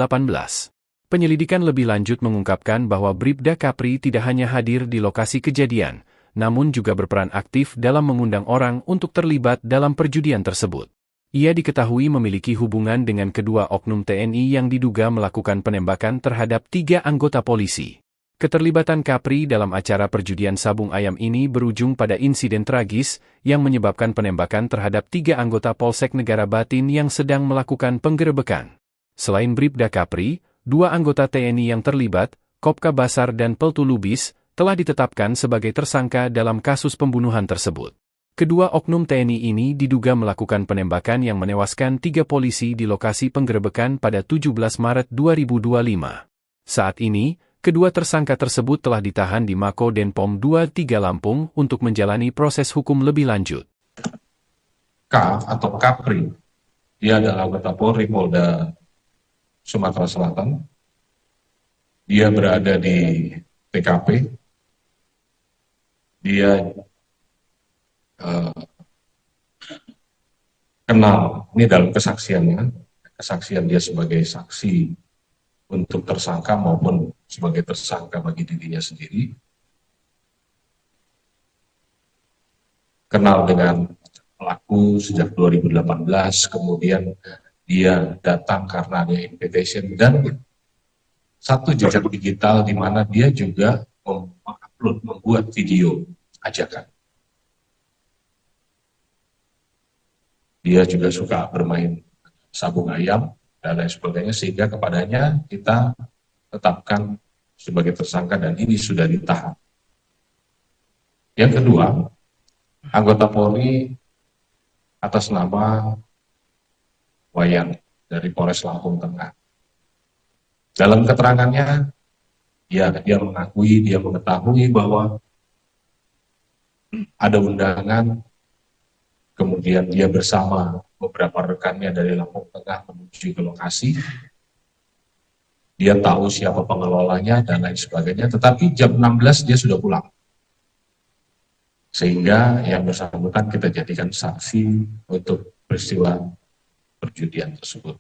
Penyelidikan lebih lanjut mengungkapkan bahwa Bribda Kapri tidak hanya hadir di lokasi kejadian, namun juga berperan aktif dalam mengundang orang untuk terlibat dalam perjudian tersebut. Ia diketahui memiliki hubungan dengan kedua oknum TNI yang diduga melakukan penembakan terhadap 3 anggota polisi. Keterlibatan Kapri dalam acara perjudian sabung ayam ini berujung pada insiden tragis yang menyebabkan penembakan terhadap 3 anggota Polsek Negara Batin yang sedang melakukan penggerebekan. Selain Bribda Kapri, 2 anggota TNI yang terlibat, Kopka Basar dan Peltu Lubis, telah ditetapkan sebagai tersangka dalam kasus pembunuhan tersebut. Kedua oknum TNI ini diduga melakukan penembakan yang menewaskan 3 polisi di lokasi penggerebekan pada 17 Maret 2025. Saat ini, kedua tersangka tersebut telah ditahan di Mako Denpom 23 Lampung untuk menjalani proses hukum lebih lanjut. K atau Kapri, dia adalah anggota Polri Polda Sumatera Selatan. Dia berada di TKP. Dia kenal, ini dalam kesaksiannya, kesaksian dia sebagai saksi untuk tersangka maupun sebagai tersangka bagi dirinya sendiri. Kenal dengan pelaku sejak 2018, kemudian dia datang karena ada invitation dan satu jejak digital di mana dia juga membuat video ajakan. dia juga suka bermain sabung ayam dan lain sebagainya, sehingga kepadanya kita tetapkan sebagai tersangka dan ini sudah ditahan. Yang kedua, anggota Polri atas nama Wayan dari Polres Lampung Tengah. Dalam keterangannya, dia mengetahui bahwa ada undangan, kemudian dia bersama beberapa rekannya dari Lampung Tengah menuju ke lokasi. Dia tahu siapa pengelolanya dan lain sebagainya, tetapi jam 16 dia sudah pulang. Sehingga yang bersangkutan kita jadikan saksi untuk peristiwa perjudian tersebut.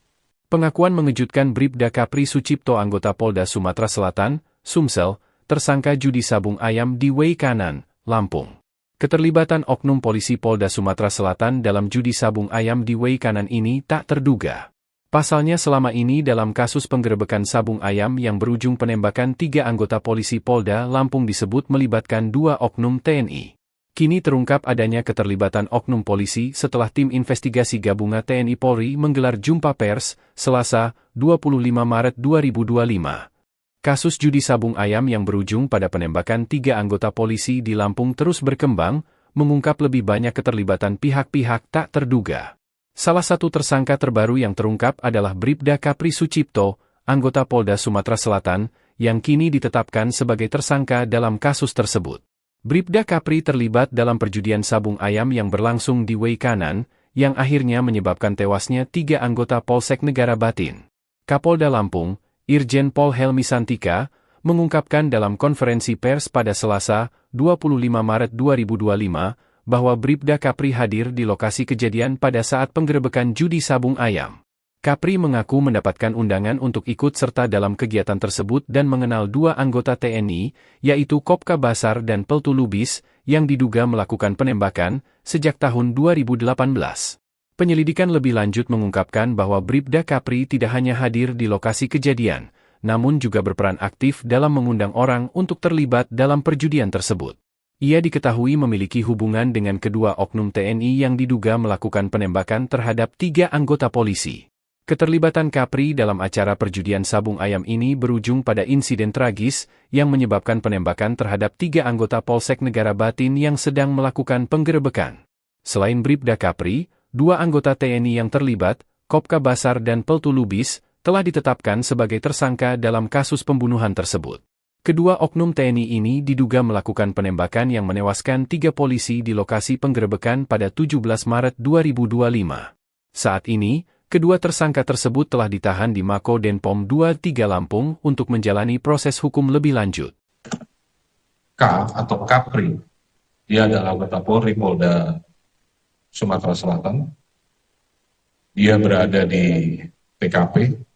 Pengakuan mengejutkan Bribda Kapri Sucipto anggota Polda Sumatera Selatan, Sumsel, tersangka judi sabung ayam di Way Kanan, Lampung. Keterlibatan oknum polisi Polda Sumatera Selatan dalam judi sabung ayam di Way Kanan ini tak terduga. Pasalnya selama ini dalam kasus penggerebekan sabung ayam yang berujung penembakan 3 anggota polisi Polda Lampung disebut melibatkan 2 oknum TNI. Kini terungkap adanya keterlibatan oknum polisi setelah tim investigasi gabungan TNI Polri menggelar jumpa pers, Selasa, 25 Maret 2025. Kasus judi sabung ayam yang berujung pada penembakan 3 anggota polisi di Lampung terus berkembang, mengungkap lebih banyak keterlibatan pihak-pihak tak terduga. Salah satu tersangka terbaru yang terungkap adalah Bribda Kapri Sucipto, anggota Polda Sumatera Selatan, yang kini ditetapkan sebagai tersangka dalam kasus tersebut. Bribda Kapri terlibat dalam perjudian sabung ayam yang berlangsung di Way Kanan, yang akhirnya menyebabkan tewasnya 3 anggota Polsek Negara Batin. Kapolda Lampung, Irjen Pol Helmi Santika, mengungkapkan dalam konferensi pers pada Selasa, 25 Maret 2025, bahwa Bribda Kapri hadir di lokasi kejadian pada saat penggerebekan judi sabung ayam. Kapri mengaku mendapatkan undangan untuk ikut serta dalam kegiatan tersebut dan mengenal 2 anggota TNI, yaitu Kopka Basar dan Peltu Lubis, yang diduga melakukan penembakan sejak tahun 2018. Penyelidikan lebih lanjut mengungkapkan bahwa Bribda Kapri tidak hanya hadir di lokasi kejadian, namun juga berperan aktif dalam mengundang orang untuk terlibat dalam perjudian tersebut. Ia diketahui memiliki hubungan dengan kedua oknum TNI yang diduga melakukan penembakan terhadap 3 anggota polisi. Keterlibatan Kapri dalam acara perjudian sabung ayam ini berujung pada insiden tragis yang menyebabkan penembakan terhadap 3 anggota Polsek Negara Batin yang sedang melakukan penggerebekan. Selain Bribda Kapri, 2 anggota TNI yang terlibat, Kopka Basar dan Peltu Lubis, telah ditetapkan sebagai tersangka dalam kasus pembunuhan tersebut. Kedua oknum TNI ini diduga melakukan penembakan yang menewaskan 3 polisi di lokasi penggerebekan pada 17 Maret 2025. Saat ini, kedua tersangka tersebut telah ditahan di Mako Denpom 23 Lampung untuk menjalani proses hukum lebih lanjut. K atau Kapri, dia adalah anggota Polri Polda Sumatera Selatan. Dia berada di TKP.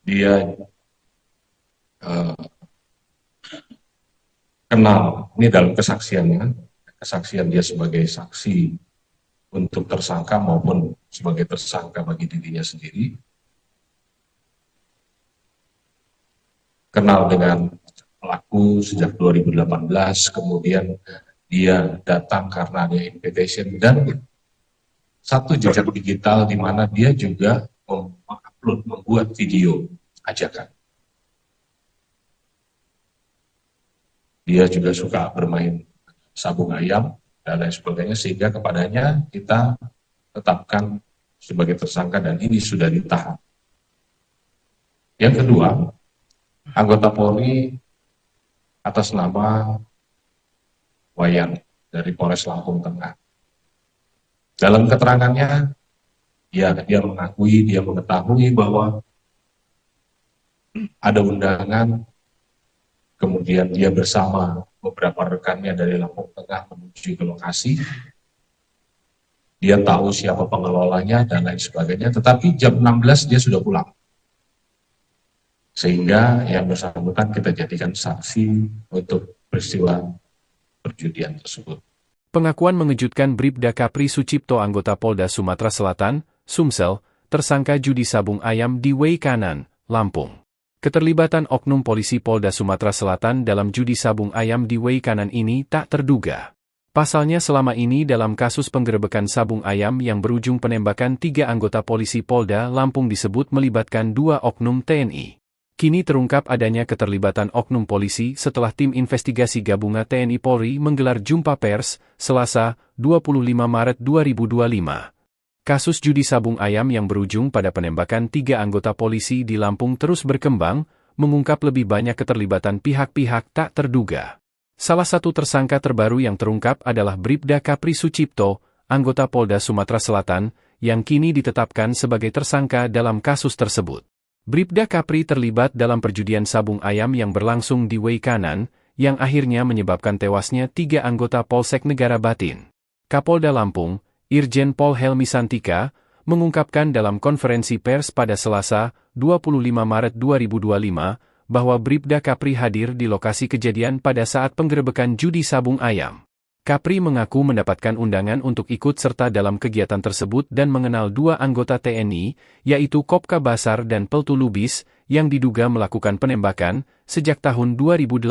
Dia kenal, ini dalam kesaksiannya, kesaksian dia sebagai saksi untuk tersangka maupun sebagai tersangka bagi dirinya sendiri, kenal dengan pelaku sejak 2018, kemudian dia datang karena ada invitation dan satu jejak digital di mana dia juga membuat video ajakan. Dia juga suka bermain sabung ayam dan lain sebagainya, sehingga kepadanya kita tetapkan sebagai tersangka dan ini sudah ditahan. Yang kedua, anggota Polri atas nama Wayan dari Polres Lampung Tengah. Dalam keterangannya, dia mengetahui bahwa ada undangan, kemudian dia bersama beberapa rekannya dari Lampung Tengah menuju ke lokasi. Dia tahu siapa pengelolanya dan lain sebagainya, tetapi jam 16 dia sudah pulang. Sehingga yang bersangkutan kita jadikan saksi untuk peristiwa perjudian tersebut. Pengakuan mengejutkan Bribda Kapri Sucipto anggota Polda Sumatera Selatan, Sumsel, tersangka judi sabung ayam di Way Kanan, Lampung. Keterlibatan oknum polisi Polda Sumatera Selatan dalam judi sabung ayam di Way Kanan ini tak terduga. Pasalnya selama ini dalam kasus penggerebekan sabung ayam yang berujung penembakan 3 anggota polisi Polda Lampung disebut melibatkan 2 oknum TNI. Kini terungkap adanya keterlibatan oknum polisi setelah tim investigasi gabungan TNI Polri menggelar jumpa pers, Selasa, 25 Maret 2025. Kasus judi sabung ayam yang berujung pada penembakan 3 anggota polisi di Lampung terus berkembang, mengungkap lebih banyak keterlibatan pihak-pihak tak terduga. Salah satu tersangka terbaru yang terungkap adalah Bribda Kapri Sucipto, anggota Polda Sumatera Selatan, yang kini ditetapkan sebagai tersangka dalam kasus tersebut. Bribda Kapri terlibat dalam perjudian sabung ayam yang berlangsung di Wei Kanan, yang akhirnya menyebabkan tewasnya 3 anggota Polsek Negara Batin. Kapolda Lampung, Irjen Pol Helmi Santika, mengungkapkan dalam konferensi pers pada Selasa, 25 Maret 2025, bahwa Bribda Kapri hadir di lokasi kejadian pada saat penggerebekan judi sabung ayam. Kapri mengaku mendapatkan undangan untuk ikut serta dalam kegiatan tersebut dan mengenal 2 anggota TNI, yaitu Kopka Basar dan Peltu Lubis, yang diduga melakukan penembakan sejak tahun 2018.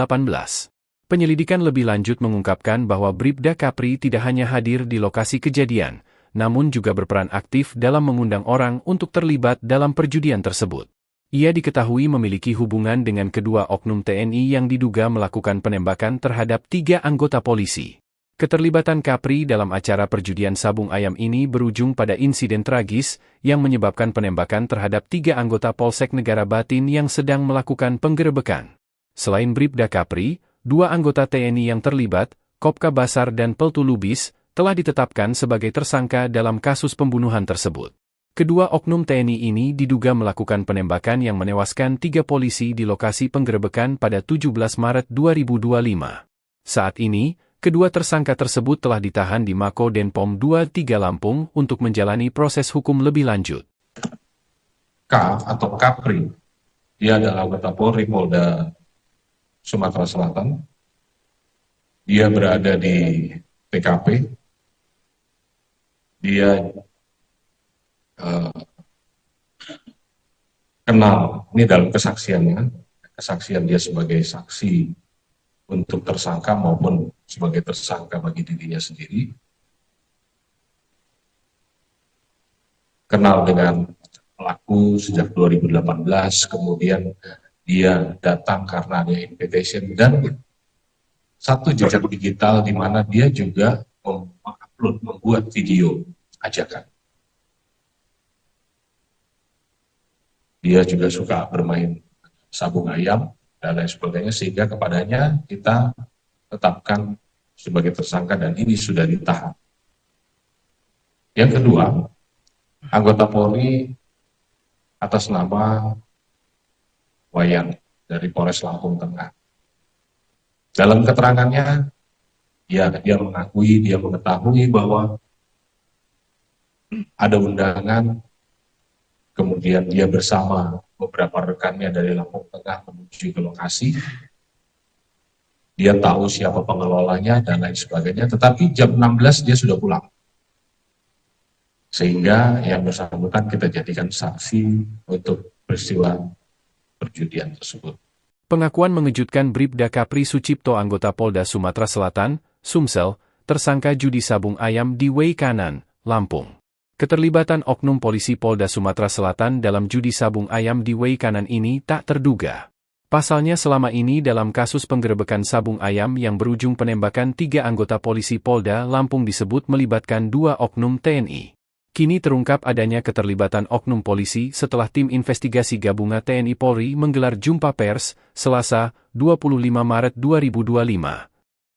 Penyelidikan lebih lanjut mengungkapkan bahwa Bribda Kapri tidak hanya hadir di lokasi kejadian, namun juga berperan aktif dalam mengundang orang untuk terlibat dalam perjudian tersebut. Ia diketahui memiliki hubungan dengan kedua oknum TNI yang diduga melakukan penembakan terhadap 3 anggota polisi. Keterlibatan Kapri dalam acara perjudian sabung ayam ini berujung pada insiden tragis yang menyebabkan penembakan terhadap 3 anggota Polsek Negara Batin yang sedang melakukan penggerebekan. Selain Bribda Kapri, 2 anggota TNI yang terlibat, Kopka Basar dan Peltu Lubis, telah ditetapkan sebagai tersangka dalam kasus pembunuhan tersebut. Kedua oknum TNI ini diduga melakukan penembakan yang menewaskan 3 polisi di lokasi penggerebekan pada 17 Maret 2025. Saat ini, kedua tersangka tersebut telah ditahan di Mako Denpom 23 Lampung untuk menjalani proses hukum lebih lanjut. K atau Kapri, dia adalah anggota Polri Polda Sumatera Selatan. Dia berada di TKP. Dia kenal, ini dalam kesaksiannya, kesaksian dia sebagai saksi untuk tersangka maupun sebagai tersangka bagi dirinya sendiri, kenal dengan pelaku sejak 2018, kemudian dia datang karena ada invitation dan satu jejak digital di mana dia juga mengupload, membuat video ajakan. Dia juga suka bermain sabung ayam dan lain sebagainya, sehingga kepadanya kita tetapkan sebagai tersangka dan ini sudah ditahan. Yang kedua, anggota Polri atas nama Wayan dari Polres Lampung Tengah. Dalam keterangannya, dia mengakui, dia mengetahui bahwa ada undangan. Kemudian dia bersama beberapa rekannya dari Lampung Tengah menuju ke lokasi. Dia tahu siapa pengelolanya dan lain sebagainya, tetapi jam 16 dia sudah pulang. Sehingga yang bersangkutan kita jadikan saksi untuk peristiwa perjudian tersebut. Pengakuan mengejutkan Bribda Kapri Sucipto, anggota Polda Sumatera Selatan, Sumsel, tersangka judi sabung ayam di Wei Kanan, Lampung. Keterlibatan oknum polisi Polda Sumatera Selatan dalam judi sabung ayam di Wei Kanan ini tak terduga. Pasalnya selama ini dalam kasus penggerebekan sabung ayam yang berujung penembakan 3 anggota polisi Polda Lampung disebut melibatkan 2 oknum TNI. Kini terungkap adanya keterlibatan oknum polisi setelah tim investigasi gabungan TNI Polri menggelar jumpa pers, Selasa, 25 Maret 2025.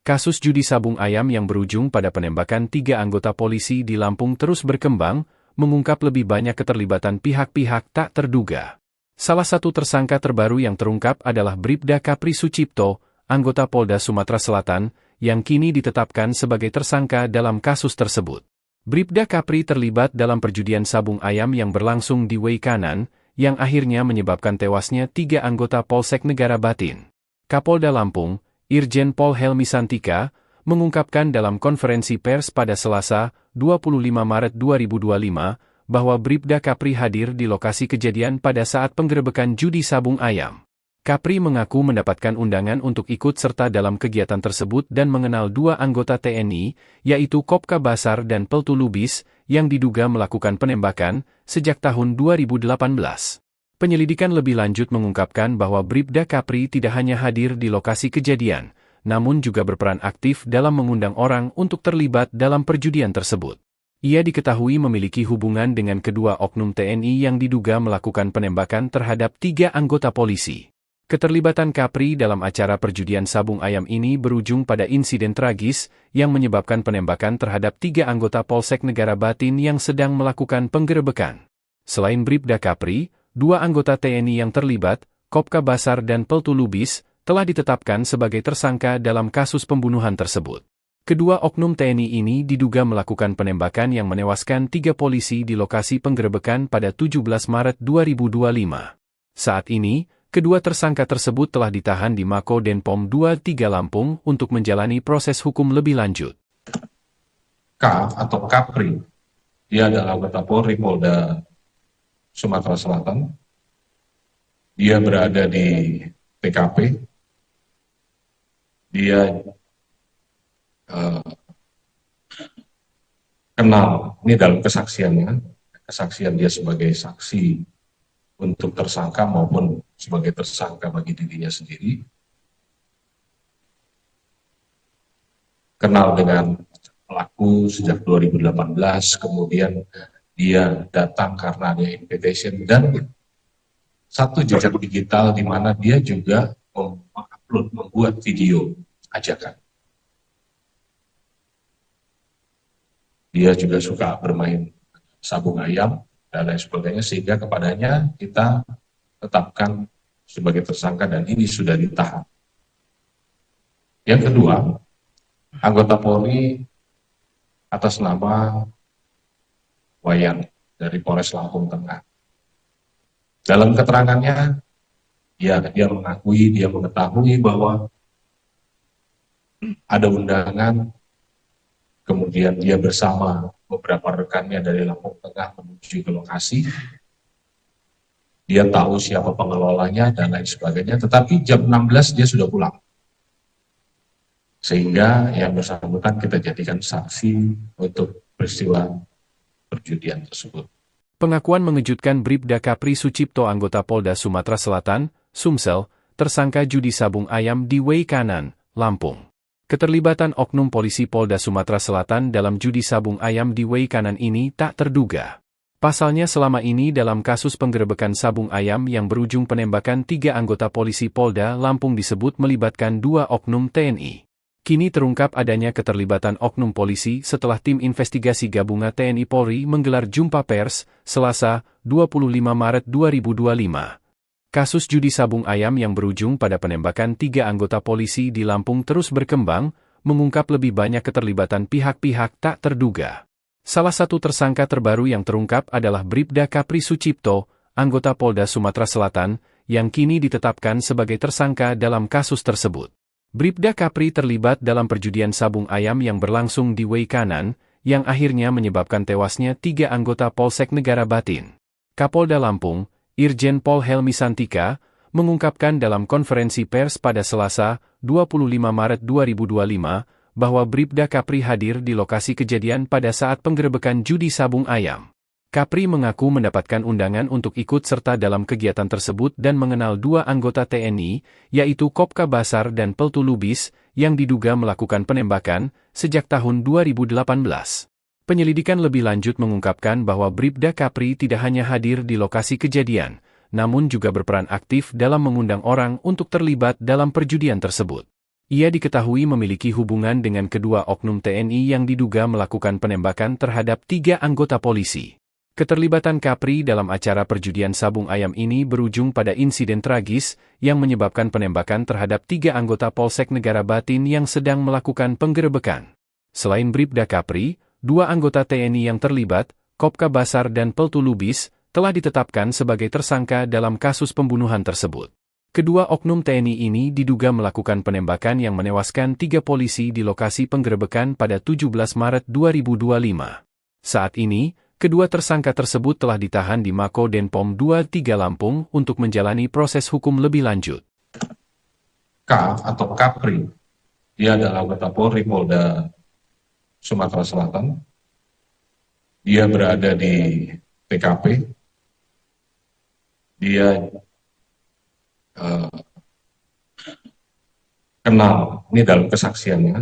Kasus judi sabung ayam yang berujung pada penembakan 3 anggota polisi di Lampung terus berkembang, mengungkap lebih banyak keterlibatan pihak-pihak tak terduga. Salah satu tersangka terbaru yang terungkap adalah Bribda Kapri Sucipto, anggota Polda Sumatera Selatan, yang kini ditetapkan sebagai tersangka dalam kasus tersebut. Bribda Kapri terlibat dalam perjudian sabung ayam yang berlangsung di Wei Kanan, yang akhirnya menyebabkan tewasnya 3 anggota Polsek Negara Batin. Kapolda Lampung, Irjen Pol Helmi Santika, mengungkapkan dalam konferensi pers pada Selasa, 25 Maret 2025, bahwa Bribda Kapri hadir di lokasi kejadian pada saat penggerebekan judi sabung ayam. Kapri mengaku mendapatkan undangan untuk ikut serta dalam kegiatan tersebut dan mengenal dua anggota TNI, yaitu Kopka Basar dan Peltu Lubis, yang diduga melakukan penembakan sejak tahun 2018. Penyelidikan lebih lanjut mengungkapkan bahwa Bribda Kapri tidak hanya hadir di lokasi kejadian, namun juga berperan aktif dalam mengundang orang untuk terlibat dalam perjudian tersebut. Ia diketahui memiliki hubungan dengan kedua oknum TNI yang diduga melakukan penembakan terhadap 3 anggota polisi. Keterlibatan Kapri dalam acara perjudian sabung ayam ini berujung pada insiden tragis yang menyebabkan penembakan terhadap 3 anggota Polsek Negara Batin yang sedang melakukan penggerebekan. Selain Bribda Kapri, 2 anggota TNI yang terlibat, Kopka Basar dan Peltu Lubis, telah ditetapkan sebagai tersangka dalam kasus pembunuhan tersebut. Kedua oknum TNI ini diduga melakukan penembakan yang menewaskan 3 polisi di lokasi penggerebekan pada 17 Maret 2025. Saat ini, kedua tersangka tersebut telah ditahan di Mako Denpom 23 Lampung untuk menjalani proses hukum lebih lanjut. K atau Kapri, dia adalah anggota Polri Polda Sumatera Selatan. Dia berada di TKP. Dia kenal, ini dalam kesaksiannya, kesaksian dia sebagai saksi untuk tersangka maupun sebagai tersangka bagi dirinya sendiri, kenal dengan pelaku sejak 2018, kemudian dia datang karena ada invitation, dan satu jejak digital di mana dia juga mengupload, membuat video ajakan. Dia juga suka bermain sabung ayam dan lain sebagainya, sehingga kepadanya kita tetapkan sebagai tersangka dan ini sudah ditahan. Yang kedua, anggota Polri atas nama Wayan dari Polres Lampung Tengah. Dalam keterangannya, dia mengakui, dia mengetahui bahwa ada undangan. Kemudian dia bersama beberapa rekannya dari Lampung Tengah menuju ke lokasi. Dia tahu siapa pengelolanya dan lain sebagainya, tetapi jam 16 dia sudah pulang. Sehingga yang bersangkutan kita jadikan saksi untuk peristiwa perjudian tersebut. Pengakuan mengejutkan Bribda Kapri Sucipto, anggota Polda Sumatera Selatan, Sumsel, tersangka judi sabung ayam di Wei Kanan, Lampung. Keterlibatan oknum polisi Polda Sumatera Selatan dalam judi sabung ayam di Wei Kanan ini tak terduga. Pasalnya selama ini dalam kasus penggerebekan sabung ayam yang berujung penembakan 3 anggota polisi Polda Lampung disebut melibatkan 2 oknum TNI. Kini terungkap adanya keterlibatan oknum polisi setelah tim investigasi gabungan TNI Polri menggelar jumpa pers, Selasa, 25 Maret 2025. Kasus judi sabung ayam yang berujung pada penembakan 3 anggota polisi di Lampung terus berkembang, mengungkap lebih banyak keterlibatan pihak-pihak tak terduga. Salah satu tersangka terbaru yang terungkap adalah Bribda Kapri Sucipto, anggota Polda Sumatera Selatan, yang kini ditetapkan sebagai tersangka dalam kasus tersebut. Bribda Kapri terlibat dalam perjudian sabung ayam yang berlangsung di Wei Kanan, yang akhirnya menyebabkan tewasnya 3 anggota Polsek Negara Batin. Kapolda Lampung, Irjen Pol Helmi Santika, mengungkapkan dalam konferensi pers pada Selasa, 25 Maret 2025, bahwa Bribda Kapri hadir di lokasi kejadian pada saat penggerebekan judi sabung ayam. Kapri mengaku mendapatkan undangan untuk ikut serta dalam kegiatan tersebut dan mengenal 2 anggota TNI, yaitu Kopka Basar dan Peltu Lubis, yang diduga melakukan penembakan sejak tahun 2018. Penyelidikan lebih lanjut mengungkapkan bahwa Bribda Kapri tidak hanya hadir di lokasi kejadian, namun juga berperan aktif dalam mengundang orang untuk terlibat dalam perjudian tersebut. Ia diketahui memiliki hubungan dengan kedua oknum TNI yang diduga melakukan penembakan terhadap 3 anggota polisi. Keterlibatan Kapri dalam acara perjudian sabung ayam ini berujung pada insiden tragis yang menyebabkan penembakan terhadap 3 anggota Polsek Negara Batin yang sedang melakukan penggerebekan. Selain Bribda Kapri, 2 anggota TNI yang terlibat, Kopka Basar dan Peltu Lubis, telah ditetapkan sebagai tersangka dalam kasus pembunuhan tersebut. Kedua oknum TNI ini diduga melakukan penembakan yang menewaskan 3 polisi di lokasi penggerebekan pada 17 Maret 2025. Saat ini, kedua tersangka tersebut telah ditahan di Mako Denpom 23 Lampung untuk menjalani proses hukum lebih lanjut. K atau Kapri. Dia adalah anggota Polri Polda Sumatera Selatan. Dia berada di TKP. Dia kenal, ini dalam kesaksiannya,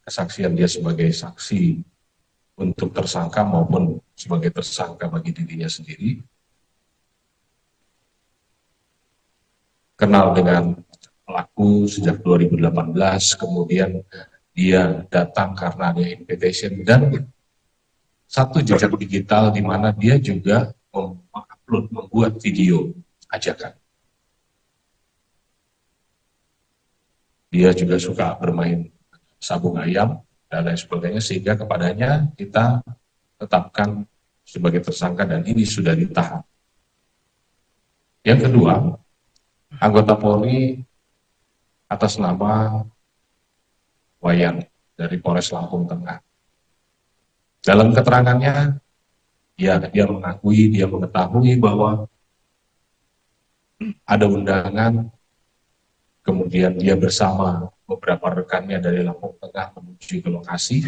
kesaksian dia sebagai saksi untuk tersangka maupun sebagai tersangka bagi dirinya sendiri. Kenal dengan pelaku sejak 2018, kemudian dia datang karena ada invitation dan satu jejak digital di mana dia juga mengupload, membuat video ajakan. Dia juga suka bermain sabung ayam dan lain sebagainya, sehingga kepadanya kita tetapkan sebagai tersangka dan ini sudah ditahan. Yang kedua, anggota Polri atas nama Wayan dari Polres Lampung Tengah. Dalam keterangannya, dia mengakui, dia mengetahui bahwa ada undangan, kemudian dia bersama beberapa rekannya dari Lampung Tengah menuju ke lokasi.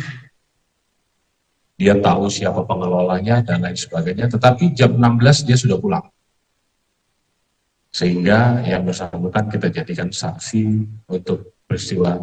Dia tahu siapa pengelolanya dan lain sebagainya, tetapi jam 16 dia sudah pulang. Sehingga yang bersangkutan kita jadikan saksi untuk peristiwa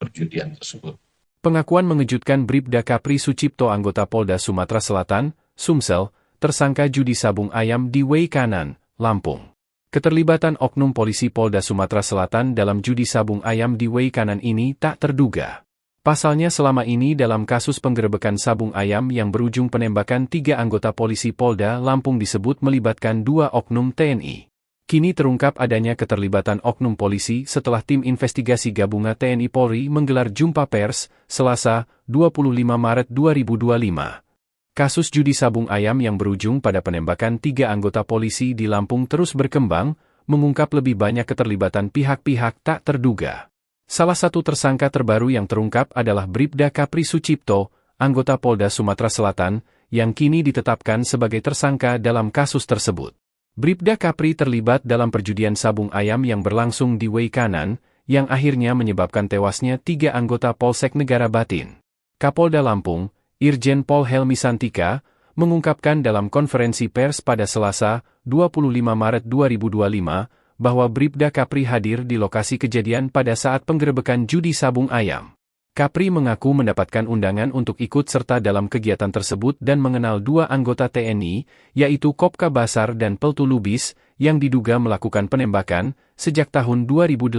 perjudian tersebut. Pengakuan mengejutkan Bribda Kapri Sucipto anggota Polda Sumatera Selatan, Sumsel, tersangka judi sabung ayam di Way Kanan, Lampung. Keterlibatan oknum polisi Polda Sumatera Selatan dalam judi sabung ayam di Way Kanan ini tak terduga. Pasalnya selama ini dalam kasus penggerebekan sabung ayam yang berujung penembakan 3 anggota polisi Polda Lampung disebut melibatkan 2 oknum TNI. Kini terungkap adanya keterlibatan oknum polisi setelah tim investigasi gabungan TNI Polri menggelar jumpa pers, Selasa, 25 Maret 2025. Kasus judi sabung ayam yang berujung pada penembakan 3 anggota polisi di Lampung terus berkembang, mengungkap lebih banyak keterlibatan pihak-pihak tak terduga. Salah satu tersangka terbaru yang terungkap adalah Bribda Kapri Sucipto, anggota Polda Sumatera Selatan, yang kini ditetapkan sebagai tersangka dalam kasus tersebut. Bribda Kapri terlibat dalam perjudian sabung ayam yang berlangsung di Way Kanan, yang akhirnya menyebabkan tewasnya 3 anggota Polsek Negara Batin. Kapolda Lampung, Irjen Pol Helmi Santika, mengungkapkan dalam konferensi pers pada Selasa, 25 Maret 2025, bahwa Bribda Kapri hadir di lokasi kejadian pada saat penggerebekan judi sabung ayam. Kapri mengaku mendapatkan undangan untuk ikut serta dalam kegiatan tersebut dan mengenal 2 anggota TNI, yaitu Kopka Basar dan Peltu Lubis, yang diduga melakukan penembakan sejak tahun 2018.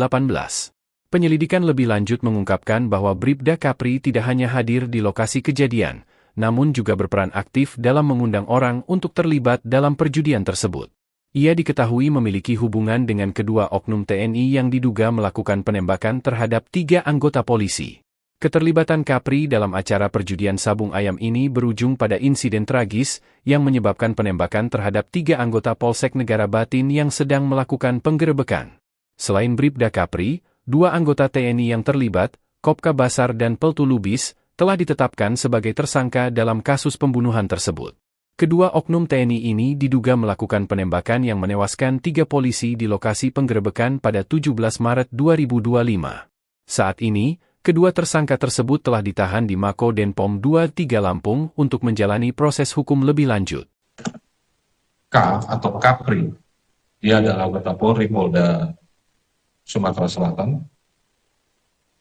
Penyelidikan lebih lanjut mengungkapkan bahwa Bribda Kapri tidak hanya hadir di lokasi kejadian, namun juga berperan aktif dalam mengundang orang untuk terlibat dalam perjudian tersebut. Ia diketahui memiliki hubungan dengan kedua oknum TNI yang diduga melakukan penembakan terhadap 3 anggota polisi. Keterlibatan Kapri dalam acara perjudian sabung ayam ini berujung pada insiden tragis yang menyebabkan penembakan terhadap 3 anggota Polsek Negara Batin yang sedang melakukan penggerebekan. Selain Bribda Kapri, 2 anggota TNI yang terlibat, Kopka Basar dan Peltu Lubis, telah ditetapkan sebagai tersangka dalam kasus pembunuhan tersebut. Kedua oknum TNI ini diduga melakukan penembakan yang menewaskan 3 polisi di lokasi penggerebekan pada 17 Maret 2025. Saat ini, kedua tersangka tersebut telah ditahan di Mako Denpom 23 Lampung untuk menjalani proses hukum lebih lanjut. K atau Kapri, dia adalah anggota Polri Polda Sumatera Selatan.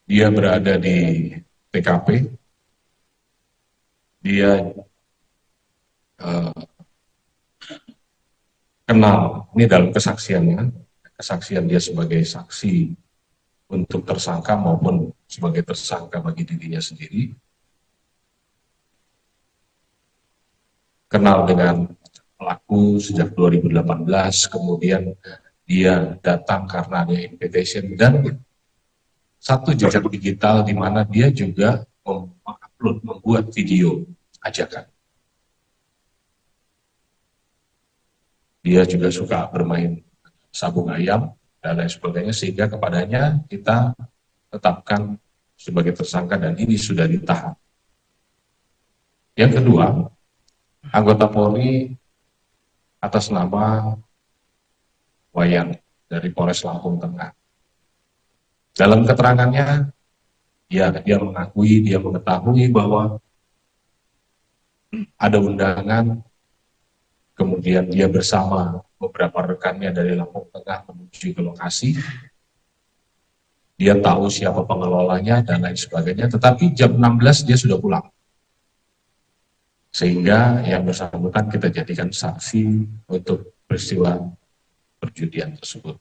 Dia berada di TKP. Dia kenal, ini dalam kesaksiannya, kesaksian dia sebagai saksi untuk tersangka maupun sebagai tersangka bagi dirinya sendiri. Kenal dengan pelaku sejak 2018, kemudian dia datang karena ada invitation dan satu jejak digital di mana dia juga mengupload, membuat video ajakan. Dia juga suka bermain sabung ayam dan lain sebagainya, sehingga kepadanya kita tetapkan sebagai tersangka dan ini sudah ditahan. Yang kedua, anggota Polri atas nama Wayan dari Polres Lampung Tengah. Dalam keterangannya, ya dia mengakui, dia mengetahui bahwa ada undangan, kemudian dia bersama beberapa rekannya dari Lampung Tengah menuju ke lokasi. Dia tahu siapa pengelolanya dan lain sebagainya, tetapi jam 16 dia sudah pulang. Sehingga yang bersangkutan kita jadikan saksi untuk peristiwa perjudian tersebut.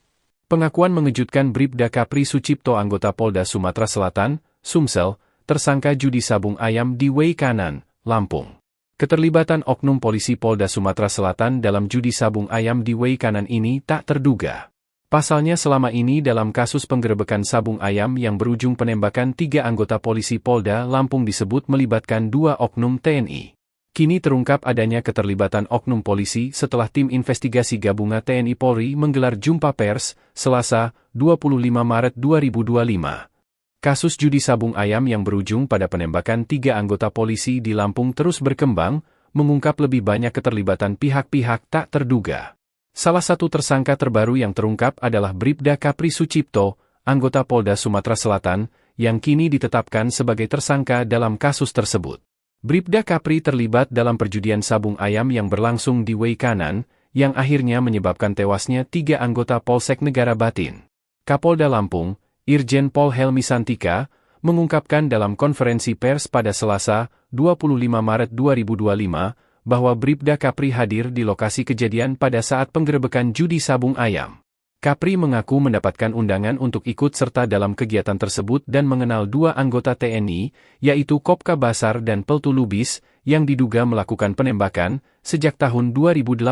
Pengakuan mengejutkan Bribda Kapri Sucipto anggota Polda Sumatera Selatan, Sumsel, tersangka judi sabung ayam di Way Kanan, Lampung. Keterlibatan oknum polisi Polda Sumatera Selatan dalam judi sabung ayam di Way Kanan ini tak terduga. Pasalnya selama ini dalam kasus penggerebekan sabung ayam yang berujung penembakan 3 anggota polisi Polda Lampung disebut melibatkan 2 oknum TNI. Kini terungkap adanya keterlibatan oknum polisi setelah tim investigasi gabungan TNI Polri menggelar jumpa pers, Selasa, 25 Maret 2025. Kasus judi sabung ayam yang berujung pada penembakan 3 anggota polisi di Lampung terus berkembang, mengungkap lebih banyak keterlibatan pihak-pihak tak terduga. Salah satu tersangka terbaru yang terungkap adalah Bribda Kapri Sucipto, anggota Polda Sumatera Selatan, yang kini ditetapkan sebagai tersangka dalam kasus tersebut. Bribda Kapri terlibat dalam perjudian sabung ayam yang berlangsung di Way Kanan, yang akhirnya menyebabkan tewasnya 3 anggota Polsek Negara Batin. Kapolda Lampung, Irjen Pol Helmi Santika, mengungkapkan dalam konferensi pers pada Selasa, 25 Maret 2025, bahwa Bribda Kapri hadir di lokasi kejadian pada saat penggerebekan judi sabung ayam. Kapri mengaku mendapatkan undangan untuk ikut serta dalam kegiatan tersebut dan mengenal 2 anggota TNI, yaitu Kopka Basar dan Peltu Lubis, yang diduga melakukan penembakan sejak tahun 2018.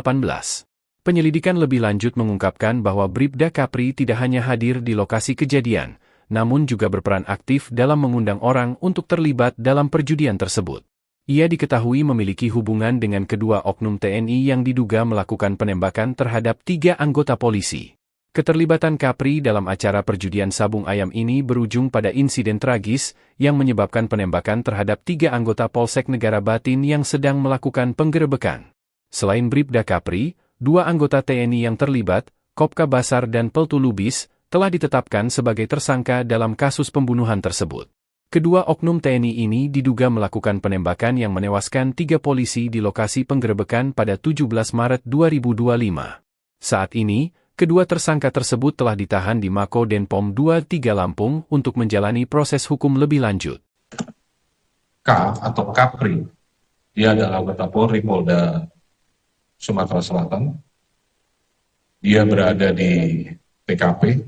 Penyelidikan lebih lanjut mengungkapkan bahwa Bribda Kapri tidak hanya hadir di lokasi kejadian, namun juga berperan aktif dalam mengundang orang untuk terlibat dalam perjudian tersebut. Ia diketahui memiliki hubungan dengan kedua oknum TNI yang diduga melakukan penembakan terhadap 3 anggota polisi. Keterlibatan Kapri dalam acara perjudian sabung ayam ini berujung pada insiden tragis yang menyebabkan penembakan terhadap 3 anggota Polsek Negara Batin yang sedang melakukan penggerebekan. Selain Bribda Kapri, 2 anggota TNI yang terlibat, Kopka Basar dan Peltu Lubis, telah ditetapkan sebagai tersangka dalam kasus pembunuhan tersebut. Kedua oknum TNI ini diduga melakukan penembakan yang menewaskan 3 polisi di lokasi penggerebekan pada 17 Maret 2025. Saat ini, kedua tersangka tersebut telah ditahan di Mako Denpom 23 Lampung untuk menjalani proses hukum lebih lanjut. K atau Kapri, dia adalah anggota Polri Polda Sumatera Selatan. Dia berada di TKP.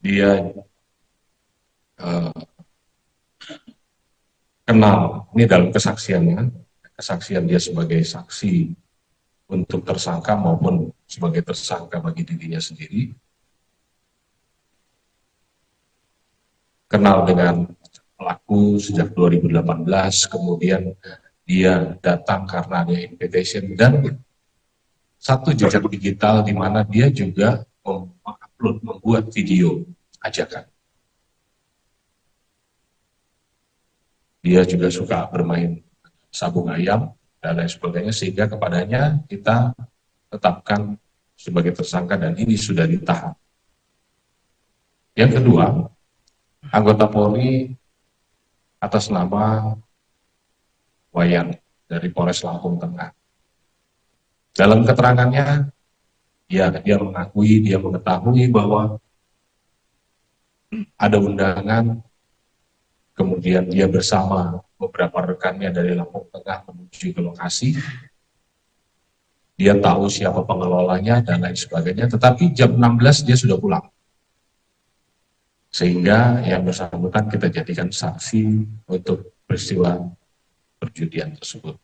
Dia kenal, ini dalam kesaksiannya, kesaksian dia sebagai saksi untuk tersangka maupun sebagai tersangka bagi dirinya sendiri. Kenal dengan pelaku sejak 2018, kemudian dia datang karena ada invitation dan satu jejak digital di mana dia juga mengupload, membuat video ajakan. Dia juga suka bermain sabung ayam dan lain sebagainya, sehingga kepadanya kita tetapkan sebagai tersangka dan ini sudah ditahan. Yang kedua, anggota Polri atas nama Wayan dari Polres Lampung Tengah. Dalam keterangannya, ya dia mengakui, dia mengetahui bahwa ada undangan, kemudian dia bersama beberapa rekannya dari Lampung Tengah menuju ke lokasi. Dia tahu siapa pengelolanya dan lain sebagainya, tetapi jam 16 dia sudah pulang. Sehingga yang bersangkutan kita jadikan saksi untuk peristiwa perjudian tersebut.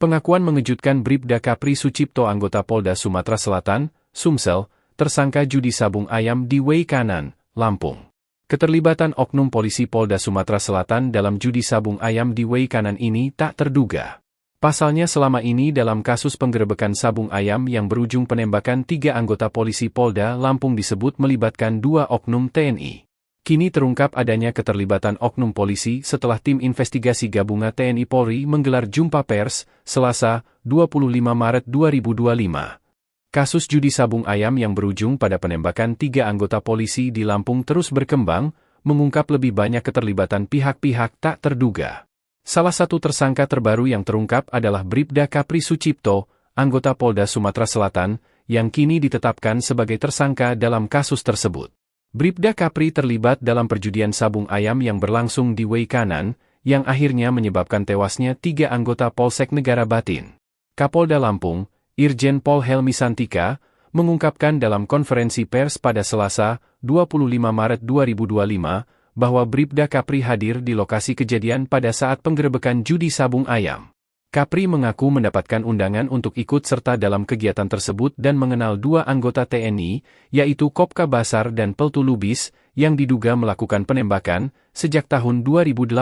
Pengakuan mengejutkan Bribda Kapri Sucipto anggota Polda Sumatera Selatan, Sumsel, tersangka judi sabung ayam di Way Kanan, Lampung. Keterlibatan oknum polisi Polda Sumatera Selatan dalam judi sabung ayam di Way Kanan ini tak terduga. Pasalnya selama ini dalam kasus penggerebekan sabung ayam yang berujung penembakan 3 anggota polisi Polda Lampung disebut melibatkan 2 oknum TNI. Kini terungkap adanya keterlibatan oknum polisi setelah tim investigasi gabungan TNI Polri menggelar jumpa pers, Selasa, 25 Maret 2025. Kasus judi sabung ayam yang berujung pada penembakan 3 anggota polisi di Lampung terus berkembang, mengungkap lebih banyak keterlibatan pihak-pihak tak terduga. Salah satu tersangka terbaru yang terungkap adalah Bribda Kapri Sucipto, anggota Polda Sumatera Selatan, yang kini ditetapkan sebagai tersangka dalam kasus tersebut. Bribda Kapri terlibat dalam perjudian sabung ayam yang berlangsung di Wei Kanan, yang akhirnya menyebabkan tewasnya 3 anggota Polsek Negara Batin. Kapolda Lampung, Irjen Pol Helmi Santika, mengungkapkan dalam konferensi pers pada Selasa, 25 Maret 2025, bahwa Bribda Kapri hadir di lokasi kejadian pada saat penggerebekan judi sabung ayam. Kapri mengaku mendapatkan undangan untuk ikut serta dalam kegiatan tersebut dan mengenal 2 anggota TNI, yaitu Kopka Basar dan Peltu Lubis, yang diduga melakukan penembakan sejak tahun 2018.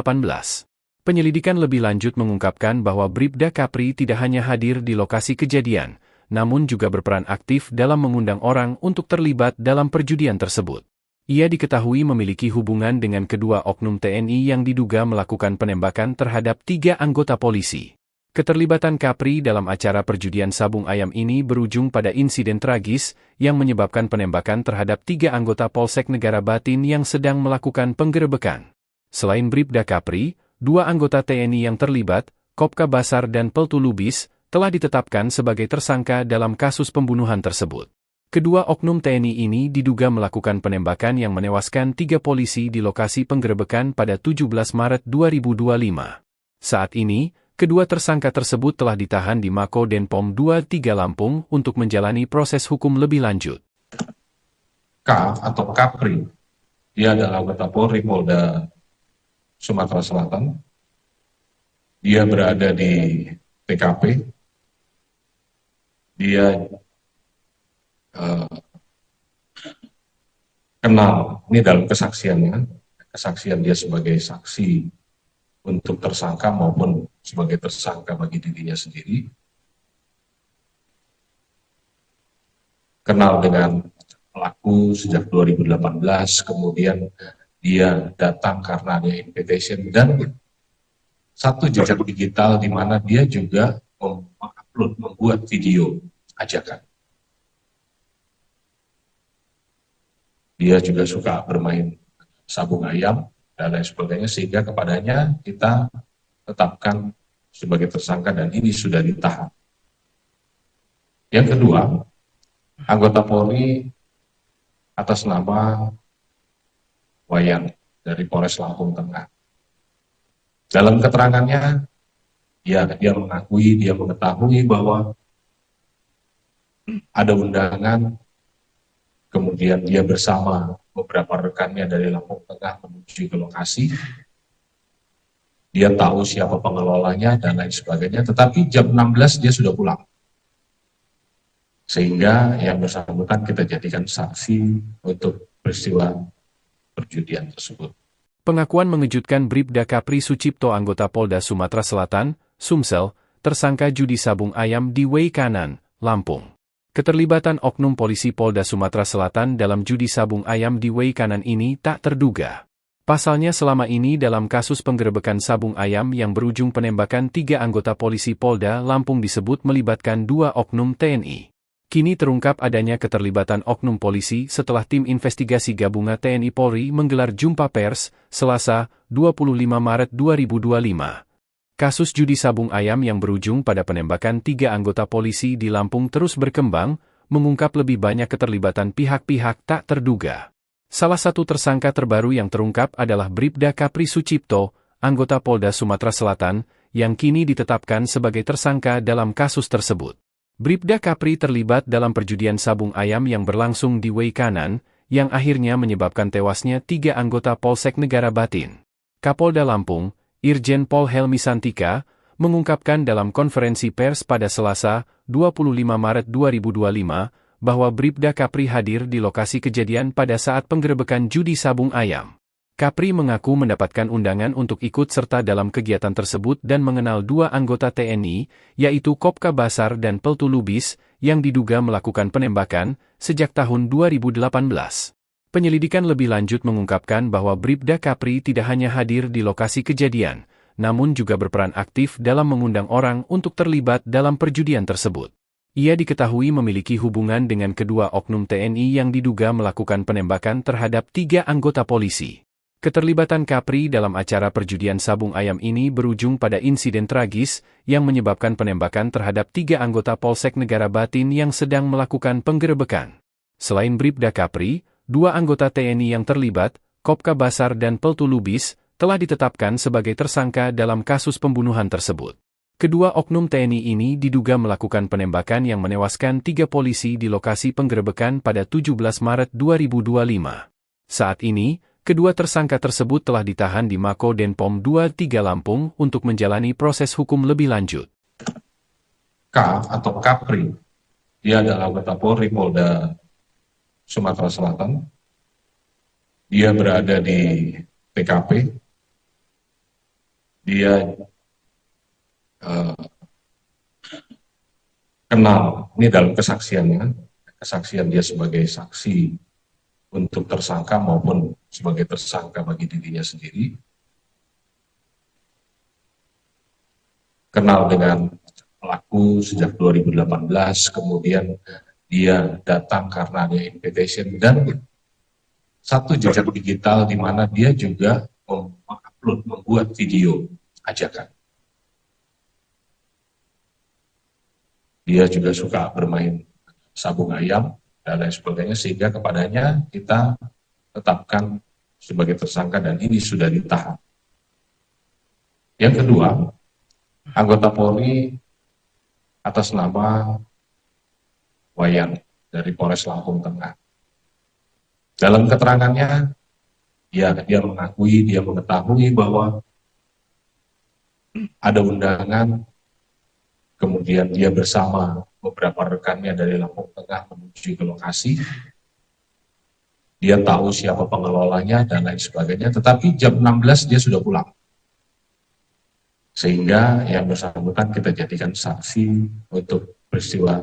Penyelidikan lebih lanjut mengungkapkan bahwa Bribda Kapri tidak hanya hadir di lokasi kejadian, namun juga berperan aktif dalam mengundang orang untuk terlibat dalam perjudian tersebut. Ia diketahui memiliki hubungan dengan kedua oknum TNI yang diduga melakukan penembakan terhadap 3 anggota polisi. Keterlibatan Kapri dalam acara perjudian sabung ayam ini berujung pada insiden tragis yang menyebabkan penembakan terhadap 3 anggota Polsek Negara Batin yang sedang melakukan penggerebekan. Selain Bribda Kapri, 2 anggota TNI yang terlibat, Kopka Basar dan Peltu Lubis, telah ditetapkan sebagai tersangka dalam kasus pembunuhan tersebut. Kedua oknum TNI ini diduga melakukan penembakan yang menewaskan 3 polisi di lokasi penggerebekan pada 17 Maret 2025. Saat ini, kedua tersangka tersebut telah ditahan di Mako Denpom 23 Lampung untuk menjalani proses hukum lebih lanjut. K atau Kapri, dia adalah anggota Polri Polda Sumatera Selatan. Dia berada di TKP. Dia kenal, ini dalam kesaksiannya, kesaksian dia sebagai saksi untuk tersangka maupun sebagai tersangka bagi dirinya sendiri. Kenal dengan pelaku sejak 2018, kemudian dia datang karena ada invitation dan satu jejak digital di mana dia juga mengupload, membuat video ajakan. Dia juga suka bermain sabung ayam dan lain sebagainya, sehingga kepadanya kita tetapkan sebagai tersangka dan ini sudah ditahan. Yang kedua, anggota Polri atas nama Wayan dari Polres Lampung Tengah. Dalam keterangannya, dia mengetahui bahwa ada undangan, kemudian dia bersama beberapa rekannya dari Lampung Tengah menuju ke lokasi. Dia tahu siapa pengelolanya dan lain sebagainya, tetapi jam 16 dia sudah pulang. Sehingga yang bersangkutan kita jadikan saksi untuk peristiwa perjudian tersebut. Pengakuan mengejutkan Bribda Kapri Sucipto, anggota Polda Sumatera Selatan, Sumsel, tersangka judi sabung ayam di Wei Kanan, Lampung. Keterlibatan oknum polisi Polda Sumatera Selatan dalam judi sabung ayam di Wei Kanan ini tak terduga. Pasalnya selama ini dalam kasus penggerebekan sabung ayam yang berujung penembakan 3 anggota polisi Polda Lampung disebut melibatkan 2 oknum TNI. Kini terungkap adanya keterlibatan oknum polisi setelah tim investigasi gabungan TNI Polri menggelar jumpa pers, Selasa, 25 Maret 2025. Kasus judi sabung ayam yang berujung pada penembakan 3 anggota polisi di Lampung terus berkembang, mengungkap lebih banyak keterlibatan pihak-pihak tak terduga. Salah satu tersangka terbaru yang terungkap adalah Bribda Kapri Sucipto, anggota Polda Sumatera Selatan, yang kini ditetapkan sebagai tersangka dalam kasus tersebut. Bribda Kapri terlibat dalam perjudian sabung ayam yang berlangsung di Wei Kanan, yang akhirnya menyebabkan tewasnya 3 anggota Polsek Negara Batin. Kapolda Lampung, Irjen Pol Helmi Santika, mengungkapkan dalam konferensi pers pada Selasa, 25 Maret 2025, bahwa Bribda Kapri hadir di lokasi kejadian pada saat penggerebekan judi sabung ayam. Kapri mengaku mendapatkan undangan untuk ikut serta dalam kegiatan tersebut dan mengenal 2 anggota TNI, yaitu Kopka Basar dan Peltu Lubis, yang diduga melakukan penembakan sejak tahun 2018. Penyelidikan lebih lanjut mengungkapkan bahwa Bribda Kapri tidak hanya hadir di lokasi kejadian, namun juga berperan aktif dalam mengundang orang untuk terlibat dalam perjudian tersebut. Ia diketahui memiliki hubungan dengan kedua oknum TNI yang diduga melakukan penembakan terhadap 3 anggota polisi. Keterlibatan Kapri dalam acara perjudian sabung ayam ini berujung pada insiden tragis yang menyebabkan penembakan terhadap 3 anggota Polsek Negara Batin yang sedang melakukan penggerebekan. Selain Bribda Kapri, 2 anggota TNI yang terlibat, Kopka Basar dan Peltu Lubis, telah ditetapkan sebagai tersangka dalam kasus pembunuhan tersebut. Kedua oknum TNI ini diduga melakukan penembakan yang menewaskan 3 polisi di lokasi penggerebekan pada 17 Maret 2025. Saat ini, kedua tersangka tersebut telah ditahan di Mako Denpom 23 Lampung untuk menjalani proses hukum lebih lanjut. K atau Kapri, dia adalah anggota Polri Polda Sumatera Selatan. Dia berada di TKP. Dia kenal, ini dalam kesaksiannya, kesaksian dia sebagai saksi untuk tersangka maupun sebagai tersangka bagi dirinya sendiri, kenal dengan pelaku sejak 2018, kemudian dia datang karena ada invitation, dan satu jejak digital di mana dia juga mengupload, membuat video ajakan. Dia juga suka bermain sabung ayam dan lain sebagainya, sehingga kepadanya kita tetapkan sebagai tersangka dan ini sudah ditahan. Yang kedua, anggota Polri atas nama Wayan dari Polres Lampung Tengah. Dalam keterangannya, dia mengakui, dia mengetahui bahwa ada undangan, kemudian dia bersama beberapa rekannya dari Lampung Tengah menuju ke lokasi. Dia tahu siapa pengelolanya dan lain sebagainya, tetapi jam 16 dia sudah pulang. Sehingga yang bersangkutan kita jadikan saksi untuk peristiwa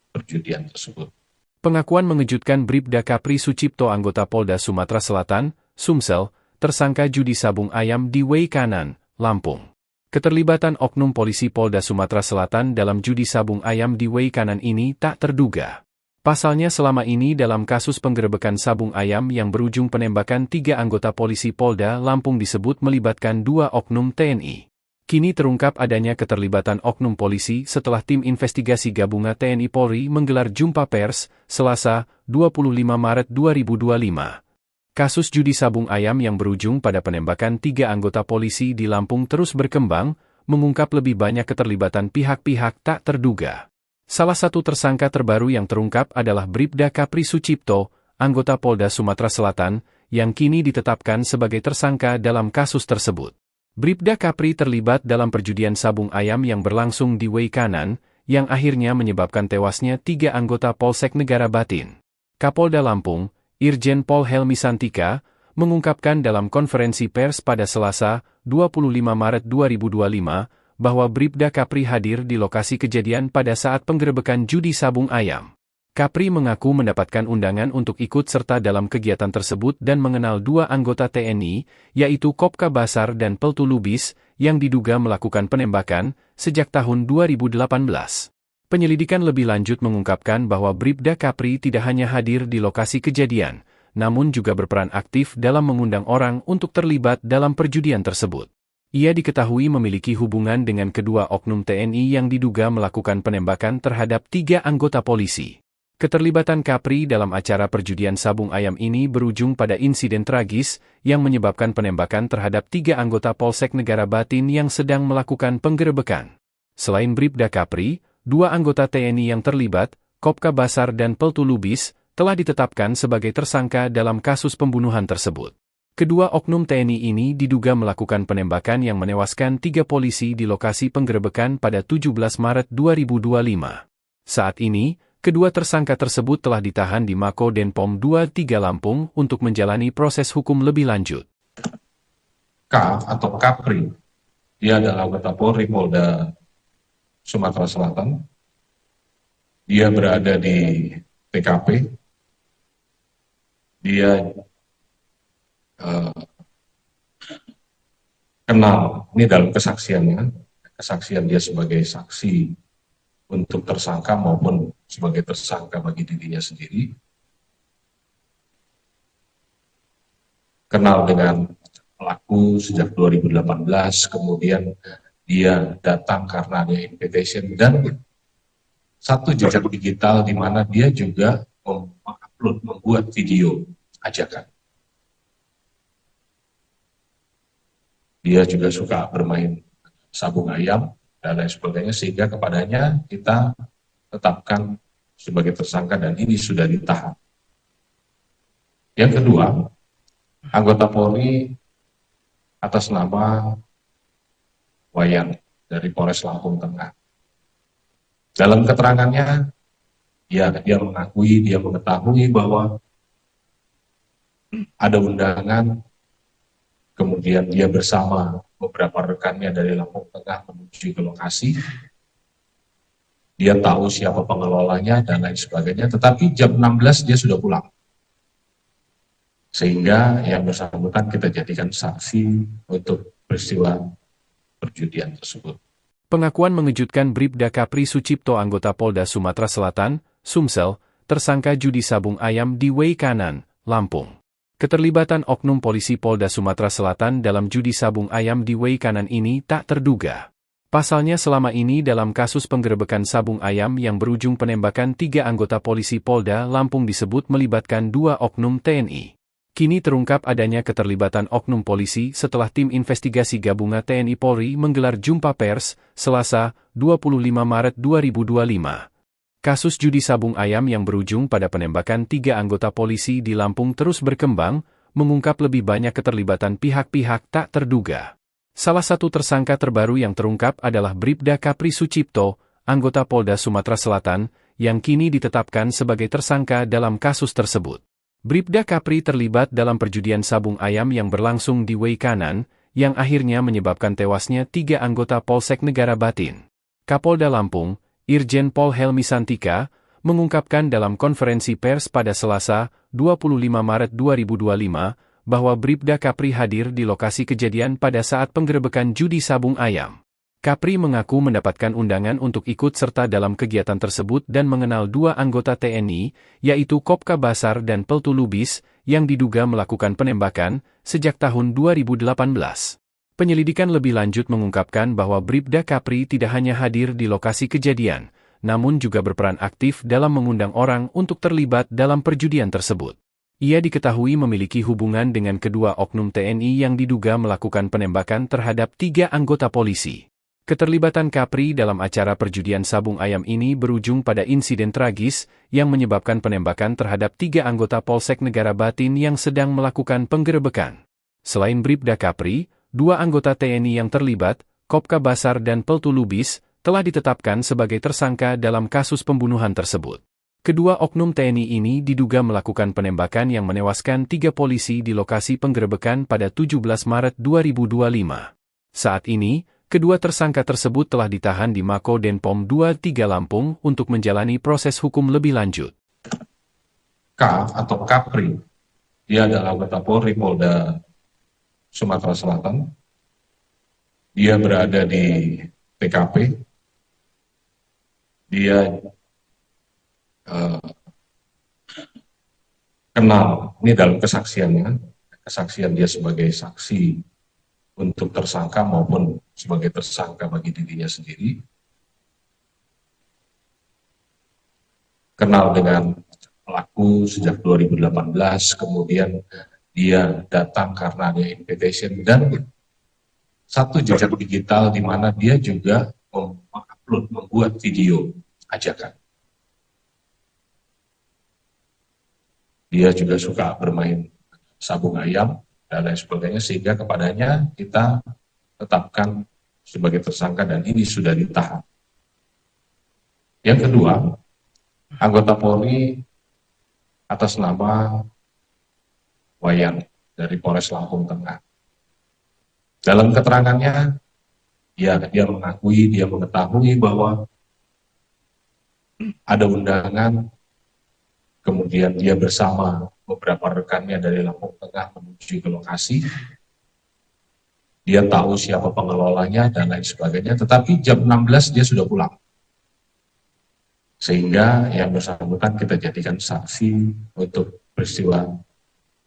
perjudian tersebut. Pengakuan mengejutkan Bribda Kapri Sucipto anggota Polda Sumatera Selatan, Sumsel, tersangka judi sabung ayam di Wei Kanan, Lampung. Keterlibatan oknum polisi Polda Sumatera Selatan dalam judi sabung ayam di Wei Kanan ini tak terduga. Pasalnya selama ini dalam kasus penggerebekan sabung ayam yang berujung penembakan 3 anggota polisi Polda Lampung disebut melibatkan 2 oknum TNI. Kini terungkap adanya keterlibatan oknum polisi setelah tim investigasi gabungan TNI Polri menggelar jumpa pers, Selasa, 25 Maret 2025. Kasus judi sabung ayam yang berujung pada penembakan 3 anggota polisi di Lampung terus berkembang, mengungkap lebih banyak keterlibatan pihak-pihak tak terduga. Salah satu tersangka terbaru yang terungkap adalah Bribda Kapri Sucipto, anggota Polda Sumatera Selatan, yang kini ditetapkan sebagai tersangka dalam kasus tersebut. Bribda Kapri terlibat dalam perjudian sabung ayam yang berlangsung di Wei Kanan, yang akhirnya menyebabkan tewasnya 3 anggota Polsek Negara Batin. Kapolda Lampung, Irjen Pol Helmi Santika, mengungkapkan dalam konferensi pers pada Selasa, 25 Maret 2025, bahwa Bribda Kapri hadir di lokasi kejadian pada saat penggerebekan judi sabung ayam. Kapri mengaku mendapatkan undangan untuk ikut serta dalam kegiatan tersebut dan mengenal 2 anggota TNI, yaitu Kopka Basar dan Peltu Lubis, yang diduga melakukan penembakan sejak tahun 2018. Penyelidikan lebih lanjut mengungkapkan bahwa Bribda Kapri tidak hanya hadir di lokasi kejadian, namun juga berperan aktif dalam mengundang orang untuk terlibat dalam perjudian tersebut. Ia diketahui memiliki hubungan dengan kedua oknum TNI yang diduga melakukan penembakan terhadap 3 anggota polisi. Keterlibatan Kapri dalam acara perjudian sabung ayam ini berujung pada insiden tragis yang menyebabkan penembakan terhadap 3 anggota Polsek Negara Batin yang sedang melakukan penggerebekan. Selain Bribda Kapri, 2 anggota TNI yang terlibat, Kopka Basar dan Peltu Lubis, telah ditetapkan sebagai tersangka dalam kasus pembunuhan tersebut. Kedua oknum TNI ini diduga melakukan penembakan yang menewaskan 3 polisi di lokasi penggerebekan pada 17 Maret 2025. Saat ini, kedua tersangka tersebut telah ditahan di Mako Denpom 23 Lampung untuk menjalani proses hukum lebih lanjut. K atau Kapri, dia adalah anggota Polri Polda Sumatera Selatan. Dia berada di TKP. Dia kenal, ini dalam kesaksiannya, kesaksian dia sebagai saksi untuk tersangka maupun sebagai tersangka bagi dirinya sendiri. Kenal dengan pelaku sejak 2018, kemudian dia datang karena ada invitation dan satu jejak digital di mana dia juga mengupload, membuat video ajakan. Dia juga suka bermain sabung ayam dan lain sebagainya, sehingga kepadanya kita tetapkan sebagai tersangka dan ini sudah ditahan. Yang kedua, anggota Polri atas nama Wayan dari Polres Lampung Tengah. Dalam keterangannya, ya dia mengetahui bahwa ada undangan, kemudian dia bersama beberapa rekannya dari Lampung Tengah menuju ke lokasi. Dia tahu siapa pengelolanya dan lain sebagainya, tetapi jam 16 dia sudah pulang. Sehingga yang bersangkutan kita jadikan saksi untuk peristiwa perjudian tersebut. Pengakuan mengejutkan Bribda Kapri Sucipto anggota Polda Sumatera Selatan, Sumsel, tersangka judi sabung ayam di Way Kanan, Lampung. Keterlibatan oknum polisi Polda Sumatera Selatan dalam judi sabung ayam di Way Kanan ini tak terduga. Pasalnya selama ini dalam kasus penggerebekan sabung ayam yang berujung penembakan 3 anggota polisi Polda Lampung disebut melibatkan 2 oknum TNI. Kini terungkap adanya keterlibatan oknum polisi setelah tim investigasi gabungan TNI Polri menggelar jumpa pers, Selasa, 25 Maret 2025. Kasus judi sabung ayam yang berujung pada penembakan 3 anggota polisi di Lampung terus berkembang, mengungkap lebih banyak keterlibatan pihak-pihak tak terduga. Salah satu tersangka terbaru yang terungkap adalah Bribda Kapri Sucipto, anggota Polda Sumatera Selatan, yang kini ditetapkan sebagai tersangka dalam kasus tersebut. Bribda Kapri terlibat dalam perjudian sabung ayam yang berlangsung di Way Kanan, yang akhirnya menyebabkan tewasnya 3 anggota Polsek Negara Batin. Kapolda Lampung, Irjen Pol Helmi Santika, mengungkapkan dalam konferensi pers pada Selasa, 25 Maret 2025, bahwa Bribda Kapri hadir di lokasi kejadian pada saat penggerebekan judi sabung ayam. Kapri mengaku mendapatkan undangan untuk ikut serta dalam kegiatan tersebut dan mengenal 2 anggota TNI, yaitu Kopka Basar dan Peltu Lubis, yang diduga melakukan penembakan sejak tahun 2018. Penyelidikan lebih lanjut mengungkapkan bahwa Bribda Kapri tidak hanya hadir di lokasi kejadian, namun juga berperan aktif dalam mengundang orang untuk terlibat dalam perjudian tersebut. Ia diketahui memiliki hubungan dengan kedua oknum TNI yang diduga melakukan penembakan terhadap 3 anggota polisi. Keterlibatan Kapri dalam acara perjudian sabung ayam ini berujung pada insiden tragis yang menyebabkan penembakan terhadap 3 anggota Polsek Negara Batin yang sedang melakukan penggerebekan. Selain Bribda Kapri, 2 anggota TNI yang terlibat, Kopka Basar dan Peltu Lubis, telah ditetapkan sebagai tersangka dalam kasus pembunuhan tersebut. Kedua oknum TNI ini diduga melakukan penembakan yang menewaskan 3 polisi di lokasi penggerebekan pada 17 Maret 2025. Saat ini, kedua tersangka tersebut telah ditahan di Mako Denpom 23 Lampung untuk menjalani proses hukum lebih lanjut. K atau Kapri, dia adalah anggota Polri Polda Sumatera Selatan. Dia berada di TKP. Dia kenal, ini dalam kesaksiannya, kesaksian dia sebagai saksi untuk tersangka maupun sebagai tersangka bagi dirinya sendiri. Kenal dengan pelaku sejak 2018, kemudian dia datang karena ada invitation dan satu jejak digital di mana dia juga mengupload, membuat video ajakan. Dia juga suka bermain sabung ayam dan lain sebagainya, sehingga kepadanya kita tetapkan sebagai tersangka dan ini sudah ditahan. Yang kedua, anggota Polri atas nama Wayan dari Polres Lampung Tengah. Dalam keterangannya, dia mengetahui bahwa ada undangan, kemudian dia bersama beberapa rekannya dari Lampung Tengah menuju ke lokasi. Dia tahu siapa pengelolanya dan lain sebagainya, tetapi jam 16 dia sudah pulang. Sehingga yang bersangkutan kita jadikan saksi untuk peristiwa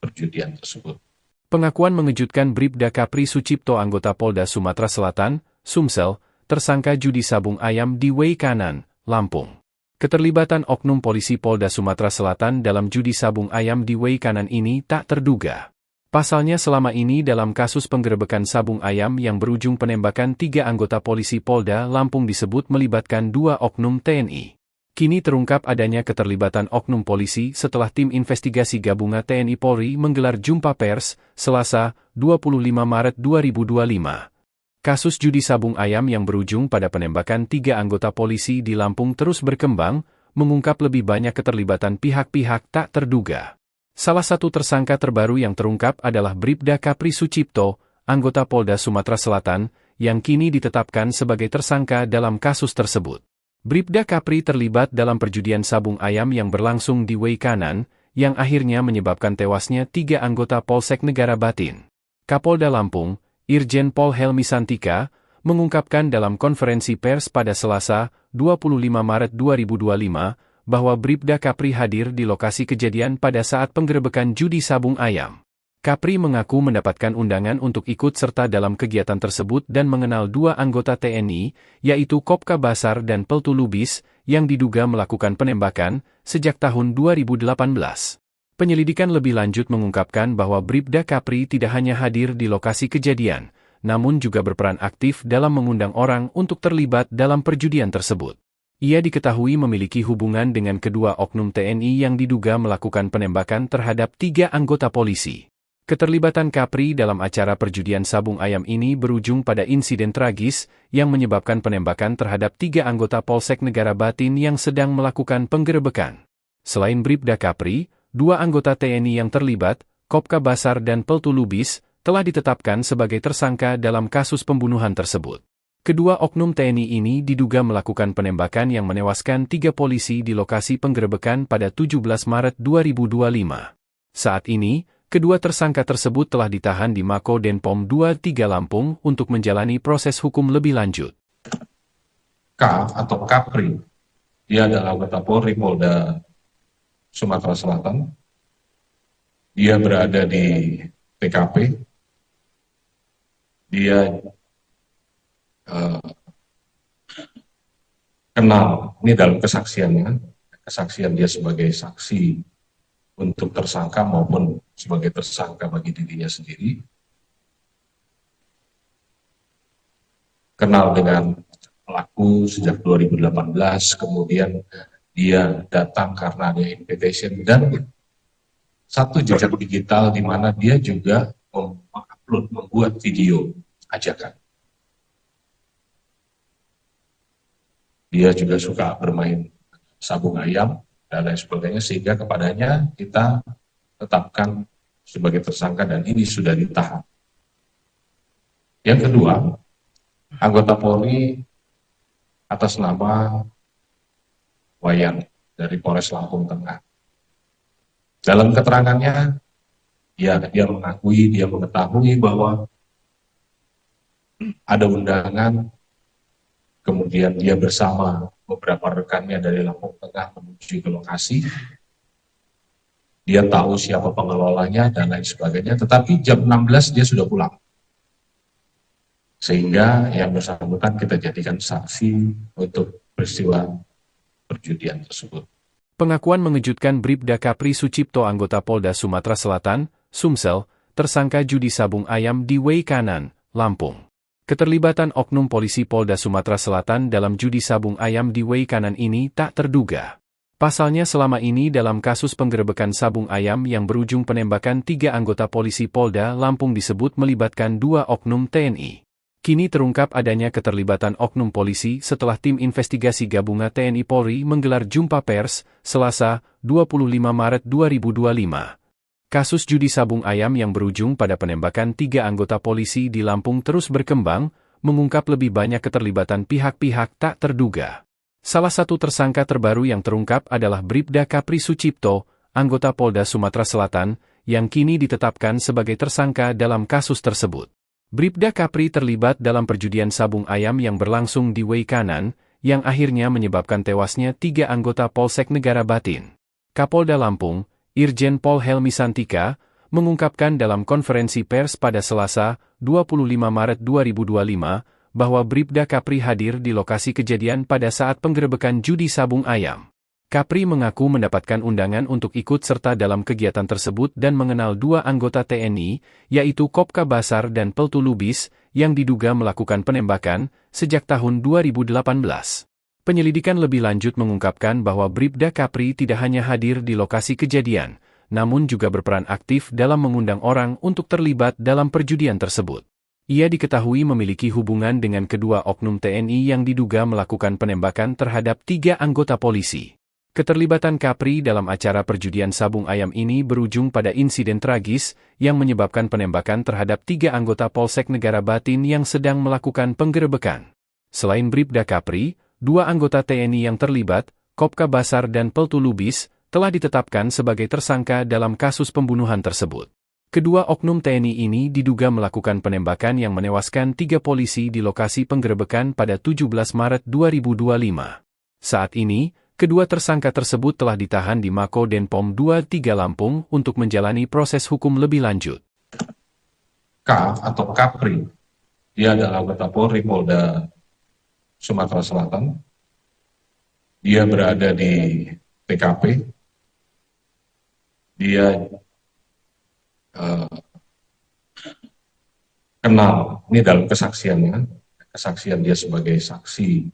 perjudian tersebut. Pengakuan mengejutkan Bribda Kapri Sucipto anggota Polda Sumatera Selatan, Sumsel, tersangka judi sabung ayam di Way Kanan, Lampung. Keterlibatan oknum polisi Polda Sumatera Selatan dalam judi sabung ayam di Way Kanan ini tak terduga. Pasalnya selama ini dalam kasus penggerebekan sabung ayam yang berujung penembakan 3 anggota polisi Polda Lampung disebut melibatkan 2 oknum TNI. Kini terungkap adanya keterlibatan oknum polisi setelah tim investigasi gabungan TNI Polri menggelar jumpa pers, Selasa, 25 Maret 2025. Kasus judi sabung ayam yang berujung pada penembakan 3 anggota polisi di Lampung terus berkembang, mengungkap lebih banyak keterlibatan pihak-pihak tak terduga. Salah satu tersangka terbaru yang terungkap adalah Bribda Kapri Sucipto, anggota Polda Sumatera Selatan, yang kini ditetapkan sebagai tersangka dalam kasus tersebut. Bribda Kapri terlibat dalam perjudian sabung ayam yang berlangsung di Way Kanan, yang akhirnya menyebabkan tewasnya 3 anggota Polsek Negara Batin. Kapolda Lampung, Irjen Pol Helmi Santika, mengungkapkan dalam konferensi pers pada Selasa, 25 Maret 2025, bahwa Bribda Kapri hadir di lokasi kejadian pada saat penggerebekan judi sabung ayam. Kapri mengaku mendapatkan undangan untuk ikut serta dalam kegiatan tersebut dan mengenal 2 anggota TNI, yaitu Kopka Basar dan Peltu Lubis, yang diduga melakukan penembakan sejak tahun 2018. Penyelidikan lebih lanjut mengungkapkan bahwa Bribda Kapri tidak hanya hadir di lokasi kejadian, namun juga berperan aktif dalam mengundang orang untuk terlibat dalam perjudian tersebut. Ia diketahui memiliki hubungan dengan kedua oknum TNI yang diduga melakukan penembakan terhadap 3 anggota polisi. Keterlibatan Kapri dalam acara perjudian sabung ayam ini berujung pada insiden tragis yang menyebabkan penembakan terhadap 3 anggota Polsek Negara Batin yang sedang melakukan penggerebekan. Selain Bribda Kapri, 2 anggota TNI yang terlibat, Kopka Basar dan Peltu Lubis, telah ditetapkan sebagai tersangka dalam kasus pembunuhan tersebut. Kedua oknum TNI ini diduga melakukan penembakan yang menewaskan 3 polisi di lokasi penggerebekan pada 17 Maret 2025. Saat ini, kedua tersangka tersebut telah ditahan di Mako Denpom 23 Lampung untuk menjalani proses hukum lebih lanjut. K atau Kapri, dia adalah anggota Polri Polda Sumatera Selatan. Dia berada di TKP. Dia kenal, ini dalam kesaksian dia sebagai saksi untuk tersangka maupun sebagai tersangka bagi dirinya sendiri. Kenal dengan pelaku sejak 2018, kemudian dia datang karena ada invitation dan satu jejak digital di mana dia juga membuat video ajakan. Dia juga suka bermain sabung ayam dan lain sebagainya, sehingga kepadanya kita tetapkan sebagai tersangka dan ini sudah ditahan. Yang kedua, anggota Polri atas nama Wayan dari Polres Lampung Tengah. Dalam keterangannya, dia mengetahui bahwa ada undangan, kemudian dia bersama beberapa rekannya dari Lampung Tengah menuju ke lokasi. Dia tahu siapa pengelolanya dan lain sebagainya, tetapi jam 16 dia sudah pulang. Sehingga yang bersangkutan kita jadikan saksi untuk peristiwa perjudian tersebut. Pengakuan mengejutkan Bribda Kapri Sucipto anggota Polda Sumatera Selatan, Sumsel, tersangka judi sabung ayam di Way Kanan, Lampung. Keterlibatan oknum polisi Polda Sumatera Selatan dalam judi sabung ayam di Way Kanan ini tak terduga. Pasalnya selama ini dalam kasus penggerebekan sabung ayam yang berujung penembakan 3 anggota polisi Polda Lampung disebut melibatkan 2 oknum TNI. Kini terungkap adanya keterlibatan oknum polisi setelah tim investigasi gabungan TNI Polri menggelar jumpa pers, Selasa, 25 Maret 2025. Kasus judi sabung ayam yang berujung pada penembakan 3 anggota polisi di Lampung terus berkembang, mengungkap lebih banyak keterlibatan pihak-pihak tak terduga. Salah satu tersangka terbaru yang terungkap adalah Bribda Kapri Sucipto, anggota Polda Sumatera Selatan, yang kini ditetapkan sebagai tersangka dalam kasus tersebut. Bribda Kapri terlibat dalam perjudian sabung ayam yang berlangsung di Way Kanan, yang akhirnya menyebabkan tewasnya 3 anggota Polsek Negara Batin. Kapolda Lampung, Irjen Pol Helmi Santika, mengungkapkan dalam konferensi pers pada Selasa, 25 Maret 2025, bahwa Bribda Kapri hadir di lokasi kejadian pada saat penggerebekan judi sabung ayam. Kapri mengaku mendapatkan undangan untuk ikut serta dalam kegiatan tersebut dan mengenal 2 anggota TNI, yaitu Kopka Basar dan Peltu Lubis, yang diduga melakukan penembakan sejak tahun 2018. Penyelidikan lebih lanjut mengungkapkan bahwa Bribda Kapri tidak hanya hadir di lokasi kejadian, namun juga berperan aktif dalam mengundang orang untuk terlibat dalam perjudian tersebut. Ia diketahui memiliki hubungan dengan kedua oknum TNI yang diduga melakukan penembakan terhadap 3 anggota polisi. Keterlibatan Kapri dalam acara perjudian sabung ayam ini berujung pada insiden tragis yang menyebabkan penembakan terhadap 3 anggota Polsek Negara Batin yang sedang melakukan penggerebekan. Selain Bribda Kapri, 2 anggota TNI yang terlibat, Kopka Basar dan Peltu Lubis, telah ditetapkan sebagai tersangka dalam kasus pembunuhan tersebut. Kedua oknum TNI ini diduga melakukan penembakan yang menewaskan 3 polisi di lokasi penggerebekan pada 17 Maret 2025. Saat ini, kedua tersangka tersebut telah ditahan di Mako Denpom 23 Lampung untuk menjalani proses hukum lebih lanjut. K atau Kapri, dia adalah anggota Polri Polda Sumatera Selatan. Dia berada di TKP. Dia kenal, ini dalam kesaksiannya, kesaksian dia sebagai saksi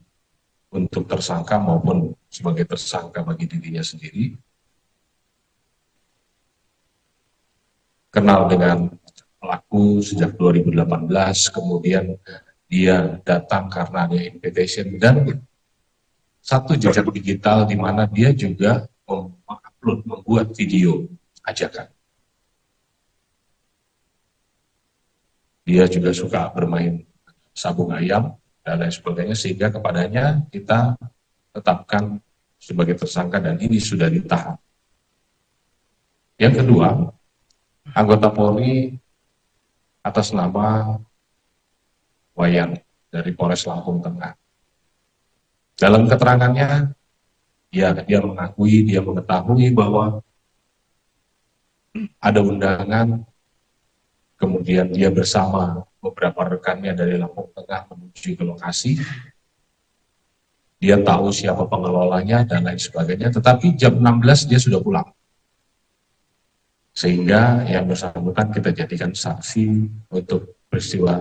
untuk tersangka maupun sebagai tersangka bagi dirinya sendiri. Kenal dengan pelaku sejak 2018, kemudian dia datang karena ada invitation dan satu jejak digital di mana dia juga membuat video ajakan. Dia juga suka bermain sabung ayam dan lain sebagainya, sehingga kepadanya kita tetapkan sebagai tersangka dan ini sudah ditahan. Yang kedua, anggota Polri atas nama Wayan dari Polres Lampung Tengah. Dalam keterangannya, dia mengetahui bahwa ada undangan, kemudian dia bersama beberapa rekannya dari Lampung Tengah menuju ke lokasi. Dia tahu siapa pengelolanya dan lain sebagainya, tetapi jam 16 dia sudah pulang. Sehingga yang bersangkutan kita jadikan saksi untuk peristiwa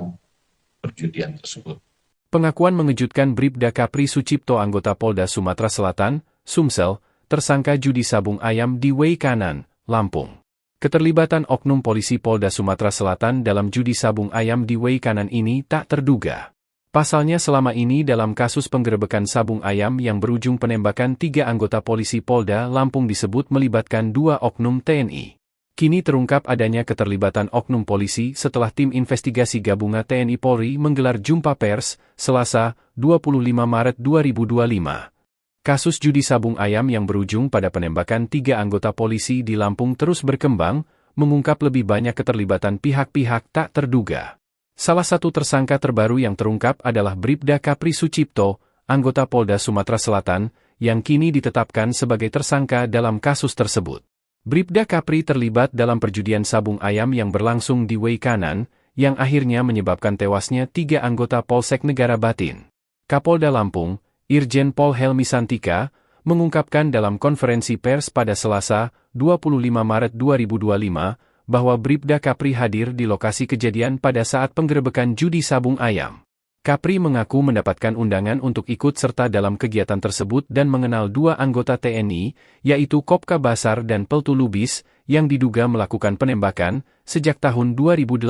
perjudian tersebut. Pengakuan mengejutkan Bribda Kapri Sucipto anggota Polda Sumatera Selatan, Sumsel, tersangka judi sabung ayam di Way Kanan, Lampung. Keterlibatan oknum polisi Polda Sumatera Selatan dalam judi sabung ayam di Way Kanan ini tak terduga. Pasalnya selama ini dalam kasus penggerebekan sabung ayam yang berujung penembakan 3 anggota polisi Polda Lampung disebut melibatkan 2 oknum TNI. Kini terungkap adanya keterlibatan oknum polisi setelah tim investigasi gabungan TNI Polri menggelar jumpa pers, Selasa, 25 Maret 2025. Kasus judi sabung ayam yang berujung pada penembakan 3 anggota polisi di Lampung terus berkembang, mengungkap lebih banyak keterlibatan pihak-pihak tak terduga. Salah satu tersangka terbaru yang terungkap adalah Bribda Kapri Sucipto, anggota Polda Sumatera Selatan, yang kini ditetapkan sebagai tersangka dalam kasus tersebut. Bribda Kapri terlibat dalam perjudian sabung ayam yang berlangsung di Way Kanan, yang akhirnya menyebabkan tewasnya 3 anggota Polsek Negara Batin. Kapolda Lampung, Irjen Pol Helmi Santika, mengungkapkan dalam konferensi pers pada Selasa, 25 Maret 2025, bahwa Bribda Kapri hadir di lokasi kejadian pada saat penggerebekan judi sabung ayam. Kapri mengaku mendapatkan undangan untuk ikut serta dalam kegiatan tersebut dan mengenal 2 anggota TNI, yaitu Kopka Basar dan Peltu Lubis, yang diduga melakukan penembakan sejak tahun 2018.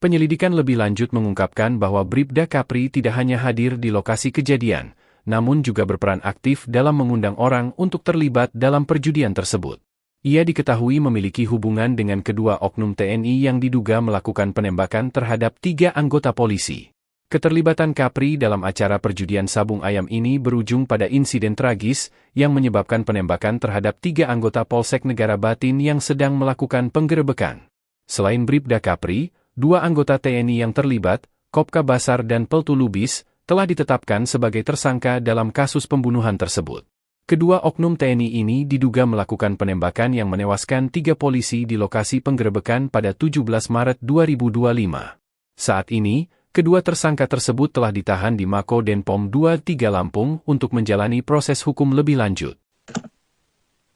Penyelidikan lebih lanjut mengungkapkan bahwa Bribda Kapri tidak hanya hadir di lokasi kejadian, namun juga berperan aktif dalam mengundang orang untuk terlibat dalam perjudian tersebut. Ia diketahui memiliki hubungan dengan kedua oknum TNI yang diduga melakukan penembakan terhadap 3 anggota polisi. Keterlibatan Kapri dalam acara perjudian sabung ayam ini berujung pada insiden tragis yang menyebabkan penembakan terhadap 3 anggota Polsek Negara Batin yang sedang melakukan penggerebekan. Selain Bribda Kapri, 2 anggota TNI yang terlibat, Kopka Basar dan Peltu Lubis, telah ditetapkan sebagai tersangka dalam kasus pembunuhan tersebut. Kedua oknum TNI ini diduga melakukan penembakan yang menewaskan 3 polisi di lokasi penggerebekan pada 17 Maret 2025. Saat ini, kedua tersangka tersebut telah ditahan di Mako Denpom 23 Lampung untuk menjalani proses hukum lebih lanjut.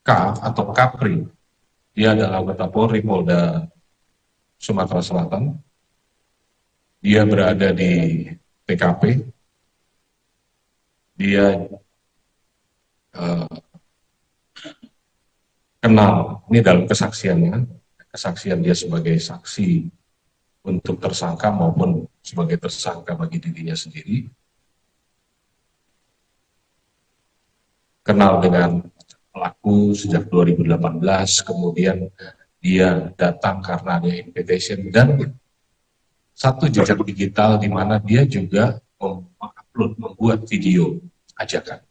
K atau Kapri, dia adalah anggota Polri Polda Sumatera Selatan. Dia berada di TKP. Dia kenal, ini dalam kesaksiannya, kesaksian dia sebagai saksi untuk tersangka maupun sebagai tersangka bagi dirinya sendiri. Kenal dengan pelaku sejak 2018, kemudian dia datang karena ada invitation dan satu jejak digital di mana dia juga mengupload, membuat video ajakan.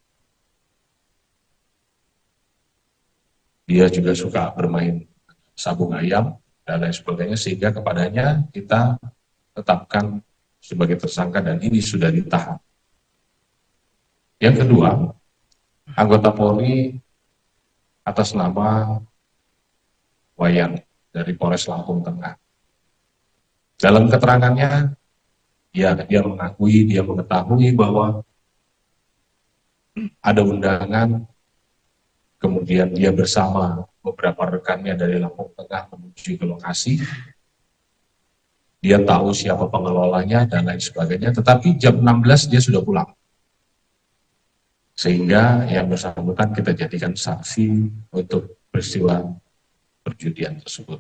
Dia juga suka bermain sabung ayam dan lain sebagainya, sehingga kepadanya kita tetapkan sebagai tersangka dan ini sudah ditahan. Yang kedua, anggota Polri atas nama Wayan dari Polres Lampung Tengah. Dalam keterangannya, dia mengetahui bahwa ada undangan. Kemudian dia bersama beberapa rekannya dari Lampung Tengah menuju ke lokasi. Dia tahu siapa pengelolanya dan lain sebagainya, tetapi jam 16 dia sudah pulang. Sehingga yang bersangkutan kita jadikan saksi untuk peristiwa perjudian tersebut.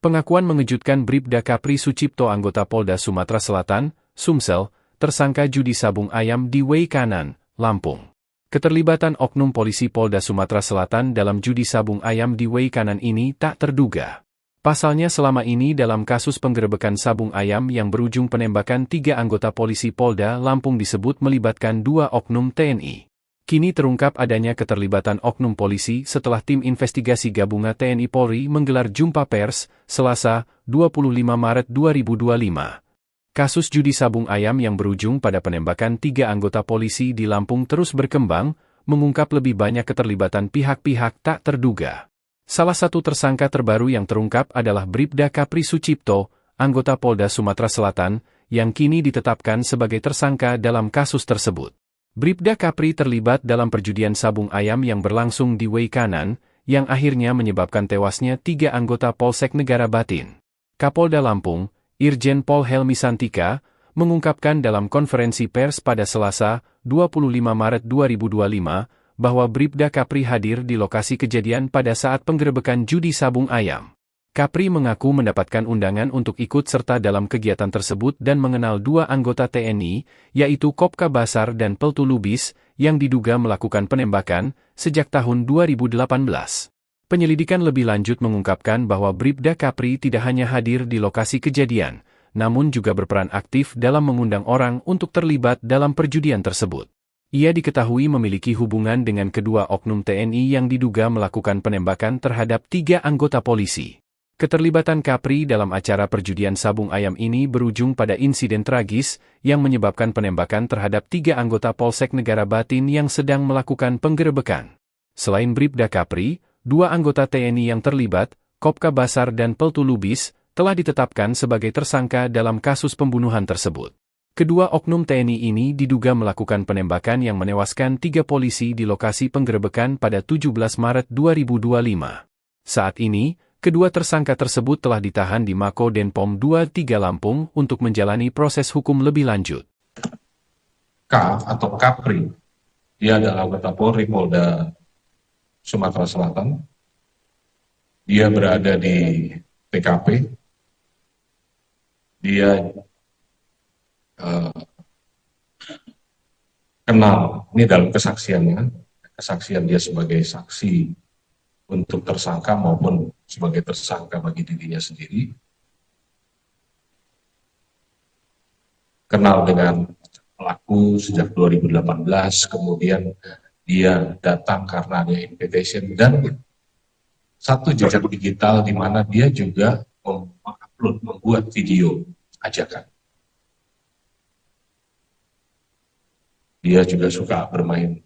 Pengakuan mengejutkan Bribda Kapri Sucipto anggota Polda Sumatera Selatan, Sumsel, tersangka judi sabung ayam di Way Kanan, Lampung. Keterlibatan oknum polisi Polda Sumatera Selatan dalam judi sabung ayam di Way Kanan ini tak terduga. Pasalnya selama ini dalam kasus penggerebekan sabung ayam yang berujung penembakan 3 anggota polisi Polda Lampung disebut melibatkan 2 oknum TNI. Kini terungkap adanya keterlibatan oknum polisi setelah tim investigasi gabungan TNI Polri menggelar jumpa pers, Selasa, 25 Maret 2025. Kasus judi sabung ayam yang berujung pada penembakan 3 anggota polisi di Lampung terus berkembang, mengungkap lebih banyak keterlibatan pihak-pihak tak terduga. Salah satu tersangka terbaru yang terungkap adalah Bribda Kapri Sucipto, anggota Polda Sumatera Selatan, yang kini ditetapkan sebagai tersangka dalam kasus tersebut. Bribda Kapri terlibat dalam perjudian sabung ayam yang berlangsung di Way Kanan, yang akhirnya menyebabkan tewasnya 3 anggota Polsek Negara Batin. Kapolda Lampung, Irjen Pol Helmi Santika, mengungkapkan dalam konferensi pers pada Selasa, 25 Maret 2025, bahwa Bribda Kapri hadir di lokasi kejadian pada saat penggerebekan judi sabung ayam. Kapri mengaku mendapatkan undangan untuk ikut serta dalam kegiatan tersebut dan mengenal 2 anggota TNI, yaitu Kopka Basar dan Peltu Lubis, yang diduga melakukan penembakan sejak tahun 2018. Penyelidikan lebih lanjut mengungkapkan bahwa Bribda Kapri tidak hanya hadir di lokasi kejadian, namun juga berperan aktif dalam mengundang orang untuk terlibat dalam perjudian tersebut. Ia diketahui memiliki hubungan dengan kedua oknum TNI yang diduga melakukan penembakan terhadap 3 anggota polisi. Keterlibatan Kapri dalam acara perjudian sabung ayam ini berujung pada insiden tragis yang menyebabkan penembakan terhadap 3 anggota Polsek Negara Batin yang sedang melakukan penggerebekan. Selain Bribda Kapri, 2 anggota TNI yang terlibat, Kopka Basar dan Peltu Lubis, telah ditetapkan sebagai tersangka dalam kasus pembunuhan tersebut. Kedua oknum TNI ini diduga melakukan penembakan yang menewaskan 3 polisi di lokasi penggerebekan pada 17 Maret 2025. Saat ini, kedua tersangka tersebut telah ditahan di Mako Denpom 23 Lampung untuk menjalani proses hukum lebih lanjut. K atau Kapri, dia adalah anggota Polri Polda Sumatera Selatan. Dia berada di TKP. Dia kenal, ini dalam kesaksiannya, kesaksian dia sebagai saksi untuk tersangka maupun sebagai tersangka bagi dirinya sendiri. Kenal dengan pelaku sejak 2018, kemudian dia datang karena ada invitation dan satu jejak digital di mana dia juga mengupload, membuat video ajakan. Dia juga suka bermain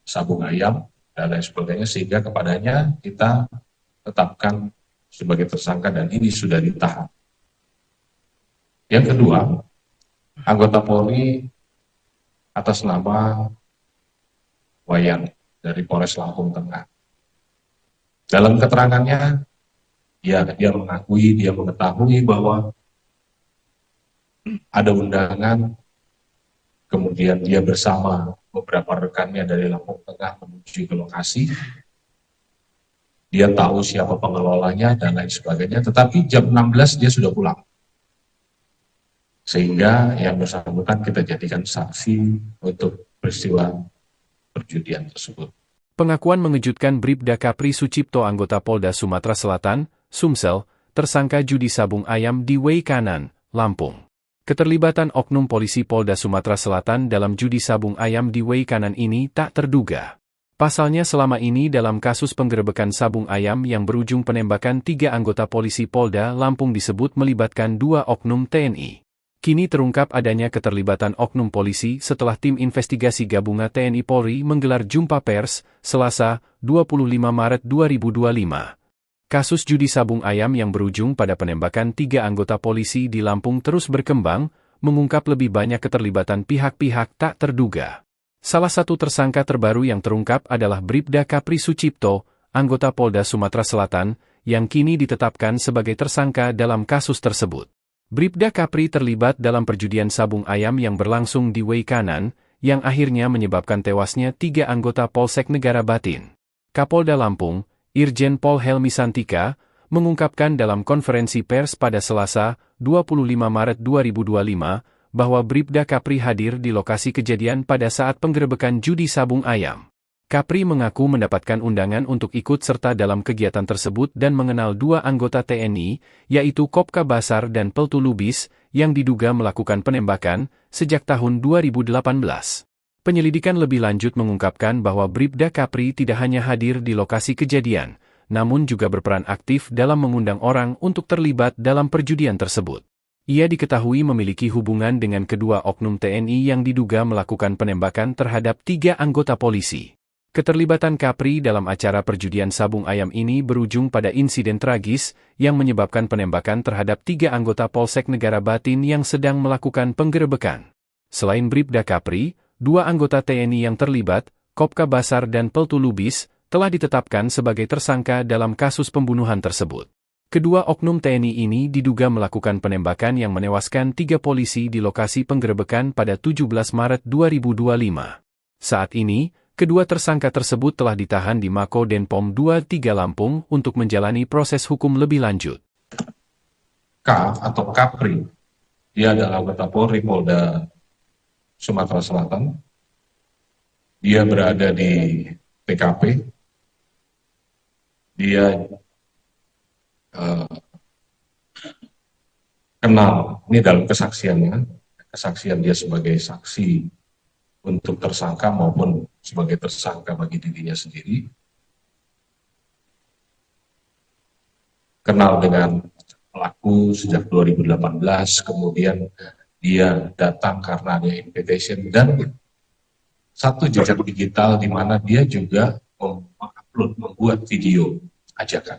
sabung ayam dan lain sebagainya, sehingga kepadanya kita tetapkan sebagai tersangka dan ini sudah ditahan. Yang kedua, anggota Polri atas nama Wayan dari Polres Lampung Tengah. Dalam keterangannya, dia mengakui, dia mengetahui bahwa ada undangan, kemudian dia bersama beberapa rekannya dari Lampung Tengah menuju ke lokasi. Dia tahu siapa pengelolanya dan lain sebagainya, tetapi jam 16 dia sudah pulang. Sehingga yang bersangkutan kita jadikan saksi untuk peristiwa perjudian tersebut. Pengakuan mengejutkan Bribda Kapri Sucipto anggota Polda Sumatera Selatan, Sumsel, tersangka judi sabung ayam di Way Kanan, Lampung. Keterlibatan oknum polisi Polda Sumatera Selatan dalam judi sabung ayam di Way Kanan ini tak terduga. Pasalnya selama ini dalam kasus penggerebekan sabung ayam yang berujung penembakan 3 anggota polisi Polda Lampung disebut melibatkan 2 oknum TNI. Kini terungkap adanya keterlibatan oknum polisi setelah tim investigasi gabungan TNI Polri menggelar jumpa pers, Selasa, 25 Maret 2025. Kasus judi sabung ayam yang berujung pada penembakan 3 anggota polisi di Lampung terus berkembang, mengungkap lebih banyak keterlibatan pihak-pihak tak terduga. Salah satu tersangka terbaru yang terungkap adalah Bribda Kapri Sucipto, anggota Polda Sumatera Selatan, yang kini ditetapkan sebagai tersangka dalam kasus tersebut. Bribda Kapri terlibat dalam perjudian sabung ayam yang berlangsung di Way Kanan, yang akhirnya menyebabkan tewasnya 3 anggota Polsek Negara Batin. Kapolda Lampung, Irjen Pol Helmi Santika, mengungkapkan dalam konferensi pers pada Selasa, 25 Maret 2025, bahwa Bribda Kapri hadir di lokasi kejadian pada saat penggerebekan judi sabung ayam. Kapri mengaku mendapatkan undangan untuk ikut serta dalam kegiatan tersebut dan mengenal 2 anggota TNI, yaitu Kopka Basar dan Peltu Lubis, yang diduga melakukan penembakan sejak tahun 2018. Penyelidikan lebih lanjut mengungkapkan bahwa Bribda Kapri tidak hanya hadir di lokasi kejadian, namun juga berperan aktif dalam mengundang orang untuk terlibat dalam perjudian tersebut. Ia diketahui memiliki hubungan dengan kedua oknum TNI yang diduga melakukan penembakan terhadap 3 anggota polisi. Keterlibatan Kapri dalam acara perjudian sabung ayam ini berujung pada insiden tragis yang menyebabkan penembakan terhadap 3 anggota Polsek Negara Batin yang sedang melakukan penggerebekan. Selain Bribda Kapri, 2 anggota TNI yang terlibat, Kopka Basar dan Peltu Lubis, telah ditetapkan sebagai tersangka dalam kasus pembunuhan tersebut. Kedua oknum TNI ini diduga melakukan penembakan yang menewaskan 3 polisi di lokasi penggerebekan pada 17 Maret 2025. Saat ini, kedua tersangka tersebut telah ditahan di Mako Denpom 23 Lampung untuk menjalani proses hukum lebih lanjut. K atau Kapri, dia adalah anggota Polri Polda Sumatera Selatan. Dia berada di TKP. Dia kenal, ini dalam kesaksiannya, kesaksian dia sebagai saksi untuk tersangka maupun sebagai tersangka bagi dirinya sendiri. Kenal dengan pelaku sejak 2018, kemudian dia datang karena ada invitation dan satu jejak digital di mana dia juga mengupload, membuat video ajakan.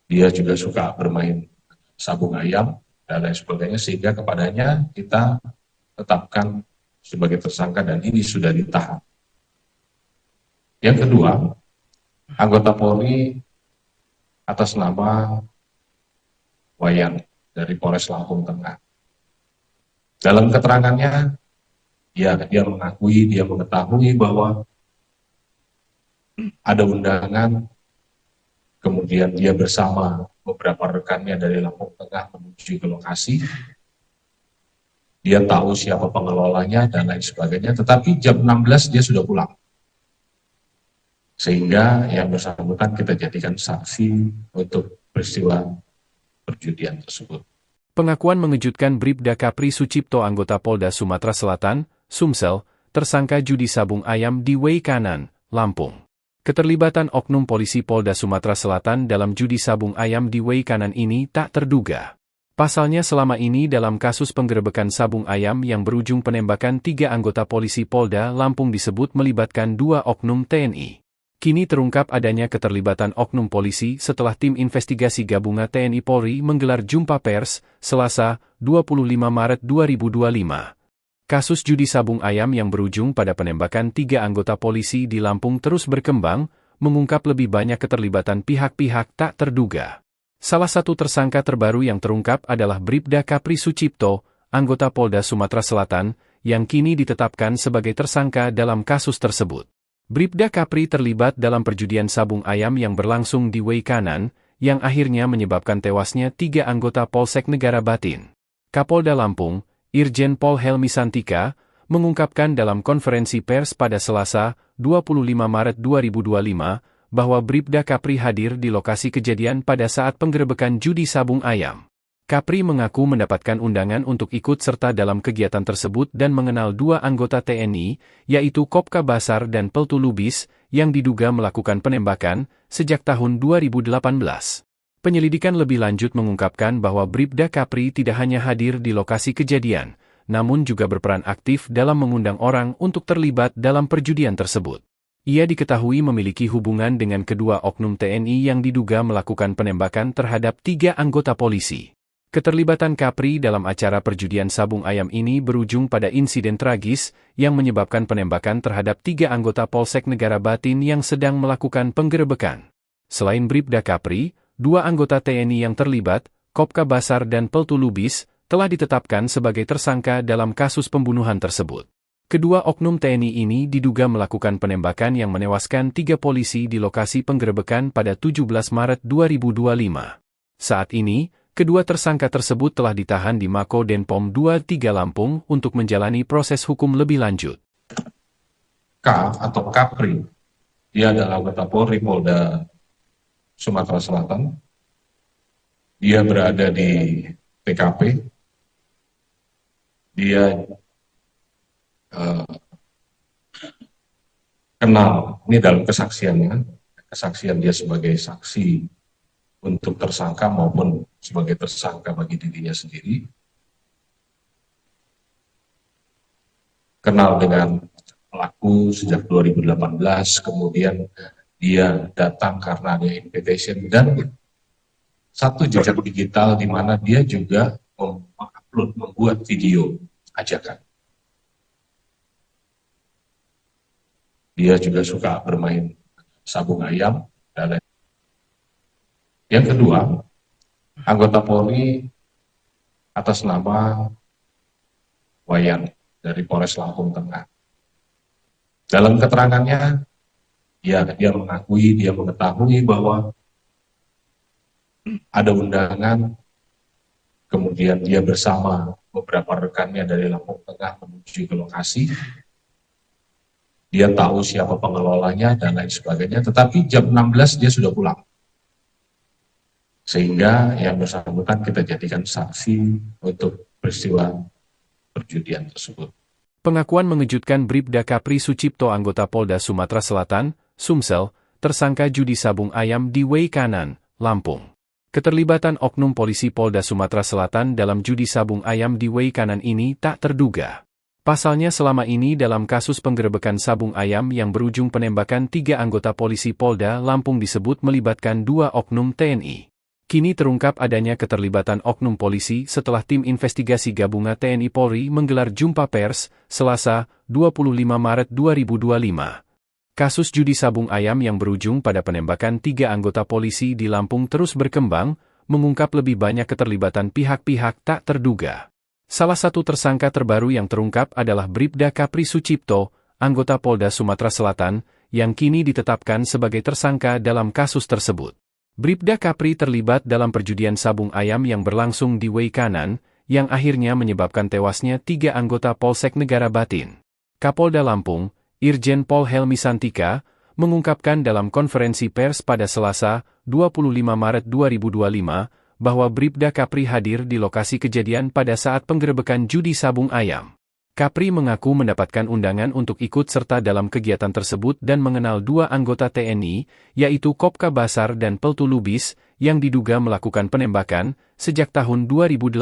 Dia juga suka bermain sabung ayam dan lain sebagainya, sehingga kepadanya kita tetapkan sebagai tersangka dan ini sudah ditahan. Yang kedua, anggota Polri atas nama Wayan dari Polres Lampung Tengah. Dalam keterangannya, dia mengakui, dia mengetahui bahwa ada undangan, kemudian dia bersama beberapa rekannya dari Lampung Tengah menuju ke lokasi. Dia tahu siapa pengelolanya dan lain sebagainya, tetapi jam 16 dia sudah pulang. Sehingga yang bersangkutan kita jadikan saksi untuk peristiwa perjudian tersebut. Pengakuan mengejutkan Bribda Kapri Sucipto anggota Polda Sumatera Selatan, Sumsel, tersangka judi sabung ayam di Way Kanan, Lampung. Keterlibatan oknum polisi Polda Sumatera Selatan dalam judi sabung ayam di Way Kanan ini tak terduga. Pasalnya selama ini dalam kasus penggerebekan sabung ayam yang berujung penembakan 3 anggota polisi Polda Lampung disebut melibatkan 2 oknum TNI. Kini terungkap adanya keterlibatan oknum polisi setelah tim investigasi gabungan TNI Polri menggelar jumpa pers, Selasa, 25 Maret 2025. Kasus judi sabung ayam yang berujung pada penembakan 3 anggota polisi di Lampung terus berkembang, mengungkap lebih banyak keterlibatan pihak-pihak tak terduga. Salah satu tersangka terbaru yang terungkap adalah Bribda Kapri Sucipto, anggota Polda Sumatera Selatan, yang kini ditetapkan sebagai tersangka dalam kasus tersebut. Bribda Kapri terlibat dalam perjudian sabung ayam yang berlangsung di Way Kanan, yang akhirnya menyebabkan tewasnya 3 anggota Polsek Negara Batin. Kapolda Lampung, Irjen Pol Helmi Santika, mengungkapkan dalam konferensi pers pada Selasa, 25 Maret 2025, bahwa Bribda Kapri hadir di lokasi kejadian pada saat penggerebekan judi sabung ayam. Kapri mengaku mendapatkan undangan untuk ikut serta dalam kegiatan tersebut dan mengenal 2 anggota TNI, yaitu Kopka Basar dan Peltu Lubis, yang diduga melakukan penembakan sejak tahun 2018. Penyelidikan lebih lanjut mengungkapkan bahwa Bribda Kapri tidak hanya hadir di lokasi kejadian, namun juga berperan aktif dalam mengundang orang untuk terlibat dalam perjudian tersebut. Ia diketahui memiliki hubungan dengan kedua oknum TNI yang diduga melakukan penembakan terhadap 3 anggota polisi. Keterlibatan Kapri dalam acara perjudian sabung ayam ini berujung pada insiden tragis yang menyebabkan penembakan terhadap 3 anggota Polsek Negara Batin yang sedang melakukan penggerebekan. Selain Bribda Kapri, 2 anggota TNI yang terlibat, Kopka Basar dan Peltu Lubis, telah ditetapkan sebagai tersangka dalam kasus pembunuhan tersebut. Kedua oknum TNI ini diduga melakukan penembakan yang menewaskan 3 polisi di lokasi penggerebekan pada 17 Maret 2025. Saat ini, kedua tersangka tersebut telah ditahan di Mako Denpom 23 Lampung untuk menjalani proses hukum lebih lanjut. K atau Kapri, dia adalah anggota Polri Polda Sumatera Selatan. Dia berada di TKP. Dia kenal, ini dalam kesaksiannya, kesaksian dia sebagai saksi untuk tersangka maupun sebagai tersangka bagi dirinya sendiri, kenal dengan pelaku sejak 2018, kemudian dia datang karena ada invitation dan satu jejak digital di mana dia juga mengupload, membuat video ajakan. Dia juga suka bermain sabung ayam. Dan yang kedua, anggota Polri atas nama Wayan dari Polres Lampung Tengah. Dalam keterangannya, dia mengetahui bahwa ada undangan, kemudian dia bersama beberapa rekannya dari Lampung Tengah menuju ke lokasi. Dia tahu siapa pengelolanya dan lain sebagainya, tetapi jam 16 dia sudah pulang. Sehingga yang bersangkutan kita jadikan saksi untuk peristiwa perjudian tersebut. Pengakuan mengejutkan Bribda Kapri Sucipto anggota Polda Sumatera Selatan, Sumsel, tersangka judi sabung ayam di Way Kanan, Lampung. Keterlibatan oknum polisi Polda Sumatera Selatan dalam judi sabung ayam di Way Kanan ini tak terduga. Pasalnya selama ini dalam kasus penggerebekan sabung ayam yang berujung penembakan 3 anggota polisi Polda Lampung disebut melibatkan 2 oknum TNI. Kini terungkap adanya keterlibatan oknum polisi setelah tim investigasi gabungan TNI Polri menggelar jumpa pers, Selasa, 25 Maret 2025. Kasus judi sabung ayam yang berujung pada penembakan 3 anggota polisi di Lampung terus berkembang, mengungkap lebih banyak keterlibatan pihak-pihak tak terduga. Salah satu tersangka terbaru yang terungkap adalah Bribda Kapri Sucipto, anggota Polda Sumatera Selatan, yang kini ditetapkan sebagai tersangka dalam kasus tersebut. Bribda Kapri terlibat dalam perjudian sabung ayam yang berlangsung di Way Kanan, yang akhirnya menyebabkan tewasnya 3 anggota Polsek Negara Batin. Kapolda Lampung, Irjen Pol Helmi Santika, mengungkapkan dalam konferensi pers pada Selasa, 25 Maret 2025, bahwa Bribda Kapri hadir di lokasi kejadian pada saat penggerebekan judi sabung ayam. Kapri mengaku mendapatkan undangan untuk ikut serta dalam kegiatan tersebut dan mengenal 2 anggota TNI, yaitu Kopka Basar dan Peltu Lubis, yang diduga melakukan penembakan sejak tahun 2018.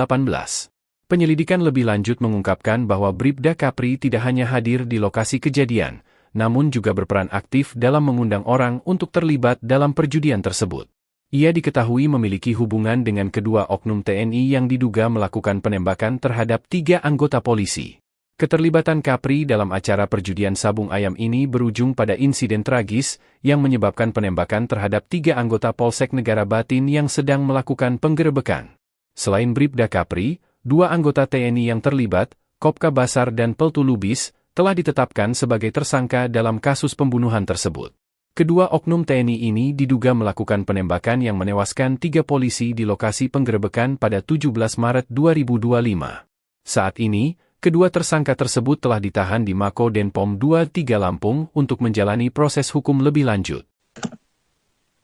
Penyelidikan lebih lanjut mengungkapkan bahwa Bribda Kapri tidak hanya hadir di lokasi kejadian, namun juga berperan aktif dalam mengundang orang untuk terlibat dalam perjudian tersebut. Ia diketahui memiliki hubungan dengan kedua oknum TNI yang diduga melakukan penembakan terhadap 3 anggota polisi. Keterlibatan Kapri dalam acara perjudian sabung ayam ini berujung pada insiden tragis yang menyebabkan penembakan terhadap 3 anggota Polsek Negara Batin yang sedang melakukan penggerebekan. Selain Bribda Kapri, 2 anggota TNI yang terlibat, Kopka Basar dan Peltu Lubis, telah ditetapkan sebagai tersangka dalam kasus pembunuhan tersebut. Kedua oknum TNI ini diduga melakukan penembakan yang menewaskan 3 polisi di lokasi penggerebekan pada 17 Maret 2025. Saat ini, kedua tersangka tersebut telah ditahan di Mako Denpom 23 Lampung untuk menjalani proses hukum lebih lanjut.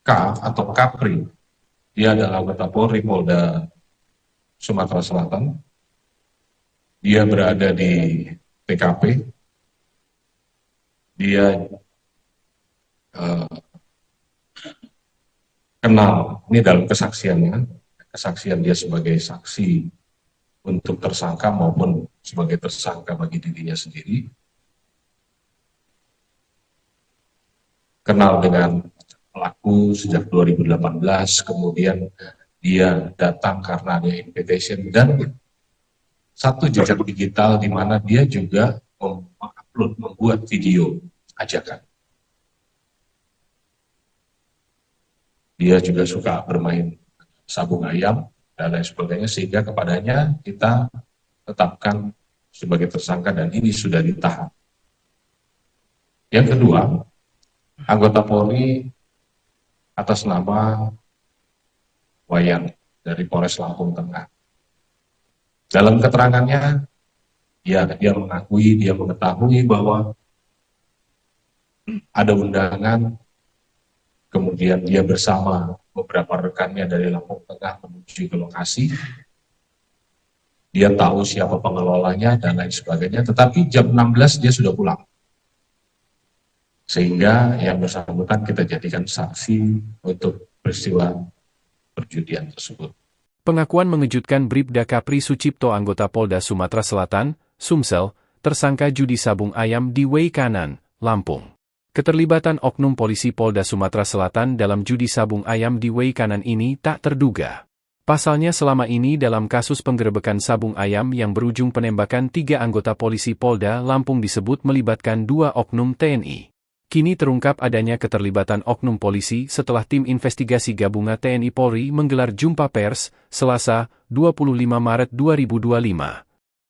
K atau Kapri, dia adalah anggota Polri Polda Sumatera Selatan. Dia berada di TKP. Dia kenal, ini dalam kesaksiannya, kesaksian dia sebagai saksi untuk tersangka maupun sebagai tersangka bagi dirinya sendiri. Kenal dengan pelaku sejak 2018, kemudian dia datang karena ada invitation dan satu jejak digital di mana dia juga mengupload, membuat video ajakan. Dia juga suka bermain sabung ayam dan lain sebagainya, sehingga kepadanya kita tetapkan sebagai tersangka dan ini sudah ditahan. Yang kedua, anggota Polri atas nama Wayan dari Polres Lampung Tengah. Dalam keterangannya, dia mengetahui bahwa ada undangan. Kemudian dia bersama beberapa rekannya dari Lampung Tengah menuju ke lokasi. Dia tahu siapa pengelolanya dan lain sebagainya, tetapi jam 16 dia sudah pulang. Sehingga yang bersangkutan kita jadikan saksi untuk peristiwa perjudian tersebut. Pengakuan mengejutkan Bribda Kapri Sucipto anggota Polda Sumatera Selatan, Sumsel, tersangka judi sabung ayam di Wei Kanan, Lampung. Keterlibatan oknum polisi Polda Sumatera Selatan dalam judi sabung ayam di Wei Kanan ini tak terduga. Pasalnya selama ini dalam kasus penggerebekan sabung ayam yang berujung penembakan 3 anggota polisi Polda Lampung disebut melibatkan 2 oknum TNI. Kini terungkap adanya keterlibatan oknum polisi setelah tim investigasi gabungan TNI Polri menggelar jumpa pers, Selasa, 25 Maret 2025.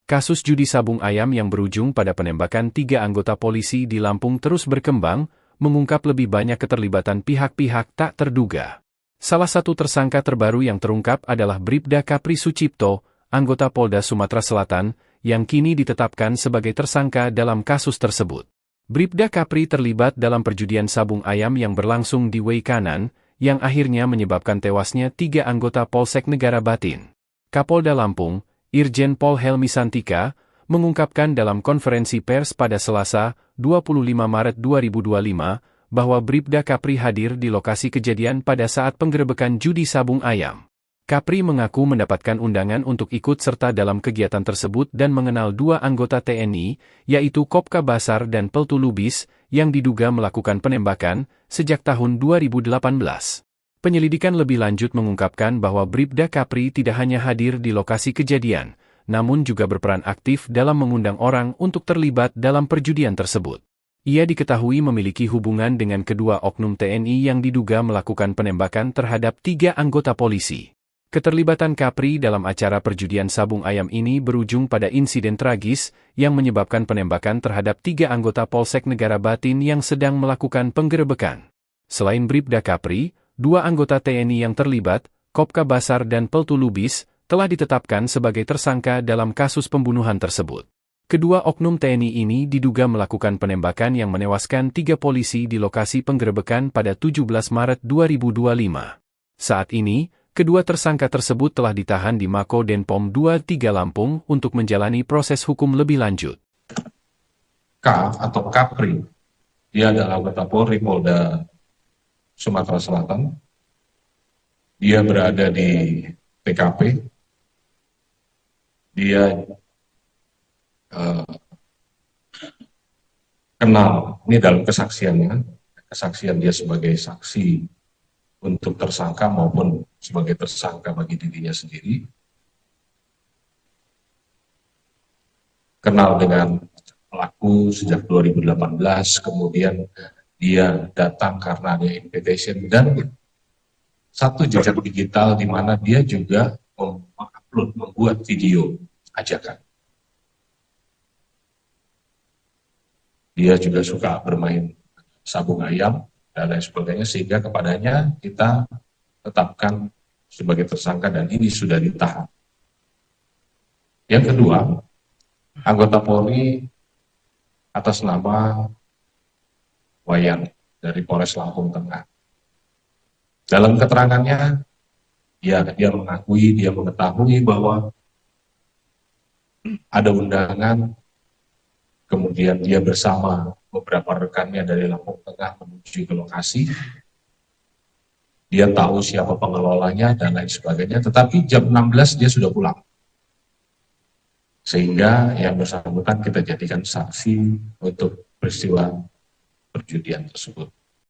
Kasus judi sabung ayam yang berujung pada penembakan 3 anggota polisi di Lampung terus berkembang, mengungkap lebih banyak keterlibatan pihak-pihak tak terduga. Salah satu tersangka terbaru yang terungkap adalah Bribda Kapri Sucipto, anggota Polda Sumatera Selatan, yang kini ditetapkan sebagai tersangka dalam kasus tersebut. Bribda Kapri terlibat dalam perjudian sabung ayam yang berlangsung di Wei Kanan, yang akhirnya menyebabkan tewasnya 3 anggota Polsek Negara Batin. Kapolda Lampung, Irjen Pol Helmi Santika, mengungkapkan dalam konferensi pers pada Selasa, 25 Maret 2025, bahwa Bribda Kapri hadir di lokasi kejadian pada saat penggerebekan judi sabung ayam. Kapri mengaku mendapatkan undangan untuk ikut serta dalam kegiatan tersebut dan mengenal 2 anggota TNI, yaitu Kopka Basar dan Peltu Lubis, yang diduga melakukan penembakan sejak tahun 2018. Penyelidikan lebih lanjut mengungkapkan bahwa Bribda Kapri tidak hanya hadir di lokasi kejadian, namun juga berperan aktif dalam mengundang orang untuk terlibat dalam perjudian tersebut. Ia diketahui memiliki hubungan dengan kedua oknum TNI yang diduga melakukan penembakan terhadap 3 anggota polisi. Keterlibatan Kapri dalam acara perjudian sabung ayam ini berujung pada insiden tragis yang menyebabkan penembakan terhadap 3 anggota Polsek Negara Batin yang sedang melakukan penggerebekan. Selain Bribda Kapri, 2 anggota TNI yang terlibat, Kopka Basar dan Peltu Lubis, telah ditetapkan sebagai tersangka dalam kasus pembunuhan tersebut. Kedua oknum TNI ini diduga melakukan penembakan yang menewaskan 3 polisi di lokasi penggerebekan pada 17 Maret 2025. Saat ini, kedua tersangka tersebut telah ditahan di Mako Denpom 23 Lampung untuk menjalani proses hukum lebih lanjut. K atau Kapri, dia adalah anggota Polri Polda Sumatera Selatan. Dia berada di TKP, dia kenal, ini dalam kesaksiannya, kesaksian dia sebagai saksi untuk tersangka maupun sebagai tersangka bagi dirinya sendiri, kenal dengan pelaku sejak 2018, kemudian dia datang karena ada invitation dan satu jejak digital di mana dia juga mengupload, membuat video ajakan. Dia juga suka bermain sabung ayam dan lain sebagainya, sehingga kepadanya kita tetapkan sebagai tersangka dan ini sudah ditahan. Yang kedua, anggota Polri atas nama Wayan dari Polres Lampung Tengah. Dalam keterangannya, dia mengakui, dia mengetahui bahwa ada undangan, kemudian dia bersama beberapa rekannya dari Lampung Tengah menuju ke lokasi. Dia tahu siapa pengelolanya dan lain sebagainya, tetapi jam 16 dia sudah pulang. Sehingga yang bersangkutan kita jadikan saksi untuk peristiwa perjudian tersebut.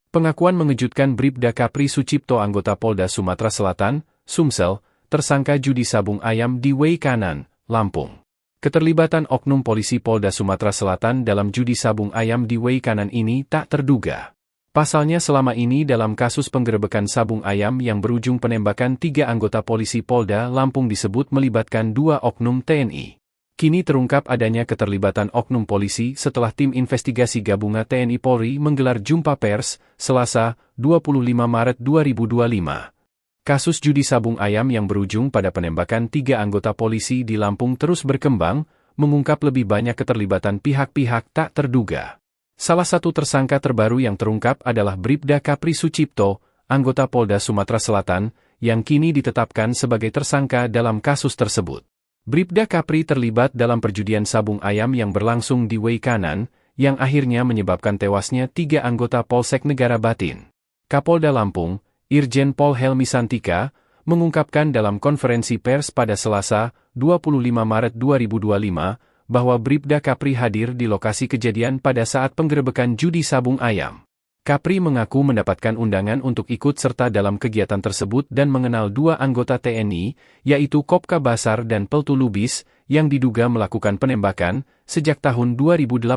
Pengakuan mengejutkan Bribda Kapri Sucipto anggota Polda Sumatera Selatan, Sumsel, tersangka judi sabung ayam di Way Kanan, Lampung. Keterlibatan oknum polisi Polda Sumatera Selatan dalam judi sabung ayam di Way Kanan ini tak terduga. Pasalnya selama ini dalam kasus penggerebekan sabung ayam yang berujung penembakan 3 anggota polisi Polda Lampung disebut melibatkan 2 oknum TNI. Kini terungkap adanya keterlibatan oknum polisi setelah tim investigasi gabungan TNI Polri menggelar jumpa pers, Selasa, 25 Maret 2025. Kasus judi sabung ayam yang berujung pada penembakan 3 anggota polisi di Lampung terus berkembang, mengungkap lebih banyak keterlibatan pihak-pihak tak terduga. Salah satu tersangka terbaru yang terungkap adalah Bribda Kapri Sucipto, anggota Polda Sumatera Selatan, yang kini ditetapkan sebagai tersangka dalam kasus tersebut. Bribda Kapri terlibat dalam perjudian sabung ayam yang berlangsung di Way Kanan, yang akhirnya menyebabkan tewasnya 3 anggota Polsek Negara Batin. Kapolda Lampung, Irjen Pol Helmi Santika, mengungkapkan dalam konferensi pers pada Selasa, 25 Maret 2025, bahwa Bribda Kapri hadir di lokasi kejadian pada saat penggerebekan judi sabung ayam. Kapri mengaku mendapatkan undangan untuk ikut serta dalam kegiatan tersebut dan mengenal 2 anggota TNI, yaitu Kopka Basar dan Peltu Lubis, yang diduga melakukan penembakan sejak tahun 2018.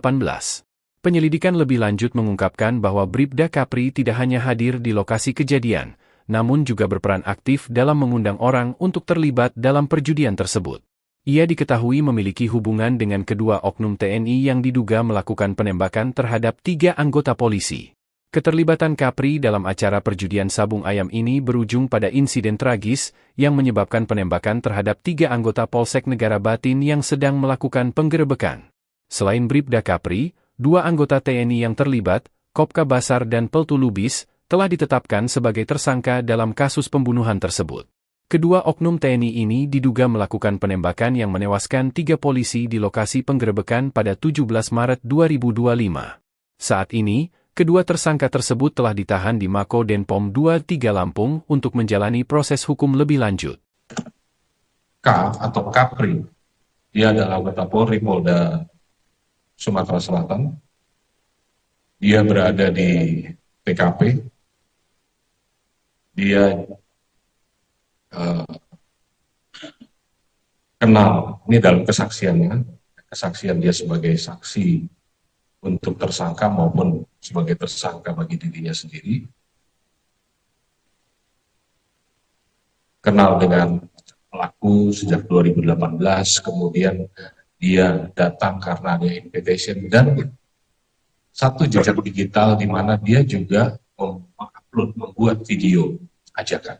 Penyelidikan lebih lanjut mengungkapkan bahwa Bribda Kapri tidak hanya hadir di lokasi kejadian, namun juga berperan aktif dalam mengundang orang untuk terlibat dalam perjudian tersebut. Ia diketahui memiliki hubungan dengan kedua oknum TNI yang diduga melakukan penembakan terhadap 3 anggota polisi. Keterlibatan Kapri dalam acara perjudian sabung ayam ini berujung pada insiden tragis yang menyebabkan penembakan terhadap 3 anggota Polsek Negara Batin yang sedang melakukan penggerebekan. Selain Bribda Kapri, 2 anggota TNI yang terlibat, Kopka Basar dan Peltu Lubis, telah ditetapkan sebagai tersangka dalam kasus pembunuhan tersebut. Kedua oknum TNI ini diduga melakukan penembakan yang menewaskan 3 polisi di lokasi penggerebekan pada 17 Maret 2025. Saat ini, kedua tersangka tersebut telah ditahan di Mako Denpom 23 Lampung untuk menjalani proses hukum lebih lanjut. K atau Kapri, dia adalah anggota Polri Polda Sumatera Selatan. Dia berada di TKP. Dia kenal, ini dalam kesaksiannya, kesaksian dia sebagai saksi untuk tersangka maupun sebagai tersangka bagi dirinya sendiri, kenal dengan pelaku sejak 2018, kemudian dia datang karena ada invitation dan satu jejak digital di mana dia juga mengupload, membuat video ajakan.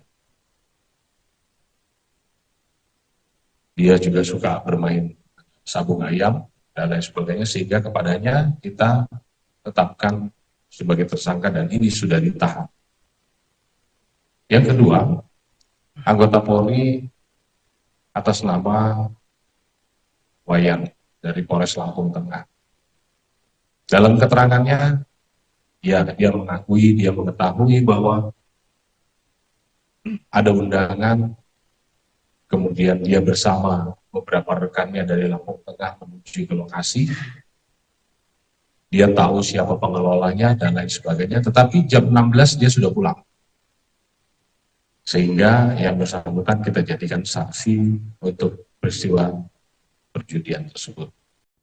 Dia juga suka bermain sabung ayam dan lain sebagainya, sehingga kepadanya kita tetapkan sebagai tersangka dan ini sudah ditahan. Yang kedua, anggota Polri atas nama Wayan dari Polres Lampung Tengah. Dalam keterangannya, dia mengakui, dia mengetahui bahwa ada undangan, kemudian dia bersama beberapa rekannya dari Lampung Tengah menuju ke lokasi. Dia tahu siapa pengelolanya dan lain sebagainya, tetapi jam 16 dia sudah pulang. Sehingga yang bersangkutan kita jadikan saksi untuk peristiwa perjudian tersebut.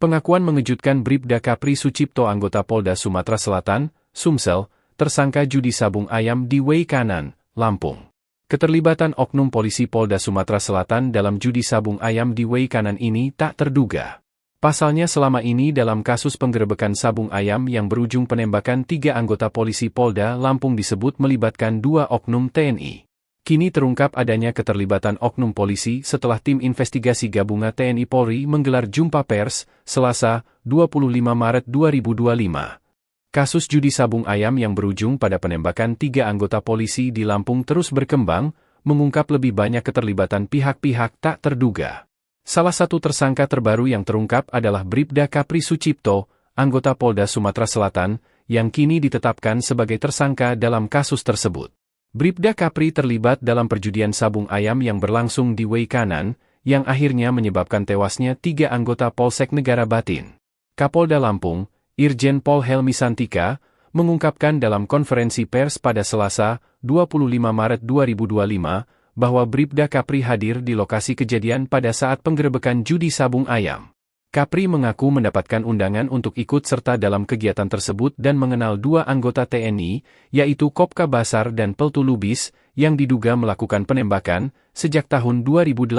Pengakuan mengejutkan Bribda Kapri Sucipto anggota Polda Sumatera Selatan, Sumsel, tersangka judi sabung ayam di Way Kanan, Lampung. Keterlibatan oknum polisi Polda Sumatera Selatan dalam judi sabung ayam di Way Kanan ini tak terduga. Pasalnya selama ini dalam kasus penggerebekan sabung ayam yang berujung penembakan 3 anggota polisi Polda Lampung disebut melibatkan 2 oknum TNI. Kini terungkap adanya keterlibatan oknum polisi setelah tim investigasi gabungan TNI Polri menggelar jumpa pers, Selasa, 25 Maret 2025. Kasus judi sabung ayam yang berujung pada penembakan 3 anggota polisi di Lampung terus berkembang, mengungkap lebih banyak keterlibatan pihak-pihak tak terduga. Salah satu tersangka terbaru yang terungkap adalah Bribda Kapri Sucipto, anggota Polda Sumatera Selatan, yang kini ditetapkan sebagai tersangka dalam kasus tersebut. Bribda Kapri terlibat dalam perjudian sabung ayam yang berlangsung di Way Kanan, yang akhirnya menyebabkan tewasnya 3 anggota Polsek Negara Batin. Kapolda Lampung, Irjen Pol Helmi Santika, mengungkapkan dalam konferensi pers pada Selasa, 25 Maret 2025, bahwa Bribda Kapri hadir di lokasi kejadian pada saat penggerebekan judi sabung ayam. Kapri mengaku mendapatkan undangan untuk ikut serta dalam kegiatan tersebut dan mengenal 2 anggota TNI, yaitu Kopka Basar dan Peltu Lubis, yang diduga melakukan penembakan sejak tahun 2018.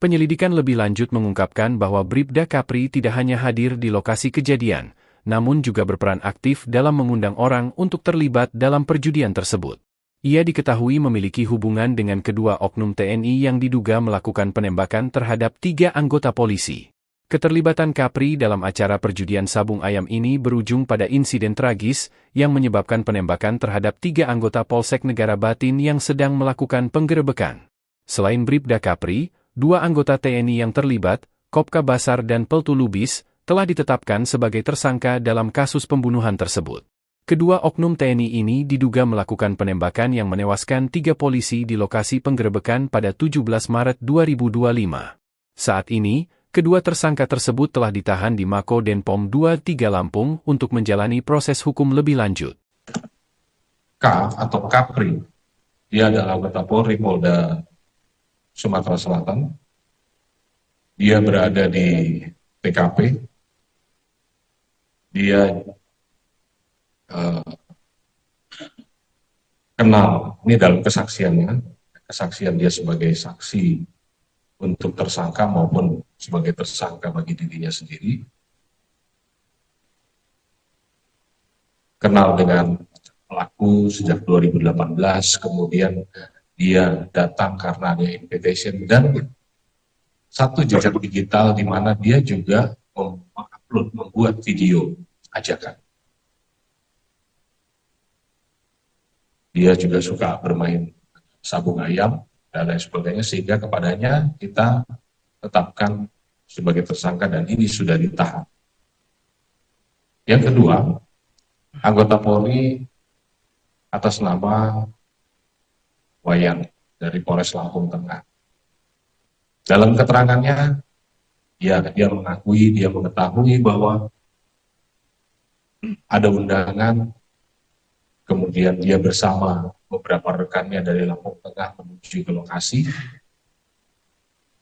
Penyelidikan lebih lanjut mengungkapkan bahwa Bribda Kapri tidak hanya hadir di lokasi kejadian, namun juga berperan aktif dalam mengundang orang untuk terlibat dalam perjudian tersebut. Ia diketahui memiliki hubungan dengan kedua oknum TNI yang diduga melakukan penembakan terhadap 3 anggota polisi. Keterlibatan Kapri dalam acara perjudian sabung ayam ini berujung pada insiden tragis yang menyebabkan penembakan terhadap 3 anggota Polsek Negara Batin yang sedang melakukan penggerebekan. Selain Bribda Kapri, 2 anggota TNI yang terlibat, Kopka Basar dan Peltu Lubis, telah ditetapkan sebagai tersangka dalam kasus pembunuhan tersebut. Kedua oknum TNI ini diduga melakukan penembakan yang menewaskan 3 polisi di lokasi penggerebekan pada 17 Maret 2025. Saat ini, kedua tersangka tersebut telah ditahan di Mako Denpom 23 Lampung untuk menjalani proses hukum lebih lanjut. K atau Kapri, dia adalah anggota Polri Polda Sumatera Selatan. Dia berada di TKP. Dia kenal, ini dalam kesaksiannya, kesaksian dia sebagai saksi untuk tersangka maupun sebagai tersangka bagi dirinya sendiri, kenal dengan pelaku sejak 2018, kemudian dia datang karena ada invitation dan satu jejak digital di mana dia juga mengupload, membuat video ajakan. Dia juga suka bermain sabung ayam dan lain sebagainya, sehingga kepadanya kita tetapkan sebagai tersangka dan ini sudah ditahan. Yang kedua, anggota Polri atas nama Wayan dari Polres Lampung Tengah. Dalam keterangannya, dia mengakui, dia mengetahui bahwa ada undangan, kemudian dia bersama beberapa rekannya dari Lampung Tengah menuju ke lokasi.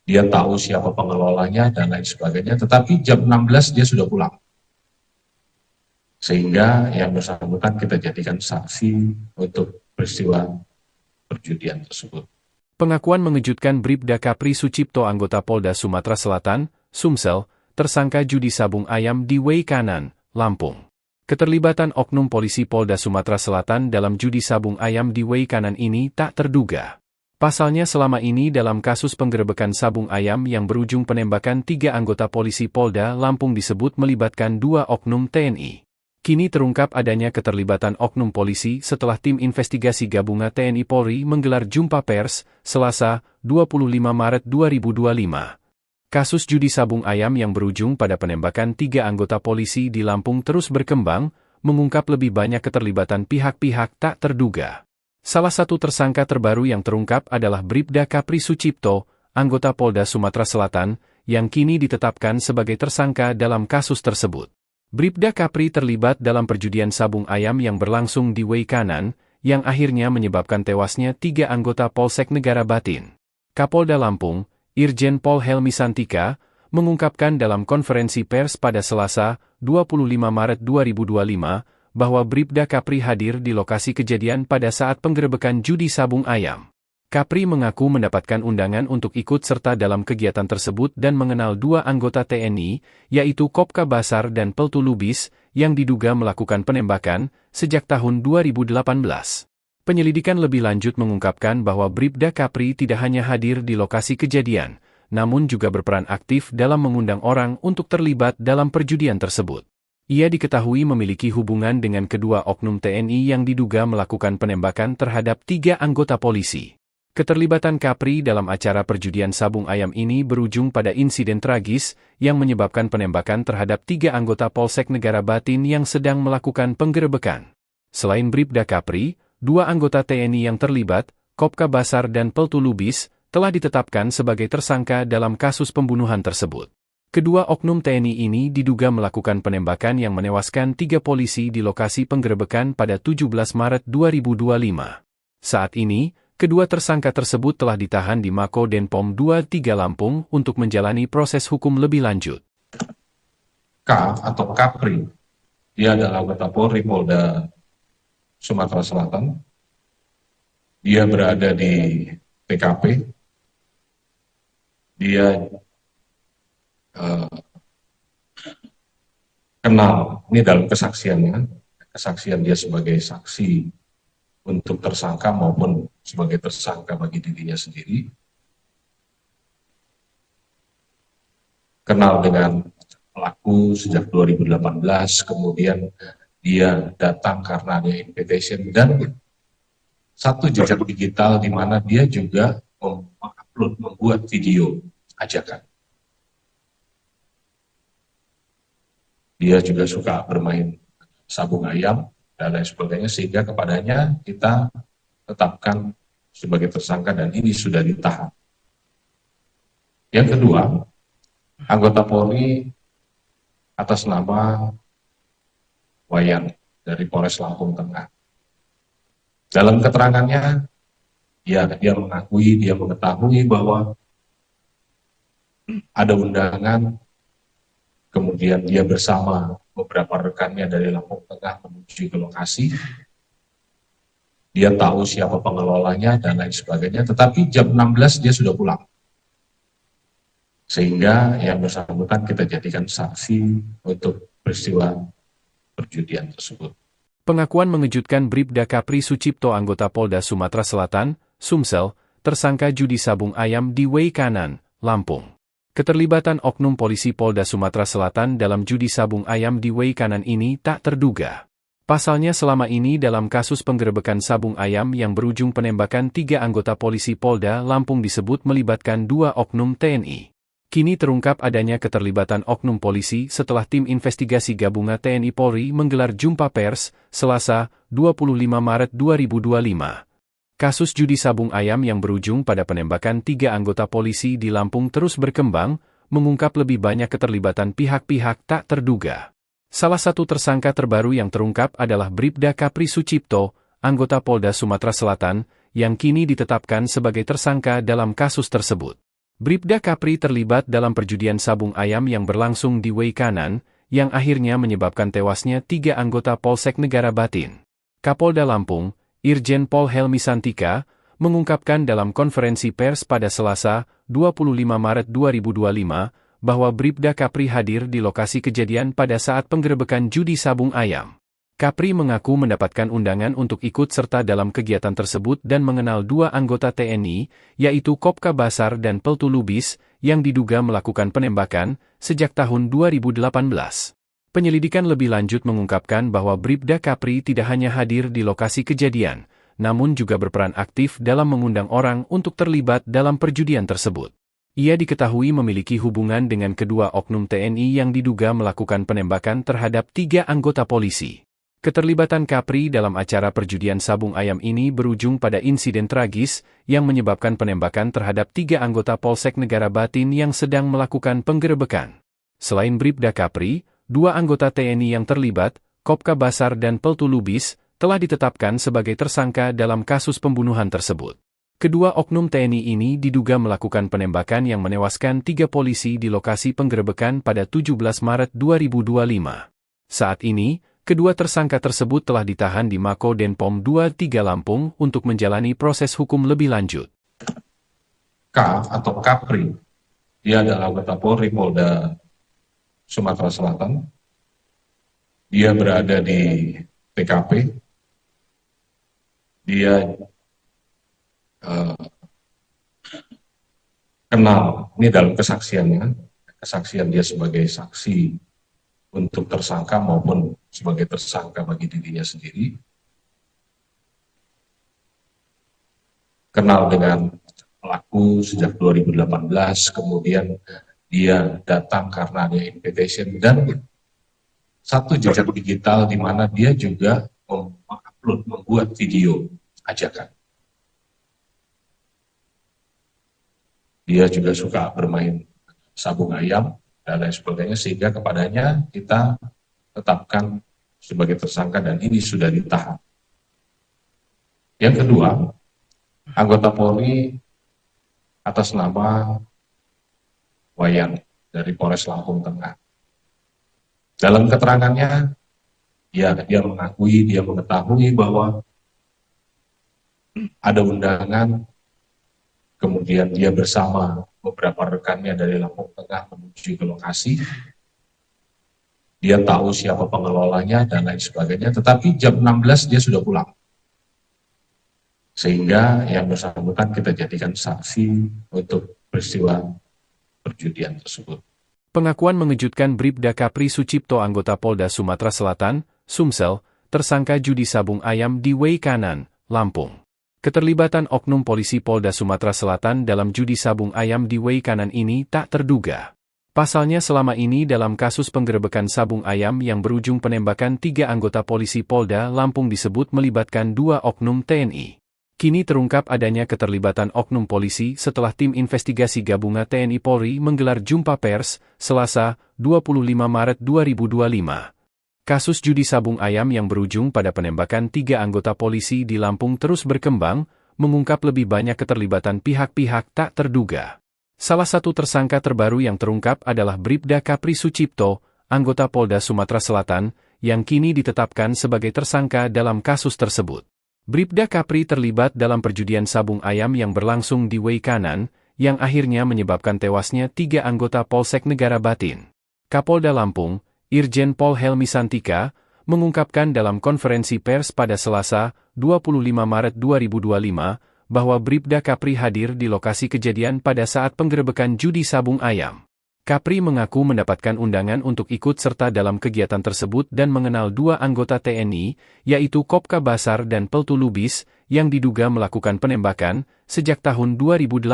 Dia tahu siapa pengelolanya dan lain sebagainya, tetapi jam 16 dia sudah pulang. Sehingga yang bersangkutan kita jadikan saksi untuk peristiwa perjudian tersebut. Pengakuan mengejutkan Bribda Kapri Sucipto anggota Polda Sumatera Selatan, Sumsel, tersangka judi sabung ayam di Way Kanan, Lampung. Keterlibatan oknum polisi Polda Sumatera Selatan dalam judi sabung ayam di Way Kanan ini tak terduga. Pasalnya selama ini dalam kasus penggerebekan sabung ayam yang berujung penembakan 3 anggota polisi Polda Lampung disebut melibatkan 2 oknum TNI. Kini terungkap adanya keterlibatan oknum polisi setelah tim investigasi gabungan TNI Polri menggelar jumpa pers, Selasa, 25 Maret 2025. Kasus judi sabung ayam yang berujung pada penembakan 3 anggota polisi di Lampung terus berkembang, mengungkap lebih banyak keterlibatan pihak-pihak tak terduga. Salah satu tersangka terbaru yang terungkap adalah Bribda Kapri Sucipto, anggota Polda Sumatera Selatan, yang kini ditetapkan sebagai tersangka dalam kasus tersebut. Bribda Kapri terlibat dalam perjudian sabung ayam yang berlangsung di Wei Kanan, yang akhirnya menyebabkan tewasnya 3 anggota Polsek Negara Batin. Kapolda Lampung, Irjen Pol Helmi Santika, mengungkapkan dalam konferensi pers pada Selasa, 25 Maret 2025, bahwa Bribda Kapri hadir di lokasi kejadian pada saat penggerebekan judi sabung ayam. Kapri mengaku mendapatkan undangan untuk ikut serta dalam kegiatan tersebut dan mengenal 2 anggota TNI, yaitu Kopka Basar dan Peltu Lubis, yang diduga melakukan penembakan sejak tahun 2018. Penyelidikan lebih lanjut mengungkapkan bahwa Bribda Kapri tidak hanya hadir di lokasi kejadian, namun juga berperan aktif dalam mengundang orang untuk terlibat dalam perjudian tersebut. Ia diketahui memiliki hubungan dengan kedua oknum TNI yang diduga melakukan penembakan terhadap 3 anggota polisi. Keterlibatan Kapri dalam acara perjudian sabung ayam ini berujung pada insiden tragis yang menyebabkan penembakan terhadap 3 anggota Polsek Negara Batin yang sedang melakukan penggerebekan. Selain Bribda Kapri, 2 anggota TNI yang terlibat, Kopka Basar dan Peltu Lubis, telah ditetapkan sebagai tersangka dalam kasus pembunuhan tersebut. Kedua oknum TNI ini diduga melakukan penembakan yang menewaskan 3 polisi di lokasi penggerebekan pada 17 Maret 2025. Saat ini, kedua tersangka tersebut telah ditahan di Mako Denpom 23 Lampung untuk menjalani proses hukum lebih lanjut. K atau Kapri, dia adalah anggota Polri Polda Sumatera Selatan. Dia berada di TKP. Dia kenal, ini dalam kesaksiannya, kesaksian dia sebagai saksi untuk tersangka maupun sebagai tersangka bagi dirinya sendiri, kenal dengan pelaku sejak 2018, kemudian dia datang karena ada invitation dan satu jejak digital di mana dia juga mengupload, membuat video ajakan. Dia juga suka bermain sabung ayam dan lain sebagainya, sehingga kepadanya kita tetapkan sebagai tersangka dan ini sudah ditahan. Yang kedua, anggota Polri atas nama Wayan dari Polres Lampung Tengah. Dalam keterangannya, dia mengetahui bahwa ada undangan. Kemudian dia bersama beberapa rekannya dari Lampung Tengah menuju ke lokasi. Dia tahu siapa pengelolanya dan lain sebagainya, tetapi jam 16 dia sudah pulang. Sehingga yang bersangkutan kita jadikan saksi untuk peristiwa perjudian tersebut. Pengakuan mengejutkan Bribda Kapri Sucipto, anggota Polda Sumatera Selatan, Sumsel, tersangka judi sabung ayam di Wei Kanan, Lampung. Keterlibatan oknum polisi Polda Sumatera Selatan dalam judi sabung ayam di Wei Kanan ini tak terduga. Pasalnya selama ini dalam kasus penggerebekan sabung ayam yang berujung penembakan 3 anggota polisi Polda Lampung disebut melibatkan 2 oknum TNI. Kini terungkap adanya keterlibatan oknum polisi setelah tim investigasi gabungan TNI Polri menggelar jumpa pers, Selasa, 25 Maret 2025. Kasus judi sabung ayam yang berujung pada penembakan 3 anggota polisi di Lampung terus berkembang, mengungkap lebih banyak keterlibatan pihak-pihak tak terduga. Salah satu tersangka terbaru yang terungkap adalah Bribda Kapri Sucipto, anggota Polda Sumatera Selatan, yang kini ditetapkan sebagai tersangka dalam kasus tersebut. Bribda Kapri terlibat dalam perjudian sabung ayam yang berlangsung di Wei Kanan, yang akhirnya menyebabkan tewasnya 3 anggota Polsek Negara Batin. Kapolda Lampung, Irjen Pol Helmi Santika, mengungkapkan dalam konferensi pers pada Selasa, 25 Maret 2025, bahwa Bribda Kapri hadir di lokasi kejadian pada saat penggerebekan judi sabung ayam. Kapri mengaku mendapatkan undangan untuk ikut serta dalam kegiatan tersebut dan mengenal 2 anggota TNI, yaitu Kopka Basar dan Peltu Lubis, yang diduga melakukan penembakan sejak tahun 2018. Penyelidikan lebih lanjut mengungkapkan bahwa Bribda Kapri tidak hanya hadir di lokasi kejadian, namun juga berperan aktif dalam mengundang orang untuk terlibat dalam perjudian tersebut. Ia diketahui memiliki hubungan dengan kedua oknum TNI yang diduga melakukan penembakan terhadap 3 anggota polisi. Keterlibatan Kapri dalam acara perjudian sabung ayam ini berujung pada insiden tragis yang menyebabkan penembakan terhadap 3 anggota Polsek Negara Batin yang sedang melakukan penggerebekan. Selain Bribda Kapri, 2 anggota TNI yang terlibat, Kopka Basar dan Peltu Lubis, telah ditetapkan sebagai tersangka dalam kasus pembunuhan tersebut. Kedua oknum TNI ini diduga melakukan penembakan yang menewaskan 3 polisi di lokasi penggerebekan pada 17 Maret 2025. Saat ini, kedua tersangka tersebut telah ditahan di Mako Denpom 23 Lampung untuk menjalani proses hukum lebih lanjut. K atau Kapri, dia adalah anggota Polri Polda Sumatera Selatan. Dia berada di TKP. Dia kenal, ini dalam kesaksiannya, kesaksian dia sebagai saksi untuk tersangka maupun sebagai tersangka bagi dirinya sendiri, kenal dengan pelaku sejak 2018, kemudian dia datang karena ada invitation dan satu jejak digital di mana dia juga mengupload, membuat video ajakan. Dia juga suka bermain sabung ayam dan lain sebagainya, sehingga kepadanya kita tetapkan sebagai tersangka dan ini sudah ditahan. Yang kedua, anggota Polri atas nama Wayan dari Polres Lampung Tengah. Dalam keterangannya, dia mengetahui bahwa ada undangan, kemudian dia bersama beberapa rekannya dari Lampung Tengah menuju ke lokasi. Dia tahu siapa pengelolanya dan lain sebagainya, tetapi jam 16 dia sudah pulang. Sehingga yang bersangkutan kita jadikan saksi untuk peristiwa perjudian tersebut. Pengakuan mengejutkan Bribda Kapri Sucipto anggota Polda Sumatera Selatan, Sumsel, tersangka judi sabung ayam di Wei Kanan, Lampung. Keterlibatan oknum polisi Polda Sumatera Selatan dalam judi sabung ayam di Wei Kanan ini tak terduga. Pasalnya selama ini dalam kasus penggerebekan sabung ayam yang berujung penembakan 3 anggota polisi Polda Lampung disebut melibatkan 2 oknum TNI. Kini terungkap adanya keterlibatan oknum polisi setelah tim investigasi gabungan TNI Polri menggelar jumpa pers, Selasa, 25 Maret 2025. Kasus judi sabung ayam yang berujung pada penembakan 3 anggota polisi di Lampung terus berkembang, mengungkap lebih banyak keterlibatan pihak-pihak tak terduga. Salah satu tersangka terbaru yang terungkap adalah Bribda Kapri Sucipto, anggota Polda Sumatera Selatan, yang kini ditetapkan sebagai tersangka dalam kasus tersebut. Bribda Kapri terlibat dalam perjudian sabung ayam yang berlangsung di Wei Kanan, yang akhirnya menyebabkan tewasnya 3 anggota Polsek Negara Batin. Kapolda Lampung, Irjen Pol Helmi Santika, mengungkapkan dalam konferensi pers pada Selasa, 25 Maret 2025, bahwa Bribda Kapri hadir di lokasi kejadian pada saat penggerebekan judi sabung ayam. Kapri mengaku mendapatkan undangan untuk ikut serta dalam kegiatan tersebut dan mengenal 2 anggota TNI, yaitu Kopka Basar dan Peltu Lubis, yang diduga melakukan penembakan sejak tahun 2018.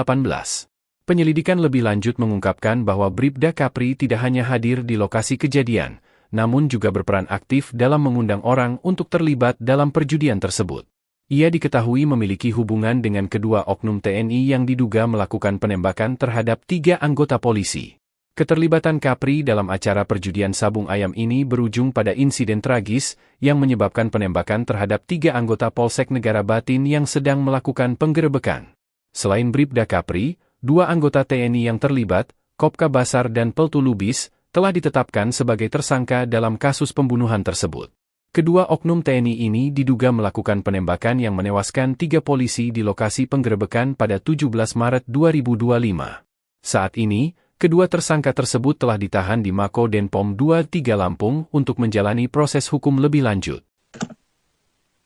Penyelidikan lebih lanjut mengungkapkan bahwa Bribda Kapri tidak hanya hadir di lokasi kejadian, namun juga berperan aktif dalam mengundang orang untuk terlibat dalam perjudian tersebut. Ia diketahui memiliki hubungan dengan kedua oknum TNI yang diduga melakukan penembakan terhadap 3 anggota polisi. Keterlibatan Kapri dalam acara perjudian sabung ayam ini berujung pada insiden tragis yang menyebabkan penembakan terhadap 3 anggota Polsek Negara Batin yang sedang melakukan penggerebekan. Selain Bribda Kapri, 2 anggota TNI yang terlibat, Kopka Basar dan Peltu Lubis, telah ditetapkan sebagai tersangka dalam kasus pembunuhan tersebut. Kedua oknum TNI ini diduga melakukan penembakan yang menewaskan 3 polisi di lokasi penggerebekan pada 17 Maret 2025. Saat ini, kedua tersangka tersebut telah ditahan di Mako Denpom 23 Lampung untuk menjalani proses hukum lebih lanjut.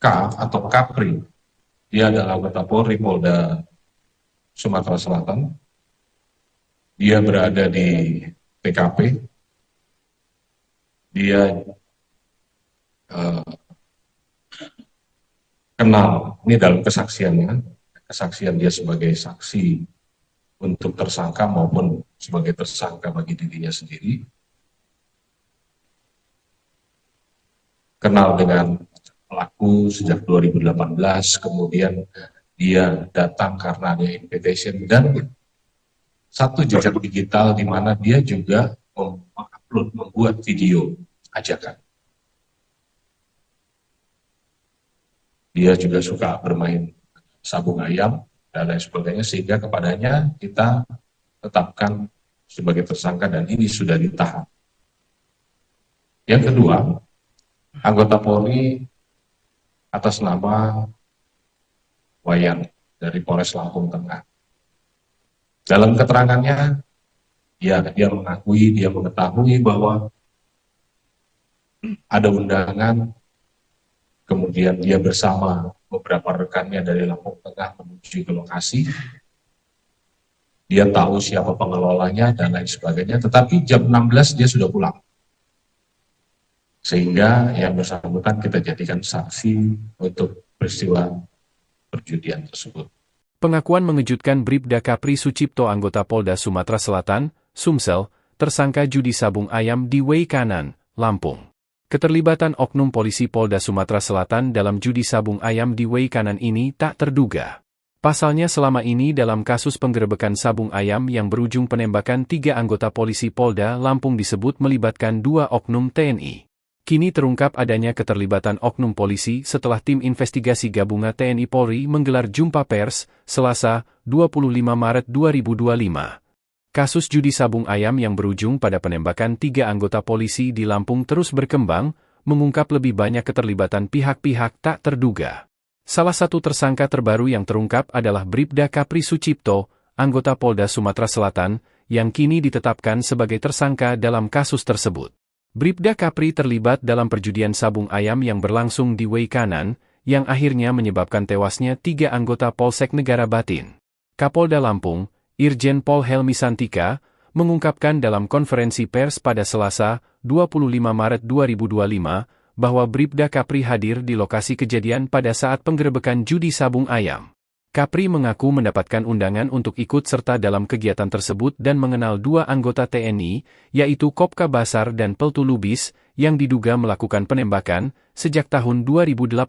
K atau Kapri, dia adalah anggota Polri Polda Sumatera Selatan. Dia berada di TKP. Dia kenal, ini dalam kesaksiannya, kesaksian dia sebagai saksi untuk tersangka maupun sebagai tersangka bagi dirinya sendiri, kenal dengan pelaku sejak 2018, kemudian dia datang karena ada invitation dan satu jejak digital di mana dia juga mengupload, membuat video ajakan. Dia juga suka bermain sabung ayam dan lain sebagainya, sehingga kepadanya kita tetapkan sebagai tersangka dan ini sudah ditahan. Yang kedua, anggota Polri atas nama Wayan dari Polres Lampung Tengah. Dalam keterangannya, dia mengetahui bahwa ada undangan, kemudian dia bersama beberapa rekannya dari Lampung Tengah menuju ke lokasi. Dia tahu siapa pengelolanya dan lain sebagainya, tetapi jam 16 dia sudah pulang. Sehingga yang bersangkutan kita jadikan saksi untuk peristiwa perjudian tersebut. Pengakuan mengejutkan Bribda Kapri Sucipto anggota Polda Sumatera Selatan, Sumsel, tersangka judi sabung ayam di Way Kanan, Lampung. Keterlibatan oknum polisi Polda Sumatera Selatan dalam judi sabung ayam di Way Kanan ini tak terduga. Pasalnya selama ini dalam kasus penggerebekan sabung ayam yang berujung penembakan 3 anggota polisi Polda Lampung disebut melibatkan 2 oknum TNI. Kini terungkap adanya keterlibatan oknum polisi setelah tim investigasi gabungan TNI Polri menggelar jumpa pers, Selasa, 25 Maret 2025. Kasus judi sabung ayam yang berujung pada penembakan 3 anggota polisi di Lampung terus berkembang, mengungkap lebih banyak keterlibatan pihak-pihak tak terduga. Salah satu tersangka terbaru yang terungkap adalah Bribda Kapri Sucipto, anggota Polda Sumatera Selatan, yang kini ditetapkan sebagai tersangka dalam kasus tersebut. Bribda Kapri terlibat dalam perjudian sabung ayam yang berlangsung di Way Kanan, yang akhirnya menyebabkan tewasnya 3 anggota Polsek Negara Batin. Kapolda Lampung, Irjen Pol Helmi Santika, mengungkapkan dalam konferensi pers pada Selasa, 25 Maret 2025, bahwa Bribda Kapri hadir di lokasi kejadian pada saat penggerebekan judi sabung ayam. Kapri mengaku mendapatkan undangan untuk ikut serta dalam kegiatan tersebut dan mengenal 2 anggota TNI, yaitu Kopka Basar dan Peltu Lubis, yang diduga melakukan penembakan sejak tahun 2018.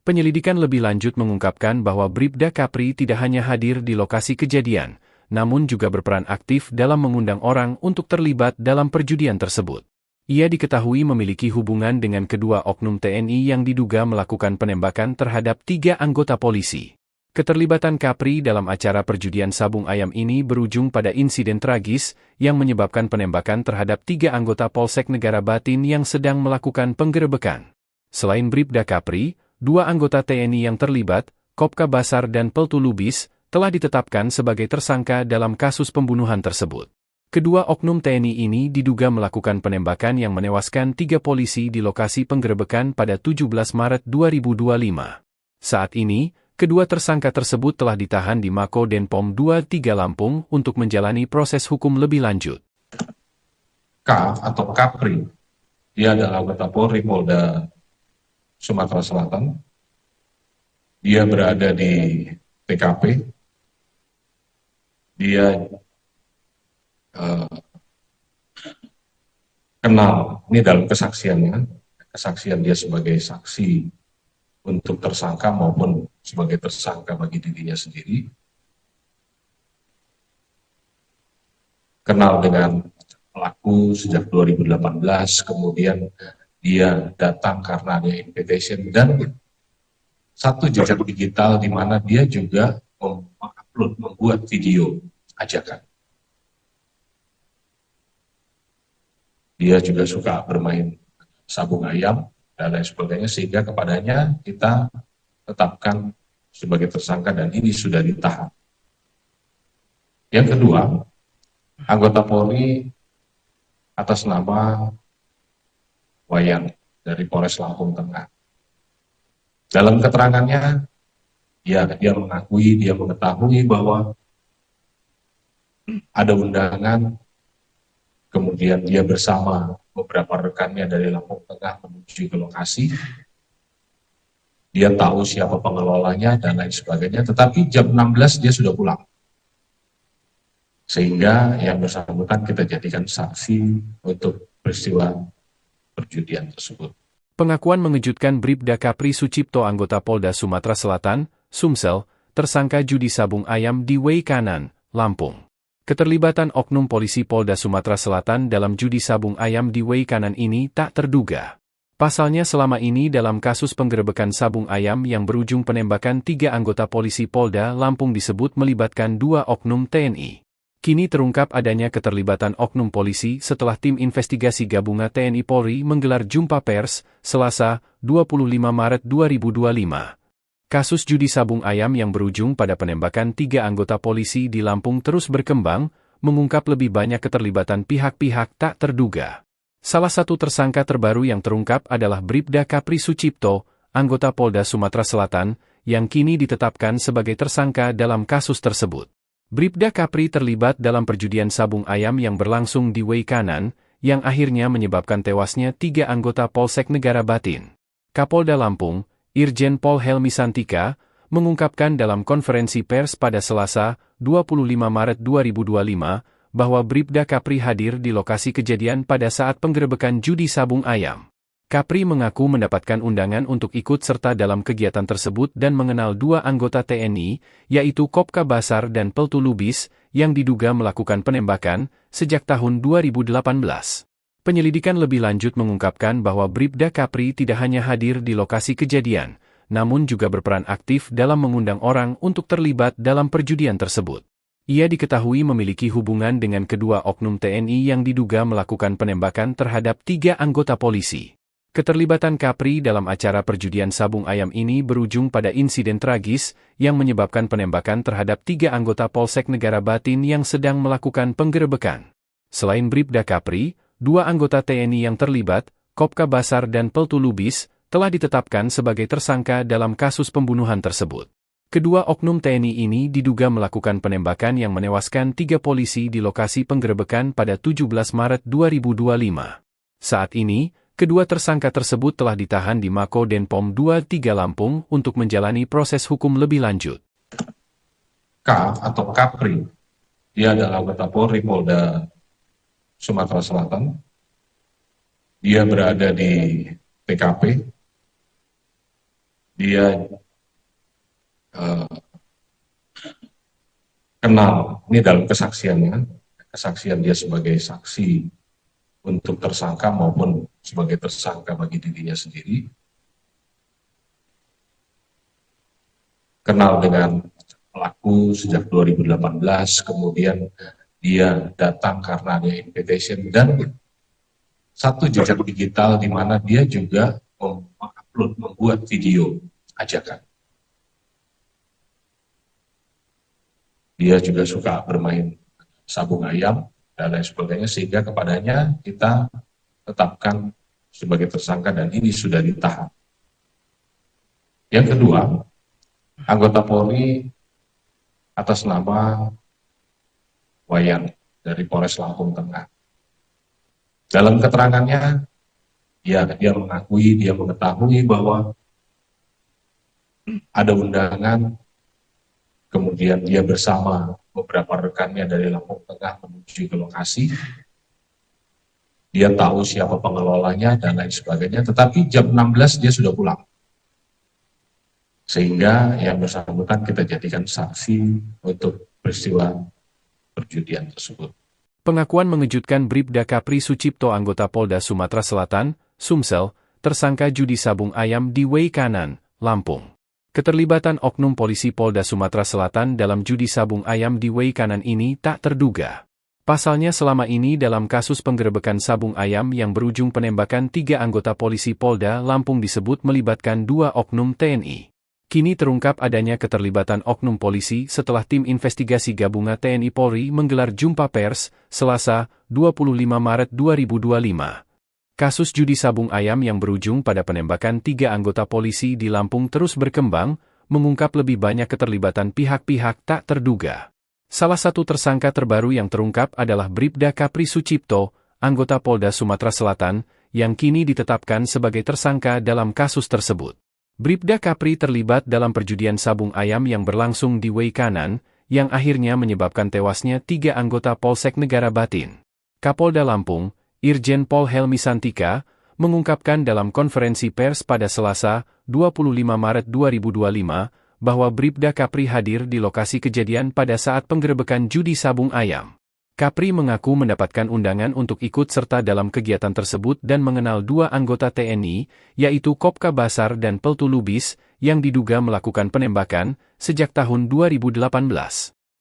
Penyelidikan lebih lanjut mengungkapkan bahwa Bribda Kapri tidak hanya hadir di lokasi kejadian, namun juga berperan aktif dalam mengundang orang untuk terlibat dalam perjudian tersebut. Ia diketahui memiliki hubungan dengan kedua oknum TNI yang diduga melakukan penembakan terhadap 3 anggota polisi. Keterlibatan Kapri dalam acara perjudian sabung ayam ini berujung pada insiden tragis yang menyebabkan penembakan terhadap 3 anggota Polsek Negara Batin yang sedang melakukan penggerebekan. Selain Bribda Kapri, 2 anggota TNI yang terlibat, Kopka Basar dan Peltu Lubis, telah ditetapkan sebagai tersangka dalam kasus pembunuhan tersebut. Kedua oknum TNI ini diduga melakukan penembakan yang menewaskan 3 polisi di lokasi penggerebekan pada 17 Maret 2025. Saat ini, kedua tersangka tersebut telah ditahan di Mako Denpom 23 Lampung untuk menjalani proses hukum lebih lanjut. K atau Kapri, dia adalah anggota Polri Polda Sumatera Selatan. Dia berada di TKP. Dia kenal, ini dalam kesaksiannya, kesaksian dia sebagai saksi untuk tersangka maupun sebagai tersangka bagi dirinya sendiri, kenal dengan pelaku sejak 2018, kemudian dia datang karena ada invitation dan satu jejak digital di mana dia juga mengupload, membuat video ajakan. Dia juga suka bermain sabung ayam dan lain sebagainya, sehingga kepadanya kita tetapkan sebagai tersangka dan ini sudah ditahan. Yang kedua, anggota Polri atas nama Wayan dari Polres Lampung Tengah. Dalam keterangannya, dia mengetahui bahwa ada undangan, kemudian dia bersama beberapa rekannya dari Lampung Tengah menuju ke lokasi. Dia tahu siapa pengelolanya dan lain sebagainya, tetapi jam 16 dia sudah pulang. Sehingga yang bersangkutan kita jadikan saksi untuk peristiwa perjudian tersebut. Pengakuan mengejutkan Bribda Kapri Sucipto anggota Polda Sumatera Selatan, Sumsel, tersangka judi sabung ayam di Way Kanan, Lampung. Keterlibatan oknum polisi Polda Sumatera Selatan dalam judi sabung ayam di Way Kanan ini tak terduga. Pasalnya selama ini dalam kasus penggerebekan sabung ayam yang berujung penembakan 3 anggota polisi Polda Lampung disebut melibatkan 2 oknum TNI. Kini terungkap adanya keterlibatan oknum polisi setelah tim investigasi gabungan TNI Polri menggelar jumpa pers, Selasa, 25 Maret 2025. Kasus judi sabung ayam yang berujung pada penembakan 3 anggota polisi di Lampung terus berkembang, mengungkap lebih banyak keterlibatan pihak-pihak tak terduga. Salah satu tersangka terbaru yang terungkap adalah Bribda Kapri Sucipto, anggota Polda Sumatera Selatan, yang kini ditetapkan sebagai tersangka dalam kasus tersebut. Bribda Kapri terlibat dalam perjudian sabung ayam yang berlangsung di Way Kanan, yang akhirnya menyebabkan tewasnya 3 anggota Polsek Negara Batin. Kapolda Lampung, Irjen Pol Helmi Santika, mengungkapkan dalam konferensi pers pada Selasa, 25 Maret 2025, bahwa Bribda Kapri hadir di lokasi kejadian pada saat penggerebekan judi sabung ayam. Kapri mengaku mendapatkan undangan untuk ikut serta dalam kegiatan tersebut dan mengenal 2 anggota TNI, yaitu Kopka Basar dan Peltu Lubis, yang diduga melakukan penembakan sejak tahun 2018. Penyelidikan lebih lanjut mengungkapkan bahwa Bribda Kapri tidak hanya hadir di lokasi kejadian, namun juga berperan aktif dalam mengundang orang untuk terlibat dalam perjudian tersebut. Ia diketahui memiliki hubungan dengan kedua oknum TNI yang diduga melakukan penembakan terhadap 3 anggota polisi. Keterlibatan Kapri dalam acara perjudian sabung ayam ini berujung pada insiden tragis yang menyebabkan penembakan terhadap 3 anggota Polsek Negara Batin yang sedang melakukan penggerebekan. Selain Bribda Kapri, 2 anggota TNI yang terlibat, Kopka Basar dan Peltu Lubis, telah ditetapkan sebagai tersangka dalam kasus pembunuhan tersebut. Kedua oknum TNI ini diduga melakukan penembakan yang menewaskan 3 polisi di lokasi penggerebekan pada 17 Maret 2025. Saat ini, kedua tersangka tersebut telah ditahan di Mako Denpom 23 Lampung untuk menjalani proses hukum lebih lanjut. K atau Kapri, dia adalah anggota Polri Polda Sumatera Selatan. Dia berada di TKP. Dia kenal, ini dalam kesaksiannya, kesaksian dia sebagai saksi untuk tersangka maupun sebagai tersangka bagi dirinya sendiri. Kenal dengan pelaku sejak 2018, kemudian dia datang karena ada invitation dan satu jejak digital di mana dia juga mengupload, membuat video ajakan. Dia juga suka bermain sabung ayam dan lain sebagainya, sehingga kepadanya kita tetapkan sebagai tersangka dan ini sudah ditahan. Yang kedua, anggota Polri atas nama Wayan dari Polres Lampung Tengah. Dalam keterangannya, dia mengetahui bahwa ada undangan, kemudian dia bersama beberapa rekannya dari Lampung Tengah menuju ke lokasi. Dia tahu siapa pengelolanya dan lain sebagainya, tetapi jam 16 dia sudah pulang. Sehingga yang bersangkutan kita jadikan saksi untuk peristiwa perjudian tersebut. Pengakuan mengejutkan Bribda Kapri Sucipto anggota Polda Sumatera Selatan, Sumsel, tersangka judi sabung ayam di Way Kanan, Lampung. Keterlibatan oknum polisi Polda Sumatera Selatan dalam judi sabung ayam di Way Kanan ini tak terduga. Pasalnya selama ini dalam kasus penggerebekan sabung ayam yang berujung penembakan 3 anggota polisi Polda Lampung disebut melibatkan 2 oknum TNI. Kini terungkap adanya keterlibatan oknum polisi setelah tim investigasi gabungan TNI Polri menggelar jumpa pers, Selasa, 25 Maret 2025. Kasus judi sabung ayam yang berujung pada penembakan 3 anggota polisi di Lampung terus berkembang, mengungkap lebih banyak keterlibatan pihak-pihak tak terduga. Salah satu tersangka terbaru yang terungkap adalah Bribda Kapri Sucipto, anggota Polda Sumatera Selatan, yang kini ditetapkan sebagai tersangka dalam kasus tersebut. Bribda Kapri terlibat dalam perjudian sabung ayam yang berlangsung di Way Kanan, yang akhirnya menyebabkan tewasnya 3 anggota Polsek Negara Batin. Kapolda Lampung, Irjen Pol Helmi Santika, mengungkapkan dalam konferensi pers pada Selasa, 25 Maret 2025, bahwa Bribda Kapri hadir di lokasi kejadian pada saat penggerebekan judi sabung ayam. Kapri mengaku mendapatkan undangan untuk ikut serta dalam kegiatan tersebut dan mengenal dua anggota TNI, yaitu Kopka Basar dan Peltu Lubis, yang diduga melakukan penembakan sejak tahun 2018.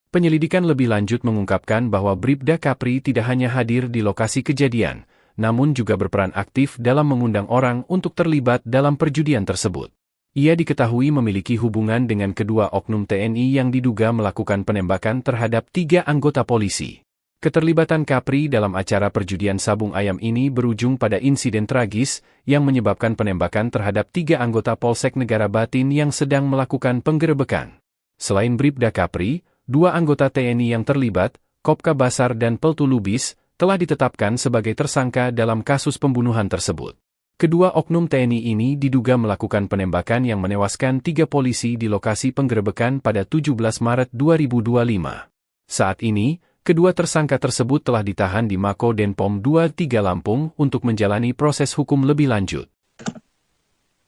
Penyelidikan lebih lanjut mengungkapkan bahwa Bribda Kapri tidak hanya hadir di lokasi kejadian, namun juga berperan aktif dalam mengundang orang untuk terlibat dalam perjudian tersebut. Ia diketahui memiliki hubungan dengan kedua oknum TNI yang diduga melakukan penembakan terhadap 3 anggota polisi. Keterlibatan Kapri dalam acara perjudian sabung ayam ini berujung pada insiden tragis yang menyebabkan penembakan terhadap 3 anggota Polsek Negara Batin yang sedang melakukan penggerebekan. Selain Bribda Kapri, 2 anggota TNI yang terlibat, Kopka Basar dan Peltu Lubis, telah ditetapkan sebagai tersangka dalam kasus pembunuhan tersebut. Kedua oknum TNI ini diduga melakukan penembakan yang menewaskan 3 polisi di lokasi penggerebekan pada 17 Maret 2025. Saat ini, kedua tersangka tersebut telah ditahan di Mako Denpom 23 Lampung untuk menjalani proses hukum lebih lanjut.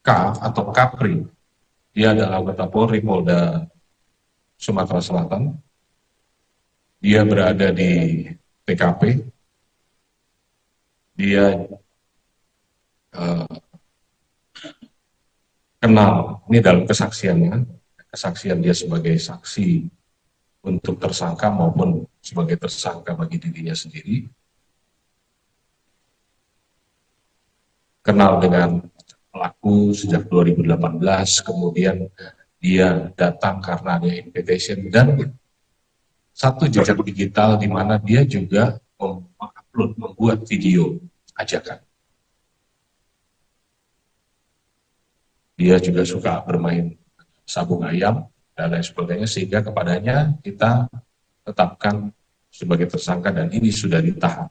K atau Kapri, dia adalah anggota Polri Polda Sumatera Selatan. Dia berada di TKP. Dia kenal, ini dalam kesaksiannya, kesaksian dia sebagai saksi untuk tersangka maupun sebagai tersangka bagi dirinya sendiri, kenal dengan pelaku sejak 2018, kemudian dia datang karena ada invitation dan satu jejak digital di mana dia juga mengupload, membuat video ajakan. Dia juga suka bermain sabung ayam dan lain sebagainya, sehingga kepadanya kita tetapkan sebagai tersangka dan ini sudah ditahan.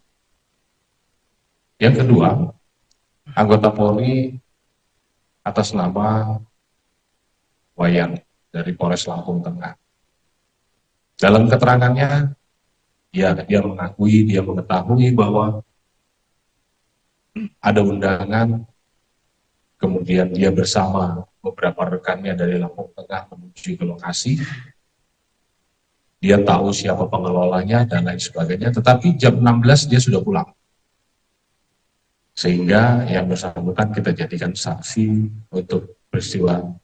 Yang kedua, anggota Polri atas nama Wayan dari Polres Lampung Tengah. Dalam keterangannya, dia mengakui, dia mengetahui bahwa ada undangan, kemudian dia bersama beberapa rekannya dari Lampung Tengah menuju ke lokasi. Dia tahu siapa pengelolanya dan lain sebagainya, tetapi jam 16 dia sudah pulang. Sehingga yang bersangkutan kita jadikan saksi untuk peristiwa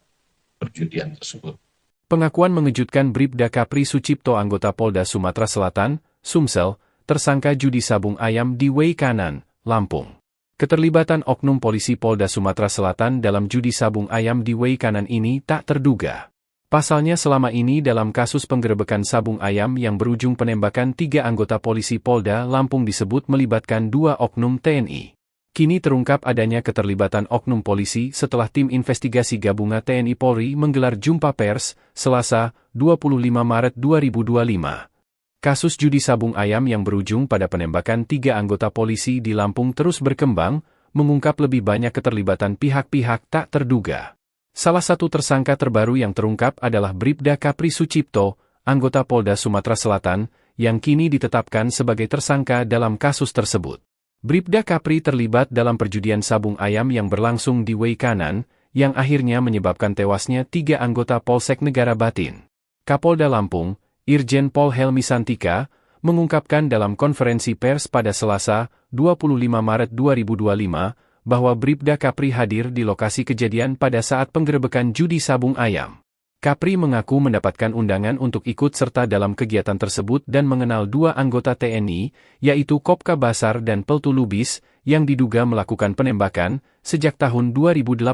perjudian tersebut. Pengakuan mengejutkan Bribda Kapri Sucipto, anggota Polda Sumatera Selatan, Sumsel, tersangka judi sabung ayam di Wei Kanan, Lampung. Keterlibatan oknum polisi Polda Sumatera Selatan dalam judi sabung ayam di Wei Kanan ini tak terduga. Pasalnya selama ini dalam kasus penggerebekan sabung ayam yang berujung penembakan 3 anggota polisi Polda Lampung disebut melibatkan 2 oknum TNI. Kini terungkap adanya keterlibatan oknum polisi setelah tim investigasi gabungan TNI Polri menggelar jumpa pers, Selasa, 25 Maret 2025. Kasus judi sabung ayam yang berujung pada penembakan 3 anggota polisi di Lampung terus berkembang, mengungkap lebih banyak keterlibatan pihak-pihak tak terduga. Salah satu tersangka terbaru yang terungkap adalah Bribda Kapri Sucipto, anggota Polda Sumatera Selatan, yang kini ditetapkan sebagai tersangka dalam kasus tersebut. Bribda Kapri terlibat dalam perjudian sabung ayam yang berlangsung di Wei Kanan, yang akhirnya menyebabkan tewasnya 3 anggota Polsek Negara Batin. Kapolda Lampung, Irjen Pol Helmi Santika, mengungkapkan dalam konferensi pers pada Selasa, 25 Maret 2025, bahwa Bribda Kapri hadir di lokasi kejadian pada saat penggerebekan judi sabung ayam. Kapri mengaku mendapatkan undangan untuk ikut serta dalam kegiatan tersebut dan mengenal 2 anggota TNI, yaitu Kopka Basar dan Peltu Lubis, yang diduga melakukan penembakan sejak tahun 2018.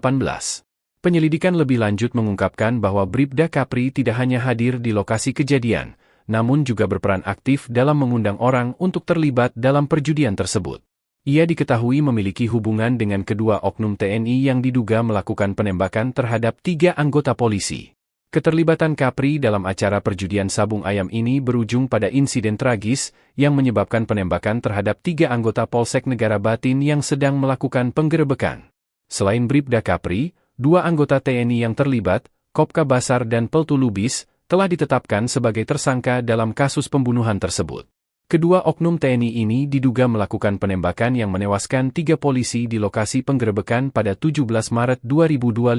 Penyelidikan lebih lanjut mengungkapkan bahwa Bribda Kapri tidak hanya hadir di lokasi kejadian, namun juga berperan aktif dalam mengundang orang untuk terlibat dalam perjudian tersebut. Ia diketahui memiliki hubungan dengan kedua oknum TNI yang diduga melakukan penembakan terhadap 3 anggota polisi. Keterlibatan Kapri dalam acara perjudian sabung ayam ini berujung pada insiden tragis yang menyebabkan penembakan terhadap 3 anggota Polsek Negara Batin yang sedang melakukan penggerebekan. Selain Bribda Kapri, 2 anggota TNI yang terlibat, Kopka Basar dan Peltu Lubis, telah ditetapkan sebagai tersangka dalam kasus pembunuhan tersebut. Kedua oknum TNI ini diduga melakukan penembakan yang menewaskan 3 polisi di lokasi penggerebekan pada 17 Maret 2025.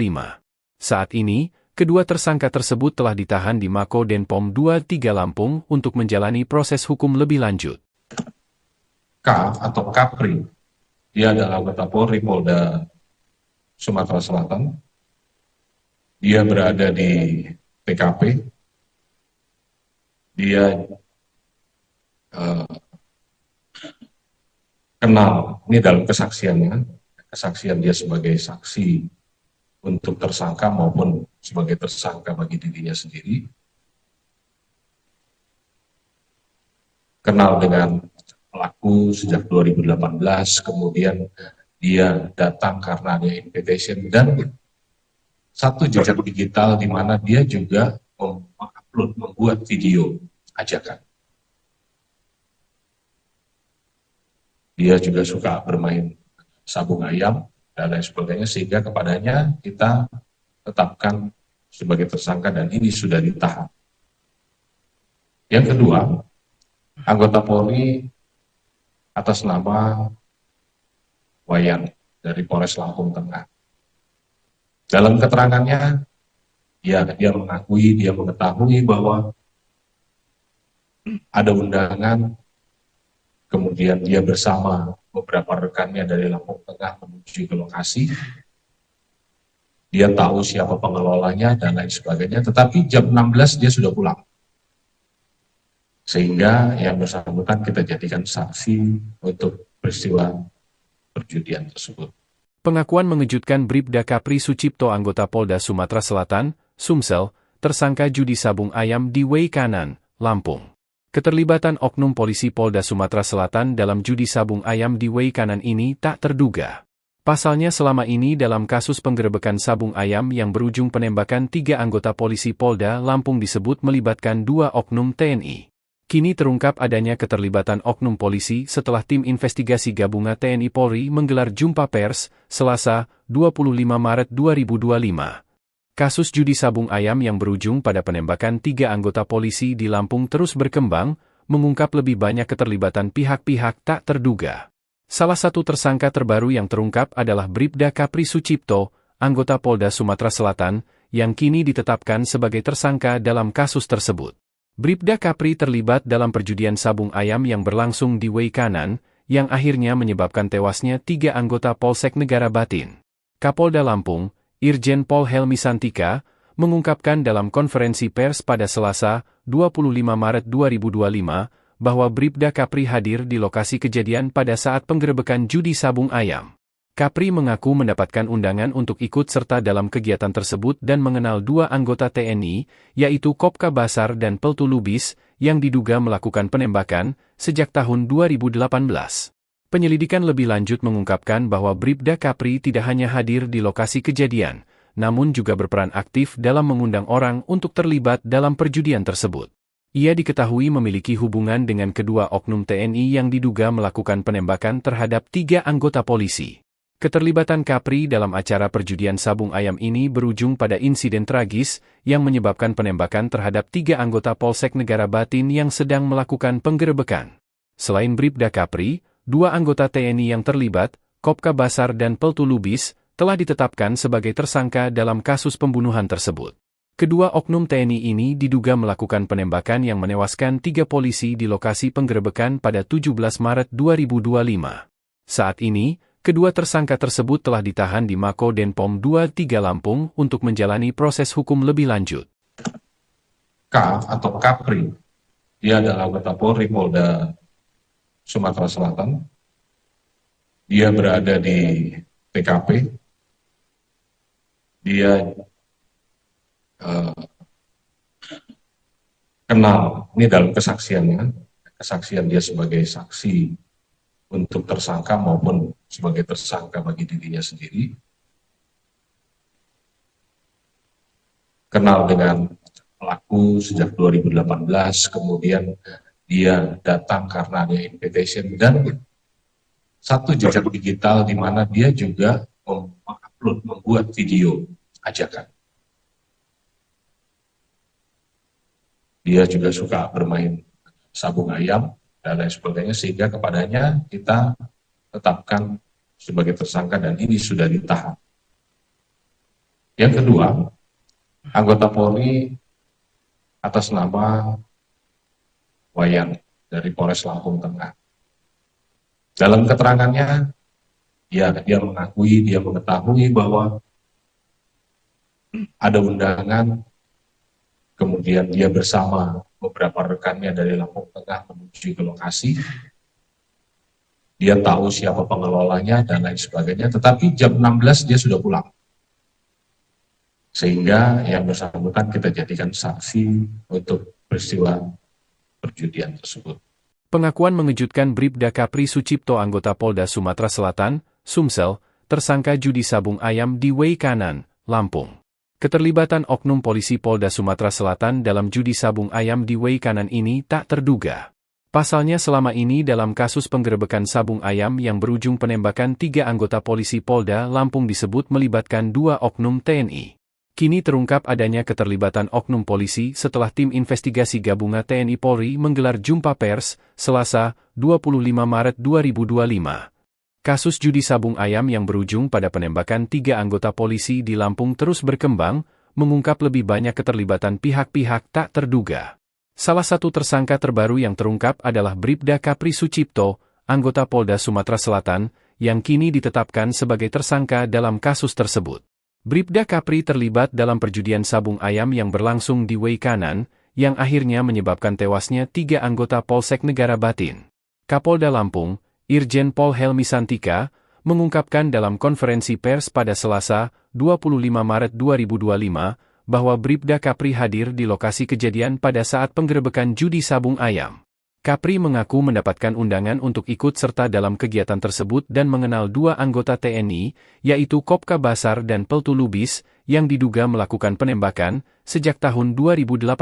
Saat ini, kedua tersangka tersebut telah ditahan di Mako Denpom 23 Lampung untuk menjalani proses hukum lebih lanjut. K atau Kapri, dia adalah anggota Polri Polda Sumatera Selatan. Dia berada di TKP. Dia kenal, ini dalam kesaksiannya, kesaksian dia sebagai saksi untuk tersangka maupun sebagai tersangka bagi dirinya sendiri. Kenal dengan pelaku sejak 2018, kemudian dia datang karena ada invitation dan satu jejak digital di mana dia juga mengupload, membuat video ajakan. Dia juga suka bermain sabung ayam dan lain sebagainya, sehingga kepadanya kita tetapkan sebagai tersangka dan ini sudah ditahan. Yang kedua, anggota Polri atas nama Wayan dari Polres Lampung Tengah. Dalam keterangannya, dia mengetahui bahwa ada undangan, kemudian dia bersama beberapa rekannya dari Lampung Tengah menuju ke lokasi. Dia tahu siapa pengelolanya dan lain sebagainya, tetapi jam 16 dia sudah pulang. Sehingga yang bersangkutan kita jadikan saksi untuk peristiwa perjudian tersebut. Pengakuan mengejutkan Bribda Kapri Sucipto anggota Polda Sumatera Selatan, Sumsel, tersangka judi sabung ayam di Wei Kanan, Lampung. Keterlibatan oknum polisi Polda Sumatera Selatan dalam judi sabung ayam di Wei Kanan ini tak terduga. Pasalnya selama ini dalam kasus penggerebekan sabung ayam yang berujung penembakan 3 anggota polisi Polda Lampung disebut melibatkan 2 oknum TNI. Kini terungkap adanya keterlibatan oknum polisi setelah tim investigasi gabungan TNI Polri menggelar jumpa pers, Selasa, 25 Maret 2025. Kasus judi sabung ayam yang berujung pada penembakan 3 anggota polisi di Lampung terus berkembang, mengungkap lebih banyak keterlibatan pihak-pihak tak terduga. Salah satu tersangka terbaru yang terungkap adalah Bribda Kapri Sucipto, anggota Polda Sumatera Selatan, yang kini ditetapkan sebagai tersangka dalam kasus tersebut. Bribda Kapri terlibat dalam perjudian sabung ayam yang berlangsung di Wei Kanan, yang akhirnya menyebabkan tewasnya 3 anggota Polsek Negara Batin. Kapolda Lampung, Irjen Pol Helmi Santika, mengungkapkan dalam konferensi pers pada Selasa, 25 Maret 2025, bahwa Bribda Kapri hadir di lokasi kejadian pada saat penggerebekan judi sabung ayam. Kapri mengaku mendapatkan undangan untuk ikut serta dalam kegiatan tersebut dan mengenal 2 anggota TNI, yaitu Kopka Basar dan Peltu Lubis, yang diduga melakukan penembakan sejak tahun 2018. Penyelidikan lebih lanjut mengungkapkan bahwa Bribda Kapri tidak hanya hadir di lokasi kejadian, namun juga berperan aktif dalam mengundang orang untuk terlibat dalam perjudian tersebut. Ia diketahui memiliki hubungan dengan kedua oknum TNI yang diduga melakukan penembakan terhadap 3 anggota polisi. Keterlibatan Kapri dalam acara perjudian sabung ayam ini berujung pada insiden tragis yang menyebabkan penembakan terhadap 3 anggota Polsek Negara Batin yang sedang melakukan penggerebekan. Selain Bribda Kapri, 2 anggota TNI yang terlibat, Kopka Basar dan Peltu Lubis, telah ditetapkan sebagai tersangka dalam kasus pembunuhan tersebut. Kedua oknum TNI ini diduga melakukan penembakan yang menewaskan 3 polisi di lokasi penggerebekan pada 17 Maret 2025. Saat ini, kedua tersangka tersebut telah ditahan di Mako Denpom 23 Lampung untuk menjalani proses hukum lebih lanjut. K atau Kapri, dia adalah anggota Polri Polda Sumatera Selatan. Dia berada di TKP. Dia kenal, ini dalam kesaksiannya, kesaksian dia sebagai saksi untuk tersangka maupun sebagai tersangka bagi dirinya sendiri. Kenal dengan pelaku sejak 2018, kemudian dia datang karena ada invitation dan satu jejak digital di mana dia juga mengupload, membuat video ajakan. Dia juga suka bermain sabung ayam dan lain sebagainya, sehingga kepadanya kita tetapkan sebagai tersangka dan ini sudah ditahan. Yang kedua, anggota Polri atas nama Wayan dari Polres Lampung Tengah. Dalam keterangannya, dia mengakui, dia mengetahui bahwa ada undangan, kemudian dia bersama beberapa rekannya dari Lampung Tengah menuju ke lokasi. Dia tahu siapa pengelolanya dan lain sebagainya, tetapi jam 16 dia sudah pulang. Sehingga yang bersangkutan kita jadikan saksi untuk peristiwa perjudian tersebut. Pengakuan mengejutkan Bribda Kapri Sucipto anggota Polda Sumatera Selatan, Sumsel, tersangka judi sabung ayam di Way Kanan, Lampung. Keterlibatan oknum polisi Polda Sumatera Selatan dalam judi sabung ayam di Way Kanan ini tak terduga. Pasalnya selama ini dalam kasus penggerebekan sabung ayam yang berujung penembakan 3 anggota polisi Polda Lampung disebut melibatkan 2 oknum TNI. Kini terungkap adanya keterlibatan oknum polisi setelah tim investigasi gabungan TNI Polri menggelar jumpa pers, Selasa, 25 Maret 2025. Kasus judi sabung ayam yang berujung pada penembakan 3 anggota polisi di Lampung terus berkembang, mengungkap lebih banyak keterlibatan pihak-pihak tak terduga. Salah satu tersangka terbaru yang terungkap adalah Bribda Kapri Sucipto, anggota Polda Sumatera Selatan, yang kini ditetapkan sebagai tersangka dalam kasus tersebut. Bribda Kapri terlibat dalam perjudian sabung ayam yang berlangsung di Way Kanan, yang akhirnya menyebabkan tewasnya 3 anggota Polsek Negara Batin. Kapolda Lampung, Irjen Pol Helmi Santika, mengungkapkan dalam konferensi pers pada Selasa, 25 Maret 2025, bahwa Bribda Kapri hadir di lokasi kejadian pada saat penggerebekan judi sabung ayam. Kapri mengaku mendapatkan undangan untuk ikut serta dalam kegiatan tersebut dan mengenal 2 anggota TNI, yaitu Kopka Basar dan Peltu Lubis, yang diduga melakukan penembakan sejak tahun 2018.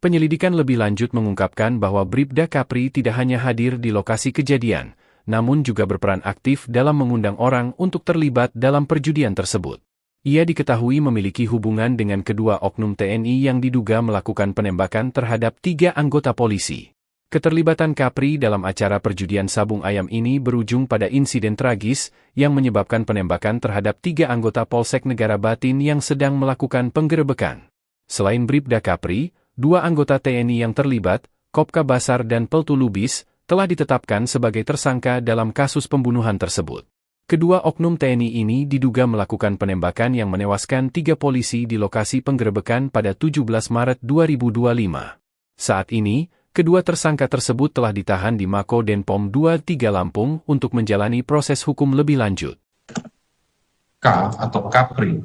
Penyelidikan lebih lanjut mengungkapkan bahwa Bribda Kapri tidak hanya hadir di lokasi kejadian, namun juga berperan aktif dalam mengundang orang untuk terlibat dalam perjudian tersebut. Ia diketahui memiliki hubungan dengan kedua oknum TNI yang diduga melakukan penembakan terhadap 3 anggota polisi. Keterlibatan Kapri dalam acara perjudian sabung ayam ini berujung pada insiden tragis yang menyebabkan penembakan terhadap 3 anggota Polsek Negara Batin yang sedang melakukan penggerebekan. Selain Bribda Kapri, 2 anggota TNI yang terlibat, Kopka Basar dan Peltu Lubis, telah ditetapkan sebagai tersangka dalam kasus pembunuhan tersebut. Kedua oknum TNI ini diduga melakukan penembakan yang menewaskan 3 polisi di lokasi penggerebekan pada 17 Maret 2025. Saat ini, kedua tersangka tersebut telah ditahan di Mako Denpom 23 Lampung untuk menjalani proses hukum lebih lanjut. K atau Kapri,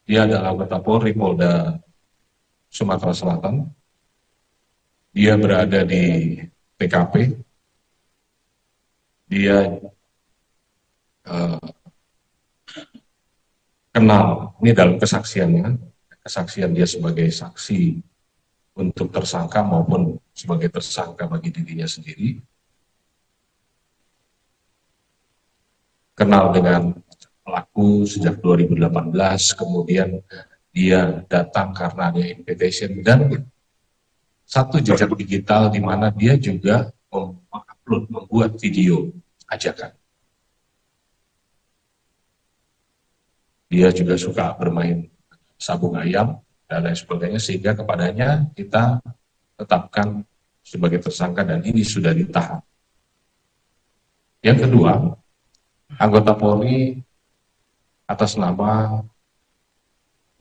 dia adalah anggota Polri Polda Sumatera Selatan. Dia berada di TKP. Dia kenal, ini dalam kesaksiannya, kesaksian dia sebagai saksi untuk tersangka maupun sebagai tersangka bagi dirinya sendiri. Kenal dengan pelaku sejak 2018, kemudian dia datang karena ada invitation dan satu jejak digital di mana dia juga mengupload, membuat video ajakan. Dia juga suka bermain sabung ayam dan lain sebagainya, sehingga kepadanya kita tetapkan sebagai tersangka dan ini sudah ditahan. Yang kedua, anggota Polri atas nama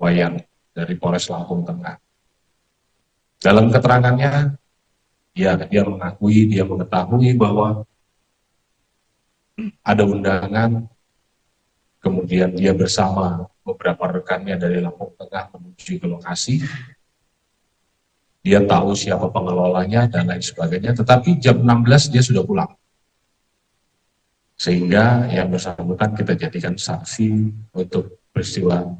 Wayan dari Polres Lampung Tengah. Dalam keterangannya, dia mengakui, dia mengetahui bahwa ada undangan, kemudian dia bersama beberapa rekannya dari Lampung Tengah menuju ke lokasi. Dia tahu siapa pengelolanya dan lain sebagainya, tetapi jam 16 dia sudah pulang. Sehingga yang bersangkutan kita jadikan saksi untuk peristiwa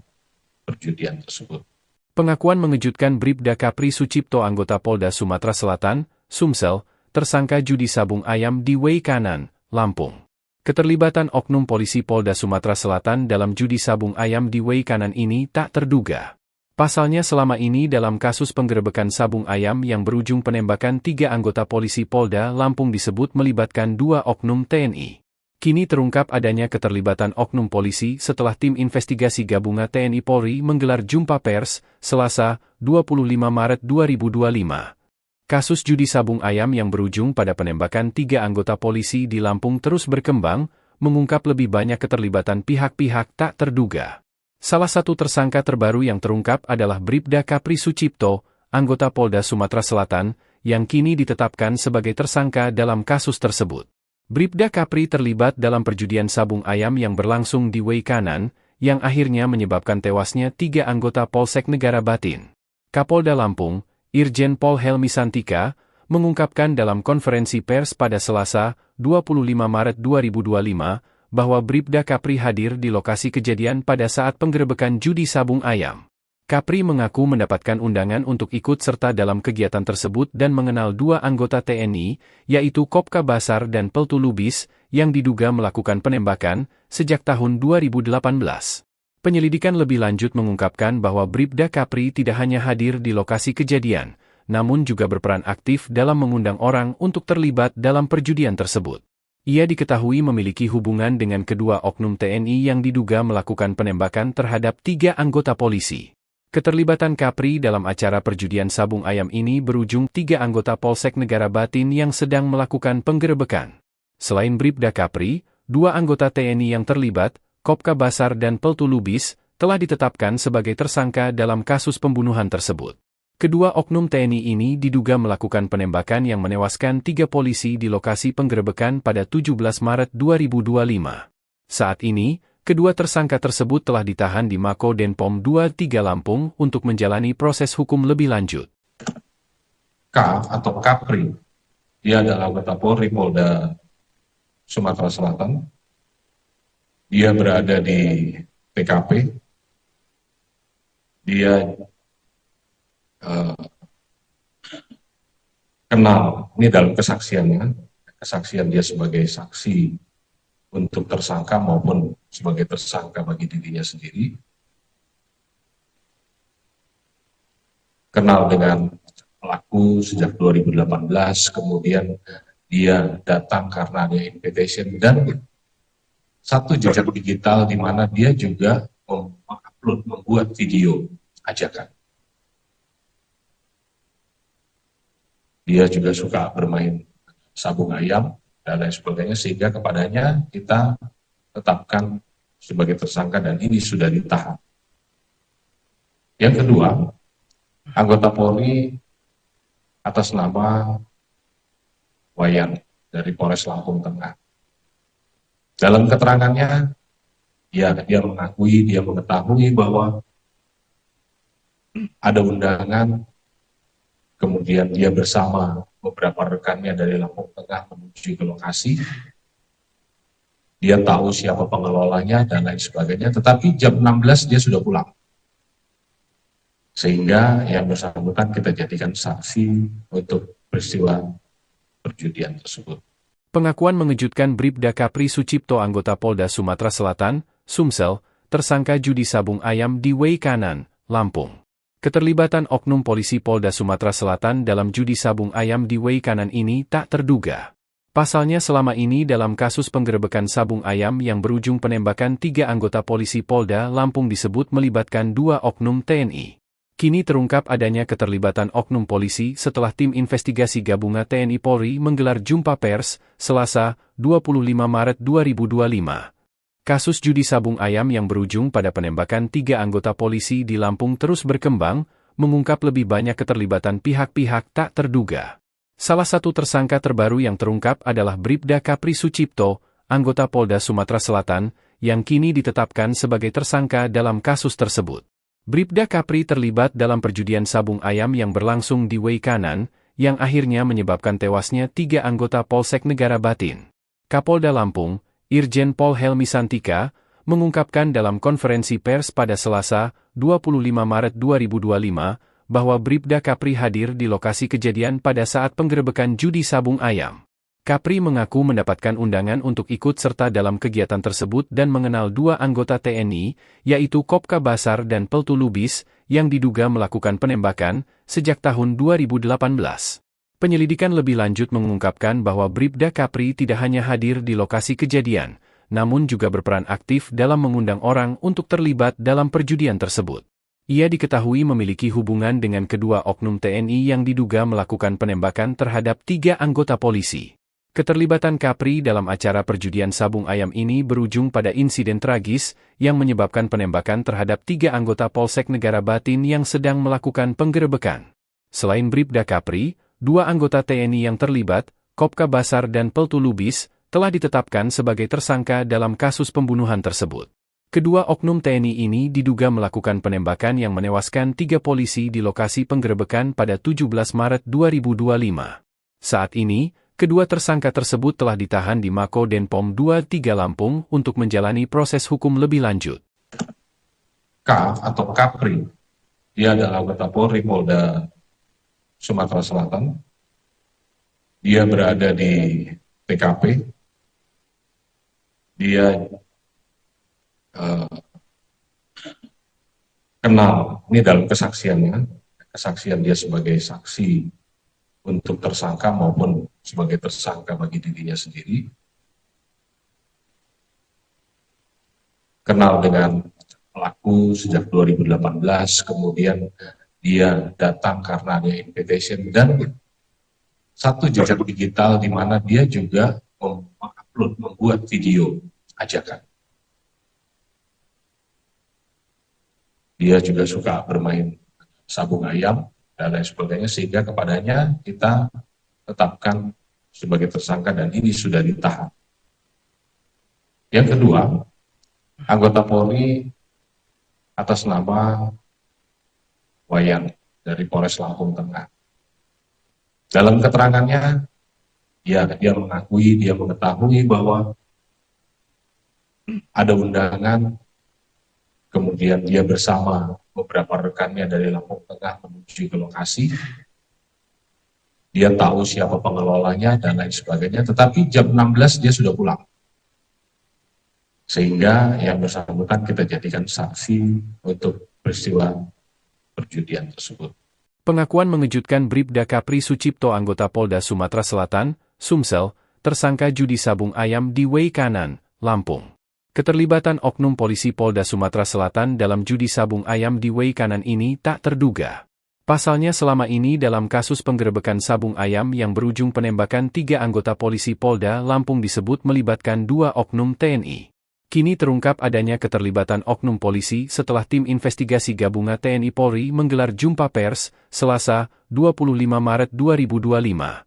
perjudian tersebut. Pengakuan mengejutkan Bribda Kapri Sucipto anggota Polda Sumatera Selatan, Sumsel, tersangka judi sabung ayam di Way Kanan, Lampung. Keterlibatan oknum polisi Polda Sumatera Selatan dalam judi sabung ayam di Way Kanan ini tak terduga. Pasalnya selama ini dalam kasus penggerebekan sabung ayam yang berujung penembakan 3 anggota polisi Polda Lampung disebut melibatkan 2 oknum TNI. Kini terungkap adanya keterlibatan oknum polisi setelah tim investigasi gabungan TNI Polri menggelar jumpa pers, Selasa, 25 Maret 2025. Kasus judi sabung ayam yang berujung pada penembakan 3 anggota polisi di Lampung terus berkembang, mengungkap lebih banyak keterlibatan pihak-pihak tak terduga. Salah satu tersangka terbaru yang terungkap adalah Bribda Kapri Sucipto, anggota Polda Sumatera Selatan, yang kini ditetapkan sebagai tersangka dalam kasus tersebut. Bribda Kapri terlibat dalam perjudian sabung ayam yang berlangsung di Wei Kanan, yang akhirnya menyebabkan tewasnya 3 anggota Polsek Negara Batin. Kapolda Lampung, Irjen Pol Helmi Santika, mengungkapkan dalam konferensi pers pada Selasa, 25 Maret 2025, bahwa Bribda Kapri hadir di lokasi kejadian pada saat penggerebekan judi sabung ayam. Kapri mengaku mendapatkan undangan untuk ikut serta dalam kegiatan tersebut dan mengenal 2 anggota TNI, yaitu Kopka Basar dan Peltu Lubis, yang diduga melakukan penembakan sejak tahun 2018. Penyelidikan lebih lanjut mengungkapkan bahwa Bribda Kapri tidak hanya hadir di lokasi kejadian, namun juga berperan aktif dalam mengundang orang untuk terlibat dalam perjudian tersebut. Ia diketahui memiliki hubungan dengan kedua oknum TNI yang diduga melakukan penembakan terhadap 3 anggota polisi. Keterlibatan Kapri dalam acara perjudian sabung ayam ini berujung 3 anggota Polsek Negara Batin yang sedang melakukan penggerebekan. Selain Bribda Kapri, 2 anggota TNI yang terlibat, Kopka Basar dan Peltu Lubis, telah ditetapkan sebagai tersangka dalam kasus pembunuhan tersebut. Kedua oknum TNI ini diduga melakukan penembakan yang menewaskan 3 polisi di lokasi penggerebekan pada 17 Maret 2025. Saat ini, kedua tersangka tersebut telah ditahan di Mako Denpom 23 Lampung untuk menjalani proses hukum lebih lanjut. K atau Kapri, dia adalah anggota Polri Polda Sumatera Selatan. Dia berada di TKP. Dia kenal, ini dalam kesaksiannya, kesaksian dia sebagai saksi untuk tersangka maupun sebagai tersangka bagi dirinya sendiri, kenal dengan pelaku sejak 2018, kemudian dia datang karena ada invitation dan satu jejak digital di mana dia juga mengupload, membuat video ajakan. Dia juga suka bermain sabung ayam dan lain sebagainya, sehingga kepadanya kita tetapkan sebagai tersangka dan ini sudah ditahan. Yang kedua, anggota Polri atas nama Wayan dari Polres Lampung Tengah. Dalam keterangannya, dia mengakui, dia mengetahui bahwa ada undangan. Kemudian dia bersama beberapa rekannya dari Lampung Tengah menuju ke lokasi. Dia tahu siapa pengelolanya dan lain sebagainya, tetapi jam 16 dia sudah pulang. Sehingga yang bersangkutan kita jadikan saksi untuk peristiwa perjudian tersebut. Pengakuan mengejutkan Bribda Kapri Sucipto, anggota Polda Sumatera Selatan, Sumsel, tersangka judi sabung ayam di Wei Kanan, Lampung. Keterlibatan oknum polisi Polda Sumatera Selatan dalam judi sabung ayam di Wei Kanan ini tak terduga. Pasalnya selama ini dalam kasus penggerebekan sabung ayam yang berujung penembakan 3 anggota polisi Polda Lampung disebut melibatkan 2 oknum TNI. Kini terungkap adanya keterlibatan oknum polisi setelah tim investigasi gabungan TNI Polri menggelar jumpa pers, Selasa, 25 Maret 2025. Kasus judi sabung ayam yang berujung pada penembakan 3 anggota polisi di Lampung terus berkembang, mengungkap lebih banyak keterlibatan pihak-pihak tak terduga. Salah satu tersangka terbaru yang terungkap adalah Bribda Kapri Sucipto, anggota Polda Sumatera Selatan, yang kini ditetapkan sebagai tersangka dalam kasus tersebut. Bribda Kapri terlibat dalam perjudian sabung ayam yang berlangsung di Wei Kanan, yang akhirnya menyebabkan tewasnya 3 anggota Polsek Negara Batin. Kapolda Lampung, Irjen Pol Helmi Santika, mengungkapkan dalam konferensi pers pada Selasa, 25 Maret 2025, bahwa Bribda Kapri hadir di lokasi kejadian pada saat penggerebekan judi sabung ayam. Kapri mengaku mendapatkan undangan untuk ikut serta dalam kegiatan tersebut dan mengenal dua anggota TNI, yaitu Kopka Basar dan Peltu Lubis, yang diduga melakukan penembakan sejak tahun 2018. Penyelidikan lebih lanjut mengungkapkan bahwa Bribda Kapri tidak hanya hadir di lokasi kejadian, namun juga berperan aktif dalam mengundang orang untuk terlibat dalam perjudian tersebut. Ia diketahui memiliki hubungan dengan kedua oknum TNI yang diduga melakukan penembakan terhadap 3 anggota polisi. Keterlibatan Kapri dalam acara perjudian sabung ayam ini berujung pada insiden tragis yang menyebabkan penembakan terhadap 3 anggota Polsek Negara Batin yang sedang melakukan penggerebekan. Selain Bribda Kapri, 2 anggota TNI yang terlibat, Kopka Basar dan Peltu Lubis, telah ditetapkan sebagai tersangka dalam kasus pembunuhan tersebut. Kedua oknum TNI ini diduga melakukan penembakan yang menewaskan 3 polisi di lokasi penggerebekan pada 17 Maret 2025. Saat ini, kedua tersangka tersebut telah ditahan di Mako Denpom 23 Lampung untuk menjalani proses hukum lebih lanjut. K atau Kapri, dia adalah anggota Polri Polda Sumatera Selatan. Dia berada di TKP. Dia kenal, ini dalam kesaksiannya, kesaksian dia sebagai saksi untuk tersangka maupun sebagai tersangka bagi dirinya sendiri. Kenal dengan pelaku sejak 2018, kemudian dia datang karena ada invitation dan satu jejak digital di mana dia juga mengupload, membuat video ajakan. Dia juga suka bermain sabung ayam dan lain sebagainya, sehingga kepadanya kita tetapkan sebagai tersangka dan ini sudah ditahan. Yang kedua, anggota Polri atas nama Wayan dari Polres Lampung Tengah. Dalam keterangannya, dia mengetahui bahwa ada undangan, kemudian dia bersama beberapa rekannya dari Lampung Tengah menuju ke lokasi. Dia tahu siapa pengelolanya dan lain sebagainya, tetapi jam 16 dia sudah pulang. Sehingga yang bersangkutan kita jadikan saksi untuk peristiwa perjudian tersebut. Pengakuan mengejutkan Bribda Kapri Sucipto anggota Polda Sumatera Selatan, Sumsel, tersangka judi sabung ayam di Wei Kanan, Lampung. Keterlibatan oknum polisi Polda Sumatera Selatan dalam judi sabung ayam di Wei Kanan ini tak terduga. Pasalnya selama ini dalam kasus penggerebekan sabung ayam yang berujung penembakan 3 anggota polisi Polda Lampung disebut melibatkan 2 oknum TNI. Kini terungkap adanya keterlibatan oknum polisi setelah tim investigasi gabungan TNI Polri menggelar jumpa pers, Selasa, 25 Maret 2025.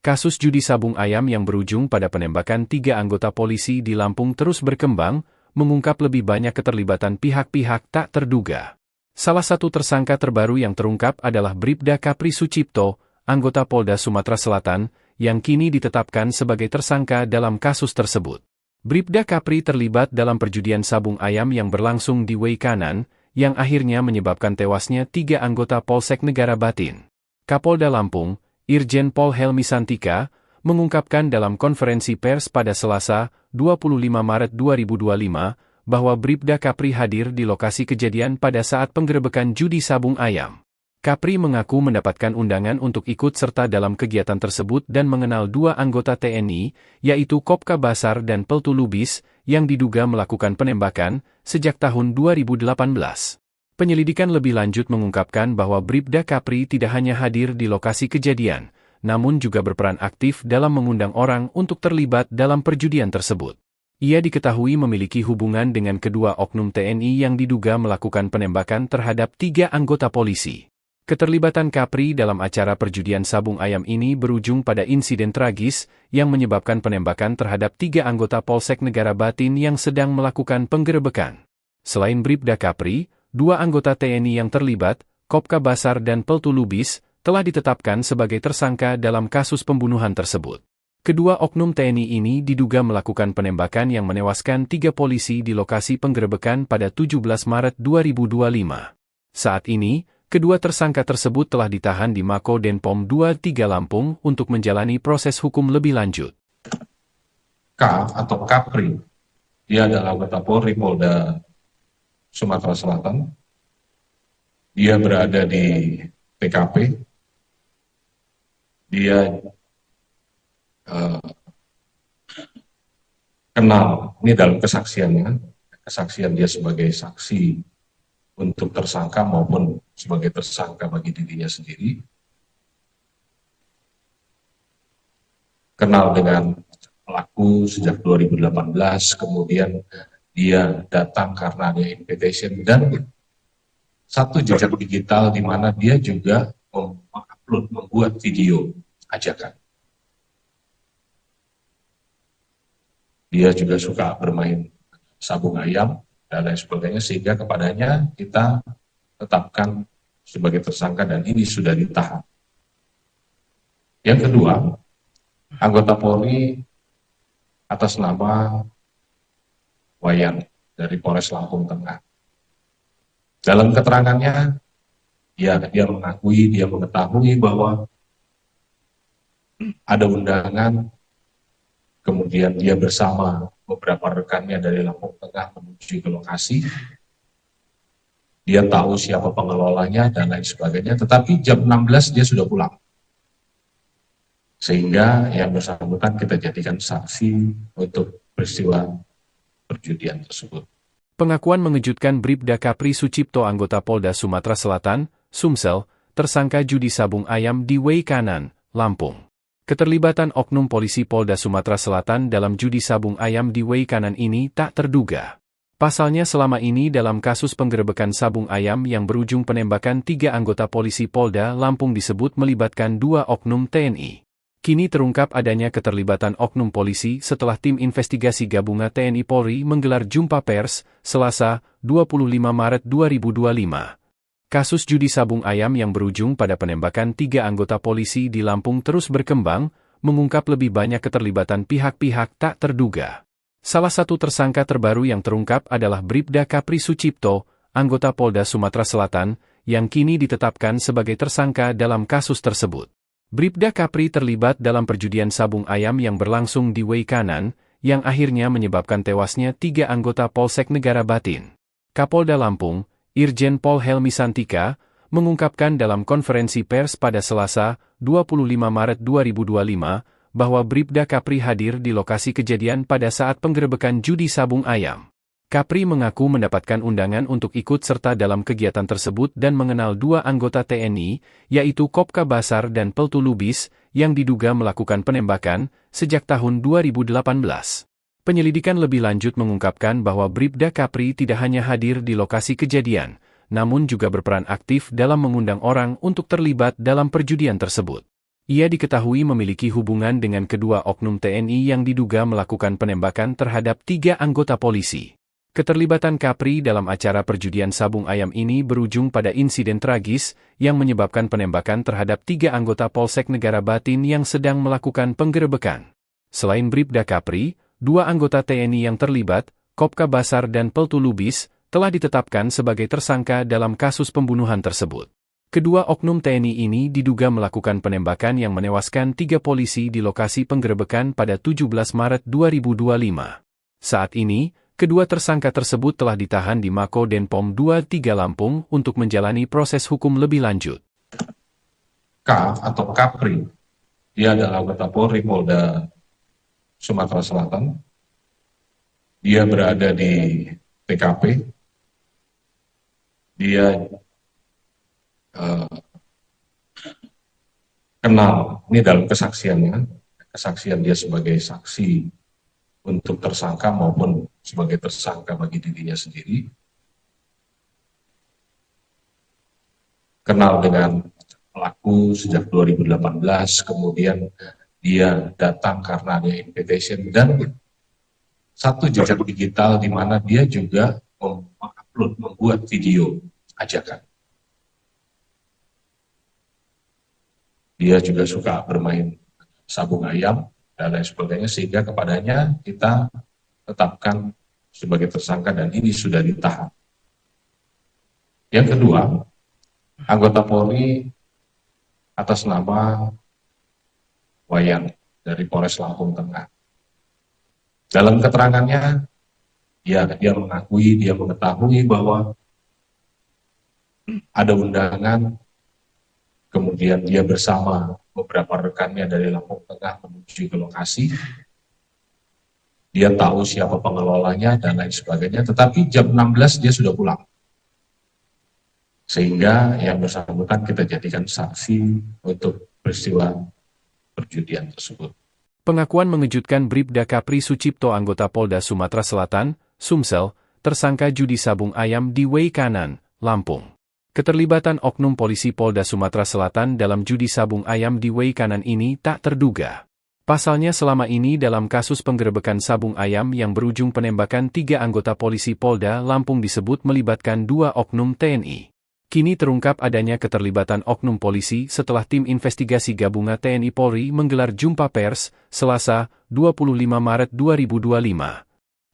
Kasus judi sabung ayam yang berujung pada penembakan 3 anggota polisi di Lampung terus berkembang, mengungkap lebih banyak keterlibatan pihak-pihak tak terduga. Salah satu tersangka terbaru yang terungkap adalah Bribda Kapri Sucipto, anggota Polda Sumatera Selatan, yang kini ditetapkan sebagai tersangka dalam kasus tersebut. Bribda Kapri terlibat dalam perjudian sabung ayam yang berlangsung di Wei Kanan, yang akhirnya menyebabkan tewasnya 3 anggota Polsek Negara Batin. Kapolda Lampung, Irjen Pol Helmi Santika, mengungkapkan dalam konferensi pers pada Selasa, 25 Maret 2025, bahwa Bribda Kapri hadir di lokasi kejadian pada saat penggerebekan judi sabung ayam. Kapri mengaku mendapatkan undangan untuk ikut serta dalam kegiatan tersebut dan mengenal 2 anggota TNI, yaitu Kopka Basar dan Peltu Lubis, yang diduga melakukan penembakan sejak tahun 2018. Penyelidikan lebih lanjut mengungkapkan bahwa Bribda Kapri tidak hanya hadir di lokasi kejadian, namun juga berperan aktif dalam mengundang orang untuk terlibat dalam perjudian tersebut. Ia diketahui memiliki hubungan dengan kedua oknum TNI yang diduga melakukan penembakan terhadap 3 anggota polisi. Keterlibatan Kapri dalam acara perjudian sabung ayam ini berujung pada insiden tragis yang menyebabkan penembakan terhadap 3 anggota Polsek Negara Batin yang sedang melakukan penggerebekan. Selain Bribda Kapri, 2 anggota TNI yang terlibat, Kopka Basar dan Peltu Lubis, telah ditetapkan sebagai tersangka dalam kasus pembunuhan tersebut. Kedua oknum TNI ini diduga melakukan penembakan yang menewaskan 3 polisi di lokasi penggerebekan pada 17 Maret 2025. Saat ini, kedua tersangka tersebut telah ditahan di Mako Denpom 23 Lampung untuk menjalani proses hukum lebih lanjut. atau Kapri. Dia adalah anggota Polri Polda Sumatera Selatan. Dia berada di TKP. Dia kenal, ini dalam kesaksiannya, kesaksian dia sebagai saksi untuk tersangka maupun sebagai tersangka bagi dirinya sendiri. Kenal dengan pelaku sejak 2018, kemudian dia datang karena ada invitation dan satu jejak digital di mana dia juga mengupload, membuat video ajakan. Dia juga suka bermain sabung ayam dan lain sebagainya, sehingga kepadanya kita tetapkan sebagai tersangka dan ini sudah ditahan. Yang kedua, anggota Polri atas nama Wayan dari Polres Lampung Tengah. Dalam keterangannya, dia mengakui, dia mengetahui bahwa ada undangan, kemudian dia bersama beberapa rekannya dari Lampung Tengah menuju ke lokasi. Dia tahu siapa pengelolanya dan lain sebagainya, tetapi jam 16 dia sudah pulang. Sehingga yang bersangkutan kita jadikan saksi untuk peristiwa perjudian tersebut. Pengakuan mengejutkan Bribda Kapri Sucipto anggota Polda Sumatera Selatan, Sumsel, tersangka judi sabung ayam di Way Kanan, Lampung. Keterlibatan oknum polisi Polda Sumatera Selatan dalam judi sabung ayam di Way Kanan ini tak terduga. Pasalnya selama ini dalam kasus penggerebekan sabung ayam yang berujung penembakan 3 anggota polisi Polda Lampung disebut melibatkan 2 oknum TNI. Kini terungkap adanya keterlibatan oknum polisi setelah tim investigasi gabungan TNI Polri menggelar jumpa pers, Selasa, 25 Maret 2025. Kasus judi sabung ayam yang berujung pada penembakan 3 anggota polisi di Lampung terus berkembang, mengungkap lebih banyak keterlibatan pihak-pihak tak terduga. Salah satu tersangka terbaru yang terungkap adalah Bribda Kapri Sucipto, anggota Polda Sumatera Selatan, yang kini ditetapkan sebagai tersangka dalam kasus tersebut. Bribda Kapri terlibat dalam perjudian sabung ayam yang berlangsung di Way Kanan, yang akhirnya menyebabkan tewasnya 3 anggota Polsek Negara Batin. Kapolda Lampung, Irjen Pol Helmi Santika, mengungkapkan dalam konferensi pers pada Selasa, 25 Maret 2025, bahwa Bribda Kapri hadir di lokasi kejadian pada saat penggerebekan judi sabung ayam. Kapri mengaku mendapatkan undangan untuk ikut serta dalam kegiatan tersebut dan mengenal 2 anggota TNI, yaitu Kopka Basar dan Peltu Lubis, yang diduga melakukan penembakan sejak tahun 2018. Penyelidikan lebih lanjut mengungkapkan bahwa Bribda Kapri tidak hanya hadir di lokasi kejadian, namun juga berperan aktif dalam mengundang orang untuk terlibat dalam perjudian tersebut. Ia diketahui memiliki hubungan dengan kedua oknum TNI yang diduga melakukan penembakan terhadap 3 anggota polisi. Keterlibatan Kapri dalam acara perjudian sabung ayam ini berujung pada insiden tragis yang menyebabkan penembakan terhadap 3 anggota Polsek Negara Batin yang sedang melakukan penggerebekan. Selain Bribda Kapri, 2 anggota TNI yang terlibat, Kopka Basar dan Peltu Lubis, telah ditetapkan sebagai tersangka dalam kasus pembunuhan tersebut. Kedua oknum TNI ini diduga melakukan penembakan yang menewaskan 3 polisi di lokasi penggerebekan pada 17 Maret 2025. Saat ini, kedua tersangka tersebut telah ditahan di Mako Denpom 23 Lampung untuk menjalani proses hukum lebih lanjut. Atau Kapri, dia adalah anggota Polri Polda Sumatera Selatan. Dia berada di TKP. Dia kenal, ini dalam kesaksiannya, kesaksian dia sebagai saksi untuk tersangka maupun sebagai tersangka bagi dirinya sendiri. Kenal dengan pelaku sejak 2018, kemudian dia datang karena ada invitation dan satu jejak digital di mana dia juga mengupload, membuat video ajakan. Dia juga suka bermain sabung ayam dan lain sebagainya, sehingga kepadanya kita tetapkan sebagai tersangka dan ini sudah ditahan. Yang kedua, anggota Polri atas nama Wayan dari Polres Lampung Tengah. Dalam keterangannya, ya dia mengakui, dia mengetahui bahwa ada undangan, kemudian dia bersama beberapa rekannya dari Lampung Tengah menuju ke lokasi. Dia tahu siapa pengelolanya dan lain sebagainya, tetapi jam 16 dia sudah pulang. Sehingga yang bersangkutan kita jadikan saksi untuk peristiwa perjudian tersebut. Pengakuan mengejutkan Bribda Kapri Sucipto anggota Polda Sumatera Selatan, Sumsel, tersangka judi sabung ayam di Way Kanan, Lampung. Keterlibatan oknum polisi Polda Sumatera Selatan dalam judi sabung ayam di Way Kanan ini tak terduga. Pasalnya selama ini dalam kasus penggerebekan sabung ayam yang berujung penembakan 3 anggota polisi Polda Lampung disebut melibatkan 2 oknum TNI. Kini terungkap adanya keterlibatan oknum polisi setelah tim investigasi gabungan TNI Polri menggelar jumpa pers, Selasa, 25 Maret 2025.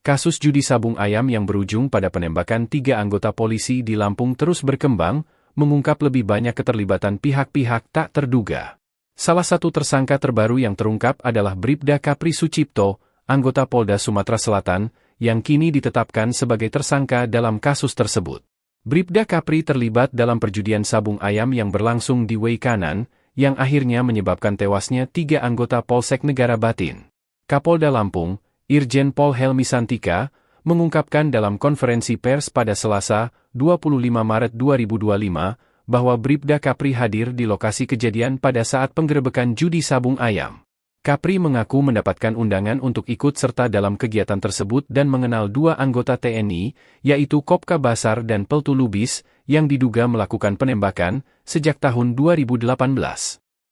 Kasus judi sabung ayam yang berujung pada penembakan 3 anggota polisi di Lampung terus berkembang, mengungkap lebih banyak keterlibatan pihak-pihak tak terduga. Salah satu tersangka terbaru yang terungkap adalah Bribda Kapri Sucipto, anggota Polda Sumatera Selatan, yang kini ditetapkan sebagai tersangka dalam kasus tersebut. Bribda Kapri terlibat dalam perjudian sabung ayam yang berlangsung di Way Kanan, yang akhirnya menyebabkan tewasnya 3 anggota Polsek Negara Batin. Kapolda Lampung, Irjen Pol Helmi Santika, mengungkapkan dalam konferensi pers pada Selasa, 25 Maret 2025, bahwa Bribda Kapri hadir di lokasi kejadian pada saat penggerebekan judi sabung ayam. Kapri mengaku mendapatkan undangan untuk ikut serta dalam kegiatan tersebut dan mengenal 2 anggota TNI, yaitu Kopka Basar dan Peltu Lubis, yang diduga melakukan penembakan sejak tahun 2018.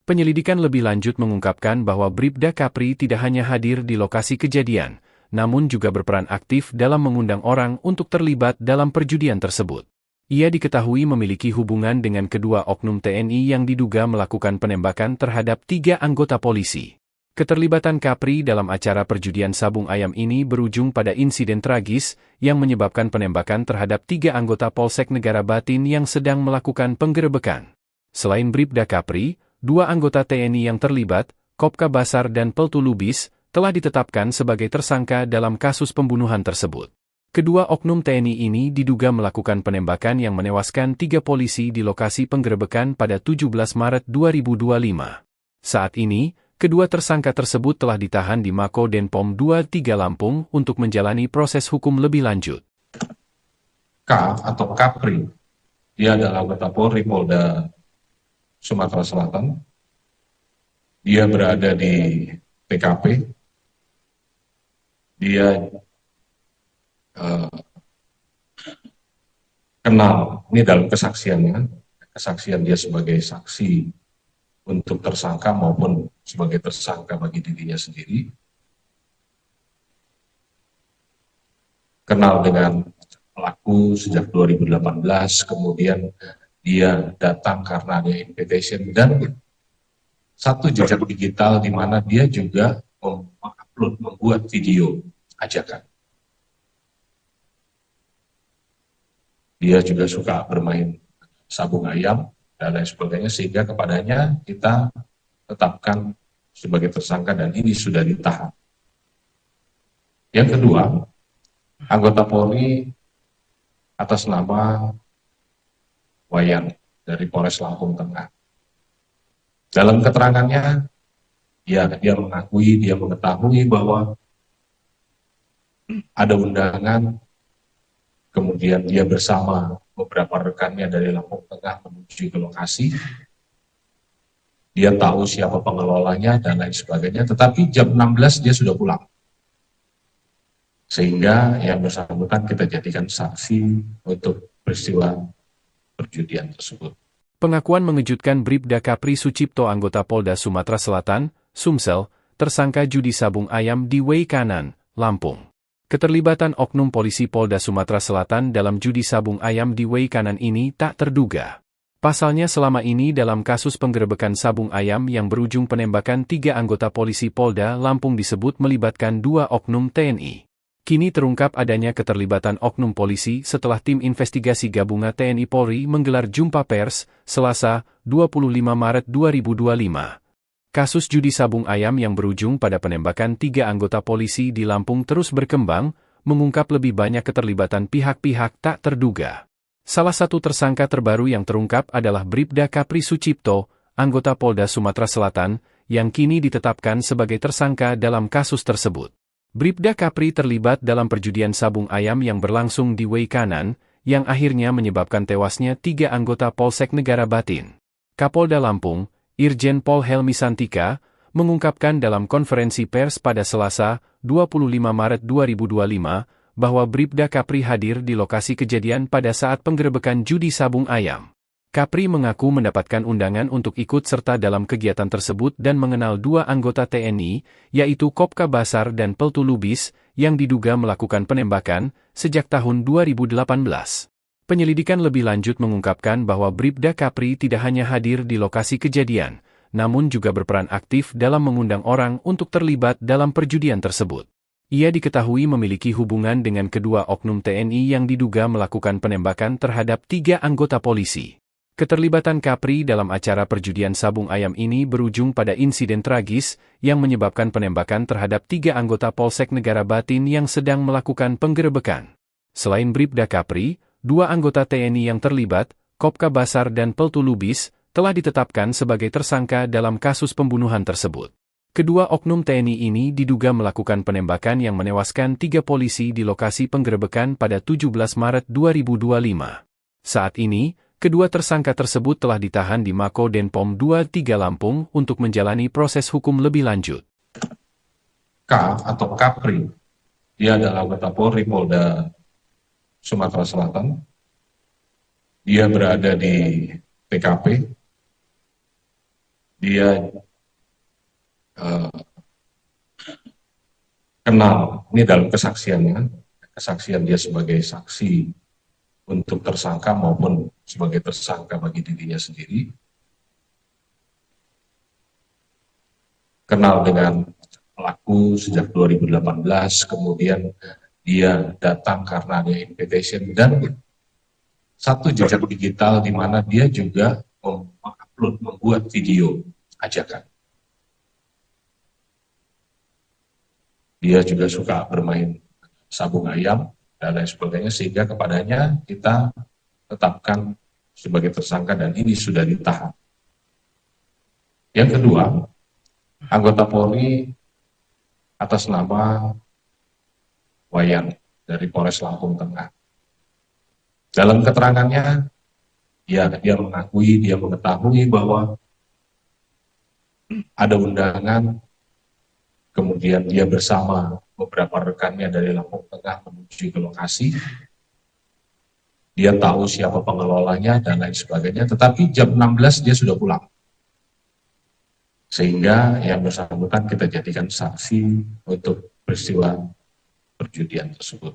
Penyelidikan lebih lanjut mengungkapkan bahwa Bribda Kapri tidak hanya hadir di lokasi kejadian, namun juga berperan aktif dalam mengundang orang untuk terlibat dalam perjudian tersebut. Ia diketahui memiliki hubungan dengan kedua oknum TNI yang diduga melakukan penembakan terhadap 3 anggota polisi. Keterlibatan Kapri dalam acara perjudian sabung ayam ini berujung pada insiden tragis yang menyebabkan penembakan terhadap 3 anggota Polsek Negara Batin yang sedang melakukan penggerebekan. Selain Bribda Kapri, 2 anggota TNI yang terlibat, Kopka Basar dan Peltu Lubis, telah ditetapkan sebagai tersangka dalam kasus pembunuhan tersebut. Kedua oknum TNI ini diduga melakukan penembakan yang menewaskan 3 polisi di lokasi penggerebekan pada 17 Maret 2025. Saat ini, kedua tersangka tersebut telah ditahan di Mako Denpom 23 Lampung untuk menjalani proses hukum lebih lanjut. K atau Kapri, dia adalah anggota Polri Polda Sumatera Selatan. Dia berada di TKP. Dia kenal, ini dalam kesaksiannya, kesaksian dia sebagai saksi untuk tersangka maupun sebagai tersangka bagi dirinya sendiri. Kenal dengan pelaku sejak 2018, kemudian dia datang karena ada invitation dan satu jejak digital di mana dia juga membuat video ajakan. Dia juga suka bermain sabung ayam dan lain sebagainya, sehingga kepadanya kita tetapkan sebagai tersangka dan ini sudah ditahan. Yang kedua, anggota Polri atas nama Wayan dari Polres Lampung Tengah. Dalam keterangannya, ya dia mengakui, dia mengetahui bahwa ada undangan, kemudian dia bersama beberapa rekannya dari Lampung Tengah menuju ke lokasi. Dia tahu siapa pengelolanya dan lain sebagainya, tetapi jam 16 dia sudah pulang. Sehingga yang bersangkutan kita jadikan saksi untuk peristiwa perjudian tersebut. Pengakuan mengejutkan Bribda Kapri Sucipto anggota Polda Sumatera Selatan, Sumsel, tersangka judi sabung ayam di Way Kanan, Lampung. Keterlibatan oknum polisi Polda Sumatera Selatan dalam judi sabung ayam di Way Kanan ini tak terduga. Pasalnya selama ini dalam kasus penggerebekan sabung ayam yang berujung penembakan 3 anggota polisi Polda Lampung disebut melibatkan 2 oknum TNI. Kini terungkap adanya keterlibatan oknum polisi setelah tim investigasi gabungan TNI Polri menggelar jumpa pers, Selasa, 25 Maret 2025. Kasus judi sabung ayam yang berujung pada penembakan 3 anggota polisi di Lampung terus berkembang, mengungkap lebih banyak keterlibatan pihak-pihak tak terduga. Salah satu tersangka terbaru yang terungkap adalah Bribda Kapri Sucipto, anggota Polda Sumatera Selatan, yang kini ditetapkan sebagai tersangka dalam kasus tersebut. Bribda Kapri terlibat dalam perjudian sabung ayam yang berlangsung di Way Kanan, yang akhirnya menyebabkan tewasnya 3 anggota Polsek Negara Batin. Kapolda Lampung, Irjen Pol Helmi Santika, mengungkapkan dalam konferensi pers pada Selasa, 25 Maret 2025, bahwa Bribda Kapri hadir di lokasi kejadian pada saat penggerebekan judi sabung ayam. Kapri mengaku mendapatkan undangan untuk ikut serta dalam kegiatan tersebut dan mengenal 2 anggota TNI, yaitu Kopka Basar dan Peltu Lubis, yang diduga melakukan penembakan sejak tahun 2018. Penyelidikan lebih lanjut mengungkapkan bahwa Bribda Kapri tidak hanya hadir di lokasi kejadian, namun juga berperan aktif dalam mengundang orang untuk terlibat dalam perjudian tersebut. Ia diketahui memiliki hubungan dengan kedua oknum TNI yang diduga melakukan penembakan terhadap 3 anggota polisi. Keterlibatan Kapri dalam acara perjudian sabung ayam ini berujung pada insiden tragis yang menyebabkan penembakan terhadap 3 anggota Polsek Negara Batin yang sedang melakukan penggerebekan. Selain Bribda Kapri, 2 anggota TNI yang terlibat, Kopka Basar dan Peltu Lubis, telah ditetapkan sebagai tersangka dalam kasus pembunuhan tersebut. Kedua oknum TNI ini diduga melakukan penembakan yang menewaskan 3 polisi di lokasi penggerebekan pada 17 Maret 2025. Saat ini, kedua tersangka tersebut telah ditahan di Mako Denpom 23 Lampung untuk menjalani proses hukum lebih lanjut. K atau Kapri, dia adalah anggota Polri Polda Sumatera Selatan. Dia berada di TKP. Dia kenal, ini dalam kesaksiannya, kesaksian dia sebagai saksi untuk tersangka maupun sebagai tersangka bagi dirinya sendiri. Kenal dengan pelaku sejak 2018, kemudian dia datang karena ada invitation dan satu jejak digital di mana dia juga membuat video ajakan. Dia juga suka bermain sabung ayam dan lain sebagainya, sehingga kepadanya kita tetapkan sebagai tersangka dan ini sudah ditahan. Yang kedua, anggota Polri atas nama Wayan dari Polres Lampung Tengah. Dalam keterangannya, dia mengetahui bahwa ada undangan, kemudian dia bersama beberapa rekannya dari Lampung Tengah menuju ke lokasi. Dia tahu siapa pengelolanya dan lain sebagainya, tetapi jam 16 dia sudah pulang. Sehingga yang bersangkutan kita jadikan saksi untuk peristiwa perjudian tersebut.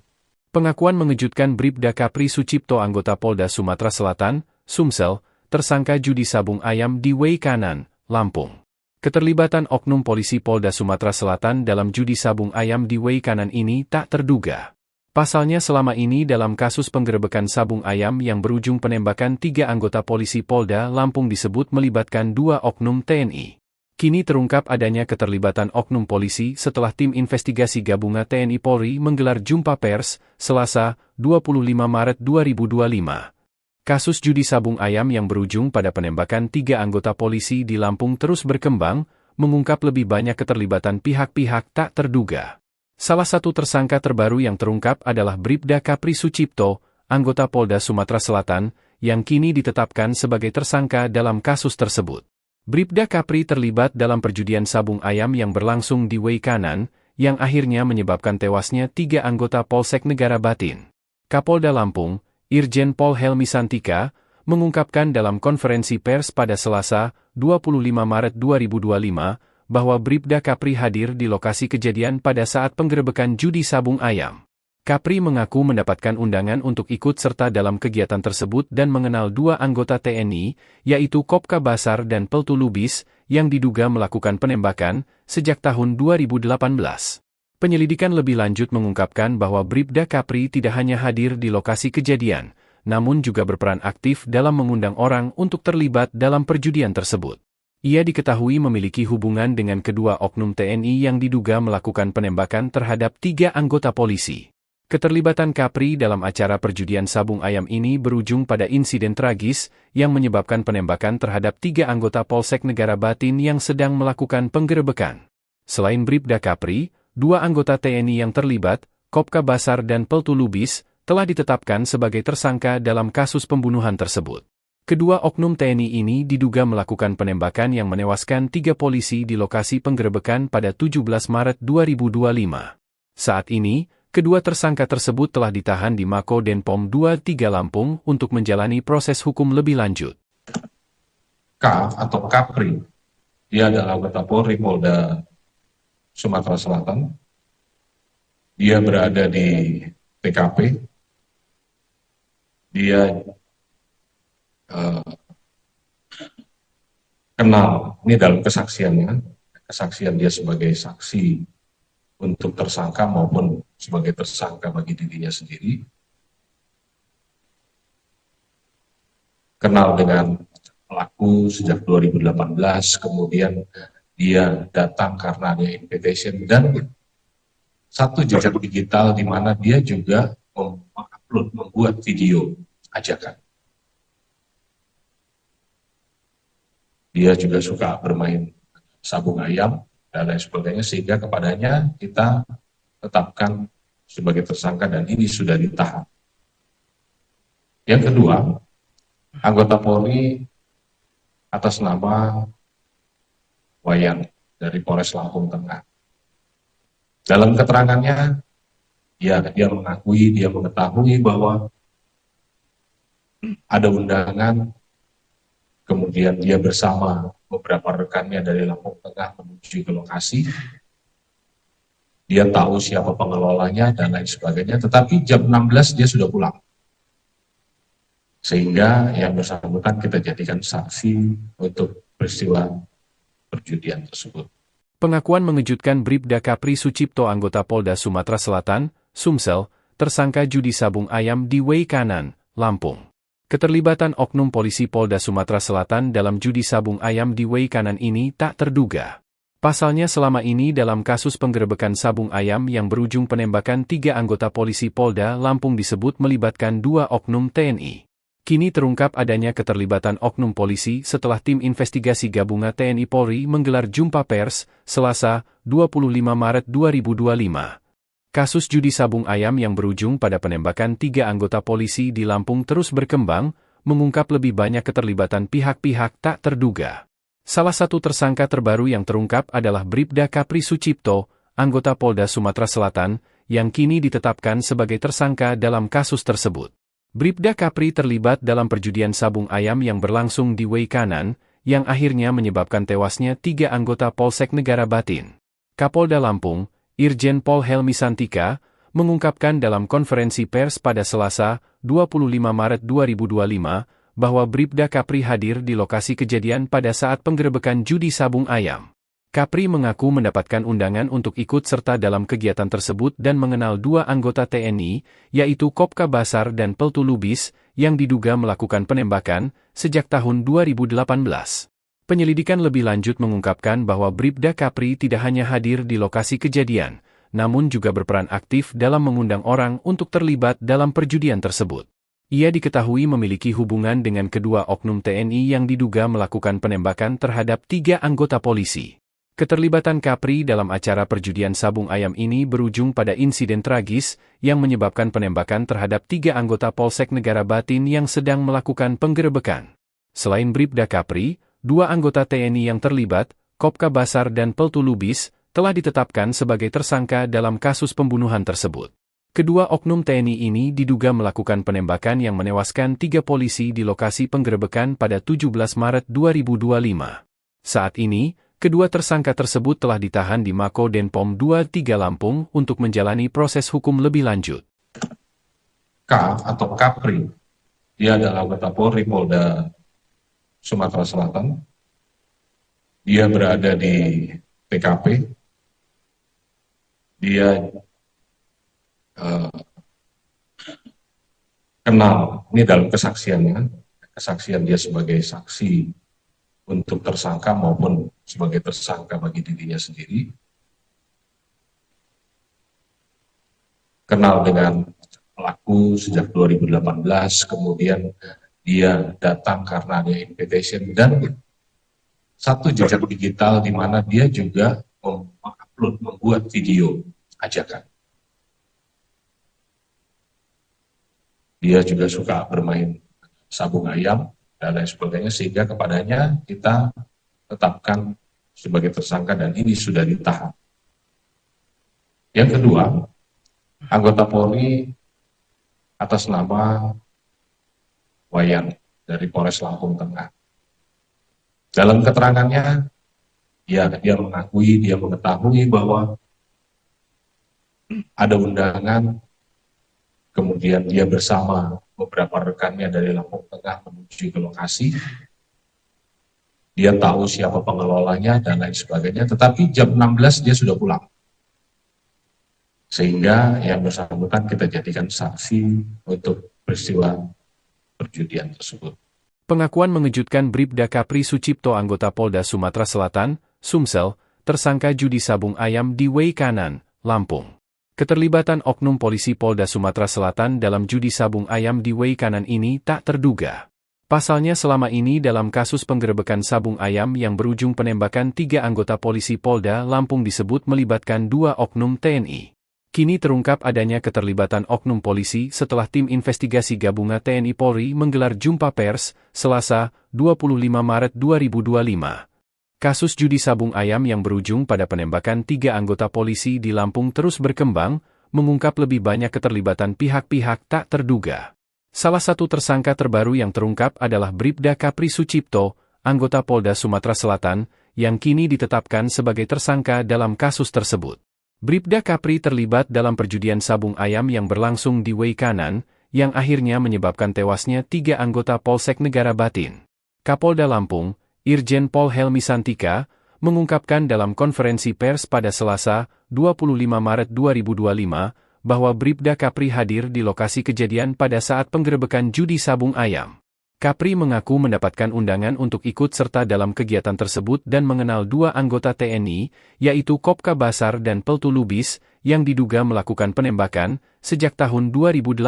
Pengakuan mengejutkan Bribda Kapri Sucipto, anggota Polda Sumatera Selatan, Sumsel, tersangka judi sabung ayam di Way Kanan, Lampung. Keterlibatan oknum polisi Polda Sumatera Selatan dalam judi sabung ayam di Way Kanan ini tak terduga. Pasalnya selama ini dalam kasus penggerebekan sabung ayam yang berujung penembakan 3 anggota polisi Polda Lampung disebut melibatkan 2 oknum TNI. Kini terungkap adanya keterlibatan oknum polisi setelah tim investigasi gabungan TNI Polri menggelar jumpa pers, Selasa, 25 Maret 2025. Kasus judi sabung ayam yang berujung pada penembakan 3 anggota polisi di Lampung terus berkembang, mengungkap lebih banyak keterlibatan pihak-pihak tak terduga. Salah satu tersangka terbaru yang terungkap adalah Bribda Kapri Sucipto, anggota Polda Sumatera Selatan, yang kini ditetapkan sebagai tersangka dalam kasus tersebut. Bribda Kapri terlibat dalam perjudian sabung ayam yang berlangsung di Way Kanan, yang akhirnya menyebabkan tewasnya 3 anggota Polsek Negara Batin. Kapolda Lampung, Irjen Pol Helmi Santika, mengungkapkan dalam konferensi pers pada Selasa, 25 Maret 2025, bahwa Bribda Kapri hadir di lokasi kejadian pada saat penggerebekan judi sabung ayam. Kapri mengaku mendapatkan undangan untuk ikut serta dalam kegiatan tersebut dan mengenal 2 anggota TNI, yaitu Kopka Basar dan Peltu Lubis, yang diduga melakukan penembakan sejak tahun 2018. Penyelidikan lebih lanjut mengungkapkan bahwa Bribda Kapri tidak hanya hadir di lokasi kejadian, namun juga berperan aktif dalam mengundang orang untuk terlibat dalam perjudian tersebut. Ia diketahui memiliki hubungan dengan kedua oknum TNI yang diduga melakukan penembakan terhadap 3 anggota polisi. Keterlibatan Kapri dalam acara perjudian sabung ayam ini berujung pada insiden tragis yang menyebabkan penembakan terhadap 3 anggota Polsek Negara Batin yang sedang melakukan penggerebekan. Selain Bribda Kapri, 2 anggota TNI yang terlibat, Kopka Basar dan Peltu Lubis, telah ditetapkan sebagai tersangka dalam kasus pembunuhan tersebut. Kedua oknum TNI ini diduga melakukan penembakan yang menewaskan 3 polisi di lokasi penggerebekan pada 17 Maret 2025. Saat ini, kedua tersangka tersebut telah ditahan di Mako Denpom 23 Lampung untuk menjalani proses hukum lebih lanjut. K atau Kapri, dia adalah anggota Polri Polda Sumatera Selatan. Dia berada di TKP. Dia kenal, ini dalam kesaksiannya, kesaksian dia sebagai saksi untuk tersangka maupun sebagai tersangka bagi dirinya sendiri, kenal dengan pelaku sejak 2018, kemudian dia datang karena ada invitation dan satu jejak digital di mana dia juga mengupload, membuat video ajakan. Dia juga suka bermain sabung ayam dan lain sebagainya, sehingga kepadanya kita tetapkan sebagai tersangka dan ini sudah ditahan. Yang kedua, anggota Polri atas nama Wayan dari Polres Lampung Tengah. Dalam keterangannya, dia mengakui, dia mengetahui bahwa ada undangan, kemudian dia bersama beberapa rekannya dari Lampung Tengah menuju ke lokasi. Dia tahu siapa pengelolanya dan lain sebagainya, tetapi jam 16 dia sudah pulang. Sehingga yang bersangkutan kita jadikan saksi untuk peristiwa perjudian tersebut. Pengakuan mengejutkan Bribda Kapri Sucipto anggota Polda Sumatera Selatan, Sumsel, tersangka judi sabung ayam di Wei Kanan, Lampung. Keterlibatan oknum polisi Polda Sumatera Selatan dalam judi sabung ayam di Wei Kanan ini tak terduga. Pasalnya selama ini dalam kasus penggerebekan sabung ayam yang berujung penembakan 3 anggota polisi Polda Lampung disebut melibatkan 2 oknum TNI. Kini terungkap adanya keterlibatan oknum polisi setelah tim investigasi gabungan TNI Polri menggelar jumpa pers, Selasa, 25 Maret 2025. Kasus judi sabung ayam yang berujung pada penembakan 3 anggota polisi di Lampung terus berkembang, mengungkap lebih banyak keterlibatan pihak-pihak tak terduga. Salah satu tersangka terbaru yang terungkap adalah Bribda Kapri Sucipto, anggota Polda Sumatera Selatan, yang kini ditetapkan sebagai tersangka dalam kasus tersebut. Bribda Kapri terlibat dalam perjudian sabung ayam yang berlangsung di Wei Kanan, yang akhirnya menyebabkan tewasnya 3 anggota Polsek Negara Batin. Kapolda Lampung, Irjen Pol Helmi Santika, mengungkapkan dalam konferensi pers pada Selasa, 25 Maret 2025, bahwa Bribda Kapri hadir di lokasi kejadian pada saat penggerebekan judi sabung ayam. Kapri mengaku mendapatkan undangan untuk ikut serta dalam kegiatan tersebut dan mengenal 2 anggota TNI, yaitu Kopka Basar dan Peltu Lubis, yang diduga melakukan penembakan sejak tahun 2018. Penyelidikan lebih lanjut mengungkapkan bahwa Bribda Kapri tidak hanya hadir di lokasi kejadian, namun juga berperan aktif dalam mengundang orang untuk terlibat dalam perjudian tersebut. Ia diketahui memiliki hubungan dengan kedua oknum TNI yang diduga melakukan penembakan terhadap 3 anggota polisi. Keterlibatan Kapri dalam acara perjudian sabung ayam ini berujung pada insiden tragis yang menyebabkan penembakan terhadap 3 anggota Polsek Negara Batin yang sedang melakukan penggerebekan. Selain Bribda Kapri, 2 anggota TNI yang terlibat, Kopka Basar dan Peltu Lubis, telah ditetapkan sebagai tersangka dalam kasus pembunuhan tersebut. Kedua oknum TNI ini diduga melakukan penembakan yang menewaskan 3 polisi di lokasi penggerebekan pada 17 Maret 2025. Saat ini, kedua tersangka tersebut telah ditahan di Mako Denpom 23 Lampung untuk menjalani proses hukum lebih lanjut. K atau Kapri, dia adalah anggota Polri Polda Sumatera Selatan. Dia berada di TKP. Dia kenal, ini dalam kesaksiannya, kesaksian dia sebagai saksi untuk tersangka maupun sebagai tersangka bagi dirinya sendiri. Kenal dengan pelaku sejak 2018, kemudian dia datang karena ada invitation, dan satu jejak digital di mana dia juga mengupload, membuat video ajakan. Dia juga suka bermain sabung ayam dan lain sebagainya, sehingga kepadanya kita tetapkan sebagai tersangka dan ini sudah ditahan. Yang kedua, anggota Polri atas nama Wayan dari Polres Lampung Tengah. Dalam keterangannya, dia mengakui, dia mengetahui bahwa ada undangan, kemudian dia bersama beberapa rekannya dari Lampung Tengah menuju ke lokasi. Dia tahu siapa pengelolanya dan lain sebagainya, tetapi jam 16 dia sudah pulang. Sehingga yang bersangkutan kita jadikan saksi untuk peristiwa perjudian tersebut. Pengakuan mengejutkan Bribda Kapri Sucipto, anggota Polda Sumatera Selatan, Sumsel, tersangka judi sabung ayam di Way Kanan, Lampung. Keterlibatan oknum polisi Polda Sumatera Selatan dalam judi sabung ayam di Way Kanan ini tak terduga. Pasalnya selama ini dalam kasus penggerebekan sabung ayam yang berujung penembakan 3 anggota polisi Polda Lampung disebut melibatkan 2 oknum TNI. Kini terungkap adanya keterlibatan oknum polisi setelah tim investigasi gabungan TNI Polri menggelar jumpa pers, Selasa, 25 Maret 2025. Kasus judi sabung ayam yang berujung pada penembakan 3 anggota polisi di Lampung terus berkembang, mengungkap lebih banyak keterlibatan pihak-pihak tak terduga. Salah satu tersangka terbaru yang terungkap adalah Bribda Kapri Sucipto, anggota Polda Sumatera Selatan, yang kini ditetapkan sebagai tersangka dalam kasus tersebut. Bribda Kapri terlibat dalam perjudian sabung ayam yang berlangsung di Way Kanan, yang akhirnya menyebabkan tewasnya 3 anggota Polsek Negara Batin. Kapolda Lampung, Irjen Pol Helmi Santika, mengungkapkan dalam konferensi pers pada Selasa, 25 Maret 2025, bahwa Bribda Kapri hadir di lokasi kejadian pada saat penggerebekan judi sabung ayam. Kapri mengaku mendapatkan undangan untuk ikut serta dalam kegiatan tersebut dan mengenal 2 anggota TNI, yaitu Kopka Basar dan Peltu Lubis, yang diduga melakukan penembakan sejak tahun 2018.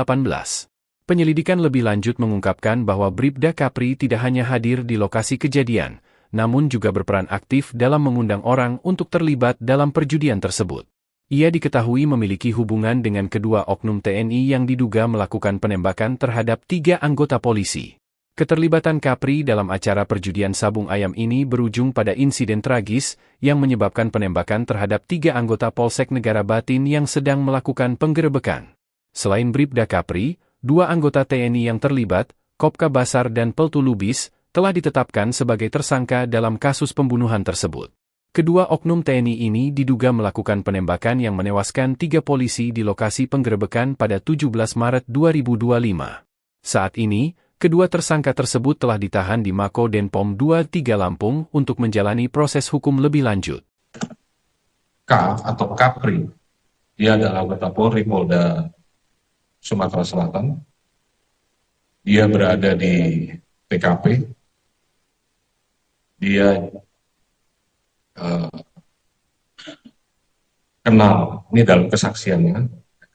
Penyelidikan lebih lanjut mengungkapkan bahwa Bribda Kapri tidak hanya hadir di lokasi kejadian, namun juga berperan aktif dalam mengundang orang untuk terlibat dalam perjudian tersebut. Ia diketahui memiliki hubungan dengan kedua oknum TNI yang diduga melakukan penembakan terhadap 3 anggota polisi. Keterlibatan Kapri dalam acara perjudian sabung ayam ini berujung pada insiden tragis yang menyebabkan penembakan terhadap 3 anggota Polsek Negara Batin yang sedang melakukan penggerebekan. Selain Bribda Kapri, 2 anggota TNI yang terlibat, Kopka Basar dan Peltu Lubis, telah ditetapkan sebagai tersangka dalam kasus pembunuhan tersebut. Kedua oknum TNI ini diduga melakukan penembakan yang menewaskan 3 polisi di lokasi penggerebekan pada 17 Maret 2025. Saat ini, kedua tersangka tersebut telah ditahan di Mako Denpom 23 Lampung untuk menjalani proses hukum lebih lanjut. K atau Kapri, dia adalah anggota Polri Polda Sumatera Selatan. Dia berada di TKP. Dia kenal, ini dalam kesaksiannya,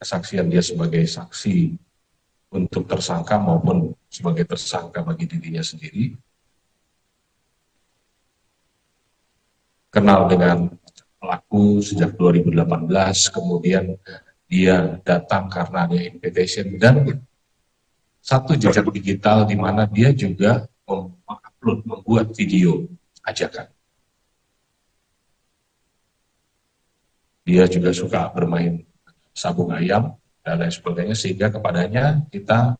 kesaksian dia sebagai saksi untuk tersangka maupun sebagai tersangka bagi dirinya sendiri. Kenal dengan pelaku sejak 2018, kemudian dia datang karena ada invitation, dan satu jejak digital di mana dia juga mengupload, membuat video ajakan. Dia juga suka bermain sabung ayam dan lain sebagainya, sehingga kepadanya kita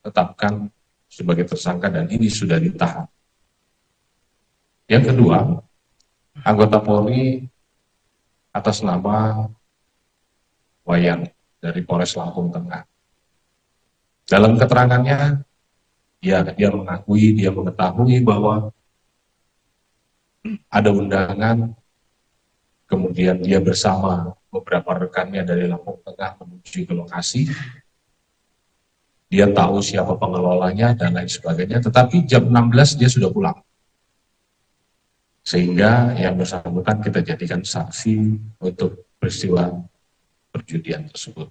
tetapkan sebagai tersangka dan ini sudah ditahan. Yang kedua, anggota Polri atas nama Wayan dari Polres Lampung Tengah. Dalam keterangannya, dia mengakui, dia mengetahui bahwa ada undangan, kemudian dia bersama beberapa rekannya dari Lampung Tengah menuju ke lokasi. Dia tahu siapa pengelolanya dan lain sebagainya, tetapi jam 16 dia sudah pulang. Sehingga yang bersangkutan kita jadikan saksi untuk peristiwa perjudian tersebut.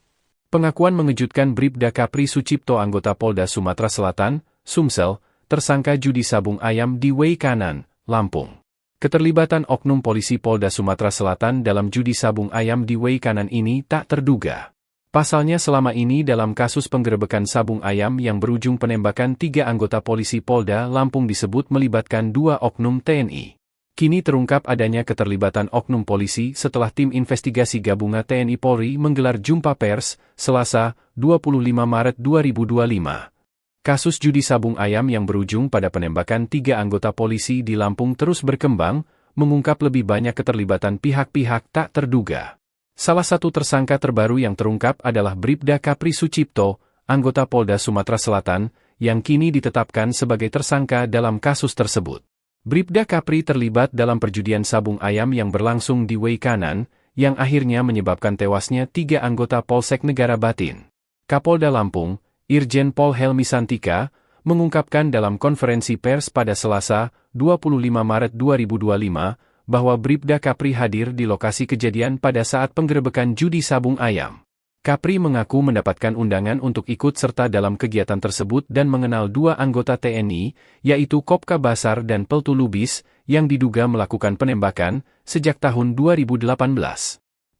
Pengakuan mengejutkan Bribda Kapri Sucipto anggota Polda Sumatera Selatan, Sumsel, tersangka judi sabung ayam di Way Kanan, Lampung. Keterlibatan oknum polisi Polda Sumatera Selatan dalam judi sabung ayam di Way Kanan ini tak terduga. Pasalnya selama ini dalam kasus penggerebekan sabung ayam yang berujung penembakan 3 anggota polisi Polda Lampung disebut melibatkan 2 oknum TNI. Kini terungkap adanya keterlibatan oknum polisi setelah tim investigasi gabungan TNI Polri menggelar jumpa pers, Selasa, 25 Maret 2025. Kasus judi sabung ayam yang berujung pada penembakan 3 anggota polisi di Lampung terus berkembang, mengungkap lebih banyak keterlibatan pihak-pihak tak terduga. Salah satu tersangka terbaru yang terungkap adalah Bribda Kapri Sucipto, anggota Polda Sumatera Selatan, yang kini ditetapkan sebagai tersangka dalam kasus tersebut. Bribda Kapri terlibat dalam perjudian sabung ayam yang berlangsung di Way Kanan, yang akhirnya menyebabkan tewasnya 3 anggota Polsek Negara Batin. Kapolda Lampung, Irjen Pol Helmi Santika, mengungkapkan dalam konferensi pers pada Selasa, 25 Maret 2025, bahwa Bribda Kapri hadir di lokasi kejadian pada saat penggerebekan judi sabung ayam. Kapri mengaku mendapatkan undangan untuk ikut serta dalam kegiatan tersebut dan mengenal 2 anggota TNI, yaitu Kopka Basar dan Peltu Lubis, yang diduga melakukan penembakan sejak tahun 2018.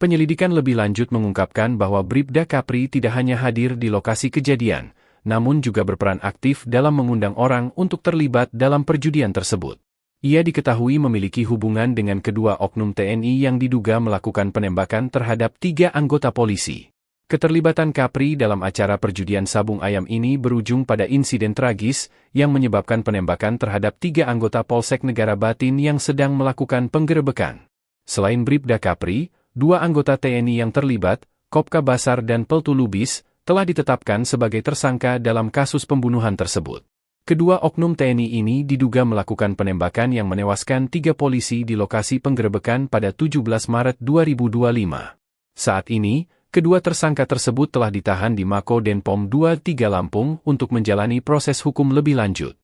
Penyelidikan lebih lanjut mengungkapkan bahwa Bribda Kapri tidak hanya hadir di lokasi kejadian, namun juga berperan aktif dalam mengundang orang untuk terlibat dalam perjudian tersebut. Ia diketahui memiliki hubungan dengan kedua oknum TNI yang diduga melakukan penembakan terhadap 3 anggota polisi. Keterlibatan Kapri dalam acara perjudian sabung ayam ini berujung pada insiden tragis yang menyebabkan penembakan terhadap 3 anggota Polsek Negara Batin yang sedang melakukan penggerebekan. Selain Bribda Kapri, 2 anggota TNI yang terlibat, Kopka Basar dan Peltu Lubis, telah ditetapkan sebagai tersangka dalam kasus pembunuhan tersebut. Kedua oknum TNI ini diduga melakukan penembakan yang menewaskan 3 polisi di lokasi penggerebekan pada 17 Maret 2025. Saat ini, kedua tersangka tersebut telah ditahan di Mako Denpom 23 Lampung untuk menjalani proses hukum lebih lanjut.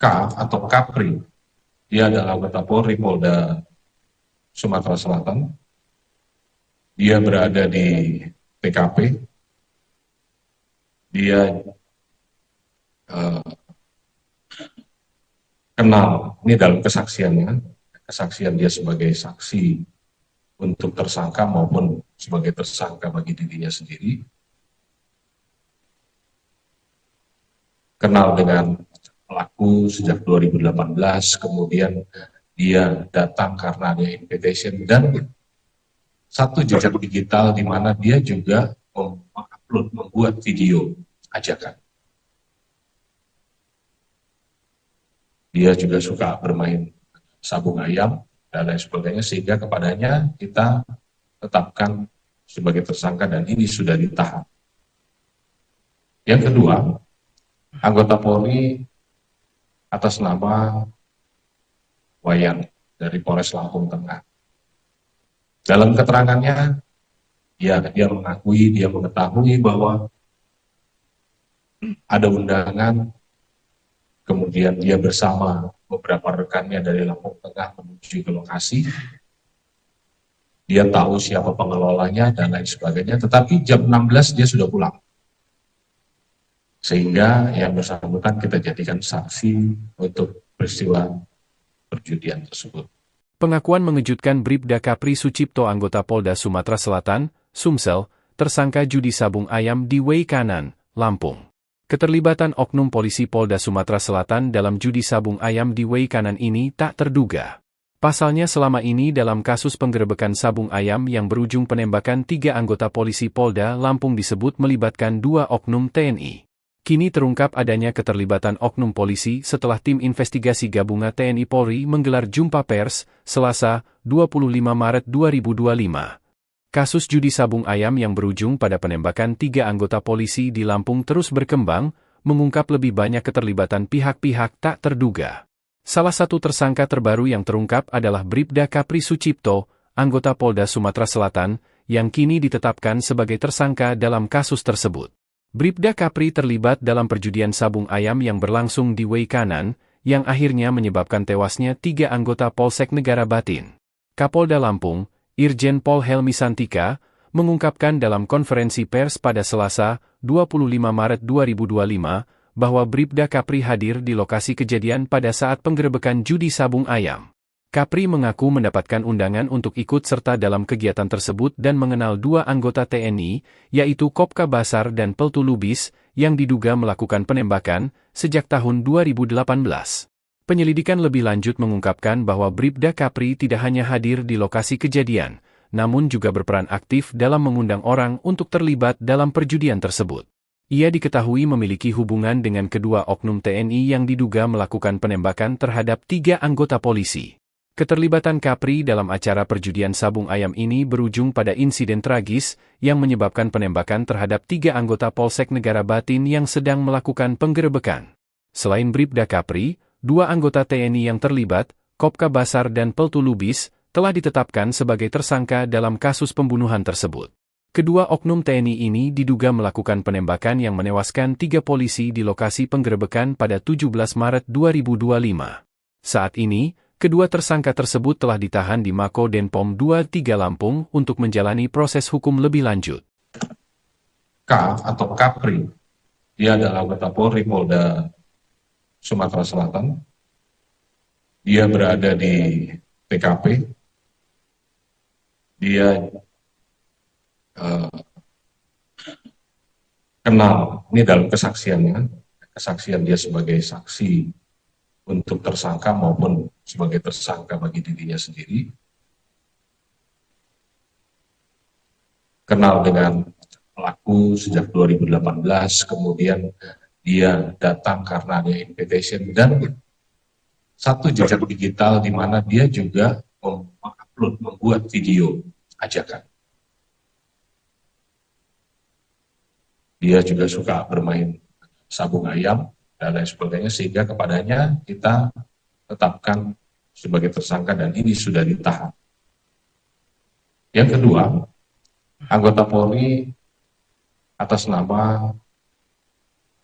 K atau Kapri, dia adalah anggota Polri Polda Sumatera Selatan. Dia berada di TKP. Dia kenal, ini dalam kesaksiannya, kesaksian dia sebagai saksi untuk tersangka maupun sebagai tersangka bagi dirinya sendiri. Kenal dengan pelaku sejak 2018, kemudian dia datang karena ada invitation dan satu jejak digital di mana dia juga mengupload, membuat video ajakan. Dia juga suka bermain sabung ayam dan lain sebagainya, sehingga kepadanya kita tetapkan sebagai tersangka dan ini sudah ditahan. Yang kedua, anggota Polri atas nama Wayan dari Polres Lampung Tengah. Dalam keterangannya, dia mengakui, dia mengetahui bahwa ada undangan, kemudian dia bersama beberapa rekannya dari Lampung Tengah menuju ke lokasi. Dia tahu siapa pengelolanya dan lain sebagainya, tetapi jam 16 dia sudah pulang. Sehingga yang bersangkutan kita jadikan saksi untuk peristiwa perjudian tersebut. Pengakuan mengejutkan Bribda Kapri Sucipto anggota Polda Sumatera Selatan, Sumsel, tersangka judi sabung ayam di Way Kanan, Lampung. Keterlibatan oknum polisi Polda Sumatera Selatan dalam judi sabung ayam di Way Kanan ini tak terduga. Pasalnya selama ini dalam kasus penggerebekan sabung ayam yang berujung penembakan 3 anggota polisi Polda Lampung disebut melibatkan 2 oknum TNI. Kini terungkap adanya keterlibatan oknum polisi setelah tim investigasi gabungan TNI Polri menggelar jumpa pers, Selasa, 25 Maret 2025. Kasus judi sabung ayam yang berujung pada penembakan 3 anggota polisi di Lampung terus berkembang, mengungkap lebih banyak keterlibatan pihak-pihak tak terduga. Salah satu tersangka terbaru yang terungkap adalah Bribda Kapri Sucipto, anggota Polda Sumatera Selatan, yang kini ditetapkan sebagai tersangka dalam kasus tersebut. Bribda Kapri terlibat dalam perjudian sabung ayam yang berlangsung di Way Kanan, yang akhirnya menyebabkan tewasnya 3 anggota Polsek Negara Batin. Kapolda Lampung, Irjen Pol Helmi Santika, mengungkapkan dalam konferensi pers pada Selasa, 25 Maret 2025, bahwa Bribda Kapri hadir di lokasi kejadian pada saat penggerebekan judi sabung ayam. Kapri mengaku mendapatkan undangan untuk ikut serta dalam kegiatan tersebut dan mengenal 2 anggota TNI, yaitu Kopka Basar dan Peltu Lubis, yang diduga melakukan penembakan sejak tahun 2018. Penyelidikan lebih lanjut mengungkapkan bahwa Bribda Kapri tidak hanya hadir di lokasi kejadian, namun juga berperan aktif dalam mengundang orang untuk terlibat dalam perjudian tersebut. Ia diketahui memiliki hubungan dengan kedua oknum TNI yang diduga melakukan penembakan terhadap 3 anggota polisi. Keterlibatan Kapri dalam acara perjudian sabung ayam ini berujung pada insiden tragis yang menyebabkan penembakan terhadap 3 anggota Polsek Negara Batin yang sedang melakukan penggerebekan. Selain Bribda Kapri, 2 anggota TNI yang terlibat, Kopka Basar dan Peltu Lubis, telah ditetapkan sebagai tersangka dalam kasus pembunuhan tersebut. Kedua oknum TNI ini diduga melakukan penembakan yang menewaskan 3 polisi di lokasi penggerebekan pada 17 Maret 2025. Saat ini, kedua tersangka tersebut telah ditahan di Mako Denpom 23 Lampung untuk menjalani proses hukum lebih lanjut. K atau Kapri, dia adalah anggota Polri Polda Sumatera Selatan. Dia berada di TKP. Dia kenal, ini dalam kesaksiannya, kesaksian dia sebagai saksi untuk tersangka maupun sebagai tersangka bagi dirinya sendiri. Kenal dengan pelaku sejak 2018, kemudian dia datang karena ada invitation dan satu jejak digital di mana dia juga membuat video ajakan. Dia juga suka bermain sabung ayam dan lain sebagainya, sehingga kepadanya kita tetapkan sebagai tersangka dan ini sudah ditahan. Yang kedua, anggota Polri atas nama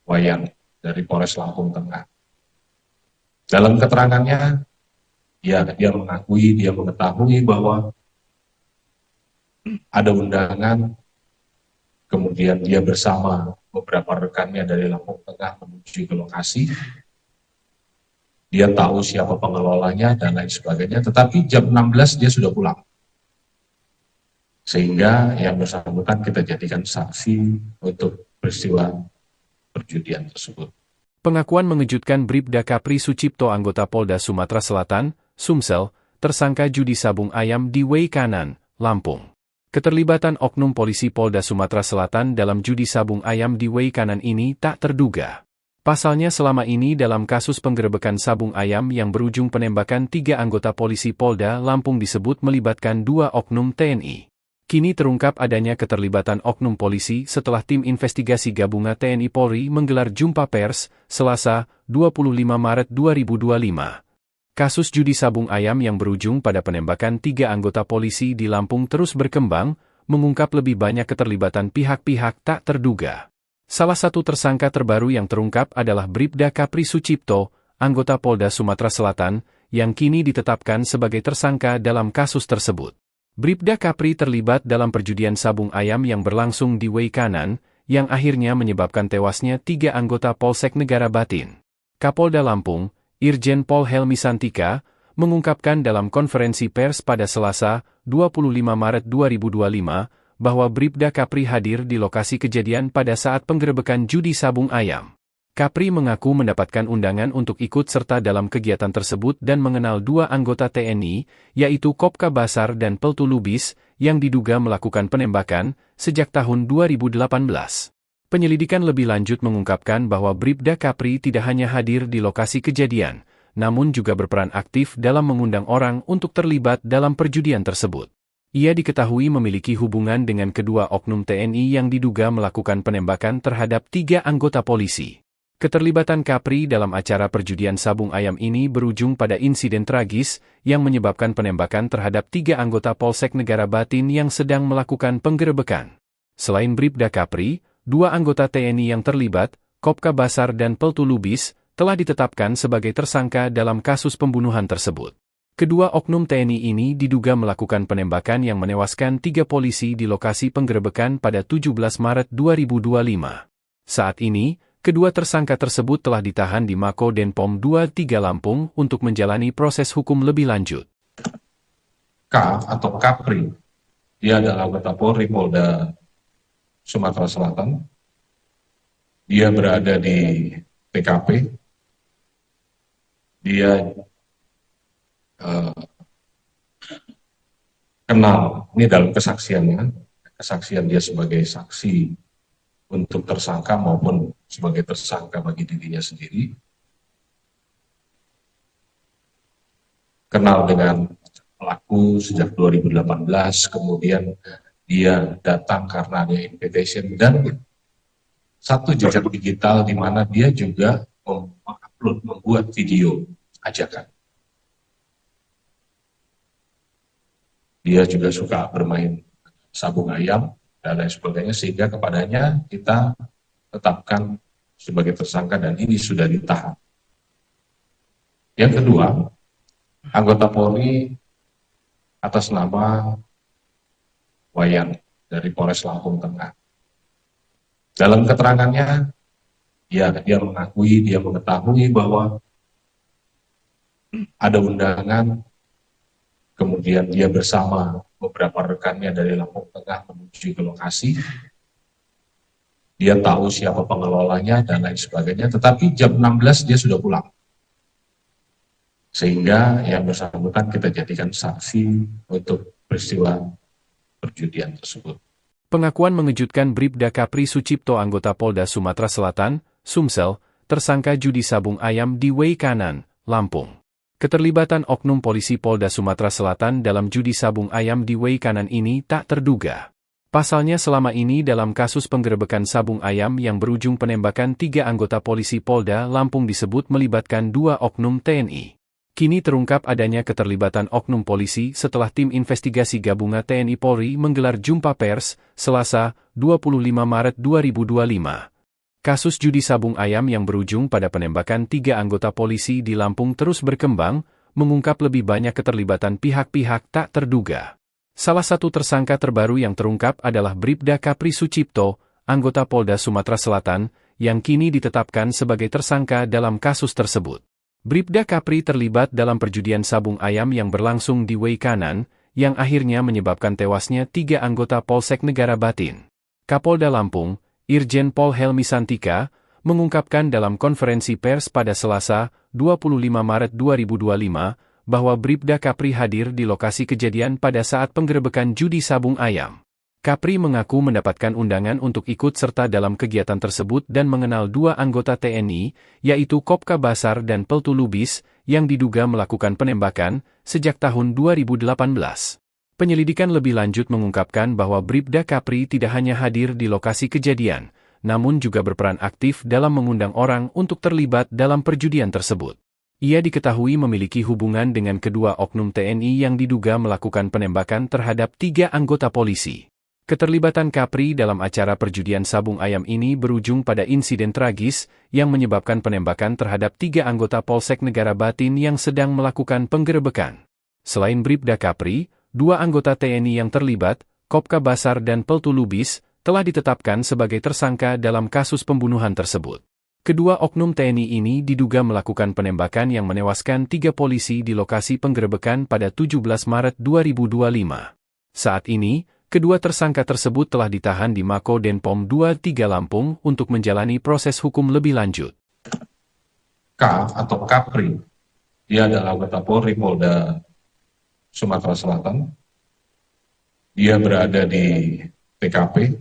Wayan dari Polres Lampung Tengah. Dalam keterangannya, dia mengetahui bahwa ada undangan, kemudian dia bersama beberapa rekannya dari Lampung Tengah menuju ke lokasi. Dia tahu siapa pengelolanya dan lain sebagainya, tetapi jam 16 dia sudah pulang. Sehingga yang bersangkutan kita jadikan saksi untuk peristiwa perjudian tersebut. Pengakuan mengejutkan Bribda Kapri Sucipto anggota Polda Sumatera Selatan, Sumsel, tersangka judi sabung ayam di Wei Kanan, Lampung. Keterlibatan oknum polisi Polda Sumatera Selatan dalam judi sabung ayam di Wei Kanan ini tak terduga. Pasalnya selama ini dalam kasus penggerebekan sabung ayam yang berujung penembakan 3 anggota polisi Polda Lampung disebut melibatkan 2 oknum TNI. Kini terungkap adanya keterlibatan oknum polisi setelah tim investigasi gabungan TNI Polri menggelar jumpa pers, Selasa, 25 Maret 2025. Kasus judi sabung ayam yang berujung pada penembakan 3 anggota polisi di Lampung terus berkembang, mengungkap lebih banyak keterlibatan pihak-pihak tak terduga. Salah satu tersangka terbaru yang terungkap adalah Bribda Kapri Sucipto, anggota Polda Sumatera Selatan, yang kini ditetapkan sebagai tersangka dalam kasus tersebut. Bribda Kapri terlibat dalam perjudian sabung ayam yang berlangsung di Wei Kanan, yang akhirnya menyebabkan tewasnya 3 anggota Polsek Negara Batin. Kapolda Lampung, Irjen Pol Helmi Santika, mengungkapkan dalam konferensi pers pada Selasa, 25 Maret 2025, bahwa Bribda Kapri hadir di lokasi kejadian pada saat penggerebekan judi sabung ayam. Kapri mengaku mendapatkan undangan untuk ikut serta dalam kegiatan tersebut dan mengenal 2 anggota TNI, yaitu Kopka Basar dan Peltu Lubis, yang diduga melakukan penembakan sejak tahun 2018. Penyelidikan lebih lanjut mengungkapkan bahwa Bribda Kapri tidak hanya hadir di lokasi kejadian, namun juga berperan aktif dalam mengundang orang untuk terlibat dalam perjudian tersebut. Ia diketahui memiliki hubungan dengan kedua oknum TNI yang diduga melakukan penembakan terhadap 3 anggota polisi. Keterlibatan Kapri dalam acara perjudian sabung ayam ini berujung pada insiden tragis yang menyebabkan penembakan terhadap 3 anggota Polsek Negara Batin yang sedang melakukan penggerebekan. Selain Bribda Kapri, 2 anggota TNI yang terlibat, Kopka Basar dan Peltu Lubis, telah ditetapkan sebagai tersangka dalam kasus pembunuhan tersebut. Kedua oknum TNI ini diduga melakukan penembakan yang menewaskan 3 polisi di lokasi penggerebekan pada 17 Maret 2025. Saat ini, kedua tersangka tersebut telah ditahan di Mako Denpom 23 Lampung untuk menjalani proses hukum lebih lanjut. K atau Kapri, dia adalah anggota Polri Polda Sumatera Selatan. Dia berada di TKP. Dia kenal, ini dalam kesaksiannya, kesaksian dia sebagai saksi untuk tersangka maupun sebagai tersangka bagi dirinya sendiri. Kenal dengan pelaku sejak 2018, kemudian dia datang karena ada invitation dan satu jejak digital di mana dia juga mengupload, membuat video ajakan. Dia juga suka bermain sabung ayam dan lain sebagainya, sehingga kepadanya kita tetapkan sebagai tersangka dan ini sudah ditahan. Yang kedua, anggota Polri atas nama Wayan dari Polres Lampung Tengah. Dalam keterangannya, dia mengakui, dia mengetahui bahwa ada undangan, kemudian dia bersama beberapa rekannya dari Lampung Tengah menuju ke lokasi. Dia tahu siapa pengelolanya dan lain sebagainya, tetapi jam 16 dia sudah pulang. Sehingga yang bersangkutan kita jadikan saksi untuk peristiwa perjudian tersebut. Pengakuan mengejutkan Bribda Kapri Sucipto anggota Polda Sumatera Selatan, Sumsel, tersangka judi sabung ayam di Wei Kanan, Lampung. Keterlibatan oknum polisi Polda Sumatera Selatan dalam judi sabung ayam di Wei Kanan ini tak terduga. Pasalnya selama ini dalam kasus penggerebekan sabung ayam yang berujung penembakan 3 anggota polisi Polda Lampung disebut melibatkan 2 oknum TNI. Kini terungkap adanya keterlibatan oknum polisi setelah tim investigasi gabungan TNI Polri menggelar jumpa pers, Selasa, 25 Maret 2025. Kasus judi sabung ayam yang berujung pada penembakan 3 anggota polisi di Lampung terus berkembang, mengungkap lebih banyak keterlibatan pihak-pihak tak terduga. Salah satu tersangka terbaru yang terungkap adalah Bribda Kapri Sucipto, anggota Polda Sumatera Selatan, yang kini ditetapkan sebagai tersangka dalam kasus tersebut. Bribda Kapri terlibat dalam perjudian sabung ayam yang berlangsung di Wei Kanan, yang akhirnya menyebabkan tewasnya 3 anggota Polsek Negara Batin. Kapolda Lampung, Irjen Pol Helmi Santika, mengungkapkan dalam konferensi pers pada Selasa, 25 Maret 2025, bahwa Bribda Kapri hadir di lokasi kejadian pada saat penggerebekan judi sabung ayam. Kapri mengaku mendapatkan undangan untuk ikut serta dalam kegiatan tersebut dan mengenal 2 anggota TNI, yaitu Kopka Basar dan Peltu Lubis, yang diduga melakukan penembakan sejak tahun 2018. Penyelidikan lebih lanjut mengungkapkan bahwa Bribda Kapri tidak hanya hadir di lokasi kejadian, namun juga berperan aktif dalam mengundang orang untuk terlibat dalam perjudian tersebut. Ia diketahui memiliki hubungan dengan kedua oknum TNI yang diduga melakukan penembakan terhadap 3 anggota polisi. Keterlibatan Kapri dalam acara perjudian sabung ayam ini berujung pada insiden tragis yang menyebabkan penembakan terhadap 3 anggota Polsek Negara Batin yang sedang melakukan penggerebekan. Selain Bribda Kapri, 2 anggota TNI yang terlibat, Kopka Basar dan Peltu Lubis, telah ditetapkan sebagai tersangka dalam kasus pembunuhan tersebut. Kedua oknum TNI ini diduga melakukan penembakan yang menewaskan 3 polisi di lokasi penggerebekan pada 17 Maret 2025. Saat ini, kedua tersangka tersebut telah ditahan di Mako Denpom 23 Lampung untuk menjalani proses hukum lebih lanjut. K atau Kapri, dia adalah anggota Polri Polda Sumatera Selatan. Dia berada di TKP.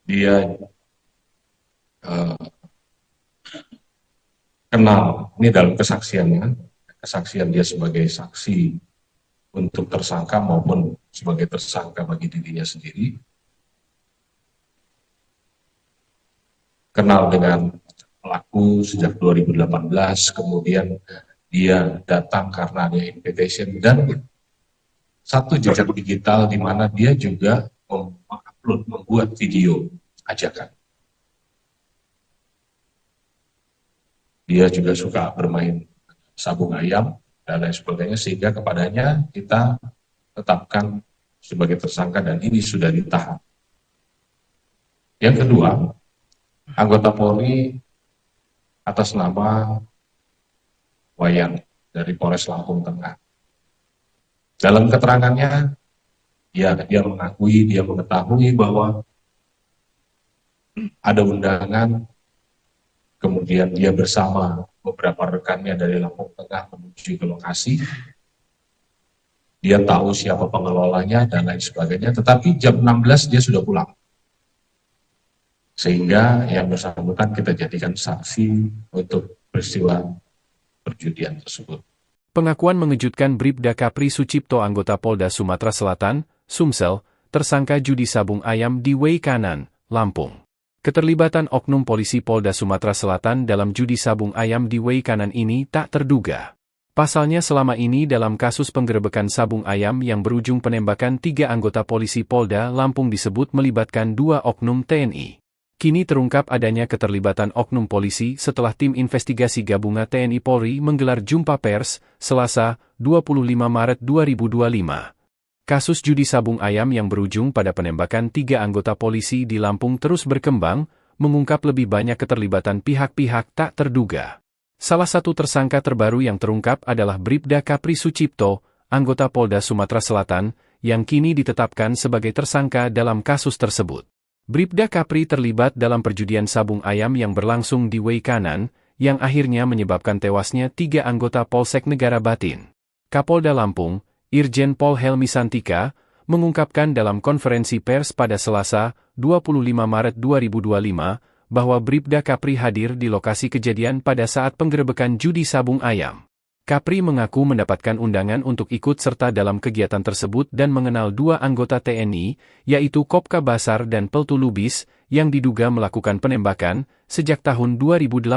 Dia kenal, ini dalam kesaksiannya, kesaksian dia sebagai saksi untuk tersangka maupun sebagai tersangka bagi dirinya sendiri. Kenal dengan pelaku sejak 2018, kemudian dia datang karena ada invitation dan satu jejak digital di mana dia juga mengupload, membuat video ajakan. dia juga suka bermain sabung ayam dan lain sebagainya, sehingga kepadanya kita tetapkan sebagai tersangka dan ini sudah ditahan. Yang kedua, anggota Polri atas nama Wayan dari Polres Lampung Tengah. Dalam keterangannya, dia mengetahui bahwa ada undangan, kemudian dia bersama beberapa rekannya dari Lampung Tengah menuju ke lokasi. Dia tahu siapa pengelolanya dan lain sebagainya, tetapi jam 16 dia sudah pulang. Sehingga yang bersangkutan kita jadikan saksi untuk peristiwa perjudian tersebut. Pengakuan mengejutkan Bribda Kapri Sucipto, anggota Polda Sumatera Selatan, Sumsel, tersangka judi sabung ayam di Way Kanan, Lampung. Keterlibatan oknum polisi Polda Sumatera Selatan dalam judi sabung ayam di Way Kanan ini tak terduga. Pasalnya selama ini dalam kasus penggerebekan sabung ayam yang berujung penembakan 3 anggota polisi Polda Lampung disebut melibatkan 2 oknum TNI. Kini terungkap adanya keterlibatan oknum polisi setelah tim investigasi gabungan TNI Polri menggelar jumpa pers, Selasa, 25 Maret 2025. Kasus judi sabung ayam yang berujung pada penembakan 3 anggota polisi di Lampung terus berkembang, mengungkap lebih banyak keterlibatan pihak-pihak tak terduga. Salah satu tersangka terbaru yang terungkap adalah Bribda Kapri Sucipto, anggota Polda Sumatera Selatan, yang kini ditetapkan sebagai tersangka dalam kasus tersebut. Bribda Kapri terlibat dalam perjudian sabung ayam yang berlangsung di Way Kanan, yang akhirnya menyebabkan tewasnya 3 anggota Polsek Negara Batin. Kapolda Lampung, Irjen Pol Helmi Santika, mengungkapkan dalam konferensi pers pada Selasa, 25 Maret 2025, bahwa Bribda Kapri hadir di lokasi kejadian pada saat penggerebekan judi sabung ayam. Kapri mengaku mendapatkan undangan untuk ikut serta dalam kegiatan tersebut dan mengenal 2 anggota TNI, yaitu Kopka Basar dan Peltu Lubis, yang diduga melakukan penembakan sejak tahun 2018.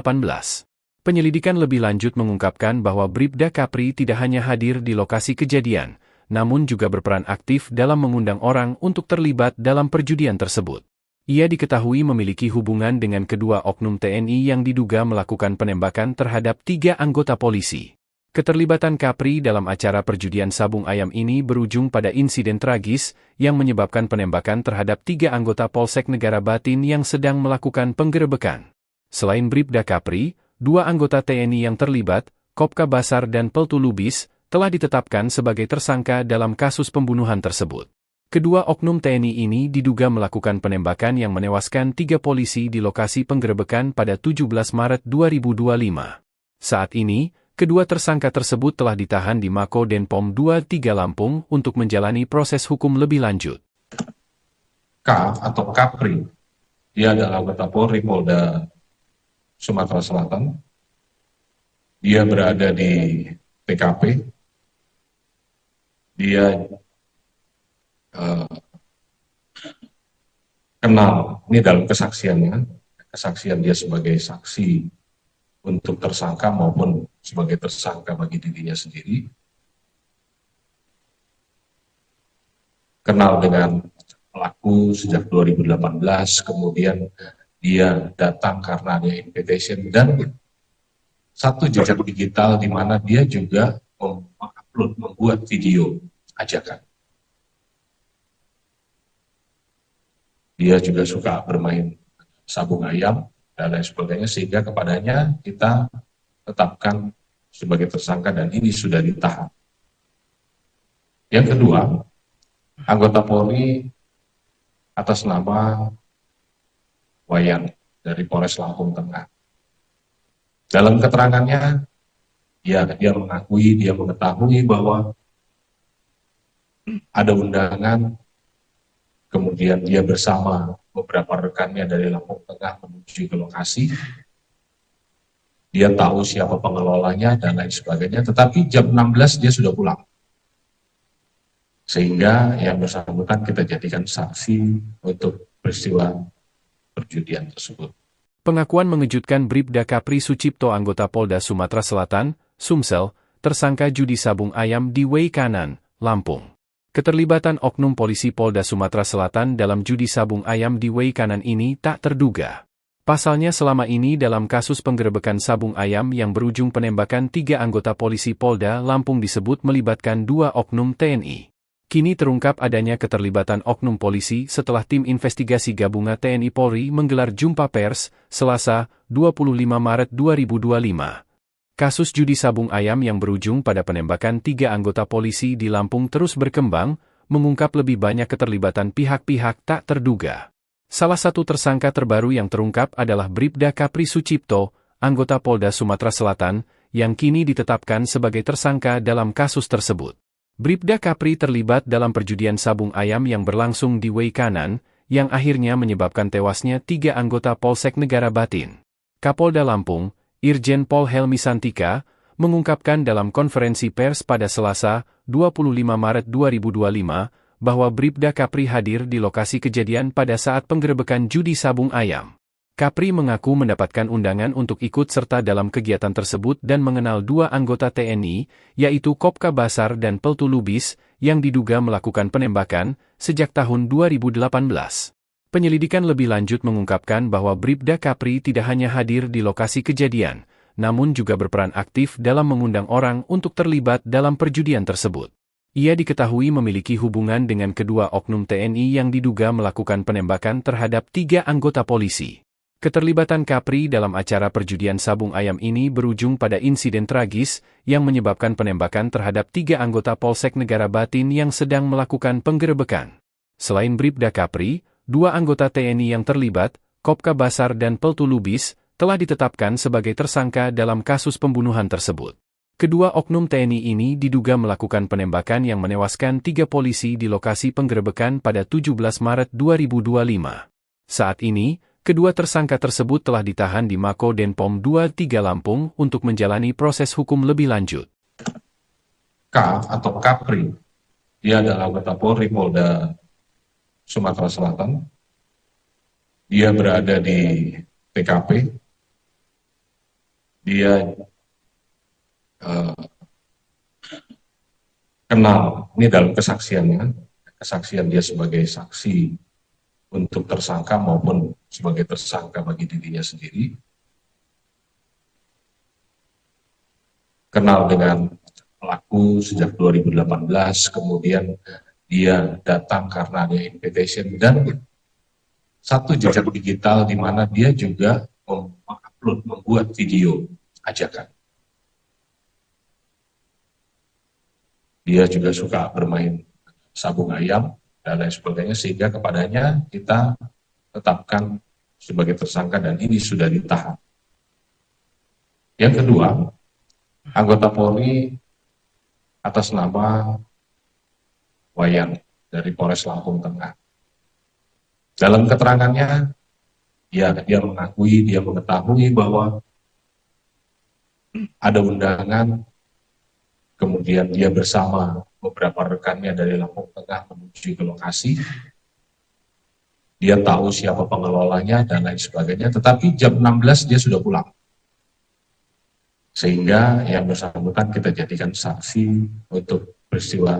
Penyelidikan lebih lanjut mengungkapkan bahwa Bribda Kapri tidak hanya hadir di lokasi kejadian, namun juga berperan aktif dalam mengundang orang untuk terlibat dalam perjudian tersebut. Ia diketahui memiliki hubungan dengan kedua oknum TNI yang diduga melakukan penembakan terhadap 3 anggota polisi. Keterlibatan Kapri dalam acara perjudian sabung ayam ini berujung pada insiden tragis yang menyebabkan penembakan terhadap 3 anggota Polsek Negara Batin yang sedang melakukan penggerebekan. Selain Bribda Kapri, 2 anggota TNI yang terlibat, Kopka Basar dan Peltu Lubis, telah ditetapkan sebagai tersangka dalam kasus pembunuhan tersebut. Kedua oknum TNI ini diduga melakukan penembakan yang menewaskan 3 polisi di lokasi penggerebekan pada 17 Maret 2025. Saat ini, kedua tersangka tersebut telah ditahan di Mako Denpom 23 Lampung untuk menjalani proses hukum lebih lanjut. K atau Kapri, dia adalah anggota Polri Polda Sumatera Selatan. Dia berada di TKP. Dia kenal, ini dalam kesaksiannya, kesaksian dia sebagai saksi untuk tersangka maupun sebagai tersangka bagi dirinya sendiri. Kenal dengan pelaku sejak 2018, kemudian dia datang karena ada invitation dan satu jejak digital di mana dia juga membuat video ajakan. Dia juga suka bermain sabung ayam dan lain sebagainya, sehingga kepadanya kita tetapkan sebagai tersangka dan ini sudah ditahan. Yang kedua, anggota Polri atas nama Wayan dari Polres Lampung Tengah. Dalam keterangannya, dia mengetahui bahwa ada undangan, kemudian dia bersama beberapa rekannya dari Lampung Tengah menuju ke lokasi. Dia tahu siapa pengelolanya dan lain sebagainya, tetapi jam 16 dia sudah pulang. Sehingga yang bersangkutan kita jadikan saksi untuk peristiwa perjudian tersebut. Pengakuan mengejutkan Bribda Kapri Sucipto, anggota Polda Sumatera Selatan, Sumsel, tersangka judi sabung ayam di Way Kanan, Lampung. Keterlibatan oknum polisi Polda Sumatera Selatan dalam judi sabung ayam di Way Kanan ini tak terduga. Pasalnya selama ini dalam kasus penggerebekan sabung ayam yang berujung penembakan 3 anggota polisi Polda Lampung disebut melibatkan 2 oknum TNI. Kini terungkap adanya keterlibatan oknum polisi setelah tim investigasi gabungan TNI Polri menggelar jumpa pers, Selasa, 25 Maret 2025. Kasus judi sabung ayam yang berujung pada penembakan 3 anggota polisi di Lampung terus berkembang, mengungkap lebih banyak keterlibatan pihak-pihak tak terduga. Salah satu tersangka terbaru yang terungkap adalah Bribda Kapri Sucipto, anggota Polda Sumatera Selatan, yang kini ditetapkan sebagai tersangka dalam kasus tersebut. Bribda Kapri terlibat dalam perjudian sabung ayam yang berlangsung di Way Kanan, yang akhirnya menyebabkan tewasnya 3 anggota Polsek Negara Batin. Kapolda Lampung, Irjen Pol Helmi Santika, mengungkapkan dalam konferensi pers pada Selasa, 25 Maret 2025, bahwa Bribda Kapri hadir di lokasi kejadian pada saat penggerebekan judi sabung ayam. Kapri mengaku mendapatkan undangan untuk ikut serta dalam kegiatan tersebut dan mengenal 2 anggota TNI, yaitu Kopka Basar dan Peltu Lubis, yang diduga melakukan penembakan sejak tahun 2018. Penyelidikan lebih lanjut mengungkapkan bahwa Bribda Kapri tidak hanya hadir di lokasi kejadian, namun juga berperan aktif dalam mengundang orang untuk terlibat dalam perjudian tersebut. Ia diketahui memiliki hubungan dengan kedua oknum TNI yang diduga melakukan penembakan terhadap 3 anggota polisi. Keterlibatan Kapri dalam acara perjudian sabung ayam ini berujung pada insiden tragis yang menyebabkan penembakan terhadap 3 anggota Polsek Negara Batin yang sedang melakukan penggerebekan. Selain Bribda Kapri, 2 anggota TNI yang terlibat, Kopka Basar dan Peltu Lubis, telah ditetapkan sebagai tersangka dalam kasus pembunuhan tersebut. Kedua oknum TNI ini diduga melakukan penembakan yang menewaskan 3 polisi di lokasi penggerebekan pada 17 Maret 2025. Saat ini, kedua tersangka tersebut telah ditahan di Mako Denpom 23 Lampung untuk menjalani proses hukum lebih lanjut. K atau Kapri, dia adalah anggota Polri Polda Sumatera Selatan. Dia berada di TKP. Dia kenal, ini dalam kesaksiannya, kesaksian dia sebagai saksi untuk tersangka maupun sebagai tersangka bagi dirinya sendiri, kenal dengan pelaku sejak 2018, kemudian dia datang karena ada invitation dan satu jejak digital di mana dia juga membuat video ajakan. Dia juga suka bermain sabung ayam dan lain sebagainya, sehingga kepadanya kita tetapkan sebagai tersangka dan ini sudah ditahan. Yang kedua, anggota Polri atas nama Wayan dari Polres Lampung Tengah. Dalam keterangannya, dia mengetahui bahwa ada undangan. Kemudian dia bersama beberapa rekannya dari Lampung Tengah menuju ke lokasi. Dia tahu siapa pengelolanya dan lain sebagainya, tetapi jam 16 dia sudah pulang. Sehingga yang bersangkutan kita jadikan saksi untuk peristiwa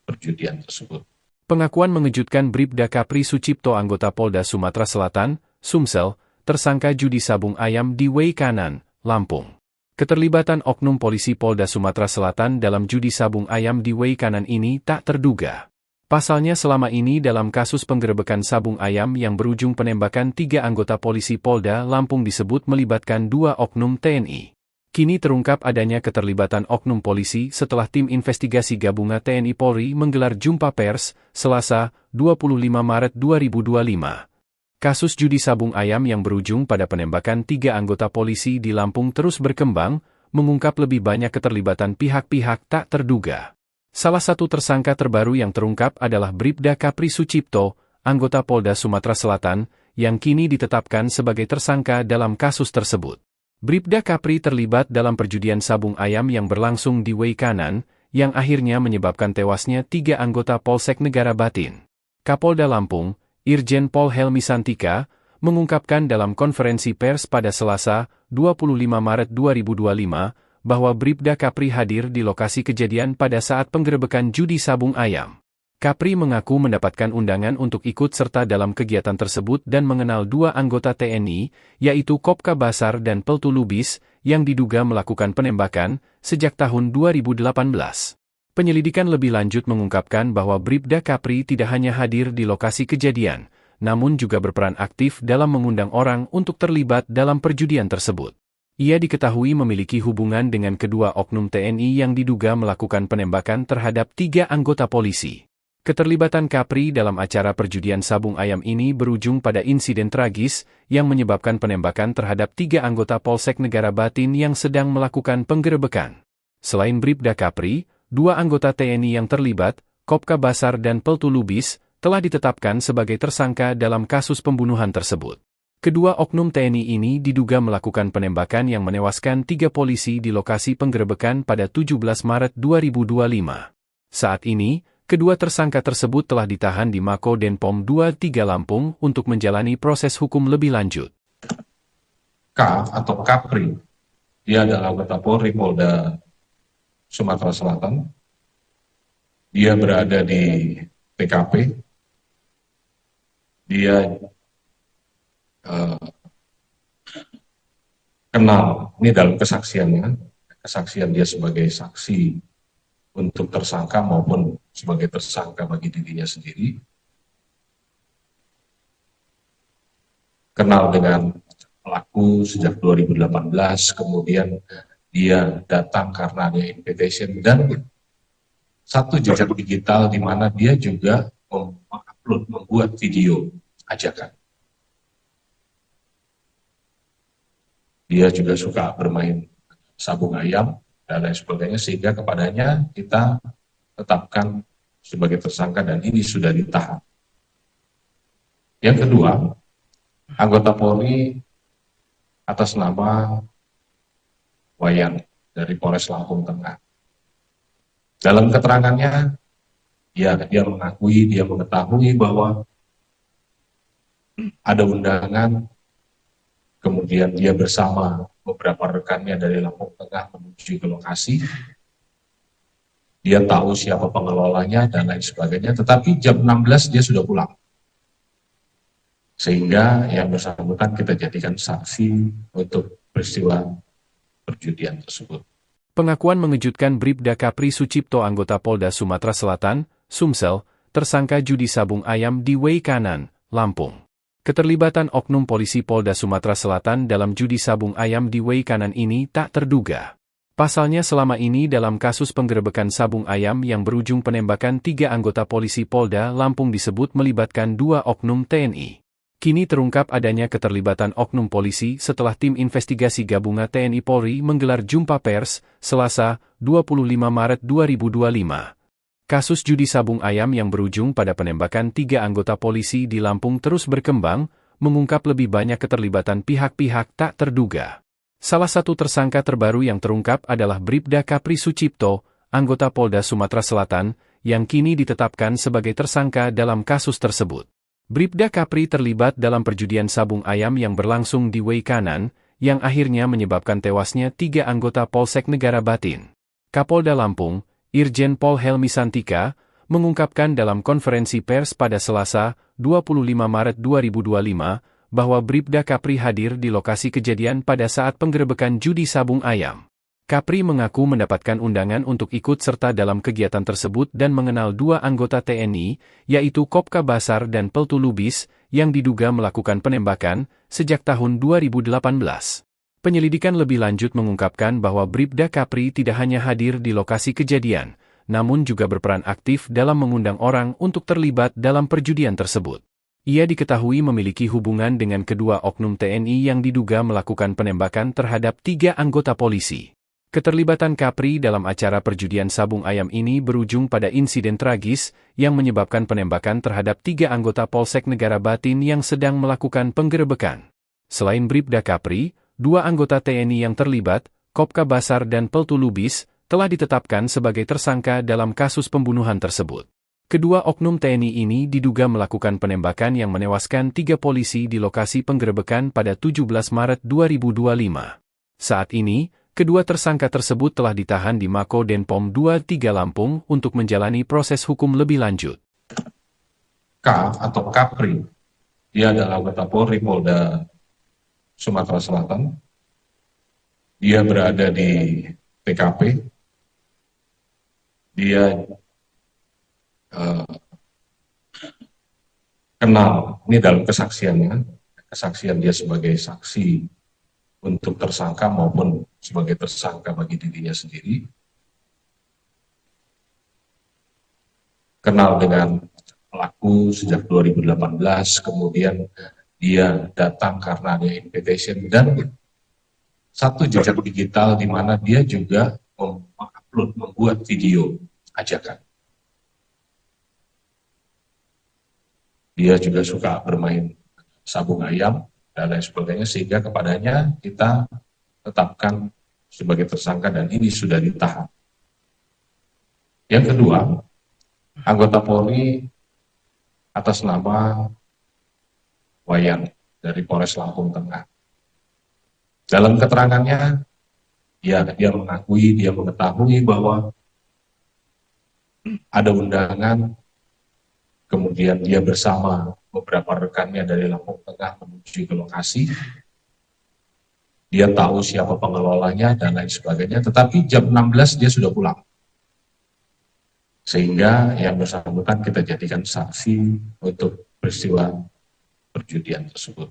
perjudian tersebut. Pengakuan mengejutkan Bribda Kapri Sucipto, anggota Polda Sumatera Selatan, Sumsel, tersangka judi sabung ayam di Way Kanan, Lampung. Keterlibatan oknum polisi Polda Sumatera Selatan dalam judi sabung ayam di Way Kanan ini tak terduga. Pasalnya selama ini dalam kasus penggerebekan sabung ayam yang berujung penembakan 3 anggota polisi Polda Lampung disebut melibatkan 2 oknum TNI. Kini terungkap adanya keterlibatan oknum polisi setelah tim investigasi gabungan TNI Polri menggelar jumpa pers, Selasa, 25 Maret 2025. Kasus judi sabung ayam yang berujung pada penembakan 3 anggota polisi di Lampung terus berkembang, mengungkap lebih banyak keterlibatan pihak-pihak tak terduga. Salah satu tersangka terbaru yang terungkap adalah Bribda Kapri Sucipto, anggota Polda Sumatera Selatan, yang kini ditetapkan sebagai tersangka dalam kasus tersebut. Bribda Kapri terlibat dalam perjudian sabung ayam yang berlangsung di Way Kanan, yang akhirnya menyebabkan tewasnya 3 anggota Polsek Negara Batin. Kapolda Lampung, Irjen Pol Helmi Santika, mengungkapkan dalam konferensi pers pada Selasa, 25 Maret 2025, bahwa Bribda Kapri hadir di lokasi kejadian pada saat penggerebekan judi sabung ayam. Kapri mengaku mendapatkan undangan untuk ikut serta dalam kegiatan tersebut dan mengenal dua anggota TNI, yaitu Kopka Basar dan Peltu Lubis, yang diduga melakukan penembakan sejak tahun 2018. Penyelidikan lebih lanjut mengungkapkan bahwa Bribda Kapri tidak hanya hadir di lokasi kejadian, namun juga berperan aktif dalam mengundang orang untuk terlibat dalam perjudian tersebut. Ia diketahui memiliki hubungan dengan kedua oknum TNI yang diduga melakukan penembakan terhadap 3 anggota polisi. Keterlibatan Kapri dalam acara perjudian sabung ayam ini berujung pada insiden tragis yang menyebabkan penembakan terhadap 3 anggota Polsek Negara Batin yang sedang melakukan penggerebekan. Selain Bribda Kapri, 2 anggota TNI yang terlibat, Kopka Basar dan Peltu Lubis, telah ditetapkan sebagai tersangka dalam kasus pembunuhan tersebut. Kedua oknum TNI ini diduga melakukan penembakan yang menewaskan 3 polisi di lokasi penggerebekan pada 17 Maret 2025. Saat ini, kedua tersangka tersebut telah ditahan di Mako Denpom 23 Lampung untuk menjalani proses hukum lebih lanjut. K atau Kapri, dia adalah anggota Polri Polda Sumatera Selatan. Dia berada di TKP. Dia kenal, ini dalam kesaksiannya, kesaksian dia sebagai saksi untuk tersangka maupun sebagai tersangka bagi dirinya sendiri. Kenal dengan pelaku sejak 2018, kemudian dia datang karena ada invitation dan satu jejak digital di mana dia juga mengupload, membuat video ajakan. Dia juga suka bermain sabung ayam dan lain sebagainya, sehingga kepadanya kita tetapkan sebagai tersangka dan ini sudah ditahan. Yang kedua, anggota Polri atas nama Wayan dari Polres Lampung Tengah. Dalam keterangannya, dia mengetahui bahwa ada undangan, kemudian dia bersama beberapa rekannya dari Lampung Tengah menuju ke lokasi. Dia tahu siapa pengelolanya dan lain sebagainya, tetapi jam 16 dia sudah pulang. Sehingga yang bersangkutan kita jadikan saksi untuk peristiwa perjudian tersebut. Pengakuan mengejutkan Bribda Kapri Sucipto anggota Polda Sumatera Selatan, Sumsel, tersangka judi sabung ayam di Wei Kanan, Lampung. Keterlibatan oknum polisi Polda Sumatera Selatan dalam judi sabung ayam di Wei Kanan ini tak terduga. Pasalnya selama ini dalam kasus penggerebekan sabung ayam yang berujung penembakan 3 anggota polisi Polda Lampung disebut melibatkan 2 oknum TNI. Kini terungkap adanya keterlibatan oknum polisi setelah tim investigasi gabungan TNI Polri menggelar jumpa pers, Selasa, 25 Maret 2025. Kasus judi sabung ayam yang berujung pada penembakan 3 anggota polisi di Lampung terus berkembang, mengungkap lebih banyak keterlibatan pihak-pihak tak terduga. Salah satu tersangka terbaru yang terungkap adalah Bribda Kapri Sucipto, anggota Polda Sumatera Selatan, yang kini ditetapkan sebagai tersangka dalam kasus tersebut. Bribda Kapri terlibat dalam perjudian sabung ayam yang berlangsung di Wei Kanan, yang akhirnya menyebabkan tewasnya 3 anggota Polsek Negara Batin. Kapolda Lampung, Irjen Pol Helmi Santika, mengungkapkan dalam konferensi pers pada Selasa, 25 Maret 2025, bahwa Bribda Kapri hadir di lokasi kejadian pada saat penggerebekan judi sabung ayam. Kapri mengaku mendapatkan undangan untuk ikut serta dalam kegiatan tersebut dan mengenal 2 anggota TNI, yaitu Kopka Basar dan Peltu Lubis, yang diduga melakukan penembakan sejak tahun 2018. Penyelidikan lebih lanjut mengungkapkan bahwa Bribda Kapri tidak hanya hadir di lokasi kejadian, namun juga berperan aktif dalam mengundang orang untuk terlibat dalam perjudian tersebut. Ia diketahui memiliki hubungan dengan kedua oknum TNI yang diduga melakukan penembakan terhadap 3 anggota polisi. Keterlibatan Kapri dalam acara perjudian sabung ayam ini berujung pada insiden tragis yang menyebabkan penembakan terhadap 3 anggota Polsek Negara Batin yang sedang melakukan penggerebekan. Selain Bribda Kapri, 2 anggota TNI yang terlibat, Kopka Basar dan Peltu Lubis, telah ditetapkan sebagai tersangka dalam kasus pembunuhan tersebut. Kedua oknum TNI ini diduga melakukan penembakan yang menewaskan 3 polisi di lokasi penggerebekan pada 17 Maret 2025. Saat ini, kedua tersangka tersebut telah ditahan di Mako Denpom 23 Lampung untuk menjalani proses hukum lebih lanjut. atau Kapri. Dia adalah anggota Polri Polda Sumatera Selatan. Dia berada di TKP. Dia kenal, ini dalam kesaksiannya, kesaksian dia sebagai saksi untuk tersangka maupun sebagai tersangka bagi dirinya sendiri. Kenal dengan pelaku sejak 2018, kemudian dia datang karena ada invitation dan satu jejak digital di mana dia juga mengupload, membuat video ajakan. Dia juga suka bermain sabung ayam dan lain sebagainya, sehingga kepadanya kita tetapkan sebagai tersangka dan ini sudah ditahan. Yang kedua, anggota Polri atas nama Wayan dari Polres Lampung Tengah. Dalam keterangannya, dia mengakui, dia mengetahui bahwa ada undangan, kemudian dia bersama beberapa rekannya dari Lampung Tengah menuju ke lokasi. Dia tahu siapa pengelolanya dan lain sebagainya, tetapi jam 16 dia sudah pulang. Sehingga yang bersangkutan kita jadikan saksi untuk peristiwa perjudian tersebut.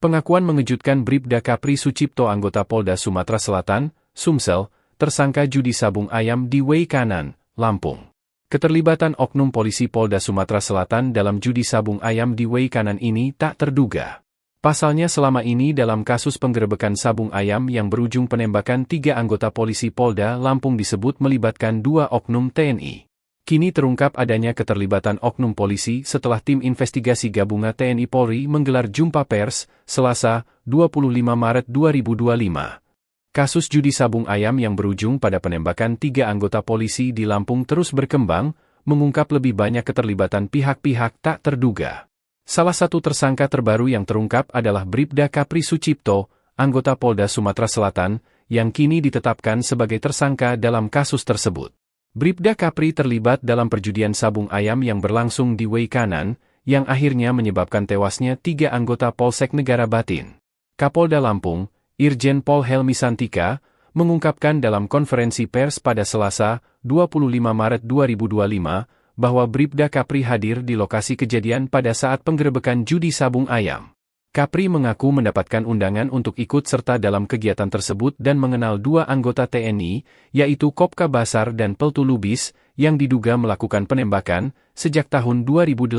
Pengakuan mengejutkan Bribda Kapri Sucipto anggota Polda Sumatera Selatan, Sumsel, tersangka judi sabung ayam di Way Kanan, Lampung. Keterlibatan oknum polisi Polda Sumatera Selatan dalam judi sabung ayam di Way Kanan ini tak terduga. Pasalnya selama ini dalam kasus penggerebekan sabung ayam yang berujung penembakan 3 anggota polisi Polda Lampung disebut melibatkan 2 oknum TNI. Kini terungkap adanya keterlibatan oknum polisi setelah tim investigasi gabungan TNI Polri menggelar jumpa pers, Selasa, 25 Maret 2025. Kasus judi sabung ayam yang berujung pada penembakan 3 anggota polisi di Lampung terus berkembang, mengungkap lebih banyak keterlibatan pihak-pihak tak terduga. Salah satu tersangka terbaru yang terungkap adalah Bribda Kapri Sucipto, anggota Polda Sumatera Selatan, yang kini ditetapkan sebagai tersangka dalam kasus tersebut. Bribda Kapri terlibat dalam perjudian sabung ayam yang berlangsung di Way Kanan, yang akhirnya menyebabkan tewasnya 3 anggota Polsek Negara Batin. Kapolda Lampung, Irjen Pol Helmi Santika, mengungkapkan dalam konferensi pers pada Selasa, 25 Maret 2025, bahwa Bribda Kapri hadir di lokasi kejadian pada saat penggerebekan judi sabung ayam. Kapri mengaku mendapatkan undangan untuk ikut serta dalam kegiatan tersebut dan mengenal 2 anggota TNI, yaitu Kopka Basar dan Peltu Lubis, yang diduga melakukan penembakan sejak tahun 2018.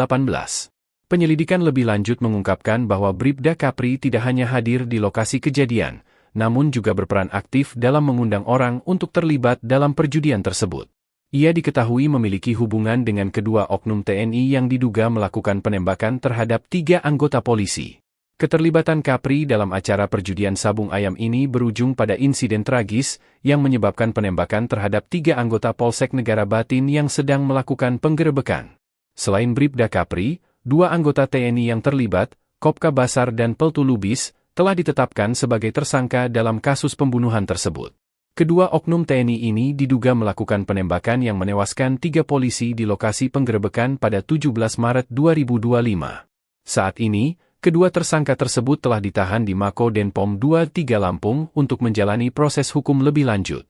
Penyelidikan lebih lanjut mengungkapkan bahwa Bribda Kapri tidak hanya hadir di lokasi kejadian, namun juga berperan aktif dalam mengundang orang untuk terlibat dalam perjudian tersebut. Ia diketahui memiliki hubungan dengan kedua oknum TNI yang diduga melakukan penembakan terhadap 3 anggota polisi. Keterlibatan Kapri dalam acara perjudian sabung ayam ini berujung pada insiden tragis yang menyebabkan penembakan terhadap 3 anggota Polsek Negara Batin yang sedang melakukan penggerebekan. Selain Bribda Kapri, 2 anggota TNI yang terlibat, Kopka Basar dan Peltu Lubis, telah ditetapkan sebagai tersangka dalam kasus pembunuhan tersebut. Kedua oknum TNI ini diduga melakukan penembakan yang menewaskan 3 polisi di lokasi penggerebekan pada 17 Maret 2025. Saat ini, kedua tersangka tersebut telah ditahan di Mako Denpom 23 Lampung untuk menjalani proses hukum lebih lanjut.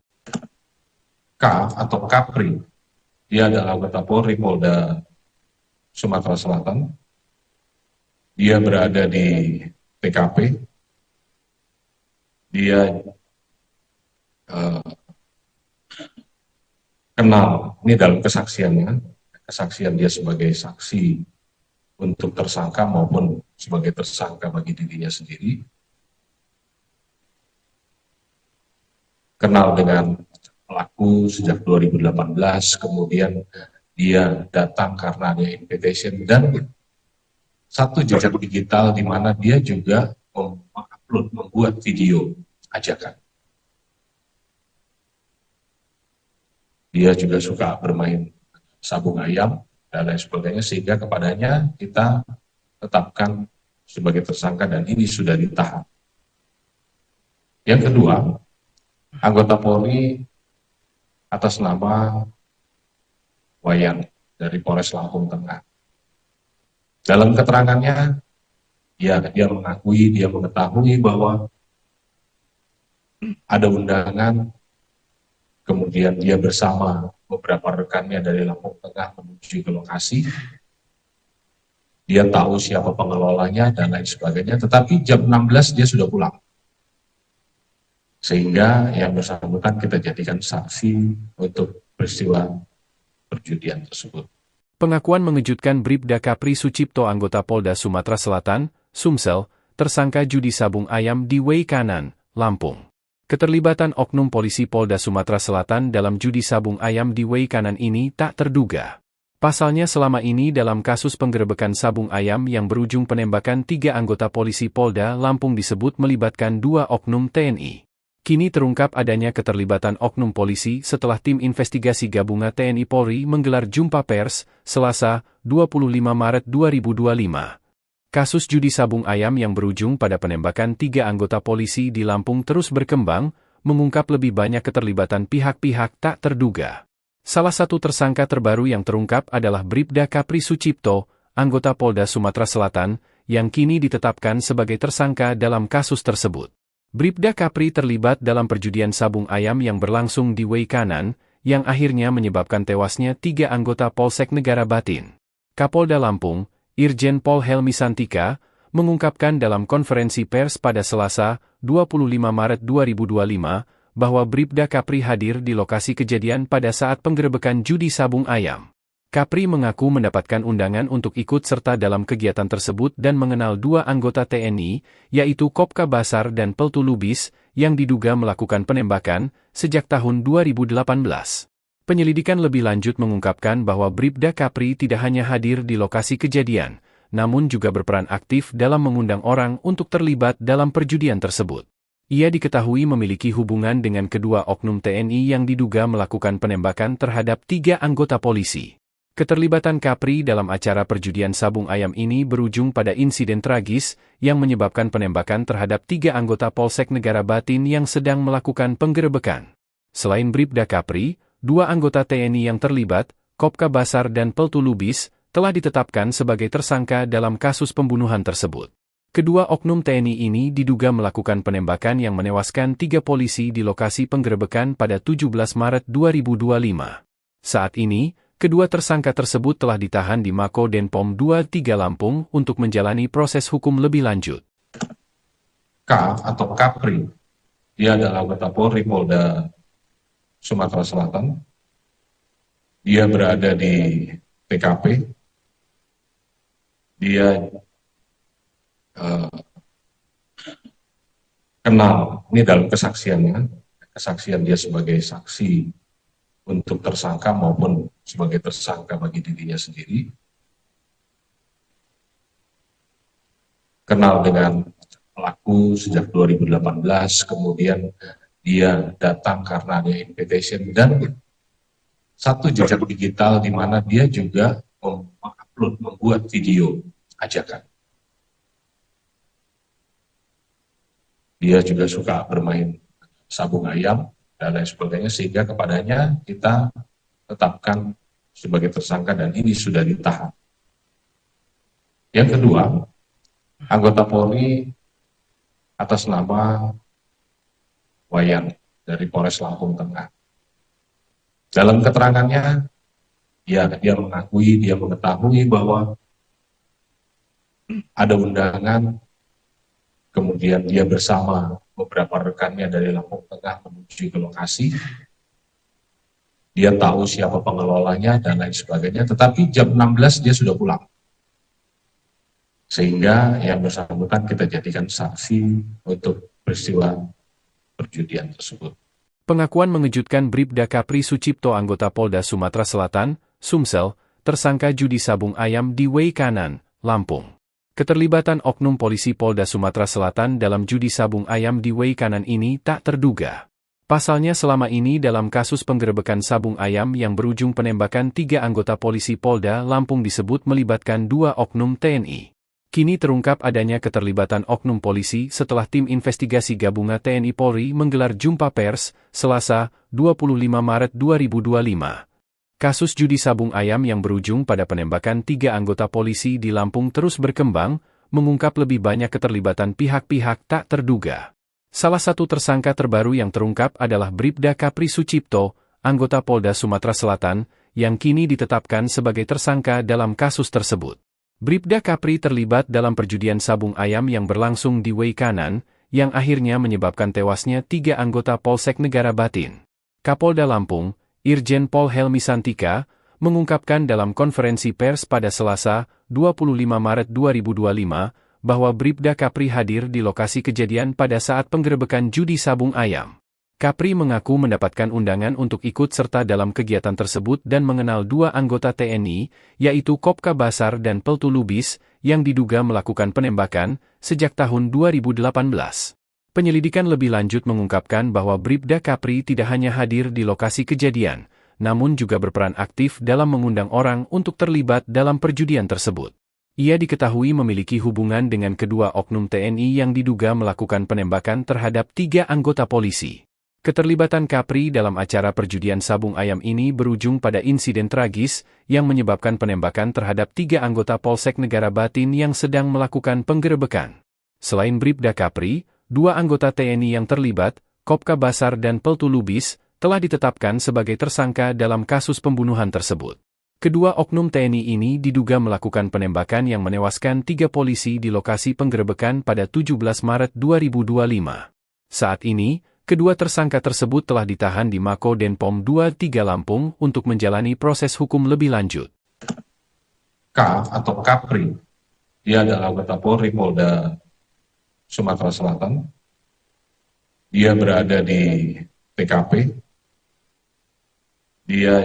Atau Kapri, dia adalah anggota Polri Polda Sumatera Selatan. Dia berada di TKP. Dia kenal, ini dalam kesaksiannya, kesaksian dia sebagai saksi untuk tersangka maupun sebagai tersangka bagi dirinya sendiri. Kenal dengan pelaku sejak 2018, kemudian dia datang karena ada invitation dan satu jejak digital di mana dia juga mengupload, membuat video ajakan. Dia juga suka bermain sabung ayam dan lain sebagainya, sehingga kepadanya kita tetapkan sebagai tersangka dan ini sudah ditahan. Yang kedua, anggota Polri atas nama Wayan dari Polres Lampung Tengah. Dalam keterangannya, ya dia mengakui, dia mengetahui bahwa ada undangan, kemudian dia bersama beberapa rekannya dari Lampung Tengah menuju ke lokasi. Dia tahu siapa pengelolanya dan lain sebagainya, tetapi jam 16 dia sudah pulang. Sehingga yang bersangkutan kita jadikan saksi untuk peristiwa perjudian tersebut. Pengakuan mengejutkan Bribda Kapri Sucipto anggota Polda Sumatera Selatan, Sumsel, tersangka judi sabung ayam di Way Kanan, Lampung. Keterlibatan oknum polisi Polda Sumatera Selatan dalam judi sabung ayam di Way Kanan ini tak terduga. Pasalnya selama ini dalam kasus penggerebekan sabung ayam yang berujung penembakan 3 anggota polisi Polda Lampung disebut melibatkan 2 oknum TNI. Kini terungkap adanya keterlibatan oknum polisi setelah tim investigasi gabungan TNI Polri menggelar jumpa pers, Selasa, 25 Maret 2025. Kasus judi sabung ayam yang berujung pada penembakan 3 anggota polisi di Lampung terus berkembang, mengungkap lebih banyak keterlibatan pihak-pihak tak terduga. Salah satu tersangka terbaru yang terungkap adalah Bribda Kapri Sucipto, anggota Polda Sumatera Selatan, yang kini ditetapkan sebagai tersangka dalam kasus tersebut. Bribda Kapri terlibat dalam perjudian sabung ayam yang berlangsung di Way Kanan, yang akhirnya menyebabkan tewasnya 3 anggota Polsek Negara Batin. Kapolda Lampung, Irjen Pol Helmi Santika, mengungkapkan dalam konferensi pers pada Selasa, 25 Maret 2025, bahwa Bribda Kapri hadir di lokasi kejadian pada saat penggerebekan judi sabung ayam. Kapri mengaku mendapatkan undangan untuk ikut serta dalam kegiatan tersebut dan mengenal 2 anggota TNI, yaitu Kopka Basar dan Peltu Lubis, yang diduga melakukan penembakan sejak tahun 2018. Penyelidikan lebih lanjut mengungkapkan bahwa Bribda Kapri tidak hanya hadir di lokasi kejadian, namun juga berperan aktif dalam mengundang orang untuk terlibat dalam perjudian tersebut. Ia diketahui memiliki hubungan dengan kedua oknum TNI yang diduga melakukan penembakan terhadap 3 anggota polisi. Keterlibatan Kapri dalam acara perjudian sabung ayam ini berujung pada insiden tragis yang menyebabkan penembakan terhadap 3 anggota Polsek Negara Batin yang sedang melakukan penggerebekan. Selain Bribda Kapri, 2 anggota TNI yang terlibat, Kopka Basar dan Peltu Lubis, telah ditetapkan sebagai tersangka dalam kasus pembunuhan tersebut. Kedua oknum TNI ini diduga melakukan penembakan yang menewaskan 3 polisi di lokasi penggerebekan pada 17 Maret 2025. Saat ini, kedua tersangka tersebut telah ditahan di Mako Denpom 23 Lampung untuk menjalani proses hukum lebih lanjut. K atau Kapri, dia adalah anggota Polri Polda Sumatera Selatan. Dia berada di TKP. Dia kenal, ini dalam kesaksiannya, kesaksian dia sebagai saksi untuk tersangka maupun sebagai tersangka bagi dirinya sendiri. Kenal dengan pelaku sejak 2018, kemudian dia datang karena ada invitation dan satu jejak digital di mana dia juga mengupload, membuat video ajakan. Dia juga suka bermain sabung ayam dan lain sebagainya, sehingga kepadanya kita tetapkan sebagai tersangka dan ini sudah ditahan. Yang kedua, anggota Polri atas nama Wayan dari Polres Lampung Tengah. Dalam keterangannya, dia mengakui, dia mengetahui bahwa ada undangan, kemudian dia bersama beberapa rekannya dari Lampung Tengah menuju ke lokasi. Dia tahu siapa pengelolanya dan lain sebagainya, tetapi jam 16 dia sudah pulang. Sehingga yang bersangkutan kita jadikan saksi untuk peristiwa perjudian tersebut. Pengakuan mengejutkan Bribda Kapri Sucipto anggota Polda Sumatera Selatan, Sumsel, tersangka judi sabung ayam di Way Kanan, Lampung. Keterlibatan oknum polisi Polda Sumatera Selatan dalam judi sabung ayam di Way Kanan ini tak terduga. Pasalnya selama ini dalam kasus penggerebekan sabung ayam yang berujung penembakan 3 anggota polisi Polda Lampung disebut melibatkan 2 oknum TNI. Kini terungkap adanya keterlibatan oknum polisi setelah tim investigasi gabungan TNI Polri menggelar jumpa pers, Selasa, 25 Maret 2025. Kasus judi sabung ayam yang berujung pada penembakan 3 anggota polisi di Lampung terus berkembang, mengungkap lebih banyak keterlibatan pihak-pihak tak terduga. Salah satu tersangka terbaru yang terungkap adalah Bribda Kapri Sucipto, anggota Polda Sumatera Selatan, yang kini ditetapkan sebagai tersangka dalam kasus tersebut. Bribda Kapri terlibat dalam perjudian sabung ayam yang berlangsung di Wei Kanan, yang akhirnya menyebabkan tewasnya 3 anggota Polsek Negara Batin. Kapolda Lampung, Irjen Pol Helmi Santika, mengungkapkan dalam konferensi pers pada Selasa, 25 Maret 2025, bahwa Bribda Kapri hadir di lokasi kejadian pada saat penggerebekan judi sabung ayam. Kapri mengaku mendapatkan undangan untuk ikut serta dalam kegiatan tersebut dan mengenal 2 anggota TNI, yaitu Kopka Basar dan Peltu Lubis, yang diduga melakukan penembakan sejak tahun 2018. Penyelidikan lebih lanjut mengungkapkan bahwa Bribda Kapri tidak hanya hadir di lokasi kejadian, namun juga berperan aktif dalam mengundang orang untuk terlibat dalam perjudian tersebut. Ia diketahui memiliki hubungan dengan kedua oknum TNI yang diduga melakukan penembakan terhadap 3 anggota polisi. Keterlibatan Kapri dalam acara perjudian sabung ayam ini berujung pada insiden tragis yang menyebabkan penembakan terhadap 3 anggota Polsek Negara Batin yang sedang melakukan penggerebekan. Selain Bribda Kapri, 2 anggota TNI yang terlibat, Kopka Basar dan Peltu Lubis, telah ditetapkan sebagai tersangka dalam kasus pembunuhan tersebut. Kedua oknum TNI ini diduga melakukan penembakan yang menewaskan 3 polisi di lokasi penggerebekan pada 17 Maret 2025. Saat ini, kedua tersangka tersebut telah ditahan di Mako Denpom 23 Lampung untuk menjalani proses hukum lebih lanjut. K atau Kapri, dia adalah anggota Polri Polda Sumatera Selatan. Dia berada di TKP. Dia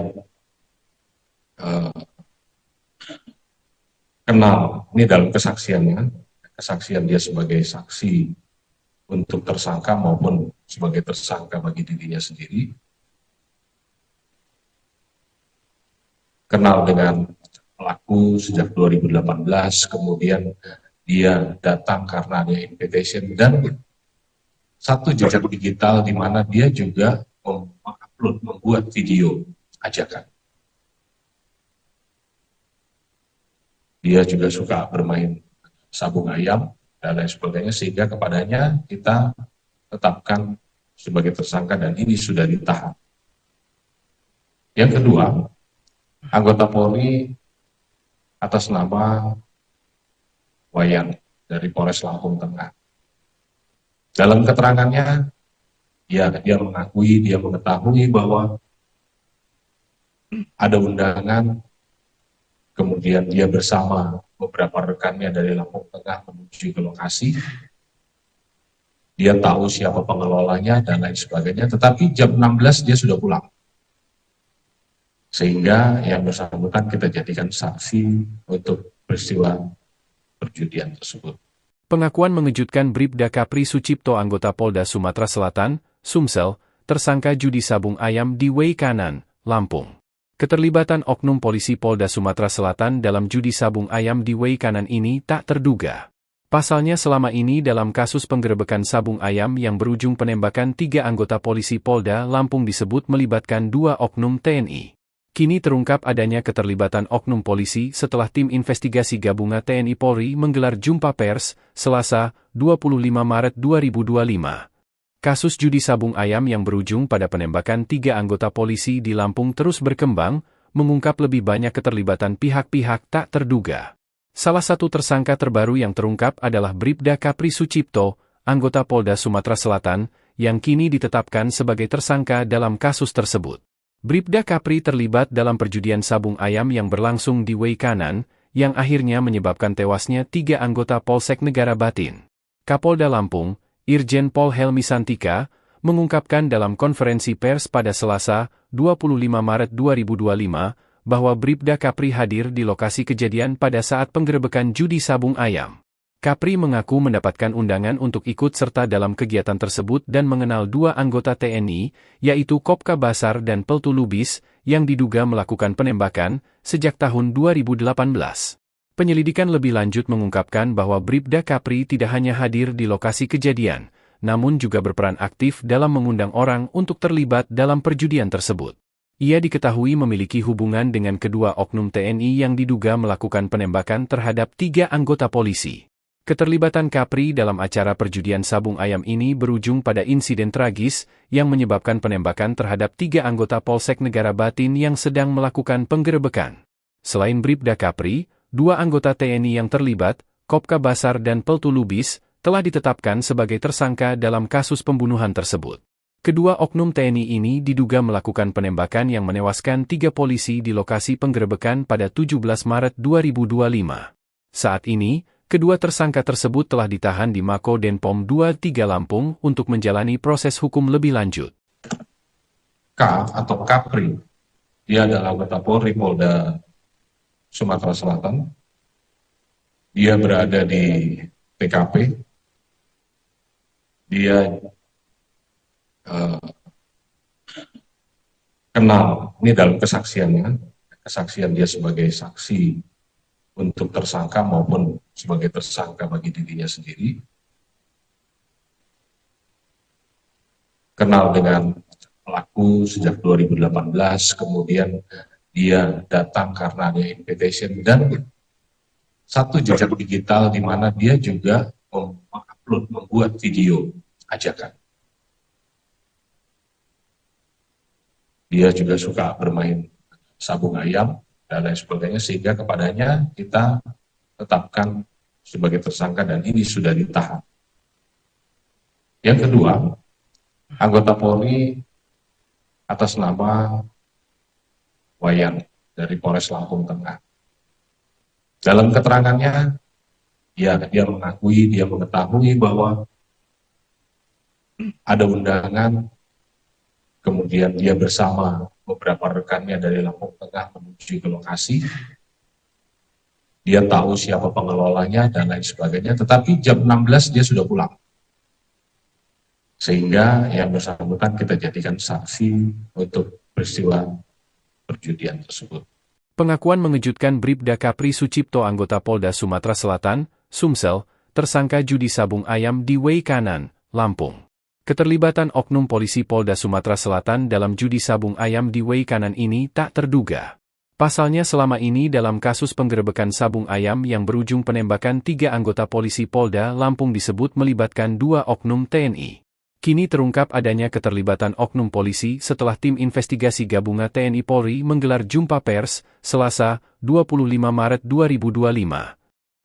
kenal, ini dalam kesaksiannya, kesaksian dia sebagai saksi untuk tersangka maupun sebagai tersangka bagi dirinya sendiri. Kenal dengan pelaku sejak 2018, kemudian dia datang karena ada invitation dan satu jejak digital di mana dia juga mengupload, membuat video ajakan. Dia juga suka bermain sabung ayam dan lain sebagainya, sehingga kepadanya kita tetapkan sebagai tersangka dan ini sudah ditahan. Yang kedua, anggota Polri atas nama Wayan dari Polres Lampung Tengah. Dalam keterangannya, dia mengakui, dia mengetahui bahwa ada undangan, kemudian dia bersama beberapa rekannya dari Lampung Tengah menuju ke lokasi. Dia tahu siapa pengelolanya dan lain sebagainya, tetapi jam 16 dia sudah pulang. Sehingga yang bersangkutan kita jadikan saksi untuk peristiwa perjudian tersebut. Pengakuan mengejutkan Bribda Kapri Sucipto, anggota Polda Sumatera Selatan, Sumsel, tersangka judi sabung ayam di Wei Kanan, Lampung. Keterlibatan oknum polisi Polda Sumatera Selatan dalam judi sabung ayam di Wei Kanan ini tak terduga. Pasalnya selama ini dalam kasus penggerebekan sabung ayam yang berujung penembakan 3 anggota polisi Polda Lampung disebut melibatkan 2 oknum TNI. Kini terungkap adanya keterlibatan oknum polisi setelah tim investigasi gabungan TNI Polri menggelar jumpa pers, Selasa, 25 Maret 2025. Kasus judi sabung ayam yang berujung pada penembakan 3 anggota polisi di Lampung terus berkembang, mengungkap lebih banyak keterlibatan pihak-pihak tak terduga. Salah satu tersangka terbaru yang terungkap adalah Bribda Kapri Sucipto, anggota Polda Sumatera Selatan, yang kini ditetapkan sebagai tersangka dalam kasus tersebut. Bribda Kapri terlibat dalam perjudian sabung ayam yang berlangsung di Wei Kanan, yang akhirnya menyebabkan tewasnya 3 anggota Polsek Negara Batin. Kapolda Lampung, Irjen Pol Helmi Santika, mengungkapkan dalam konferensi pers pada Selasa, 25 Maret 2025, bahwa Bribda Kapri hadir di lokasi kejadian pada saat penggerebekan judi sabung ayam. Kapri mengaku mendapatkan undangan untuk ikut serta dalam kegiatan tersebut dan mengenal 2 anggota TNI, yaitu Kopka Basar dan Peltu Lubis, yang diduga melakukan penembakan sejak tahun 2018. Penyelidikan lebih lanjut mengungkapkan bahwa Bribda Kapri tidak hanya hadir di lokasi kejadian, namun juga berperan aktif dalam mengundang orang untuk terlibat dalam perjudian tersebut. Ia diketahui memiliki hubungan dengan kedua oknum TNI yang diduga melakukan penembakan terhadap 3 anggota polisi. Keterlibatan Kapri dalam acara perjudian sabung ayam ini berujung pada insiden tragis yang menyebabkan penembakan terhadap 3 anggota Polsek Negara Batin yang sedang melakukan penggerebekan. Selain Bribda Kapri, 2 anggota TNI yang terlibat, Kopka Basar dan Peltu Lubis, telah ditetapkan sebagai tersangka dalam kasus pembunuhan tersebut. Kedua oknum TNI ini diduga melakukan penembakan yang menewaskan 3 polisi di lokasi penggerebekan pada 17 Maret 2025. Saat ini, kedua tersangka tersebut telah ditahan di Mako Denpom 23 Lampung untuk menjalani proses hukum lebih lanjut. K atau Kapri, dia adalah anggota Polri Polda Sumatera Selatan. Dia berada di TKP. Dia kenal, ini dalam kesaksiannya, kesaksian dia sebagai saksi untuk tersangka maupun sebagai tersangka bagi dirinya sendiri, kenal dengan pelaku sejak 2018, kemudian dia datang karena ada invitation, dan satu jejak digital di mana dia juga mengupload, membuat video ajakan. Dia juga suka bermain sabung ayam dan lain sebagainya, sehingga kepadanya kita tetapkan sebagai tersangka dan ini sudah ditahan. Yang kedua, anggota Polri atas nama Wayan dari Polres Lampung Tengah. Dalam keterangannya, dia mengakui, dia mengetahui bahwa ada undangan. Kemudian dia bersama beberapa rekannya dari Lampung Tengah menuju ke lokasi. Dia tahu siapa pengelolanya dan lain sebagainya, tetapi jam 16 dia sudah pulang. Sehingga yang bersangkutan kita jadikan saksi untuk peristiwa perjudian tersebut. Pengakuan mengejutkan Bribda Kapri Sucipto anggota Polda Sumatera Selatan, Sumsel, tersangka judi sabung ayam di Wei Kanan, Lampung. Keterlibatan oknum polisi Polda Sumatera Selatan dalam judi sabung ayam di Wei Kanan ini tak terduga. Pasalnya selama ini dalam kasus penggerebekan sabung ayam yang berujung penembakan 3 anggota polisi Polda Lampung disebut melibatkan 2 oknum TNI. Kini terungkap adanya keterlibatan oknum polisi setelah tim investigasi gabungan TNI Polri menggelar jumpa pers, Selasa, 25 Maret 2025.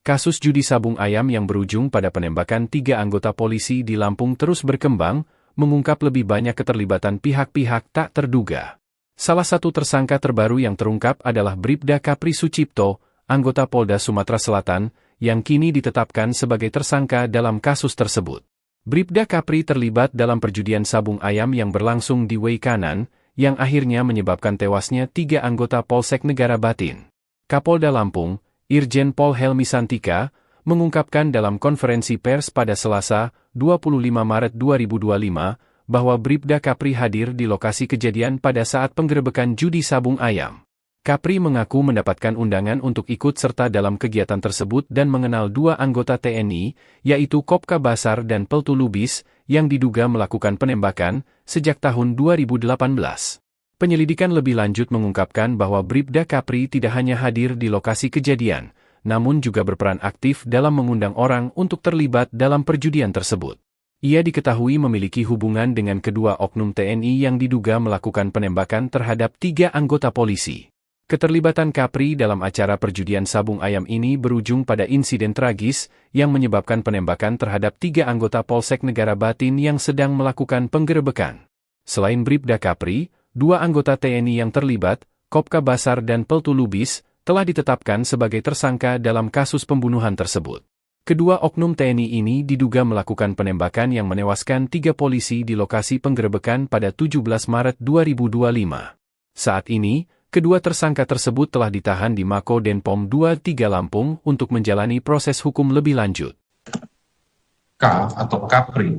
Kasus judi sabung ayam yang berujung pada penembakan 3 anggota polisi di Lampung terus berkembang, mengungkap lebih banyak keterlibatan pihak-pihak tak terduga. Salah satu tersangka terbaru yang terungkap adalah Bribda Kapri Sucipto, anggota Polda Sumatera Selatan, yang kini ditetapkan sebagai tersangka dalam kasus tersebut. Bribda Kapri terlibat dalam perjudian sabung ayam yang berlangsung di Wei Kanan, yang akhirnya menyebabkan tewasnya 3 anggota Polsek Negara Batin. Kapolda Lampung, Irjen Pol Helmi Santika, mengungkapkan dalam konferensi pers pada Selasa, 25 Maret 2025, bahwa Bribda Kapri hadir di lokasi kejadian pada saat penggerebekan judi sabung ayam. Kapri mengaku mendapatkan undangan untuk ikut serta dalam kegiatan tersebut dan mengenal 2 anggota TNI, yaitu Kopka Basar dan Peltu Lubis, yang diduga melakukan penembakan sejak tahun 2018. Penyelidikan lebih lanjut mengungkapkan bahwa Bribda Kapri tidak hanya hadir di lokasi kejadian, namun juga berperan aktif dalam mengundang orang untuk terlibat dalam perjudian tersebut. Ia diketahui memiliki hubungan dengan kedua oknum TNI yang diduga melakukan penembakan terhadap 3 anggota polisi. Keterlibatan Kapri dalam acara perjudian sabung ayam ini berujung pada insiden tragis yang menyebabkan penembakan terhadap 3 anggota Polsek Negara Batin yang sedang melakukan penggerebekan. Selain Bribda Kapri, 2 anggota TNI yang terlibat, Kopka Basar dan Peltu Lubis, telah ditetapkan sebagai tersangka dalam kasus pembunuhan tersebut. Kedua oknum TNI ini diduga melakukan penembakan yang menewaskan 3 polisi di lokasi penggerebekan pada 17 Maret 2025. Saat ini, kedua tersangka tersebut telah ditahan di Mako Denpom 23 Lampung untuk menjalani proses hukum lebih lanjut. K atau Kapri,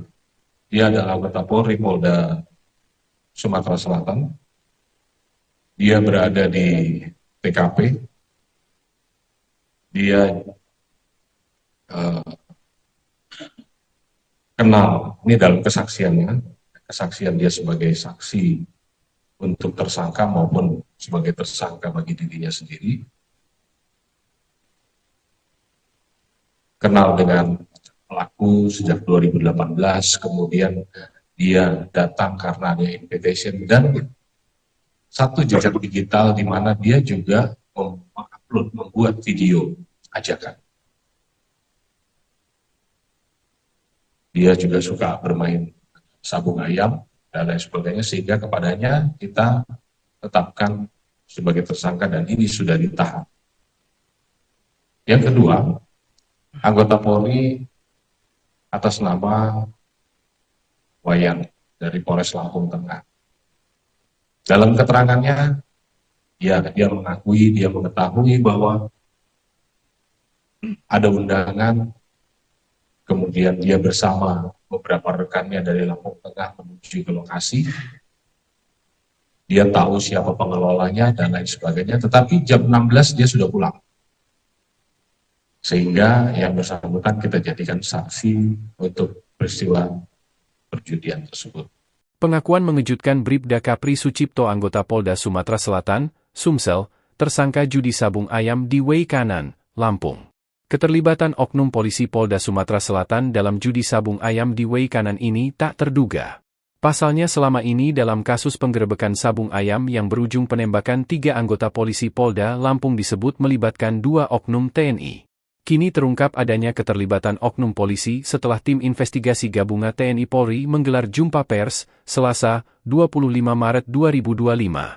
dia adalah anggota Polri Polda Sumatera Selatan. Dia berada di TKP. Dia kenal, ini dalam kesaksiannya, kesaksian dia sebagai saksi untuk tersangka maupun sebagai tersangka bagi dirinya sendiri. Kenal dengan pelaku sejak 2018, kemudian dia datang karena ada invitation dan satu jejak digital di mana dia juga membuat video ajakan. Dia juga suka bermain sabung ayam dan lain sebagainya, sehingga kepadanya kita tetapkan sebagai tersangka dan ini sudah ditahan. Yang kedua, anggota Polri atas nama Wayan dari Polres Lampung Tengah. Dalam keterangannya, dia mengetahui bahwa ada undangan, kemudian dia bersama beberapa rekannya dari Lampung Tengah menuju ke lokasi. Dia tahu siapa pengelolanya dan lain sebagainya, tetapi jam 16 dia sudah pulang. Sehingga yang bersangkutan kita jadikan saksi untuk peristiwa perjudian tersebut. Pengakuan mengejutkan Bribda Kapri Sucipto, anggota Polda Sumatera Selatan, Sumsel, tersangka judi sabung ayam di Way Kanan, Lampung. Keterlibatan oknum polisi Polda Sumatera Selatan dalam judi sabung ayam di Way Kanan ini tak terduga. Pasalnya selama ini dalam kasus penggerebekan sabung ayam yang berujung penembakan 3 anggota polisi Polda Lampung disebut melibatkan 2 oknum TNI. Kini terungkap adanya keterlibatan oknum polisi setelah tim investigasi gabungan TNI Polri menggelar jumpa pers, Selasa, 25 Maret 2025.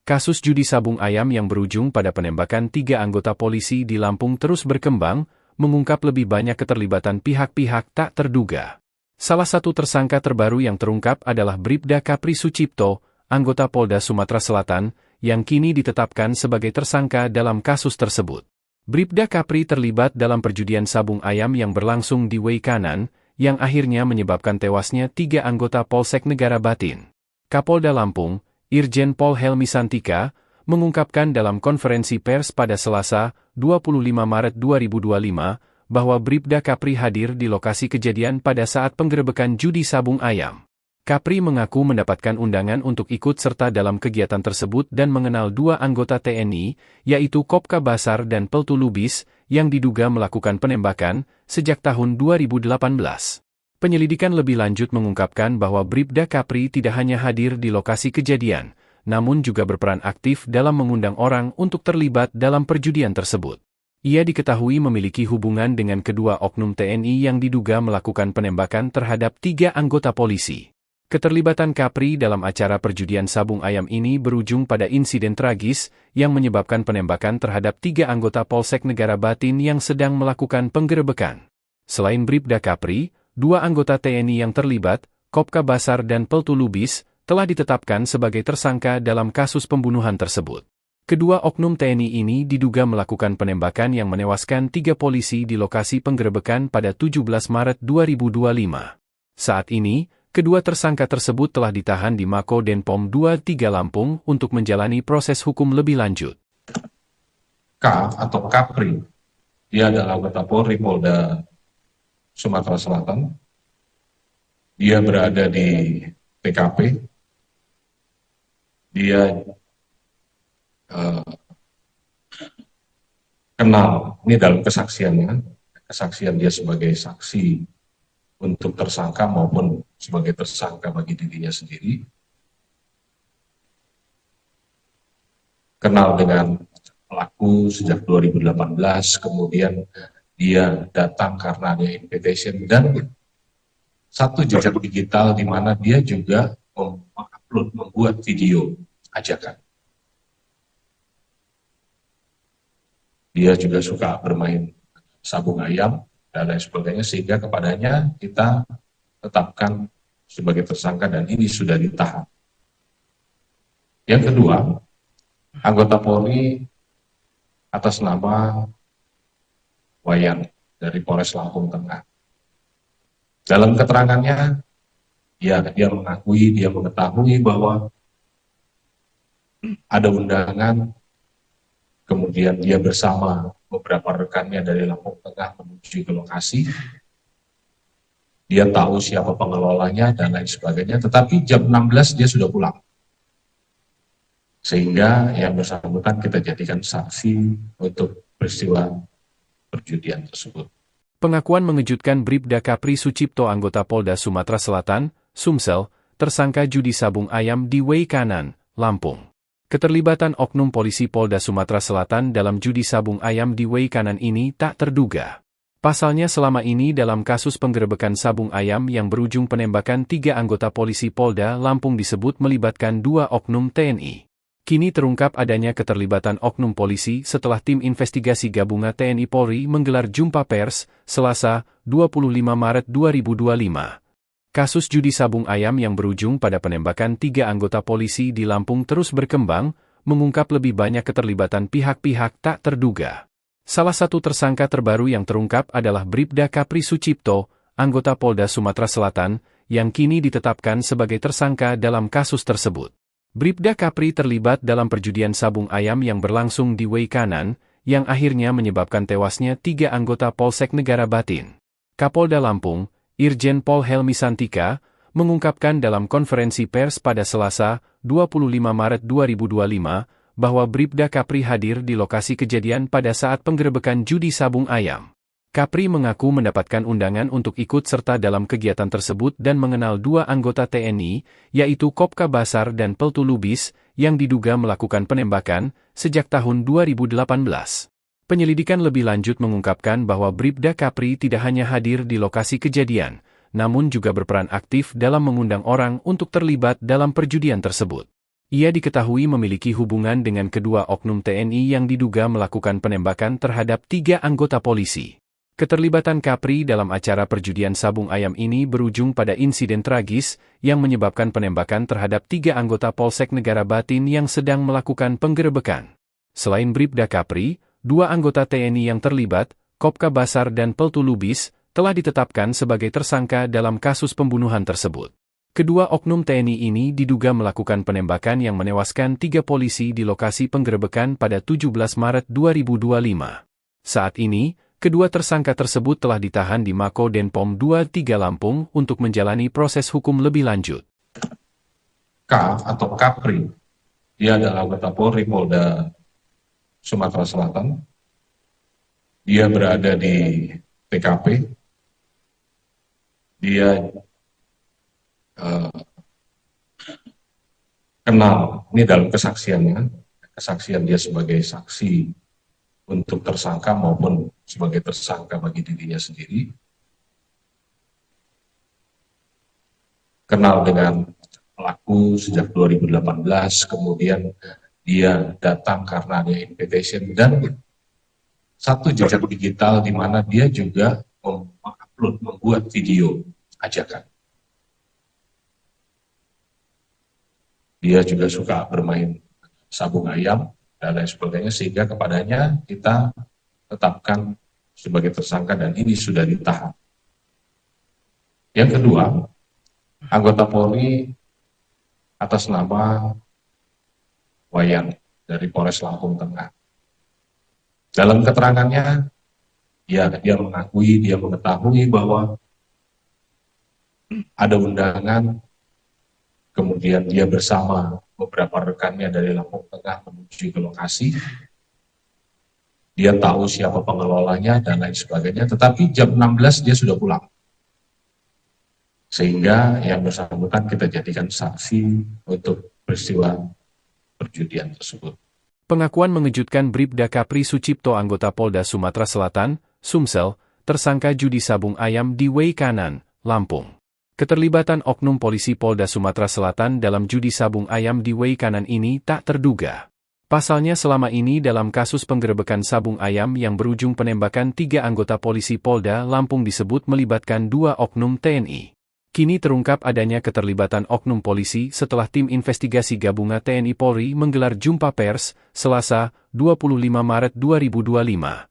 Kasus judi sabung ayam yang berujung pada penembakan 3 anggota polisi di Lampung terus berkembang, mengungkap lebih banyak keterlibatan pihak-pihak tak terduga. Salah satu tersangka terbaru yang terungkap adalah Bribda Kapri Sucipto, anggota Polda Sumatera Selatan, yang kini ditetapkan sebagai tersangka dalam kasus tersebut. Bribda Kapri terlibat dalam perjudian sabung ayam yang berlangsung di Way Kanan, yang akhirnya menyebabkan tewasnya 3 anggota Polsek Negara Batin. Kapolda Lampung, Irjen Pol Helmi Santika, mengungkapkan dalam konferensi pers pada Selasa, 25 Maret 2025, bahwa Bribda Kapri hadir di lokasi kejadian pada saat penggerebekan judi sabung ayam. Kapri mengaku mendapatkan undangan untuk ikut serta dalam kegiatan tersebut dan mengenal 2 anggota TNI, yaitu Kopka Basar dan Peltu Lubis, yang diduga melakukan penembakan sejak tahun 2018. Penyelidikan lebih lanjut mengungkapkan bahwa Bribda Kapri tidak hanya hadir di lokasi kejadian, namun juga berperan aktif dalam mengundang orang untuk terlibat dalam perjudian tersebut. Ia diketahui memiliki hubungan dengan kedua oknum TNI yang diduga melakukan penembakan terhadap 3 anggota polisi. Keterlibatan Kapri dalam acara perjudian sabung ayam ini berujung pada insiden tragis yang menyebabkan penembakan terhadap 3 anggota Polsek Negara Batin yang sedang melakukan penggerebekan. Selain Bribda Kapri, 2 anggota TNI yang terlibat, Kopka Basar dan Peltu Lubis, telah ditetapkan sebagai tersangka dalam kasus pembunuhan tersebut. Kedua oknum TNI ini diduga melakukan penembakan yang menewaskan 3 polisi di lokasi penggerebekan pada 17 Maret 2025. Saat ini, kedua tersangka tersebut telah ditahan di Mako Denpom 23 Lampung untuk menjalani proses hukum lebih lanjut. K atau Kapri, dia adalah anggota Polri Polda Sumatera Selatan. Dia berada di TKP. Dia kenal, ini dalam kesaksiannya, kesaksian dia sebagai saksi untuk tersangka maupun sebagai tersangka bagi dirinya sendiri. Kenal dengan pelaku sejak 2018, kemudian dia datang karena ada invitation dan satu jejak digital di mana dia juga membuat video ajakan. Dia juga suka bermain sabung ayam dan lain sebagainya, sehingga kepadanya kita tetapkan sebagai tersangka dan ini sudah ditahan. Yang kedua, anggota Polri atas nama Wayan dari Polres Lampung Tengah. Dalam keterangannya, dia mengetahui bahwa ada undangan, kemudian dia bersama beberapa rekannya dari Lampung Tengah menuju ke lokasi. Dia tahu siapa pengelolanya dan lain sebagainya, tetapi jam 16 dia sudah pulang. Sehingga yang bersangkutan kita jadikan saksi untuk peristiwa perjudian tersebut. Pengakuan mengejutkan Bribda Kapri Sucipto anggota Polda Sumatera Selatan, Sumsel, tersangka judi sabung ayam di Way Kanan, Lampung. Keterlibatan oknum polisi Polda Sumatera Selatan dalam judi sabung ayam di Way Kanan ini tak terduga. Pasalnya selama ini dalam kasus penggerebekan sabung ayam yang berujung penembakan 3 anggota polisi Polda Lampung disebut melibatkan 2 oknum TNI. Kini terungkap adanya keterlibatan oknum polisi setelah tim investigasi gabungan TNI Polri menggelar jumpa pers, Selasa, 25 Maret 2025. Kasus judi sabung ayam yang berujung pada penembakan 3 anggota polisi di Lampung terus berkembang, mengungkap lebih banyak keterlibatan pihak-pihak tak terduga. Salah satu tersangka terbaru yang terungkap adalah Bribda Kapri Sucipto, anggota Polda Sumatera Selatan, yang kini ditetapkan sebagai tersangka dalam kasus tersebut. Bribda Kapri terlibat dalam perjudian sabung ayam yang berlangsung di Way Kanan, yang akhirnya menyebabkan tewasnya 3 anggota Polsek Negara Batin. Kapolda Lampung, Irjen Pol Helmi Santika, mengungkapkan dalam konferensi pers pada Selasa, 25 Maret 2025, bahwa Bribda Kapri hadir di lokasi kejadian pada saat penggerebekan judi sabung ayam. Kapri mengaku mendapatkan undangan untuk ikut serta dalam kegiatan tersebut dan mengenal 2 anggota TNI, yaitu Kopka Basar dan Peltu Lubis, yang diduga melakukan penembakan sejak tahun 2018. Penyelidikan lebih lanjut mengungkapkan bahwa Bribda Kapri tidak hanya hadir di lokasi kejadian, namun juga berperan aktif dalam mengundang orang untuk terlibat dalam perjudian tersebut. Ia diketahui memiliki hubungan dengan kedua oknum TNI yang diduga melakukan penembakan terhadap 3 anggota polisi. Keterlibatan Kapri dalam acara perjudian sabung ayam ini berujung pada insiden tragis yang menyebabkan penembakan terhadap 3 anggota Polsek Negara Batin yang sedang melakukan penggerebekan. Selain Bribda Kapri, 2 anggota TNI yang terlibat, Kopka Basar dan Peltu Lubis, telah ditetapkan sebagai tersangka dalam kasus pembunuhan tersebut. Kedua oknum TNI ini diduga melakukan penembakan yang menewaskan 3 polisi di lokasi penggerebekan pada 17 Maret 2025. Saat ini, kedua tersangka tersebut telah ditahan di Mako Denpom 23 Lampung untuk menjalani proses hukum lebih lanjut. K atau Kapri, dia adalah anggota Polri Polda Sumatera Selatan. Dia berada di TKP. Dia kenal, ini dalam kesaksian dia sebagai saksi untuk tersangka maupun sebagai tersangka bagi dirinya sendiri. Kenal dengan pelaku sejak 2018, kemudian dia datang karena ada invitation dan satu jejak digital di mana dia juga membuat video ajakan. Dia juga suka bermain sabung ayam dan lain sebagainya, sehingga kepadanya kita tetapkan sebagai tersangka dan ini sudah ditahan. Yang kedua, anggota Polri atas nama Wayan dari Polres Lampung Tengah. Dalam keterangannya, dia mengetahui bahwa ada undangan, kemudian dia bersama beberapa rekannya dari Lampung Tengah menuju ke lokasi. Dia tahu siapa pengelolanya dan lain sebagainya, tetapi jam 16 dia sudah pulang. Sehingga yang bersangkutan kita jadikan saksi untuk peristiwa perjudian tersebut. Pengakuan mengejutkan Bribda Kapri Sucipto anggota Polda Sumatera Selatan, Sumsel, tersangka judi sabung ayam di Way Kanan, Lampung. Keterlibatan oknum polisi Polda Sumatera Selatan dalam judi sabung ayam di Way Kanan ini tak terduga. Pasalnya selama ini dalam kasus penggerebekan sabung ayam yang berujung penembakan 3 anggota polisi Polda Lampung disebut melibatkan 2 oknum TNI. Kini terungkap adanya keterlibatan oknum polisi setelah tim investigasi gabungan TNI Polri menggelar jumpa pers, Selasa, 25 Maret 2025.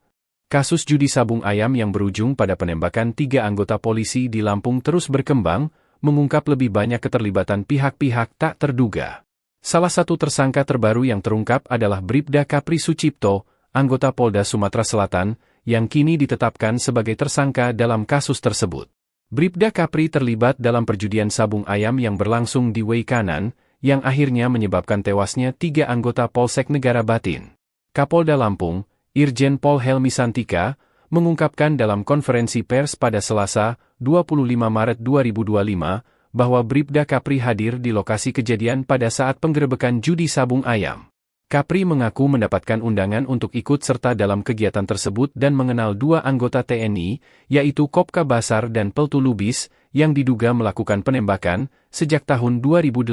Kasus judi sabung ayam yang berujung pada penembakan 3 anggota polisi di Lampung terus berkembang, mengungkap lebih banyak keterlibatan pihak-pihak tak terduga. Salah satu tersangka terbaru yang terungkap adalah Bribda Kapri Sucipto, anggota Polda Sumatera Selatan, yang kini ditetapkan sebagai tersangka dalam kasus tersebut. Bribda Kapri terlibat dalam perjudian sabung ayam yang berlangsung di Way Kanan, yang akhirnya menyebabkan tewasnya 3 anggota Polsek Negara Batin. Kapolda Lampung, Irjen Pol Helmi Santika, mengungkapkan dalam konferensi pers pada Selasa, 25 Maret 2025, bahwa Bribda Kapri hadir di lokasi kejadian pada saat penggerebekan judi sabung ayam. Kapri mengaku mendapatkan undangan untuk ikut serta dalam kegiatan tersebut dan mengenal 2 anggota TNI, yaitu Kopka Basar dan Peltu Lubis, yang diduga melakukan penembakan sejak tahun 2018.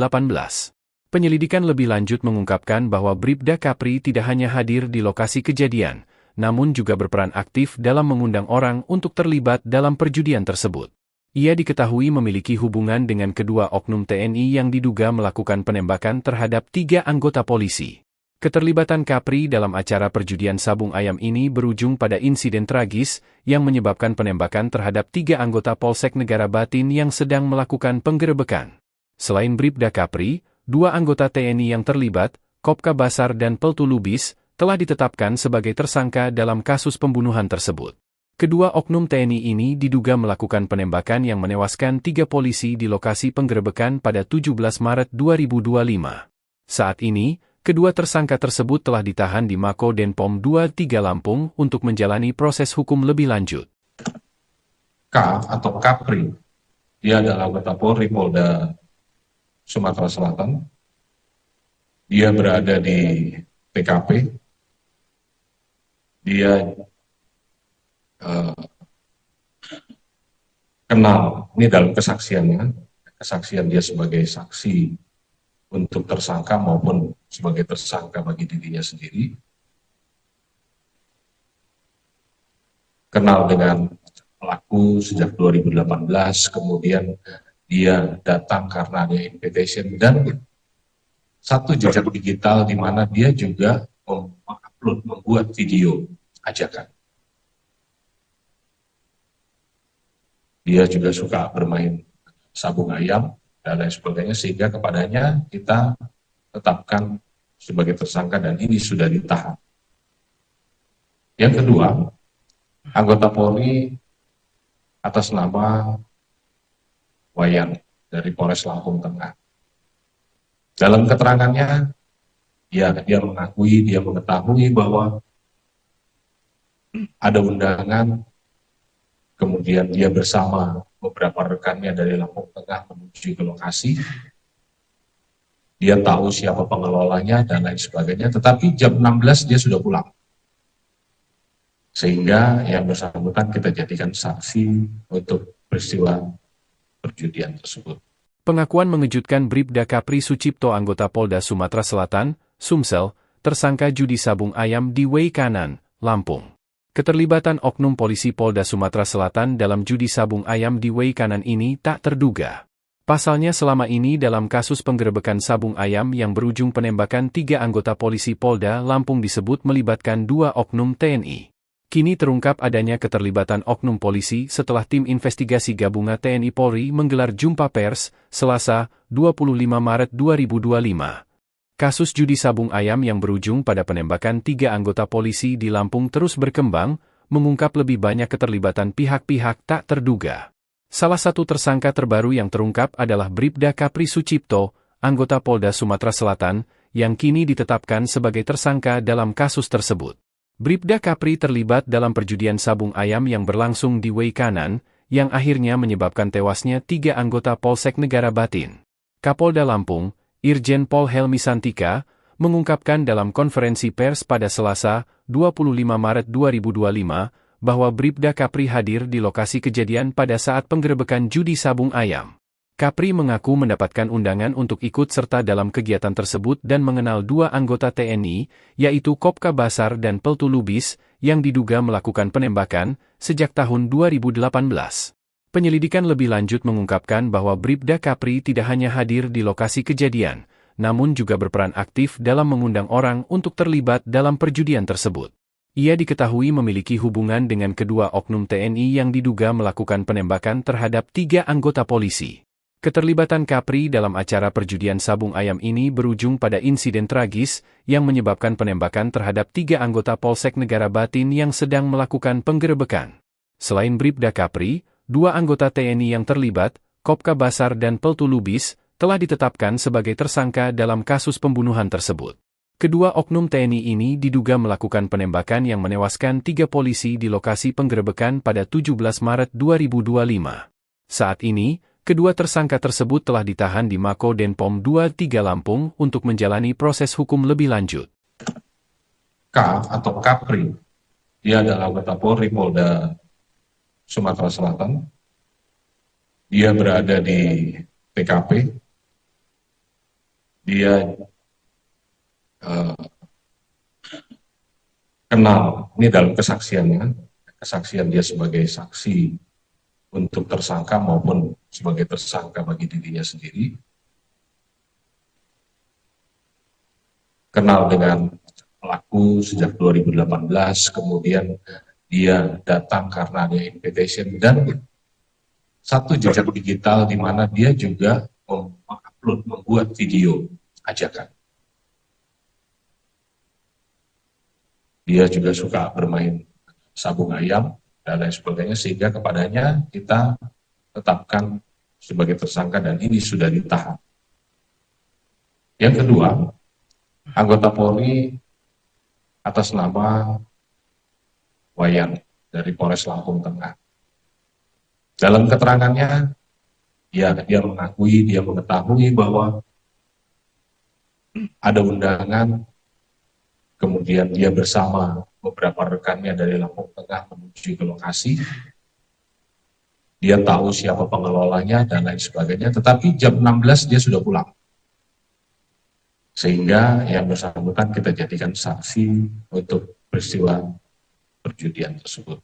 Penyelidikan lebih lanjut mengungkapkan bahwa Bribda Kapri tidak hanya hadir di lokasi kejadian, namun juga berperan aktif dalam mengundang orang untuk terlibat dalam perjudian tersebut. Ia diketahui memiliki hubungan dengan kedua oknum TNI yang diduga melakukan penembakan terhadap 3 anggota polisi. Keterlibatan Kapri dalam acara perjudian sabung ayam ini berujung pada insiden tragis yang menyebabkan penembakan terhadap 3 anggota Polsek Negara Batin yang sedang melakukan penggerebekan. Selain Bribda Kapri, 2 anggota TNI yang terlibat, Kopka Basar dan Peltu Lubis, telah ditetapkan sebagai tersangka dalam kasus pembunuhan tersebut. Kedua oknum TNI ini diduga melakukan penembakan yang menewaskan 3 polisi di lokasi penggerebekan pada 17 Maret 2025. Saat ini, kedua tersangka tersebut telah ditahan di Mako Denpom 23 Lampung untuk menjalani proses hukum lebih lanjut. K atau Kapri, dia adalah anggota Polri Polda Sumatera Selatan. Dia berada di TKP. Dia kenal, ini dalam kesaksiannya, kesaksian dia sebagai saksi untuk tersangka maupun sebagai tersangka bagi dirinya sendiri. Kenal dengan pelaku sejak 2018, kemudian dia datang karena ada invitation dan satu jejak digital di mana dia juga mengupload, membuat video ajakan. Dia juga suka bermain sabung ayam dan lain sebagainya, sehingga kepadanya kita tetapkan sebagai tersangka dan ini sudah ditahan. Yang kedua, anggota Polri atas nama Wayan dari Polres Lampung Tengah. Dalam keterangannya, dia mengetahui bahwa ada undangan, kemudian dia bersama beberapa rekannya dari Lampung Tengah menuju ke lokasi. Dia tahu siapa pengelolanya dan lain sebagainya, tetapi jam 16 dia sudah pulang. Sehingga yang bersangkutan kita jadikan saksi untuk peristiwa perjudian tersebut. Pengakuan mengejutkan Bribda Kapri Sucipto anggota Polda Sumatera Selatan, Sumsel, tersangka judi sabung ayam di Wei Kanan, Lampung. Keterlibatan oknum polisi Polda Sumatera Selatan dalam judi sabung ayam di Wei Kanan ini tak terduga. Pasalnya selama ini dalam kasus penggerebekan sabung ayam yang berujung penembakan 3 anggota polisi Polda Lampung disebut melibatkan 2 oknum TNI. Kini terungkap adanya keterlibatan oknum polisi setelah tim investigasi gabungan TNI Polri menggelar jumpa pers, Selasa, 25 Maret 2025. Kasus judi sabung ayam yang berujung pada penembakan 3 anggota polisi di Lampung terus berkembang, mengungkap lebih banyak keterlibatan pihak-pihak tak terduga. Salah satu tersangka terbaru yang terungkap adalah Bribda Kapri Sucipto, anggota Polda Sumatera Selatan, yang kini ditetapkan sebagai tersangka dalam kasus tersebut. Bribda Kapri terlibat dalam perjudian sabung ayam yang berlangsung di Wei Kanan, yang akhirnya menyebabkan tewasnya 3 anggota Polsek Negara Batin. Kapolda Lampung, Irjen Pol Helmi Santika, mengungkapkan dalam konferensi pers pada Selasa, 25 Maret 2025, bahwa Bribda Kapri hadir di lokasi kejadian pada saat penggerebekan judi sabung ayam. Kapri mengaku mendapatkan undangan untuk ikut serta dalam kegiatan tersebut dan mengenal 2 anggota TNI, yaitu Kopka Basar dan Peltu Lubis, yang diduga melakukan penembakan sejak tahun 2018. Penyelidikan lebih lanjut mengungkapkan bahwa Bribda Kapri tidak hanya hadir di lokasi kejadian, namun juga berperan aktif dalam mengundang orang untuk terlibat dalam perjudian tersebut. Ia diketahui memiliki hubungan dengan kedua oknum TNI yang diduga melakukan penembakan terhadap 3 anggota polisi. Keterlibatan Kapri dalam acara perjudian sabung ayam ini berujung pada insiden tragis yang menyebabkan penembakan terhadap 3 anggota Polsek Negara Batin yang sedang melakukan penggerebekan. Selain Bribda Kapri, 2 anggota TNI yang terlibat, Kopka Basar dan Peltu Lubis, telah ditetapkan sebagai tersangka dalam kasus pembunuhan tersebut. Kedua oknum TNI ini diduga melakukan penembakan yang menewaskan 3 polisi di lokasi penggerebekan pada 17 Maret 2025. Saat ini, kedua tersangka tersebut telah ditahan di Mako Denpom 23 Lampung untuk menjalani proses hukum lebih lanjut. K atau Kapri, dia adalah anggota Polri Polda Sumatera Selatan. Dia berada di TKP. Dia kenal, ini dalam kesaksiannya, kesaksian dia sebagai saksi untuk tersangka maupun sebagai tersangka bagi dirinya sendiri. Kenal dengan pelaku sejak 2018, kemudian dia datang karena ada invitation dan satu jejak digital di mana dia juga mengupload, membuat video ajakan. Dia juga suka bermain sabung ayam dan lain sebagainya, sehingga kepadanya kita tetapkan sebagai tersangka dan ini sudah ditahan. Yang kedua, anggota Polri atas nama Wayan dari Polres Lampung Tengah. Dalam keterangannya, dia mengakui, dia mengetahui bahwa ada undangan, kemudian dia bersama beberapa rekannya dari Lampung Tengah menuju ke lokasi. Dia tahu siapa pengelolanya dan lain sebagainya, tetapi jam 16 dia sudah pulang. Sehingga yang bersangkutan kita jadikan saksi untuk peristiwa perjudian tersebut.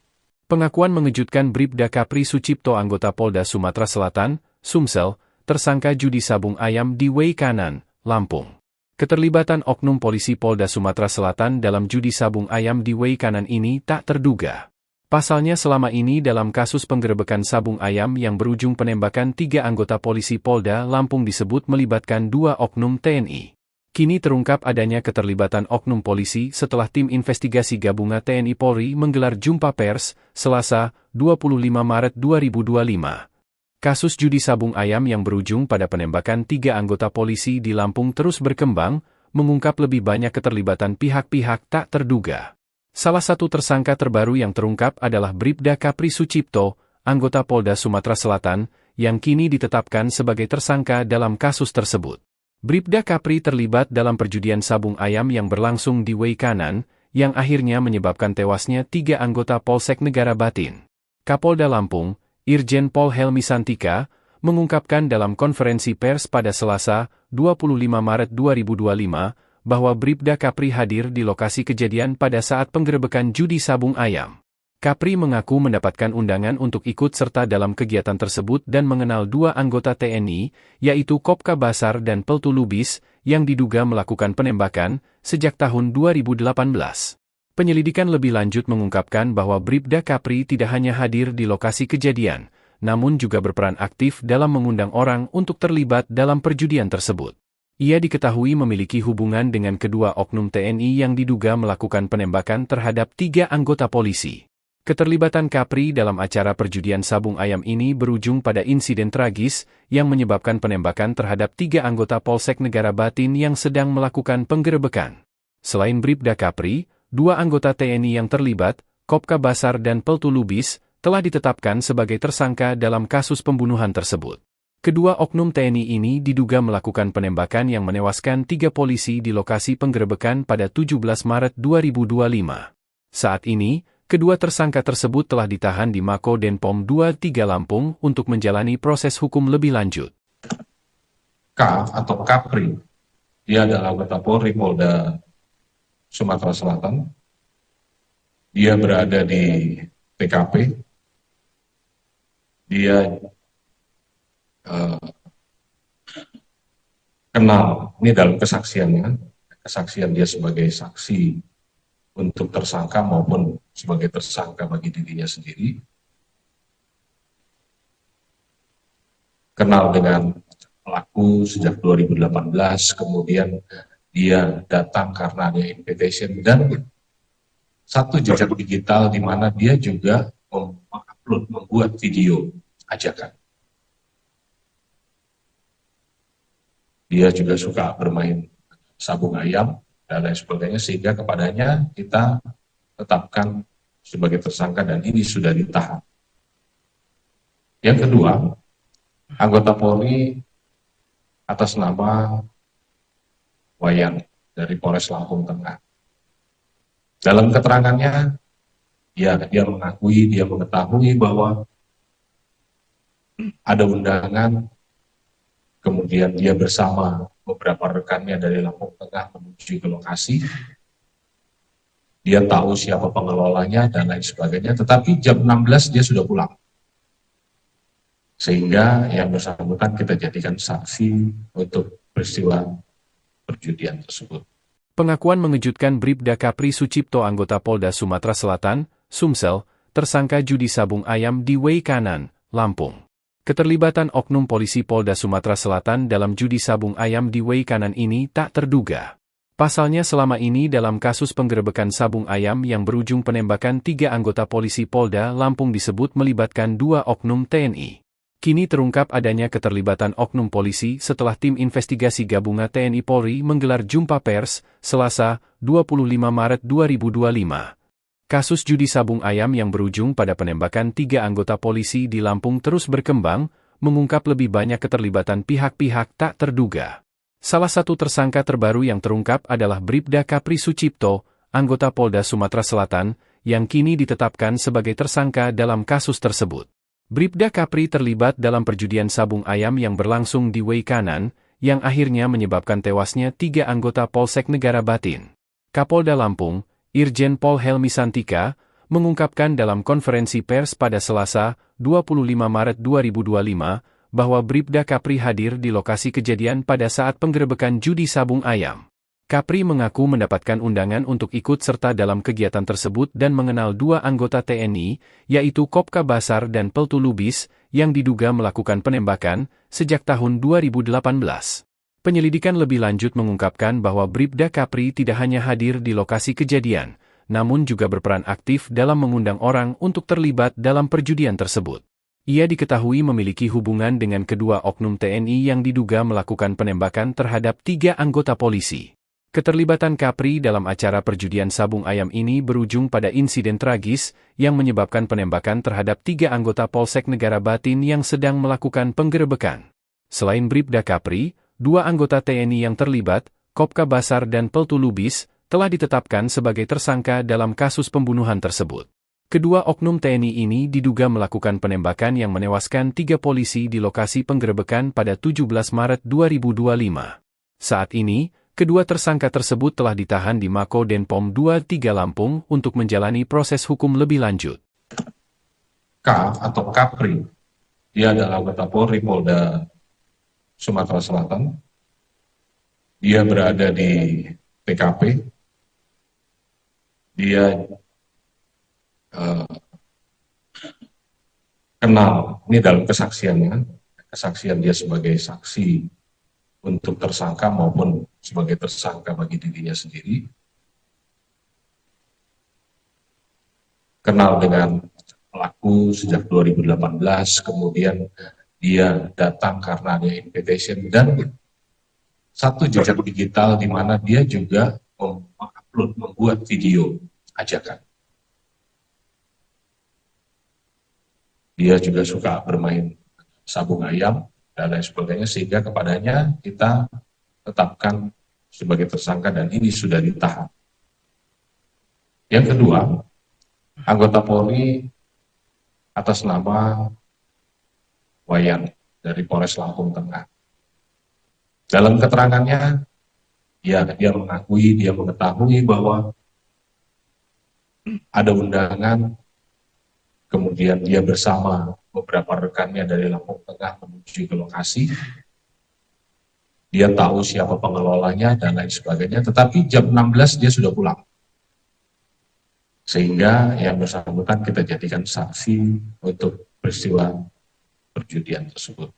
Pengakuan mengejutkan Bribda Kapri Sucipto, anggota Polda Sumatera Selatan, Sumsel, tersangka judi sabung ayam di Wei Kanan, Lampung. Keterlibatan oknum polisi Polda Sumatera Selatan dalam judi sabung ayam di Wei Kanan ini tak terduga. Pasalnya selama ini dalam kasus penggerebekan sabung ayam yang berujung penembakan 3 anggota polisi Polda Lampung disebut melibatkan 2 oknum TNI. Kini terungkap adanya keterlibatan oknum polisi setelah tim investigasi gabungan TNI Polri menggelar jumpa pers, Selasa, 25 Maret 2025. Kasus judi sabung ayam yang berujung pada penembakan 3 anggota polisi di Lampung terus berkembang, mengungkap lebih banyak keterlibatan pihak-pihak tak terduga. Salah satu tersangka terbaru yang terungkap adalah Bribda Kapri Sucipto, anggota Polda Sumatera Selatan, yang kini ditetapkan sebagai tersangka dalam kasus tersebut. Bribda Kapri terlibat dalam perjudian sabung ayam yang berlangsung di Wei Kanan, yang akhirnya menyebabkan tewasnya 3 anggota Polsek Negara Batin. Kapolda Lampung, Irjen Pol Helmi Santika, mengungkapkan dalam konferensi pers pada Selasa, 25 Maret 2025, bahwa Bribda Kapri hadir di lokasi kejadian pada saat penggerebekan judi sabung ayam. Kapri mengaku mendapatkan undangan untuk ikut serta dalam kegiatan tersebut dan mengenal 2 anggota TNI, yaitu Kopka Basar dan Peltu Lubis, yang diduga melakukan penembakan sejak tahun 2018. Penyelidikan lebih lanjut mengungkapkan bahwa Bribda Kapri tidak hanya hadir di lokasi kejadian, namun juga berperan aktif dalam mengundang orang untuk terlibat dalam perjudian tersebut. Ia diketahui memiliki hubungan dengan kedua oknum TNI yang diduga melakukan penembakan terhadap 3 anggota polisi. Keterlibatan Kapri dalam acara perjudian sabung ayam ini berujung pada insiden tragis yang menyebabkan penembakan terhadap 3 anggota Polsek Negara Batin yang sedang melakukan penggerebekan. Selain Bribda Kapri, 2 anggota TNI yang terlibat, Kopka Basar dan Peltu Lubis, telah ditetapkan sebagai tersangka dalam kasus pembunuhan tersebut. Kedua oknum TNI ini diduga melakukan penembakan yang menewaskan 3 polisi di lokasi penggerebekan pada 17 Maret 2025. Saat ini, kedua tersangka tersebut telah ditahan di Mako Denpom 23 Lampung untuk menjalani proses hukum lebih lanjut. K atau Kapri, dia adalah anggota Polri Polda Sumatera Selatan. Dia berada di TKP. Dia kenal, ini dalam kesaksiannya, kesaksian dia sebagai saksi untuk tersangka maupun sebagai tersangka bagi dirinya sendiri. Kenal dengan pelaku sejak 2018, kemudian dia datang karena ada invitation dan satu jejak digital di mana dia juga mengupload, membuat video ajakan. dia juga suka bermain sabung ayam dan lain sebagainya, sehingga kepadanya kita tetapkan sebagai tersangka dan ini sudah ditahan. Yang kedua, anggota Polri atas nama Wayan dari Polres Lampung Tengah. Dalam keterangannya, dia mengetahui bahwa ada undangan, kemudian dia bersama beberapa rekannya dari Lampung Tengah menuju ke lokasi. Dia tahu siapa pengelolanya dan lain sebagainya, tetapi jam 16 dia sudah pulang. Sehingga yang bersangkutan kita jadikan saksi untuk peristiwa perjudian tersebut. Pengakuan mengejutkan Bribda Kapri Sucipto, anggota Polda Sumatera Selatan, Sumsel, tersangka judi sabung ayam di Way Kanan, Lampung. Keterlibatan oknum polisi Polda Sumatera Selatan dalam judi sabung ayam di Way Kanan ini tak terduga. Pasalnya selama ini dalam kasus penggerebekan sabung ayam yang berujung penembakan 3 anggota polisi Polda Lampung disebut melibatkan 2 oknum TNI. Kini terungkap adanya keterlibatan oknum polisi setelah tim investigasi gabungan TNI Polri menggelar jumpa pers, Selasa, 25 Maret 2025. Kasus judi sabung ayam yang berujung pada penembakan 3 anggota polisi di Lampung terus berkembang, mengungkap lebih banyak keterlibatan pihak-pihak tak terduga. Salah satu tersangka terbaru yang terungkap adalah Bribda Kapri Sucipto, anggota Polda Sumatera Selatan, yang kini ditetapkan sebagai tersangka dalam kasus tersebut. Bribda Kapri terlibat dalam perjudian sabung ayam yang berlangsung di Way Kanan, yang akhirnya menyebabkan tewasnya 3 anggota Polsek Negara Batin. Kapolda Lampung, Irjen Pol Helmi Santika, mengungkapkan dalam konferensi pers pada Selasa, 25 Maret 2025, bahwa Bribda Kapri hadir di lokasi kejadian pada saat penggerebekan judi sabung ayam. Kapri mengaku mendapatkan undangan untuk ikut serta dalam kegiatan tersebut dan mengenal 2 anggota TNI, yaitu Kopka Basar dan Peltu Lubis, yang diduga melakukan penembakan sejak tahun 2018. Penyelidikan lebih lanjut mengungkapkan bahwa Bribda Kapri tidak hanya hadir di lokasi kejadian, namun juga berperan aktif dalam mengundang orang untuk terlibat dalam perjudian tersebut. Ia diketahui memiliki hubungan dengan kedua oknum TNI yang diduga melakukan penembakan terhadap 3 anggota polisi. Keterlibatan Kapri dalam acara perjudian sabung ayam ini berujung pada insiden tragis yang menyebabkan penembakan terhadap 3 anggota Polsek Negara Batin yang sedang melakukan penggerebekan. Selain Bribda Kapri, 2 anggota TNI yang terlibat, Kopka Basar dan Peltu Lubis, telah ditetapkan sebagai tersangka dalam kasus pembunuhan tersebut. Kedua oknum TNI ini diduga melakukan penembakan yang menewaskan 3 polisi di lokasi penggerebekan pada 17 Maret 2025. Saat ini, kedua tersangka tersebut telah ditahan di Mako Denpom 23 Lampung untuk menjalani proses hukum lebih lanjut. K atau Kapri, dia adalah anggota Polri Polda Sumatera Selatan. Dia berada di TKP. Dia kenal, ini dalam kesaksiannya, kesaksian dia sebagai saksi untuk tersangka maupun sebagai tersangka bagi dirinya sendiri. Kenal dengan pelaku sejak 2018, kemudian dia datang karena ada invitation dan satu jejak digital di mana dia juga mengupload, membuat video ajakan. Dia juga suka bermain sabung ayam dan lain sebagainya, sehingga kepadanya kita tetapkan sebagai tersangka dan ini sudah ditahan. Yang kedua, anggota Polri atas nama Wayan dari Polres Lampung Tengah. Dalam keterangannya, dia mengetahui bahwa ada undangan, kemudian dia bersama beberapa rekannya dari Lampung Tengah menuju ke lokasi. Dia tahu siapa pengelolanya dan lain sebagainya, tetapi jam 16 dia sudah pulang. Sehingga yang bersangkutan kita jadikan saksi untuk peristiwa perjudian tersebut.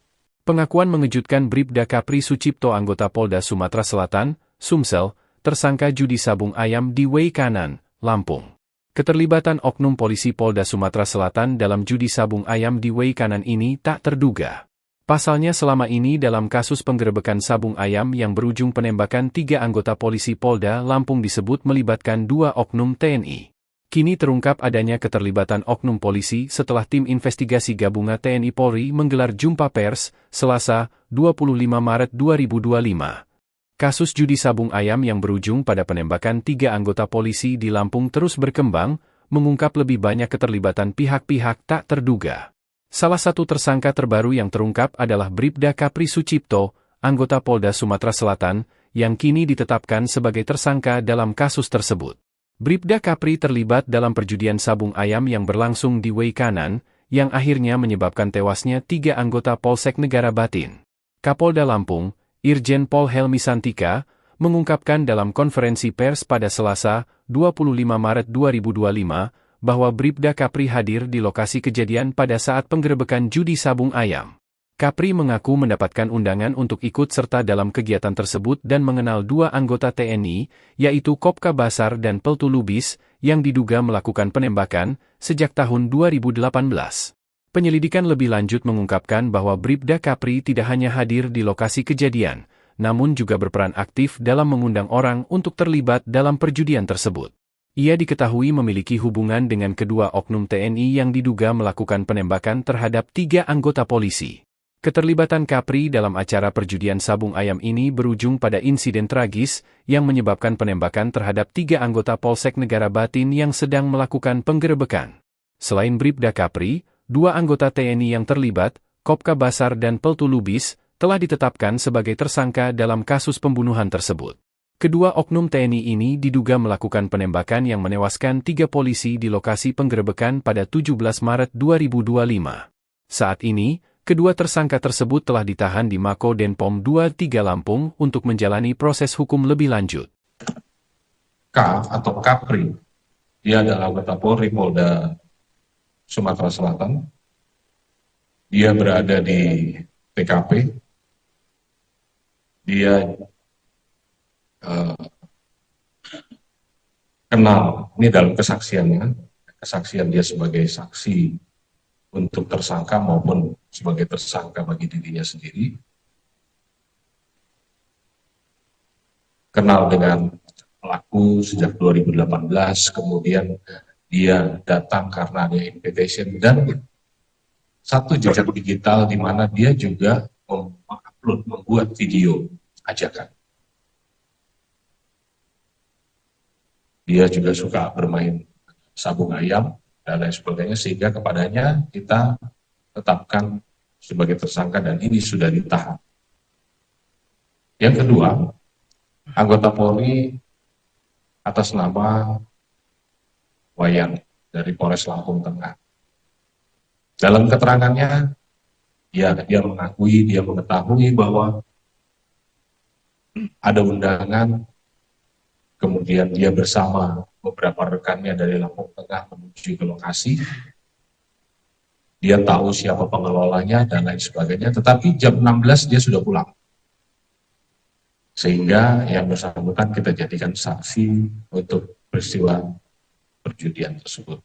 Pengakuan mengejutkan Bribda Kapri Sucipto, anggota Polda Sumatera Selatan, Sumsel, tersangka judi sabung ayam di Way Kanan, Lampung. Keterlibatan oknum polisi Polda Sumatera Selatan dalam judi sabung ayam di Way Kanan ini tak terduga. Pasalnya selama ini dalam kasus penggerebekan sabung ayam yang berujung penembakan 3 anggota polisi Polda Lampung disebut melibatkan 2 oknum TNI. Kini terungkap adanya keterlibatan oknum polisi setelah tim investigasi gabungan TNI Polri menggelar jumpa pers, Selasa, 25 Maret 2025. Kasus judi sabung ayam yang berujung pada penembakan 3 anggota polisi di Lampung terus berkembang, mengungkap lebih banyak keterlibatan pihak-pihak tak terduga. Salah satu tersangka terbaru yang terungkap adalah Bribda Kapri Sucipto, anggota Polda Sumatera Selatan, yang kini ditetapkan sebagai tersangka dalam kasus tersebut. Bribda Kapri terlibat dalam perjudian sabung ayam yang berlangsung di Way Kanan, yang akhirnya menyebabkan tewasnya 3 anggota Polsek Negara Batin. Kapolda Lampung, Irjen Pol Helmi Santika, mengungkapkan dalam konferensi pers pada Selasa, 25 Maret 2025, bahwa Bribda Kapri hadir di lokasi kejadian pada saat penggerebekan judi sabung ayam. Kapri mengaku mendapatkan undangan untuk ikut serta dalam kegiatan tersebut dan mengenal 2 anggota TNI, yaitu Kopka Basar dan Peltu Lubis, yang diduga melakukan penembakan sejak tahun 2018. Penyelidikan lebih lanjut mengungkapkan bahwa Bribda Kapri tidak hanya hadir di lokasi kejadian, namun juga berperan aktif dalam mengundang orang untuk terlibat dalam perjudian tersebut. Ia diketahui memiliki hubungan dengan kedua oknum TNI yang diduga melakukan penembakan terhadap 3 anggota polisi. Keterlibatan Kapri dalam acara perjudian sabung ayam ini berujung pada insiden tragis yang menyebabkan penembakan terhadap 3 anggota Polsek Negara Batin yang sedang melakukan penggerebekan. Selain Bribda Kapri, 2 anggota TNI yang terlibat, Kopka Basar dan Peltu Lubis, telah ditetapkan sebagai tersangka dalam kasus pembunuhan tersebut. Kedua oknum TNI ini diduga melakukan penembakan yang menewaskan 3 polisi di lokasi penggerebekan pada 17 Maret 2025. Saat ini, kedua tersangka tersebut telah ditahan di Mako Denpom 23 Lampung untuk menjalani proses hukum lebih lanjut. K atau Kapri, dia adalah anggota Polri Polda Sumatera Selatan. Dia berada di TKP. Dia kenal, ini dalam kesaksiannya, kesaksian dia sebagai saksi untuk tersangka maupun sebagai tersangka bagi dirinya sendiri, kenal dengan pelaku sejak 2018, kemudian dia datang karena ada invitation dan satu jejak digital di mana dia juga membuat video ajakan. Dia juga suka bermain sabung ayam dan lain sebagainya, sehingga kepadanya kita tetapkan sebagai tersangka dan ini sudah ditahan. Yang kedua, anggota Polri atas nama Wayan dari Polres Lampung Tengah. Dalam keterangannya, dia mengakui, dia mengetahui bahwa ada undangan. Kemudian dia bersama beberapa rekannya dari Lampung Tengah menuju ke lokasi. Dia tahu siapa pengelolanya dan lain sebagainya, tetapi jam 16 dia sudah pulang. Sehingga yang bersangkutan kita jadikan saksi untuk peristiwa perjudian tersebut.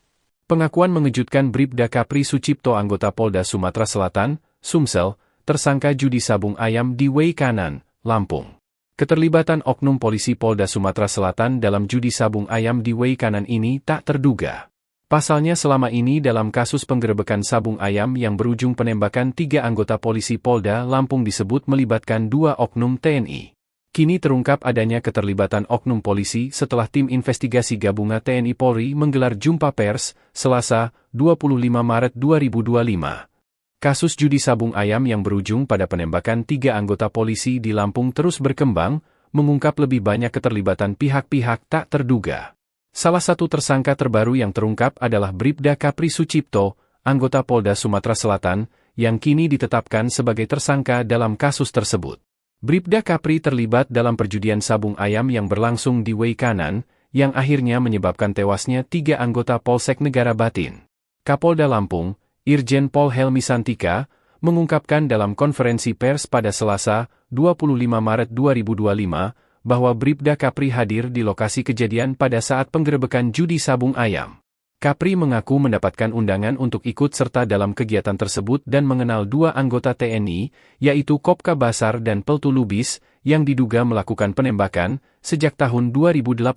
Pengakuan mengejutkan Bribda Kapri Sucipto, anggota Polda Sumatera Selatan, Sumsel, tersangka judi sabung ayam di Way Kanan, Lampung. Keterlibatan oknum polisi Polda Sumatera Selatan dalam judi sabung ayam di Way Kanan ini tak terduga. Pasalnya selama ini dalam kasus penggerebekan sabung ayam yang berujung penembakan 3 anggota polisi Polda Lampung disebut melibatkan 2 oknum TNI. Kini terungkap adanya keterlibatan oknum polisi setelah tim investigasi gabungan TNI Polri menggelar jumpa pers, Selasa, 25 Maret 2025. Kasus judi sabung ayam yang berujung pada penembakan 3 anggota polisi di Lampung terus berkembang, mengungkap lebih banyak keterlibatan pihak-pihak tak terduga. Salah satu tersangka terbaru yang terungkap adalah Bribda Kapri Sucipto, anggota Polda Sumatera Selatan, yang kini ditetapkan sebagai tersangka dalam kasus tersebut. Bribda Kapri terlibat dalam perjudian sabung ayam yang berlangsung di Way Kanan, yang akhirnya menyebabkan tewasnya 3 anggota Polsek Negara Batin. Kapolda Lampung, Irjen Pol Helmi Santika, mengungkapkan dalam konferensi pers pada Selasa, 25 Maret 2025, bahwa Bribda Kapri hadir di lokasi kejadian pada saat penggerebekan judi sabung ayam. Kapri mengaku mendapatkan undangan untuk ikut serta dalam kegiatan tersebut dan mengenal dua anggota TNI, yaitu Kopka Basar dan Peltu Lubis, yang diduga melakukan penembakan sejak tahun 2018.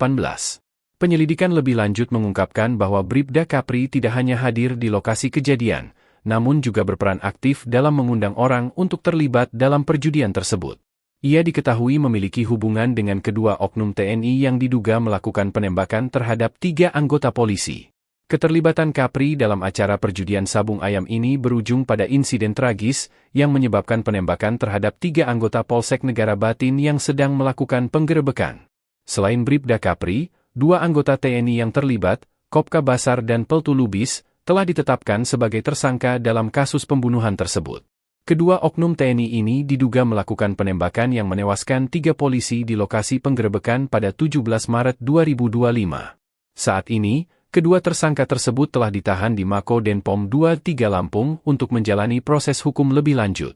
Penyelidikan lebih lanjut mengungkapkan bahwa Bribda Kapri tidak hanya hadir di lokasi kejadian, namun juga berperan aktif dalam mengundang orang untuk terlibat dalam perjudian tersebut. Ia diketahui memiliki hubungan dengan kedua oknum TNI yang diduga melakukan penembakan terhadap 3 anggota polisi. Keterlibatan Kapri dalam acara perjudian sabung ayam ini berujung pada insiden tragis yang menyebabkan penembakan terhadap 3 anggota Polsek Negara Batin yang sedang melakukan penggerebekan. Selain Bribda Kapri, 2 anggota TNI yang terlibat, Kopka Basar dan Peltu Lubis, telah ditetapkan sebagai tersangka dalam kasus pembunuhan tersebut. Kedua oknum TNI ini diduga melakukan penembakan yang menewaskan 3 polisi di lokasi penggerebekan pada 17 Maret 2025. Saat ini, kedua tersangka tersebut telah ditahan di Mako Denpom 23 Lampung untuk menjalani proses hukum lebih lanjut.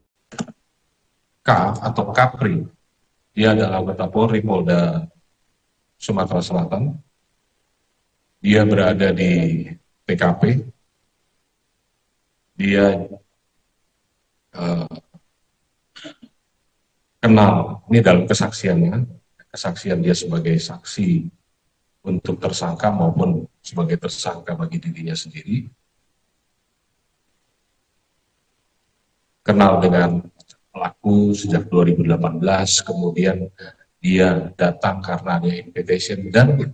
K atau Kapri, dia adalah anggota Polri Polda Sumatera Selatan. Dia berada di TKP. Dia kenal, ini dalam kesaksiannya, kesaksian dia sebagai saksi untuk tersangka maupun sebagai tersangka bagi dirinya sendiri, kenal dengan pelaku sejak 2018, kemudian dia datang karena ada invitation, dan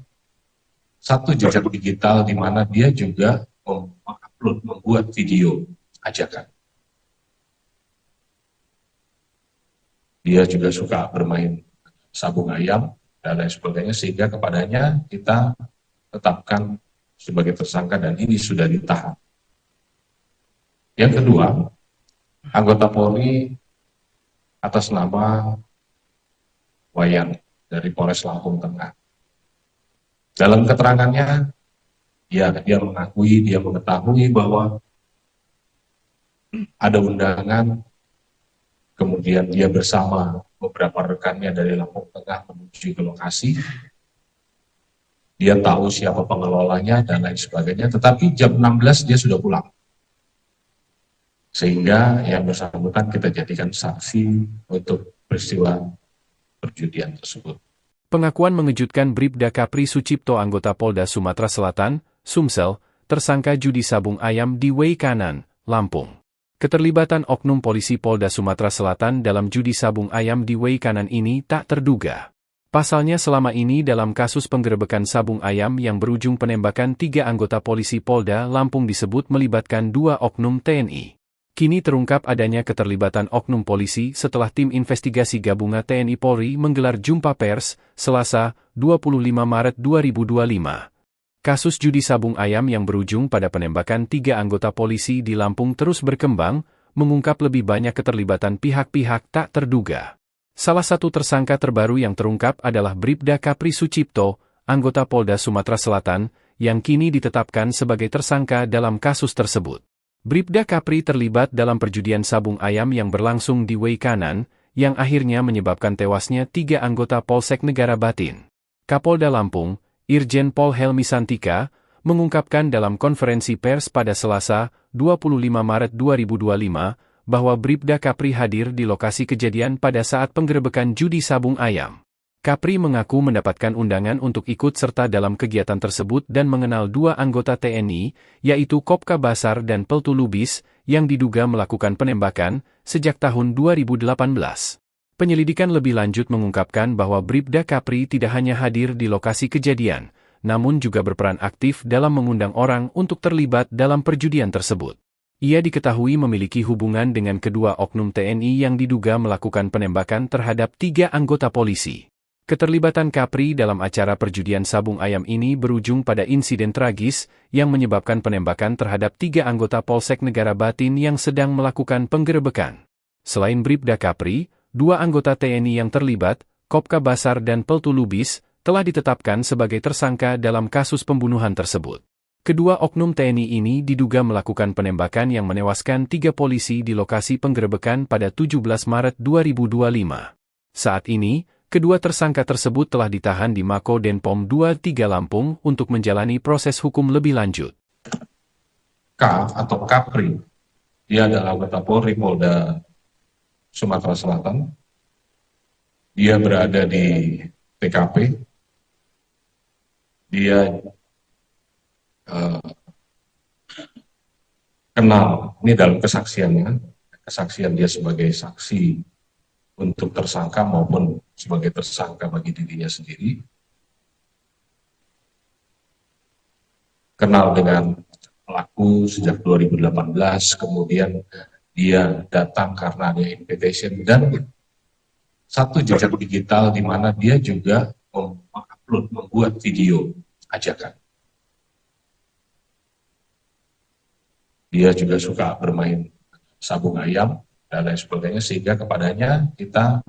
satu jejak digital di mana dia juga mengupload, membuat video ajakan. Dia juga suka bermain sabung ayam dan lain sebagainya, sehingga kepadanya kita tetapkan sebagai tersangka dan ini sudah ditahan. Yang kedua, anggota Polri atas nama Wayan dari Polres Lampung Tengah. Dalam keterangannya, dia mengetahui bahwa ada undangan, kemudian dia bersama beberapa rekannya dari Lampung Tengah menuju ke lokasi. Dia tahu siapa pengelolanya dan lain sebagainya, tetapi jam 16 dia sudah pulang. Sehingga yang bersangkutan kita jadikan saksi untuk peristiwa perjudian tersebut. Pengakuan mengejutkan Bribda Kapri Sucipto, anggota Polda Sumatera Selatan, Sumsel, tersangka judi sabung ayam di Wei Kanan, Lampung. Keterlibatan oknum polisi Polda Sumatera Selatan dalam judi sabung ayam di Wei Kanan ini tak terduga. Pasalnya selama ini dalam kasus penggerebekan sabung ayam yang berujung penembakan 3 anggota polisi Polda Lampung disebut melibatkan 2 oknum TNI. Kini terungkap adanya keterlibatan oknum polisi setelah tim investigasi gabungan TNI Polri menggelar jumpa pers, Selasa, 25 Maret 2025. Kasus judi sabung ayam yang berujung pada penembakan 3 anggota polisi di Lampung terus berkembang, mengungkap lebih banyak keterlibatan pihak-pihak tak terduga. Salah satu tersangka terbaru yang terungkap adalah Bribda Kapri Sucipto, anggota Polda Sumatera Selatan, yang kini ditetapkan sebagai tersangka dalam kasus tersebut. Bribda Kapri terlibat dalam perjudian sabung ayam yang berlangsung di Wei Kanan, yang akhirnya menyebabkan tewasnya 3 anggota Polsek Negara Batin. Kapolda Lampung, Irjen Pol Helmi Santika, mengungkapkan dalam konferensi pers pada Selasa, 25 Maret 2025, bahwa Bribda Kapri hadir di lokasi kejadian pada saat penggerebekan judi sabung ayam. Kapri mengaku mendapatkan undangan untuk ikut serta dalam kegiatan tersebut dan mengenal 2 anggota TNI, yaitu Kopka Basar dan Peltu Lubis, yang diduga melakukan penembakan sejak tahun 2018. Penyelidikan lebih lanjut mengungkapkan bahwa Bribda Kapri tidak hanya hadir di lokasi kejadian, namun juga berperan aktif dalam mengundang orang untuk terlibat dalam perjudian tersebut. Ia diketahui memiliki hubungan dengan kedua oknum TNI yang diduga melakukan penembakan terhadap 3 anggota polisi. Keterlibatan Kapri dalam acara perjudian sabung ayam ini berujung pada insiden tragis yang menyebabkan penembakan terhadap 3 anggota Polsek Negara Batin yang sedang melakukan penggerebekan. Selain Bribda Kapri, 2 anggota TNI yang terlibat, Kopka Basar dan Peltu Lubis, telah ditetapkan sebagai tersangka dalam kasus pembunuhan tersebut. Kedua oknum TNI ini diduga melakukan penembakan yang menewaskan 3 polisi di lokasi penggerebekan pada 17 Maret 2025. Saat ini, kedua tersangka tersebut telah ditahan di Mako Denpom 23 Lampung untuk menjalani proses hukum lebih lanjut. K atau Kapri. Dia adalah anggota Polri Polda Sumatera Selatan. Dia berada di TKP. Dia kenal, ini dalam kesaksiannya, kesaksian dia sebagai saksi untuk tersangka maupun sebagai tersangka bagi dirinya sendiri. Kenal dengan pelaku sejak 2018, kemudian dia datang karena ada invitation dan satu jejak digital di mana dia juga mengupload, membuat video ajakan. Dia juga suka bermain sabung ayam dan lain sebagainya, sehingga kepadanya kita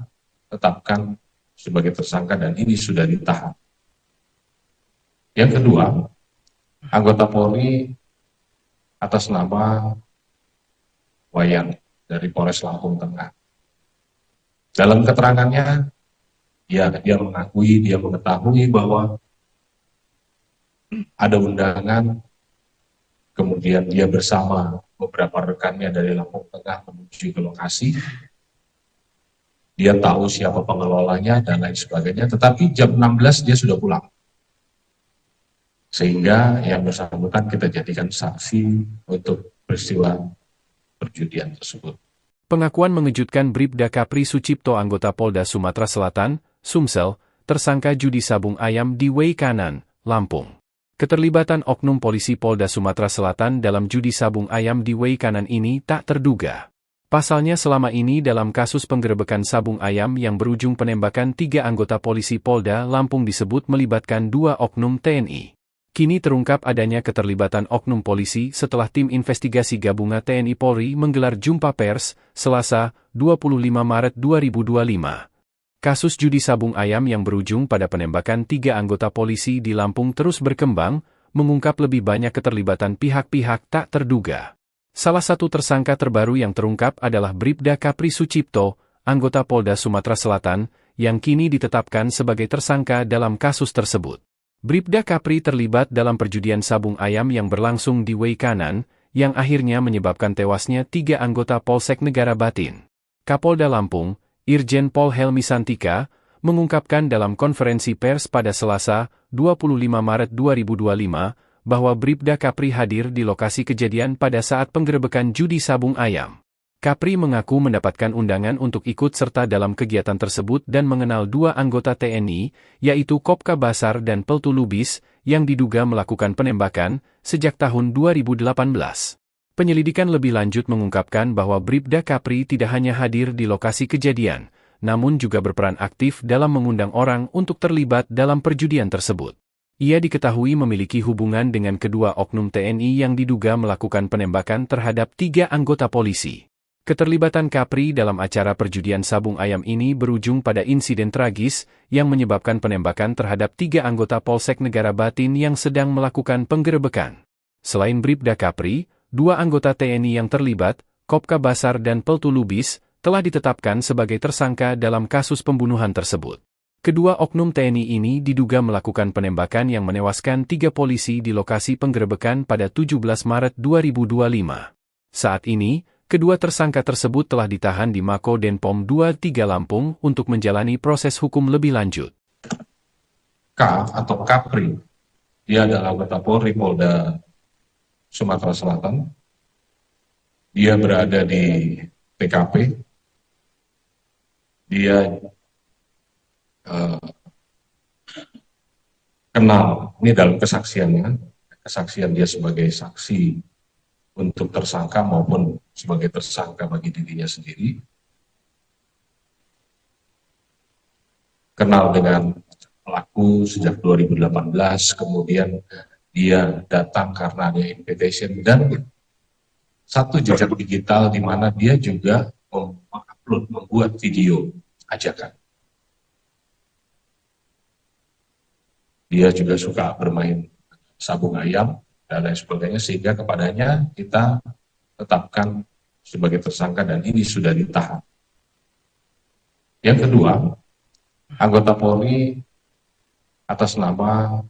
tetapkan sebagai tersangka dan ini sudah ditahan. Yang kedua, anggota Polri atas nama Wayan dari Polres Lampung Tengah. Dalam keterangannya, ya dia mengakui, dia mengetahui bahwa ada undangan, kemudian dia bersama beberapa rekannya dari Lampung Tengah menuju ke lokasi. Dia tahu siapa pengelolanya dan lain sebagainya, tetapi jam 16 dia sudah pulang. Sehingga yang bersangkutan kita jadikan saksi untuk peristiwa perjudian tersebut. Pengakuan mengejutkan Bribda Kapri Sucipto anggota Polda Sumatera Selatan, Sumsel, tersangka judi sabung ayam di Way Kanan, Lampung. Keterlibatan oknum polisi Polda Sumatera Selatan dalam judi sabung ayam di Way Kanan ini tak terduga. Pasalnya selama ini dalam kasus penggerebekan sabung ayam yang berujung penembakan 3 anggota polisi Polda Lampung disebut melibatkan 2 oknum TNI. Kini terungkap adanya keterlibatan oknum polisi setelah tim investigasi gabungan TNI Polri menggelar jumpa pers, Selasa, 25 Maret 2025. Kasus judi sabung ayam yang berujung pada penembakan 3 anggota polisi di Lampung terus berkembang, mengungkap lebih banyak keterlibatan pihak-pihak tak terduga. Salah satu tersangka terbaru yang terungkap adalah Bribda Kapri Sucipto, anggota Polda Sumatera Selatan, yang kini ditetapkan sebagai tersangka dalam kasus tersebut. Bribda Kapri terlibat dalam perjudian sabung ayam yang berlangsung di Way Kanan, yang akhirnya menyebabkan tewasnya 3 anggota Polsek Negara Batin. Kapolda Lampung, Irjen Pol Helmi Santika, mengungkapkan dalam konferensi pers pada Selasa, 25 Maret 2025, bahwa Bribda Kapri hadir di lokasi kejadian pada saat penggerebekan judi sabung ayam. Kapri mengaku mendapatkan undangan untuk ikut serta dalam kegiatan tersebut dan mengenal 2 anggota TNI, yaitu Kopka Basar dan Peltu Lubis, yang diduga melakukan penembakan sejak tahun 2018. Penyelidikan lebih lanjut mengungkapkan bahwa Bribda Kapri tidak hanya hadir di lokasi kejadian, namun juga berperan aktif dalam mengundang orang untuk terlibat dalam perjudian tersebut. Ia diketahui memiliki hubungan dengan kedua oknum TNI yang diduga melakukan penembakan terhadap 3 anggota polisi. Keterlibatan Kapri dalam acara perjudian sabung ayam ini berujung pada insiden tragis yang menyebabkan penembakan terhadap 3 anggota Polsek Negara Batin yang sedang melakukan penggerebekan. Selain Bribda Kapri, 2 anggota TNI yang terlibat, Kopka Basar dan Peltu Lubis, telah ditetapkan sebagai tersangka dalam kasus pembunuhan tersebut. Kedua oknum TNI ini diduga melakukan penembakan yang menewaskan 3 polisi di lokasi penggerebekan pada 17 Maret 2025. Saat ini, kedua tersangka tersebut telah ditahan di Mako Denpom 23 Lampung untuk menjalani proses hukum lebih lanjut. K atau Kapri, dia adalah anggota Polri Polda Sumatera Selatan. Dia berada di TKP. Dia kenal, ini dalam kesaksiannya, kesaksian dia sebagai saksi untuk tersangka maupun sebagai tersangka bagi dirinya sendiri. Kenal dengan pelaku sejak 2018, kemudian dia datang karena ada invitation dan satu jejak digital di mana dia juga mengupload, membuat video ajakan. Dia juga suka bermain sabung ayam dan lain sebagainya, sehingga kepadanya kita tetapkan sebagai tersangka dan ini sudah ditahan. Yang kedua, anggota Polri atas nama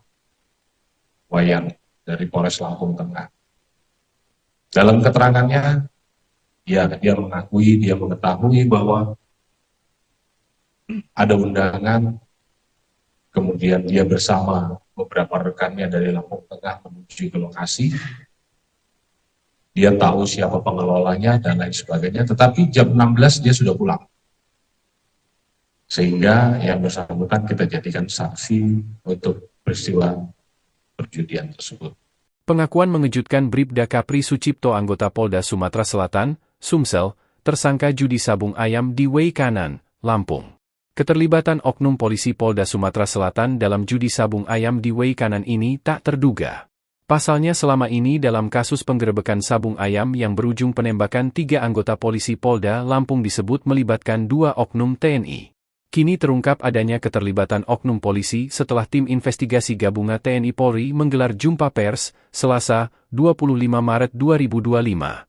Wayan dari Polres Lampung Tengah. Dalam keterangannya, ya dia mengakui, dia mengetahui bahwa ada undangan, kemudian dia bersama beberapa rekannya dari Lampung Tengah menuju ke lokasi. Dia tahu siapa pengelolanya dan lain sebagainya, tetapi jam 16 dia sudah pulang. Sehingga yang bersangkutan kita jadikan saksi untuk peristiwa perjudian tersebut. Pengakuan mengejutkan Bribda Kapri Sucipto anggota Polda Sumatera Selatan, Sumsel, tersangka judi sabung ayam di Way Kanan, Lampung. Keterlibatan oknum polisi Polda Sumatera Selatan dalam judi sabung ayam di Way Kanan ini tak terduga. Pasalnya selama ini dalam kasus penggerebekan sabung ayam yang berujung penembakan 3 anggota polisi Polda Lampung disebut melibatkan 2 oknum TNI. Kini terungkap adanya keterlibatan oknum polisi setelah tim investigasi gabungan TNI Polri menggelar jumpa pers, Selasa, 25 Maret 2025.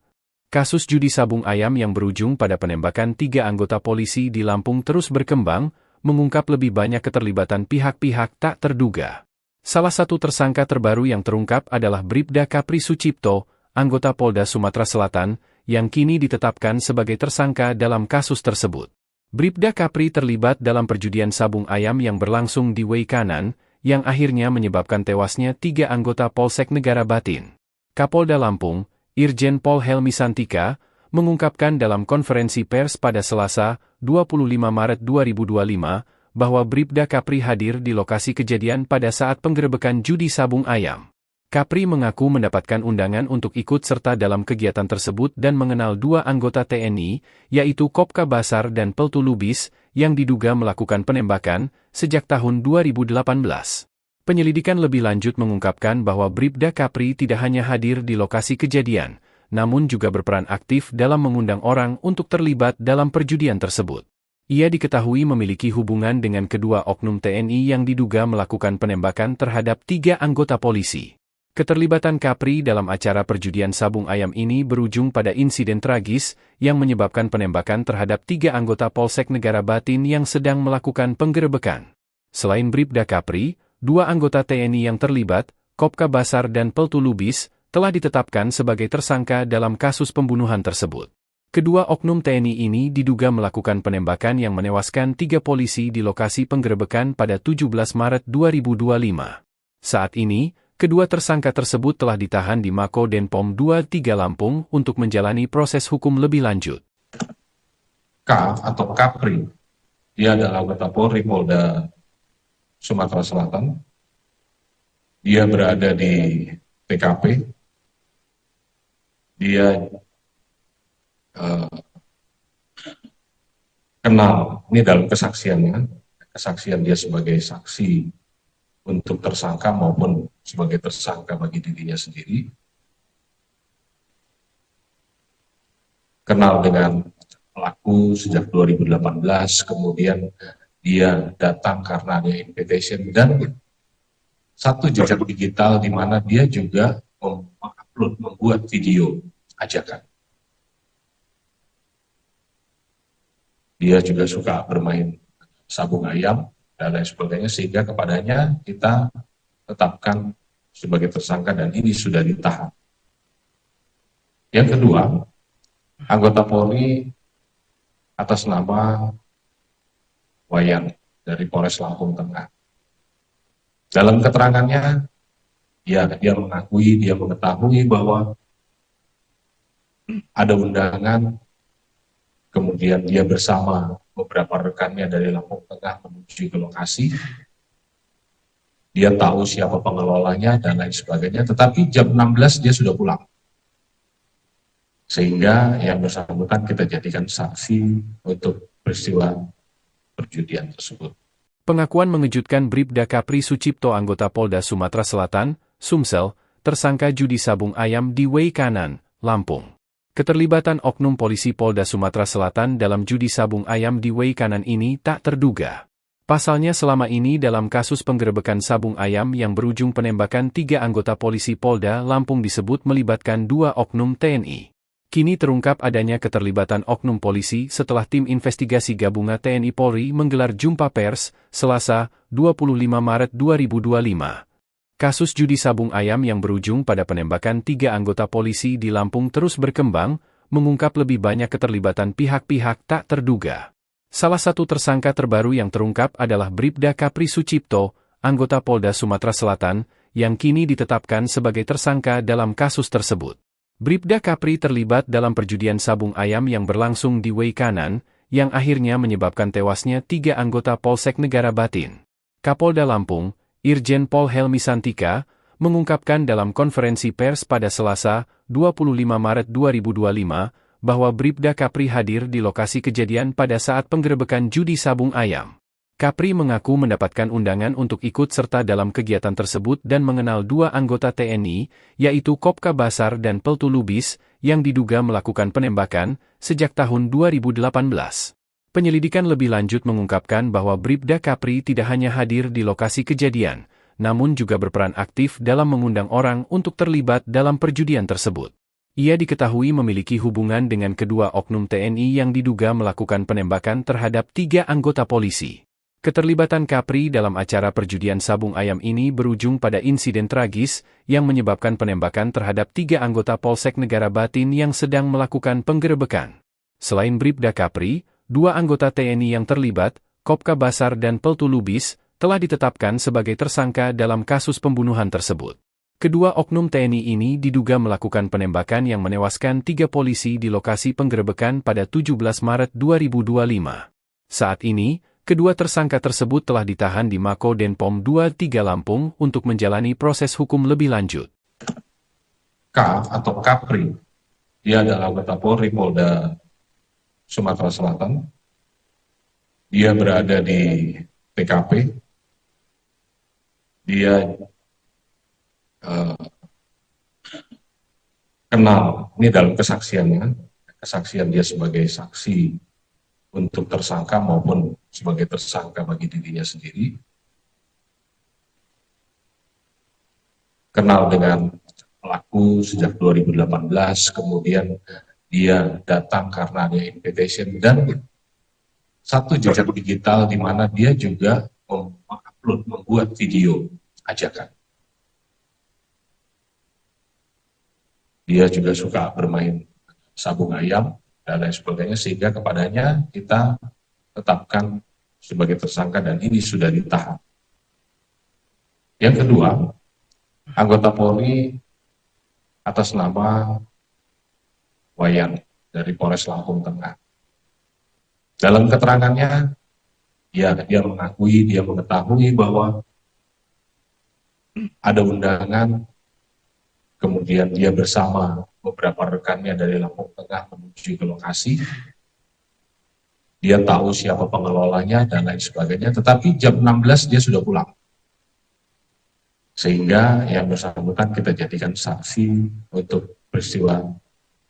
Kasus judi sabung ayam yang berujung pada penembakan 3 anggota polisi di Lampung terus berkembang, mengungkap lebih banyak keterlibatan pihak-pihak tak terduga. Salah satu tersangka terbaru yang terungkap adalah Bribda Kapri Sucipto, anggota Polda Sumatera Selatan, yang kini ditetapkan sebagai tersangka dalam kasus tersebut. Bribda Kapri terlibat dalam perjudian sabung ayam yang berlangsung di Way Kanan, yang akhirnya menyebabkan tewasnya 3 anggota Polsek Negara Batin. Kapolda Lampung, Irjen Pol Helmi Santika, mengungkapkan dalam konferensi pers pada Selasa, 25 Maret 2025, bahwa Bribda Kapri hadir di lokasi kejadian pada saat penggerebekan judi sabung ayam. Kapri mengaku mendapatkan undangan untuk ikut serta dalam kegiatan tersebut dan mengenal 2 anggota TNI, yaitu Kopka Basar dan Peltu Lubis, yang diduga melakukan penembakan sejak tahun 2018. Penyelidikan lebih lanjut mengungkapkan bahwa Bribda Kapri tidak hanya hadir di lokasi kejadian, namun juga berperan aktif dalam mengundang orang untuk terlibat dalam perjudian tersebut. Ia diketahui memiliki hubungan dengan kedua oknum TNI yang diduga melakukan penembakan terhadap 3 anggota polisi. Keterlibatan Kapri dalam acara perjudian sabung ayam ini berujung pada insiden tragis yang menyebabkan penembakan terhadap 3 anggota Polsek Negara Batin yang sedang melakukan penggerebekan. Selain Bribda Kapri, 2 anggota TNI yang terlibat, Kopka Basar dan Peltu Lubis, telah ditetapkan sebagai tersangka dalam kasus pembunuhan tersebut. Kedua oknum TNI ini diduga melakukan penembakan yang menewaskan 3 polisi di lokasi penggerebekan pada 17 Maret 2025. Saat ini, kedua tersangka tersebut telah ditahan di Mako Denpom 23 Lampung untuk menjalani proses hukum lebih lanjut. K atau Kapri, dia adalah anggota Polri Polda Sumatera Selatan. Dia berada di TKP. Dia kenal, ini dalam kesaksiannya, kesaksian dia sebagai saksi untuk tersangka maupun sebagai tersangka bagi dirinya sendiri, kenal dengan pelaku sejak 2018, kemudian dia datang karena ada invitation dan satu jejak digital di mana dia juga mengupload, membuat video ajakan. Dia juga suka bermain sabung ayam dan lain sebagainya, sehingga kepadanya kita tetapkan sebagai tersangka dan ini sudah ditahan. Yang kedua, anggota Polri atas nama Wayan dari Polres Lampung Tengah. Dalam keterangannya, dia mengakui, dia mengetahui bahwa ada undangan, kemudian dia bersama beberapa rekannya dari Lampung Tengah menuju ke lokasi. Dia tahu siapa pengelolanya dan lain sebagainya, tetapi jam 16 dia sudah pulang. Sehingga yang bersangkutan kita jadikan saksi untuk peristiwa perjudian tersebut. Pengakuan mengejutkan Bribda Kapri Sucipto anggota Polda Sumatera Selatan, Sumsel, tersangka judi sabung ayam di Way Kanan, Lampung. Keterlibatan oknum polisi Polda Sumatera Selatan dalam judi sabung ayam di Way Kanan ini tak terduga. Pasalnya selama ini dalam kasus penggerebekan sabung ayam yang berujung penembakan 3 anggota polisi Polda Lampung disebut melibatkan 2 oknum TNI. Kini terungkap adanya keterlibatan oknum polisi setelah tim investigasi gabungan TNI Polri menggelar jumpa pers, Selasa, 25 Maret 2025. Kasus judi sabung ayam yang berujung pada penembakan 3 anggota polisi di Lampung terus berkembang, mengungkap lebih banyak keterlibatan pihak-pihak tak terduga. Salah satu tersangka terbaru yang terungkap adalah Bribda Kapri Sucipto, anggota Polda Sumatera Selatan, yang kini ditetapkan sebagai tersangka dalam kasus tersebut. Bribda Kapri terlibat dalam perjudian sabung ayam yang berlangsung di Weikanan, yang akhirnya menyebabkan tewasnya 3 anggota Polsek Negara Batin. Kapolda Lampung, Irjen Pol Helmi Santika, mengungkapkan dalam konferensi pers pada Selasa, 25 Maret 2025, bahwa Bribda Kapri hadir di lokasi kejadian pada saat penggerebekan judi sabung ayam. Kapri mengaku mendapatkan undangan untuk ikut serta dalam kegiatan tersebut dan mengenal 2 anggota TNI, yaitu Kopka Basar dan Peltu Lubis, yang diduga melakukan penembakan sejak tahun 2018. Penyelidikan lebih lanjut mengungkapkan bahwa Bribda Kapri tidak hanya hadir di lokasi kejadian, namun juga berperan aktif dalam mengundang orang untuk terlibat dalam perjudian tersebut. Ia diketahui memiliki hubungan dengan kedua oknum TNI yang diduga melakukan penembakan terhadap 3 anggota polisi. Keterlibatan Kapri dalam acara perjudian sabung ayam ini berujung pada insiden tragis yang menyebabkan penembakan terhadap 3 anggota Polsek Negara Batin yang sedang melakukan penggerebekan. Selain Bribda Kapri, 2 anggota TNI yang terlibat, Kopka Basar dan Peltu Lubis, telah ditetapkan sebagai tersangka dalam kasus pembunuhan tersebut. Kedua oknum TNI ini diduga melakukan penembakan yang menewaskan 3 polisi di lokasi penggerebekan pada 17 Maret 2025. Saat ini, kedua tersangka tersebut telah ditahan di Mako Denpom 23 Lampung untuk menjalani proses hukum lebih lanjut. K atau Kapri, dia adalah anggota Polri Polda Sumatera Selatan. Dia berada di TKP. Dia kenal, ini dalam kesaksiannya, kesaksian dia sebagai saksi untuk tersangka maupun sebagai tersangka bagi dirinya sendiri. Kenal dengan pelaku sejak 2018, kemudian dia datang karena ada invitation dan satu jejak digital di mana dia juga mengupload, membuat video ajakan. Dia juga suka bermain sabung ayam dan lain sebagainya, sehingga kepadanya kita tetapkan sebagai tersangka dan ini sudah ditahan. Yang kedua, anggota Polri atas nama Wayan dari Polres Lampung Tengah. Dalam keterangannya, dia mengetahui bahwa ada undangan, kemudian dia bersama beberapa rekannya dari Lampung Tengah menuju ke lokasi. Dia tahu siapa pengelolanya dan lain sebagainya, tetapi jam 16 dia sudah pulang. Sehingga yang bersangkutan kita jadikan saksi untuk peristiwa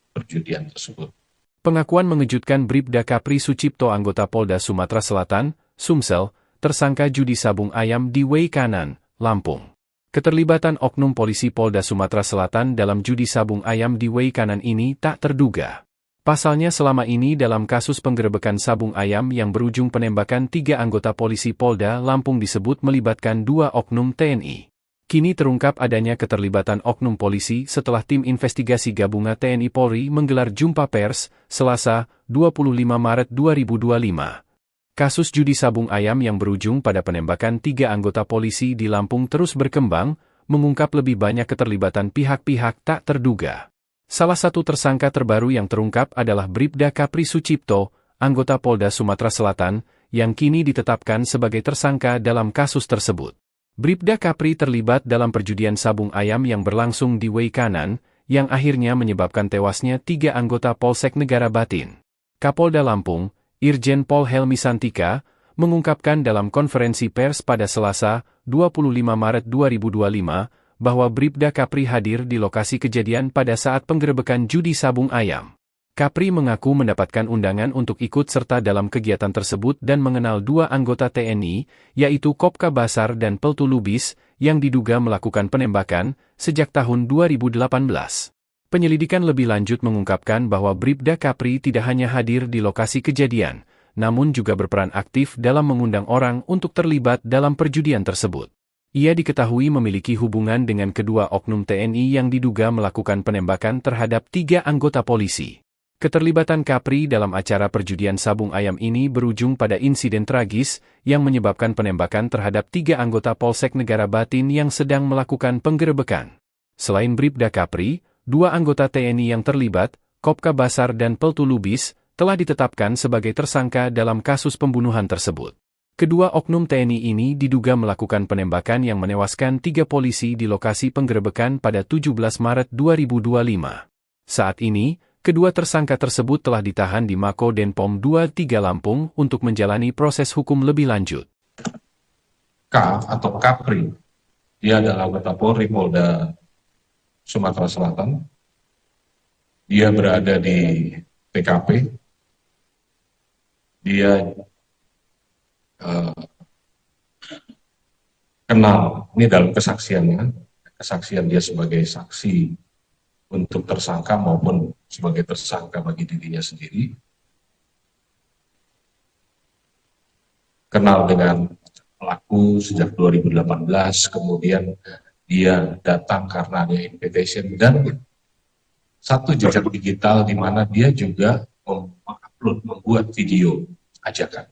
perjudian tersebut. Pengakuan mengejutkan Bribda Kapri Sucipto, anggota Polda Sumatera Selatan, Sumsel, tersangka judi sabung ayam di Weikanan, Lampung. Keterlibatan oknum polisi Polda Sumatera Selatan dalam judi sabung ayam di Weikanan ini tak terduga. Pasalnya selama ini dalam kasus penggerebekan sabung ayam yang berujung penembakan 3 anggota polisi Polda Lampung disebut melibatkan 2 oknum TNI. Kini terungkap adanya keterlibatan oknum polisi setelah tim investigasi gabungan TNI Polri menggelar jumpa pers, Selasa, 25 Maret 2025. Kasus judi sabung ayam yang berujung pada penembakan 3 anggota polisi di Lampung terus berkembang, mengungkap lebih banyak keterlibatan pihak-pihak tak terduga. Salah satu tersangka terbaru yang terungkap adalah Bribda Kapri Sucipto, anggota Polda Sumatera Selatan, yang kini ditetapkan sebagai tersangka dalam kasus tersebut. Bribda Kapri terlibat dalam perjudian sabung ayam yang berlangsung di Weikanan, yang akhirnya menyebabkan tewasnya 3 anggota Polsek Negara Batin. Kapolda Lampung, Irjen Pol Helmi Santika, mengungkapkan dalam konferensi pers pada Selasa, 25 Maret 2025, bahwa Bribda Kapri hadir di lokasi kejadian pada saat penggerebekan judi sabung ayam. Kapri mengaku mendapatkan undangan untuk ikut serta dalam kegiatan tersebut dan mengenal 2 anggota TNI, yaitu Kopka Basar dan Peltu Lubis, yang diduga melakukan penembakan sejak tahun 2018. Penyelidikan lebih lanjut mengungkapkan bahwa Bribda Kapri tidak hanya hadir di lokasi kejadian, namun juga berperan aktif dalam mengundang orang untuk terlibat dalam perjudian tersebut. Ia diketahui memiliki hubungan dengan kedua oknum TNI yang diduga melakukan penembakan terhadap 3 anggota polisi. Keterlibatan Kapri dalam acara perjudian sabung ayam ini berujung pada insiden tragis yang menyebabkan penembakan terhadap 3 anggota Polsek Negara Batin yang sedang melakukan penggerebekan. Selain Bribda Kapri, 2 anggota TNI yang terlibat, Kopka Basar dan Peltu Lubis, telah ditetapkan sebagai tersangka dalam kasus pembunuhan tersebut. Kedua oknum TNI ini diduga melakukan penembakan yang menewaskan 3 polisi di lokasi penggerebekan pada 17 Maret 2025. Saat ini, kedua tersangka tersebut telah ditahan di Mako Denpom 23 Lampung untuk menjalani proses hukum lebih lanjut. K atau Kapri, dia adalah anggota Polri Polda Sumatera Selatan. Dia berada di TKP. Dia kenal, ini dalam kesaksiannya, kesaksian dia sebagai saksi untuk tersangka maupun sebagai tersangka bagi dirinya sendiri, kenal dengan pelaku sejak 2018, kemudian dia datang karena ada invitation dan satu jejak digital di mana dia juga mengupload, membuat video ajakan.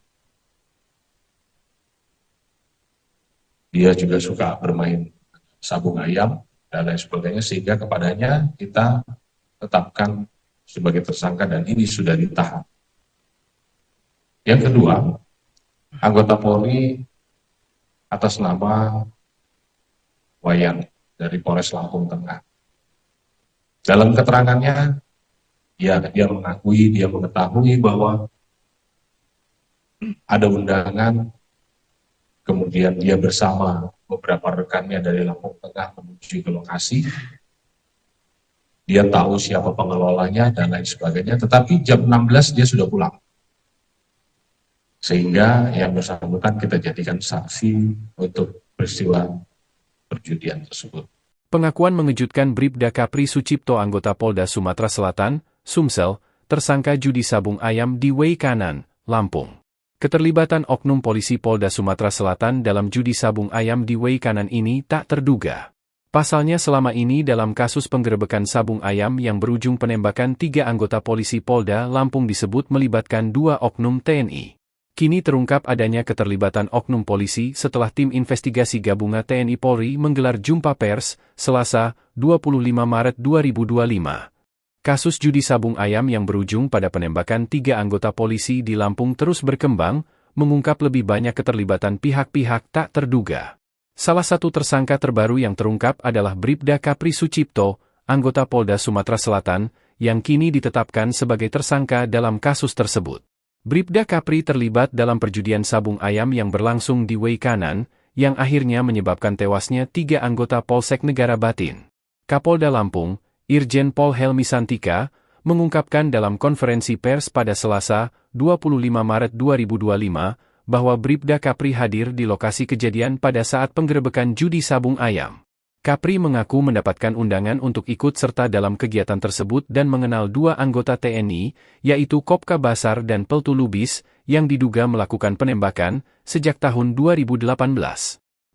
Dia juga suka bermain sabung ayam dan lain sebagainya, sehingga kepadanya kita tetapkan sebagai tersangka dan ini sudah ditahan. Yang kedua, anggota Polri atas nama Wayan dari Polres Lampung Tengah. Dalam keterangannya, dia mengetahui bahwa ada undangan. Kemudian dia bersama beberapa rekannya dari Lampung Tengah menuju ke lokasi. Dia tahu siapa pengelolanya dan lain sebagainya, tetapi jam 16 dia sudah pulang. Sehingga yang bersangkutan kita jadikan saksi untuk peristiwa perjudian tersebut. Pengakuan mengejutkan Bribda Kapri Sucipto anggota Polda Sumatera Selatan, Sumsel, tersangka judi sabung ayam di Wei Kanan, Lampung. Keterlibatan oknum polisi Polda Sumatera Selatan dalam judi sabung ayam di Wei Kanan ini tak terduga. Pasalnya selama ini dalam kasus penggerebekan sabung ayam yang berujung penembakan 3 anggota polisi Polda Lampung disebut melibatkan 2 oknum TNI. Kini terungkap adanya keterlibatan oknum polisi setelah tim investigasi gabungan TNI Polri menggelar jumpa pers, Selasa, 25 Maret 2025. Kasus judi sabung ayam yang berujung pada penembakan 3 anggota polisi di Lampung terus berkembang, mengungkap lebih banyak keterlibatan pihak-pihak tak terduga. Salah satu tersangka terbaru yang terungkap adalah Bribda Kapri Sucipto, anggota Polda Sumatera Selatan, yang kini ditetapkan sebagai tersangka dalam kasus tersebut. Bribda Kapri terlibat dalam perjudian sabung ayam yang berlangsung di Wei Kanan, yang akhirnya menyebabkan tewasnya 3 anggota Polsek Negara Batin. Kapolda Lampung, Irjen Pol Helmi Santika, mengungkapkan dalam konferensi pers pada Selasa, 25 Maret 2025, bahwa Bribda Kapri hadir di lokasi kejadian pada saat penggerebekan judi sabung ayam. Kapri mengaku mendapatkan undangan untuk ikut serta dalam kegiatan tersebut dan mengenal 2 anggota TNI, yaitu Kopka Basar dan Peltu Lubis, yang diduga melakukan penembakan sejak tahun 2018.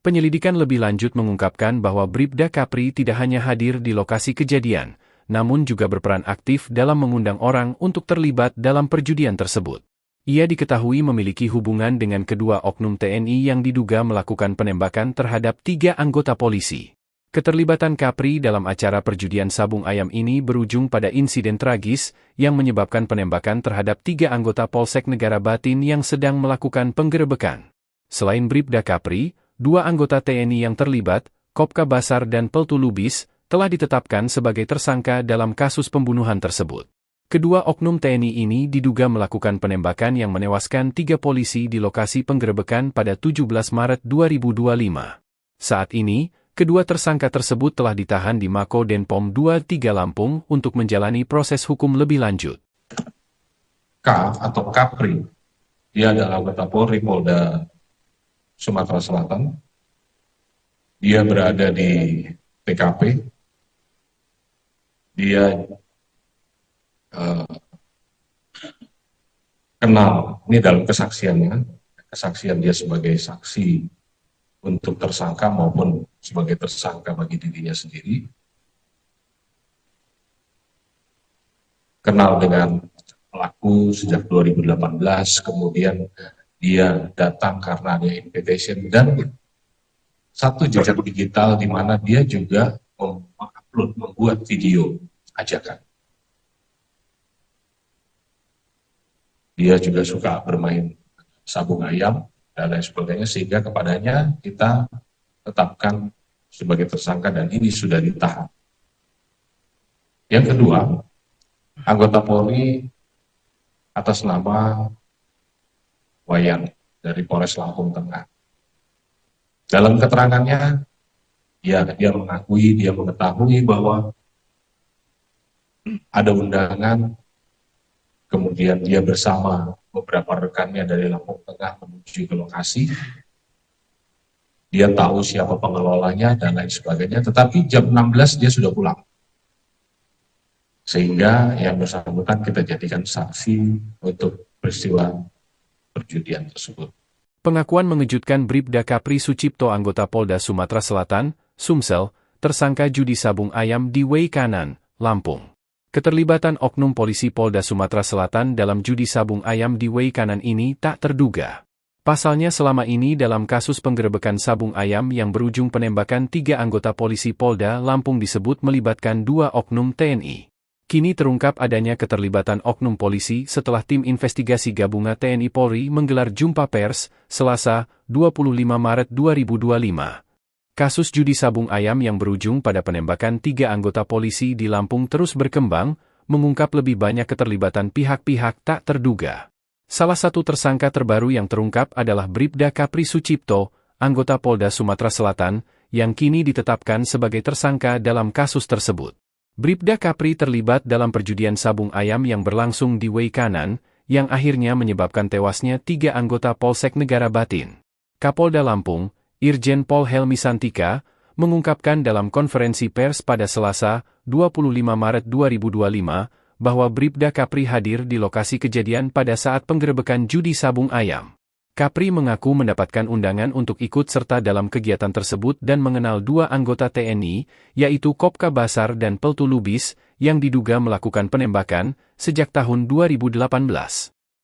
Penyelidikan lebih lanjut mengungkapkan bahwa Bribda Kapri tidak hanya hadir di lokasi kejadian, namun juga berperan aktif dalam mengundang orang untuk terlibat dalam perjudian tersebut. Ia diketahui memiliki hubungan dengan kedua oknum TNI yang diduga melakukan penembakan terhadap 3 anggota polisi. Keterlibatan Kapri dalam acara perjudian sabung ayam ini berujung pada insiden tragis yang menyebabkan penembakan terhadap 3 anggota Polsek Negara Batin yang sedang melakukan penggerebekan. Selain Bribda Kapri, 2 anggota TNI yang terlibat, Kopka Basar dan Peltu Lubis, telah ditetapkan sebagai tersangka dalam kasus pembunuhan tersebut. Kedua oknum TNI ini diduga melakukan penembakan yang menewaskan 3 polisi di lokasi penggerebekan pada 17 Maret 2025. Saat ini, kedua tersangka tersebut telah ditahan di Mako Denpom 23 Lampung untuk menjalani proses hukum lebih lanjut. K atau Kapri, dia adalah anggota Polri Polda Sumatera Selatan. Dia berada di TKP. Dia kenal, ini dalam kesaksiannya, kesaksian dia sebagai saksi untuk tersangka maupun sebagai tersangka bagi dirinya sendiri. Kenal dengan pelaku sejak 2018, kemudian dia datang karena ada invitation, dan satu jejak digital di mana dia juga mengupload, membuat video ajakan. Dia juga suka bermain sabung ayam dan lain sebagainya, sehingga kepadanya kita tetapkan sebagai tersangka dan ini sudah ditahan. Yang kedua, anggota Polri atas nama Wayan dari Polres Lampung Tengah. Dalam keterangannya, dia mengakui, dia mengetahui bahwa ada undangan, kemudian dia bersama beberapa rekannya dari Lampung Tengah menuju ke lokasi. Dia tahu siapa pengelolanya dan lain sebagainya, tetapi jam 16 dia sudah pulang. Sehingga yang bersangkutan kita jadikan saksi untuk peristiwa perjudian tersebut. Pengakuan mengejutkan Bribda Kapri Sucipto, anggota Polda Sumatera Selatan, Sumsel, tersangka judi sabung ayam di Way Kanan, Lampung. Keterlibatan oknum polisi Polda Sumatera Selatan dalam judi sabung ayam di Way Kanan ini tak terduga. Pasalnya selama ini dalam kasus penggerebekan sabung ayam yang berujung penembakan 3 anggota polisi Polda Lampung disebut melibatkan 2 oknum TNI. Kini terungkap adanya keterlibatan oknum polisi setelah tim investigasi gabungan TNI Polri menggelar jumpa pers, Selasa, 25 Maret 2025. Kasus judi sabung ayam yang berujung pada penembakan 3 anggota polisi di Lampung terus berkembang, mengungkap lebih banyak keterlibatan pihak-pihak tak terduga. Salah satu tersangka terbaru yang terungkap adalah Bribda Kapri Sucipto, anggota Polda Sumatera Selatan, yang kini ditetapkan sebagai tersangka dalam kasus tersebut. Bribda Kapri terlibat dalam perjudian sabung ayam yang berlangsung di Way Kanan, yang akhirnya menyebabkan tewasnya 3 anggota Polsek Negara Batin. Kapolda Lampung, Irjen Pol Helmi Santika, mengungkapkan dalam konferensi pers pada Selasa, 25 Maret 2025, bahwa Bribda Kapri hadir di lokasi kejadian pada saat penggerebekan judi sabung ayam. Kapri mengaku mendapatkan undangan untuk ikut serta dalam kegiatan tersebut dan mengenal 2 anggota TNI, yaitu Kopka Basar dan Peltu Lubis, yang diduga melakukan penembakan sejak tahun 2018.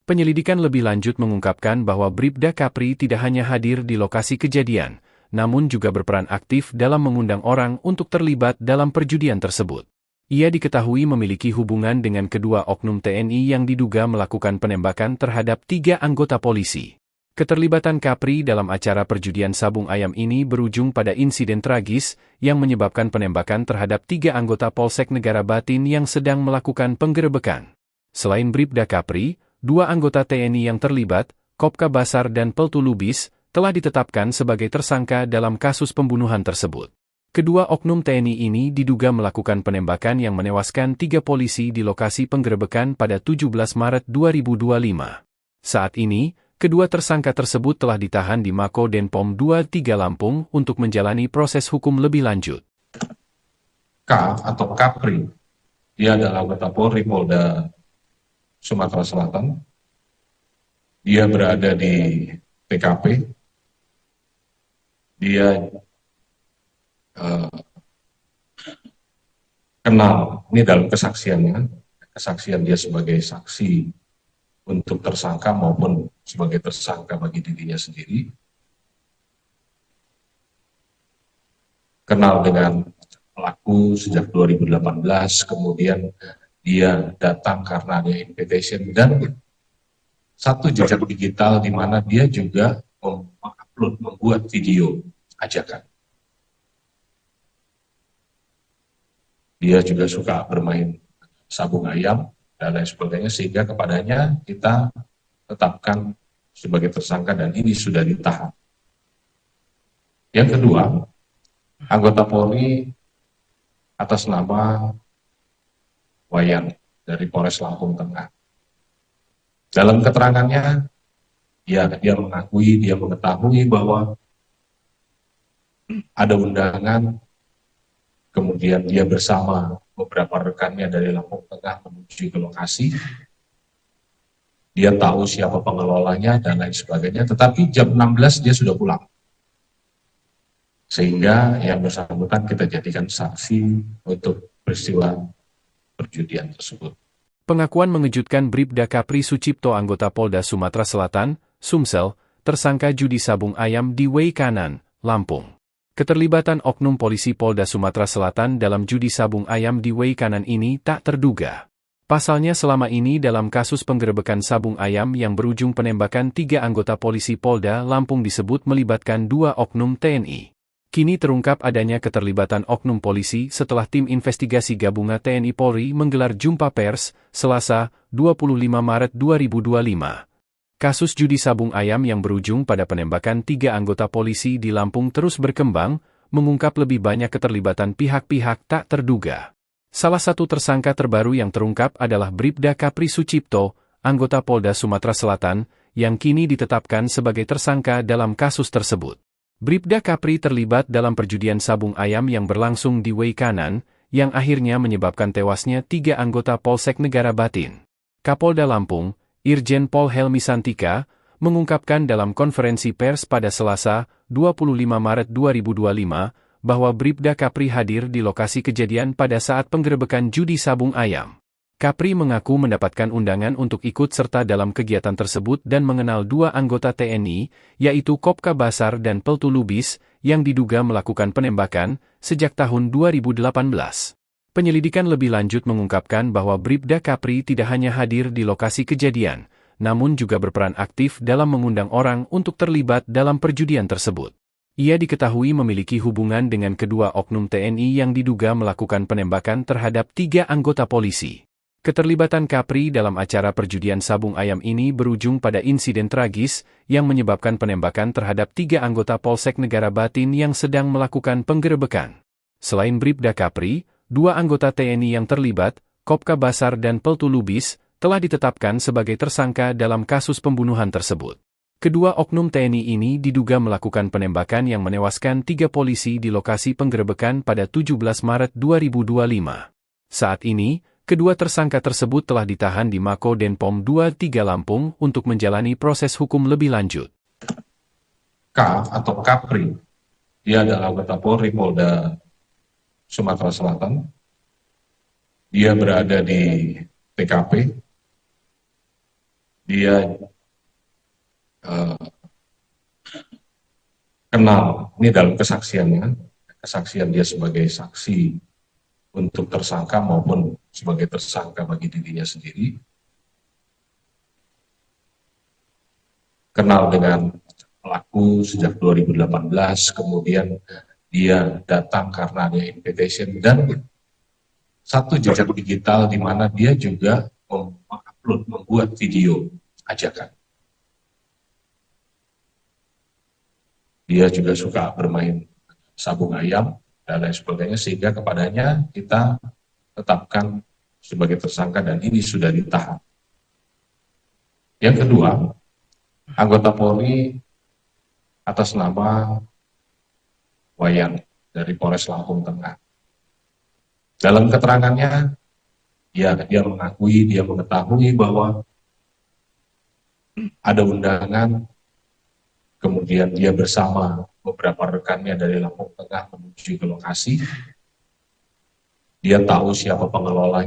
Penyelidikan lebih lanjut mengungkapkan bahwa Bribda Kapri tidak hanya hadir di lokasi kejadian, namun juga berperan aktif dalam mengundang orang untuk terlibat dalam perjudian tersebut. Ia diketahui memiliki hubungan dengan kedua oknum TNI yang diduga melakukan penembakan terhadap 3 anggota polisi. Keterlibatan Kapri dalam acara perjudian sabung ayam ini berujung pada insiden tragis yang menyebabkan penembakan terhadap 3 anggota Polsek Negara Batin yang sedang melakukan penggerebekan. Selain Bribda Kapri, 2 anggota TNI yang terlibat, Kopka Basar dan Peltu Lubis, telah ditetapkan sebagai tersangka dalam kasus pembunuhan tersebut. Kedua oknum TNI ini diduga melakukan penembakan yang menewaskan 3 polisi di lokasi penggerebekan pada 17 Maret 2025. Saat ini, kedua tersangka tersebut telah ditahan di Mako Denpom 23 Lampung untuk menjalani proses hukum lebih lanjut. K atau Kapri, dia adalah anggota Polri Polda Sumatera Selatan. Dia berada di TKP. Dia kenal, ini dalam kesaksiannya, kesaksian dia sebagai saksi untuk tersangka maupun sebagai tersangka bagi dirinya sendiri. Kenal dengan pelaku sejak 2018, kemudian dia datang karena ada invitation, dan satu jejak digital di mana dia juga mengupload, membuat video ajakan. Dia juga suka bermain sabung ayam dan lain sebagainya, sehingga kepadanya kita tetapkan sebagai tersangka dan ini sudah ditahan. Yang kedua, anggota Polri atas nama Wayan dari Polres Lampung Tengah. Dalam keterangannya, dia mengakui, dia mengetahui bahwa ada undangan, kemudian dia bersama beberapa rekannya dari Lampung Tengah menuju ke lokasi. Dia tahu siapa pengelolanya dan lain sebagainya, tetapi jam 16 dia sudah pulang. Sehingga yang bersangkutan kita jadikan saksi untuk peristiwa perjudian tersebut. Pengakuan mengejutkan Bribda Kapri Sucipto anggota Polda Sumatera Selatan, Sumsel, tersangka judi sabung ayam di Way Kanan, Lampung. Keterlibatan oknum polisi Polda Sumatera Selatan dalam judi sabung ayam di Way Kanan ini tak terduga. Pasalnya selama ini dalam kasus penggerebekan sabung ayam yang berujung penembakan 3 anggota polisi Polda Lampung disebut melibatkan 2 oknum TNI. Kini terungkap adanya keterlibatan oknum polisi setelah tim investigasi gabungan TNI Polri menggelar jumpa pers, Selasa, 25 Maret 2025. Kasus judi sabung ayam yang berujung pada penembakan 3 anggota polisi di Lampung terus berkembang, mengungkap lebih banyak keterlibatan pihak-pihak tak terduga. Salah satu tersangka terbaru yang terungkap adalah Bribda Kapri Sucipto, anggota Polda Sumatera Selatan, yang kini ditetapkan sebagai tersangka dalam kasus tersebut. Bribda Kapri terlibat dalam perjudian sabung ayam yang berlangsung di Way Kanan, yang akhirnya menyebabkan tewasnya 3 anggota Polsek Negara Batin. Kapolda Lampung, Irjen Pol Helmi Santika, mengungkapkan dalam konferensi pers pada Selasa, 25 Maret 2025, bahwa Bribda Kapri hadir di lokasi kejadian pada saat penggerebekan judi sabung ayam. Kapri mengaku mendapatkan undangan untuk ikut serta dalam kegiatan tersebut dan mengenal 2 anggota TNI, yaitu Kopka Basar dan Peltu Lubis, yang diduga melakukan penembakan sejak tahun 2018. Penyelidikan lebih lanjut mengungkapkan bahwa Bribda Kapri tidak hanya hadir di lokasi kejadian, namun juga berperan aktif dalam mengundang orang untuk terlibat dalam perjudian tersebut. Ia diketahui memiliki hubungan dengan kedua oknum TNI yang diduga melakukan penembakan terhadap 3 anggota polisi. Keterlibatan Kapri dalam acara perjudian sabung ayam ini berujung pada insiden tragis yang menyebabkan penembakan terhadap 3 anggota Polsek Negara Batin yang sedang melakukan penggerebekan. Selain Bribda Kapri, 2 anggota TNI yang terlibat, Kopka Basar dan Peltu Lubis, telah ditetapkan sebagai tersangka dalam kasus pembunuhan tersebut. Kedua oknum TNI ini diduga melakukan penembakan yang menewaskan 3 polisi di lokasi penggerebekan pada 17 Maret 2025. Saat ini, kedua tersangka tersebut telah ditahan di Mako Denpom 23 Lampung untuk menjalani proses hukum lebih lanjut. K atau Kapri, dia adalah anggota Polri Polda Sumatera Selatan. Dia berada di TKP. Dia kenal, ini dalam kesaksiannya, kesaksian dia sebagai saksi untuk tersangka maupun sebagai tersangka bagi dirinya sendiri, kenal dengan pelaku sejak 2018, kemudian dia datang karena ada invitation dan satu jejak digital di mana dia juga mengupload, membuat video ajakan. Dia juga suka bermain sabung ayam dan lain sebagainya, sehingga kepadanya kita tetapkan sebagai tersangka dan ini sudah ditahan. Yang kedua, anggota Polri atas nama Wayan dari Polres Lampung Tengah. Dalam keterangannya, dia mengetahui bahwa ada undangan, kemudian dia bersama beberapa rekannya dari Lampung Tengah menuju ke lokasi. Dia tahu siapa pengelolanya,